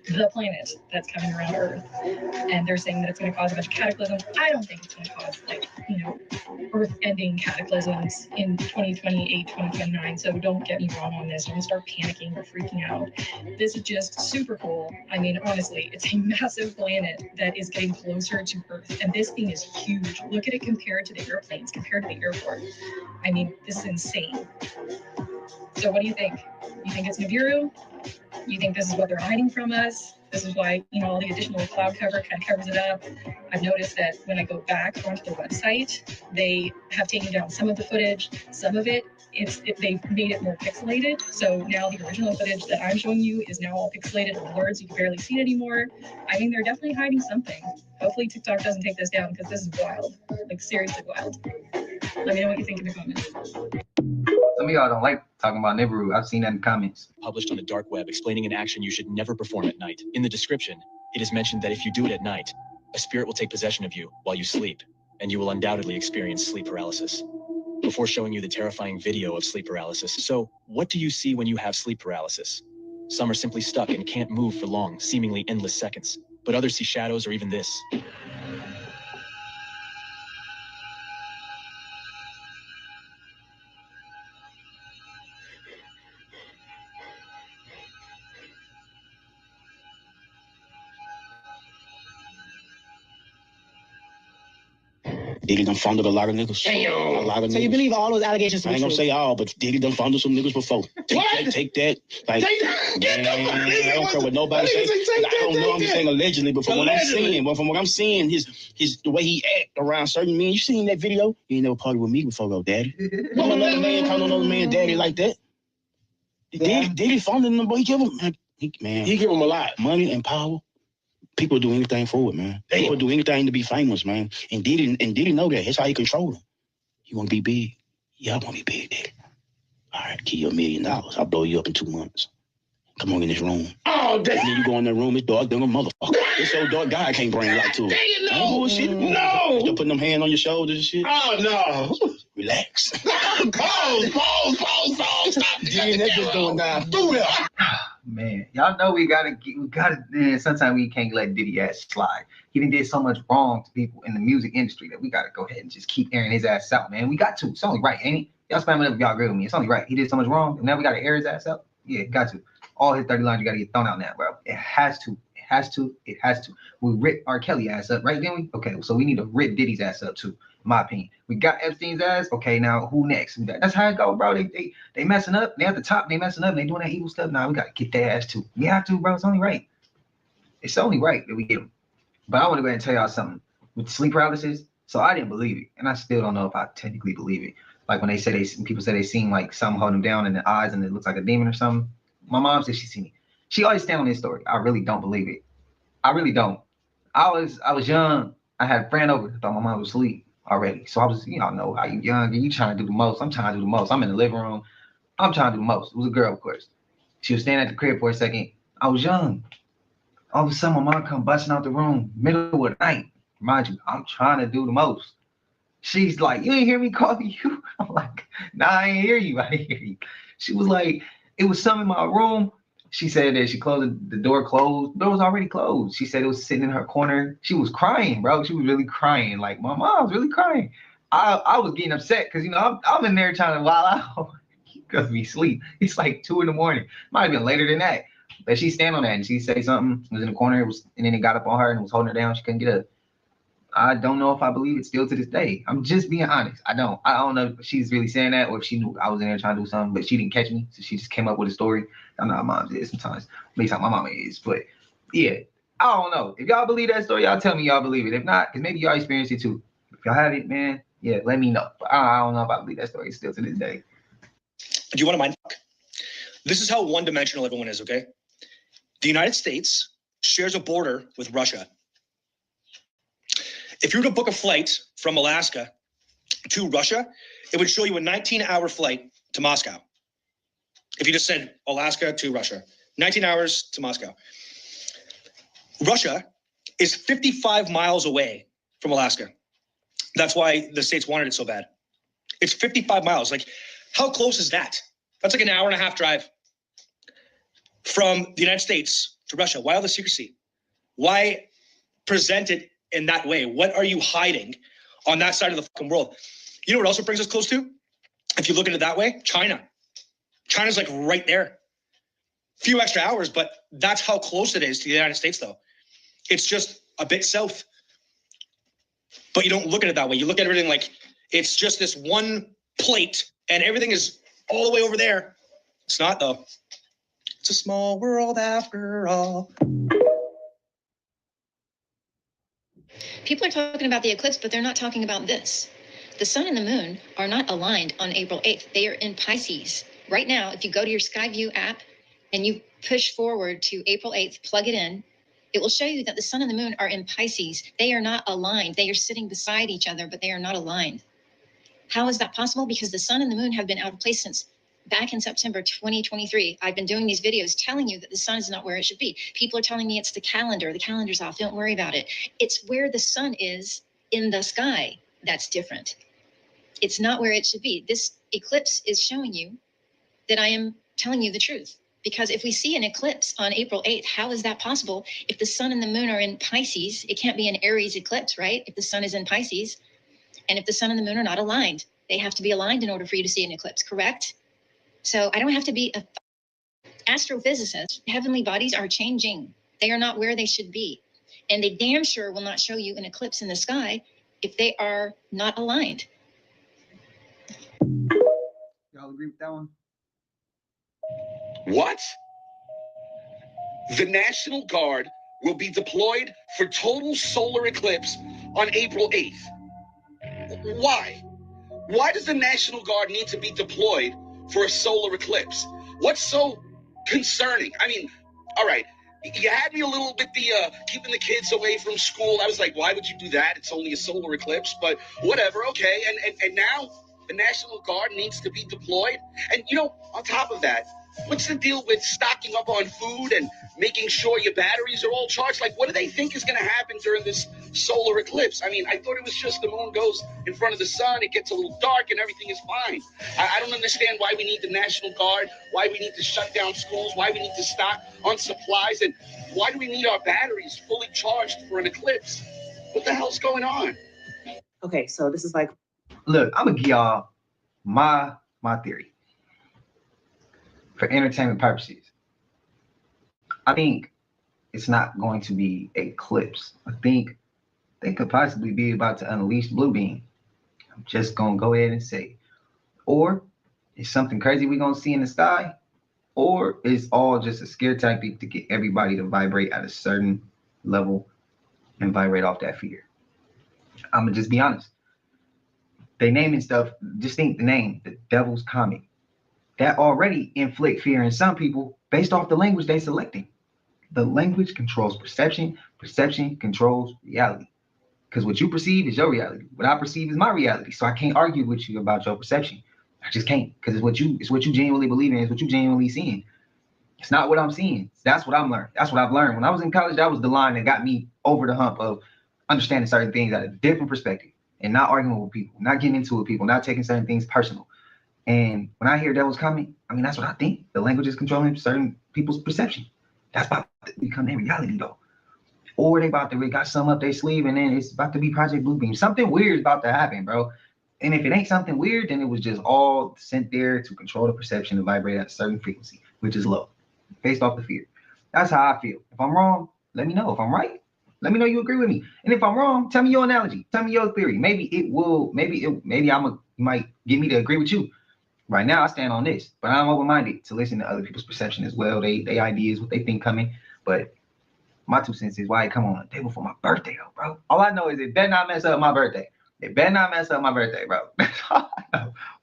the planet that's coming around Earth. And they're saying that it's going to cause a bunch of cataclysms. I don't think it's going to cause, Earth-ending cataclysms in 2028, 2029. So don't get me wrong on this. Don't start panicking or freaking out. This is just super cool. I mean, honestly, it's a massive planet that is getting closer to Earth. And this thing is huge. Look at it compared to the airplanes, compared to the airport. I mean, this is insane. So what do you think? You think it's Nibiru? You think this is what they're hiding from us? This is why, all the additional cloud cover kind of covers it up. I've noticed that when I go back onto their website, they have taken down some of the footage. Some of it, they've made it more pixelated. So now the original footage that I'm showing you is now all pixelated and blurred, so you can barely see it anymore. I mean, they're definitely hiding something. Hopefully TikTok doesn't take this down because this is wild. Like, seriously wild. Let me know what you think in the comments. Some of y'all don't like talking about Nibiru. I've seen that in comments. Published on the dark web explaining an action you should never perform at night. In the description, it is mentioned that if you do it at night, a spirit will take possession of you while you sleep, and you will undoubtedly experience sleep paralysis. Before showing you the terrifying video of sleep paralysis, so what do you see when you have sleep paralysis? Some are simply stuck and can't move for long, seemingly endless seconds, but others see shadows or even this. Diddy done fondled a lot of niggas. Damn. A lot of niggas. So you believe all those allegations to be true? I ain't gonna say all, but Diddy done fondled some niggas before. Take that. Like, I don't care what nobody says. I don't know. I'm just saying allegedly, but from what I'm seeing, his the way he act around certain men. You seen that video? You ain't never partied with me before, though, Daddy. Come another man, call another man daddy like that. Diddy fondled him, boy. He give him, he give him a lot, money and power. People do anything for it, man. Damn. People do anything to be famous, man. And Diddy know that. That's how he control them. You want to be big? Yeah, I want to be big, Daddy. All right, give you $1 million. I'll blow you up in 2 months. Come on in this room. Oh, damn. And then you go in that room, it's dark, then a motherfucker. This old dark guy can't bring light to it. No bullshit. No. Still putting them hands on your shoulders and shit. Oh, no. Relax. Pause. Stop. Diddy, that just going down through there. Man, y'all know we gotta, man, sometimes we can't let Diddy ass slide. He did so much wrong to people in the music industry that we gotta go ahead and just keep airing his ass out, man. We got to. It's only right, ain't it? Y'all spam it up if y'all agree with me. It's only right. He did so much wrong, and now we gotta air his ass out. Yeah, got to. All his 30 lines, you gotta get thrown out now, bro. It has to. We ripped R. Kelly ass up, right, didn't we? Okay, so we need to rip Diddy's ass up too, in my opinion. We got Epstein's ass. Okay, now who next? That's how it go, bro. They messing up. They at the top. They messing up. And they doing that evil stuff. Nah, we gotta get their ass too. We have to, bro. It's only right. it's only right that we get them. But I want to go ahead and tell y'all something with sleep paralysis. So I didn't believe it, and I still don't know if I technically believe it. Like when people say they seen like something hold them down in the eyes and it looks like a demon or something. My mom said she seen it. She always stand on this story. I really don't believe it. I really don't. I was young. I had a friend over. Thought my mom was asleep already. So I was, y'all know how you young and you trying to do the most. I'm trying to do the most. I'm in the living room. I'm trying to do the most. It was a girl, of course. She was standing at the crib for a second. I was young. All of a sudden, my mom come busting out the room, middle of the night. Mind you, I'm trying to do the most. She's like, you ain't hear me calling you? I'm like, nah, I ain't hear you. I didn't hear you. She was like, it was something in my room. She said that she closed the door closed. The door was already closed. She said it was sitting in her corner. She was crying, bro. She was really crying. Like, my mom's really crying. I was getting upset because, you know, I'm in there trying to wild out because we sleep. It's like 2 in the morning. Might have been later than that. But she stand on that and she say something. It was in the corner. And then it got up on her and it was holding her down. She couldn't get up. I don't know if I believe it still to this day. I'm just being honest. I don't know if she's really saying that or if she knew I was in there trying to do something, but she didn't catch me. So she just came up with a story. I know how moms is sometimes. At least how my mama is. But yeah, I don't know. If y'all believe that story, y'all tell me y'all believe it. If not, because maybe y'all experienced it too. If y'all have it, man, yeah, let me know. But I don't know if I believe that story still to this day. Do you want to mind fuck? This is how one-dimensional everyone is, okay? The United States shares a border with Russia. If you were to book a flight from Alaska to Russia, it would show you a 19-hour flight to Moscow. If you just said Alaska to Russia, 19 hours to Moscow. Russia is 55 miles away from Alaska. That's why the states wanted it so bad. It's 55 miles. Like, how close is that? That's like an hour and a half drive from the United States to Russia. Why all the secrecy? Why present it in that way? What are you hiding on that side of the fucking world? You know what else it brings us close to? If you look at it that way, China. China's like right there. Few extra hours, but that's how close it is to the United States, though. It's just a bit south. But you don't look at it that way. You look at everything like it's just this one plate and everything is all the way over there. It's not, though. It's a small world after all. People are talking about the eclipse, but they're not talking about this. The sun and the moon are not aligned on April 8th. They are in Pisces. Right now, if you go to your Skyview app and you push forward to April 8th, plug it in, it will show you that the sun and the moon are in Pisces. They are not aligned. They are sitting beside each other, but they are not aligned. How is that possible? Because the sun and the moon have been out of place since back in September 2023. I've been doing these videos telling you that the sun is not where it should be. People are telling me it's the calendar. The calendar's off. Don't worry about it. It's where the sun is in the sky that's different. It's not where it should be. This eclipse is showing you that I am telling you the truth. Because if we see an eclipse on April 8th, how is that possible? If the sun and the moon are in Pisces, it can't be an Aries eclipse, right? If the sun is in Pisces, and if the sun and the moon are not aligned, they have to be aligned in order for you to see an eclipse, correct? So I don't have to be an astrophysicist. Heavenly bodies are changing. They are not where they should be. And they damn sure will not show you an eclipse in the sky if they are not aligned. Y'all agree with that one? What? The National Guard will be deployed for total solar eclipse on April 8th. Why? Why does the National Guard need to be deployed for a solar eclipse? What's so concerning? I mean, all right, you had me a little bit keeping the kids away from school. I was like, why would you do that? It's only a solar eclipse, but whatever, okay. And now the National Guard needs to be deployed. And, you know, on top of that, what's the deal with stocking up on food and making sure your batteries are all charged? Like, what do they think is going to happen during this solar eclipse? I mean, I thought it was just the moon goes in front of the sun, it gets a little dark, and everything is fine. I don't understand why we need the National Guard, why we need to shut down schools, why we need to stock on supplies, and why do we need our batteries fully charged for an eclipse? What the hell's going on? Okay, so this is like... Look, I'm going to give y'all my theory. For entertainment purposes, I think it's not going to be an eclipse. I think they could possibly be about to unleash Blue Beam. I'm just going to go ahead and say, or it's something crazy we're going to see in the sky, or it's all just a scare tactic to get everybody to vibrate at a certain level and vibrate off that fear. I'm gonna just be honest. They naming stuff, just think the name, the Devil's Comic. That already inflict fear in some people based off the language they selecting. The language controls perception, perception controls reality. Because what you perceive is your reality. What I perceive is my reality. So I can't argue with you about your perception. I just can't, because it's what you genuinely believe in, it's what you genuinely seeing. It's not what I'm seeing. That's what I'm learning. That's what I've learned. When I was in college, that was the line that got me over the hump of understanding certain things at a different perspective and not arguing with people, not getting into it with people, not taking certain things personal. And when I hear Devil's Coming, I mean, that's what I think. The language is controlling certain people's perception. That's about to become their reality, though. Or they about to got something up their sleeve, and then it's about to be Project Bluebeam. Something weird is about to happen, bro. And if it ain't something weird, then it was just all sent there to control the perception and vibrate at a certain frequency, which is low, based off the fear. That's how I feel. If I'm wrong, let me know. If I'm right, let me know you agree with me. And if I'm wrong, tell me your analogy. Tell me your theory. Maybe you might get me to agree with you. Right now, I stand on this, but I'm open-minded to listen to other people's perception as well. They ideas, what they think coming. But my 2 cents is why it come on the table for my birthday, though, bro. All I know is it better not mess up my birthday. It better not mess up my birthday, bro.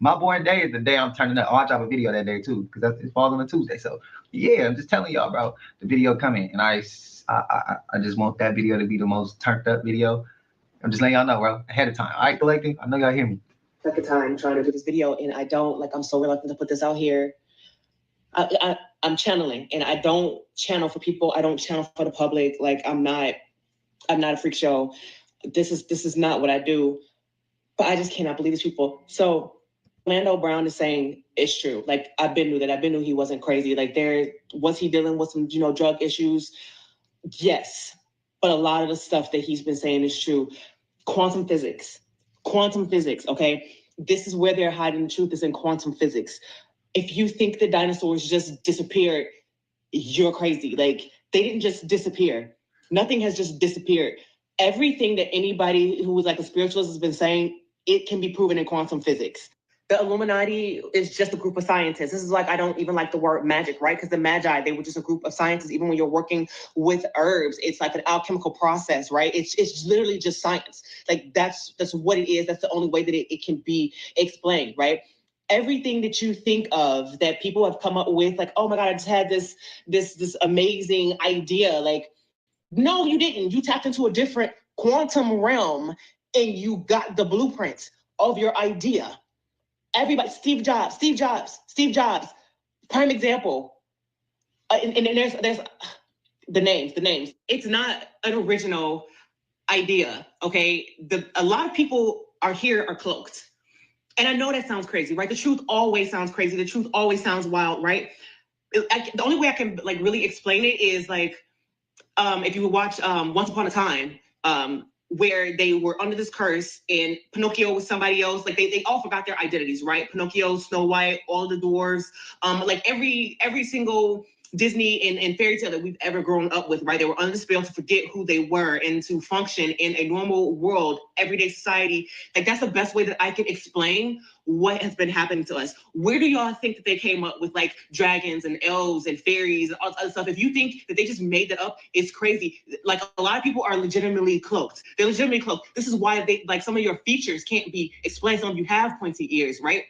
My born day is the day I'm turning up. Oh, I drop a video that day too, because it falls on a Tuesday. So yeah, I'm just telling y'all, bro. The video coming, and I just want that video to be the most turned up video. I'm just letting y'all know, bro, ahead of time. All right, collective. I know y'all hear me. Second time trying to do this video, and I don't I'm so reluctant to put this out here. I'm channeling, and I don't channel for people. I don't channel for the public. Like I'm not a freak show. This is not what I do. But I just cannot believe these people. So Orlando Brown is saying it's true. Like I've been knew he wasn't crazy. Like was he dealing with some drug issues? Yes, but a lot of the stuff that he's been saying is true. Quantum physics. Okay, this is where they're hiding the truth, is in quantum physics. If you think the dinosaurs just disappeared, you're crazy. Like they didn't just disappear. Nothing has just disappeared. Everything that anybody who was like a spiritualist has been saying, it can be proven in quantum physics. The Illuminati is just a group of scientists. This is like, I don't even like the word magic, right? Because the Magi, they were just a group of scientists. Even when you're working with herbs, it's like an alchemical process, right? It's literally just science. Like that's what it is. That's the only way that it can be explained, right? Everything that you think of that people have come up with, like, oh my God, I just had this amazing idea. Like, no, you didn't. You tapped into a different quantum realm and you got the blueprint of your idea. Everybody, Steve Jobs, prime example. And there's the names. It's not an original idea, okay? A lot of people are cloaked. And I know that sounds crazy, right? The truth always sounds crazy. The truth always sounds wild, right? The only way I can like really explain it is like, if you would watch Once Upon a Time, where they were under this curse and Pinocchio was somebody else. Like they all forgot their identities, right? Pinocchio, Snow White, all the dwarves, like every single Disney and fairy tale that we've ever grown up with, right? They were under the spell to forget who they were and to function in a normal world, everyday society. Like that's the best way that I can explain what has been happening to us. Where do y'all think that they came up with like dragons and elves and fairies and all this other stuff? If you think that they just made that up, it's crazy. Like a lot of people are legitimately cloaked. They're legitimately cloaked. This is why they like some of your features can't be explained. Some of you have pointy ears, right?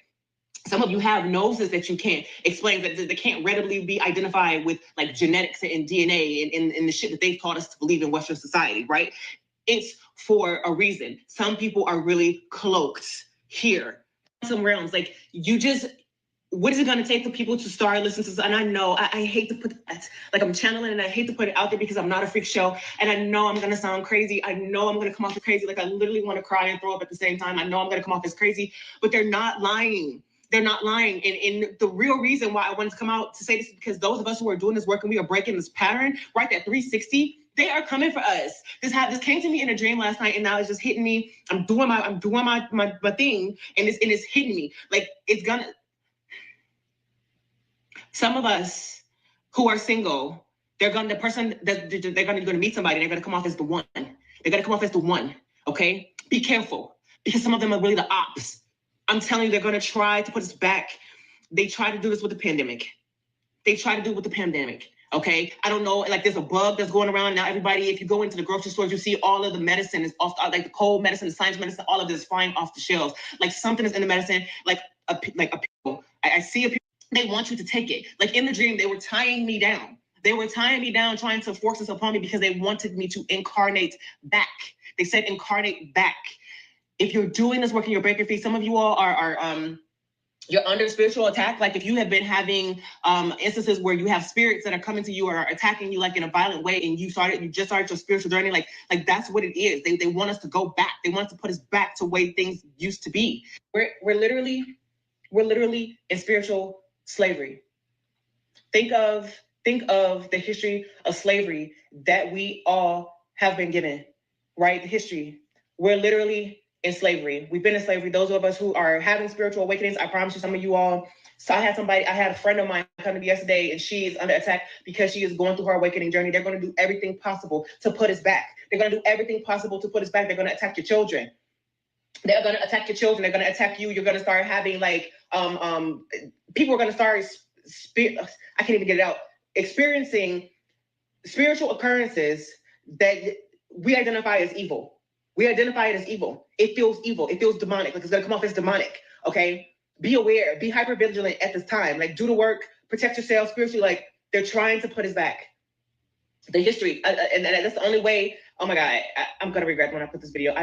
Some of you have noses that you can't explain, that they can't readily be identified with like genetics and DNA and the shit that they've taught us to believe in Western society, right? It's for a reason. Some people are really cloaked here. Some realms, like what is it going to take for people to start listening to this? And I know I hate to put that, like I'm channeling and I hate to put it out there because I'm not a freak show. And I know I'm going to sound crazy. I know I'm going to come off as crazy. Like I literally want to cry and throw up at the same time. I know I'm going to come off as crazy, but they're not lying. They're not lying. And the real reason why I wanted to come out to say this is because those of us who are doing this work and we are breaking this pattern, right? That 360, they are coming for us. This came to me in a dream last night, and now it's just hitting me. I'm doing my thing, and it's hitting me. Like it's gonna. Some of us who are single, they're gonna meet somebody. They're gonna come off as the one. They're gonna come off as the one. Okay, be careful because some of them are really the ops. I'm telling you, they're gonna try to put us back. They try to do this with the pandemic. Okay, I don't know, like there's a bug that's going around now. Everybody, if you go into the grocery stores, you see all of the medicine is off, like the cold medicine, the science medicine, all of this is flying off the shelves. Like something is in the medicine, like a pill. I see a pill. They want you to take it. Like in the dream, they were tying me down. They were tying me down, trying to force this upon me because they wanted me to incarnate back. They said incarnate back. If you're doing this work in your breaker feet, some of you all are you're under spiritual attack. Like if you have been having instances where you have spirits that are coming to you or are attacking you like in a violent way, and you just started your spiritual journey, like that's what it is. They want us to go back. They want us to put us back to way things used to be. We're literally in spiritual slavery. Think of the history of slavery that we all have been given, right? The history. We're literally in slavery. We've been in slavery. Those of us who are having spiritual awakenings, I promise you, some of you all. So I had a friend of mine come to me yesterday, and she is under attack because she is going through her awakening journey. They're going to do everything possible to put us back. They're going to do everything possible to put us back. They're going to attack your children. They're going to attack your children. They're going to attack you. You're going to start having people are going to start, I can't even get it out, experiencing spiritual occurrences that we identify as evil. We identify it as evil. It feels evil. It feels demonic. Like it's going to come off as demonic. Okay. Be aware. Be hyper vigilant at this time. Like do the work. Protect yourself spiritually. Like they're trying to put us back. The history, and that's the only way. Oh my God, I'm going to regret when I put this video.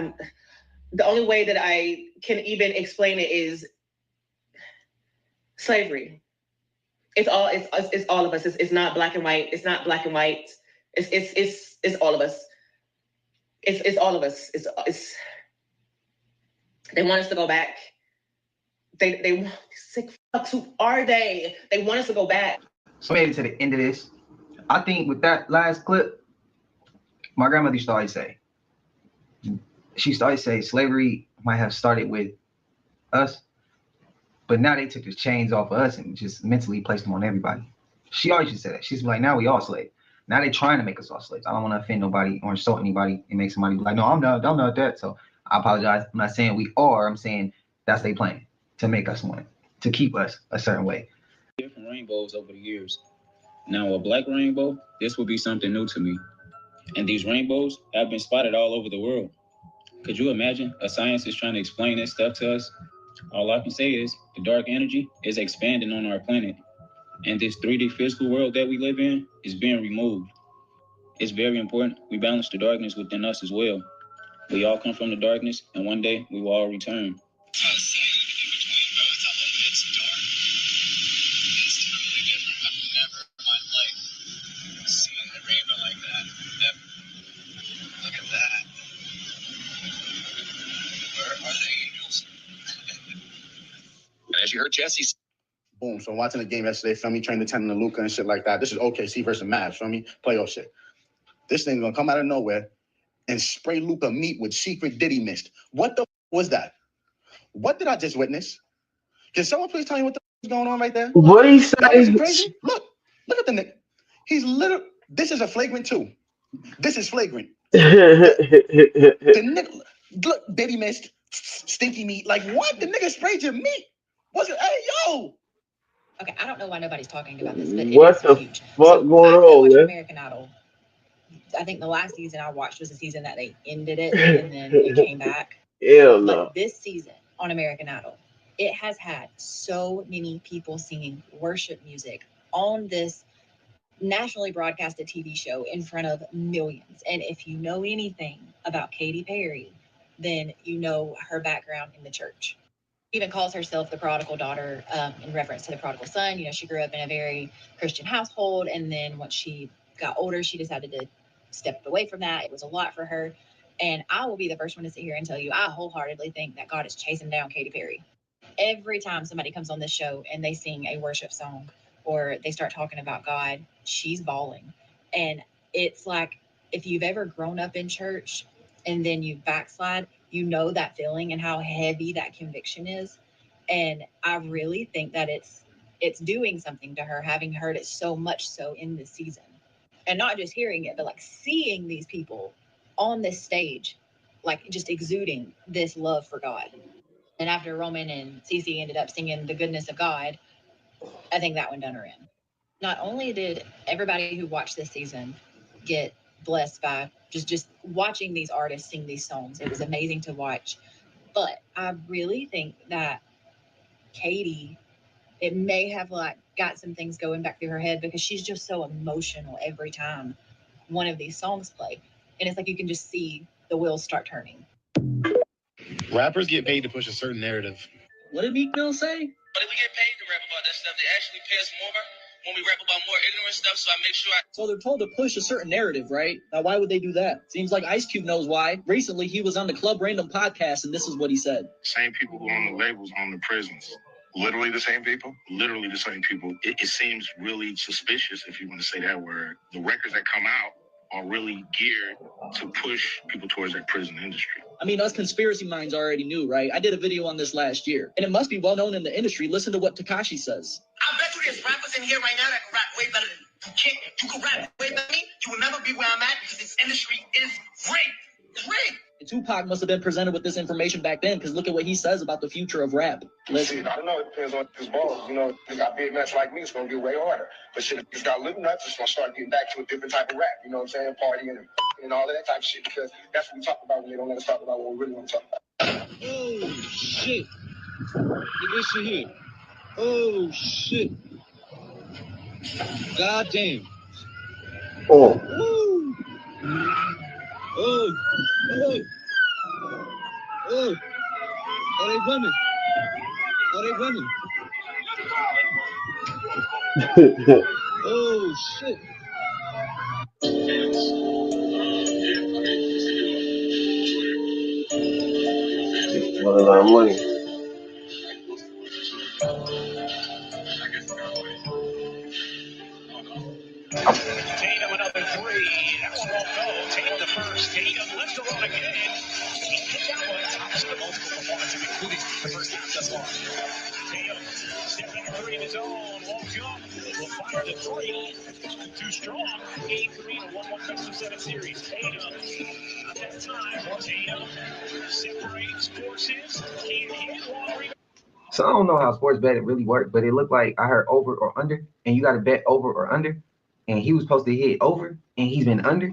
The only way that I can even explain it is slavery. It's all of us. It's not black and white. It's not black and white. It's all of us. It's all of us. It's they want us to go back. They sick fucks. Who are they? They want us to go back. So made it to the end of this. I think with that last clip, my grandmother used to always say, slavery might have started with us, but now they took the chains off of us and just mentally placed them on everybody. She always used to say that. She's like, now we all slaves. Now they're trying to make us all slaves. I don't want to offend nobody or insult anybody and make somebody be like, no, I'm not that. So I apologize. I'm not saying we are. I'm saying that's their plan to make us one, to keep us a certain way. Different rainbows over the years. Now a black rainbow, this will be something new to me. And these rainbows have been spotted all over the world. Could you imagine a scientist trying to explain this stuff to us? All I can say is the dark energy is expanding on our planet. And this 3D physical world that we live in is being removed. It's very important we balance the darkness within us as well. We all come from the darkness, and one day we will all return. As you heard Jesse. Boom. So watching the game yesterday, feel me, training the 10 and Luka and shit like that. This is OKC versus Mavs, feel me? Playoff shit. This thing's gonna come out of nowhere and spray Luka meat with secret Diddy mist. What the was that? What did I just witness? Can someone please tell me what the is going on right there? What he say? Crazy? Look at the nigga. He's literally, this is a flagrant too. This is flagrant. The nigga, look, Diddy mist, stinky meat. Like what? The nigga sprayed your meat. What's it? Hey, yo. Okay, I don't know why nobody's talking about this, but what the huge. fuck going on, man? American Idol. I think the last season I watched was the season that they ended it and then it came back. Hell no. But this season on American Idol, it has had so many people singing worship music on this nationally broadcasted TV show in front of millions. And if you know anything about Katy Perry, then you know her background in the church. Even calls herself the prodigal daughter in reference to the prodigal son. You know, she grew up in a very Christian household, and then once she got older, she decided to step away from that. It was a lot for her. And I will be the first one to sit here and tell you, I wholeheartedly think that God is chasing down Katy Perry. Every time somebody comes on this show and they sing a worship song or they start talking about God, she's bawling. And it's like, if you've ever grown up in church and then you backslide, you know that feeling and how heavy that conviction is. And I really think that it's doing something to her, having heard it so much so in this season. And not just hearing it, but like seeing these people on this stage, like just exuding this love for God. And after Roman and Cece ended up singing The Goodness of God, I think that one done her in. Not only did everybody who watched this season get blessed by just watching these artists sing these songs, it was amazing to watch. But I really think that Katie, it may have like got some things going back through her head because she's just so emotional every time one of these songs play. And it's like you can just see the wheels start turning. Rappers get paid to push a certain narrative. What did Meek Mill say? But if we get paid to rap about that stuff, they actually pay us more when we rap about more ignorant stuff, so I make sure So they're told to push a certain narrative, right? Now, why would they do that? Seems like Ice Cube knows why. Recently, he was on the Club Random podcast, and this is what he said. Same people who own the labels own the prisons. Literally the same people? Literally the same people. It seems really suspicious, if you want to say that word. The records that come out are really geared to push people towards that prison industry. I mean, us conspiracy minds already knew, right? I did a video on this last year, and it must be well known in the industry. Listen to what Tekashi says. I bet you there's rappers in here right now that can rap way better than you. You can rap way better than me. You will never be where I'm at because this industry is rigged. It's rigged. And Tupac must have been presented with this information back then, because look at what he says about the future of rap. Listen. Shit, I don't know. It depends on his balls. You know, they got big nuts like me, it's going to get way harder. But shit, if it's got little nuts, it's going to start getting back to a different type of rap. You know what I'm saying? Partying and all of that type of shit, because that's what we talk about when they don't let us talk about what we really want to talk about. Oh, shit. Look this shit here. Oh, shit. God damn. Oh. Woo. Oh. Oh. Oh. Are they running? Are they running? Oh, shit. What a lot of money. Tatum another three. That's won't go. Tatum the first. Tatum left to run again. He hit that one. Tops the multiple performances, including the first half thus far. Tatum stepping into three in his own. Won't jump. Will fire the three. Too strong. 8-3 in a 1-1 custom 7 series. Tatum. That time. Tatum separates forces. Can't hit. Long rebound. So I don't know how sports betting really work, but it looked like I heard over or under, and you got to bet over or under. And he was supposed to hit over, and he's been under,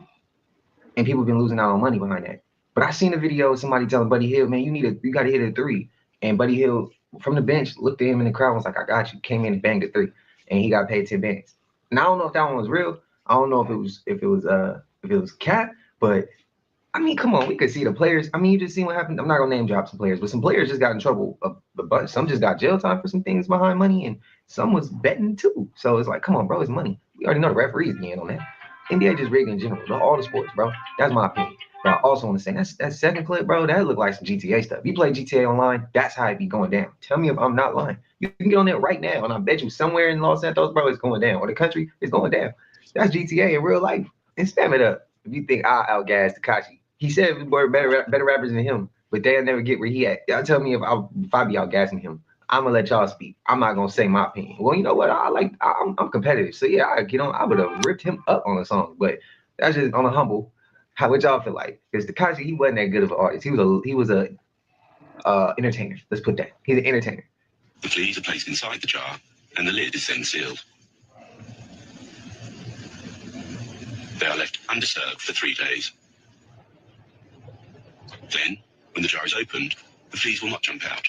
and people have been losing out on money behind that. But I seen a video of somebody telling Buddy Hield, man, you got to hit a three. And Buddy Hield from the bench looked at him in the crowd and was like, I got you. Came in and banged a three, and he got paid 10 bands. And I don't know if that one was real. I don't know if it was cap, but I mean, come on, we could see the players. I mean, you just see what happened. I'm not gonna name drop some players, but some players just got in trouble a bunch. Some just got jail time for some things behind money, and some was betting too. So it's like, come on, bro, it's money. We already know the referees again on that. NBA just rigged in general, all the sports, bro. That's my opinion. But I also want to say that second clip, bro, that looked like some GTA stuff. You play GTA online, that's how it be going down. Tell me if I'm not lying. You can get on there right now, and I bet you somewhere in Los Santos, bro, it's going down, or the country is going down. That's GTA in real life. And spam it up if you think I outgas Tekashi. He said we're better rappers than him, but they'll never get where he at. Y'all tell me if I be outgassing him. I'm gonna let y'all speak. I'm not gonna say my opinion. Well, you know what? I'm competitive, so yeah, I would have ripped him up on a song, but that's just on a humble. How would y'all feel like? Because Tekashi, he wasn't that good of an artist. He was a entertainer. Let's put that. He's an entertainer. The fleas are placed inside the jar, and the lid is then sealed. They are left undisturbed for 3 days. Then, when the jar is opened, the fleas will not jump out.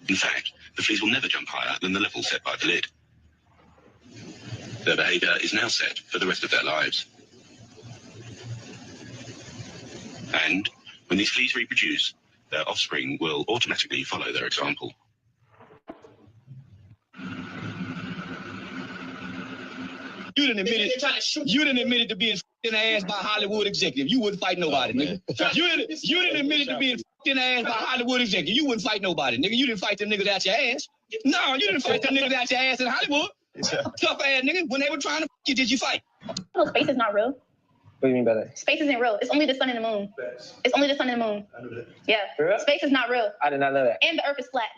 In fact, the fleas will never jump higher than the level set by the lid. Their behavior is now set for the rest of their lives. And when these fleas reproduce, their offspring will automatically follow their example. You didn't admit it to being in the ass by a Hollywood executive. You wouldn't fight nobody, nigga. You didn't admit it to being in the ass by a Hollywood executive. You wouldn't fight nobody, nigga. You didn't fight them niggas out your ass. No, you didn't fight them niggas out your ass in Hollywood. Tough ass nigga. When they were trying to you, did you fight? No, space is not real. What do you mean by that? Space isn't real. It's only the sun and the moon. It's only the sun and the moon. I knew that. Yeah. Real? Space is not real. I did not know that. And the earth is flat.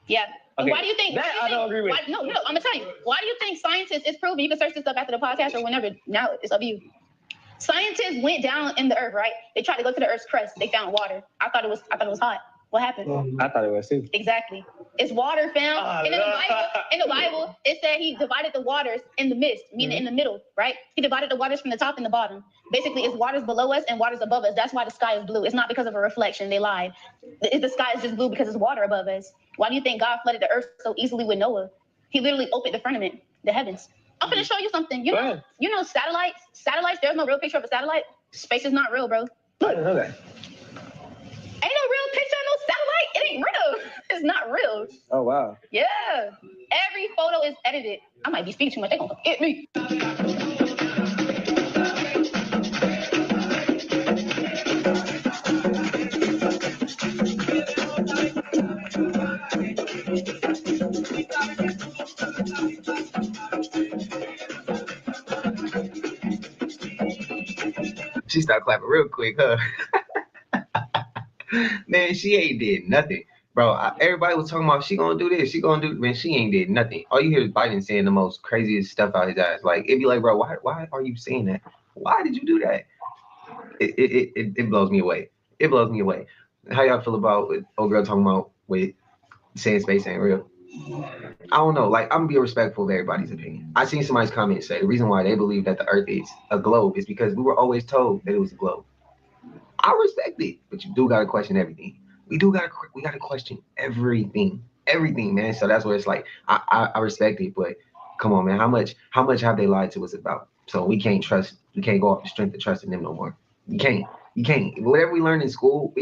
Yeah. Okay. Why do you think that I don't agree with? No, I'm gonna tell you. Why do you think scientists? It's proven. You can search this up after the podcast or whenever. Now it's up to you. Scientists went down in the earth, right? They tried to go to the earth's crust. They found water. I thought it was hot. What happened? I thought it was too. Exactly. It's water, fam. And in the Bible, it said he divided the waters in the midst, meaning in the middle, right? He divided the waters from the top and the bottom. Basically, it's waters below us and waters above us. That's why the sky is blue. It's not because of a reflection. They lied. The sky is just blue because it's water above us. Why do you think God flooded the earth so easily with Noah? He literally opened the firmament, the heavens. I'm going to show you something. You know satellites? Satellites, there's no real picture of a satellite. Space is not real, bro. I didn't know that. Ain't no real picture of no satellite. It ain't real. It's not real. Oh, wow. Yeah. Every photo is edited. I might be speaking too much. They're going to get me. She started clapping real quick, huh? Man, she ain't did nothing. Bro, everybody was talking about she gonna do this, she gonna do. Man, she ain't did nothing. All you hear is Biden saying the most craziest stuff out his ass. Like, it'd be like, bro, why are you saying that? Why did you do that? It blows me away. It blows me away. How y'all feel about old girl talking about saying space ain't real? I don't know. Like, I'm gonna be respectful of everybody's opinion. I seen somebody's comment say the reason why they believe that the Earth is a globe is because we were always told that it was a globe. I respect it, but you do gotta question everything. We gotta question everything, man. So that's where it's like I respect it, but come on, man. How much have they lied to us about? So we can't go off the strength of trusting them no more. You can't. Whatever we learn in school,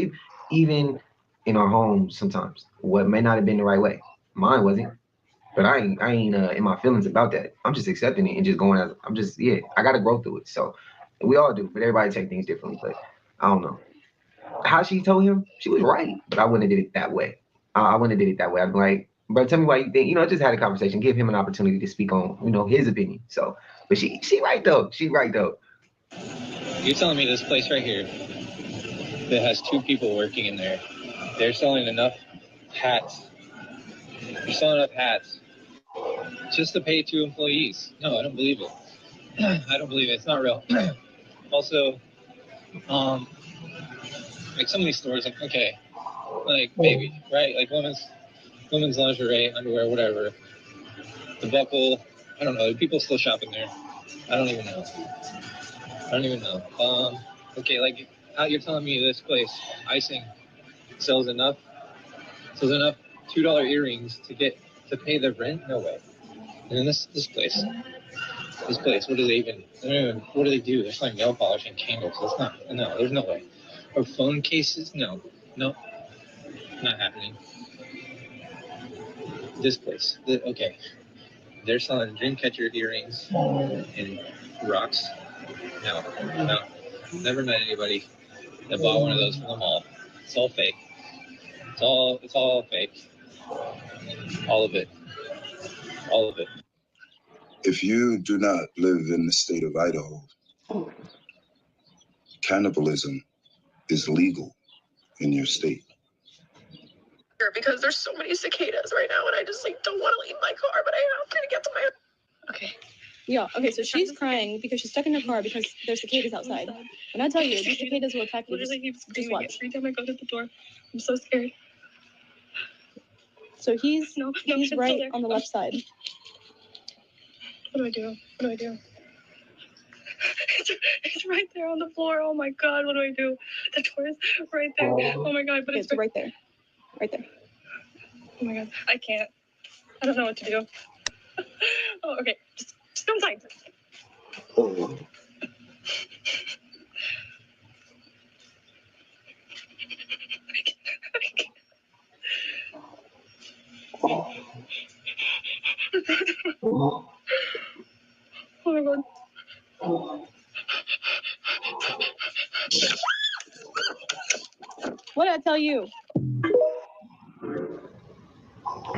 even in our homes, sometimes what may not have been the right way. Mine wasn't, but I ain't in my feelings about that. I'm just accepting it and just going as I gotta grow through it. So we all do, but everybody take things differently. But I don't know. How she told him, she was right, but I wouldn't have did it that way. I wouldn't have did it that way. I'd be like, bro, tell me why you think, just had a conversation, give him an opportunity to speak on, his opinion. So, but she right though. You're telling me this place right here that has 2 people working in there, they're selling enough hats. You're selling enough hats just to pay 2 employees. No, I don't believe it. I don't believe it. It's not real. Also, like some of these stores, like, okay, like baby, right? Like women's lingerie, underwear, whatever. The Buckle, I don't know. People still shopping there. I don't even know. Okay, like you're telling me this place, Icing, sells enough $2 earrings to pay the rent? No way. And then this place, what do they even? What do they do? They're selling nail polish and candles. There's no way. Or phone cases? No, not happening. This place, okay, they're selling Dreamcatcher earrings and rocks. No, never met anybody that bought one of those from the mall. It's all fake. It's all fake. All of it. If you do not live in the state of Idaho, cannibalism is legal in your state. Because there's so many cicadas right now, and I just don't want to leave my car, but I'm trying to get to my. Okay. Yeah, okay, so she's crying because she's stuck in her car because there's cicadas outside. When I tell you, these cicadas will attack you. Just watch. Every time I go to the door, I'm so scared. So he's right on the left side. What do I do? It's right there on the floor. Oh my God, what do I do? The door is right there. Oh my God, but it's right there. Right there. Oh my God, I can't. I don't know what to do. Oh, okay. Just don't type. Oh. Oh my God. What did I tell you?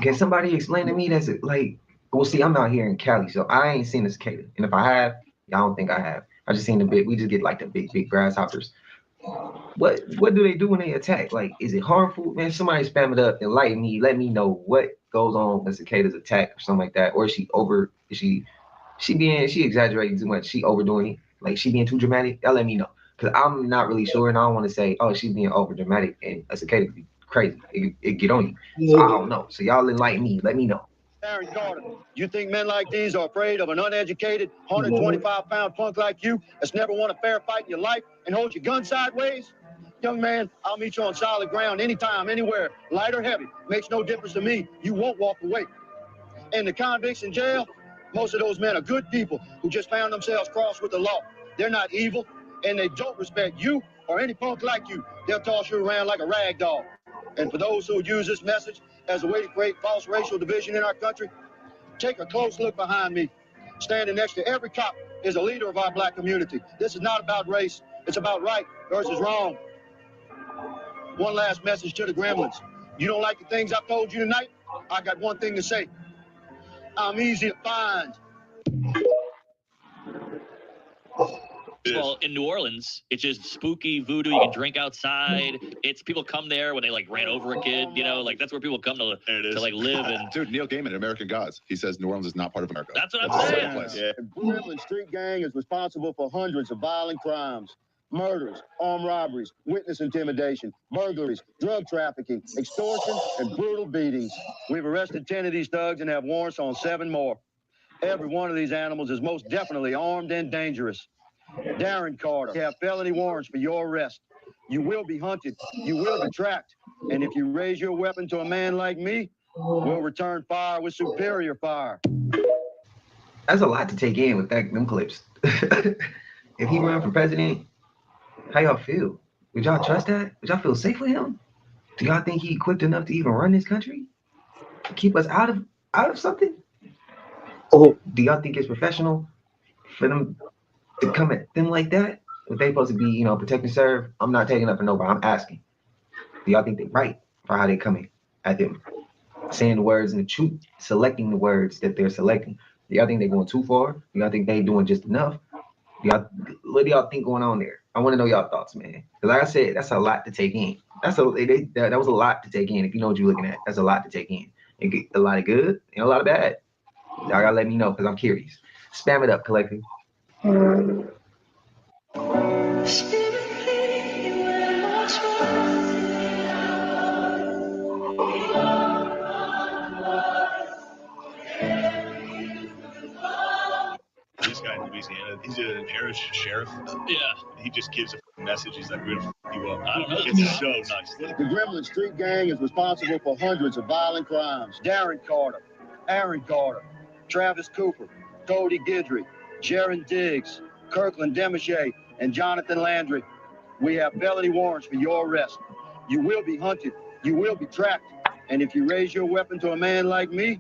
Can somebody explain to me that's like, well, see, I'm out here in Cali, so I ain't seen a cicada. And if I have, I don't think I have. I just seen we just get like the big grasshoppers. What do they do when they attack? Like, is it harmful? Man, somebody spam it up, enlighten me, let me know what goes on when cicadas attack or something like that. Or is she exaggerating too much? She overdoing it? Like, she being too dramatic? Y'all let me know. Because I'm not really sure, and I don't want to say, oh, she's being over dramatic and a cicada could be crazy. It get on you. So I don't know. So y'all enlighten me. Let me know. Aaron Carter, you think men like these are afraid of an uneducated, 125-pound punk like you that's never won a fair fight in your life and holds your gun sideways? Young man, I'll meet you on solid ground anytime, anywhere, light or heavy. Makes no difference to me. You won't walk away. And the convicts in jail, most of those men are good people who just found themselves crossed with the law. They're not evil, and they don't respect you or any punk like you. They'll toss you around like a rag doll. And for those who use this message as a way to create false racial division in our country, take a close look behind me. Standing next to every cop is a leader of our black community. This is not about race. It's about right versus wrong. One last message to the gremlins. You don't like the things I've told you tonight? I got one thing to say. I'm easy to find. Well, in New Orleans, it's just spooky voodoo. You can drink outside. It's people come there when they like ran over a kid. You know, like that's where people come to like live. And dude, Neil Gaiman, American Gods, he says New Orleans is not part of America. That's what I'm saying. Yeah. The Gremlin Street Gang is responsible for hundreds of violent crimes, murders, armed robberies, witness intimidation, burglaries, drug trafficking, extortion, and brutal beatings. We've arrested 10 of these thugs and have warrants on 7 more. Every one of these animals is most definitely armed and dangerous. Darren Carter, you have felony warrants for your arrest. You will be hunted. You will be tracked. And if you raise your weapon to a man like me, we'll return fire with superior fire. That's a lot to take in with them clips. If he run for president, how y'all feel? Would y'all trust that? Would y'all feel safe with him? Do y'all think he equipped enough to even run this country? To keep us out of something? Oh. Do y'all think it's professional for them to come at them like that? If they supposed to be, you know, protect and serve? I'm not taking up for nobody. I'm asking. Do y'all think they're right for how they coming at them? Saying the words and the truth, selecting the words that they're selecting. Do y'all think they're going too far? Do y'all think they doing just enough? What do y'all think going on there? I want to know y'all thoughts, man. Because like I said, that's a lot to take in. That was a lot to take in. If you know what you're looking at, that's a lot to take in. And get a lot of good and a lot of bad. Y'all gotta let me know because I'm curious. Spam it up, collective. This guy in Louisiana, he's an Irish sheriff. Yeah. He just gives a message. He's like, we're gonna f you up. I don't know. It's so nice. The Gremlin Street Gang is responsible for hundreds of violent crimes. Darren Carter, Aaron Carter, Travis Cooper, Cody Guidry, Jaron Diggs, Kirkland Demichet, and Jonathan Landry. We have felony warrants for your arrest. You will be hunted. You will be tracked. And if you raise your weapon to a man like me,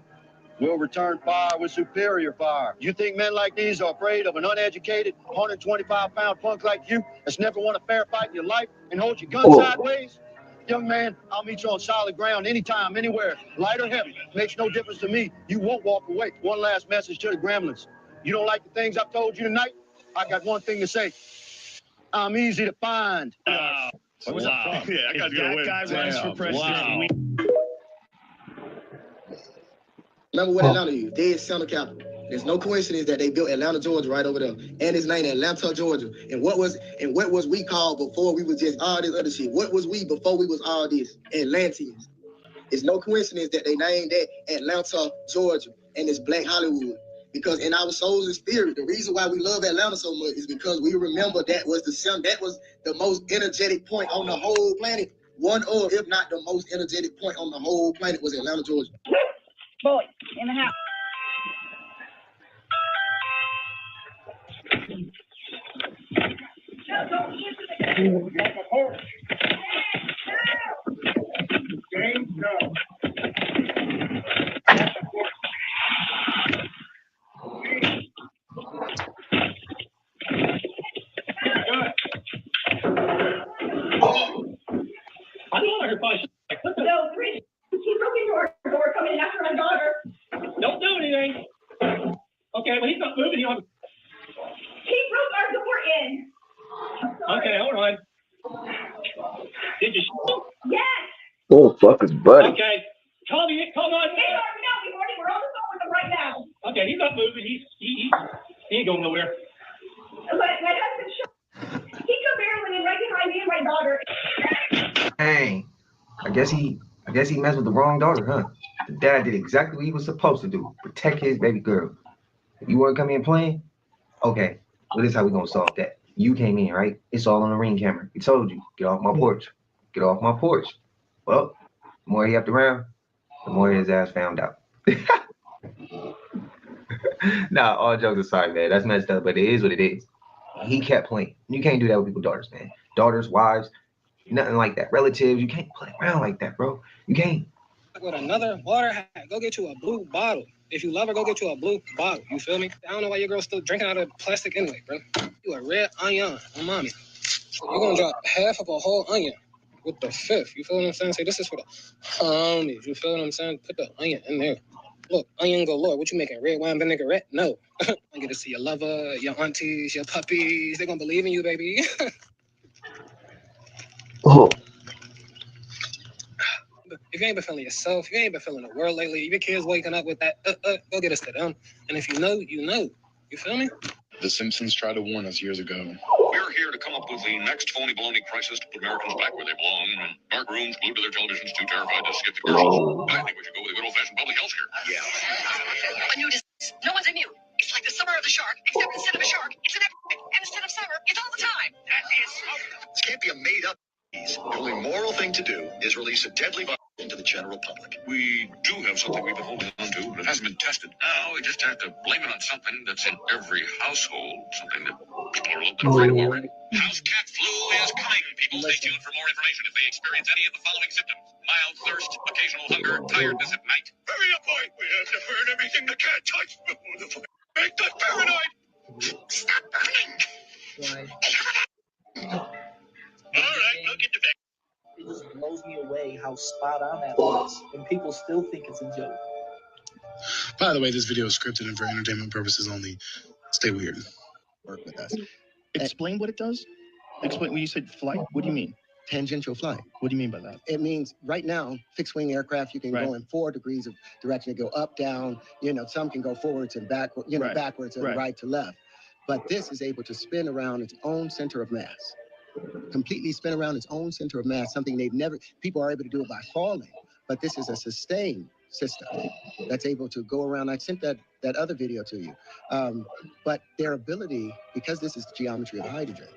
we'll return fire with superior fire. You think men like these are afraid of an uneducated, 125-pound punk like you that's never won a fair fight in your life and holds your gun sideways? Young man, I'll meet you on solid ground anytime, anywhere, light or heavy. Makes no difference to me. You won't walk away. One last message to the gremlins. You don't like the things I've told you tonight? I got one thing to say. I'm easy to find. Wow. Yeah, I got that guy runs for president. Remember what Atlanta is, dead center capital. There's no coincidence that they built Atlanta, Georgia right over there. And it's named Atlanta, Georgia. And what was we called before we was just all this other shit? What was we before we was all this? Atlanteans. It's no coincidence that they named that Atlanta, Georgia. And it's Black Hollywood. Because in our souls and spirit, the reason why we love Atlanta so much is because we remember that was the most energetic point on the whole planet. One of, if not the most energetic point on the whole planet was Atlanta, Georgia. Boy, in the house. No, Chris, keep looking door coming after my daughter. Don't do anything. Okay, well, he's not moving. He broke our door in. Okay, hold on. Did you shoot him? Yes. Oh, fuck his buddy. Okay. Call on. We're on the phone with him right now. Okay, he's not moving. He ain't going nowhere. My husband shot. He come barreling in right behind me and my daughter. Dang. I guess guess he messed with the wrong daughter, huh? The dad did exactly what he was supposed to do. Protect his baby girl. If you want to come in playing, okay. Well, this is how we gonna solve that. You came in, right? It's all on the ring camera. He told you, get off my porch. Get off my porch. Well, the more he upped around, the more his ass found out. Nah, all jokes aside, man. That's messed up, but it is what it is. He kept playing. You can't do that with people's daughters, man. Daughters, wives, nothing like that. Relatives, you can't play around like that, bro. You can't. With another water hat, go get you a blue bottle. If you love her, go get you a blue bottle. You feel me? I don't know why your girl's still drinking out of plastic anyway, bro. You a red onion, mommy. You're gonna drop half of a whole onion with the fifth. You feel what I'm saying? Say, this is for the homies. You feel what I'm saying? Put the onion in there. Look, onion galore. What you making? Red wine vinaigrette? No. I get to see your lover, your aunties, your puppies. They're gonna believe in you, baby. Oh. If you ain't been feeling yourself, you ain't been feeling the world lately, your kids waking up with that, go get us to them. And if you know, you know. You feel me? The Simpsons tried to warn us years ago. We're here to come up with the next phony baloney crisis to put Americans back where they belong. And dark rooms glued to their televisions, too terrified to skip the commercials. I think we should go with a good old-fashioned public health scare. Yeah. A new disease. No one's immune. It's like the summer of the shark, except instead of a shark, it's an epidemic. And instead of summer, it's all the time. That is This can't be a made-up disease. The only moral thing to do is release a deadly virus into the general public. We do have something we've been holding on to, but it hasn't been tested. Now we just have to blame it on something that's in every household, something that people are a little bit afraid of already. House cat flu is coming. People stay tuned for more information if they experience any of the following symptoms: mild thirst, occasional hunger, tiredness at night. Hurry up, boy! We have to burn everything the cat touched before the fire make us paranoid! Stop burning. All right, we'll get to bed. It just blows me away how spot on that was, and people still think it's a joke. By the way, this video is scripted and for entertainment purposes only. Stay weird. Work with us. Explain what it does. Explain when you said flight. What do you mean? Tangential flight. What do you mean by that? It means right now, fixed wing aircraft, you can go in 4 degrees of direction. They go up, down, some can go forwards and backward, backwards and right to left. But this is able to spin around its own center of mass. Completely spin around its own center of mass, something people are able to do it by falling. But this is a sustained system that's able to go around. I sent that other video to you. But their ability, because this is the geometry of hydrogen,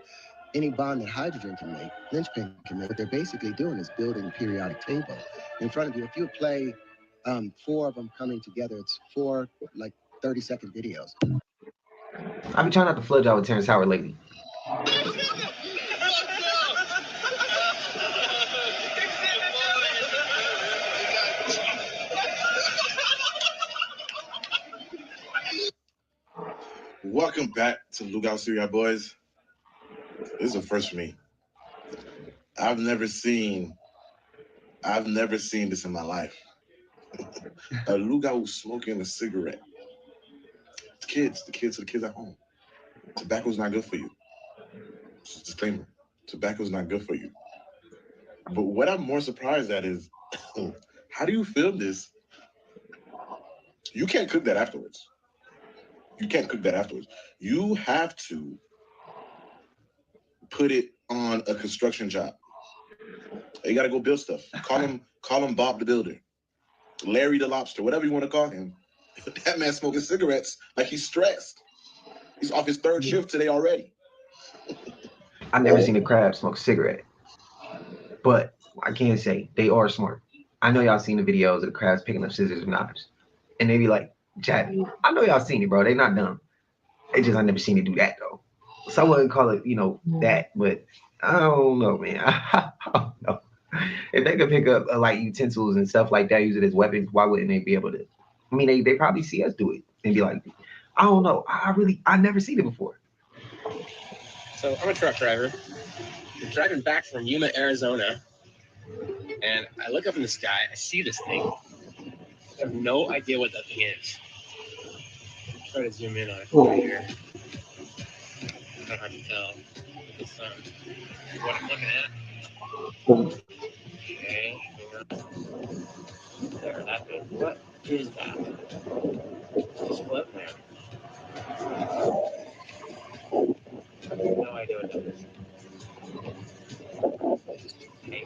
any bond that hydrogen can make, linchpin can make, what they're basically doing is building a periodic table in front of you. If you play 4 of them coming together, it's 4 30-second videos. I've been trying not to flood y'all with Terrence Howard lately. Welcome back to Lookout Syria, boys. This is a first for me. I've never seen this in my life. A Lookout who's smoking a cigarette. The kids at home. Tobacco's not good for you. Just disclaimer. Tobacco's not good for you. But what I'm more surprised at is, how do you film this? You can't cook that afterwards. You have to put it on a construction job. You gotta go build stuff. Call him Bob the Builder, Larry the Lobster, whatever you want to call him. That man smoking cigarettes like he's stressed. He's off his 3rd shift today already. I've never seen a crab smoke a cigarette, but I can say they are smart. I know y'all seen the videos of the crabs picking up scissors and knives, and they be like, jabbing. I know y'all seen it, bro. They not dumb. I never seen it do that though. So I wouldn't call it, that, but I don't know, man. I don't know. If they could pick up utensils and stuff like that, use it as weapons, why wouldn't they be able to? I mean, they probably see us do it and be like, I don't know. I never seen it before. So I'm a truck driver. I'm driving back from Yuma, Arizona, and I look up in the sky. I see this thing. I have no idea what that thing is. Try to zoom in on it right here. I don't have to tell. It's what I'm looking at. Okay. There, that thing. What is that? It's a flip man. I have no idea what that is. Okay.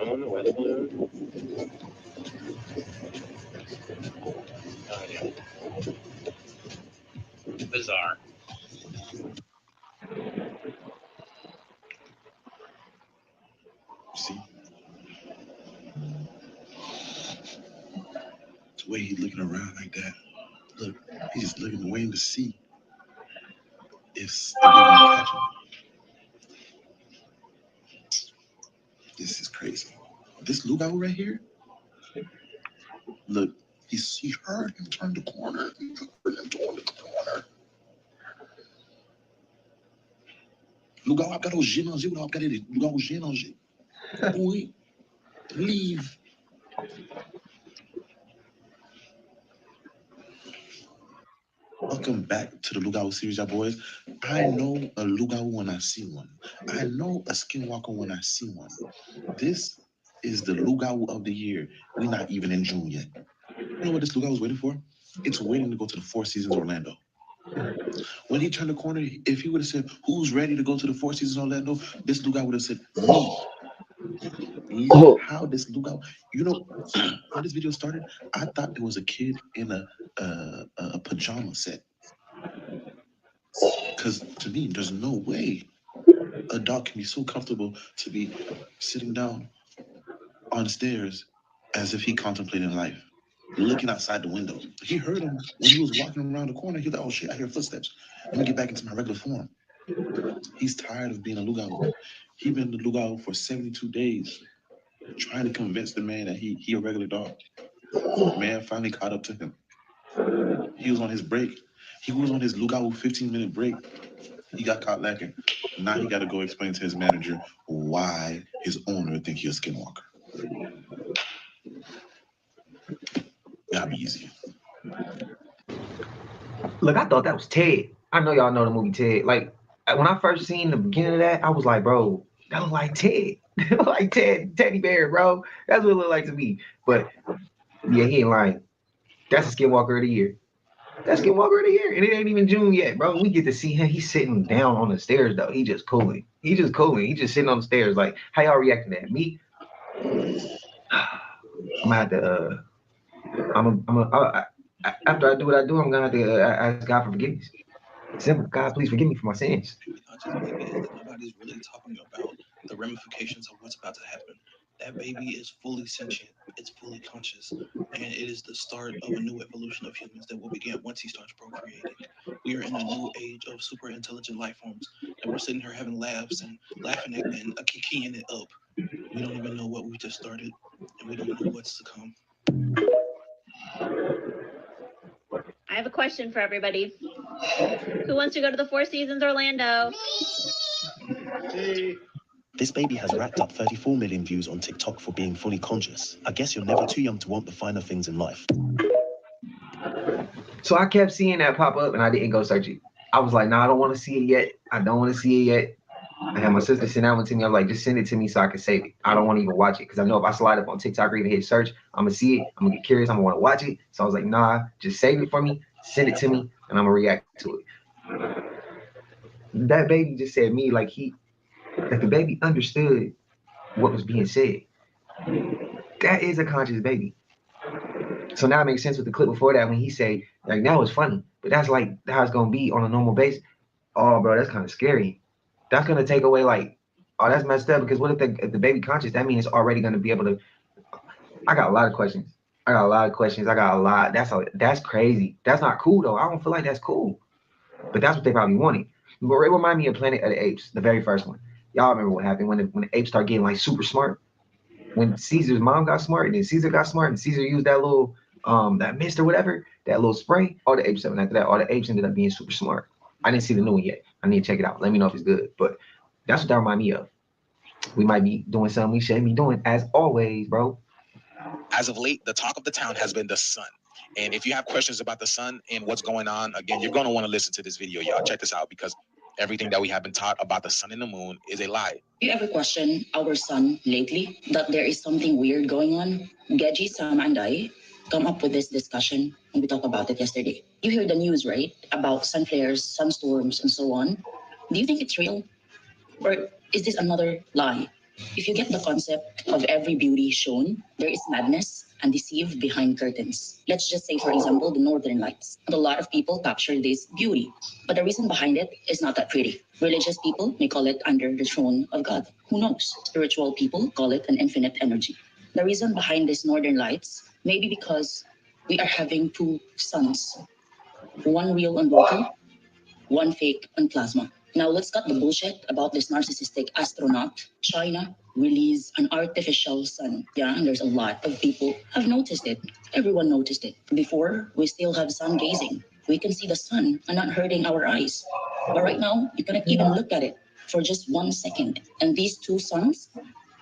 drone, a weather balloon. Oh, yeah. Bizarre. See? The way he's looking around like that. Look, he's just looking, waiting to see if they're gonna catch him. This is crazy. This Lugau right here, look, he heard him turn the corner. He heard him turn the corner. Lugau a o gélanger, Lugau a ele. Lugau o gélanger. Oui. Leave. Welcome back to the Lugau series, y'all boys. I know a Lugau when I see one. I know a skinwalker when I see one. This is the Lugau of the year. We're not even in June yet. You know what this Lugau is waiting for? It's waiting to go to the Four Seasons Orlando. When he turned the corner, if he would have said, who's ready to go to the Four Seasons Orlando? This Lugau would have said, me. Look how this Lugau, you know, when this video started, I thought it was a kid in a pajama set. Because to me, there's no way a dog can be so comfortable to be sitting down on the stairs as if he contemplating life, looking outside the window. He heard him when he was walking around the corner. He thought, oh shit, I hear footsteps. Let me get back into my regular form. He's tired of being a Lugau. He's been a Lugau for 72 days, trying to convince the man that he a regular dog. The man finally caught up to him. He was on his break. He was on his Lugau 15-minute break. He got caught lacking. Now he got to go explain to his manager why his owner think he's a skinwalker. Gotta be easy. Look, I thought that was Ted. I know y'all know the movie Ted. Like, when I first seen the beginning of that, I was like, bro, that look like Ted. Like Teddy Bear, bro. That's what it looked like to me. But yeah, he ain't lying. That's a Skinwalker of the year. That's Skinwalker of the year. And it ain't even June yet, bro. We get to see him. He's sitting down on the stairs, though. He just cooling. He just cooling. He just sitting on the stairs. Like, how y'all reacting to that? Me? I'm gonna have to, after I do what I do, I'm gonna have to ask God for forgiveness. Simple. God, please forgive me for my sins. Baby is that nobody's really talking about the ramifications of what's about to happen. That baby is fully sentient, it's fully conscious, and it is the start of a new evolution of humans that will begin once he starts procreating. We are in a new age of super intelligent life forms, and we're sitting here having laughs and laughing at and keying it up. We don't even know what we just started, and we don't know what's to come. I have a question for everybody. Who wants to go to the Four Seasons Orlando? This baby has racked up 34 million views on TikTok for being fully conscious. I guess you're never too young to want the finer things in life. So I kept seeing that pop up and I didn't go search it. I was like, nah, I don't want to see it yet. I don't want to see it yet. I had my sister send that one to me. I was like, just send it to me so I can save it. I don't want to even watch it because I know if I slide up on TikTok or even hit search, I'm going to see it. I'm going to get curious. I'm going to want to watch it. So I was like, nah, just save it for me. Send it to me and I'm going to react to it. That baby just said me like the baby understood what was being said. That is a conscious baby. So now it makes sense with the clip before that when he said, like, now it's funny, but that's like how it's going to be on a normal basis. Oh, bro, that's kind of scary. That's going to take away, like, oh, that's messed up because what if the baby conscious? That means it's already going to be able to. I got a lot of questions. That's crazy. That's not cool, though. I don't feel like that's cool. But that's what they probably wanted. But it reminded me of Planet of the Apes, the very first one. Y'all remember what happened when the apes start getting, like, super smart? When Caesar's mom got smart and then Caesar got smart and Caesar used that little, that mist or whatever, that little spray, all the apes, after that, all the apes ended up being super smart. I didn't see the new one yet. I need to check it out. Let me know if it's good. But that's what that reminds me of. We might be doing something we shouldn't be doing, as always, bro. As of late, the talk of the town has been the sun. And if you have questions about the sun and what's going on, again, you're going to want to listen to this video, y'all. Check this out, because everything that we have been taught about the sun and the moon is a lie. You ever question our sun lately, that there is something weird going on? Geji, Sam, and I come up with this discussion, and we talked about it yesterday. You hear the news, right? About sun flares, sunstorms, and so on. Do you think it's real? Or is this another lie If you get the concept of every beauty shown, there is madness and deceive behind curtains. Let's just say, for example, the Northern Lights. And a lot of people capture this beauty, but the reason behind it is not that pretty. Religious people may call it under the throne of God. Who knows? Spiritual people call it an infinite energy. The reason behind this Northern Lights may be because we are having two suns, one real and local, one fake and plasma. Now let's cut the bullshit about this narcissistic astronaut. China released an artificial sun. Yeah, and there's a lot of people have noticed it. Everyone noticed it. Before, we still have sun gazing. We can see the sun and not hurting our eyes. But right now, you cannot even look at it for just 1 second. And these two suns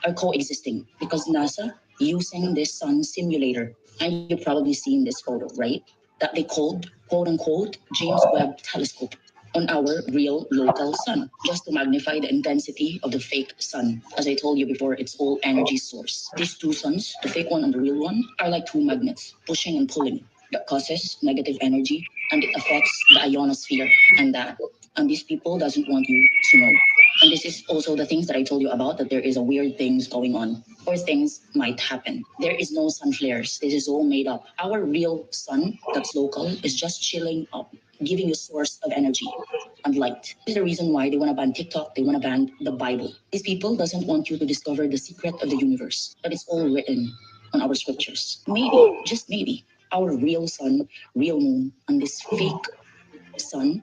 are coexisting because NASA using this sun simulator. And you've probably seen this photo, right? That they called, quote unquote, James Webb Telescope on our real local sun, just to magnify the intensity of the fake sun. As I told you before, it's all energy source. These two suns, the fake one and the real one, are like two magnets, pushing and pulling. That causes negative energy and it affects the ionosphere and these people doesn't want you to know. And this is also the things that I told you about, that there is a weird things going on or things might happen. There is no sun flares. This is all made up. Our real sun that's local is just chilling up, giving you a source of energy and light. This is the reason why they want to ban TikTok, they want to ban the Bible. These people doesn't want you to discover the secret of the universe, but it's all written on our scriptures. Maybe, just maybe, our real sun, real moon, and this fake sun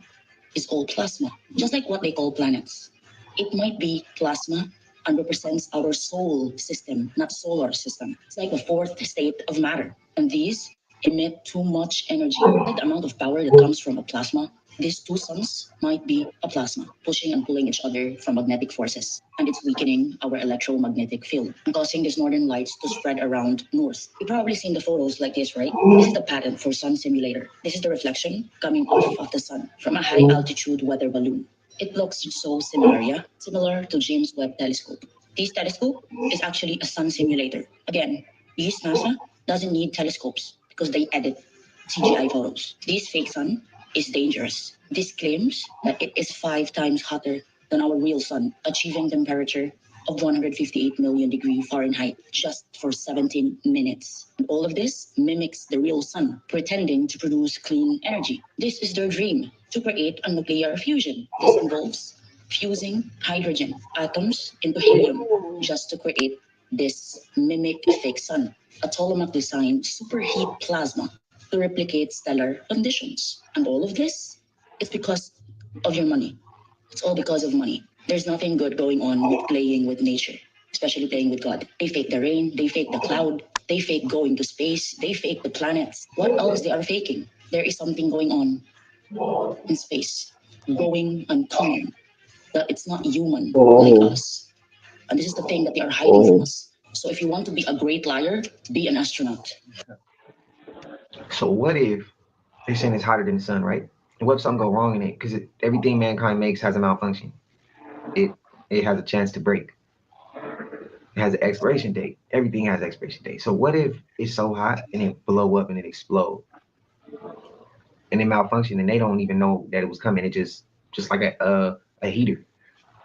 is all plasma, just like what they call planets. It might be plasma and represents our soul system, not solar system. It's like the fourth state of matter. And these emit too much energy. Like the amount of power that comes from a plasma, these two suns might be a plasma, pushing and pulling each other from magnetic forces. And it's weakening our electromagnetic field and causing these northern lights to spread around north. You've probably seen the photos like this, right? This is the pattern for sun simulator. This is the reflection coming off of the sun from a high altitude weather balloon. It looks so similar, yeah? Similar to James Webb Telescope. This telescope is actually a sun simulator. Again, this NASA doesn't need telescopes because they edit CGI photos. This fake sun is dangerous. This claims that it is 5 times hotter than our real sun, achieving temperature of 158 million degrees Fahrenheit just for 17 minutes. And all of this mimics the real sun, pretending to produce clean energy. This is their dream, to create a nuclear fusion. This involves fusing hydrogen atoms into helium just to create this mimic fake sun, a Ptolemaic-designed superheat plasma to replicate stellar conditions. And all of this is because of your money. It's all because of money. There's nothing good going on with playing with nature, especially playing with God. They fake the rain, they fake the cloud, they fake going to space, they fake the planets. What else they are faking? There is something going on in space, going and coming, that it's not human like us. And this is the thing that they are hiding from us. So if you want to be a great liar, be an astronaut. So what if they're saying it's hotter than the sun, right? And what if something go wrong in it? Because everything mankind makes has a malfunction. It has a chance to break. It has an expiration date. Everything has an expiration date. So what if it's so hot and it blow up and it explode and it malfunction and they don't even know that it was coming? It just like a heater.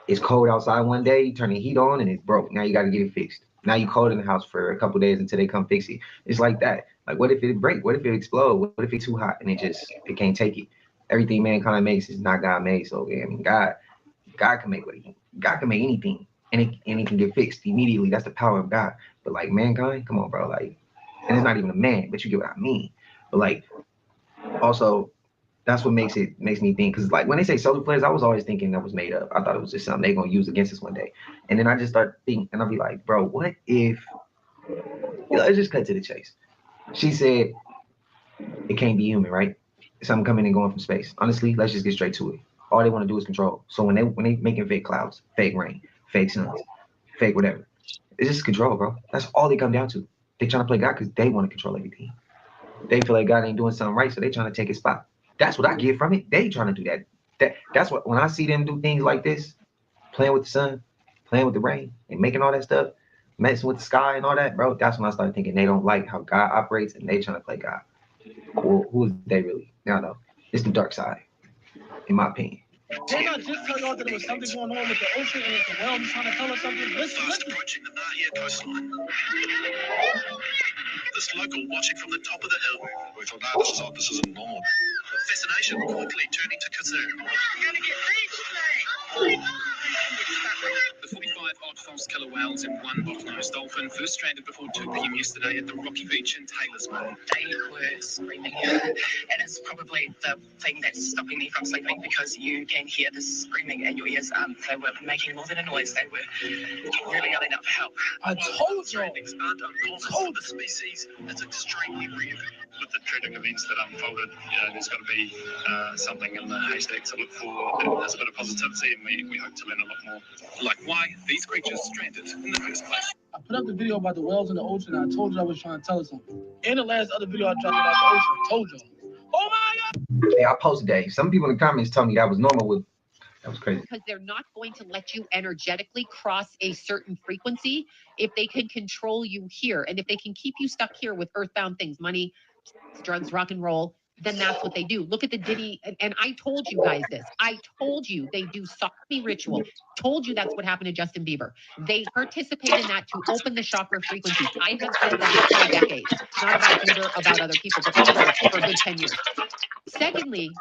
It's cold outside one day, you turn the heat on and it's broke. Now you got to get it fixed. Now you cold in the house for a couple days until they come fix it. It's like that. Like what if it break? What if it explode? What if it's too hot and it can't take it? Everything mankind makes is not God made. So I mean, God can make God can make anything and it can get fixed immediately. That's the power of God. But like mankind, come on, bro. Like, and it's not even a man, but you get what I mean. But like, also, that's what makes me think. Because like when they say solar flares, I was always thinking that was made up. I thought it was just something they're gonna use against us one day. And then I just start thinking, and I'll be like, bro, what if? Let's just cut to the chase. She said it can't be human, right? Something coming and going from space. Honestly, let's just get straight to it. All they want to do is control. So when they making fake clouds, fake rain, fake suns, fake whatever, it's just control, bro. That's all they come down to. They trying to play God because they want to control everything. They feel like God ain't doing something right, so they trying to take his spot. That's what I get from it. They trying to do that. That's what when I see them do things like this, playing with the sun, playing with the rain, and making all that stuff, messing with the sky and all that, bro. That's when I started thinking they don't like how God operates and they trying to play God. Well, who is they really? I don't know. It's the dark side, in my opinion. Didn't I just tell y'all that there was something going on with the ocean and the well trying to tell us something? Listen. Approaching the Nahia coastline. This local watching from the top of the hill. We thought, no, this is odd, this isn't normal. Fascination quickly turning to concern. The 45-odd false killer whales and one bottlenose dolphin first stranded before 2 p.m. yesterday at the rocky beach in Taylorsville. They were screaming. And it's probably the thing that's stopping me from sleeping because you can hear this screaming in your ears. They were making more than a noise. They were really yelling out for help. I told you. Strandings aren't uncommon for the species. It's extremely rare. With the tragic events that unfolded, there's got to be something in the haystack to look for. There's a bit of positivity, and we hope to learn a lot more. Like why these creatures stranded in the first place. I put up the video about the whales in the ocean, and I told you I was trying to tell us something. In the last other video I dropped about the ocean, I told y'all. Oh my God! Yeah, I posted that. Some people in the comments told me that was normal. That was crazy. Because they're not going to let you energetically cross a certain frequency if they can control you here. And if they can keep you stuck here with earthbound things, money, drugs, rock and roll, then that's what they do. Look at the Diddy. And I told you guys this. I told you they do sodomy ritual. Told you that's what happened to Justin Bieber. They participate in that to open the chakra frequencies. I have said that for decades. Not about Bieber, about other people, but Bieber for a good 10 years. Secondly,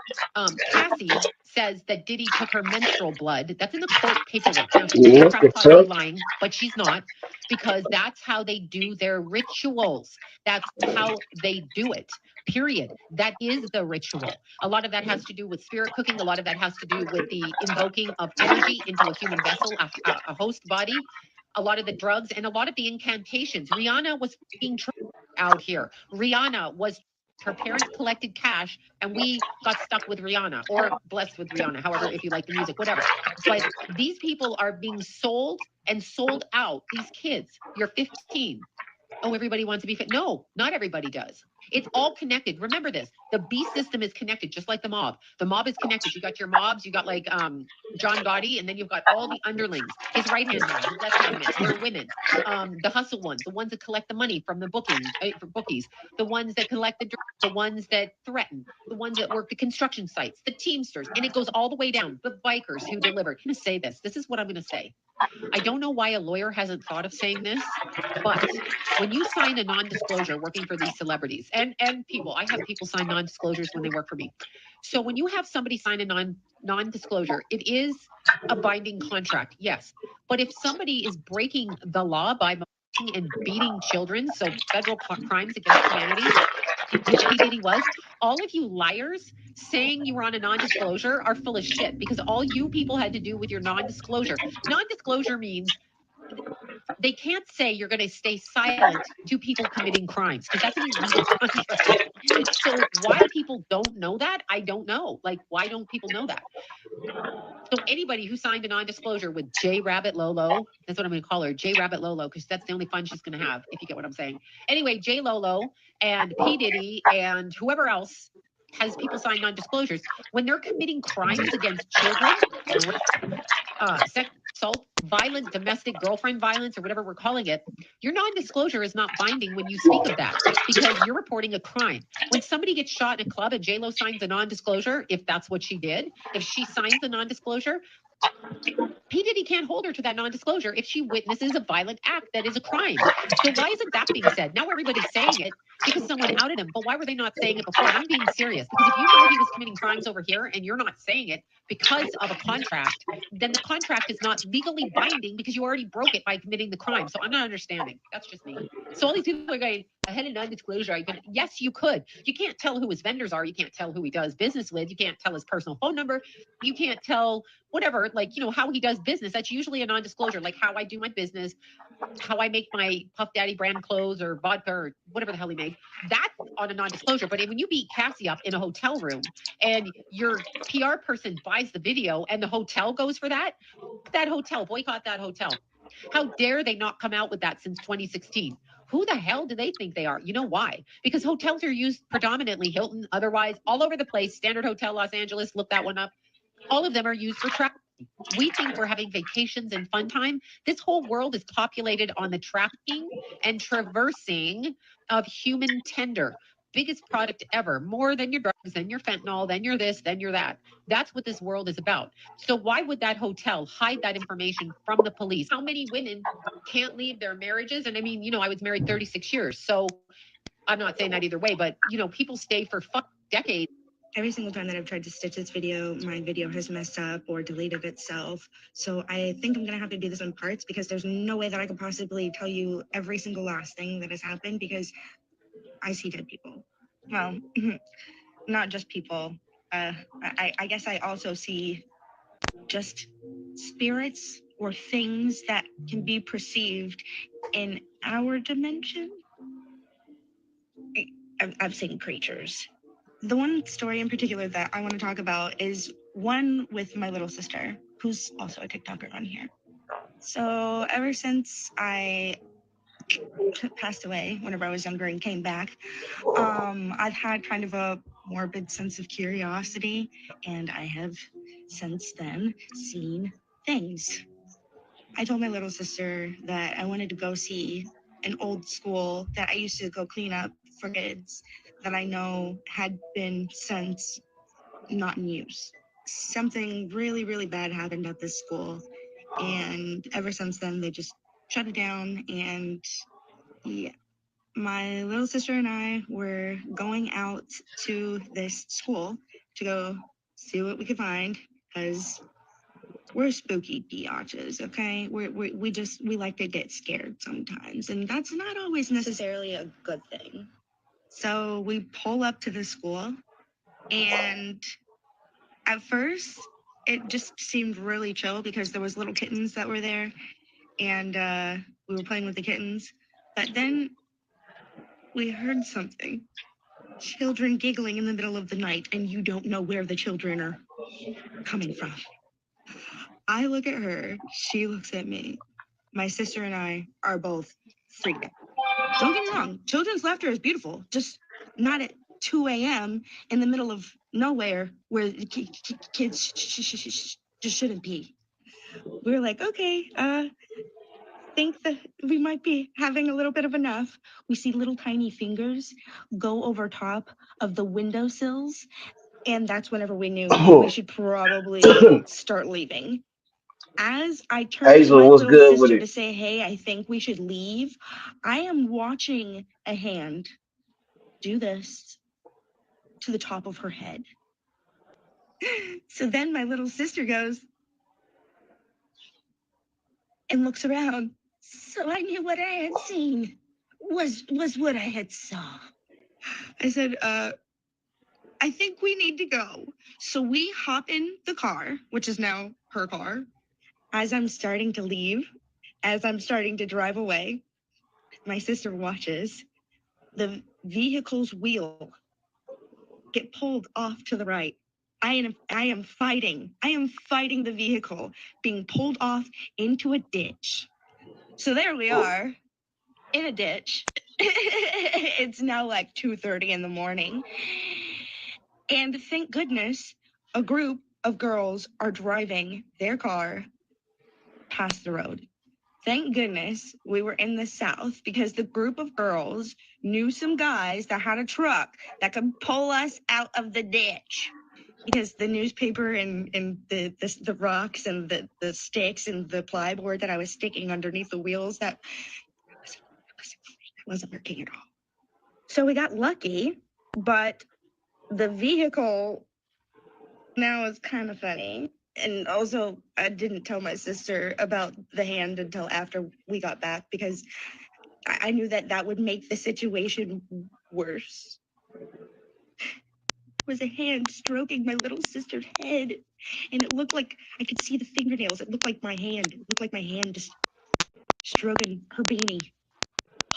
Cassie says that Diddy took her menstrual blood. That's in the court paperwork. Now, she's probably lying, but she's not, because that's how they do their rituals. That's how they do it, period. That is the ritual. A lot of that has to do with spirit cooking. A lot of that has to do with the invoking of energy into a human vessel, a host body. A lot of the drugs and a lot of the incantations. Rihanna was being out here. Rihanna was... Her parents collected cash and we got stuck with Rihanna, or blessed with Rihanna, however, if you like the music, whatever. But these people are being sold and sold out. These kids, you're 15. Oh, everybody wants to be fit. No, not everybody does. It's all connected. Remember this, the beast system is connected, just like the mob. The mob is connected. You got your mobs, you got like John Gotti, and then you've got all the underlings, his right-hand man, his left-hand man, they're women. The hustle ones, the ones that collect the money from the bookies, the ones that collect the ones that threaten, the ones that work the construction sites, the Teamsters, and it goes all the way down, the bikers who deliver. I'm gonna say this. This is what I'm gonna say. I don't know why a lawyer hasn't thought of saying this, but when you sign a non-disclosure working for these celebrities and people, I have people sign non-disclosures when they work for me. So when you have somebody sign a non-disclosure, it is a binding contract, yes. But if somebody is breaking the law by molesting and beating children, so federal crimes against humanity, which P. Diddy was, all of you liars saying you were on a non-disclosure are full of shit, because all you people had to do with your non-disclosure. Non-disclosure means they can't say you're going to stay silent to people committing crimes, because that's an illegal contract. So why people don't know that, I don't know. Like, why don't people know that? So anybody who signed a non-disclosure with J Rabbit Lolo, that's what I'm going to call her, J Rabbit Lolo, because that's the only fun she's going to have, if you get what I'm saying. Anyway, J Lolo and P. Diddy and whoever else has people sign non-disclosures, when they're committing crimes against children, sex assault, violent domestic girlfriend violence, or whatever we're calling it, your non-disclosure is not binding when you speak of that, because you're reporting a crime. When somebody gets shot in a club and J-Lo signs a non-disclosure, if that's what she did, if she signs a non-disclosure, P. Diddy can't hold her to that non-disclosure if she witnesses a violent act that is a crime. So why isn't that being said? Now everybody's saying it because someone outed him, but why were they not saying it before? And I'm being serious, because if you know he was committing crimes over here and you're not saying it because of a contract, then the contract is not legally binding because you already broke it by committing the crime. So I'm not understanding. That's just me. So all these people are going, I had a non-disclosure. Yes, you could. You can't tell who his vendors are. You can't tell who he does business with. You can't tell his personal phone number. You can't tell whatever, like, you know, how he does business. That's usually a non-disclosure, like how I do my business, how I make my Puff Daddy brand clothes or vodka or whatever the hell he makes. That's on a non-disclosure. But when you beat Cassie up in a hotel room and your PR person buys the video and the hotel goes for that hotel, boycott that hotel. How dare they not come out with that since 2016? Who the hell do they think they are? You know why? Because hotels are used predominantly, Hilton, otherwise, all over the place. Standard Hotel Los Angeles, look that one up. All of them are used for travel. We think we're having vacations and fun time. This whole world is populated on the trafficking and traversing of human tender. biggest product ever, more than your drugs, than your fentanyl, than your this, than your that. That's what this world is about. So why would that hotel hide that information from the police? How many women can't leave their marriages? And I mean, I was married 36 years. So I'm not saying that either way, but people stay for decades. Every single time that I've tried to stitch this video, my video has messed up or deleted itself. So I think I'm gonna have to do this in parts because there's no way that I could possibly tell you every single last thing that has happened because I see dead people. Well, not just people. I guess I also see just spirits or things that can be perceived in our dimension. I've seen creatures. The one story in particular that I want to talk about is one with my little sister, who's also a TikToker on here. So ever since I passed away, whenever I was younger and came back, I've had kind of a morbid sense of curiosity, and I have since then seen things. I told my little sister that I wanted to go see an old school that I used to go clean up for kids that I know had been since not in use. Something really, really bad happened at this school, and ever since then they just shut it down. And yeah, my little sister and I were going out to this school to go see what we could find because we're spooky biatches, okay? We like to get scared sometimes, and that's not always necessarily a good thing. So we pull up to the school, and at first it just seemed really chill because there was little kittens that were there, and we were playing with the kittens. But then we heard something. Children giggling in the middle of the night, and you don't know where the children are coming from. I look at her, she looks at me. My sister and I are both freaked out. Don't get me wrong, children's laughter is beautiful, just not at 2 a.m. in the middle of nowhere where the kids just shouldn't be. We were like, okay, think that we might be having a little bit of enough. We see little tiny fingers go over top of the windowsills, and that's whenever we knew we should probably start leaving. As I turned to Hazel, my what's little good with sister it? to say, hey, I think we should leave, I am watching a hand do this to the top of her head. So then my little sister goes and looks around. So I knew what I had seen was what I had saw. I said, I think we need to go. So we hop in the car, which is now her car. As I'm starting to leave, as I'm starting to drive away, my sister watches the vehicle's wheel get pulled off to the right. I am fighting the vehicle being pulled off into a ditch. So there we are in a ditch. It's now like 2:30 in the morning. And thank goodness a group of girls are driving their car past the road. Thank goodness we were in the South because the group of girls knew some guys that had a truck that could pull us out of the ditch. Because the newspaper and the rocks and the sticks and the plyboard that I was sticking underneath the wheels, that wasn't working at all. So we got lucky, but the vehicle now is kind of funny. And also, I didn't tell my sister about the hand until after we got back because I knew that would make the situation worse. There was a hand stroking my little sister's head, and it looked like I could see the fingernails. It looked like my hand. It looked like my hand just stroking her beanie.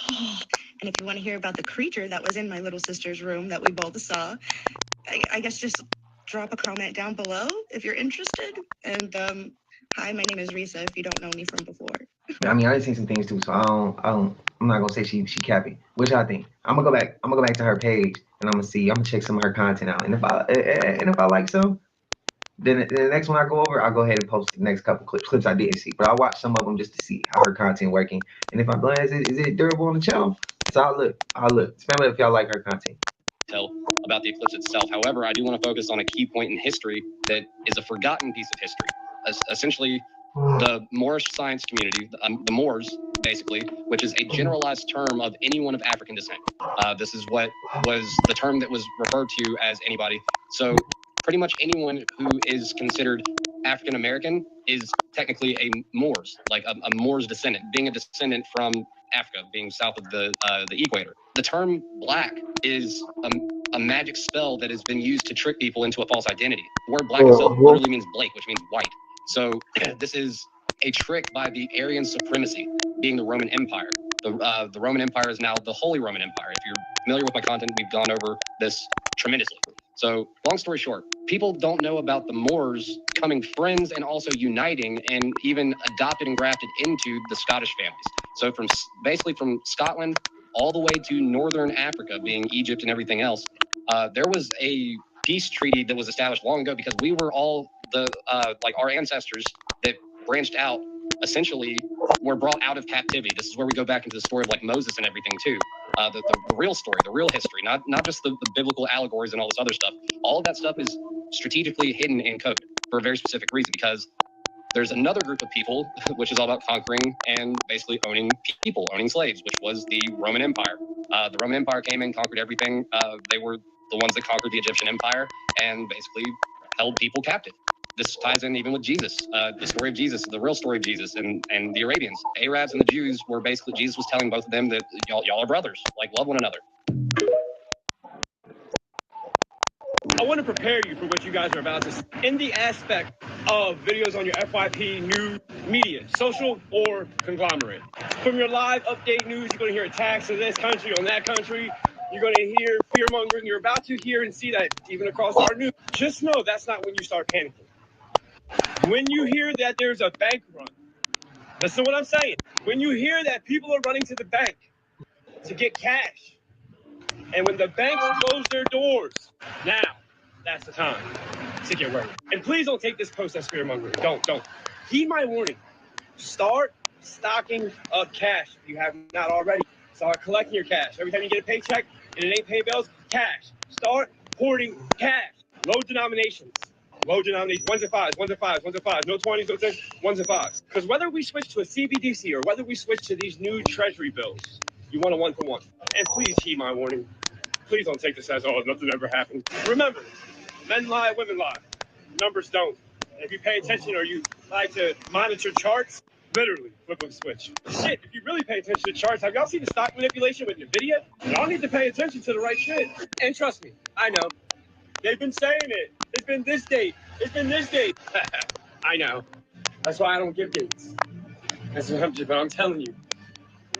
And if you want to hear about the creature that was in my little sister's room that we both saw, I guess just drop a comment down below if you're interested. And hi, my name is Risa. If you don't know me from before. I mean, I seen some things too, so I'm not gonna say she capping. What y'all think? I'm gonna go back to her page and I'm gonna check some of her content out. And if I like some, then the next one I go over, I'll go ahead and post the next couple clips I didn't see. But I'll watch some of them just to see how her content working. And if I'm glad, is it durable on the channel? So I'll look. Spam it if y'all like her content. tell about the eclipse itself. However, I do want to focus on a key point in history that is a forgotten piece of history. Essentially, the Moorish science community, the Moors, basically, which is a generalized term of anyone of African descent. This is what was the term that was referred to as anybody. So pretty much anyone who is considered African American is technically a Moors, like a Moors descendant, being a descendant from Africa, being south of the equator. The term black is a magic spell that has been used to trick people into a false identity. The word black itself literally means Blake, which means white. So this is a trick by the Aryan supremacy, being the Roman Empire. The Roman Empire is now the Holy Roman Empire. If you're familiar with my content, we've gone over this tremendously. So long story short, people don't know about the Moors becoming friends and also uniting and even adopted and grafted into the Scottish families. So basically from Scotland all the way to northern Africa, being Egypt and everything else, there was a peace treaty that was established long ago because we were all like our ancestors that branched out essentially were brought out of captivity. This is where we go back into the story of like Moses and everything too. The real story, the real history, not just the biblical allegories and all this other stuff. All of that stuff is strategically hidden in code for a very specific reason, because there's another group of people, which is all about conquering and basically owning people, owning slaves, which was the Roman Empire. The Roman Empire came in, conquered everything. They were the ones that conquered the Egyptian Empire and basically held people captive. This ties in even with Jesus, the story of Jesus, the real story of Jesus, and the Arabians. Arabs and the Jews were basically, Jesus was telling both of them that y'all are brothers, like love one another. I want to prepare you for what you guys are about to see in the aspect of videos on your FYP new media, social or conglomerate. From your live update news, you're going to hear attacks on this country, on that country. You're going to hear fear-mongering. You're about to hear and see that even across our news. Just know that's not when you start panicking. When you hear that there's a bank run, listen to what I'm saying. When you hear that people are running to the bank to get cash, and when the banks close their doors, now, that's the time to get ready. And please don't take this post as fear-mongering. Don't. Heed my warning. Start stocking up cash if you have not already. Start collecting your cash. Every time you get a paycheck and it ain't pay bills, cash. Start hoarding cash. Low denominations. Ones and fives. No 20s, no 10s, ones and fives. Because whether we switch to a CBDC or whether we switch to these new treasury bills, you want a 1-for-1. And please heed my warning. Please don't take this as, oh, nothing ever happened. Remember, men lie, women lie. Numbers don't. And if you pay attention or you like to monitor charts, literally flip a switch. Shit, if you really pay attention to charts, have y'all seen the stock manipulation with NVIDIA? Y'all need to pay attention to the right shit. And trust me, I know. They've been saying it. It's been this date. It's been this date. I know. That's why I don't give dates. But I'm telling you,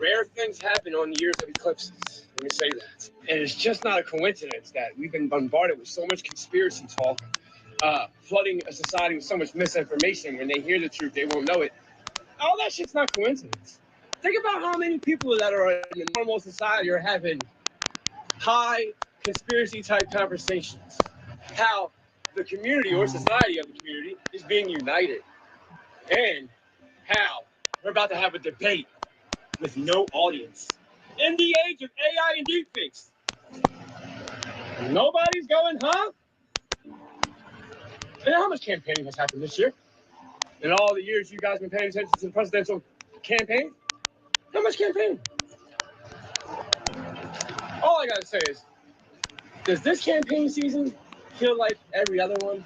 rare things happen on the years of eclipses. Let me say that. And it's just not a coincidence that we've been bombarded with so much conspiracy talk, flooding a society with so much misinformation. When they hear the truth, they won't know it. All that shit's not coincidence. Think about how many people that are in a normal society are having high conspiracy type conversations. How the community or society of the community is being united. And how we're about to have a debate with no audience. In the age of AI and deepfakes. Nobody's going, huh? And how much campaigning has happened this year? In all the years you guys been paying attention to the presidential campaign? How much campaigning? All I gotta say is, does this campaign season feel like every other one?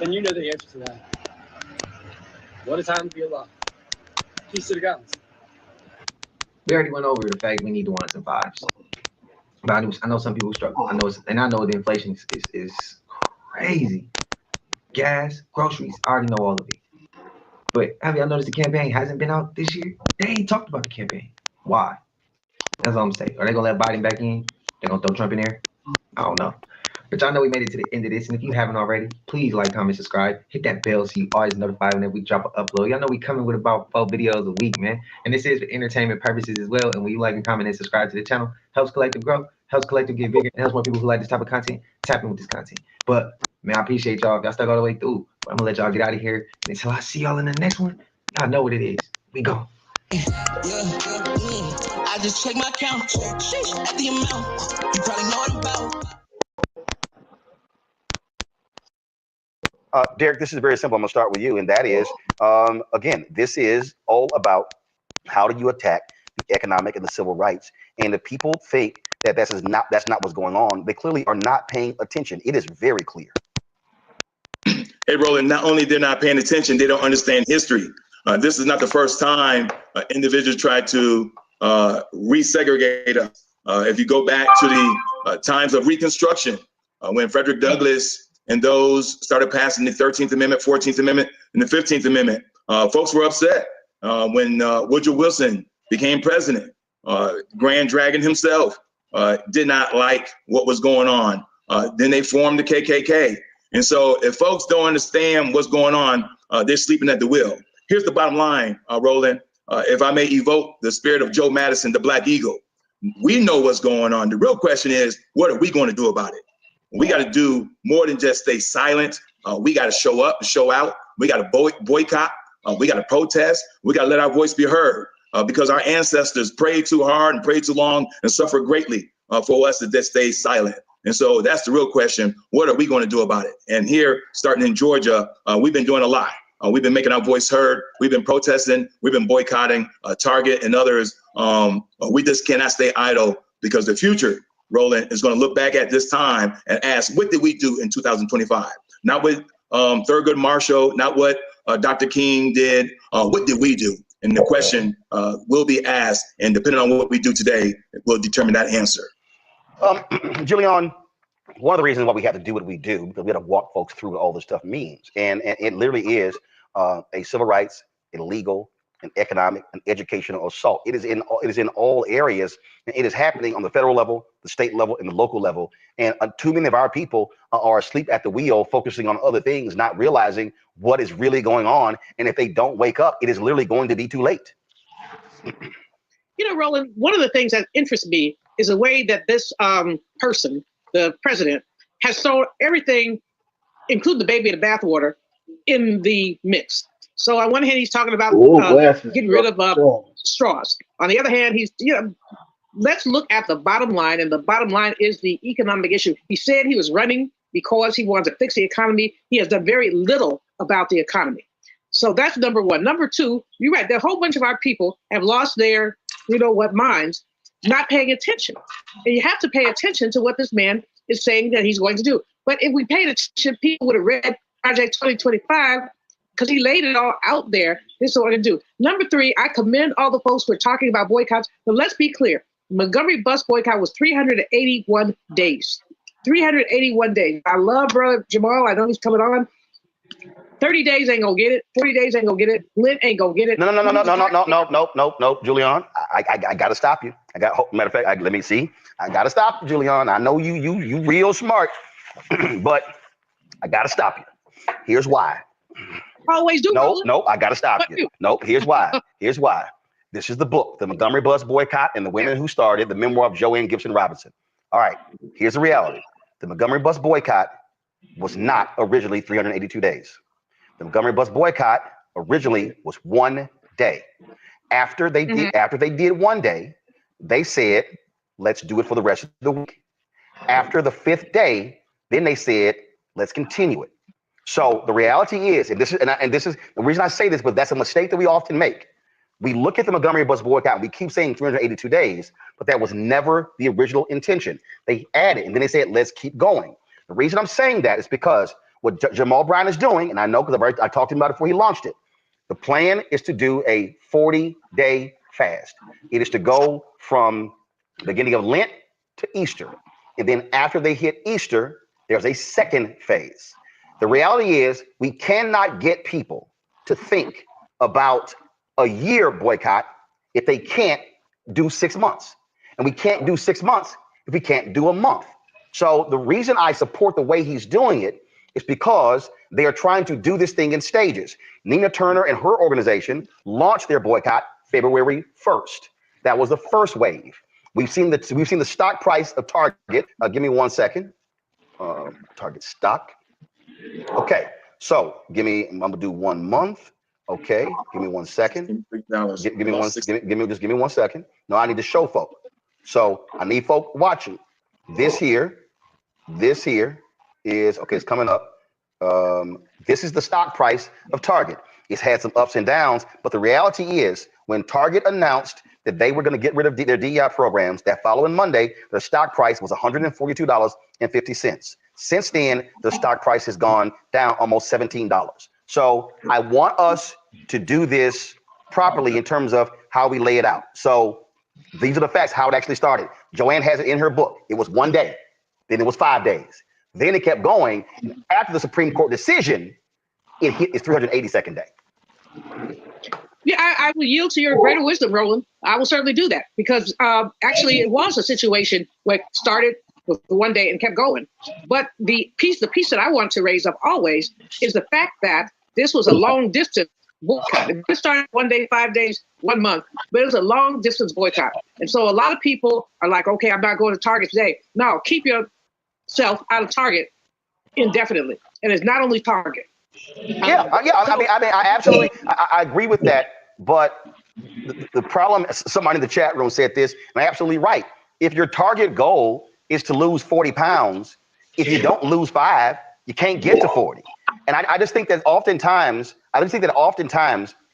And you know the answer to that. What a time to be alive. Peace to the gods. We already went over the fact we need the ones and fives. But I know some people struggle. I know the inflation is crazy. Gas, groceries, I already know all of it. But have y'all noticed the campaign hasn't been out this year? They ain't talked about the campaign. Why? That's all I'm saying. Are they gonna let Biden back in? They're gonna throw Trump in there? I don't know. But y'all know we made it to the end of this. And if you haven't already, please like, comment, subscribe. Hit that bell so you always notified whenever we drop an upload. Y'all know we coming with about 4 videos a week, man. And this is for entertainment purposes as well. And when you like and comment and subscribe to the channel, helps Collective grow, helps Collective get bigger, and helps more people who like this type of content tap in with this content. But man, I appreciate y'all. If y'all stuck all the way through. But I'm gonna let y'all get out of here. And until I see y'all in the next one, y'all know what it is. We gone. I just check my count. Sheesh, at the amount. You probably know what about. Derek, this is very simple. I'm going to start with you, and that is, again, this is all about how do you attack the economic and the civil rights. And if people think that that's not what's going on, they clearly are not paying attention. It is very clear. Hey, Roland, not only they're not paying attention, they don't understand history. This is not the first time individuals try to resegregate us. If you go back to the times of Reconstruction, when Frederick Douglass and those started passing the 13th Amendment, 14th Amendment, and the 15th Amendment, folks were upset when Woodrow Wilson became president. Grand Dragon himself did not like what was going on. Then they formed the KKK. And so if folks don't understand what's going on, they're sleeping at the wheel. Here's the bottom line, Roland. If I may evoke the spirit of Joe Madison, the Black Eagle, we know what's going on. The real question is, what are we going to do about it? We got to do more than just stay silent. We got to show up and show out. We got to boycott. We got to protest. We got to let our voice be heard because our ancestors prayed too hard and prayed too long and suffered greatly for us to just stay silent. And so that's the real question. What are we going to do about it? And here, starting in Georgia, we've been doing a lot. We've been making our voice heard. We've been protesting. We've been boycotting Target and others. We just cannot stay idle because the future, Roland, is going to look back at this time and ask, what did we do in 2025? Not what Thurgood Marshall, not what Dr. King did. What did we do? And the question will be asked, and depending on what we do today, will determine that answer. Julian, one of the reasons why we have to do what we do, because we have to walk folks through what all this stuff means. And it literally is a civil rights, a legal, an economic, an educational assault. It is in all areas, and it is happening on the federal level, the state level, and the local level. And too many of our people are asleep at the wheel, focusing on other things, not realizing what is really going on. And if they don't wake up, it is literally going to be too late. You know, Roland, one of the things that interests me is the way that this person, the president, has thrown everything, including the baby in the bathwater, in the mix. So on one hand, he's talking about getting rid of straws. On the other hand, he's, let's look at the bottom line, and the bottom line is the economic issue. He said he was running because he wanted to fix the economy. He has done very little about the economy. So that's number one. Number two, you're right. A whole bunch of our people have lost their, minds, not paying attention. And you have to pay attention to what this man is saying that he's going to do. But if we paid attention, people would have read Project 2025 because he laid it all out there. This is what I do. Number three, I commend all the folks who are talking about boycotts. But let's be clear. Montgomery bus boycott was 381 days. 381 days. I love brother Jamal. I know he's coming on. 30 days ain't gonna get it. 40 days ain't gonna get it. Lynn ain't gonna get it. No, Julian. I gotta stop you. Matter of fact, let me see. I gotta stop you, Julian. I know you real smart, but I gotta stop you. Here's why. Always do. No, I gotta stop you. No, here's why. Here's why. This is the book, The Montgomery Bus Boycott and the Women Who Started, the memoir of Joanne Gibson Robinson. All right, here's the reality. The Montgomery Bus Boycott was not originally 382 days. The Montgomery Bus Boycott originally was 1 day. After they did 1 day, they said, let's do it for the rest of the week. After the 5th day, then they said, let's continue it. So the reality is, and this is the reason I say this, but that's a mistake that we often make. We look at the Montgomery Bus Boycott, and we keep saying 382 days, but that was never the original intention. They added, and then they said, let's keep going. The reason I'm saying that is because what Jamal Brown is doing, and I know because I talked to him about it before he launched it, the plan is to do a 40-day fast. It is to go from the beginning of Lent to Easter. And then after they hit Easter, there's a second phase. The reality is we cannot get people to think about a year boycott if they can't do 6 months. And we can't do 6 months if we can't do a month. So the reason I support the way he's doing it is because they are trying to do this thing in stages. Nina Turner and her organization launched their boycott February 1st. That was the first wave. We've seen the stock price of Target. Give me 1 second. Target stock. Okay, so I'm gonna do 1 month. Okay, give me 1 second. Give me 1 second. No, I need to show folk. So I need folk watching. This here is okay. It's coming up. This is the stock price of Target. It's had some ups and downs, but the reality is, when Target announced that they were going to get rid of their DEI programs, that following Monday, the stock price was $142.50. Since then, the stock price has gone down almost $17. So I want us to do this properly in terms of how we lay it out. So these are the facts, how it actually started. Joanne has it in her book. It was 1 day, then it was 5 days. Then it kept going. And after the Supreme Court decision, it hit its 382nd day. Yeah, I will yield to your greater wisdom, Roland. I will certainly do that because actually it was a situation where it started with 1 day and kept going. But the piece that I want to raise up always is the fact that this was a long distance boycott. It started 1 day, 5 days, 1 month, but it was a long distance boycott. And so a lot of people are like, okay, I'm not going to Target today. No, keep yourself out of Target indefinitely. And it's not only Target. I absolutely, I agree with that. But the problem, somebody in the chat room said this, and I'm absolutely right. If your target goal is to lose 40 pounds, if you don't lose 5, you can't get to 40. And I just think that oftentimes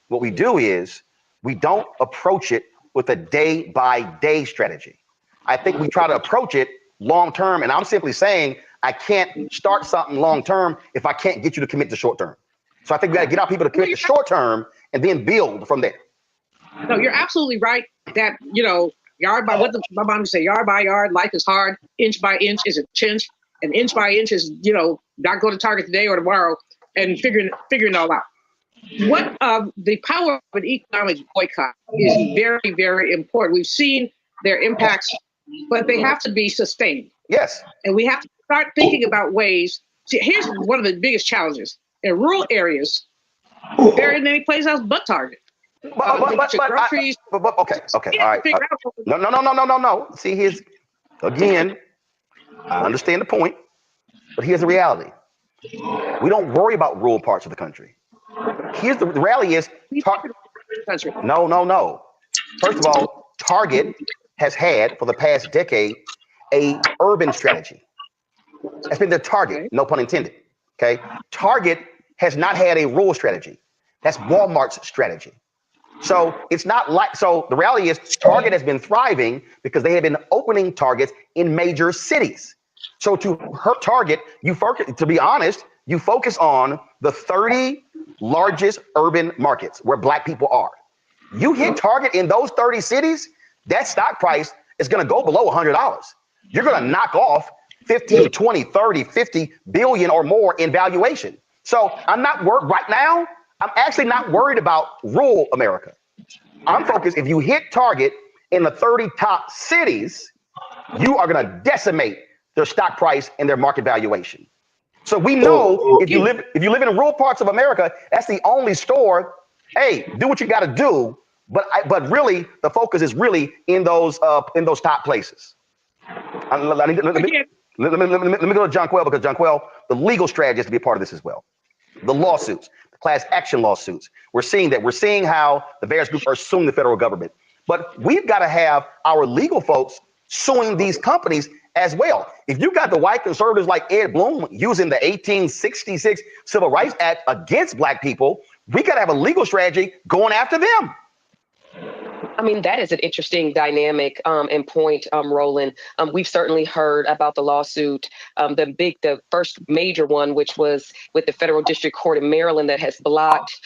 what we do is we don't approach it with a day-by-day strategy. I think we try to approach it long-term, and I'm simply saying I can't start something long-term if I can't get you to commit to short-term. So I think we got to get our people to commit to short-term and then build from there. No, you're absolutely right that, yard by, what my mom would say, yard by yard, life is hard. Inch by inch is a chinch. And inch by inch is, not go to Target today or tomorrow and figuring it all out. What the power of an economic boycott is very, very important. We've seen their impacts, but they have to be sustained. Yes. And we have to start thinking about ways. See, here's one of the biggest challenges. In rural areas, there isn't any place else but Target. Okay, all right. No. See, here's, again, I understand the point, but here's the reality. We don't worry about rural parts of the country. Here's the reality is, no. First of all, Target has had, for the past decade, a urban strategy. That's been their target, no pun intended, okay? Target has not had a rural strategy. That's Walmart's strategy. So it's not like, so the reality is Target has been thriving because they have been opening Targets in major cities. So to hurt Target, to be honest, you focus on the 30 largest urban markets where Black people are. You hit Target in those 30 cities, that stock price is going to go below $100. You're going to knock off 15, 20, 30, 50 billion or more in valuation. So I'm not worried right now. I'm actually not worried about rural America. I'm focused. If you hit Target in the 30 top cities, you are going to decimate their stock price and their market valuation. So we know if you live in rural parts of America, that's the only store. Hey, do what you got to do. But really, the focus is really in those top places. Let me go to John Quell, because John Quell, the legal strategy is to be a part of this as well. The lawsuits, the class action lawsuits. We're seeing how the various groups are suing the federal government. But we've got to have our legal folks suing these companies as well. If you got the white conservatives like Ed Bloom using the 1866 Civil Rights Act against Black people, we got to have a legal strategy going after them. I mean, that is an interesting dynamic and point, Roland. We've certainly heard about the lawsuit, the first major one, which was with the Federal District Court in Maryland that has blocked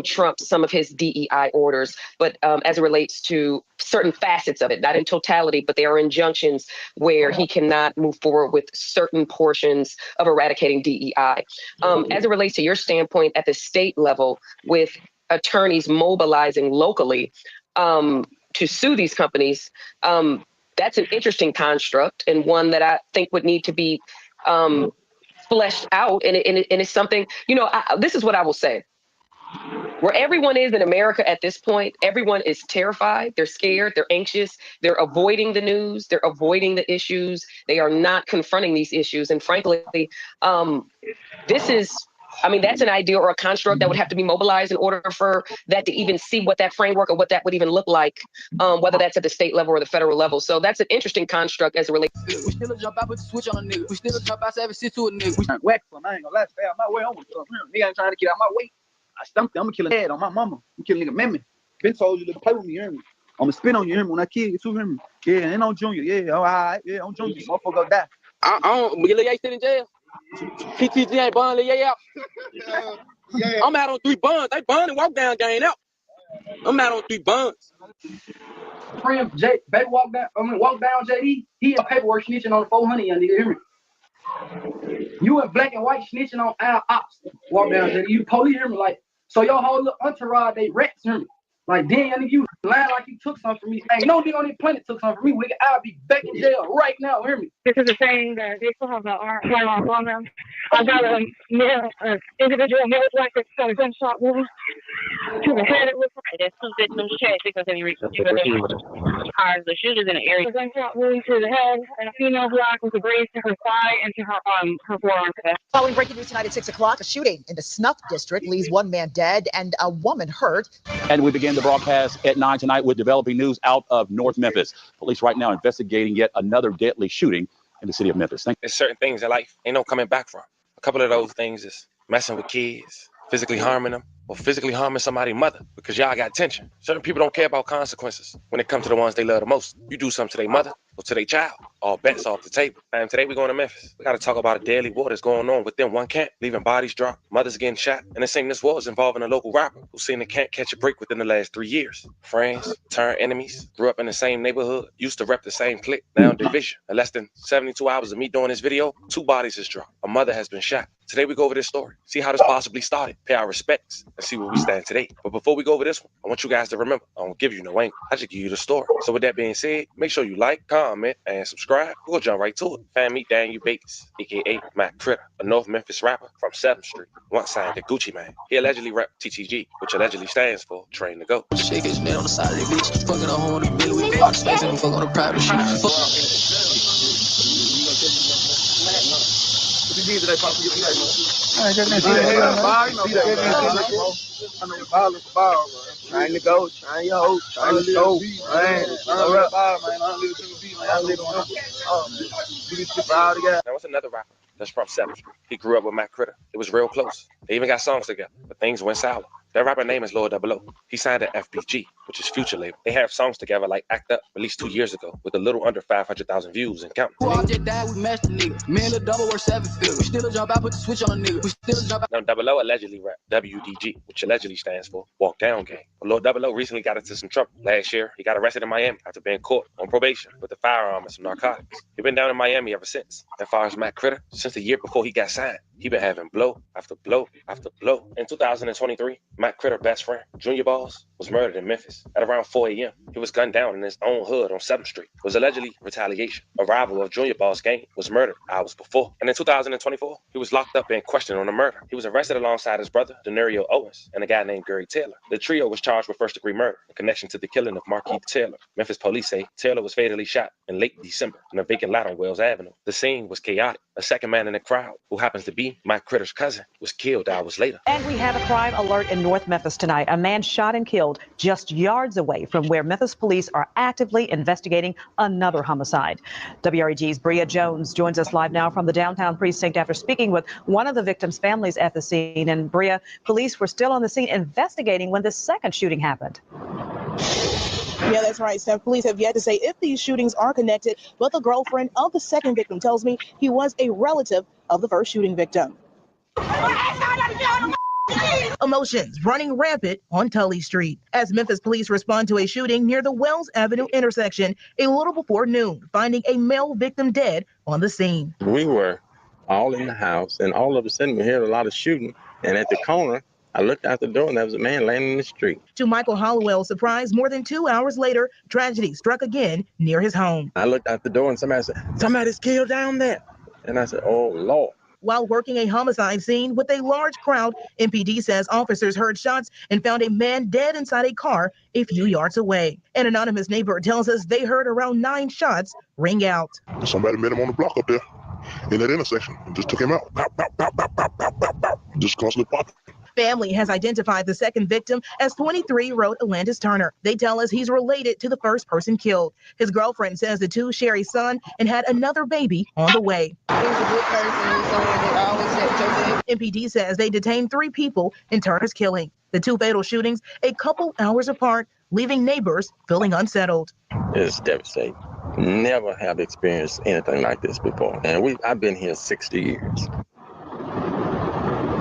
Trump some of his DEI orders. But as it relates to certain facets of it, not in totality, but there are injunctions where he cannot move forward with certain portions of eradicating DEI. As it relates to your standpoint at the state level, with attorneys mobilizing locally to sue these companies, that's an interesting construct and one that I think would need to be fleshed out. And it's something, this is what I will say. Where everyone is in America at this point, everyone is terrified, they're scared, they're anxious, they're avoiding the news, they're avoiding the issues, they are not confronting these issues. And frankly, this is I mean, that's an idea or a construct that would have to be mobilized in order for that to even see what that framework or what that would even look like, whether that's at the state level or the federal level. So that's an interesting construct as it relates. We still jump out, put the switch on a nigga. We still jump out, 7-6 to a nigga. We whack some. I ain't gonna lie, stay out my way. I'm gonna come here. Nigga ain't trying to get out my way. I stumped him. I'm gonna kill a head on my mama. I'm killing nigga Memmy. Been told you to play with me, you hear me? I'm gonna spin on you, hear me? When I kill you, too, hear me? Yeah, and on Junior. Yeah, all right. Yeah, on Junior. Motherfucker go die. I don't. Lil Ye still in jail. PTG ain't bond Lil Ye out. Yeah. I'm out on 3 bonds. They bond and walk down, gang out. I'm out on 3 bonds. Friend Jay, baby walk down. Walk down JD. He in paperwork snitching on the 400, young nigga. Hear me? You in black and white snitching on our ops. Walk down JD. You police, hear me? Like, so your whole little entourage, they rats, hear me? Like, damn, young nigga, you lying like you took something from me. Ain't no nigga on this planet took something from me. I'll be back in jail right now. Hear me? This is the saying that they still have the arm on them. I got a male, individual male black that's got a gunshot wound to the head. It looks like there's 2 victims checked because they reached the shooters in the area. A gunshot wound to the head and a female black with a graze to her thigh and to her forearm. Following breaking news tonight at 6 o'clock, a shooting in the Snuff District leaves 1 man dead and a woman hurt. And we begin the broadcast at 9 tonight with developing news out of North Memphis. Police right now investigating yet another deadly shooting in the city of Memphis. There's certain things in life ain't no coming back from. A couple of those things is messing with kids, physically harming them, or physically harming somebody's mother because y'all got tension. Certain people don't care about consequences when it comes to the ones they love the most. You do something to their mother or to their child, all bets off the table. And today we're going to Memphis. We got to talk about a deadly war that's going on within one camp, leaving bodies dropped, mothers getting shot. And this ain't this war is involving a local rapper who's seen the camp catch a break within the last 3 years. Friends, turned enemies, grew up in the same neighborhood, used to rep the same clique, now division. In less than 72 hours of me doing this video, 2 bodies is dropped. A mother has been shot. Today we go over this story, see how this possibly started, pay our respects, and see where we stand today. But before we go over this one, I want you guys to remember, I don't give you no angle. I just give you the story. So with that being said, make sure you like, comment, and subscribe. We'll jump right to it. Fan meet Daniel Bates, aka Mac Critter, a North Memphis rapper from 7th Street. Once signed to Gucci Mane. He allegedly rapped TTG, which allegedly stands for Train to Go. Shake his man on the side of the bitch. Fucking a home on the bill. We fuck space and we fuck on the private shit. Trying to go, trying your hoe, trying to go, man. Now, what's another rapper that's from 7th Street? He grew up with Mac Critter. It was real close. They even got songs together, but things went sour. That rapper name is Lord 00. He signed to FBG, which is Future label. They have songs together like Act Up, released 2 years ago, with a little under 500,000 views and counting. Who all just died, we matched the nigga. Me and the double were 7 figures. We still jump out, put the switch on a nigga. We still jump out. Now, 00 allegedly rapped WDG, which allegedly stands for Walk Down Gang. But Lord 00 recently got into some trouble. Last year, he got arrested in Miami after being caught on probation with a firearm and some narcotics. He's been down in Miami ever since. As far as Mac Critter, since the year before he got signed, he been having blow after blow after blow. In 2023, Mac Critter's best friend, Junior Balls, was murdered in Memphis at around 4 a.m. He was gunned down in his own hood on 7th Street. It was allegedly retaliation. A rival of Junior Balls' gang was murdered hours before. And in 2024, he was locked up and questioned on the murder. He was arrested alongside his brother, Denario Owens, and a guy named Gary Taylor. The trio was charged with first-degree murder in connection to the killing of Marquis Taylor. Memphis police say Taylor was fatally shot in late December in a vacant lot on Wells Avenue. The scene was chaotic. A second man in the crowd, who happens to be Mac Critter's cousin, was killed hours later. And we have a crime alert in North Memphis tonight. A man shot and killed just yards away from where Memphis police are actively investigating another homicide. WREG's Bria Jones joins us live now from the downtown precinct after speaking with one of the victims' families at the scene. And Bria, police were still on the scene investigating when the second shooting happened. Yeah, that's right, Steph. Police have yet to say if these shootings are connected, but the girlfriend of the second victim tells me he was a relative of the first shooting victim. Emotions running rampant on Tully Street as Memphis police respond to a shooting near the Wells Avenue intersection a little before noon, finding a male victim dead on the scene. We were all in the house, and all of a sudden we heard a lot of shooting, and at the corner, I looked out the door and there was a man laying in the street. To Michael Hollowell's surprise, more than 2 hours later, tragedy struck again near his home. I looked out the door and somebody said, "Somebody's killed down there." And I said, "Oh, Lord." While working a homicide scene with a large crowd, MPD says officers heard shots and found a man dead inside a car a few yards away. An anonymous neighbor tells us they heard around 9 shots ring out. Somebody met him on the block up there. in that intersection and just took him out. Bow, bow, bow, bow, bow, bow, bow, bow. Just constantly popping. Family has identified the second victim as 23-year-old Alandis Turner. They tell us he's related to the first person killed. His girlfriend says the two share a son and had another baby on the way. He's a good person. He's someone that always had your back. MPD says they detained 3 people in Turner's killing. The 2 fatal shootings a couple hours apart, leaving neighbors feeling unsettled. It's devastating. Never have experienced anything like this before. And I've been here 60 years.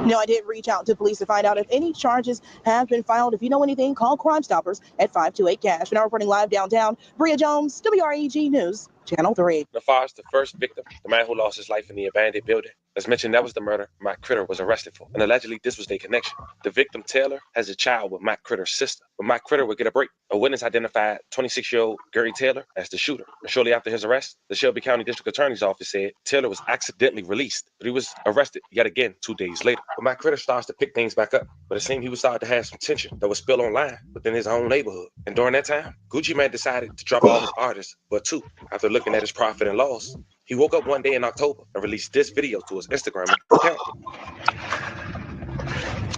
Now, I did reach out to police to find out if any charges have been filed. If you know anything, call Crime Stoppers at 528-CASH. Now reporting live downtown, Bria Jones, WREG News, Channel 3. As far as the first victim, the man who lost his life in the abandoned building, as mentioned, that was the murder Matt Critter was arrested for. And allegedly, this was their connection. The victim, Taylor, has a child with Matt Critter's sister, but Matt Critter would get a break. A witness identified 26-year-old Gary Taylor as the shooter. And shortly after his arrest, the Shelby County District Attorney's Office said Taylor was accidentally released, but he was arrested yet again 2 days later. But Matt Critter starts to pick things back up, but it seemed he was starting to have some tension that was spilled online within his own neighborhood. And during that time, Gucci Mane decided to drop all his artists, but 2. After looking at his profit and loss, he woke up one day in October and released this video to his Instagram account.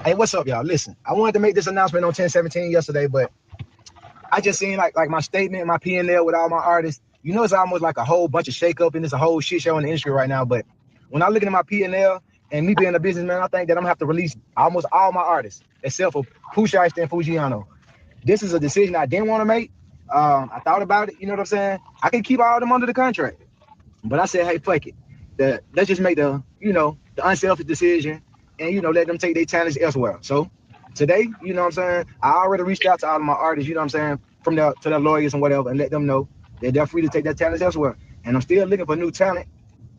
Hey, what's up, y'all? Listen, I wanted to make this announcement on 10/17 yesterday, but I just seen like my statement, my P&L with all my artists. You know, it's almost like a whole bunch of shakeup and it's a whole shit show in the industry right now. But when I look at my P&L and me being a businessman, I think that I'm gonna have to release almost all my artists except for Pusha and Fujiano. This is a decision I didn't want to make. I thought about it. You know what I'm saying? I can keep all of them under the contract, but I said, hey, fuck it. Let's just make the unselfish decision and, let them take their talents elsewhere. So today, you know what I'm saying? I already reached out to all of my artists, you know what I'm saying, to their lawyers and whatever, and let them know that they're free to take their talents elsewhere. And I'm still looking for new talent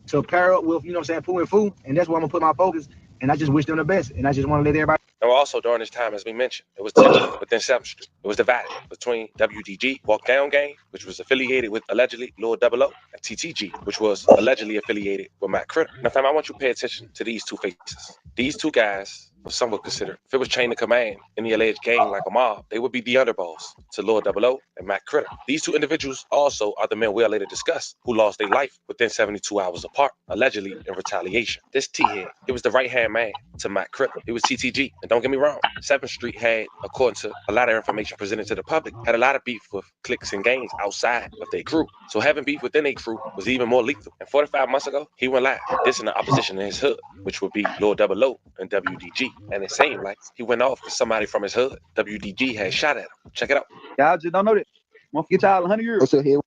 to pair up with, Pooh and Foo, and that's where I'm gonna put my focus. And I just wish them the best. And I just want to let everybody. And also during this time, as we mentioned, it was tension within 7th Street. It was divided between WDG, Walk Down Gang, which was affiliated with allegedly Lord 00, and TTG, which was allegedly affiliated with Matt Critter. Now, fam, I want you to pay attention to these 2 faces. These 2 guys, what some would consider, if it was chain of command in the alleged gang like a mob, they would be the underboss to Lord 00 and Matt Critter. These 2 individuals also are the men we'll later discuss who lost their life within 72 hours apart, allegedly in retaliation. This T-head, it was the right-hand man to Matt Critter. It was TTG. And don't get me wrong, 7th Street had, according to a lot of information presented to the public, had a lot of beef with cliques and gangs outside of their crew. So having beef within their crew was even more lethal. And 45 months ago, he went live, dissing the opposition in his hood, which would be Lord 00 and WDG. And it seemed like he went off because somebody from his hood, WDG, had shot at him. Check it out. Y'all just don't know that. I'm gonna get y'all 100 years. What's up here?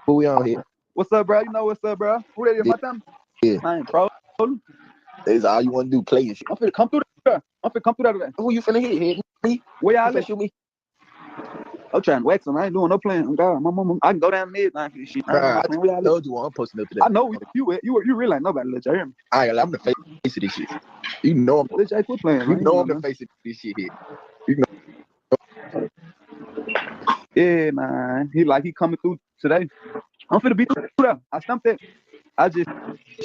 Who we on here? What's up, bro? You know what's up, bro? Who that is, my family? Yeah. Man, bro. That's all you want to do, play and shit. I'm finna come through there. I'm finna come through there today. Who you finna hit? Me? Where y'all at? Shoot me. I'm trying to wax them. I ain't doing no playing. God, my mama, I can go down midnight for this shit. I told you I'm posting up today. I know you really like nobody. Let you hear me. I'm the face of this shit. You know I'm. Let you quit playing. You know I'm the face of this shit here. You know. Yeah, man. He coming through today. I'm finna be through there. I stumped it. I just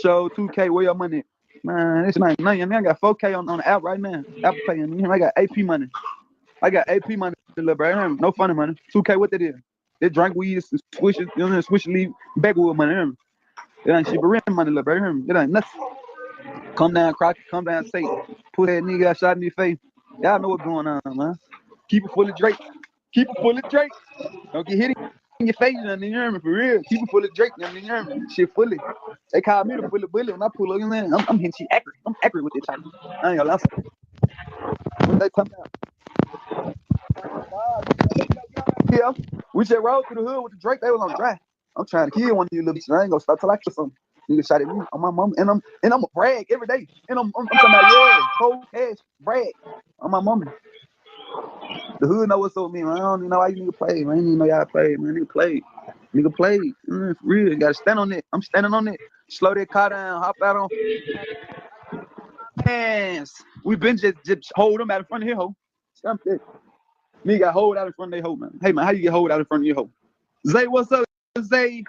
showed 2K where your money at. Man, it's not nothing. I got 4K on the app right now. Apple Pay. I got AP money. Little bro. No funny money. 2K, what that is? They drank weed, swishes, swish leave backwood money. It ain't shit but rent money, little bro. It ain't nothing. Come down, Crockett. Come down, say. Put that nigga got shot in your face. Y'all know what's going on, man. Keep it full of Drake. Don't get hit in your face, you hear me? For real. Keep it full of Drake, you hear me? Shit fully. They call me the full of bullet when I pull up in there. I'm hitting shit accurate. I'm accurate with this type. I ain't gonna lie. What they come down? Yeah, we just rode through the hood with the Drake. They was on dry. I'm trying to kill one of you little bitches. I ain't gonna stop till I kill something. Nigga shot at me on my mama, and I'm a brag every day. And I'm talking about cold cash brag on my mama. The hood know what's up with me, man. I don't even know how you nigga play, man. I didn't even know y'all play, man. Nigga play. For real, you gotta stand on it. I'm standing on it. Slow that car down, hop out on. Hands. We been just hold them out in front of here, ho. Stamp that. Me got hold out in front of their hoe, man. Hey, man, how you get hold out in front of your hoe? Zay, what's up, Zay?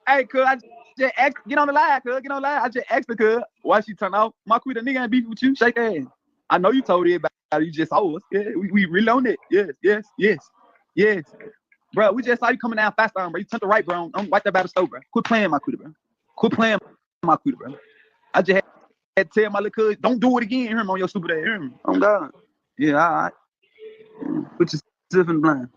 Hey, cuz, I just asked, get on the line, cuz, get on the line. I just asked her, cuz, why she turn off? My queen, the nigga ain't beefing with you. Shake hands. I know you told everybody. You just saw us. Yeah, we really on it. Yes. Bro, we just saw you coming down fast on, bro. You turned the right, bro. Don't wipe that by the stove, bro. Quit playing, my queen, bro. Quit playing, my quit, bro. I just had to tell my little cuz, don't do it again, you hear me, on your stupid ass, you hear me? Oh God. Yeah, all right. Put yourself in the blind.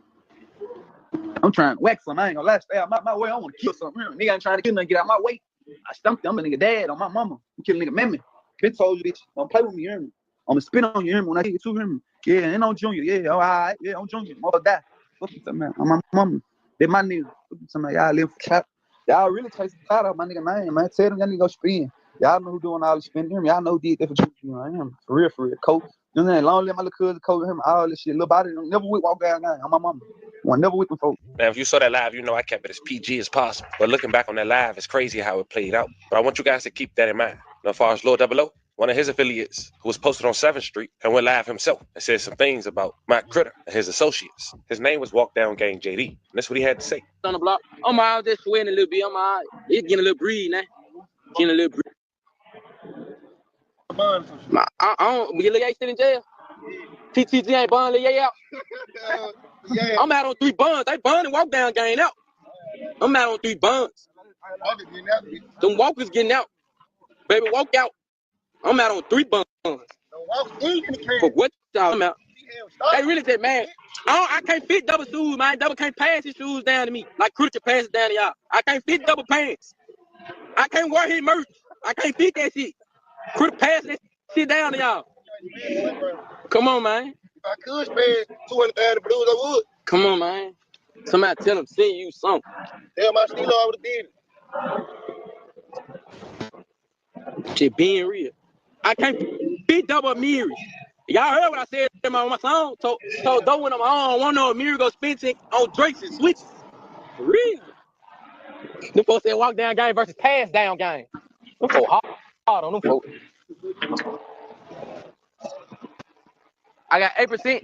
I'm trying to whack some. I ain't gonna lie. Stay out my way. I want to kill something. Nigga ain't trying to kill nothing. Get out my way. I stumped him. I'm a nigga dad on my mama. I'm killing nigga Memmy. Been told you, bitch. Don't play with me. You hear me? I'm gonna spin on you. Hear me? When I get you, hear me? Yeah, and on Junior. Yeah, all right. Yeah, on Junior. Mother die. Fuck you, man. On my mama. They my nigga. Fuck you, somebody. Y'all live for clout. Y'all really chase the clout out my nigga name, man. Tell them y'all need to go spin. Y'all know who doing all the spinning. Hear me? Y'all know who did that for you. I am for real, coach. You know what I'm saying? Long live my little cousin, coach. Hear me? All this shit. Little body. Never walk down now. On my mama. One never with them folks. Now, if you saw that live, you know I kept it as PG as possible. But looking back on that live, it's crazy how it played out. But I want you guys to keep that in mind. Now, as far as Lord 00, one of his affiliates who was posted on 7th Street and went live himself and said some things about Matt Critter and his associates. His name was Walk Down Gang JD. And that's what he had to say. On the block, I'm out just sweating a little bit. I'm out. It's getting a little breeze now. Getting a little breeze. I don't. Lil Ye still in jail. TTG ain't bond Lil Ye out. I'm out on 3 bonds. They bond and Walk Down Gang out. I'm out on 3 bonds. Them walkers getting out. Baby, walk out. I'm out on 3 bonds. For what y'all out? They really said, man, I can't fit double shoes, man. Double can't pass his shoes down to me. Like Critter pass it down to y'all. I can't fit double pants. I can't wear his merch. I can't fit that shit. Critter pass that shit down to y'all. Come on, man. If I could spend 200,000 blues, I would. Come on, man. Somebody tell them, send you something. Tell my Stilo I would have did it. Shit being real. I can't fit double mirrors. Y'all heard what I said on my song? Told though when I'm on, one of mirror go spin check on Drakes and switches. For real. Them folks said Walk Down Gang versus Pass Down Gang. Them folks hard on them folks. I got 8%.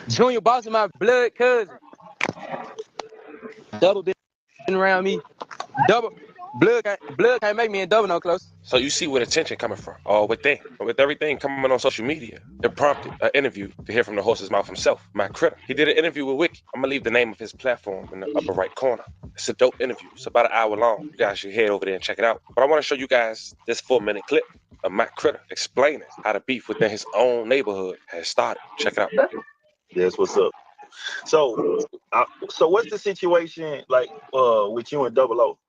Junior boss of my blood cousin. Double been around me. Double blood can't make me and double no close. So you see where the tension coming from, all within. With everything coming on social media, it prompted an interview to hear from the horse's mouth himself, Matt Critter. He did an interview with Wiki. I'm gonna leave the name of his platform in the upper right corner. It's a dope interview. It's about an hour long. You guys should head over there and check it out. But I want to show you guys this 4-minute clip of Matt Critter explaining how the beef within his own neighborhood has started. Check it out. That's what's up. So what's the situation like with you and 00?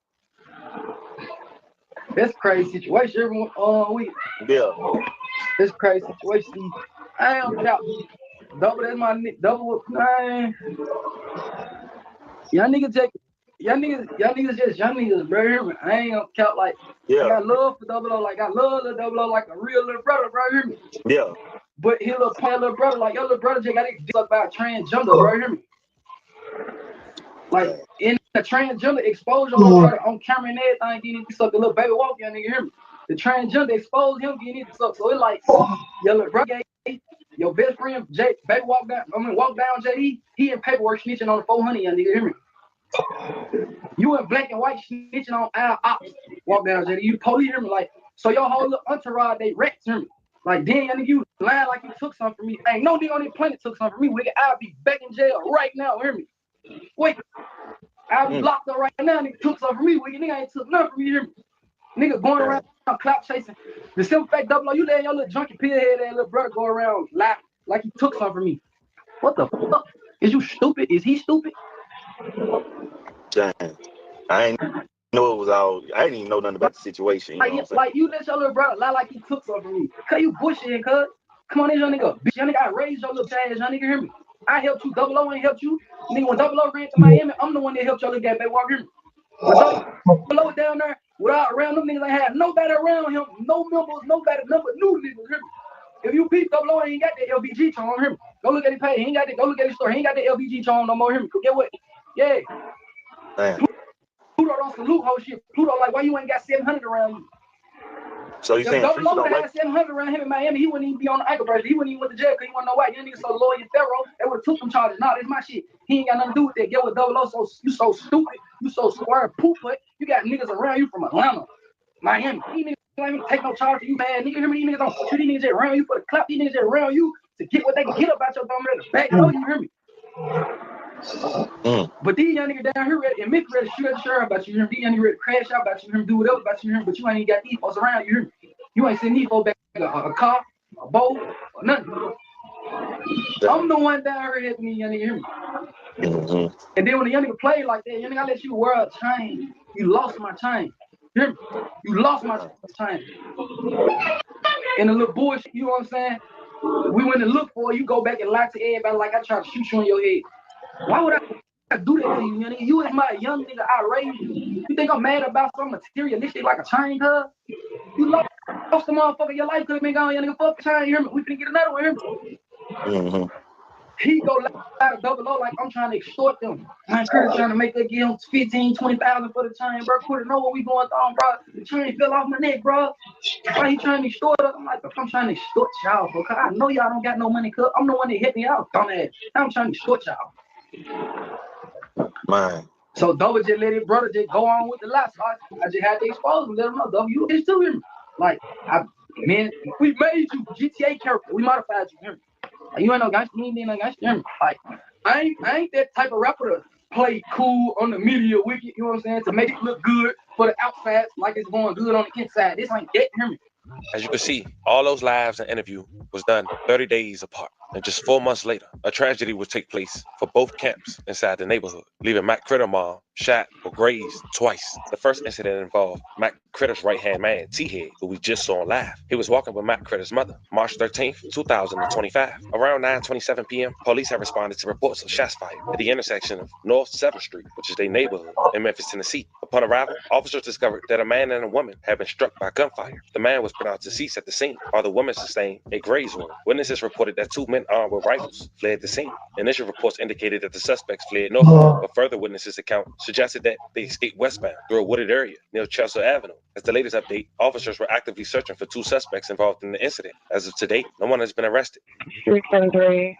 That's a crazy situation every week. Yeah. It's a crazy situation. I ain't gonna double. That's my double. Man. Y'all niggas just young niggas, bro. Hear me? I ain't gonna count like. Yeah. I got love for 00. Like I love the 00 like a real little brother, bro. Hear me? Yeah. But he little brother, like your little brother just got it up by a transgender, bro. Hear me? Like in the transgender exposure, little brother on camera and everything, getting it suck the little baby walk, young nigga. Hear me? The transgender exposed him getting it suck. So it's like your little brother, your best friend, baby walk down JD. He in paperwork snitching on the 400, young nigga. Hear me? You in black and white snitching on our ops. Walk down JD. You the police, hear me? Like so your whole little entourage they wrecked, hear me? Like then young nigga, you lying like you took something from me. Ain't no nigga on this planet took something from me. I'll be back in jail right now. Hear me? Wait, I'll be locked up right now. Nigga took something from me. Nigga ain't took nothing from me. Hear me? Nigga going around clout chasing. The simple fact, 00, you letting your little junkie pillhead and little brother go around like he took something from me. What the fuck? Is you stupid? Is he stupid? Dang. I ain't know it was all. I didn't even know nothing about the situation. You know what I'm saying? Like you let your little brother lie like he took something from me. Cause you bullshitting, cuz. Come on, this young nigga. Bitch, young nigga, I raised your little ass. Young nigga, hear me? I helped you. 00 ain't helped you. Nigga, when 00 ran to Miami, I'm the one that helped your little guy baby walk. Hear me? But 00 down there, without around them niggas, I had nobody around him. No members, nobody, number new niggas. Hear me? If you beat 00, he ain't got that LBG charm. Hear me? Go look at his page. He ain't got that. Go look at his store. He ain't got that LBG charm no more. Hear me? Get what? Yeah. Damn. Pluto don't salute whole shit. Pluto like, why you ain't got 700 around you? So you saying If 00 had 700 around him in Miami, he wouldn't even be on the ankle bracelet. He wouldn't even went to jail because he wouldn't know why. You niggas so loyal and thorough, they would have took them charges. Nah, that's my shit. He ain't got nothing to do with that. Get with 00, so you so stupid. You so square poop butt. You got niggas around you from Atlanta, Miami. These niggas don't even take no charge for you, man. Nigga, hear me? These niggas don't shoot. These niggas just around you for the clap. These niggas just around you to get what they can get about your dumb ass. Back it up, you hear me? But these young niggas down here in Memphis ready to shoot at the sheriff about you. Hear me? These young niggas ready to crash out about you. Hear me? Do whatever about you. Hear me? But you ain't even got these folks around you. Hear me? You ain't seen these folks back a car, a boat, or nothing. I'm the one down here helping these young niggas. Hear me? And then when the young nigga play like that, young nigga, I let you wear a chain. You lost my chain. Hear me? You lost my chain. And the little bullshit, you know what I'm saying? We went to look for it. You go back and lie to everybody like I tried to shoot you on your head. Why would I do that to you, young nigga? You is my young nigga. I raised you. You think I'm mad about something materialistic like a chain, huh? You lost the motherfucker. Your life could have been gone, young nigga. Fuck the chain. Hear me? We finna get another one. Hear me? He go lie to double O like I'm trying to extort them. My Curtis trying to make that give him 15, 20,000 for the chain, bro. Couldn't know what we going on, bro. The chain fell off my neck, bro. Why he trying to extort us? I'm like, I'm trying to extort y'all, bro. Cause I know y'all don't got no money, cuz I'm the one that hit me out, dumbass. I'm trying to extort y'all. Man. So Double just let his brother just go on with the lie. So I just had to expose him, let him know, Double, you bitch too, hear me? Like, man, we made you GTA character. We modified you, hear me? Like, you ain't no gangster, you ain't no gangster, hear me? Like, I ain't that type of rapper to play cool on the media wicked, you know what I'm saying? To make it look good for the outside, like it's going good on the inside. This ain't that, hear me? As you can see, all those lives and interview was done 30 days apart. And just 4 months later, a tragedy would take place for both camps inside the neighborhood, leaving Matt Critter mom shot or grazed twice. The first incident involved Matt Critter's right-hand man, T-Head, who we just saw live. He was walking with Matt Critter's mother, March 13th, 2025. Around 9:27 p.m., police have responded to reports of shots fired at the intersection of North 7th Street, which is their neighborhood in Memphis, Tennessee. Upon arrival, officers discovered that a man and a woman had been struck by gunfire. The man was pronounced deceased at the scene, while the woman sustained a graze wound. Witnesses reported that 2 men armed with rifles fled the scene. Initial reports indicated that the suspects fled northbound, but further witnesses' account suggested that they escaped westbound through a wooded area near Chelsea Avenue. As the latest update, officers were actively searching for 2 suspects involved in the incident. As of today, no one has been arrested. 373.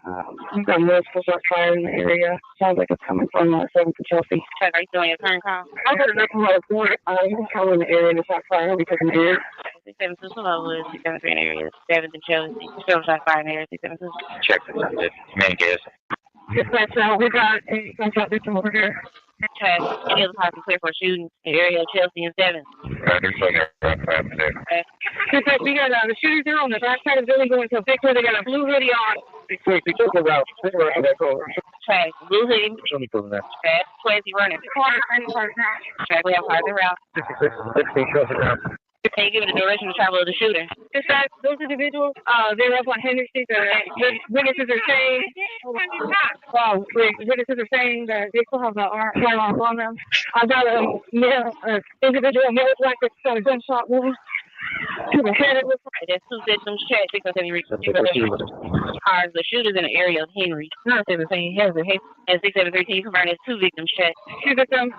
We've got multiple shots fired in the area. Sounds like it's coming from 7th and Chelsea. Are you doing your turn call? I got enough from my report. You can come in the area and the shot fire. We taking the air. 672 Toldu, 673 in area. 7th and Chelsea. Still shot fire in the area. 672. Check this out. Man, guess. Dispatch, we got a gunshot victim over here. Check. Any other party clear for shooting in the area of Chelsea and 7th. Okay. Dispatch, we got the shooters there on the back side of the building going to a big hood. They got a blue hoodie on. Be careful about Check. Blue hoodie. Check. Clancy running. Check. We have party route. Can you give me the direction of travel of the shooter? Dispatch, those individuals, they're up on Henry Street. Witnesses are saying, witnesses are saying that they still have the arm on them. I got a individual male black that's got a gunshot wound to the head. There's 2 victims. Check. 673. The shooters in the area of Henry. 917 and 673. Can you confirm there's 2 victims? Check. 2 victims.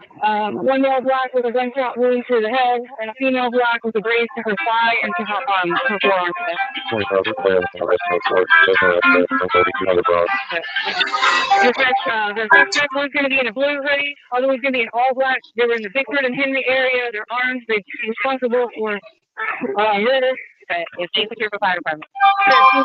One male black with a gunshot wound to the head, and a female black with a graze to her thigh and to her forearm. The suspect was going to be in a blue hoodie, other was going to be in all black. They were in the Bickford and Henry area. Their arms, they responsible for murder. It's secure for fire department.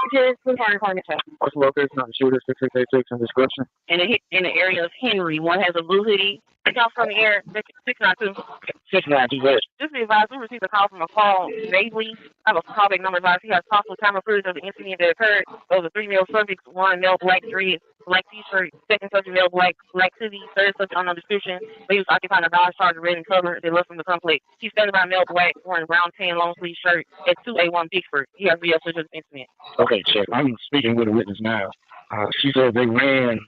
Secure for fire department. What's the location of the shooter? 686 and description. In the area of Henry, one has a blue hoodie. Call from the air. 692. 692. Just be advised, we received a call from a call daily. I have a callback number advised. He has possible time of footage of the incident that occurred. Those are 3 male subjects. 1 male black dread, black t-shirt. 2nd subject male black hoodie. 3rd subject unknown description. They was occupying a Dodge Charger red in color. They left from the complex. He's standing by male black wearing brown tan long sleeve shirt at 2A1 Bickford. He has video footage of the incident. Okay, check. I'm speaking with a witness now. She said they ran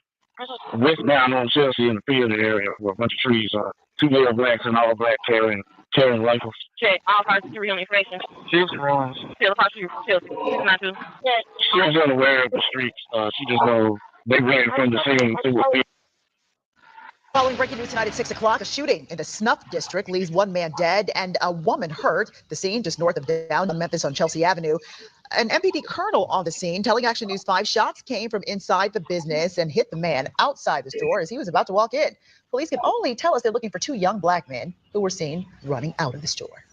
westbound on Chelsea in the field area with a bunch of trees. 2 male blacks and all black carrying rifles. Check. All parts of real information. Chelsea runs. Still parts of Chelsea. 692. She was unaware of the streets. She just knows they ran from the scene to a field. Following breaking news tonight at 6 o'clock, a shooting in the Snuff District leaves 1 man dead and a woman hurt. The scene just north of downtown Memphis on Chelsea Avenue. An MPD colonel on the scene telling Action News 5 shots came from inside the business and hit the man outside the store as he was about to walk in. Police can only tell us they're looking for 2 young black men who were seen running out of the store.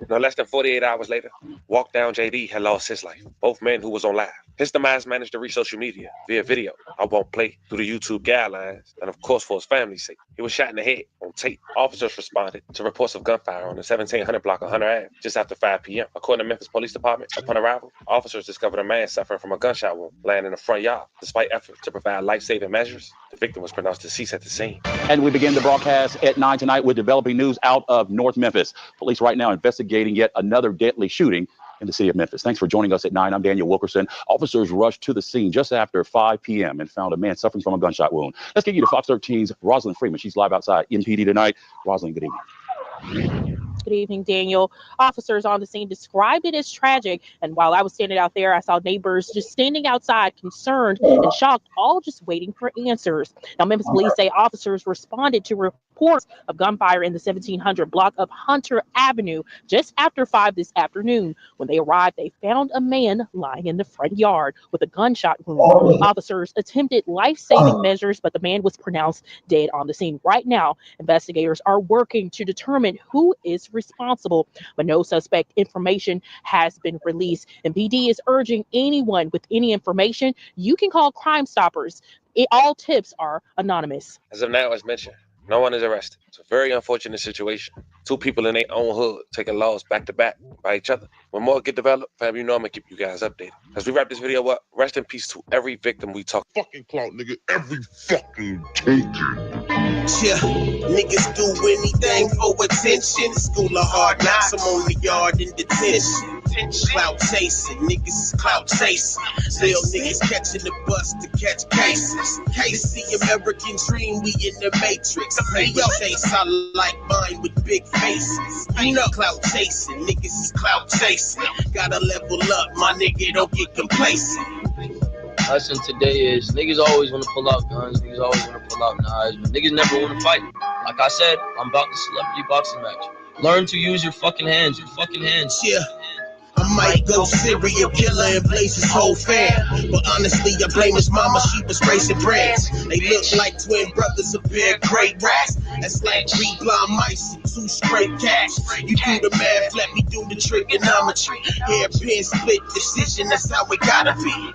No less than 48 hours later, Walk Down JD had lost his life. Both men who was on live. His demise managed to reach social media via video. I won't play through the YouTube guidelines, and of course for his family's sake. He was shot in the head on tape. Officers responded to reports of gunfire on the 1700 block of Hunter Ave just after 5 p.m. According to Memphis Police Department, upon arrival, officers discovered a man suffering from a gunshot wound laying in the front yard. Despite efforts to provide life-saving measures, the victim was pronounced deceased at the scene. And we begin the broadcast at 9 tonight with developing news out of North Memphis. Police right now investigating yet another deadly shooting in the city of Memphis. Thanks for joining us at 9. I'm Daniel Wilkerson. Officers rushed to the scene just after 5 p.m. and found a man suffering from a gunshot wound. Let's get you to Fox 13's Rosalind Freeman. She's live outside MPD tonight. Rosalind, good evening. Good evening, Daniel. Officers on the scene described it as tragic. And while I was standing out there, I saw neighbors just standing outside, concerned and shocked, all just waiting for answers. Now, Memphis police say officers responded to reports of gunfire in the 1700 block of Hunter Avenue just after 5 this afternoon. When they arrived, they found a man lying in the front yard with a gunshot wound. Officers attempted life-saving measures, but the man was pronounced dead on the scene. Right now, investigators are working to determine who is responsible, but no suspect information has been released. And PD is urging anyone with any information, you can call Crime Stoppers. All tips are anonymous. As of now, as mentioned, no one is arrested. It's a very unfortunate situation. 2 people in their own hood taking laws back to back by each other. When more get developed, fam, you know I'm gonna keep you guys updated. As we wrap this video up, rest in peace to every victim we talk. Fucking clout, nigga. Every fucking taker. Yeah, niggas do anything for attention. School of hard knocks, I'm on the yard in detention. Clout chasing, niggas is clout chasing. Little niggas catching the bus to catch cases. Case the American dream, we in the matrix. Paper chase, I like mine with big faces. You know, clout chasing, niggas is clout chasing. Gotta level up, my nigga, don't get complacent. Lesson today is niggas always want to pull out guns, niggas always want to pull out knives, but niggas never want to fight. Like I said, I'm about the celebrity boxing match. Learn to use your fucking hands, Yeah. I might go serial killer and blaze his whole fam. But honestly, I blame his mama, she was raising brands. They look like twin brothers, a pair of great rats. That's like 3 blind mice and 2 straight cats. You do the math, let me do the trigonometry. Hairpin split decision, that's how it gotta be.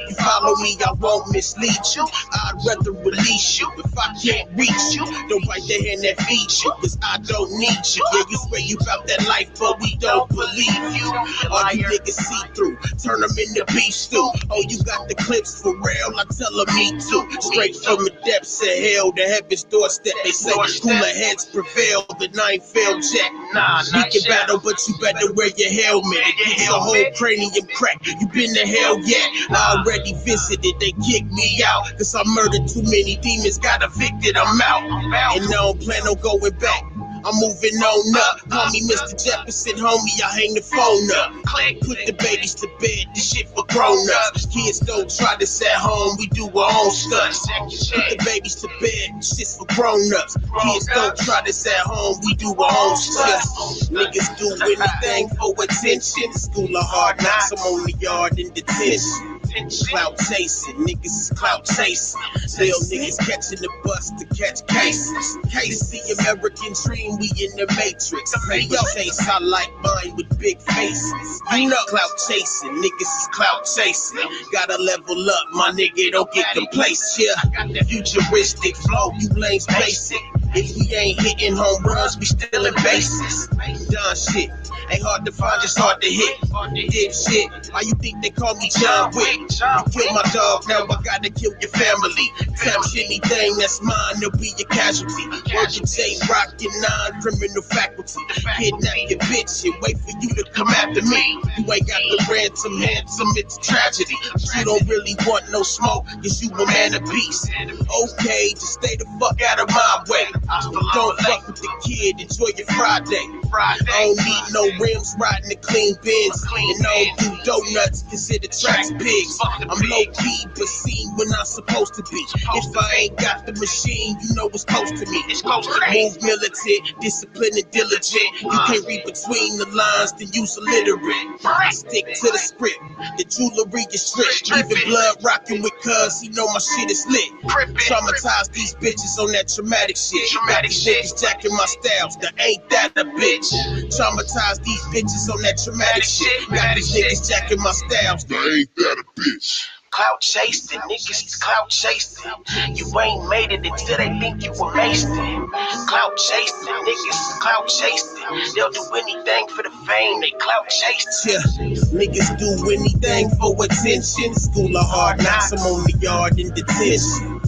You follow me, I won't mislead you. I'd rather release you. If I can't reach you, don't bite the hand that feeds you, cause I don't need you. Yeah, you swear you about that life, but we don't believe you. All you niggas see through, turn them into beef stew. Oh, you got the clips for real, I tell them me too. Straight from the depths of hell, the heaven's doorstep. They say cooler heads prevail, the 9 failed jet. We can battle, but you better wear your helmet. It gets your whole cranium crack. You been to hell yet? I already visited, they kicked me out. Cause I murdered too many demons, got evicted, I'm out. And I don't plan on going back. I'm moving on up. Call me Mr. Jefferson, homie, I hang the phone up. Put the babies to bed, this shit for grown-ups. Kids don't try this at home, we do our own stunts. Put the babies to bed, this shit's for grown-ups. Kids don't try this at home, we do our own stunts. Niggas do anything for attention. School of hard knocks, I'm on the yard in detention. Clout chasing, niggas is clout chasing. Little niggas catching the bus to catch cases. Case the American dream, we in the matrix. Paper chase, I like mine with big faces. You know, clout chasing, niggas is clout chasing. Gotta level up, my nigga, don't get complacent. Yeah, I got that futuristic flow, you lanes basic. If we ain't hitting home runs, we still in bases. Done shit, ain't hard to find, just hard to hit. Did shit, why you think they call me John Wick? You killed my dog, now I gotta kill your family. Touch anything that's mine, they'll be your casualty. Working J-Rock, your non-criminal faculty. Kidnap your bitch and wait for you to come after me. You ain't got the ransom, it's a tragedy. You don't really want no smoke, cause you a man of peace. Okay, just stay the fuck out of my way. Don't fuck with the kid, enjoy your Friday. I don't need no rims, riding the clean Benz. And I don't do donuts, consider tracks pigs. I'm low-key, but seen when I'm supposed to be. If I ain't got the machine, you know it's close to me. Move militant, disciplined and diligent. You can't read between the lines, then use illiterate. Stick to the script, the jewelry is strict. Leaving blood rocking with cuz, he know my shit is lit. Traumatize these bitches on that traumatic shit. Niggas jacking my styles, there ain't that a bitch. bitch. Traumatized these bitches on that traumatic shit. Got these niggas jacking my styles. They ain't that a bitch. Clout chasing, niggas is clout chasing. You ain't made it until they think you amazing. Clout chasing, niggas is clout chasing. They'll do anything for the fame, they clout chasing. Yeah, niggas do anything for attention. School of hard knocks, I'm on the yard in detention.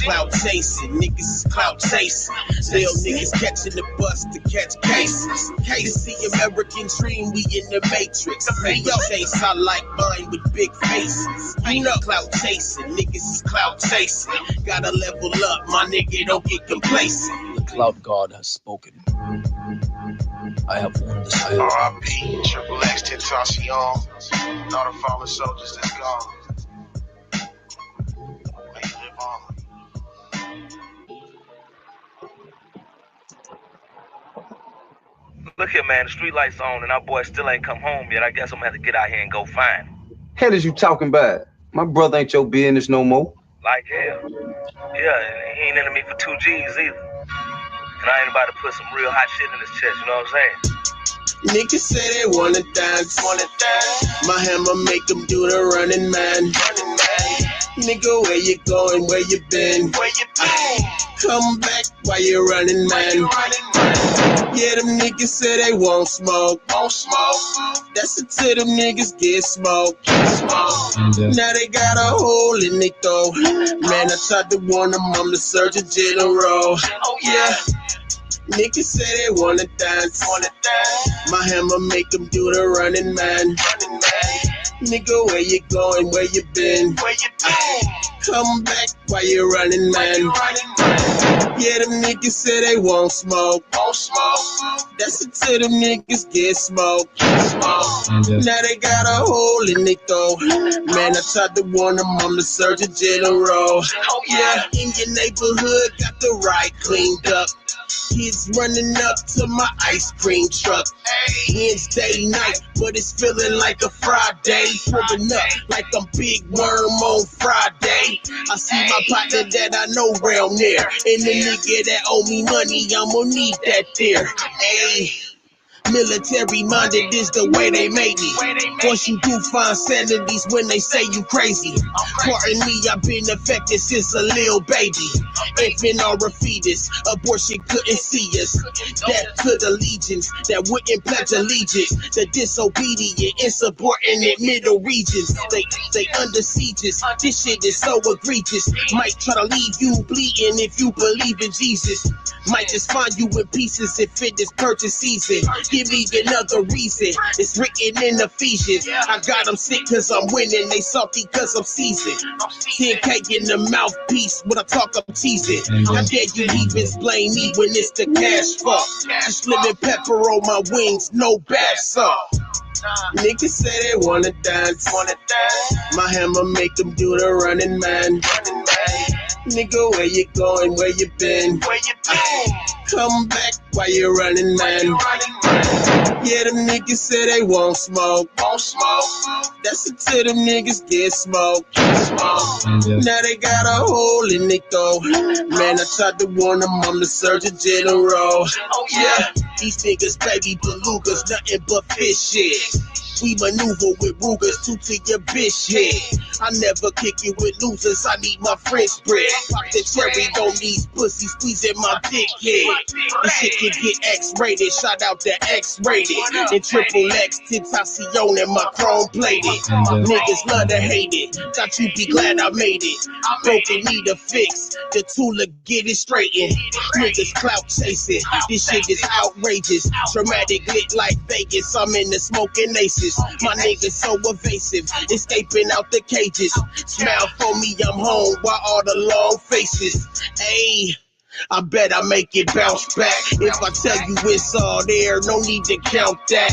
Clout chasing, niggas is clout chasing. Still niggas catching the bus to catch cases. Casey, American dream, we in the matrix. Yo, chase, I like mine with big faces. You know, clout chasing, niggas is clout chasing. Gotta level up, my nigga, don't get complacent. The cloud god has spoken. I have won this battle. R.I.P. Triple X Tentacion. All the fallen soldiers that's gone. May you live on. Look here, man, the street lights on and our boy still ain't come home yet. I guess I'm gonna have to get out here and go find him. Hell is you talking about? My brother ain't your business no more. Like hell. Yeah, he ain't into me for 2 G's either. And I ain't about to put some real hot shit in his chest, you know what I'm saying? Niggas say they wanna dance. My hammer make them do the running man. Nigga, where you going? Where you been? Come back while you running, man. Yeah, them niggas say they won't smoke. That's until them niggas get smoked. Now they got a hole in their throat. Man, I tried to warn them I'm the Surgeon General. Oh yeah. Niggas say they wanna dance. My hammer make them do the running man. Nigga, where you going? Where you been? Come back while you running, man. Yeah, them niggas say they won't smoke. That's until them niggas get smoked. Now they got a hole in their throat. Man, I tried to warn them I'm the Surgeon General. Oh yeah, in your neighborhood, got the ride cleaned up. Kids running up to my ice cream truck. Wednesday night, but it's feeling like a Friday. Pulling up like I'm Big Worm on Friday. I see my partner that I know round there, and the nigga that owe me money, I'ma need that there. Ayy. Military minded is the way they made me. Once you do find sanities when they say you crazy. Pardon me, I've been affected since a little baby. Infant or a fetus, abortion couldn't see us. Death to the legions that wouldn't pledge allegiance. The disobedient, insubordinate middle regions. They under sieges. This shit is so egregious. Might try to leave you bleeding if you believe in Jesus. Might just find you in pieces if it is purchase season. Give me another reason. It's written in Ephesians. I got them sick cause I'm winning. They salty cause I'm seasoned. 10K in the mouthpiece. When I talk, I'm teasing. How dare you heathens blame me when it's the cash fuck? Just lemon pepper on my wings. No bath salt. Niggas say they wanna dance. My hammer make them do the running man. Nigga, where you going? Where you been? Come back while you running, man. Yeah, them niggas say they won't smoke. That's until them niggas get smoked. Now they got a hole in their throat. Man, I tried to warn them I'm the Surgeon General. Oh yeah, these niggas baby belugas, nothing but fish shit. We maneuver with Rugers, two to your bitch head. I never kick it with losers, I need my French bread. Pop the cherry on these pussies, squeezing my dick head. This shit can get X-rated, shout out to X-rated. And triple X, Tentacion and my chrome plated. Niggas love to hate it, thought you'd be glad I made it. Broken, need a fix, the tool to get it straightened. Niggas clout chasing, this shit is outrageous. Dramatic lit like Vegas, I'm in the smoking aces. My niggas so evasive, escaping out the cages. Smile for me, I'm home, while all the long faces. Ayy, I bet I make it bounce back. If I tell you it's all there, no need to count that.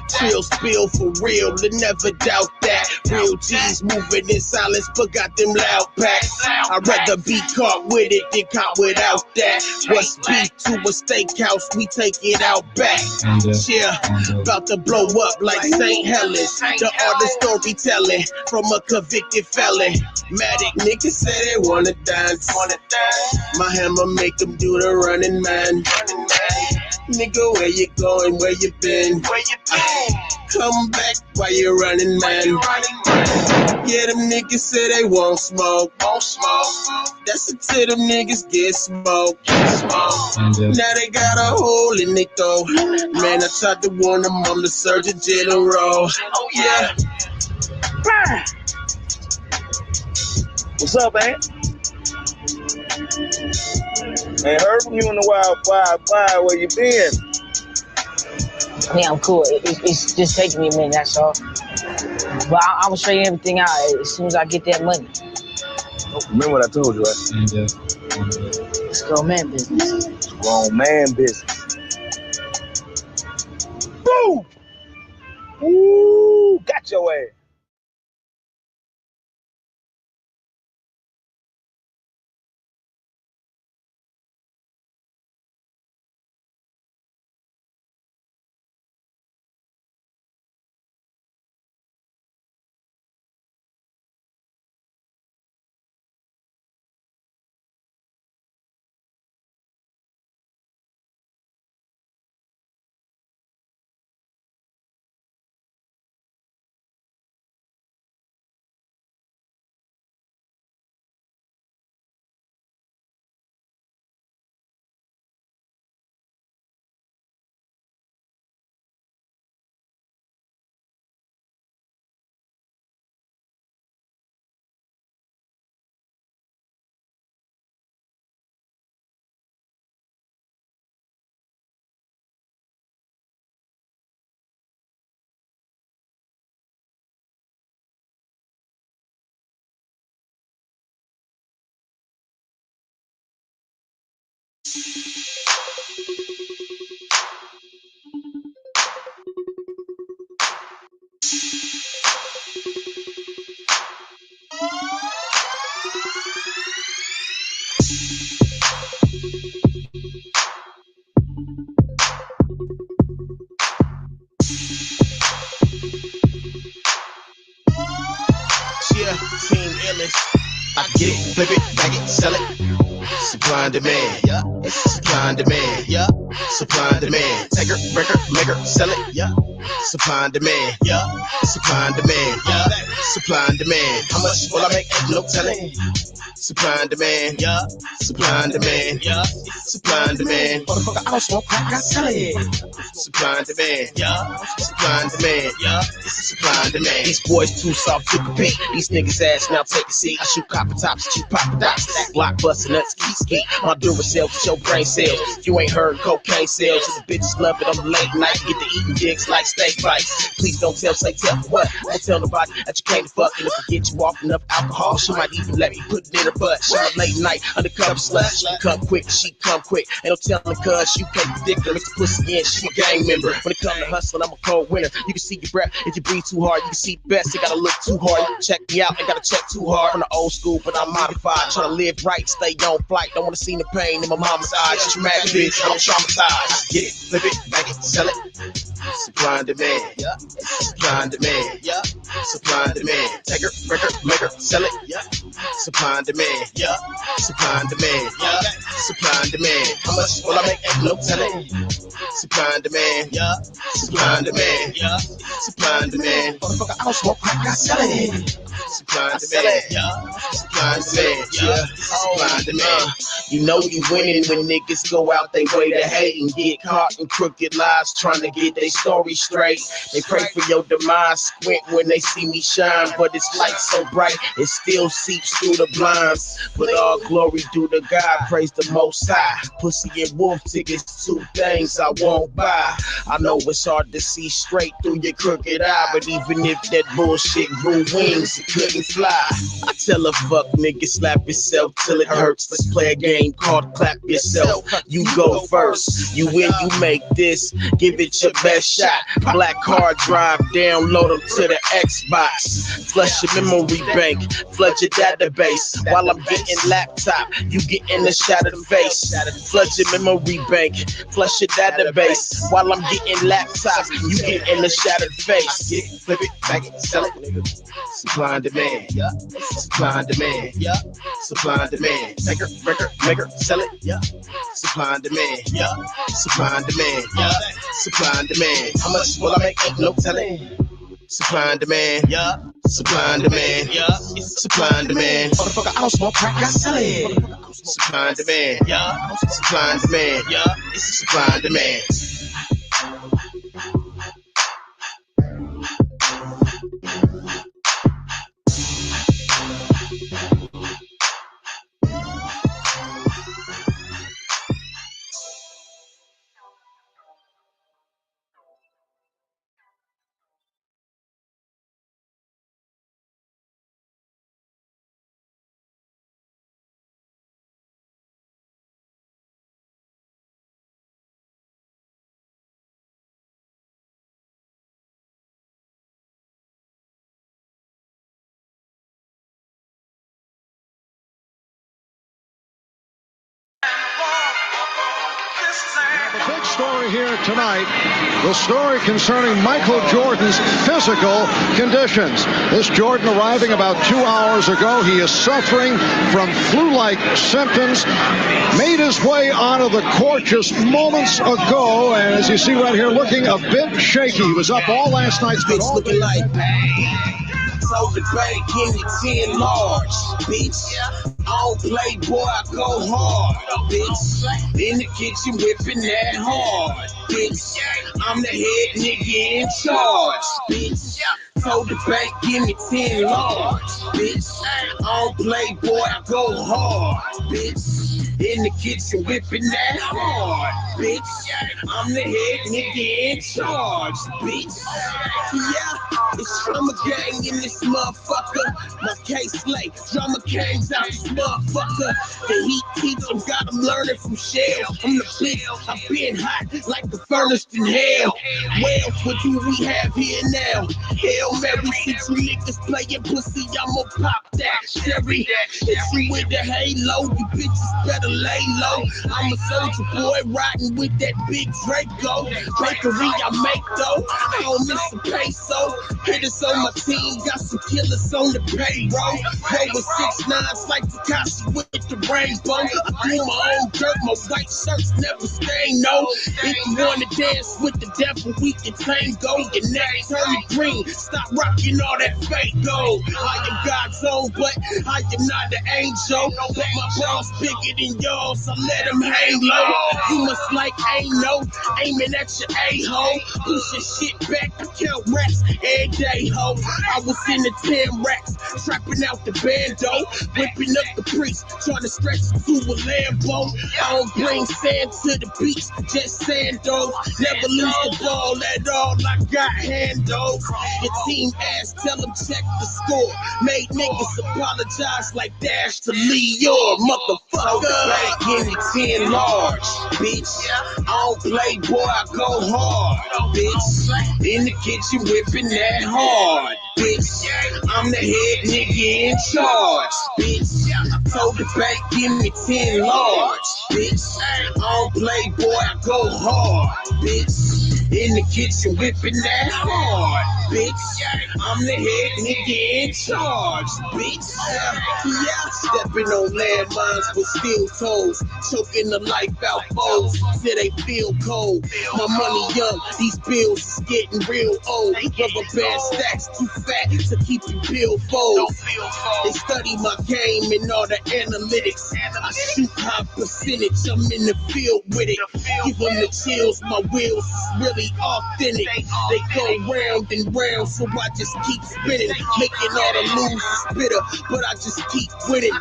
Trill spill for real, and never doubt that. Real G's moving in silence, but got them loud packs. I'd rather be caught with it than caught without that. What's beef to a steakhouse, we take it out back. Yeah, about to blow up like St. Helens. The art of storytelling from a convicted felon. Matic niggas say they wanna dance. My hammer make them do the running man. Nigga, where you going? Where you been? Come back while you're running, man. Yeah, them niggas say they won't smoke. That's until them niggas get smoked. Now they got a hole in their throat. Man, I tried to warn them, I'm the Surgeon General. Oh yeah. What's up, man? Ain't heard from you in a while. Bye. Where you been? Yeah, I'm cool. It's just taking me a minute, that's all. But I will show you everything out as soon as I get that money. Remember what I told you, right? It's grown man business. It's grown man business. Boom! Ooh, got your ass. Yeah, Team Illis. I get it, flip it, bag it, sell it. Supply and demand, yeah. Supply and demand, yeah. Supply and demand. Take her, break her, make her, sell it, yeah. Supply and demand, yeah. Supply and demand, yeah. Supply and demand. How much will I make? No telling. Supply and demand, yeah. Supply and demand, yeah. Supply and demand. Motherfucker, I don't smoke crack, I sell it. Supply and demand, yeah. Supply and demand, yeah. Supply and demand. These boys too soft to compete. These niggas ass now take a seat. I shoot copper tops, shoot pop dots. That block bustin' nuts, ski. My Duracell to your brain cells. You ain't heard cocaine sales. The bitches love it on the late night. Get to eating dicks like steak bites. Please don't tell, say tell for what. Don't tell nobody that you came to fuck. And if you get you off enough alcohol, she might even let me put it in her butt. She a late night undercover slut. She come quick, she come quick. Ain't no telling cuz you can't predict her. Mix the pussy in, she a gang member. When it come to hustling, I'm a cold winner. You can see your breath if you breathe too hard. You can see the best, you gotta look too hard. You check me out, ain't gotta check too hard. From the old school, but I'm modified. Tryna live right, stay on flight. Don't wanna see the pain in my mama's eyes. Traumatic bitch, I'm traumatized. Get it, flip it, bag it, sell it. Supply and demand, yeah. Supply and demand, yeah. Supply and demand. Take her, break her, make her, sell it, yeah. Supply and demand, yeah. Supply and demand, yeah. Supply and demand. How much will I make? Ain't no telling. Supply and demand, yeah. Supply and demand, yeah. Supply and demand. Motherfucker, I don't smoke crack, I sell it. Supply and demand, yeah. Supply and demand, yeah. Supply and demand. You know you winning when niggas go out they way to hate and get caught in crooked lies trying to get their story straight. They pray for your demise, squint when they see me shine, but it's light so bright it still seeps through the blinds. But all glory due to God, praise the Most High. Pussy and wolf tickets, two things I won't buy. I know it's hard to see straight through your crooked eye, but even if that bullshit grew wings, it couldn't fly. I tell a fuck nigga, slap yourself till it hurts. Let's play a game called clap yourself. You go first. You win, you make this. Give it your best shot. Black hard drive, download them to the Xbox. Flush your memory bank, flood your database. While I'm getting laptop, you getting a shot of the face. Flood your memory bank, flush your database. While I'm getting laptop, you getting a shot of the face. Get it, flip it, back it, sell it. Supply and demand. demand. Yeah. Supply and demand. Yeah. Supply and demand. Take her, break her, make her, sell it. Yeah. Supply and demand. Yeah. Supply and demand. Yeah. Supply and demand. How much will I make? Ain't no telling. Supply and demand. Yeah. Supply and demand. Yeah. Supply and demand. Motherfucker, I don't smoke crack, I sell it. Supply and demand. Yeah. Supply and demand. Yeah. It's supply and demand. The big story here tonight, the story concerning Michael Jordan's physical conditions. This Jordan arriving about 2 hours ago. He is suffering from flu-like symptoms. Made his way onto the court just moments ago, and as you see right here, looking a bit shaky. He was up all last night. Bitch looking like told the bank, give me 10 large, bitch. I don't play, boy, I go hard, bitch. In the kitchen whipping that hard, bitch. I'm the head nigga in charge, bitch. Told the bank, give me 10 large, bitch. I don't play, boy, I go hard, bitch. In the kitchen whipping that hard, bitch. I'm the head nigga in charge, bitch. Yeah, it's Trama gang in this motherfucker. My case late, Drama King's out this motherfucker. The heat keeps them, got them learning from shell. I'm the bitch, I've been hot like the furnace in hell. Well, what do we have here now? Hell Mary, since you niggas playing pussy, I'ma pop that cherry. Hit you with the halo, you bitches better lay low. I'm a soldier boy riding with that big Draco. Bakery I make though, I don't miss a peso. Hitters on my team, got some killers on the payroll. Roll with 6'9" like Takashi with the rainbow. I do my own dirt, my white shirts never stain, no. If you wanna dance with the devil, we can tango. Your neck turn to green, stop rocking all that fake gold. I am God's own, but I am not the angel. But my bros bigger than yours, so let them hang low. You must like ain't no aiming at your a-hole. Push your shit back, I count racks every day, ho. I was in the 10 racks, trapping out the bando, whipping up the priest, trying to stretch to a Lambo. I don't bring sand to the beach, just sandals. Never lose the ball at all, I got handles. Your team ass, tell them check the score. Made niggas apologize like Dash to Leo, motherfucker. Give me 10 large, bitch. I don't play, boy, I go hard, bitch. In the kitchen whipping that hard, bitch. I'm the head nigga in charge, bitch. I told the bank, give me 10 large, bitch. I don't play, boy, I go hard, bitch. In the kitchen whipping that hard, bitch. I'm the head nigga in charge, bitch. Yeah, stepping on landmines with steel toes, choking the life out foes till they feel cold. My money young, these bills is getting real old. Rubber band stacks too fat to keep you billfold. They study my game and all the analytics. I shoot high percentage, I'm in the field with it. Give them the chills, my wheels is really authentic. They go round and round, so I just keep spinning, making all the losers bitter, but I just keep winning.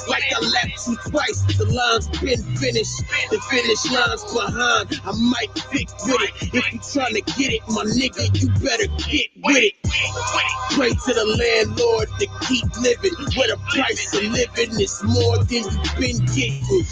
Like I lapped you twice, the line's been finished. The finish line's behind, I might fix with it. If you tryna get it, my nigga, you better get with it. Pray to the landlord to keep living, where the price of living is more than you've been getting.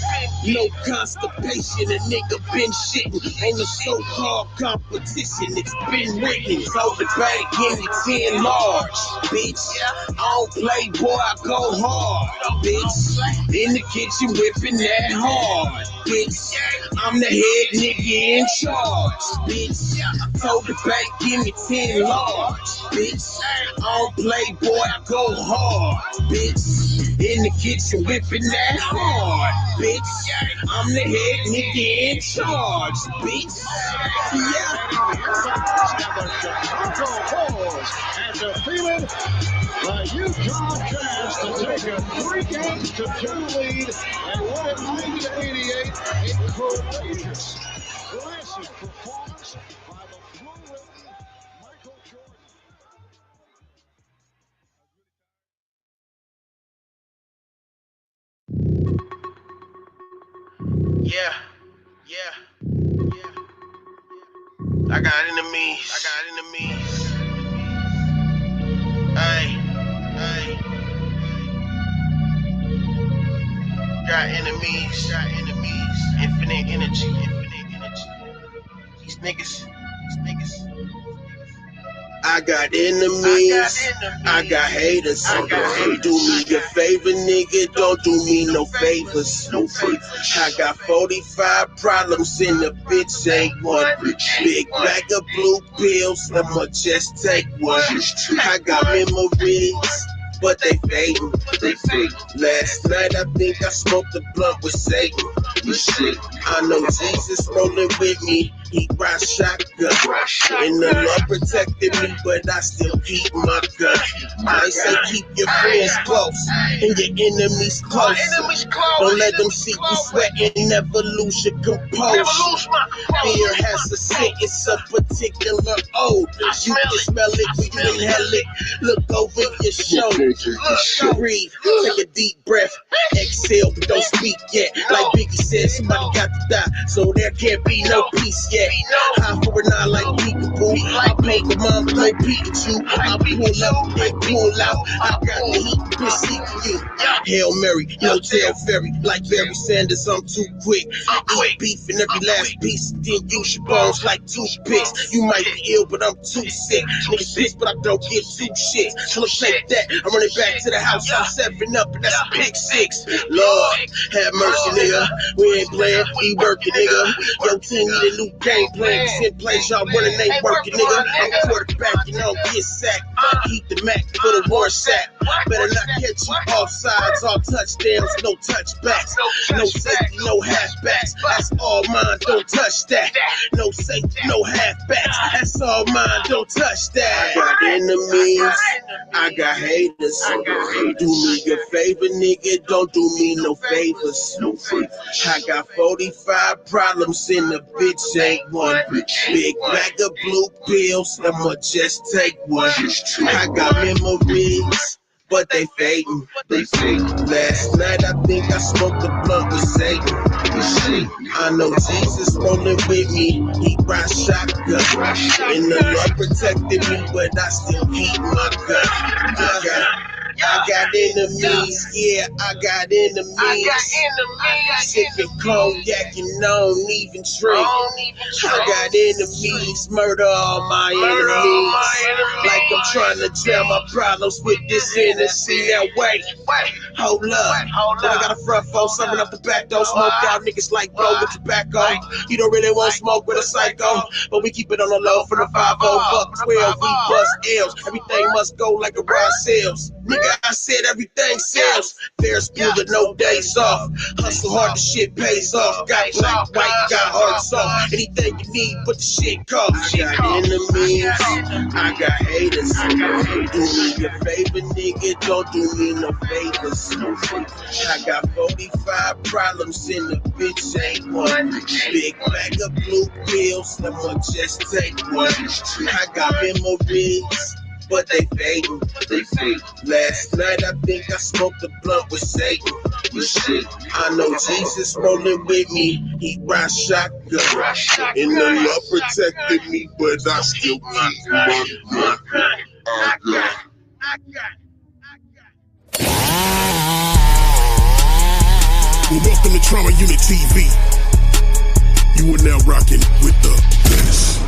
No constipation, a nigga been shitting on the so-called competition, it's been written. So the bank, give me 10 large, bitch. I don't play, boy, I go hard, bitch. In the kitchen, whipping that hard, bitch. I'm the head nigga in charge, bitch. I told the bank, give me 10 large, bitch. I don't play, boy, I go hard, bitch. In the kitchen, whipping that hard, bitch. I'm the head nigga in charge, bitch. Yeah. And defeated the Utah Jazz to take a 3-2 lead and win it 90-88. A courageous, classic performance by the flu-ridden Michael Jordan. Yeah. I got enemies. Hey. Got enemies. Infinite energy. These niggas. I got enemies. I got haters. Do me a favor, nigga. Don't do me no favors. I got 45 problems in the bitch ain't one. Big bag of blue pills, I'ma just take one. I got memories, but they fading. Last night I think I smoked a blunt with Satan. I know Jesus rolling with me. He ride shotgun. And the Lord protected me, but I still keep my gun. I say keep your friends close and your enemies close. Don't let them see you sweating, never lose your composure. Fear has a scent, it's a particular odor. You can smell it, we can inhale it. Look over your shoulder. Breathe, take a deep breath. Exhale, but don't speak yet. Like Biggie said, somebody got to die, so there can't be no peace yet. High for a night like peekaboo. I play the mom, play Pikachu. I pull up, they pull out. I got the heat, beseeching you. Hail Mary, no tail fairy. Like Barry Sanders, I'm too quick. Eat beef in every last piece, then use your bones like toothpicks. You might be ill, but I'm too sick. Niggas pissed, but I don't give two shits. So let's take that. I'm running back to the house. I'm 7 up, and that's a pick 6. Lord, have mercy, nigga. We ain't playing, we working, nigga. Your team need a new game plan. 10 plays, y'all running, ain't working, nigga. I'm quarterback, you know, get sacked. Heat the Mac for the war sack. Better not catch you offsides, all touchdowns, no touchbacks. No safety, no halfbacks. That's all mine, don't touch that. No safety, no halfbacks. That's all mine, don't touch that. I got enemies, I got haters. Do me a favor, nigga, don't do me no favors. I got 45 problems in the bitch ain't one. Big bag of blue pills, I'ma just take one. I got memories, but they fading. Last night I think I smoked a blunt with Satan. I know Jesus rolling with me. He ride shotgun. And the Lord protected me, but I still keep my gun. I got enemies, yeah, I got enemies. Sipping cognac and I don't even drink. I got enemies, murder all my enemies. Like I'm trying to drown my problems with this Hennessy. Now wait, hold up. Then I got a front phone, serving up the back door. Smoke out niggas like blow with tobacco. You don't really want smoke with a psycho, but we keep it on the low for the 5-0, fuck 12. We bust L's, everything must go like a ride sales. Nigga, I said everything sells. Ferris Bueller, no days off. Hustle hard, the shit pays off. Got black, white, got hard soft. Anything you need, but the shit costs. I got enemies, I got haters. Do me a favor, nigga, don't do me no favors. I got 45 problems in the bitch ain't one. Big bag of blue pills, I'ma just take one. I got memories, but they fading. Last night I think I smoked a blunt with Satan. I know Jesus rolling with me. He ride shotgun. And the Lord protected me, but I still keep my gun. Well, welcome to Trauma Unit TV. You are now rocking with the best.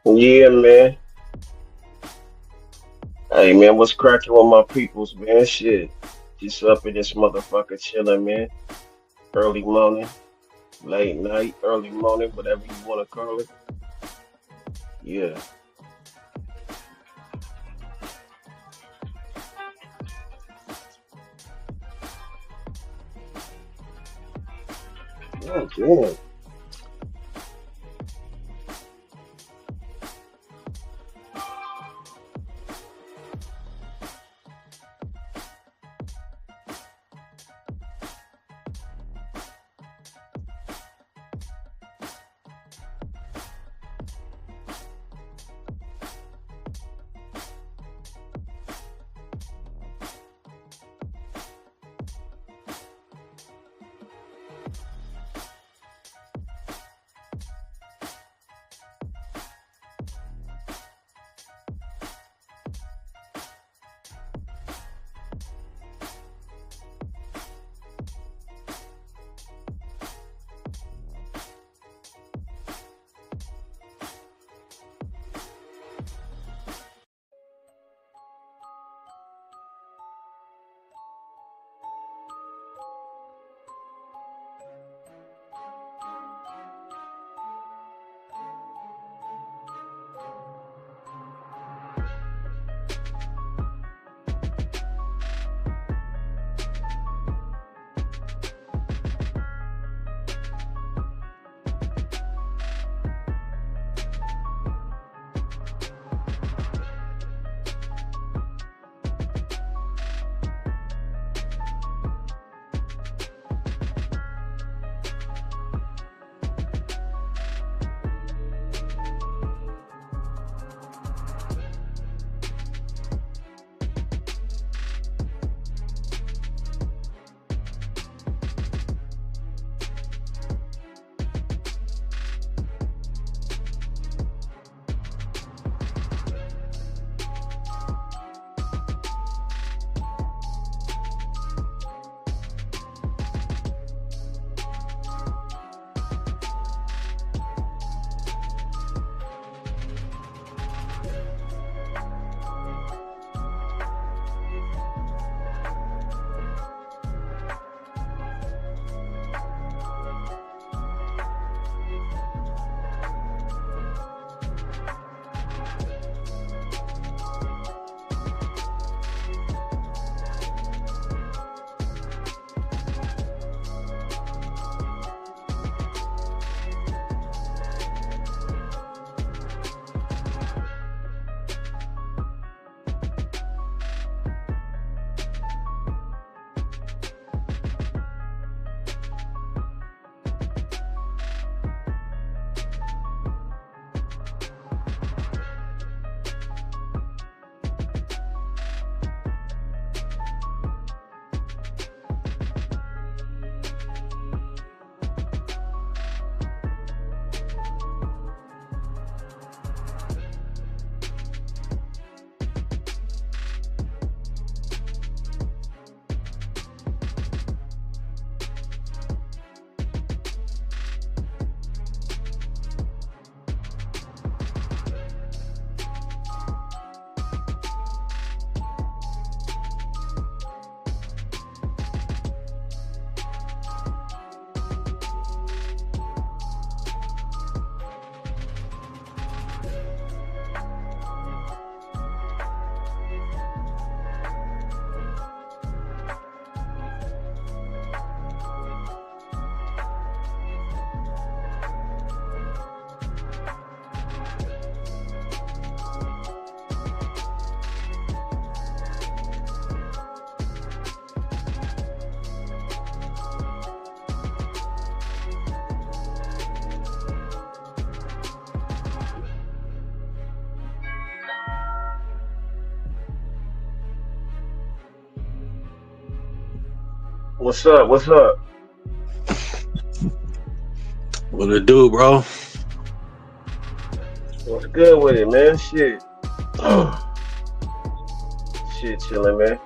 Yeah, man. Hey, man, what's cracking with my peoples, man? Shit. Just up in this motherfucker chilling, man. Early morning, late night, early morning, whatever you want to call it. Yeah. Oh, damn. What's up? What's up? What it do, bro? What's good with it, man? Shit. Shit, chilling, man.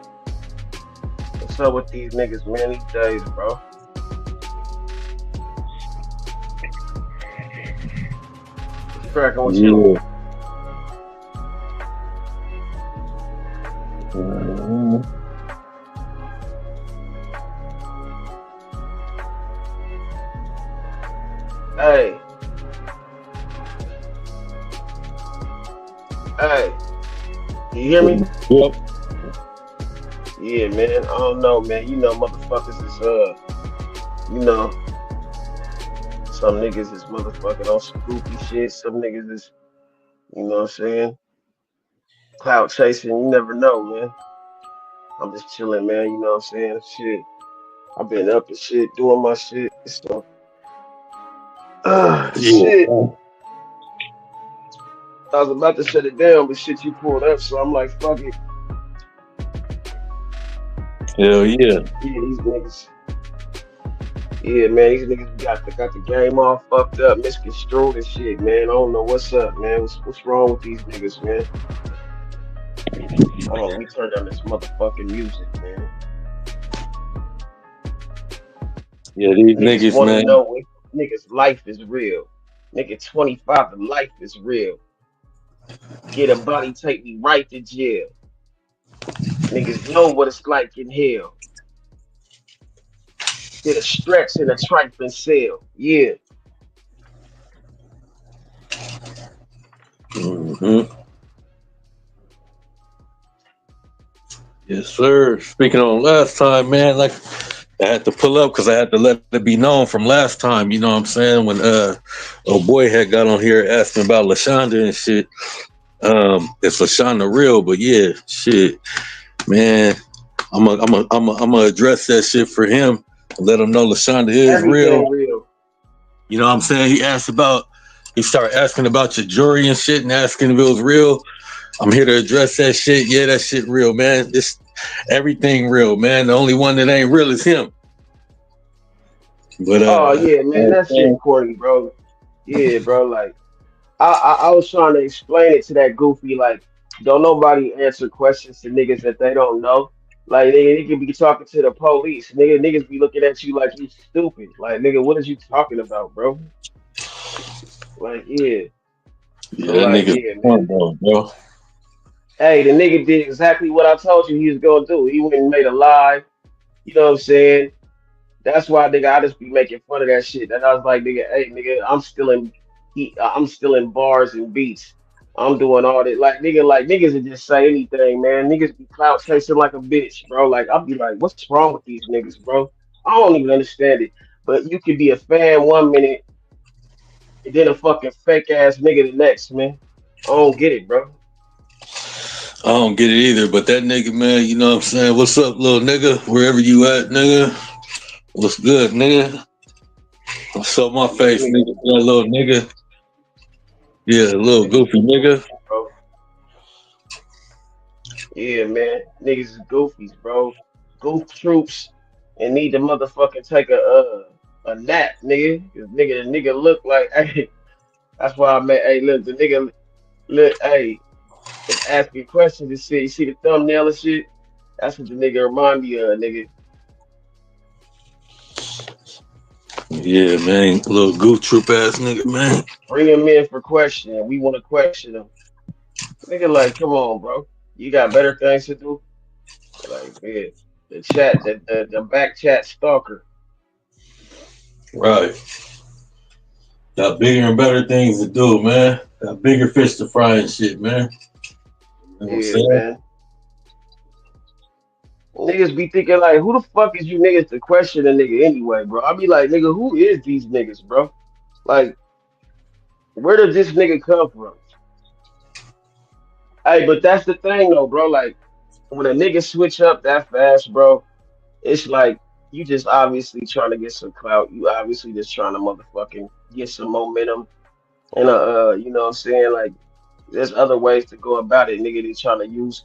What's up with these niggas, man? These days, bro. What's cracking with you? Yeah. Hey. Hey. You hear me? Yep. Yeah, man. I don't know, man. You know, motherfuckers is you know, some niggas is motherfucking on some goofy shit. Some niggas is, you know what I'm saying, clout chasing. You never know, man. I'm just chilling, man. You know what I'm saying? Shit. I've been up and shit, doing my shit. So, shit. Yeah. I was about to shut it down, but shit, you pulled up, so I'm like, fuck it. Hell yeah. Yeah, these niggas. Yeah, man, these niggas got the game all fucked up, misconstrued and shit, man. I don't know what's up, man. What's wrong with these niggas, man? Hold on, let me turn down this motherfucking music, man. Yeah, these Niggas niggas, want to man. know if niggas' life is real. Nigga, 25, the life is real. Get a body, take me right to jail. Niggas know what it's like in hell. Did a stretch in a trifling cell. Yeah. Mm-hmm. Yes, sir. Speaking on last time, man, like I had to pull up because I had to let it be known from last time. You know what I'm saying? When old boy had got on here asking about LaShonda and shit. It's LaShonda real, but yeah, shit, man. I'm gonna address that shit for him and let him know LaShonda is real. Everything real. You know what I'm saying? He started asking about your jury and shit and asking if it was real. I'm here to address that shit. Yeah, that shit real, man. It's everything real, man. The only one that ain't real is him. But Oh yeah, man, that shit corny, bro. Yeah, bro. Like I was trying to explain it to that goofy, like, don't nobody answer questions to niggas that they don't know. Like they could be talking to the police. Niggas be looking at you like you stupid. Like, nigga, what is you talking about, bro? Like, yeah. yeah, So that like, nigga's yeah, man. fun, bro. Hey, the nigga did exactly what I told you he was gonna do. He went and made a live. You know what I'm saying? That's why, nigga, I just be making fun of that shit. And I was like, nigga, hey, nigga, I'm still in bars and beats. I'm doing all that. Like niggas would just say anything, man. Niggas be clout chasing like a bitch, bro. Like, I'll be like, what's wrong with these niggas, bro? I don't even understand it. But you could be a fan 1 minute and then a fucking fake ass nigga the next, man. I don't get it, bro. I don't get it either, but that nigga, man, you know what I'm saying? What's up, little nigga? Wherever you at, nigga? What's good, nigga? What's up my face, Niggas, nigga? That little nigga. Yeah, little goofy nigga. bro. Yeah, man. Niggas is goofies, bro. Goof troops and need to motherfucking take a nap, nigga. 'Cause the nigga look like hey, that's why I met hey look the nigga look hey is asking questions and shit. You see the thumbnail and shit? That's what the nigga remind me of, nigga. Yeah, man. Little goof troop ass nigga, man. Bring him in for questioning. We want to question him. Nigga, like, come on, bro. You got better things to do? Like, yeah. The back chat stalker. Right. Got bigger and better things to do, man. Got bigger fish to fry and shit, man. You know what I'm Yeah, saying? man. Niggas be thinking like, who the fuck is you niggas to question a nigga anyway, bro? I be like, nigga, who is these niggas, bro? Like, where did this nigga come from? Hey, but that's the thing though, bro. Like, when a nigga switch up that fast, bro, it's like you just obviously trying to get some clout. You obviously just trying to motherfucking get some momentum. And you know what I'm saying? Like, there's other ways to go about it. Nigga, they trying to use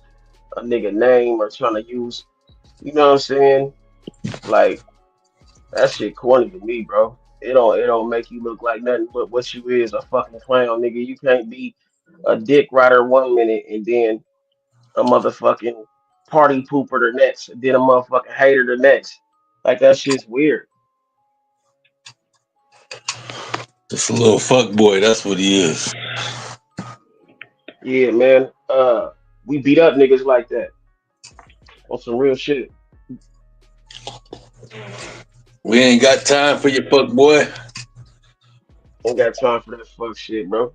a nigga name or trying to use, you know what I'm saying? Like, that shit corny to me, bro. It don't make you look like nothing but what you is, a fucking clown, nigga. You can't be a dick rider 1 minute and then a motherfucking party pooper the next, and then a motherfucking hater the next. Like, that shit's weird. Just a little fuck boy, that's what he is. Yeah, man. We beat up niggas like that. On some real shit. We ain't got time for your fuck boy. Ain't got time for that fuck shit, bro.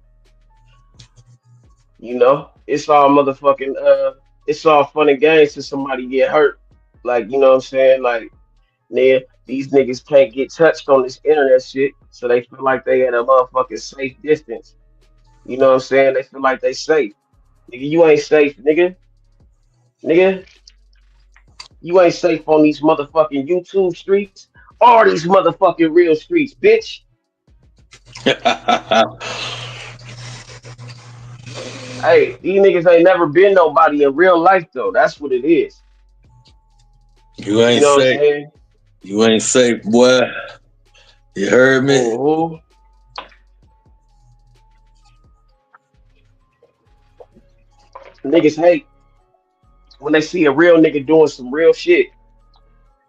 You know, it's all motherfucking it's all fun and games till somebody get hurt. Like, you know what I'm saying? Like, nigga, these niggas can't get touched on this internet shit, so they feel like they at a motherfucking safe distance. You know what I'm saying? They feel like they safe. Nigga, you ain't safe, nigga. Nigga, you ain't safe on these motherfucking YouTube streets or these motherfucking real streets, bitch. Hey, these niggas ain't never been nobody in real life though. That's what it is. You ain't You know what I'm safe. saying? You ain't safe, boy. You heard me? Mm-hmm. Niggas hate when they see a real nigga doing some real shit.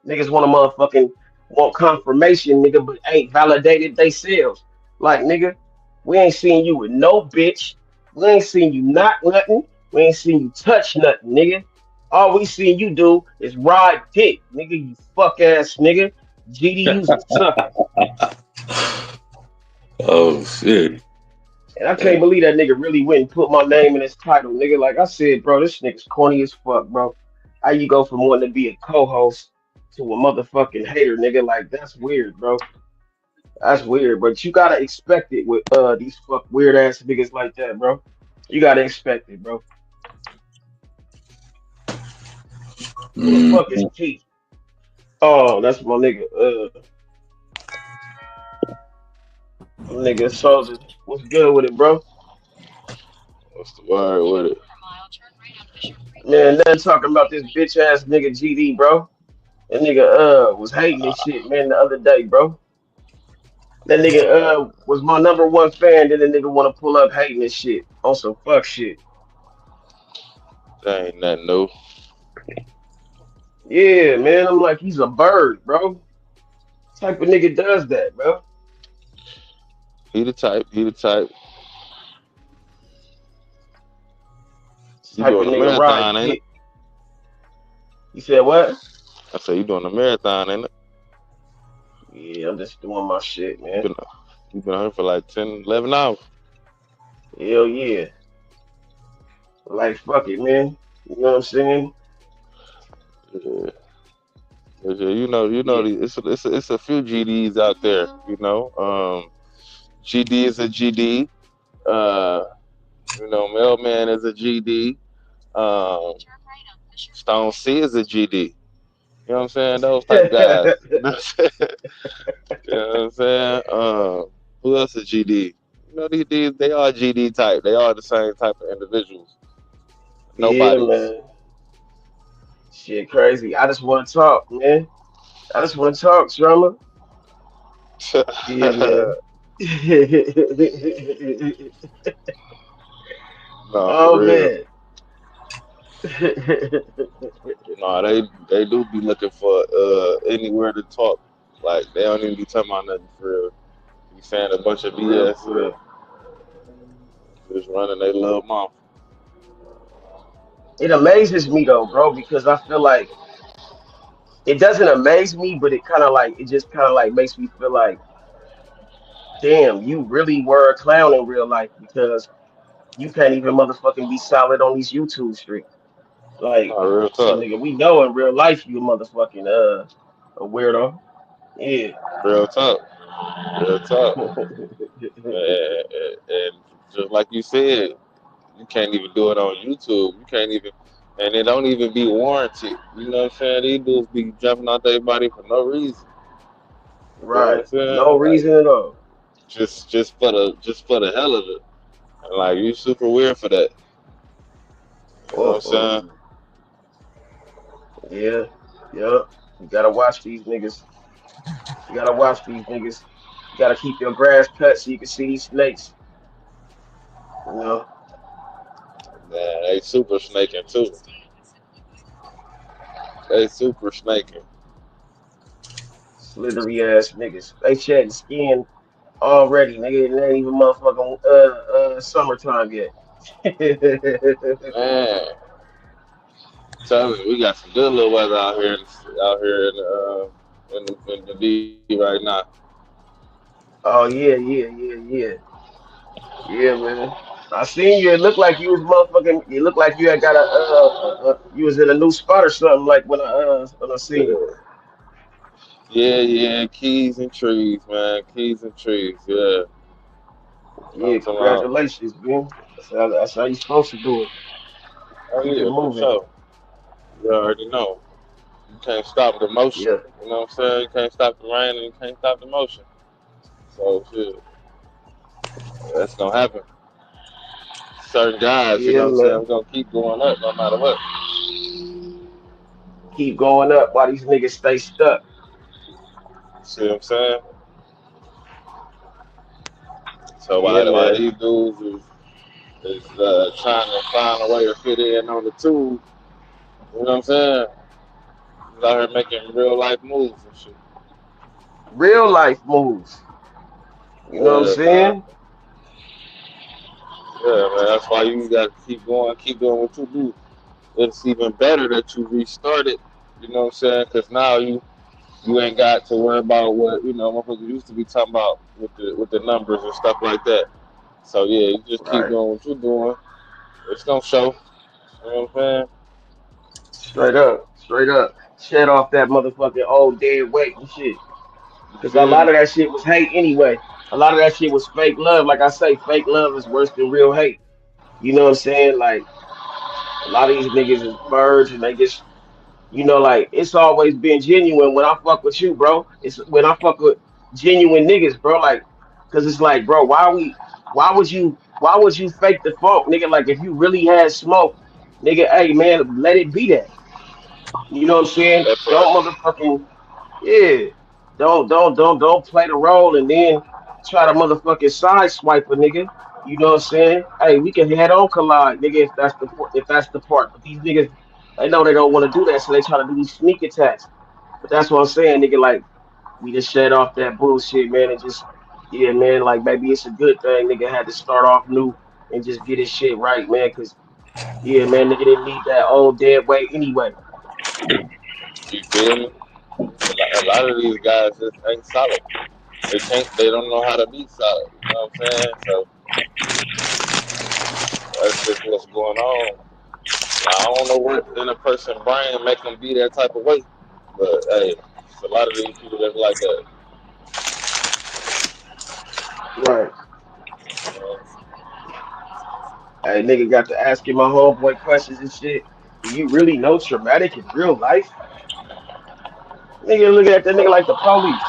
Niggas want to motherfucking want confirmation, nigga, but ain't validated themselves. Like, nigga, we ain't seen you with no bitch. We ain't seen you knock nothing. We ain't seen you touch nothing, nigga. All we seen you do is ride dick, nigga, you fuck ass nigga. GD, you's a sucker. Oh shit. And I can't believe that nigga really went and put my name in his title, nigga. Like I said, bro, this nigga's corny as fuck, bro. How you go from wanting to be a co-host to a motherfucking hater, nigga? Like that's weird, bro. That's weird, but you gotta expect it with these fuck weird ass niggas like that, bro. You gotta expect it, bro. Who the fuck is Keith? Oh, that's my nigga. My nigga Soldier. What's good with it, bro? What's the word with it? Man, nothing talking about this bitch ass nigga GD, bro. That nigga was hating this shit, man, the other day, bro. That nigga was my number one fan, then the nigga wanna pull up hating this shit on some fuck shit. That ain't nothing new. Yeah, man. I'm like, he's a bird, bro. Type of nigga does that, bro. He the type. He the type. You Type of doing a nigga ride marathon, ain't it? dick. You said what? I said you doing a marathon, ain't it? Yeah, I'm just doing my shit, man. You been on here for like 10, 11 hours. Hell yeah. Like, fuck it, man. You know what I'm saying? Yeah. You know, Yeah. it's a few GDs out there, you know. GD is a GD. You know, Mailman is a GD. Stone C is a GD. You know what I'm saying? Those type guys. You know what I'm saying? Who else is GD? You know, these they are GD type. They are the same type of individuals. Yeah, Nobody's. man. Shit crazy. I just want to talk, man. I just want to talk, Trama. Yeah, man. No, for Oh, real. man. No, they do be looking for anywhere to talk. Like they don't even be talking about nothing for real. Be saying a bunch of For real, BS. for real. Just running their little mouth. It amazes me, though, bro, because I feel like it doesn't amaze me, but it just kind of like makes me feel like, damn, you really were a clown in real life because you can't even motherfucking be solid on these YouTube streets. Like, No, real so talk. nigga, we know in real life you a motherfucking a weirdo. Yeah. Real talk. Real talk. And just like you said, you can't even do it on YouTube. You can't even, and it don't even be warranted. You know what I'm saying? These dudes be jumping out their body for no reason. You know what I'm Right. No saying? Like reason at all. just for the hell of it. And like you super weird for that. You know what I'm Uh-uh. saying? Yeah. Yeah. You gotta watch these niggas. You gotta watch these niggas. You gotta keep your grass cut so you can see these snakes. You know, Man, they super snaking too. They super snaking. slithery ass niggas. They shedding skin already, nigga. It ain't even motherfucking summertime yet. Man, telling you, we got some good little weather out here, in the D right now. Oh yeah, man. I seen you. It looked like you was motherfucking. It looked like you had got you was in a new spot or something. Like when I seen you. Yeah, keys and trees, man. Keys and trees, yeah. Yeah, I'm talking about, congratulations, man. That's how you supposed to do it. oh Keep it yeah, for moving. sure. You already know. You can't stop the motion. Yeah, You know what I'm saying? You can't stop the rain and you can't stop the motion. So shit, that's gonna happen. Certain guys, you know yeah, what I'm saying, man. we're gonna keep going up no matter what. Keep going up while these niggas stay stuck. See what I'm saying? So Yeah, while man. these dudes is trying to find a way to fit in on the tube, you know what I'm saying? He's out here making real life moves and shit. Real life moves. You know what I'm Yeah, man. saying? Yeah, man. That's why you gotta keep doing what you do. It's even better that you restarted. You know what I'm saying? Because now you ain't got to worry about what motherfuckers used to be talking about with the numbers and stuff like that. So yeah, you just keep Right. doing what you're doing. It's gonna show. You know what I'm Straight up. Straight up. Shed off that motherfucking old dead weight and shit. saying? You Because a feel lot me? of that shit was hate anyway. A lot of that shit was fake love. Like I say, fake love is worse than real hate. You know what I'm saying? Like a lot of these niggas is birds and they just like it's always been genuine when I fuck with you, bro. It's when I fuck with genuine niggas, bro. Like, cause it's like, bro, why would you fake the funk, nigga? Like if you really had smoke, nigga, hey man, let it be that. You know what I'm saying? That Don't part. motherfucking yeah. Don't play the role and then try to motherfucking side swipe a nigga. You know what I'm saying? Hey, we can head on collide, nigga, if that's the part. But these niggas, they know they don't want to do that, so they try to do these sneak attacks. But that's what I'm saying, nigga. Like we just shed off that bullshit, man, and just yeah, man. Like maybe it's a good thing, nigga had to start off new and just get his shit right, man. Cause yeah, man, nigga didn't need that old dead weight anyway. You feel me? A lot of these guys just ain't solid. They don't know how to be solid. You know what I'm saying? So that's just what's going on. Now, I don't know what in a person's brain make them be that type of way, but hey, it's a lot of these people that's like that. Right. You know? Hey, nigga got to asking my homeboy questions and shit. Do you really know traumatic in real life? Nigga looking at that nigga like the police.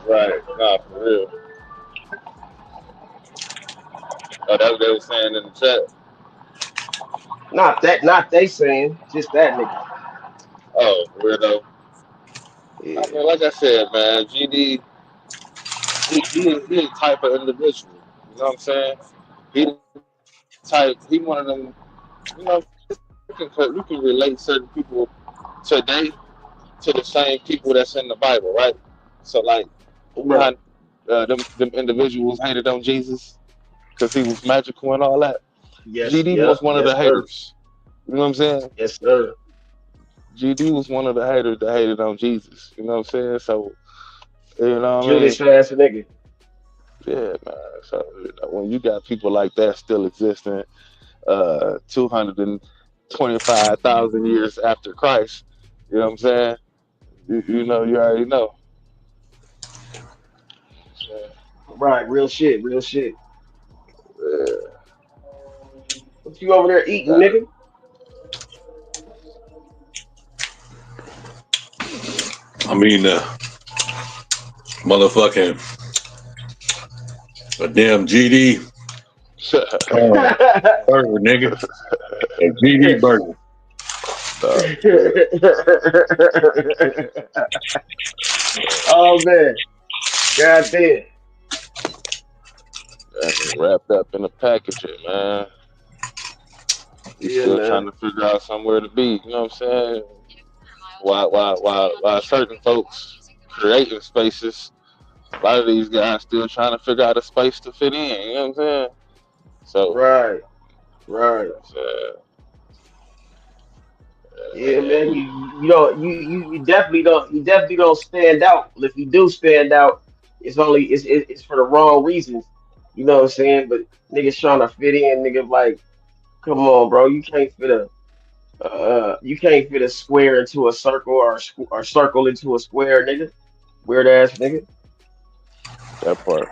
Right? Nah, for real. Oh, that's what they were saying in the chat. Not they saying, just that nigga. Oh, weirdo. I Yeah. mean, like I said, man, GD, he a type of individual. You know what I'm saying? He the type. He one of them. You know, we can relate certain people today to the same people that's in the Bible, right? So like, you know Right. how them individuals hated on Jesus because he was magical and all that. Yes, GD yep, was one of the yes, sir. haters. You know what I'm saying? Yes, sir. GD was one of the haters that hated on Jesus. You know what I'm saying? So you know what I mean? Judas ass nigga. Yeah, man. So when you got people like that still existing, 225,000 years after Christ, you know what I'm saying? You already know. Right, real shit, real shit. Yeah, What you over there eating, got it. nigga? I mean, motherfucking a damn GD burger, nigga. A GD burger. Nah, for real. Oh man. God damn. Wrapped up in the packaging, man. He's Yeah, still man. trying to figure out somewhere to be. You know what I'm saying? While certain folks creating spaces, a lot of these guys still trying to figure out a space to fit in. You know what I'm saying? So, Right, right. uh, Yeah, man. You definitely don't stand out. If you do stand out, it's for the wrong reasons. You know what I'm saying? But niggas trying to fit in, nigga, like, come on, bro. You can't fit a square into a circle or or circle into a square, nigga. Weird ass nigga. That part,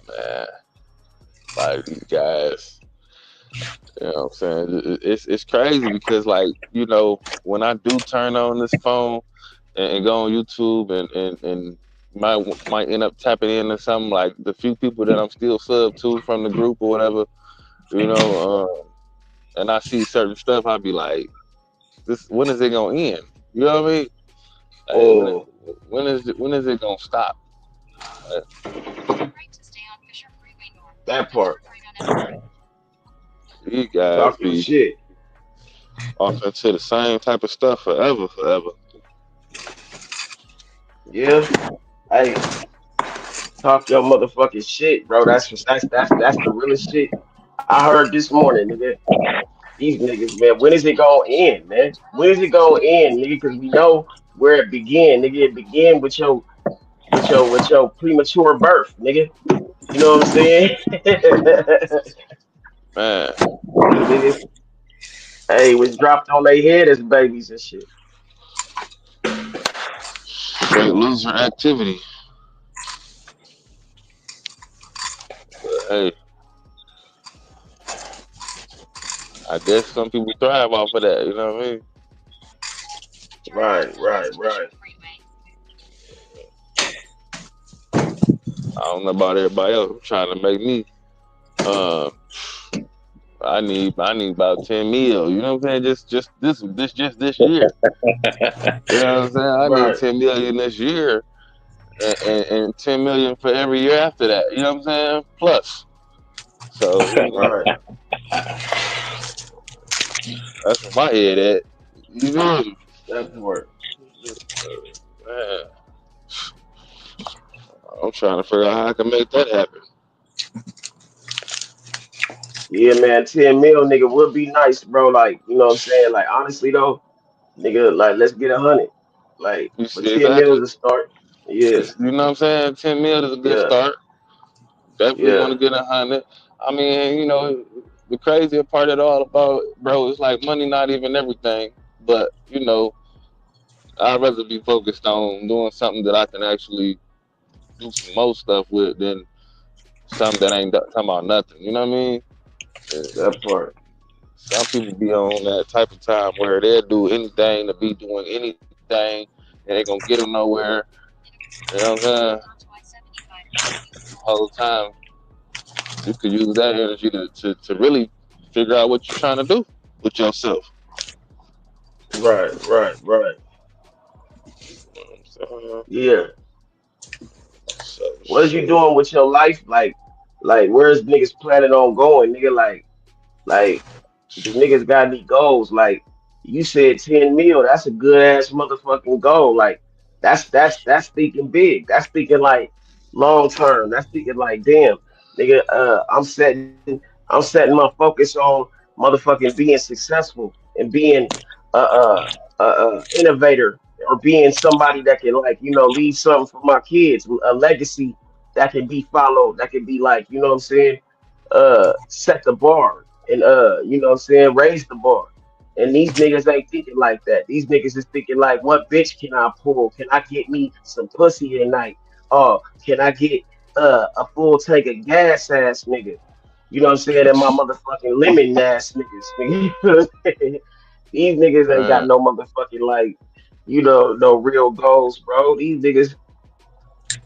man. Like these guys, you know what I'm saying? It's crazy because like, when I do turn on this phone and go on YouTube and might end up tapping into something like the few people that I'm still sub to from the group or whatever, you know, and I see certain stuff, I'd be like, this when is it gonna end? You know what I mean? Like, Oh, when is it gonna stop? Like, that part. these guys Talk your be shit. off into the same type of stuff forever. Yeah. Hey, talk your motherfucking shit, bro. That's the realest shit I heard this morning, nigga. These niggas, man. When is it gonna end, man? When is it gonna end, nigga? Because we know where it began, nigga. It began with your premature birth, nigga. You know what I'm saying? Man, These niggas, hey, was dropped on their head as babies and shit. straight loser activity. But hey, I guess some people thrive off of that. You know what I mean? Right. I don't know about everybody else. I'm trying to make me. Uh, I need about 10 mil. You know what I'm saying? Just this year. You know what I'm saying? I need Right, 10 million this year, and 10 million for every year after that. You know what I'm saying? Plus. So right. that's where my head at. You know, That part. man. I'm trying to figure out how I can make that happen. Yeah, man, 10 mil, nigga, would be nice, bro. Like, you know what I'm saying? Like, honestly, though, nigga, like, let's get 100. Like, You but see 10 mil exactly. is a start. Yeah, You know what I'm saying? 10 mil is a good yeah, start. Definitely yeah. want to get 100. I mean, the crazier part of it all about, bro, is like money not even everything. But I'd rather be focused on doing something that I can actually do some more stuff with than something that ain't talking about nothing. You know what I mean? That part. Some people be on that type of time where they'll do anything to be doing anything and they gonna get them nowhere. You know what I'm saying? The whole time you could use that energy to really figure out what you're trying to do with yourself. Right. So, Yeah. What is you shit. doing with your life? Like, where's niggas planning on going, nigga? Like, because niggas got any goals. Like you said, 10 mil. That's a good ass motherfucking goal. Like that's thinking big. That's thinking like long term. That's thinking like damn, nigga. I'm setting my focus on motherfucking being successful and being innovator or being somebody that can like leave something for my kids, a legacy that can be followed. That can be like you know what I'm saying. Set the bar and you know what I'm saying, raise the bar. And these niggas ain't thinking like that. These niggas is thinking like, what bitch can I pull? Can I get me some pussy tonight? Can I get a full tank of gas ass nigga? You know what I'm saying? And my motherfucking lemon ass niggas. Nigga. You know what I'm saying? These niggas ain't got Man, no motherfucking like, no real goals, bro. These niggas,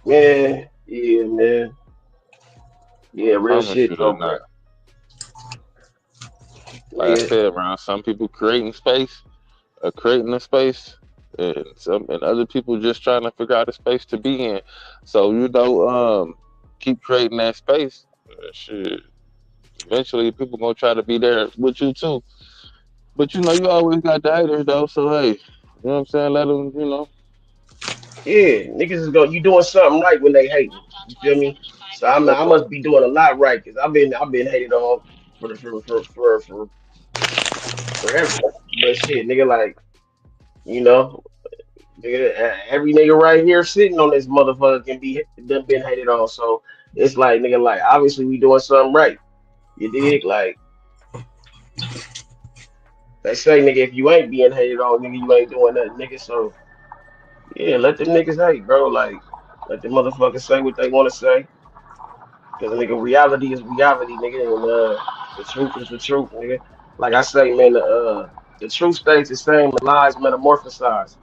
man. Yeah, I real promise shit you though, they're bro. not. Like I Nigga, said, man, some people creating space, creating a space, and other people just trying to figure out a space to be in. So keep creating that space. Shit, eventually people gonna try to be there with you too. But you always got the haters though. So hey, you know what I'm saying? Let them, yeah, niggas is going. You doing something right when they hate me. You feel me? So I that must part. be doing a lot right because I've been hated on for the for forever. But shit, nigga, like, you know, nigga, every nigga right here sitting on this motherfucker can be done been hated on. So it's like, nigga, like, obviously we doing something right. You dig? Like, they say, nigga, if you ain't being hated on, nigga, you ain't doing nothing, nigga. So yeah, let them niggas hate, bro. Like, let the motherfuckers say what they want to say. Cause nigga, reality is reality, nigga, and the truth is the truth, nigga. Like I say, man, the truth stays the same. The lies metamorphosize.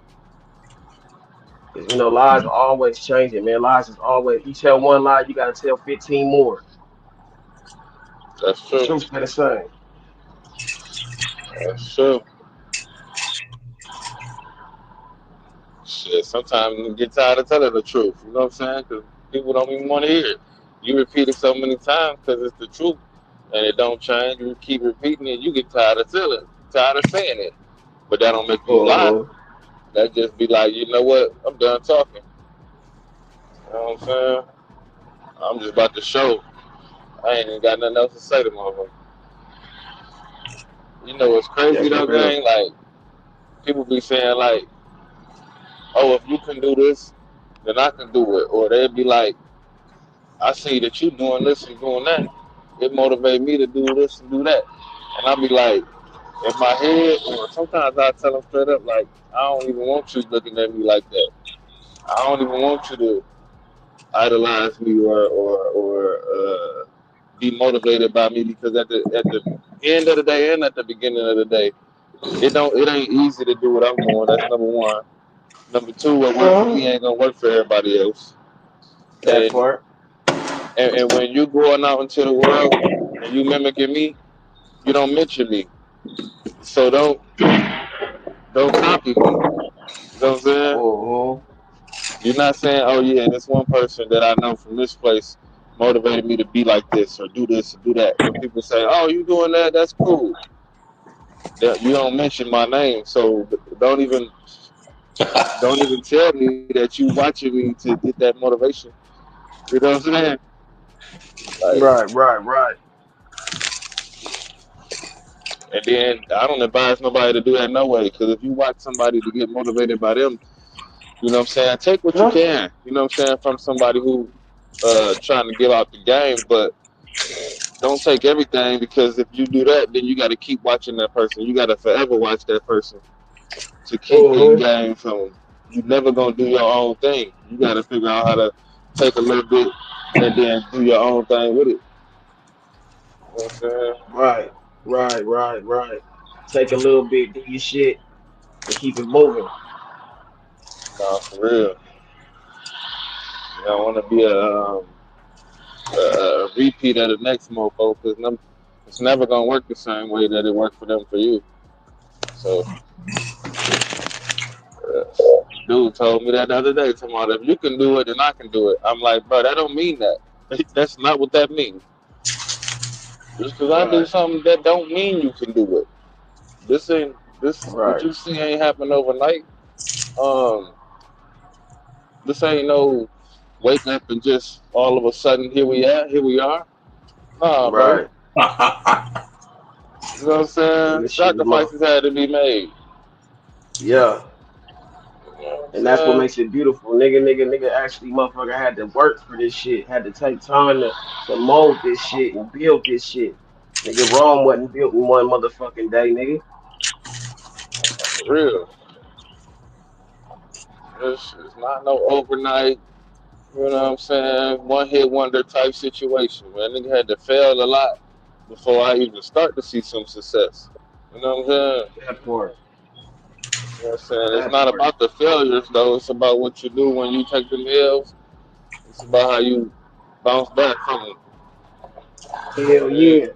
Cause you know, lies are always changing, man. Lies is always. You tell one lie, you gotta tell 15 more. That's The true. truth stay the same. That's true. Shit, sometimes you get tired of telling the truth. You know what I'm saying? Because people don't even want to hear it. You repeat it so many times because it's the truth, and it don't change. You keep repeating it, you get tired of telling, tired of saying it. But that don't make you lie. Uh-huh. That just be like, you know what? I'm done talking. You know what I'm saying? I'm just about to show. I ain't even got nothing else to say to motherfucker. You know what's Yeah, crazy for though, real. gang? Like people be saying like, oh, if you can do this, then I can do it. Or they'd be like, I see that you doing this and doing that. It motivate me to do this and do that. And I be like, in my head, or sometimes I tell them straight up, like, I don't even want you looking at me like that. I don't even want you to idolize me or be motivated by me because at the end of the day and at the beginning of the day, it ain't easy to do what I'm doing. That's number one. Number two, what works for me ain't gonna work for everybody else. That And part. and when you going out into the world and you mimicking me, you don't mention me. So don't copy me. You know what I'm saying? Uh-huh. You're not saying, oh yeah, this one person that I know from this place motivated me to be like this or do this or do that. When people say, oh, you doing that, that's cool. You don't mention my name, so don't even tell me that you watching me to get that motivation. You know what I'm saying? Like, Right. and then I don't advise nobody to do that no way, because if you watch somebody to get motivated by them, you know what I'm saying? Take what you Huh? can, you know what I'm saying, from somebody who trying to give out the game, but don't take everything, because if you do that, then you got to keep watching that person. You got to forever watch that person to keep getting Uh-huh. game from them. You never gonna do your own thing. You got to figure out how to take a little bit and then do your own thing with it. You know what I'm saying? Right. Take a little bit, do your shit, and keep it moving. Nah, for real. You don't want to be a repeat of the next mofo, because it's never gonna work the same way that it worked for them for you. So, uh, dude told me that the other day. Talking about, if you can do it, then I can do it. I'm like, bro, that don't mean that. That's not what that means. Just because I do Right. something, that don't mean you can do it. This what Right. you see ain't happen overnight. Um, this ain't no wake up and just all of a sudden here we are. Nah, bro. Right. You know what I'm saying? And this shit is Sacrifices had to be made. yeah. You know what And that's what I'm makes it beautiful. Nigga actually motherfucker had to work for this shit. Had to take time to mold this shit and build this shit. Nigga, Rome wasn't built in one motherfucking day, nigga. saying? For real. It's not no overnight, you know what I'm saying, one hit wonder type situation, man. Nigga had to fail a lot before I even start to see some success. You know what I'm saying? That part. You know what I'm saying? It's That not part. about the failures though, it's about what you do when you take them L's. It's about how you bounce back from them. Hell yeah.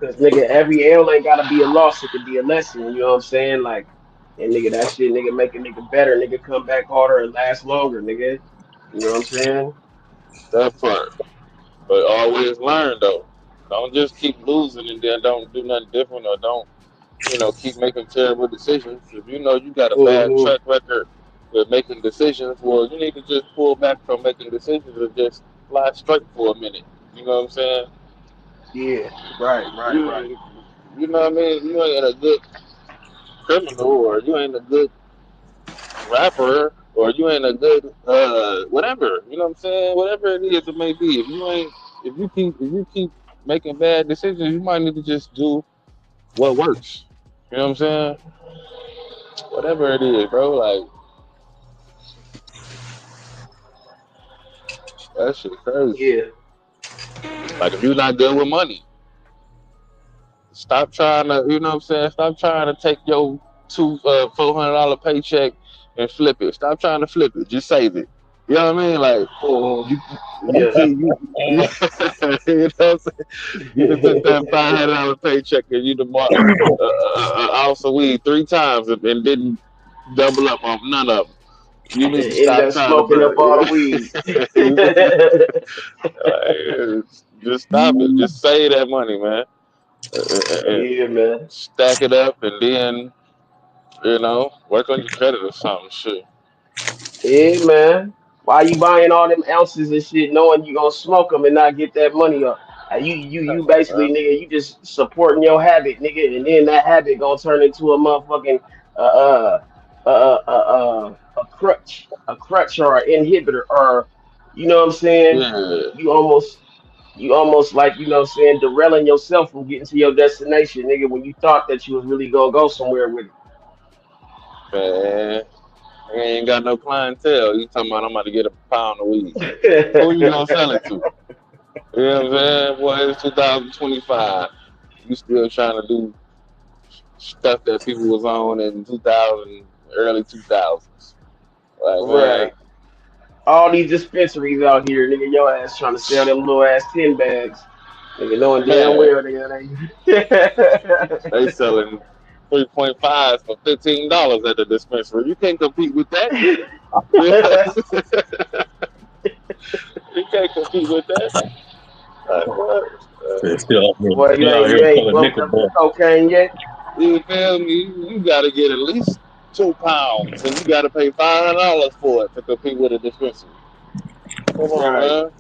Cause nigga, every L ain't gotta be a loss. It could be a lesson. You know what I'm saying? Like, and nigga, that shit, nigga, make a nigga better. Nigga, come back harder and last longer, nigga. You know what I'm saying? That part. But always learn though. Don't just keep losing and then don't do nothing different, or don't, keep making terrible decisions. If you know you got a bad Mm-hmm. track record with making decisions, well, you need to just pull back from making decisions and just fly straight for a minute. You know what I'm saying? Yeah. Right. You know what I mean? You ain't a good criminal, or you ain't a good rapper, or you ain't a good whatever. You know what I'm saying? Whatever it is, it may be. If you keep making bad decisions, you might need to just do what works. You know what I'm saying? Whatever it is, bro. Like that shit crazy. Yeah. Like if you're not good with money, stop trying to. You know what I'm saying? Stop trying to take your $400 paycheck and flip it. Stop trying to flip it. Just save it. You know what I mean? Like you Yeah. keep you, you know what I'm saying? You done took that $500 paycheck and you done bought ounce of weed 3 times and didn't double up on none of them. You need to Ended stop up trying to smoking up all the weed. just stop it. Just save that money, man. And Yeah, man. stack it up, and then work on your credit or something. Shit. Yeah, man. Why you buying all them ounces and shit, knowing you gonna smoke them and not get that money up? You basically, nigga, you just supporting your habit, nigga, and then that habit gonna turn into a motherfucking a crutch or an inhibitor, or you know what I'm saying? Yeah, You almost you almost like, you know what I'm saying, derailing yourself from getting to your destination, nigga, when you thought that you was really gonna go somewhere with man. You ain't got no clientele. You talking about I'm about to get a pound of weed. Who you gonna sell it it. to? You know what I'm saying? Boy, it's 2025. You still trying to do stuff that people was on in 2000, early 2000s. Like, man, Right. All these dispensaries out here, nigga, your ass trying to sell them little ass 10 bags. Nigga, knowing damn man, well, nigga, they selling 3.5 for $15 at the dispensary. You can't compete with that. You can't compete with that. Like, what? They're still Boy, they out you here ain't selling bumped nickel up the ball. cocaine yet. You feel me? You got to get at least 2 pounds, and you got to pay $500 for it to compete with a dispensary. Come on, Right. man.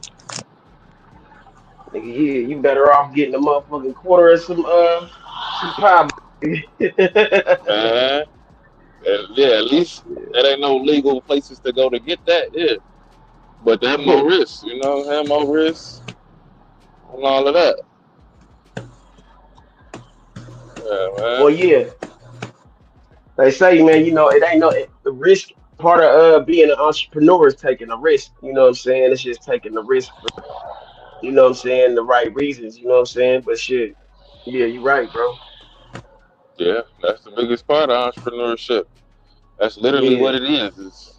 Nigga, you better off getting a motherfucking quarter of some pie. Man, and yeah, at least there ain't no legal places to go to get that. Yeah, but they have more risk. You know, have more risk and all of that. Yeah, man. Well, yeah. They say, man, you know, it ain't the risk part of being an entrepreneur is taking a risk. You know what I'm saying? It's just taking the risk for, you know what I'm saying, the right reasons. You know what I'm saying? But shit, yeah, you're right, bro. Yeah, that's the biggest part of entrepreneurship. That's literally Yeah, what it is. It's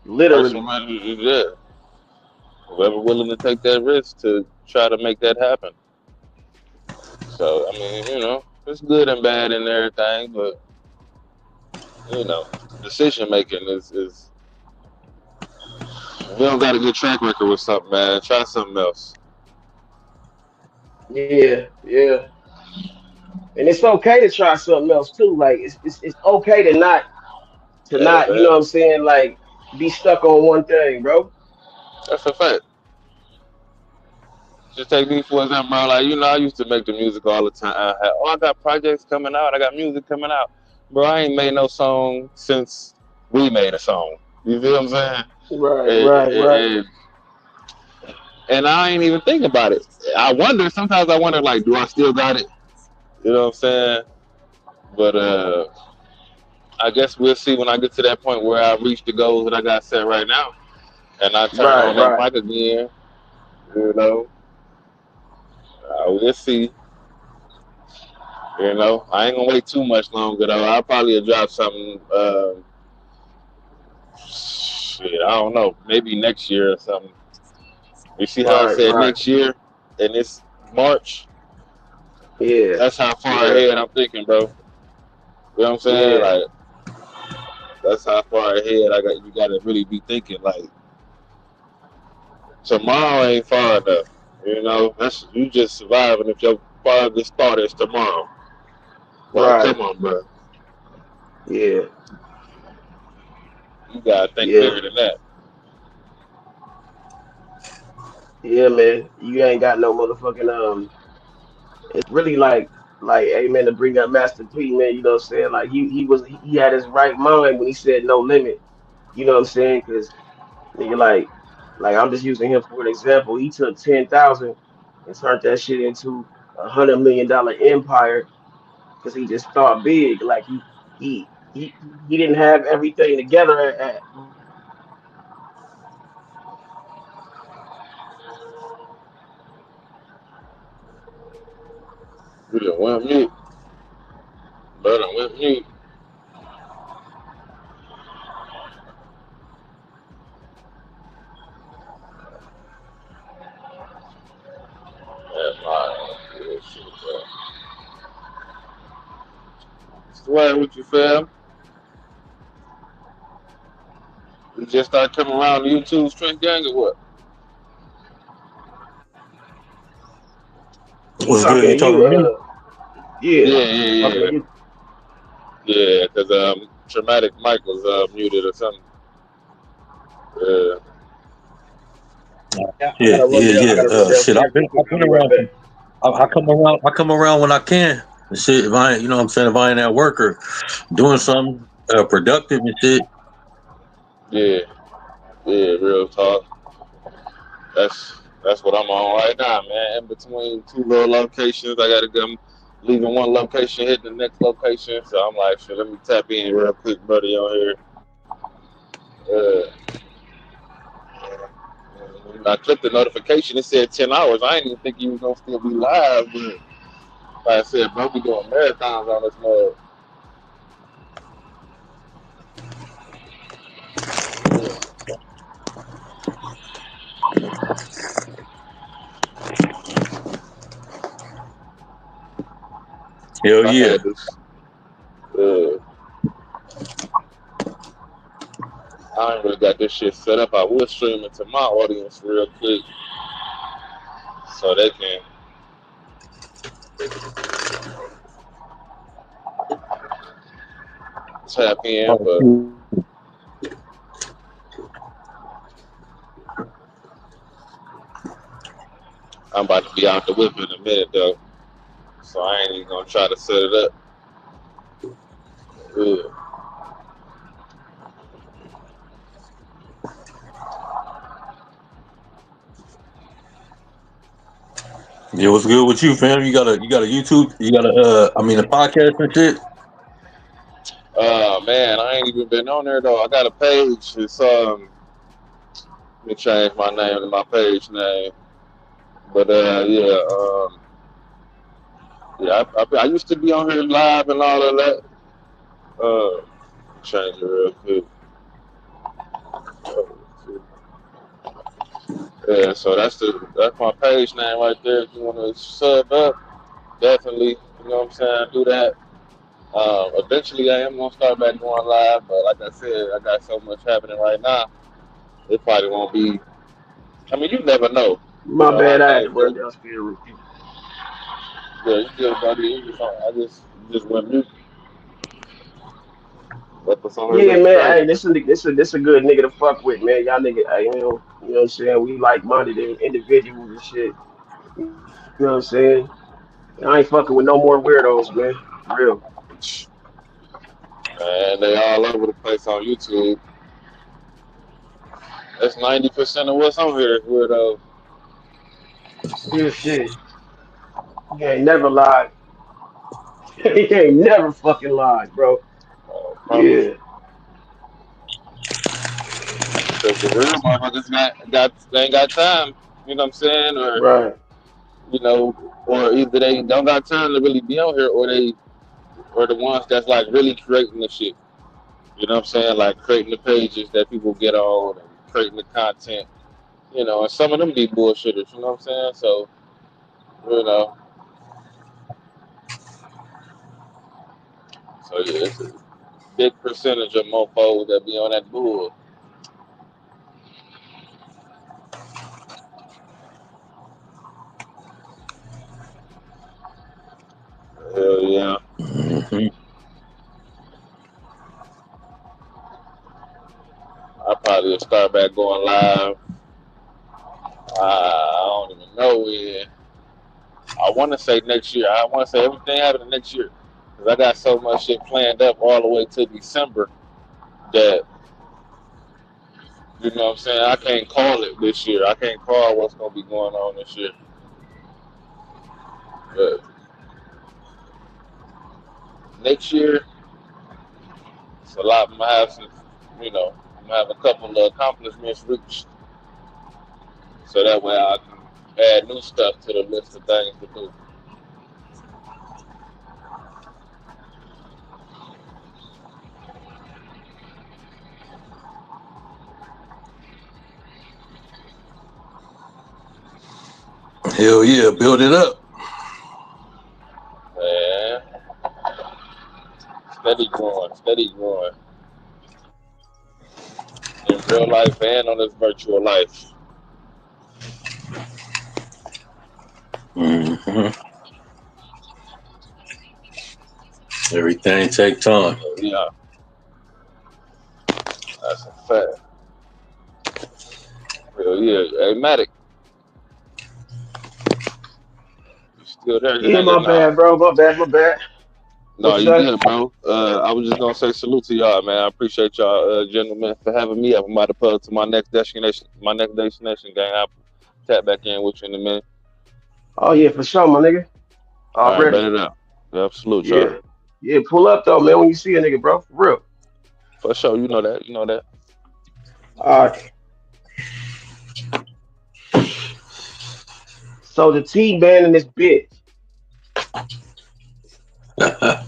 person literally. ready to do that. Whoever willing to take that risk to try to make that happen. So I mean, it's good and bad and everything, but decision making is we don't got a good track record with something, man. Try something else. Yeah, yeah. And it's okay to try something else too. Like it's okay to Yeah, not, you know man. what I'm saying, like be stuck on one thing, bro. That's a fact. Just take me for example, bro. Like I used to make the music all the time. I got projects coming out. I got music coming out, bro. I ain't made no song since we made a song. You feel what I'm saying? Right. And, and I ain't even thinking about it. Sometimes I wonder, like, do I still got it? You know what I'm saying? But I guess we'll see when I get to that point where I reach the goals that I got set right now, and I turn on that Right. mic again. You know, we'll see. I ain't gonna wait too much longer though. I'll probably drop something. Shit, I don't know. Maybe next year or something. You see how I said Right. next year, and it's March. Yeah. That's how far Yeah. ahead I'm thinking, bro. You know what I'm saying? Yeah. Like that's how far ahead I got. You got to really be thinking. Like tomorrow ain't far enough. That's you just surviving if your farthest thought is tomorrow. Like, Right. come on, bro. Yeah. You gotta think Yeah. bigger than that. Yeah, man. You ain't got no motherfucking it's really like, hey man, to bring up Master P, man, you know what I'm saying? Like he had his right mind when he said no limit. You know what I'm saying? Because nigga, like I'm just using him for an example. He took 10,000 and turned that shit into $100 million empire because he just thought big. Like he didn't have everything together at You done went mute. But I went mute. That's my good shit, bro. What's with you, fam? You just started coming around the YouTube strength gang or what? he What's good? talking You to talking you, to me? yeah, Yeah, talking to yeah, you. yeah. Yeah, because Traumatic Mike was muted or something. Yeah, I Yeah, gotta run yeah, down. I yeah. gotta run Shit, downstairs real quick. I've I'll been be right around. back. I come around. I come around when I can. And shit, if I ain't, you know what I'm saying, if I ain't at work or doing something productive and shit. Yeah, yeah, real talk. That's what I'm on right now, man. In between two little locations, I gotta go. Leaving one location, hit the next location. So I'm like, shit, let me tap in real quick, buddy, on here. When I clicked the notification, it said 10 hours. I didn't even think you was gonna still be live, but like I said, bro, we doing marathons on this mug. Hell I yeah. had this. Uh, I ain't really got this shit set up. I will stream it to my audience real quick so they can tap in. But I'm about to be out the whip in a minute though, so I ain't even gonna try to set it up. Yeah, what's good with you, fam? You got a YouTube, you got a podcast and shit. Man, I ain't even been on there though. I got a page. It's let me change my name to my page name. But I used to be on here live and all of that. Change it real quick. Yeah, so that's my page name right there. If you want to sub up, definitely. You know what I'm saying? Do that. Eventually, I am gonna start back going live, but like I said, I got so much happening right now. It probably won't be. I mean, you never know. You My know, I bad. I had to can't run say. downstairs real quick. Yeah, you good, buddy. I just went mute. But for some reason, Yeah, it's man. crazy. Hey, this a good nigga to fuck with, man. Y'all nigga, hey, you know what I'm saying? We like minded individuals and shit. You know what I'm saying? I ain't fucking with no more weirdos, man. For real. And they all over the place on YouTube. That's 90% of what's on here is weirdo. Real shit. He ain't never lied. He ain't never fucking lied, bro. Promise. Yeah. Because the real motherfuckers they ain't got time. You know what I'm saying? Or Right. you know, or either they don't got time to really be on here, or they or the ones that's like really creating the shit. You know what I'm saying? Like creating the pages that people get on and creating the content. You know, and some of them be bullshitters. You know what I'm saying? So you know, so yeah, it's a big percentage of mofos that be on that bull. Hell yeah. I probably will start back going live. I don't even know when. I want to say next year. I want to say everything happening next year. Because I got so much shit planned up all the way to December that, you know what I'm saying, I can't call it this year. I can't call what's going to be going on this year. But next year, it's a lot. I'm going to have some, you know, I'm going to have a couple of accomplishments reached. So that way I can add new stuff to the list of things to do. Hell yeah, build it up. Man, steady growing. In real life and on this virtual life. Mm-hmm. Everything take time. Yeah, that's a fact. Hell yeah. Hey, Matic, you still there, Yeah, nigga? my Nah. bad, bro. My bad. No, What you you say? good, bro. I was just gonna say salute to y'all, man. I appreciate y'all, gentlemen, for having me. I'm about to pull up to my next destination, gang. I'll tap back in with you in a minute. Oh yeah, for sure, my nigga. All right, Already. bet it up. Yeah, salute y'all. Yeah. Yeah, pull up though, man, when you see a nigga, bro. For real. For sure, you know that. Alright. So the T band in this bitch. Yeah,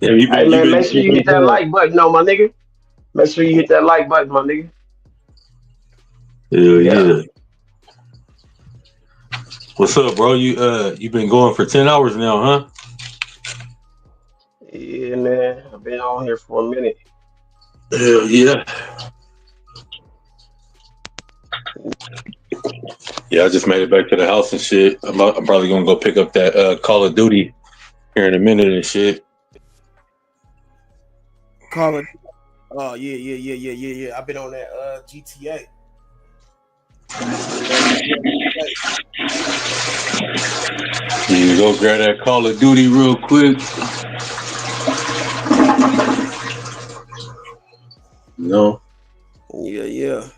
you Hey man, make sure you hit that been like button though, my nigga. Make sure you hit that like button, my nigga. Hell Yeah. yeah. What's up, bro? You been going for 10 hours now, huh? Yeah, man. I've been on here for a minute. Hell yeah. Yeah, I just made it back to the house and shit. I'm probably gonna go pick up that Call of Duty here in a minute and shit. Call it. Oh yeah. I've been on that GTA. You can go grab that Call of Duty real quick. No. Yeah.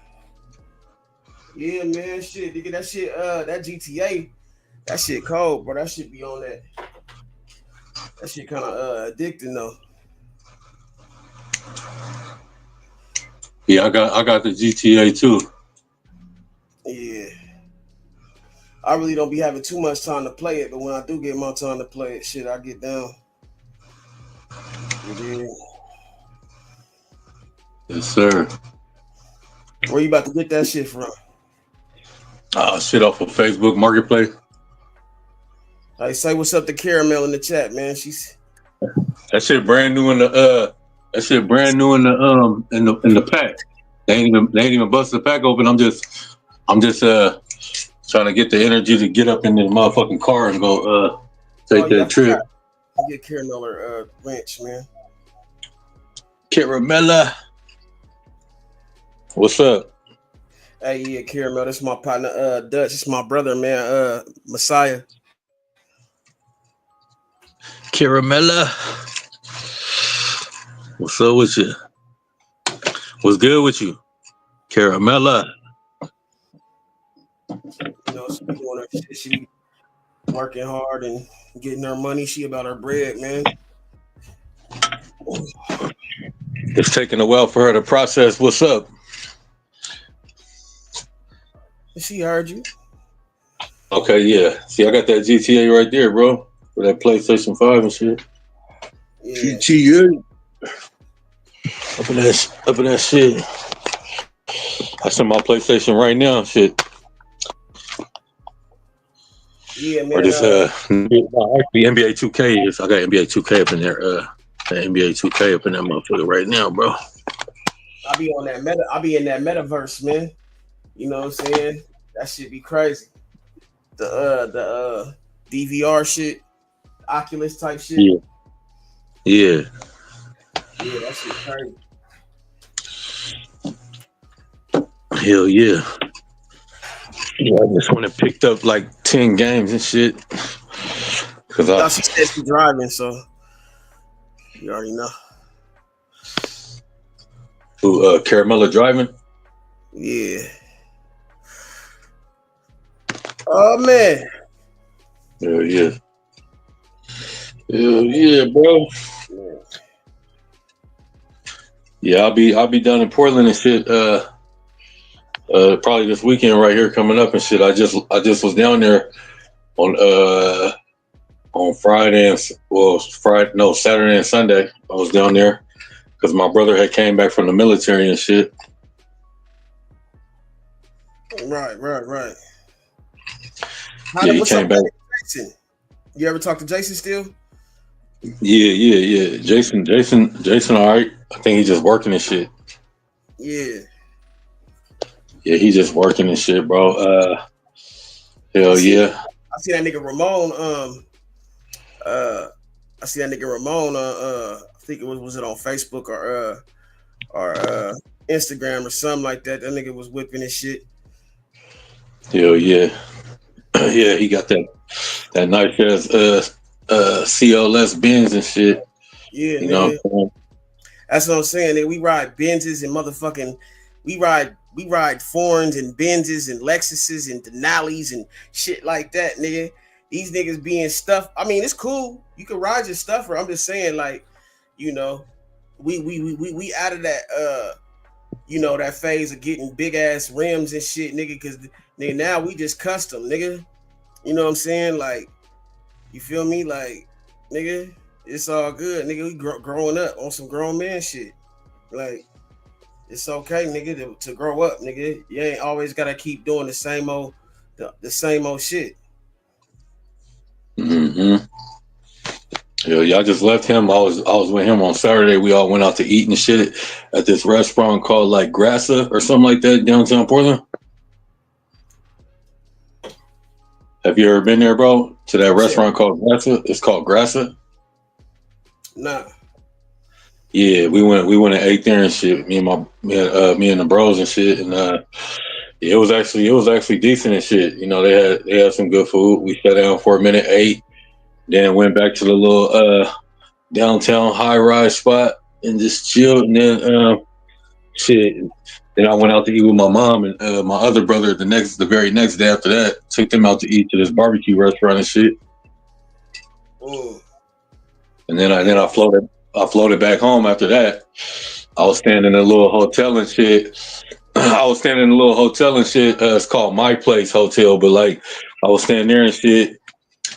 Yeah, man. Shit, nigga, that shit, that GTA, that shit cold, bro. That shit be on that. That shit kind of addicting though. Yeah, I got the GTA too. Yeah. I really don't be having too much time to play it, but when I do get my time to play it, shit, I get down. Yeah. Yes, sir. Where you about to get that shit from? Shit off of Facebook Marketplace. Hey, say what's up to Caramel in the chat, man. She's That shit brand new in the in the pack. They ain't even busted the pack open. I'm just trying to get the energy to get up in this motherfucking car and go take that trip. Get Caramel or wrench, man. Caramella. What's up? Hey, yeah, Caramel. That's my partner, Dutch. It's my brother, man, Messiah. Caramella. What's up with you? What's good with you? Caramella. You know, she be doing her shit. She be working hard and getting her money. She about her bread, man. It's taking a while for her to process what's up. She heard you. Okay, yeah. See, I got that GTA right there, bro. For that PlayStation 5 and shit. Yeah. GTA. Up in that shit. I sent my PlayStation right now, shit. Yeah, man. Or this actually NBA 2K is. I got NBA 2K up in there. NBA 2K up in that motherfucker right now, bro. I be on that I be in that metaverse, man. You know what I'm saying? That shit be crazy. The DVR shit, Oculus type shit. Yeah, that shit crazy. Hell yeah. Yeah, I just went and picked up like 10 games and shit. Cause No, she said she's driving, so you already know. Who Caramella driving? Yeah. Oh man. Hell yeah. Hell yeah, bro. Yeah, I'll be down in Portland and shit. Probably this weekend right here coming up and shit. I just was down there on Saturday and Sunday. I was down there because my brother had came back from the military and shit. Right. Yeah, he came back. Jason? You ever talk to Jason still? Yeah. Jason, all right. I think he's just working and shit. Yeah. Yeah, he's just working and shit, bro. Hell yeah. I see that nigga Ramon. I think it was it on Facebook or Instagram or something like that. That nigga was whipping his shit. Hell yeah. Yeah, he got that nice ass CLS Benz and shit. Yeah, you know. That's what I'm saying. Nigga, we ride Benzes and motherfucking we ride Foreigns and Benzes and Lexuses and Denali's and shit like that, nigga. These niggas being stuff. I mean, it's cool. You can ride your stuff, I'm just saying, like, you know, we out of that that phase of getting big ass rims and shit, nigga, because nigga, now we just custom, nigga. You know what I'm saying? Like, you feel me? Like, nigga, it's all good, nigga. We growing up on some grown man shit. Like, it's okay, nigga, to grow up, nigga. You ain't always gotta keep doing the same old shit. Mm-hmm. Yeah, I just left him. I was with him on Saturday. We all went out to eat and shit at this restaurant called like Grassa or something like that downtown Portland. Have you ever been there, bro? To that restaurant called Grassa? It's called Grassa. Nah. Yeah, we went and ate there and shit. Me and the bros and shit, and it was actually decent and shit. You know, they had some good food. We sat down for a minute, ate, then went back to the little downtown high rise spot and just chilled. And then shit. Then I went out to eat with my mom and my other brother the very next day after that. Took them out to eat to this barbecue restaurant and shit. Ooh. And then I floated back home after that. I was staying in a little hotel and shit. It's called My Place Hotel, but like I was staying there and shit.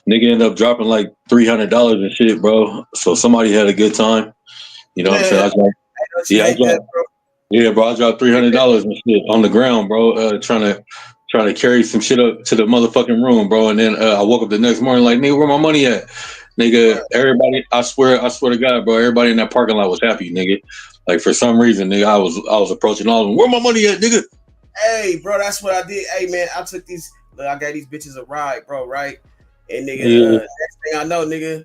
Nigga ended up dropping like $300 and shit, bro. So somebody had a good time. You know what I'm saying? I dropped $300 and shit on the ground, bro. Trying to carry some shit up to the motherfucking room, bro. And then I woke up the next morning like, nigga, where my money at? Nigga, everybody, I swear to God, bro, everybody in that parking lot was happy, nigga. Like for some reason, nigga, I was approaching all of them. Where my money at, nigga? Hey, bro, that's what I did. Hey, man, I gave these bitches a ride, bro, right? And nigga, next thing I know, nigga,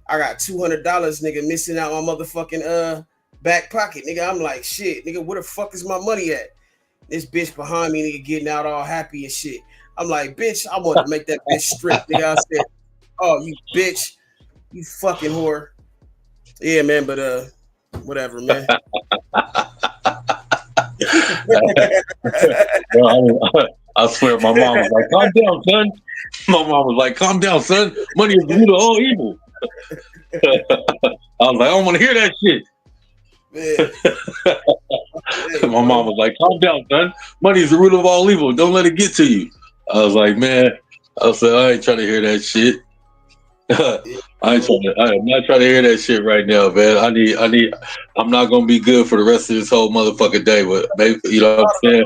I got $200, nigga, missing out my motherfucking back pocket, nigga. I'm like, shit, nigga, where the fuck is my money at? This bitch behind me, nigga, getting out all happy and shit. I'm like, bitch, I want to make that bitch strip, nigga. I said, oh, you bitch, you fucking whore. Yeah, man, but whatever, man. I swear, my mom was like, calm down, son. My mom was like, calm down, son. Money is the root of all evil. I was like, I don't want to hear that shit. My mom was like, calm down, son. Money is the root of all evil. Don't let it get to you. I was like, man, I ain't trying to hear that shit. I am not trying to hear that shit right now, man. I'm not gonna be good for the rest of this whole motherfucking day, but maybe, you know what I'm saying?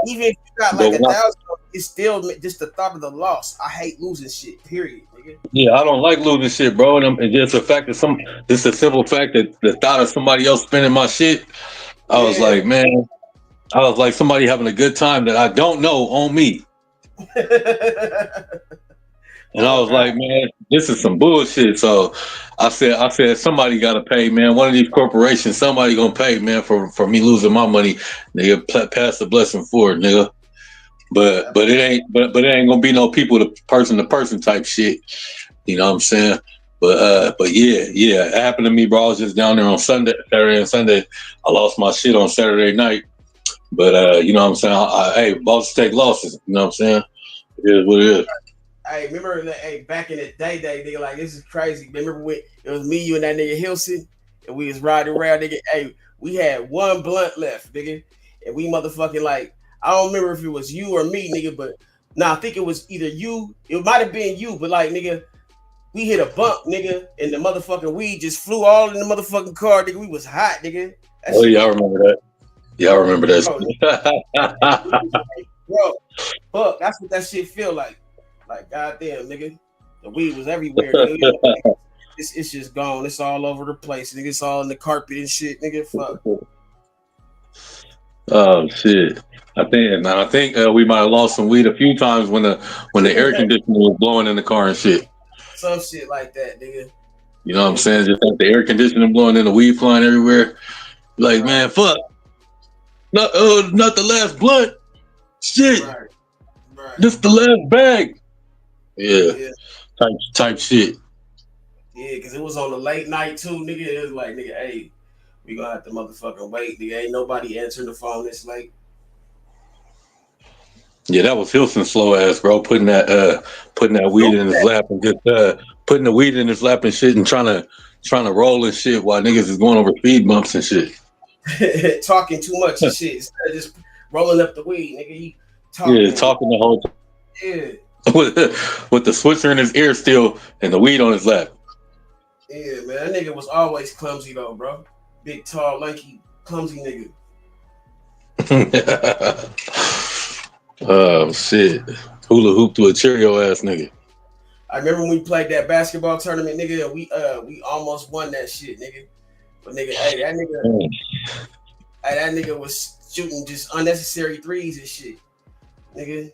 Even if you got like 1,000, it's still just the thought of the loss. I hate losing shit, period, nigga. Yeah, I don't like losing shit, bro. And just the fact that just the simple fact that the thought of somebody else spending my shit, I was like, man, somebody having a good time that I don't know on me. And I was like, man, this is some bullshit. So I said, somebody got to pay, man. One of these corporations, somebody gonna pay, man, for me losing my money. Nigga, pass the blessing forward, nigga. But it ain't gonna be no people to person type shit. You know what I'm saying? But yeah, it happened to me, bro. I was just down there on Saturday and Sunday. I lost my shit on Saturday night. But you know what I'm saying? Hey, bosses take losses. You know what I'm saying? It is what it is. Hey, remember that? Back in the day, nigga, like this is crazy. Remember when it was me, you, and that nigga Hilson, and we was riding around, nigga. Hey, we had one blunt left, nigga, and we motherfucking like I don't remember if it was you or me, nigga, but I think it was either you. It might have been you, but like, nigga, we hit a bump, nigga, and the motherfucking weed just flew all in the motherfucking car, nigga. We was hot, nigga. Oh yeah, I remember that. Yeah, I remember that. Bro, fuck, that's what that shit feel like. Like, goddamn, nigga. The weed was everywhere, nigga. It's just gone. It's all over the place, nigga. It's all in the carpet and shit, nigga. Fuck. Oh shit! I think we might have lost some weed a few times when the air conditioner was blowing in the car and shit. Some shit like that, nigga. You know what I'm saying? Just like the air conditioning blowing in, the weed flying everywhere. Like, man, fuck. Not the last blunt. Shit. Right. This the last bag. Yeah. Type shit. Yeah, because it was on the late night too, nigga. It was like, nigga, hey, we gonna have to motherfucking wait, nigga. Ain't nobody answering the phone this late. Yeah, that was Hilson's slow ass, bro. Putting that weed in his lap and just putting the weed in his lap and shit and trying to roll and shit while niggas is going over speed bumps and shit. Talking too much and shit instead of just rolling up the weed, nigga. He talking the whole time. Yeah. with the switcher in his ear still and the weed on his lap. Yeah, man. That nigga was always clumsy though, bro. Big, tall, lanky, clumsy nigga. Oh shit. Hula hoop to a Cheerio ass nigga. I remember when we played that basketball tournament, nigga, and we almost won that shit, nigga. But nigga, that nigga was shooting just unnecessary threes and shit. Nigga.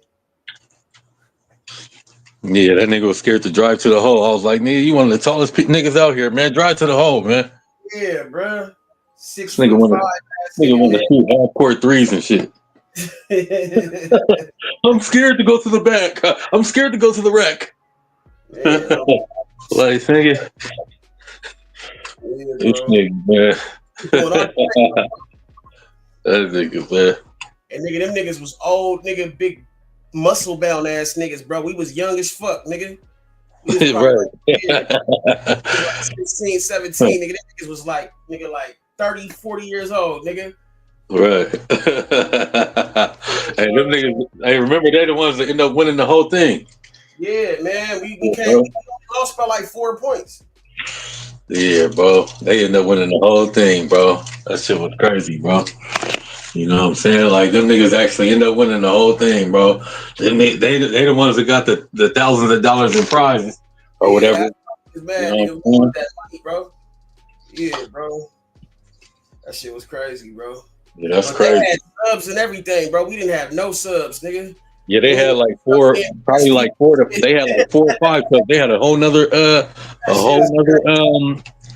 Yeah, that nigga was scared to drive to the hole. I was like, nigga, you one of the tallest niggas out here, man. Drive to the hole, man. Yeah, bro. 6'5". Nigga want to shoot half court threes and shit. I'm scared to go to the back. I'm scared to go to the rack. Like, nigga. This nigga, man. That nigga, man. And nigga, them niggas was old, nigga, big muscle bound ass niggas, bro. We was young as fuck, nigga. We was Right. like 16, 17, nigga. Them niggas was like, nigga, like 30, 40 years old, nigga. Right. Hey, them niggas, hey, remember they're the ones that end up winning the whole thing. Yeah, man. We lost by like 4 points. Yeah, bro. They end up winning the whole thing, bro. That shit was crazy, bro. You know what I'm saying? Like, them niggas actually end up winning the whole thing, bro. They the ones that got the thousands of dollars in prizes or whatever. Man, nigga, we want that money, bro. Yeah, bro. That shit was crazy, bro. Yeah, that's but crazy. They had subs and everything, bro. We didn't have no subs, nigga. Yeah, they had like probably like four or five subs. They had a whole nother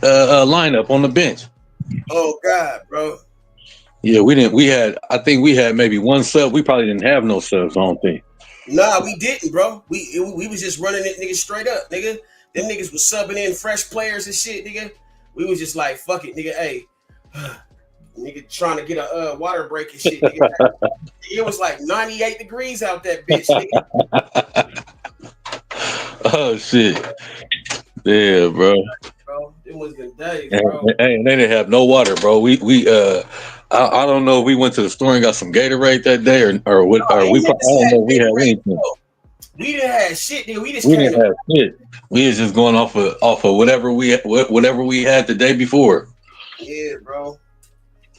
lineup on the bench. Oh God, bro. Yeah, I think we had maybe one sub. We probably didn't have no subs, I don't think. Nah, we didn't, bro. We was just running it, nigga, straight up, nigga. Them niggas was subbing in fresh players and shit, nigga. We was just like, fuck it, nigga. Hey, nigga, trying to get a water break and shit, nigga. It was like 98 degrees out that bitch, nigga. Oh shit. Yeah, bro. Bro, it was the days, bro. Hey, they didn't have no water, bro. I don't know if we went to the store and got some Gatorade that day or what. I don't know if we had anything. We didn't have shit, nigga. We didn't have shit. We was just going off of whatever we had the day before. Yeah, bro.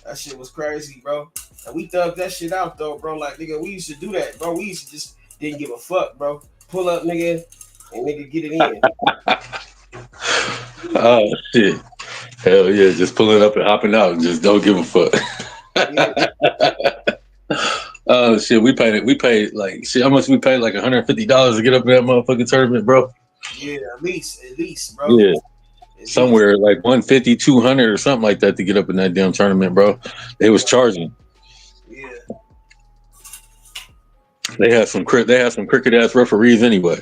That shit was crazy, bro. And we thugged that shit out though, bro. Like, nigga, we used to do that, bro. We used to just didn't give a fuck, bro. Pull up, nigga, and nigga get it in. Oh shit. Hell yeah, just pulling up and hopping out and just don't give a fuck. Oh shit, we paid like shit. How much we paid? Like $150 to get up in that motherfucking tournament, bro. Yeah, at least, bro. Yeah. Somewhere like 150, 200 or something like that to get up in that damn tournament, bro. They was charging. Yeah. They had some cricket ass referees anyway.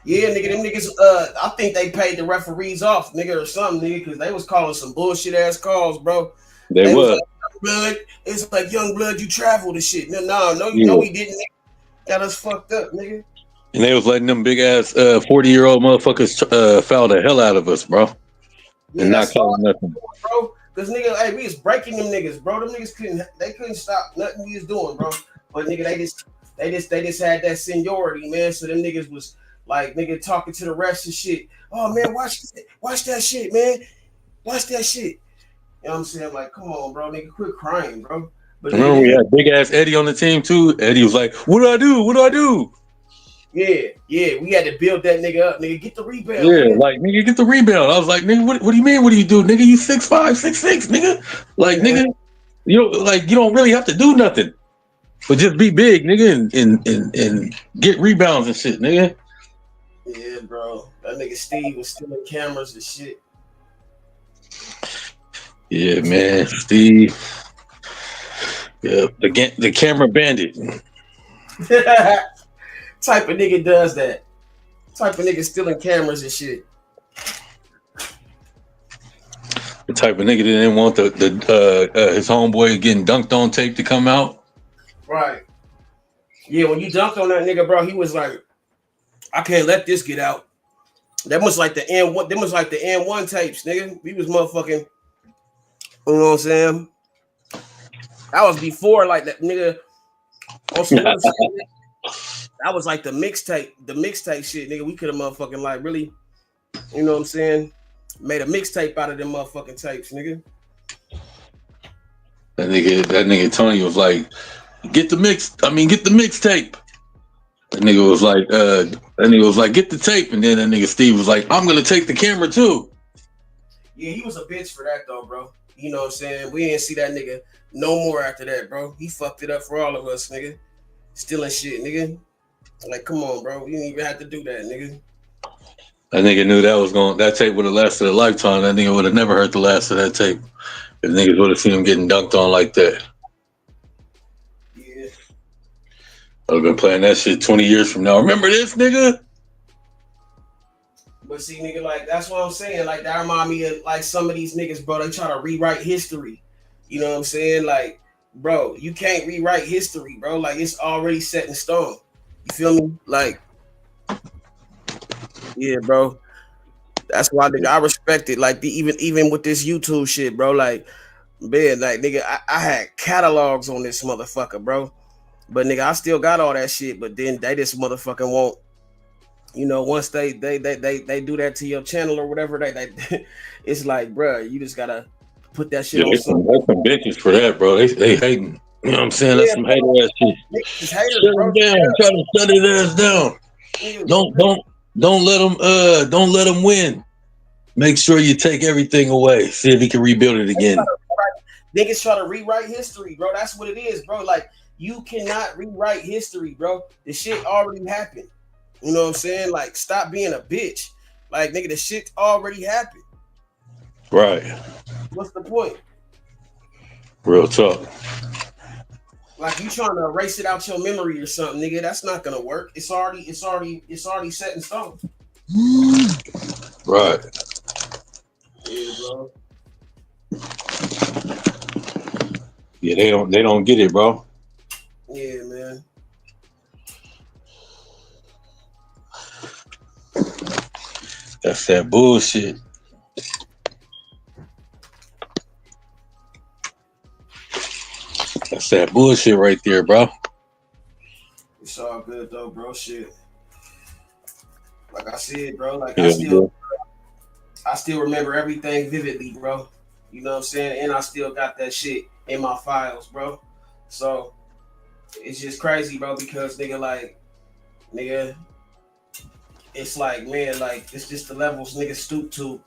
Yeah, nigga, them niggas, I think they paid the referees off, nigga, or something, nigga, because they was calling some bullshit ass calls, bro. They They was was. like, blood, it's like young blood, you traveled and shit. No, Yeah. we didn't. Got us fucked up, nigga. And they was letting them big ass 40-year-old motherfuckers foul the hell out of us, bro. Yeah, And not that's all, calling nothing. bro. Cause nigga, hey, we was breaking them niggas, bro. Them niggas couldn't stop nothing we was doing, bro. But nigga, they just had that seniority, man. So them niggas was like, nigga, talking to the refs and shit. Oh man, watch that shit, man. Watch that shit. You know what I'm saying? Like, come on, bro, nigga, quit crying, bro. But nigga, Remember we had big ass Eddie on the team too. Eddie was like, "What do I do? What do I do?" Yeah, we had to build that nigga up, nigga. Get the rebound. Yeah, Nigga. like nigga, get the rebound. I was like, nigga, what do you mean? What do you do, nigga? You 6'5", 6'6", nigga. Like, nigga, you don't really have to do nothing, but just be big, nigga, and get rebounds and shit, nigga. Yeah, bro. That nigga Steve was stealing cameras and shit. Yeah, man, Steve. Yeah, the camera bandit. Type of nigga does that. Type of nigga stealing cameras and shit. The type of nigga that didn't want his homeboy getting dunked on tape to come out. Right. Yeah, when you dunked on that nigga, bro, he was like, I can't let this get out. That was like the N1. Them was like the N1 tapes, nigga. We was motherfucking. You know what I'm saying? That was before like that nigga. On some other shit, that was like the mixtape shit, nigga. We could have motherfucking like really, you know what I'm saying? Made a mixtape out of them motherfucking tapes, nigga. That nigga Tony was like, get the mixtape. That nigga was like, get the tape, and then that nigga Steve was like, I'm gonna take the camera too. Yeah, he was a bitch for that though, bro. You know what I'm saying? We didn't see that nigga no more after that, bro. He fucked it up for all of us, nigga. Stealing shit, nigga. Like, come on, bro. You didn't even have to do that, nigga. That nigga knew that tape would have lasted a lifetime. That nigga would have never heard the last of that tape if niggas would have seen him getting dunked on like that. Yeah. I would have been playing that shit 20 years from now. Remember this, nigga? But see, nigga, like, that's what I'm saying. Like, that remind me of, like, some of these niggas, bro. They try to rewrite history. You know what I'm saying? Like, bro, you can't rewrite history, bro. Like, it's already set in stone. You feel me? Like, yeah, bro. That's why, nigga, I respect it. Like, even with this YouTube shit, bro. Like, man, like, nigga, I had catalogs on this motherfucker, bro. But, nigga, I still got all that shit. But then they just motherfucking won't. You know, once they do that to your channel or whatever, they it's like, bro, you just gotta put that shit on something. There's some bitches for that, bro. They hating. You know what I'm saying? That's some hater ass shit. Shut them down. Try to shut his ass down. Yeah, Don't let him win. Make sure you take everything away. See if he can rebuild it again. Niggas try to rewrite history, bro. That's what it is, bro. Like, you cannot rewrite history, bro. The shit already happened. You know what I'm saying? Like, stop being a bitch. Like, nigga, the shit already happened. Right. What's the point? Real talk. Like, you trying to erase it out your memory or something, nigga. That's not gonna work. It's already set in stone. Right. Yeah, bro. Yeah, they don't get it, bro. Yeah, man. That's that bullshit. That's that bullshit right there, bro. It's all good though, bro. Shit. Like I said, bro. Like Yeah, I still remember everything vividly, bro. You know what I'm saying? And I still got that shit in my files, bro. So it's just crazy, bro, because nigga, it's like, man, like, it's just the levels niggas stoop to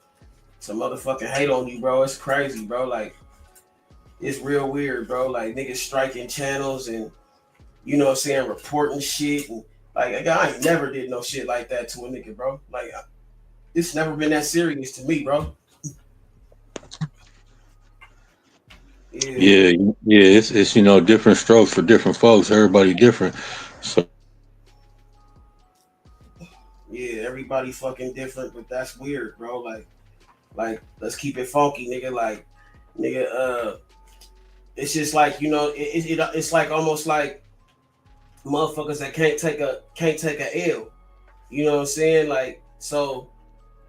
motherfucking hate on you, bro. It's crazy, bro. Like, it's real weird, bro. Like, niggas striking channels and, you know what I'm saying, reporting shit. And, like, I ain't never did no shit like that to a nigga, bro. Like, it's never been that serious to me, bro. Yeah. It's you know, different strokes for different folks. Everybody different. So Yeah, everybody fucking different, but that's weird, bro. Like let's keep it funky, nigga. Like, nigga, it's just like, you know, it's like almost like motherfuckers that can't take a L. You know what I'm saying? Like, so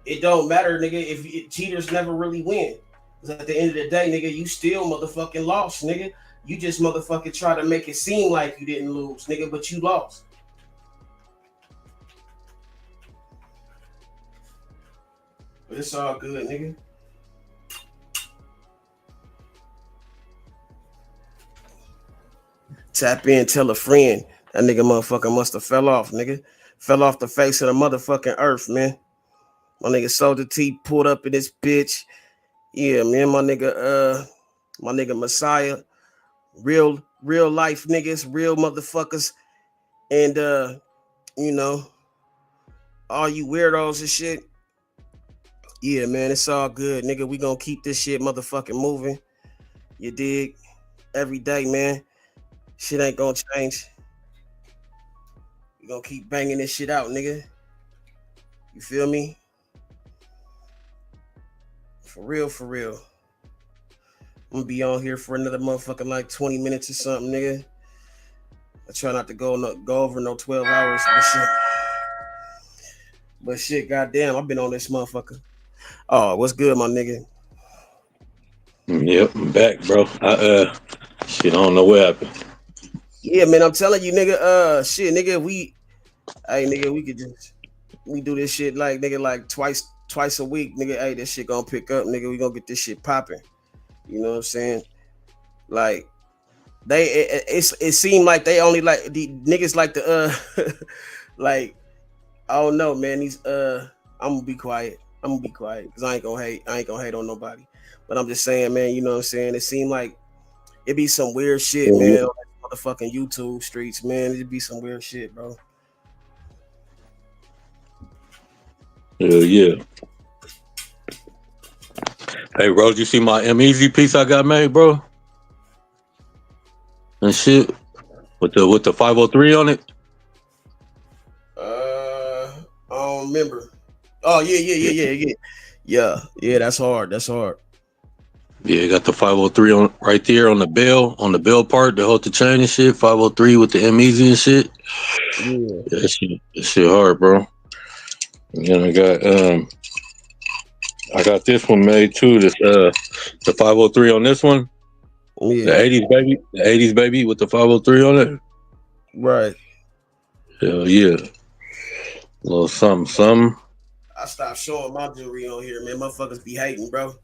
it don't matter, nigga, if cheaters never really win. Cause at the end of the day, nigga, you still motherfucking lost, nigga. You just motherfucking try to make it seem like you didn't lose, nigga, but you lost. But it's all good, nigga. Tap in, tell a friend. That nigga motherfucker must have fell off, nigga. Fell off the face of the motherfucking earth, man. My nigga Soldier T pulled up in this bitch. Yeah, man, my nigga Messiah. Real life niggas, real motherfuckers. And you know, all you weirdos and shit. Yeah, man, it's all good, nigga. We gonna keep this shit motherfucking moving. You dig? Every day, man. Shit ain't gonna change. We gonna keep banging this shit out, nigga. You feel me? For real, for real. I'm gonna be on here for another motherfucking like 20 minutes or something, nigga. I try not to go over no 12 hours, but shit, goddamn, I've been on this motherfucker. Oh, what's good, my nigga? Yep, I'm back, bro. Shit, I don't know what happened. Yeah, man, I'm telling you, nigga. Shit, nigga, we do this shit like, nigga, like twice a week, nigga. Hey, this shit gonna pick up, nigga. We gonna get this shit popping. You know what I'm saying? Like, it seemed like they only like the niggas like the like, I don't know, man. I'm gonna be quiet. Because I ain't gonna hate on nobody. But I'm just saying, man, you know what I'm saying? It seemed like it be some weird shit, man, on that motherfucking YouTube streets, man. It'd be some weird shit, bro. Yeah. Hey, bro, did you see my M-Easy piece I got made, bro? And shit with the 503 on it. I don't remember. Oh yeah. That's hard. Yeah, got the 503 on right there on the bell part, the hold the chain and shit. 503 with the M-Easy and shit. Yeah, that shit hard, bro. And then I got this one made too. This the 503 on this one. Yeah. The 80s baby with the 503 on it. Right. Hell yeah. A little something. I stopped showing my jewelry on here, man. Motherfuckers be hating, bro.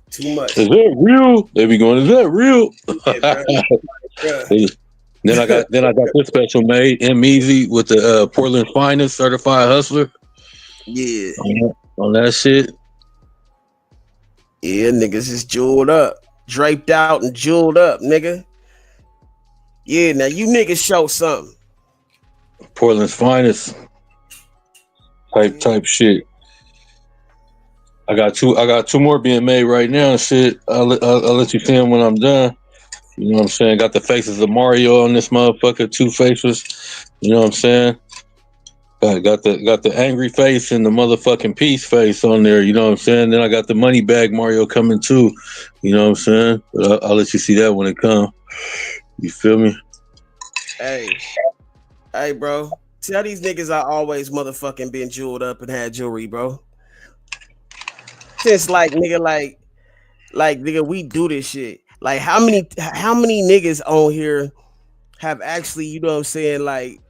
Too much. Is that real? They be going, is that real? Yeah, Then I got this special made M-Easy with the Portland's Finest Certified Hustler. Yeah. On that shit. Yeah, niggas is jeweled up. Draped out and jeweled up, nigga. Yeah, now you niggas show something. Portland's Finest type shit. I got two more being made right now and shit. I'll let you see them when I'm done. You know what I'm saying? Got the faces of Mario on this motherfucker, two faces. You know what I'm saying? Got the angry face and the motherfucking peace face on there. You know what I'm saying? Then I got the money bag Mario coming too. You know what I'm saying? But I'll let you see that when it comes. You feel me? Hey, bro. Tell these niggas I always motherfucking been jeweled up and had jewelry, bro. Since like nigga, nigga, we do this shit. Like how many niggas on here have actually, you know what I'm saying, like,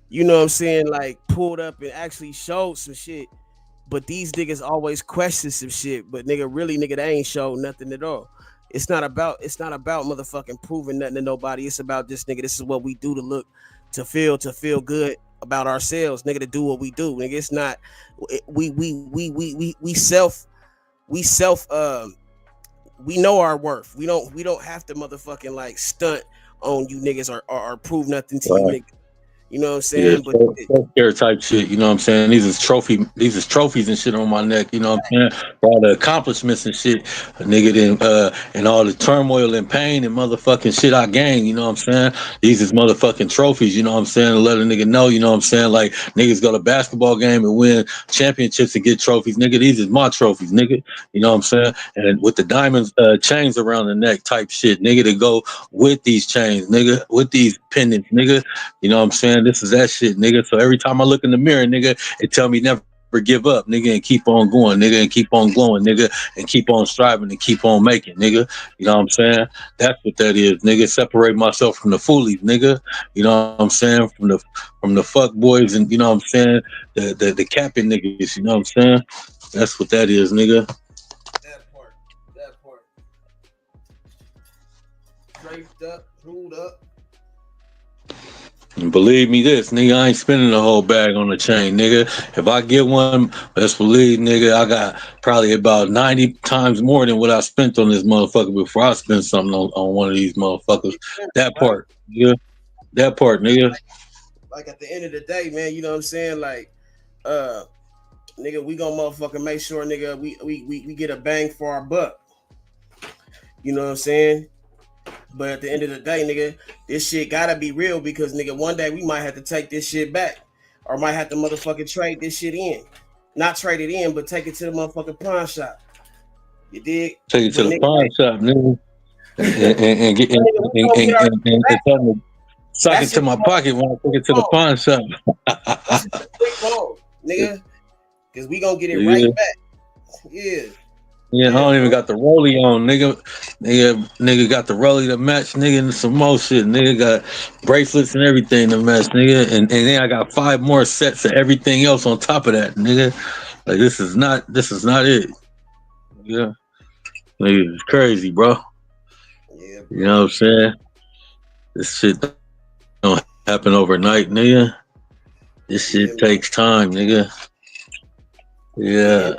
you know what I'm saying, like pulled up and actually showed some shit. But these niggas always question some shit. But nigga, really, nigga, they ain't showed nothing at all. It's not about motherfucking proving nothing to nobody. It's about this, nigga. This is what we do to feel good about ourselves, nigga, to do what we do. Nigga, it's not we know our worth. We don't have to motherfucking like stunt on you niggas or prove nothing to you niggas. You know what I'm Yeah, saying? But care type shit. You know what I'm saying? These is trophies and shit on my neck. You know what I'm saying? For all the accomplishments and shit, a nigga didn't, and all the turmoil and pain and motherfucking shit I gained. You know what I'm saying? These is motherfucking trophies. You know what I'm saying? To let a nigga know. You know what I'm saying? Like niggas go to basketball game and win championships and get trophies. Nigga, these is my trophies. Nigga, you know what I'm saying? And with the diamonds, chains around the neck type shit. Nigga, to go with these chains. Nigga, with these pendants. Nigga. You know what I'm saying? This is that shit, nigga. So every time I look in the mirror, nigga, it tell me never give up, nigga, and keep on going, nigga, and keep on glowing, nigga, and keep on striving and keep on making, nigga. You know what I'm saying? That's what that is, nigga. Separate myself from the foolies, nigga. You know what I'm saying? From the fuck boys and you know what I'm saying? The capping niggas, you know what I'm saying? That's what that is, nigga. that part. Draped up, ruled up. And believe me this, nigga, I ain't spending the whole bag on the chain, nigga. If I get one, let's believe, nigga, I got probably about 90 times more than what I spent on this motherfucker before I spend something on one of these motherfuckers. That part, nigga. That part, nigga. Like at the end of the day, man, you know what I'm saying? Like, nigga, we gonna motherfucking make sure, nigga, we get a bang for our buck. You know what I'm saying? But at the end of the day, nigga, this shit gotta be real because, nigga, one day we might have to take this shit back or might have to motherfucking trade this shit in. Not trade it in, but take it to the motherfucking pawn shop. You dig? Take it to the pawn shop, nigga. And get and tell me, sock it to my pocket when I take it to the pawn shop. Nigga, because we gonna get it right back. Yeah. Yeah, I don't even got the rollie on, nigga. Nigga got the rollie to match, nigga, and some more shit. Nigga got bracelets and everything to match, nigga. And then I got 5 more sets of everything else on top of that, nigga. Like this is not it. Yeah. Nigga, it's crazy, bro. Yeah, you know what I'm saying? This shit don't happen overnight, nigga. This shit takes time, nigga. Yeah.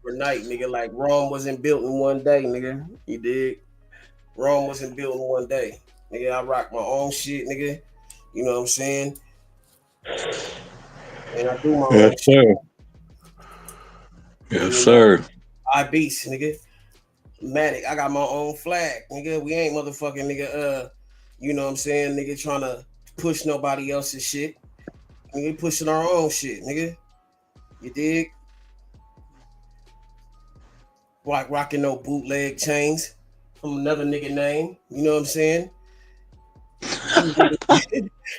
Overnight, nigga. Like Rome wasn't built in one day, nigga. You dig? Rome wasn't built in one day. Nigga, I rock my own shit, nigga. You know what I'm saying? And I do my own Yes, sir. Yes, sir. I beast, nigga. Matic, I got my own flag, nigga. We ain't motherfucking nigga, you know what I'm saying, nigga, trying to push nobody else's shit. Nigga, pushing our own shit, nigga. You dig? Like rocking no bootleg chains from another nigga name. You know what I'm saying?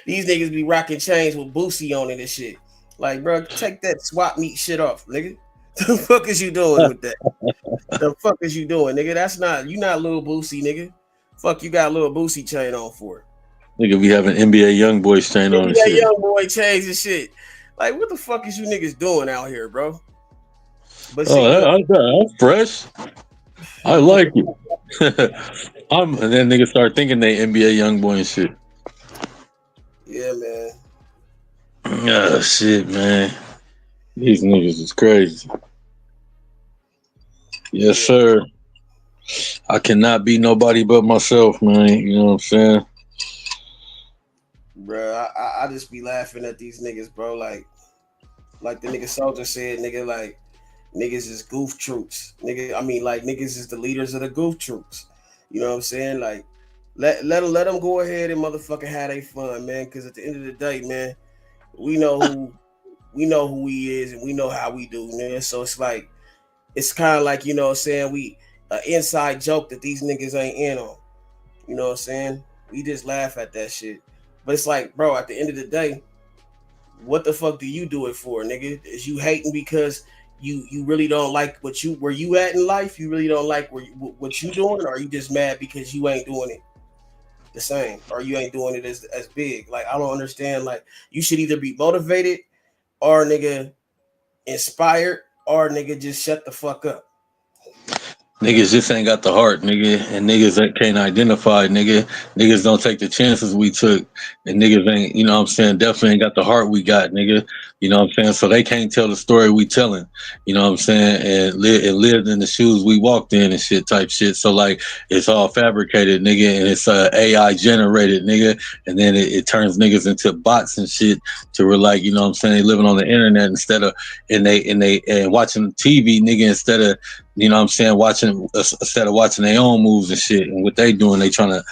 These niggas be rocking chains with Boosie on it and shit. Like, bro, take that swap meet shit off, nigga. The fuck is you doing with that? The fuck is you doing, nigga? That's not you not little Boosie, nigga. Fuck, you got a little Boosie chain on for it. Nigga be having NBA young boys chain on and NBA shit. young boy chains and shit. Like, what the fuck is you niggas doing out here, bro? But see, I'm fresh. I like it. And then niggas start thinking they NBA young boy and shit. Yeah, man. Oh shit, man. These niggas is crazy. Yes, sir. I cannot be nobody but myself, man. You know what I'm saying? Bro, I just be laughing at these niggas, bro. Like the nigga Soldier said, nigga, like niggas is goof troops. Nigga, I mean, like niggas is the leaders of the goof troops. You know what I'm saying? Like, let them go ahead and motherfucking have their fun, man. Because at the end of the day, man, we know who he is and we know how we do, man. So it's like, it's kind of like, you know what I'm saying, we an inside joke that these niggas ain't in on. You know what I'm saying? We just laugh at that shit. But it's like, bro, at the end of the day, what the fuck do you do it for, nigga? Is you hating because you really don't like where you at in life? You really don't like what you doing, or are you just mad because you ain't doing it the same, or you ain't doing it as big? Like, I don't understand. Like, you should either be motivated or nigga inspired, or nigga just shut the fuck up. Niggas just ain't got the heart, nigga, and niggas that can't identify, nigga. Niggas don't take the chances we took, and niggas ain't, you know what I'm saying, definitely ain't got the heart we got, nigga. You know what I'm saying? So they can't tell the story we telling. You know what I'm saying? And lived in the shoes we walked in and shit type shit. So like it's all fabricated, nigga, and it's AI generated, nigga. And then it turns niggas into bots and shit to where like, you know what I'm saying, they living on the internet instead of and watching TV, nigga, instead of, you know what I'm saying, watching their own moves and shit. And what they doing, they trying to,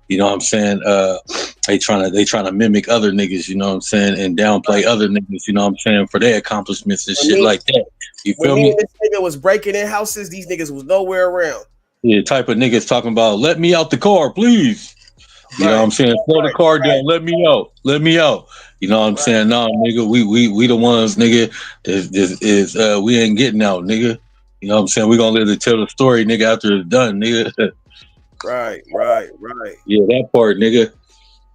you know what I'm saying, they trying to mimic other niggas, you know what I'm saying, and downplay other niggas, you know what I'm saying, for their accomplishments and shit like that. You feel When me? and this nigga was breaking in houses, these niggas was nowhere around. Yeah, type of niggas talking about, let me out the car, please. You know what I'm saying? Slow the car down, let me out. You know what I'm saying? Nah, nigga, we the ones, nigga, we ain't getting out, nigga. You know what I'm saying? We gonna live to tell the story, nigga, after it's done, nigga. Right. Yeah, that part, nigga.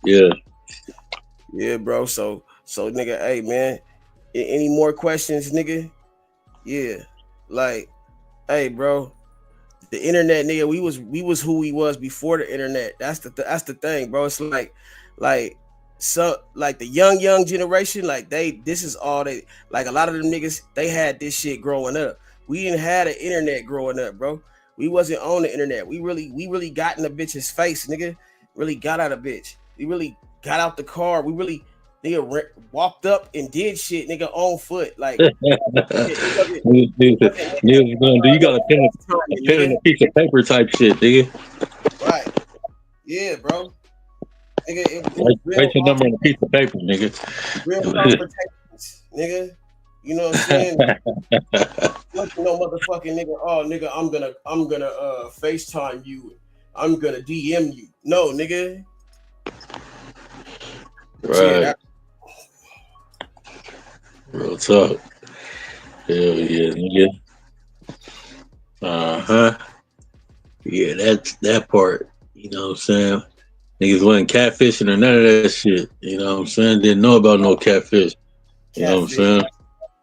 Yeah, bro. So nigga, hey man, any more questions, nigga? Yeah. Like, hey, bro. The internet, nigga, we was who we was before the internet. That's the thing, bro. It's like so like the young generation, like this is all they like. A lot of them niggas, they had this shit growing up. We didn't have the internet growing up, bro. We wasn't on the internet. We really got in the bitch's face, nigga. Really got out of bitch. We really got out the car. We really walked up and did shit, nigga, on foot. Like You got a pen and a piece of paper type shit, nigga. Right. Yeah, bro. Nigga, it was real. Write your number on a piece of paper, nigga. Real confrontations, nigga. You know what I'm saying? No motherfucking nigga. Oh, nigga, I'm gonna FaceTime you. I'm gonna DM you. No, nigga. Right. Real talk. Hell yeah, nigga. Yeah, that's that part. You know what I'm saying? Niggas wasn't catfishing or none of that shit. You know what I'm saying? Didn't know about no catfish. You know what I'm saying?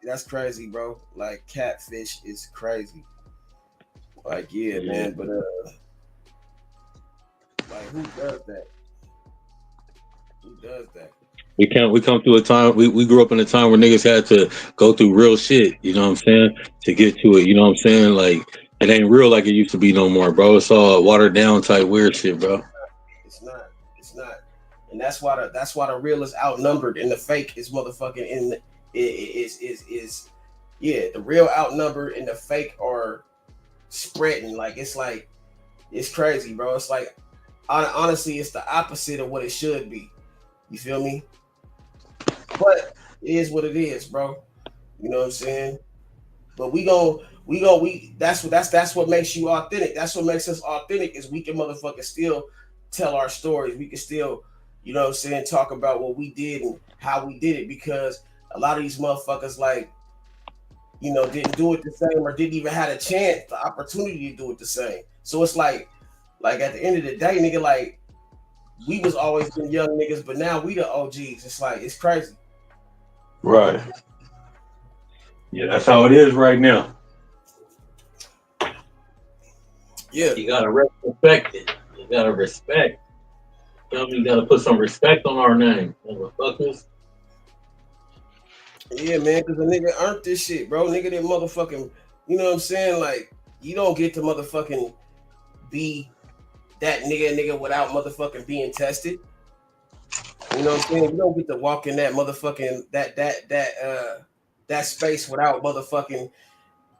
That's crazy, bro. Like catfish is crazy. Like yeah, man. But like who does that? Who does that? We come through a time we grew up in a time where niggas had to go through real shit, you know what I'm saying, to get to it, you know what I'm saying? Like it ain't real like it used to be no more, bro. It's all watered down type weird shit, bro. It's not. And that's why the real is outnumbered and the fake is motherfucking in is the real outnumbered and the fake are spreading. Like it's crazy, bro. It's like honestly it's the opposite of what it should be. You feel me? But it is what it is, bro. You know what I'm saying? But that's what makes you authentic. That's what makes us authentic is we can motherfucking still tell our stories. We can still, you know what I'm saying, talk about what we did and how we did it, because a lot of these motherfuckers like, you know, didn't do it the same or didn't even have a chance, the opportunity to do it the same. So it's like at the end of the day, nigga, like we was always been young niggas, but now we the OGs. It's like it's crazy. Right. Yeah, that's how it is right now. Yeah. You gotta respect it. You gotta respect. You gotta put some respect on our name, motherfuckers. Yeah, man, because the nigga earned this shit, bro. Nigga didn't motherfucking, you know what I'm saying? Like, you don't get to motherfucking be that nigga without motherfucking being tested. You know what I'm saying? You don't get to walk in that motherfucking that space without motherfucking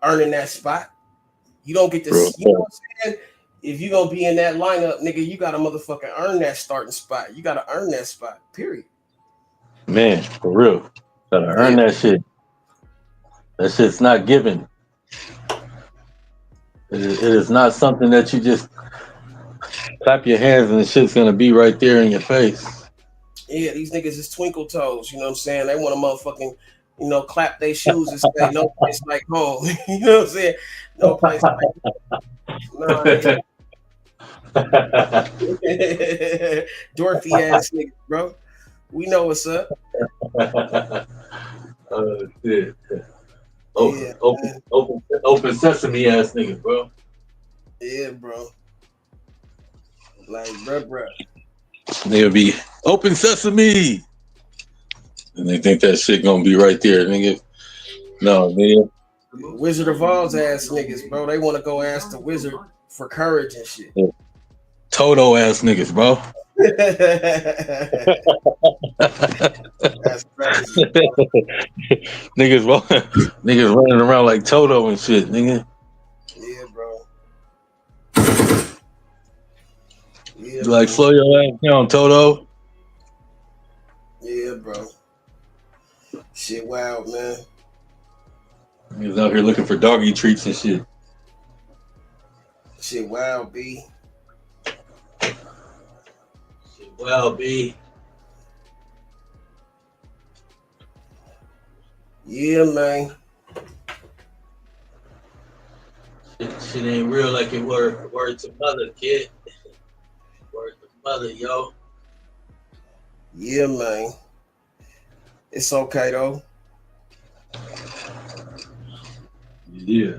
earning that spot. You don't get to, you know what I'm saying? If you gonna be in that lineup, nigga, you gotta motherfucking earn that starting spot. You gotta earn that spot, period. Man, for real. Gotta earn that shit. That shit's not given. It is not something that you just clap your hands and the shit's gonna be right there in your face. Yeah, these niggas is twinkle toes, you know what I'm saying? They want to motherfucking, you know, clap their shoes and say, no place like home. You know what I'm saying? No place like home. Dorothy ass niggas, bro. We know what's up. Oh shit. Open sesame ass niggas, bro. Yeah, bro. Like, bruh. They'll be open sesame. and they think that shit gonna be right there, nigga. No, nigga. Wizard of Oz ass niggas, bro. They want to go ask the wizard for courage and shit. Toto ass niggas, bro. That's crazy. niggas running around like Toto and shit, nigga. Yeah, bro. Yeah, Like, bro. slow your ass down, Toto. Yeah, bro. Shit, wild, man. Niggas out here looking for doggy treats and shit. Shit, wild, B. Shit, wild, B. Yeah, man. Shit ain't real like it word to mother, kid. Word to mother, yo. Yeah, man. It's okay, though. Yeah.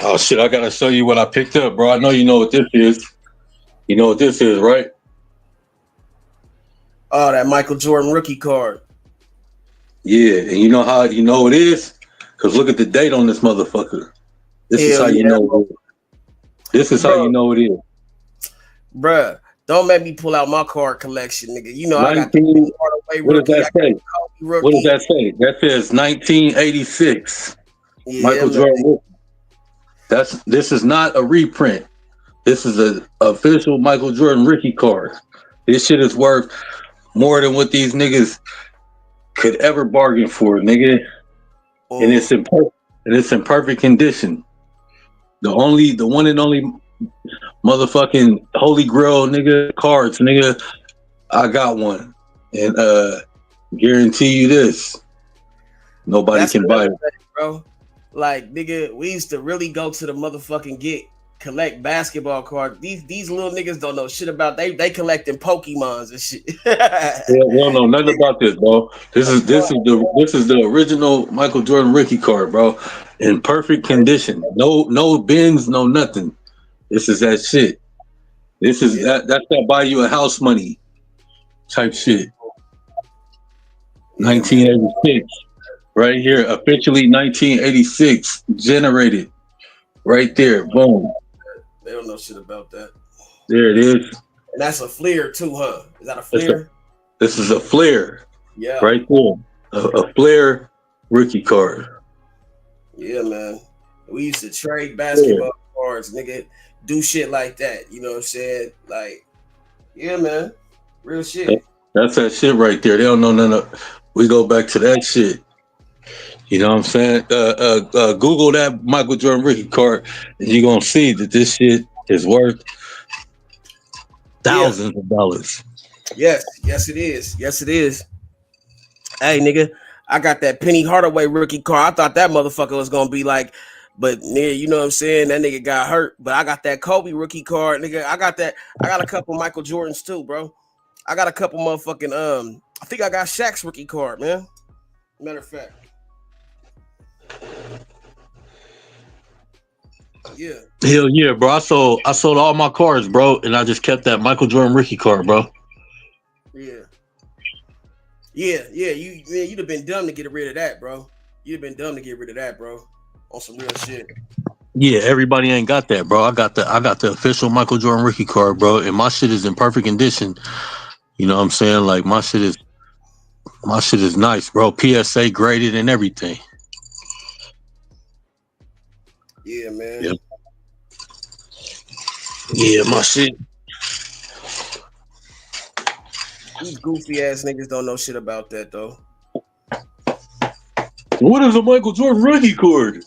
Oh, shit, I gotta show you what I picked up, bro. I know you know what this is. You know what this is, right? Oh, that Michael Jordan rookie card. Yeah, and you know how you know it is? Because look at the date on this motherfucker. This is Hell how you yeah, know bro. it is. This is how you know it is. Bruh, don't make me pull out my card collection, nigga. You know I got 19, the Hardaway what does rookie. that say? Rookie. What does that say? That says 1986. Yeah, Michael man. Jordan rookie. This is not a reprint. This is an official Michael Jordan rookie card. This shit is worth more than what these niggas could ever bargain for, nigga. And it's in perfect condition. The one and only motherfucking holy grail, nigga, cards, nigga. I got one, and guarantee you this: nobody That's can buy it. thing, bro. Like, nigga, we used to really go to the motherfucking collect basketball cards. These little niggas don't know shit about they collecting Pokemons and shit. Yeah, we don't know nothing about this, bro. This is the original Michael Jordan rookie card, bro, in perfect condition. No bins, no nothing. This is that shit. This is that's that buy you a house money type shit. 1986, right here, officially 1986 generated, right there, boom. They don't know shit about that. There it is. And that's a Fleer too, huh? Is that a Fleer? This is a Flair. Yeah. Right there. A Flair rookie card. Yeah, man. We used to trade basketball cards, nigga. Do shit like that. You know what I'm saying? Like, yeah, man. Real shit. That's that shit right there. They don't know none of. We go back to that shit. You know what I'm saying? Google that Michael Jordan rookie card, and you're gonna see that this shit is worth thousands of dollars. Yes, it is. Yes, it is. Hey, nigga, I got that Penny Hardaway rookie card. I thought that motherfucker was gonna be like, but nigga, you know what I'm saying? That nigga got hurt. But I got that Kobe rookie card, nigga. I got a couple Michael Jordans too, bro. I got a couple motherfucking I think I got Shaq's rookie card, man. Matter of fact. Yeah. Hell yeah, bro. I sold all my cards, bro, and I just kept that Michael Jordan rookie card, bro. Yeah. You'd have been dumb to get rid of that, bro. You'd have been dumb to get rid of that, bro. On some real shit. Yeah, everybody ain't got that, bro. I got the official Michael Jordan rookie card, bro, and my shit is in perfect condition. You know what I'm saying? Like my shit is nice, bro. PSA graded and everything. Yeah, man. Yep. Yeah, my shit. These goofy ass niggas don't know shit about that though. What is a Michael Jordan rookie card?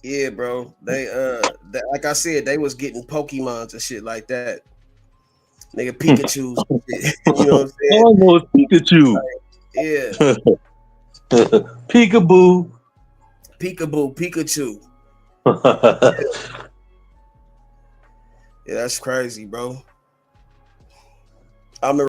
Yeah, bro. They like I said, they was getting Pokemons and shit like that. Nigga Pikachu's. You know what I'm saying? Almost Pikachu. Like, yeah. Peekaboo. Pikachu. Yeah, that's crazy, bro. I remember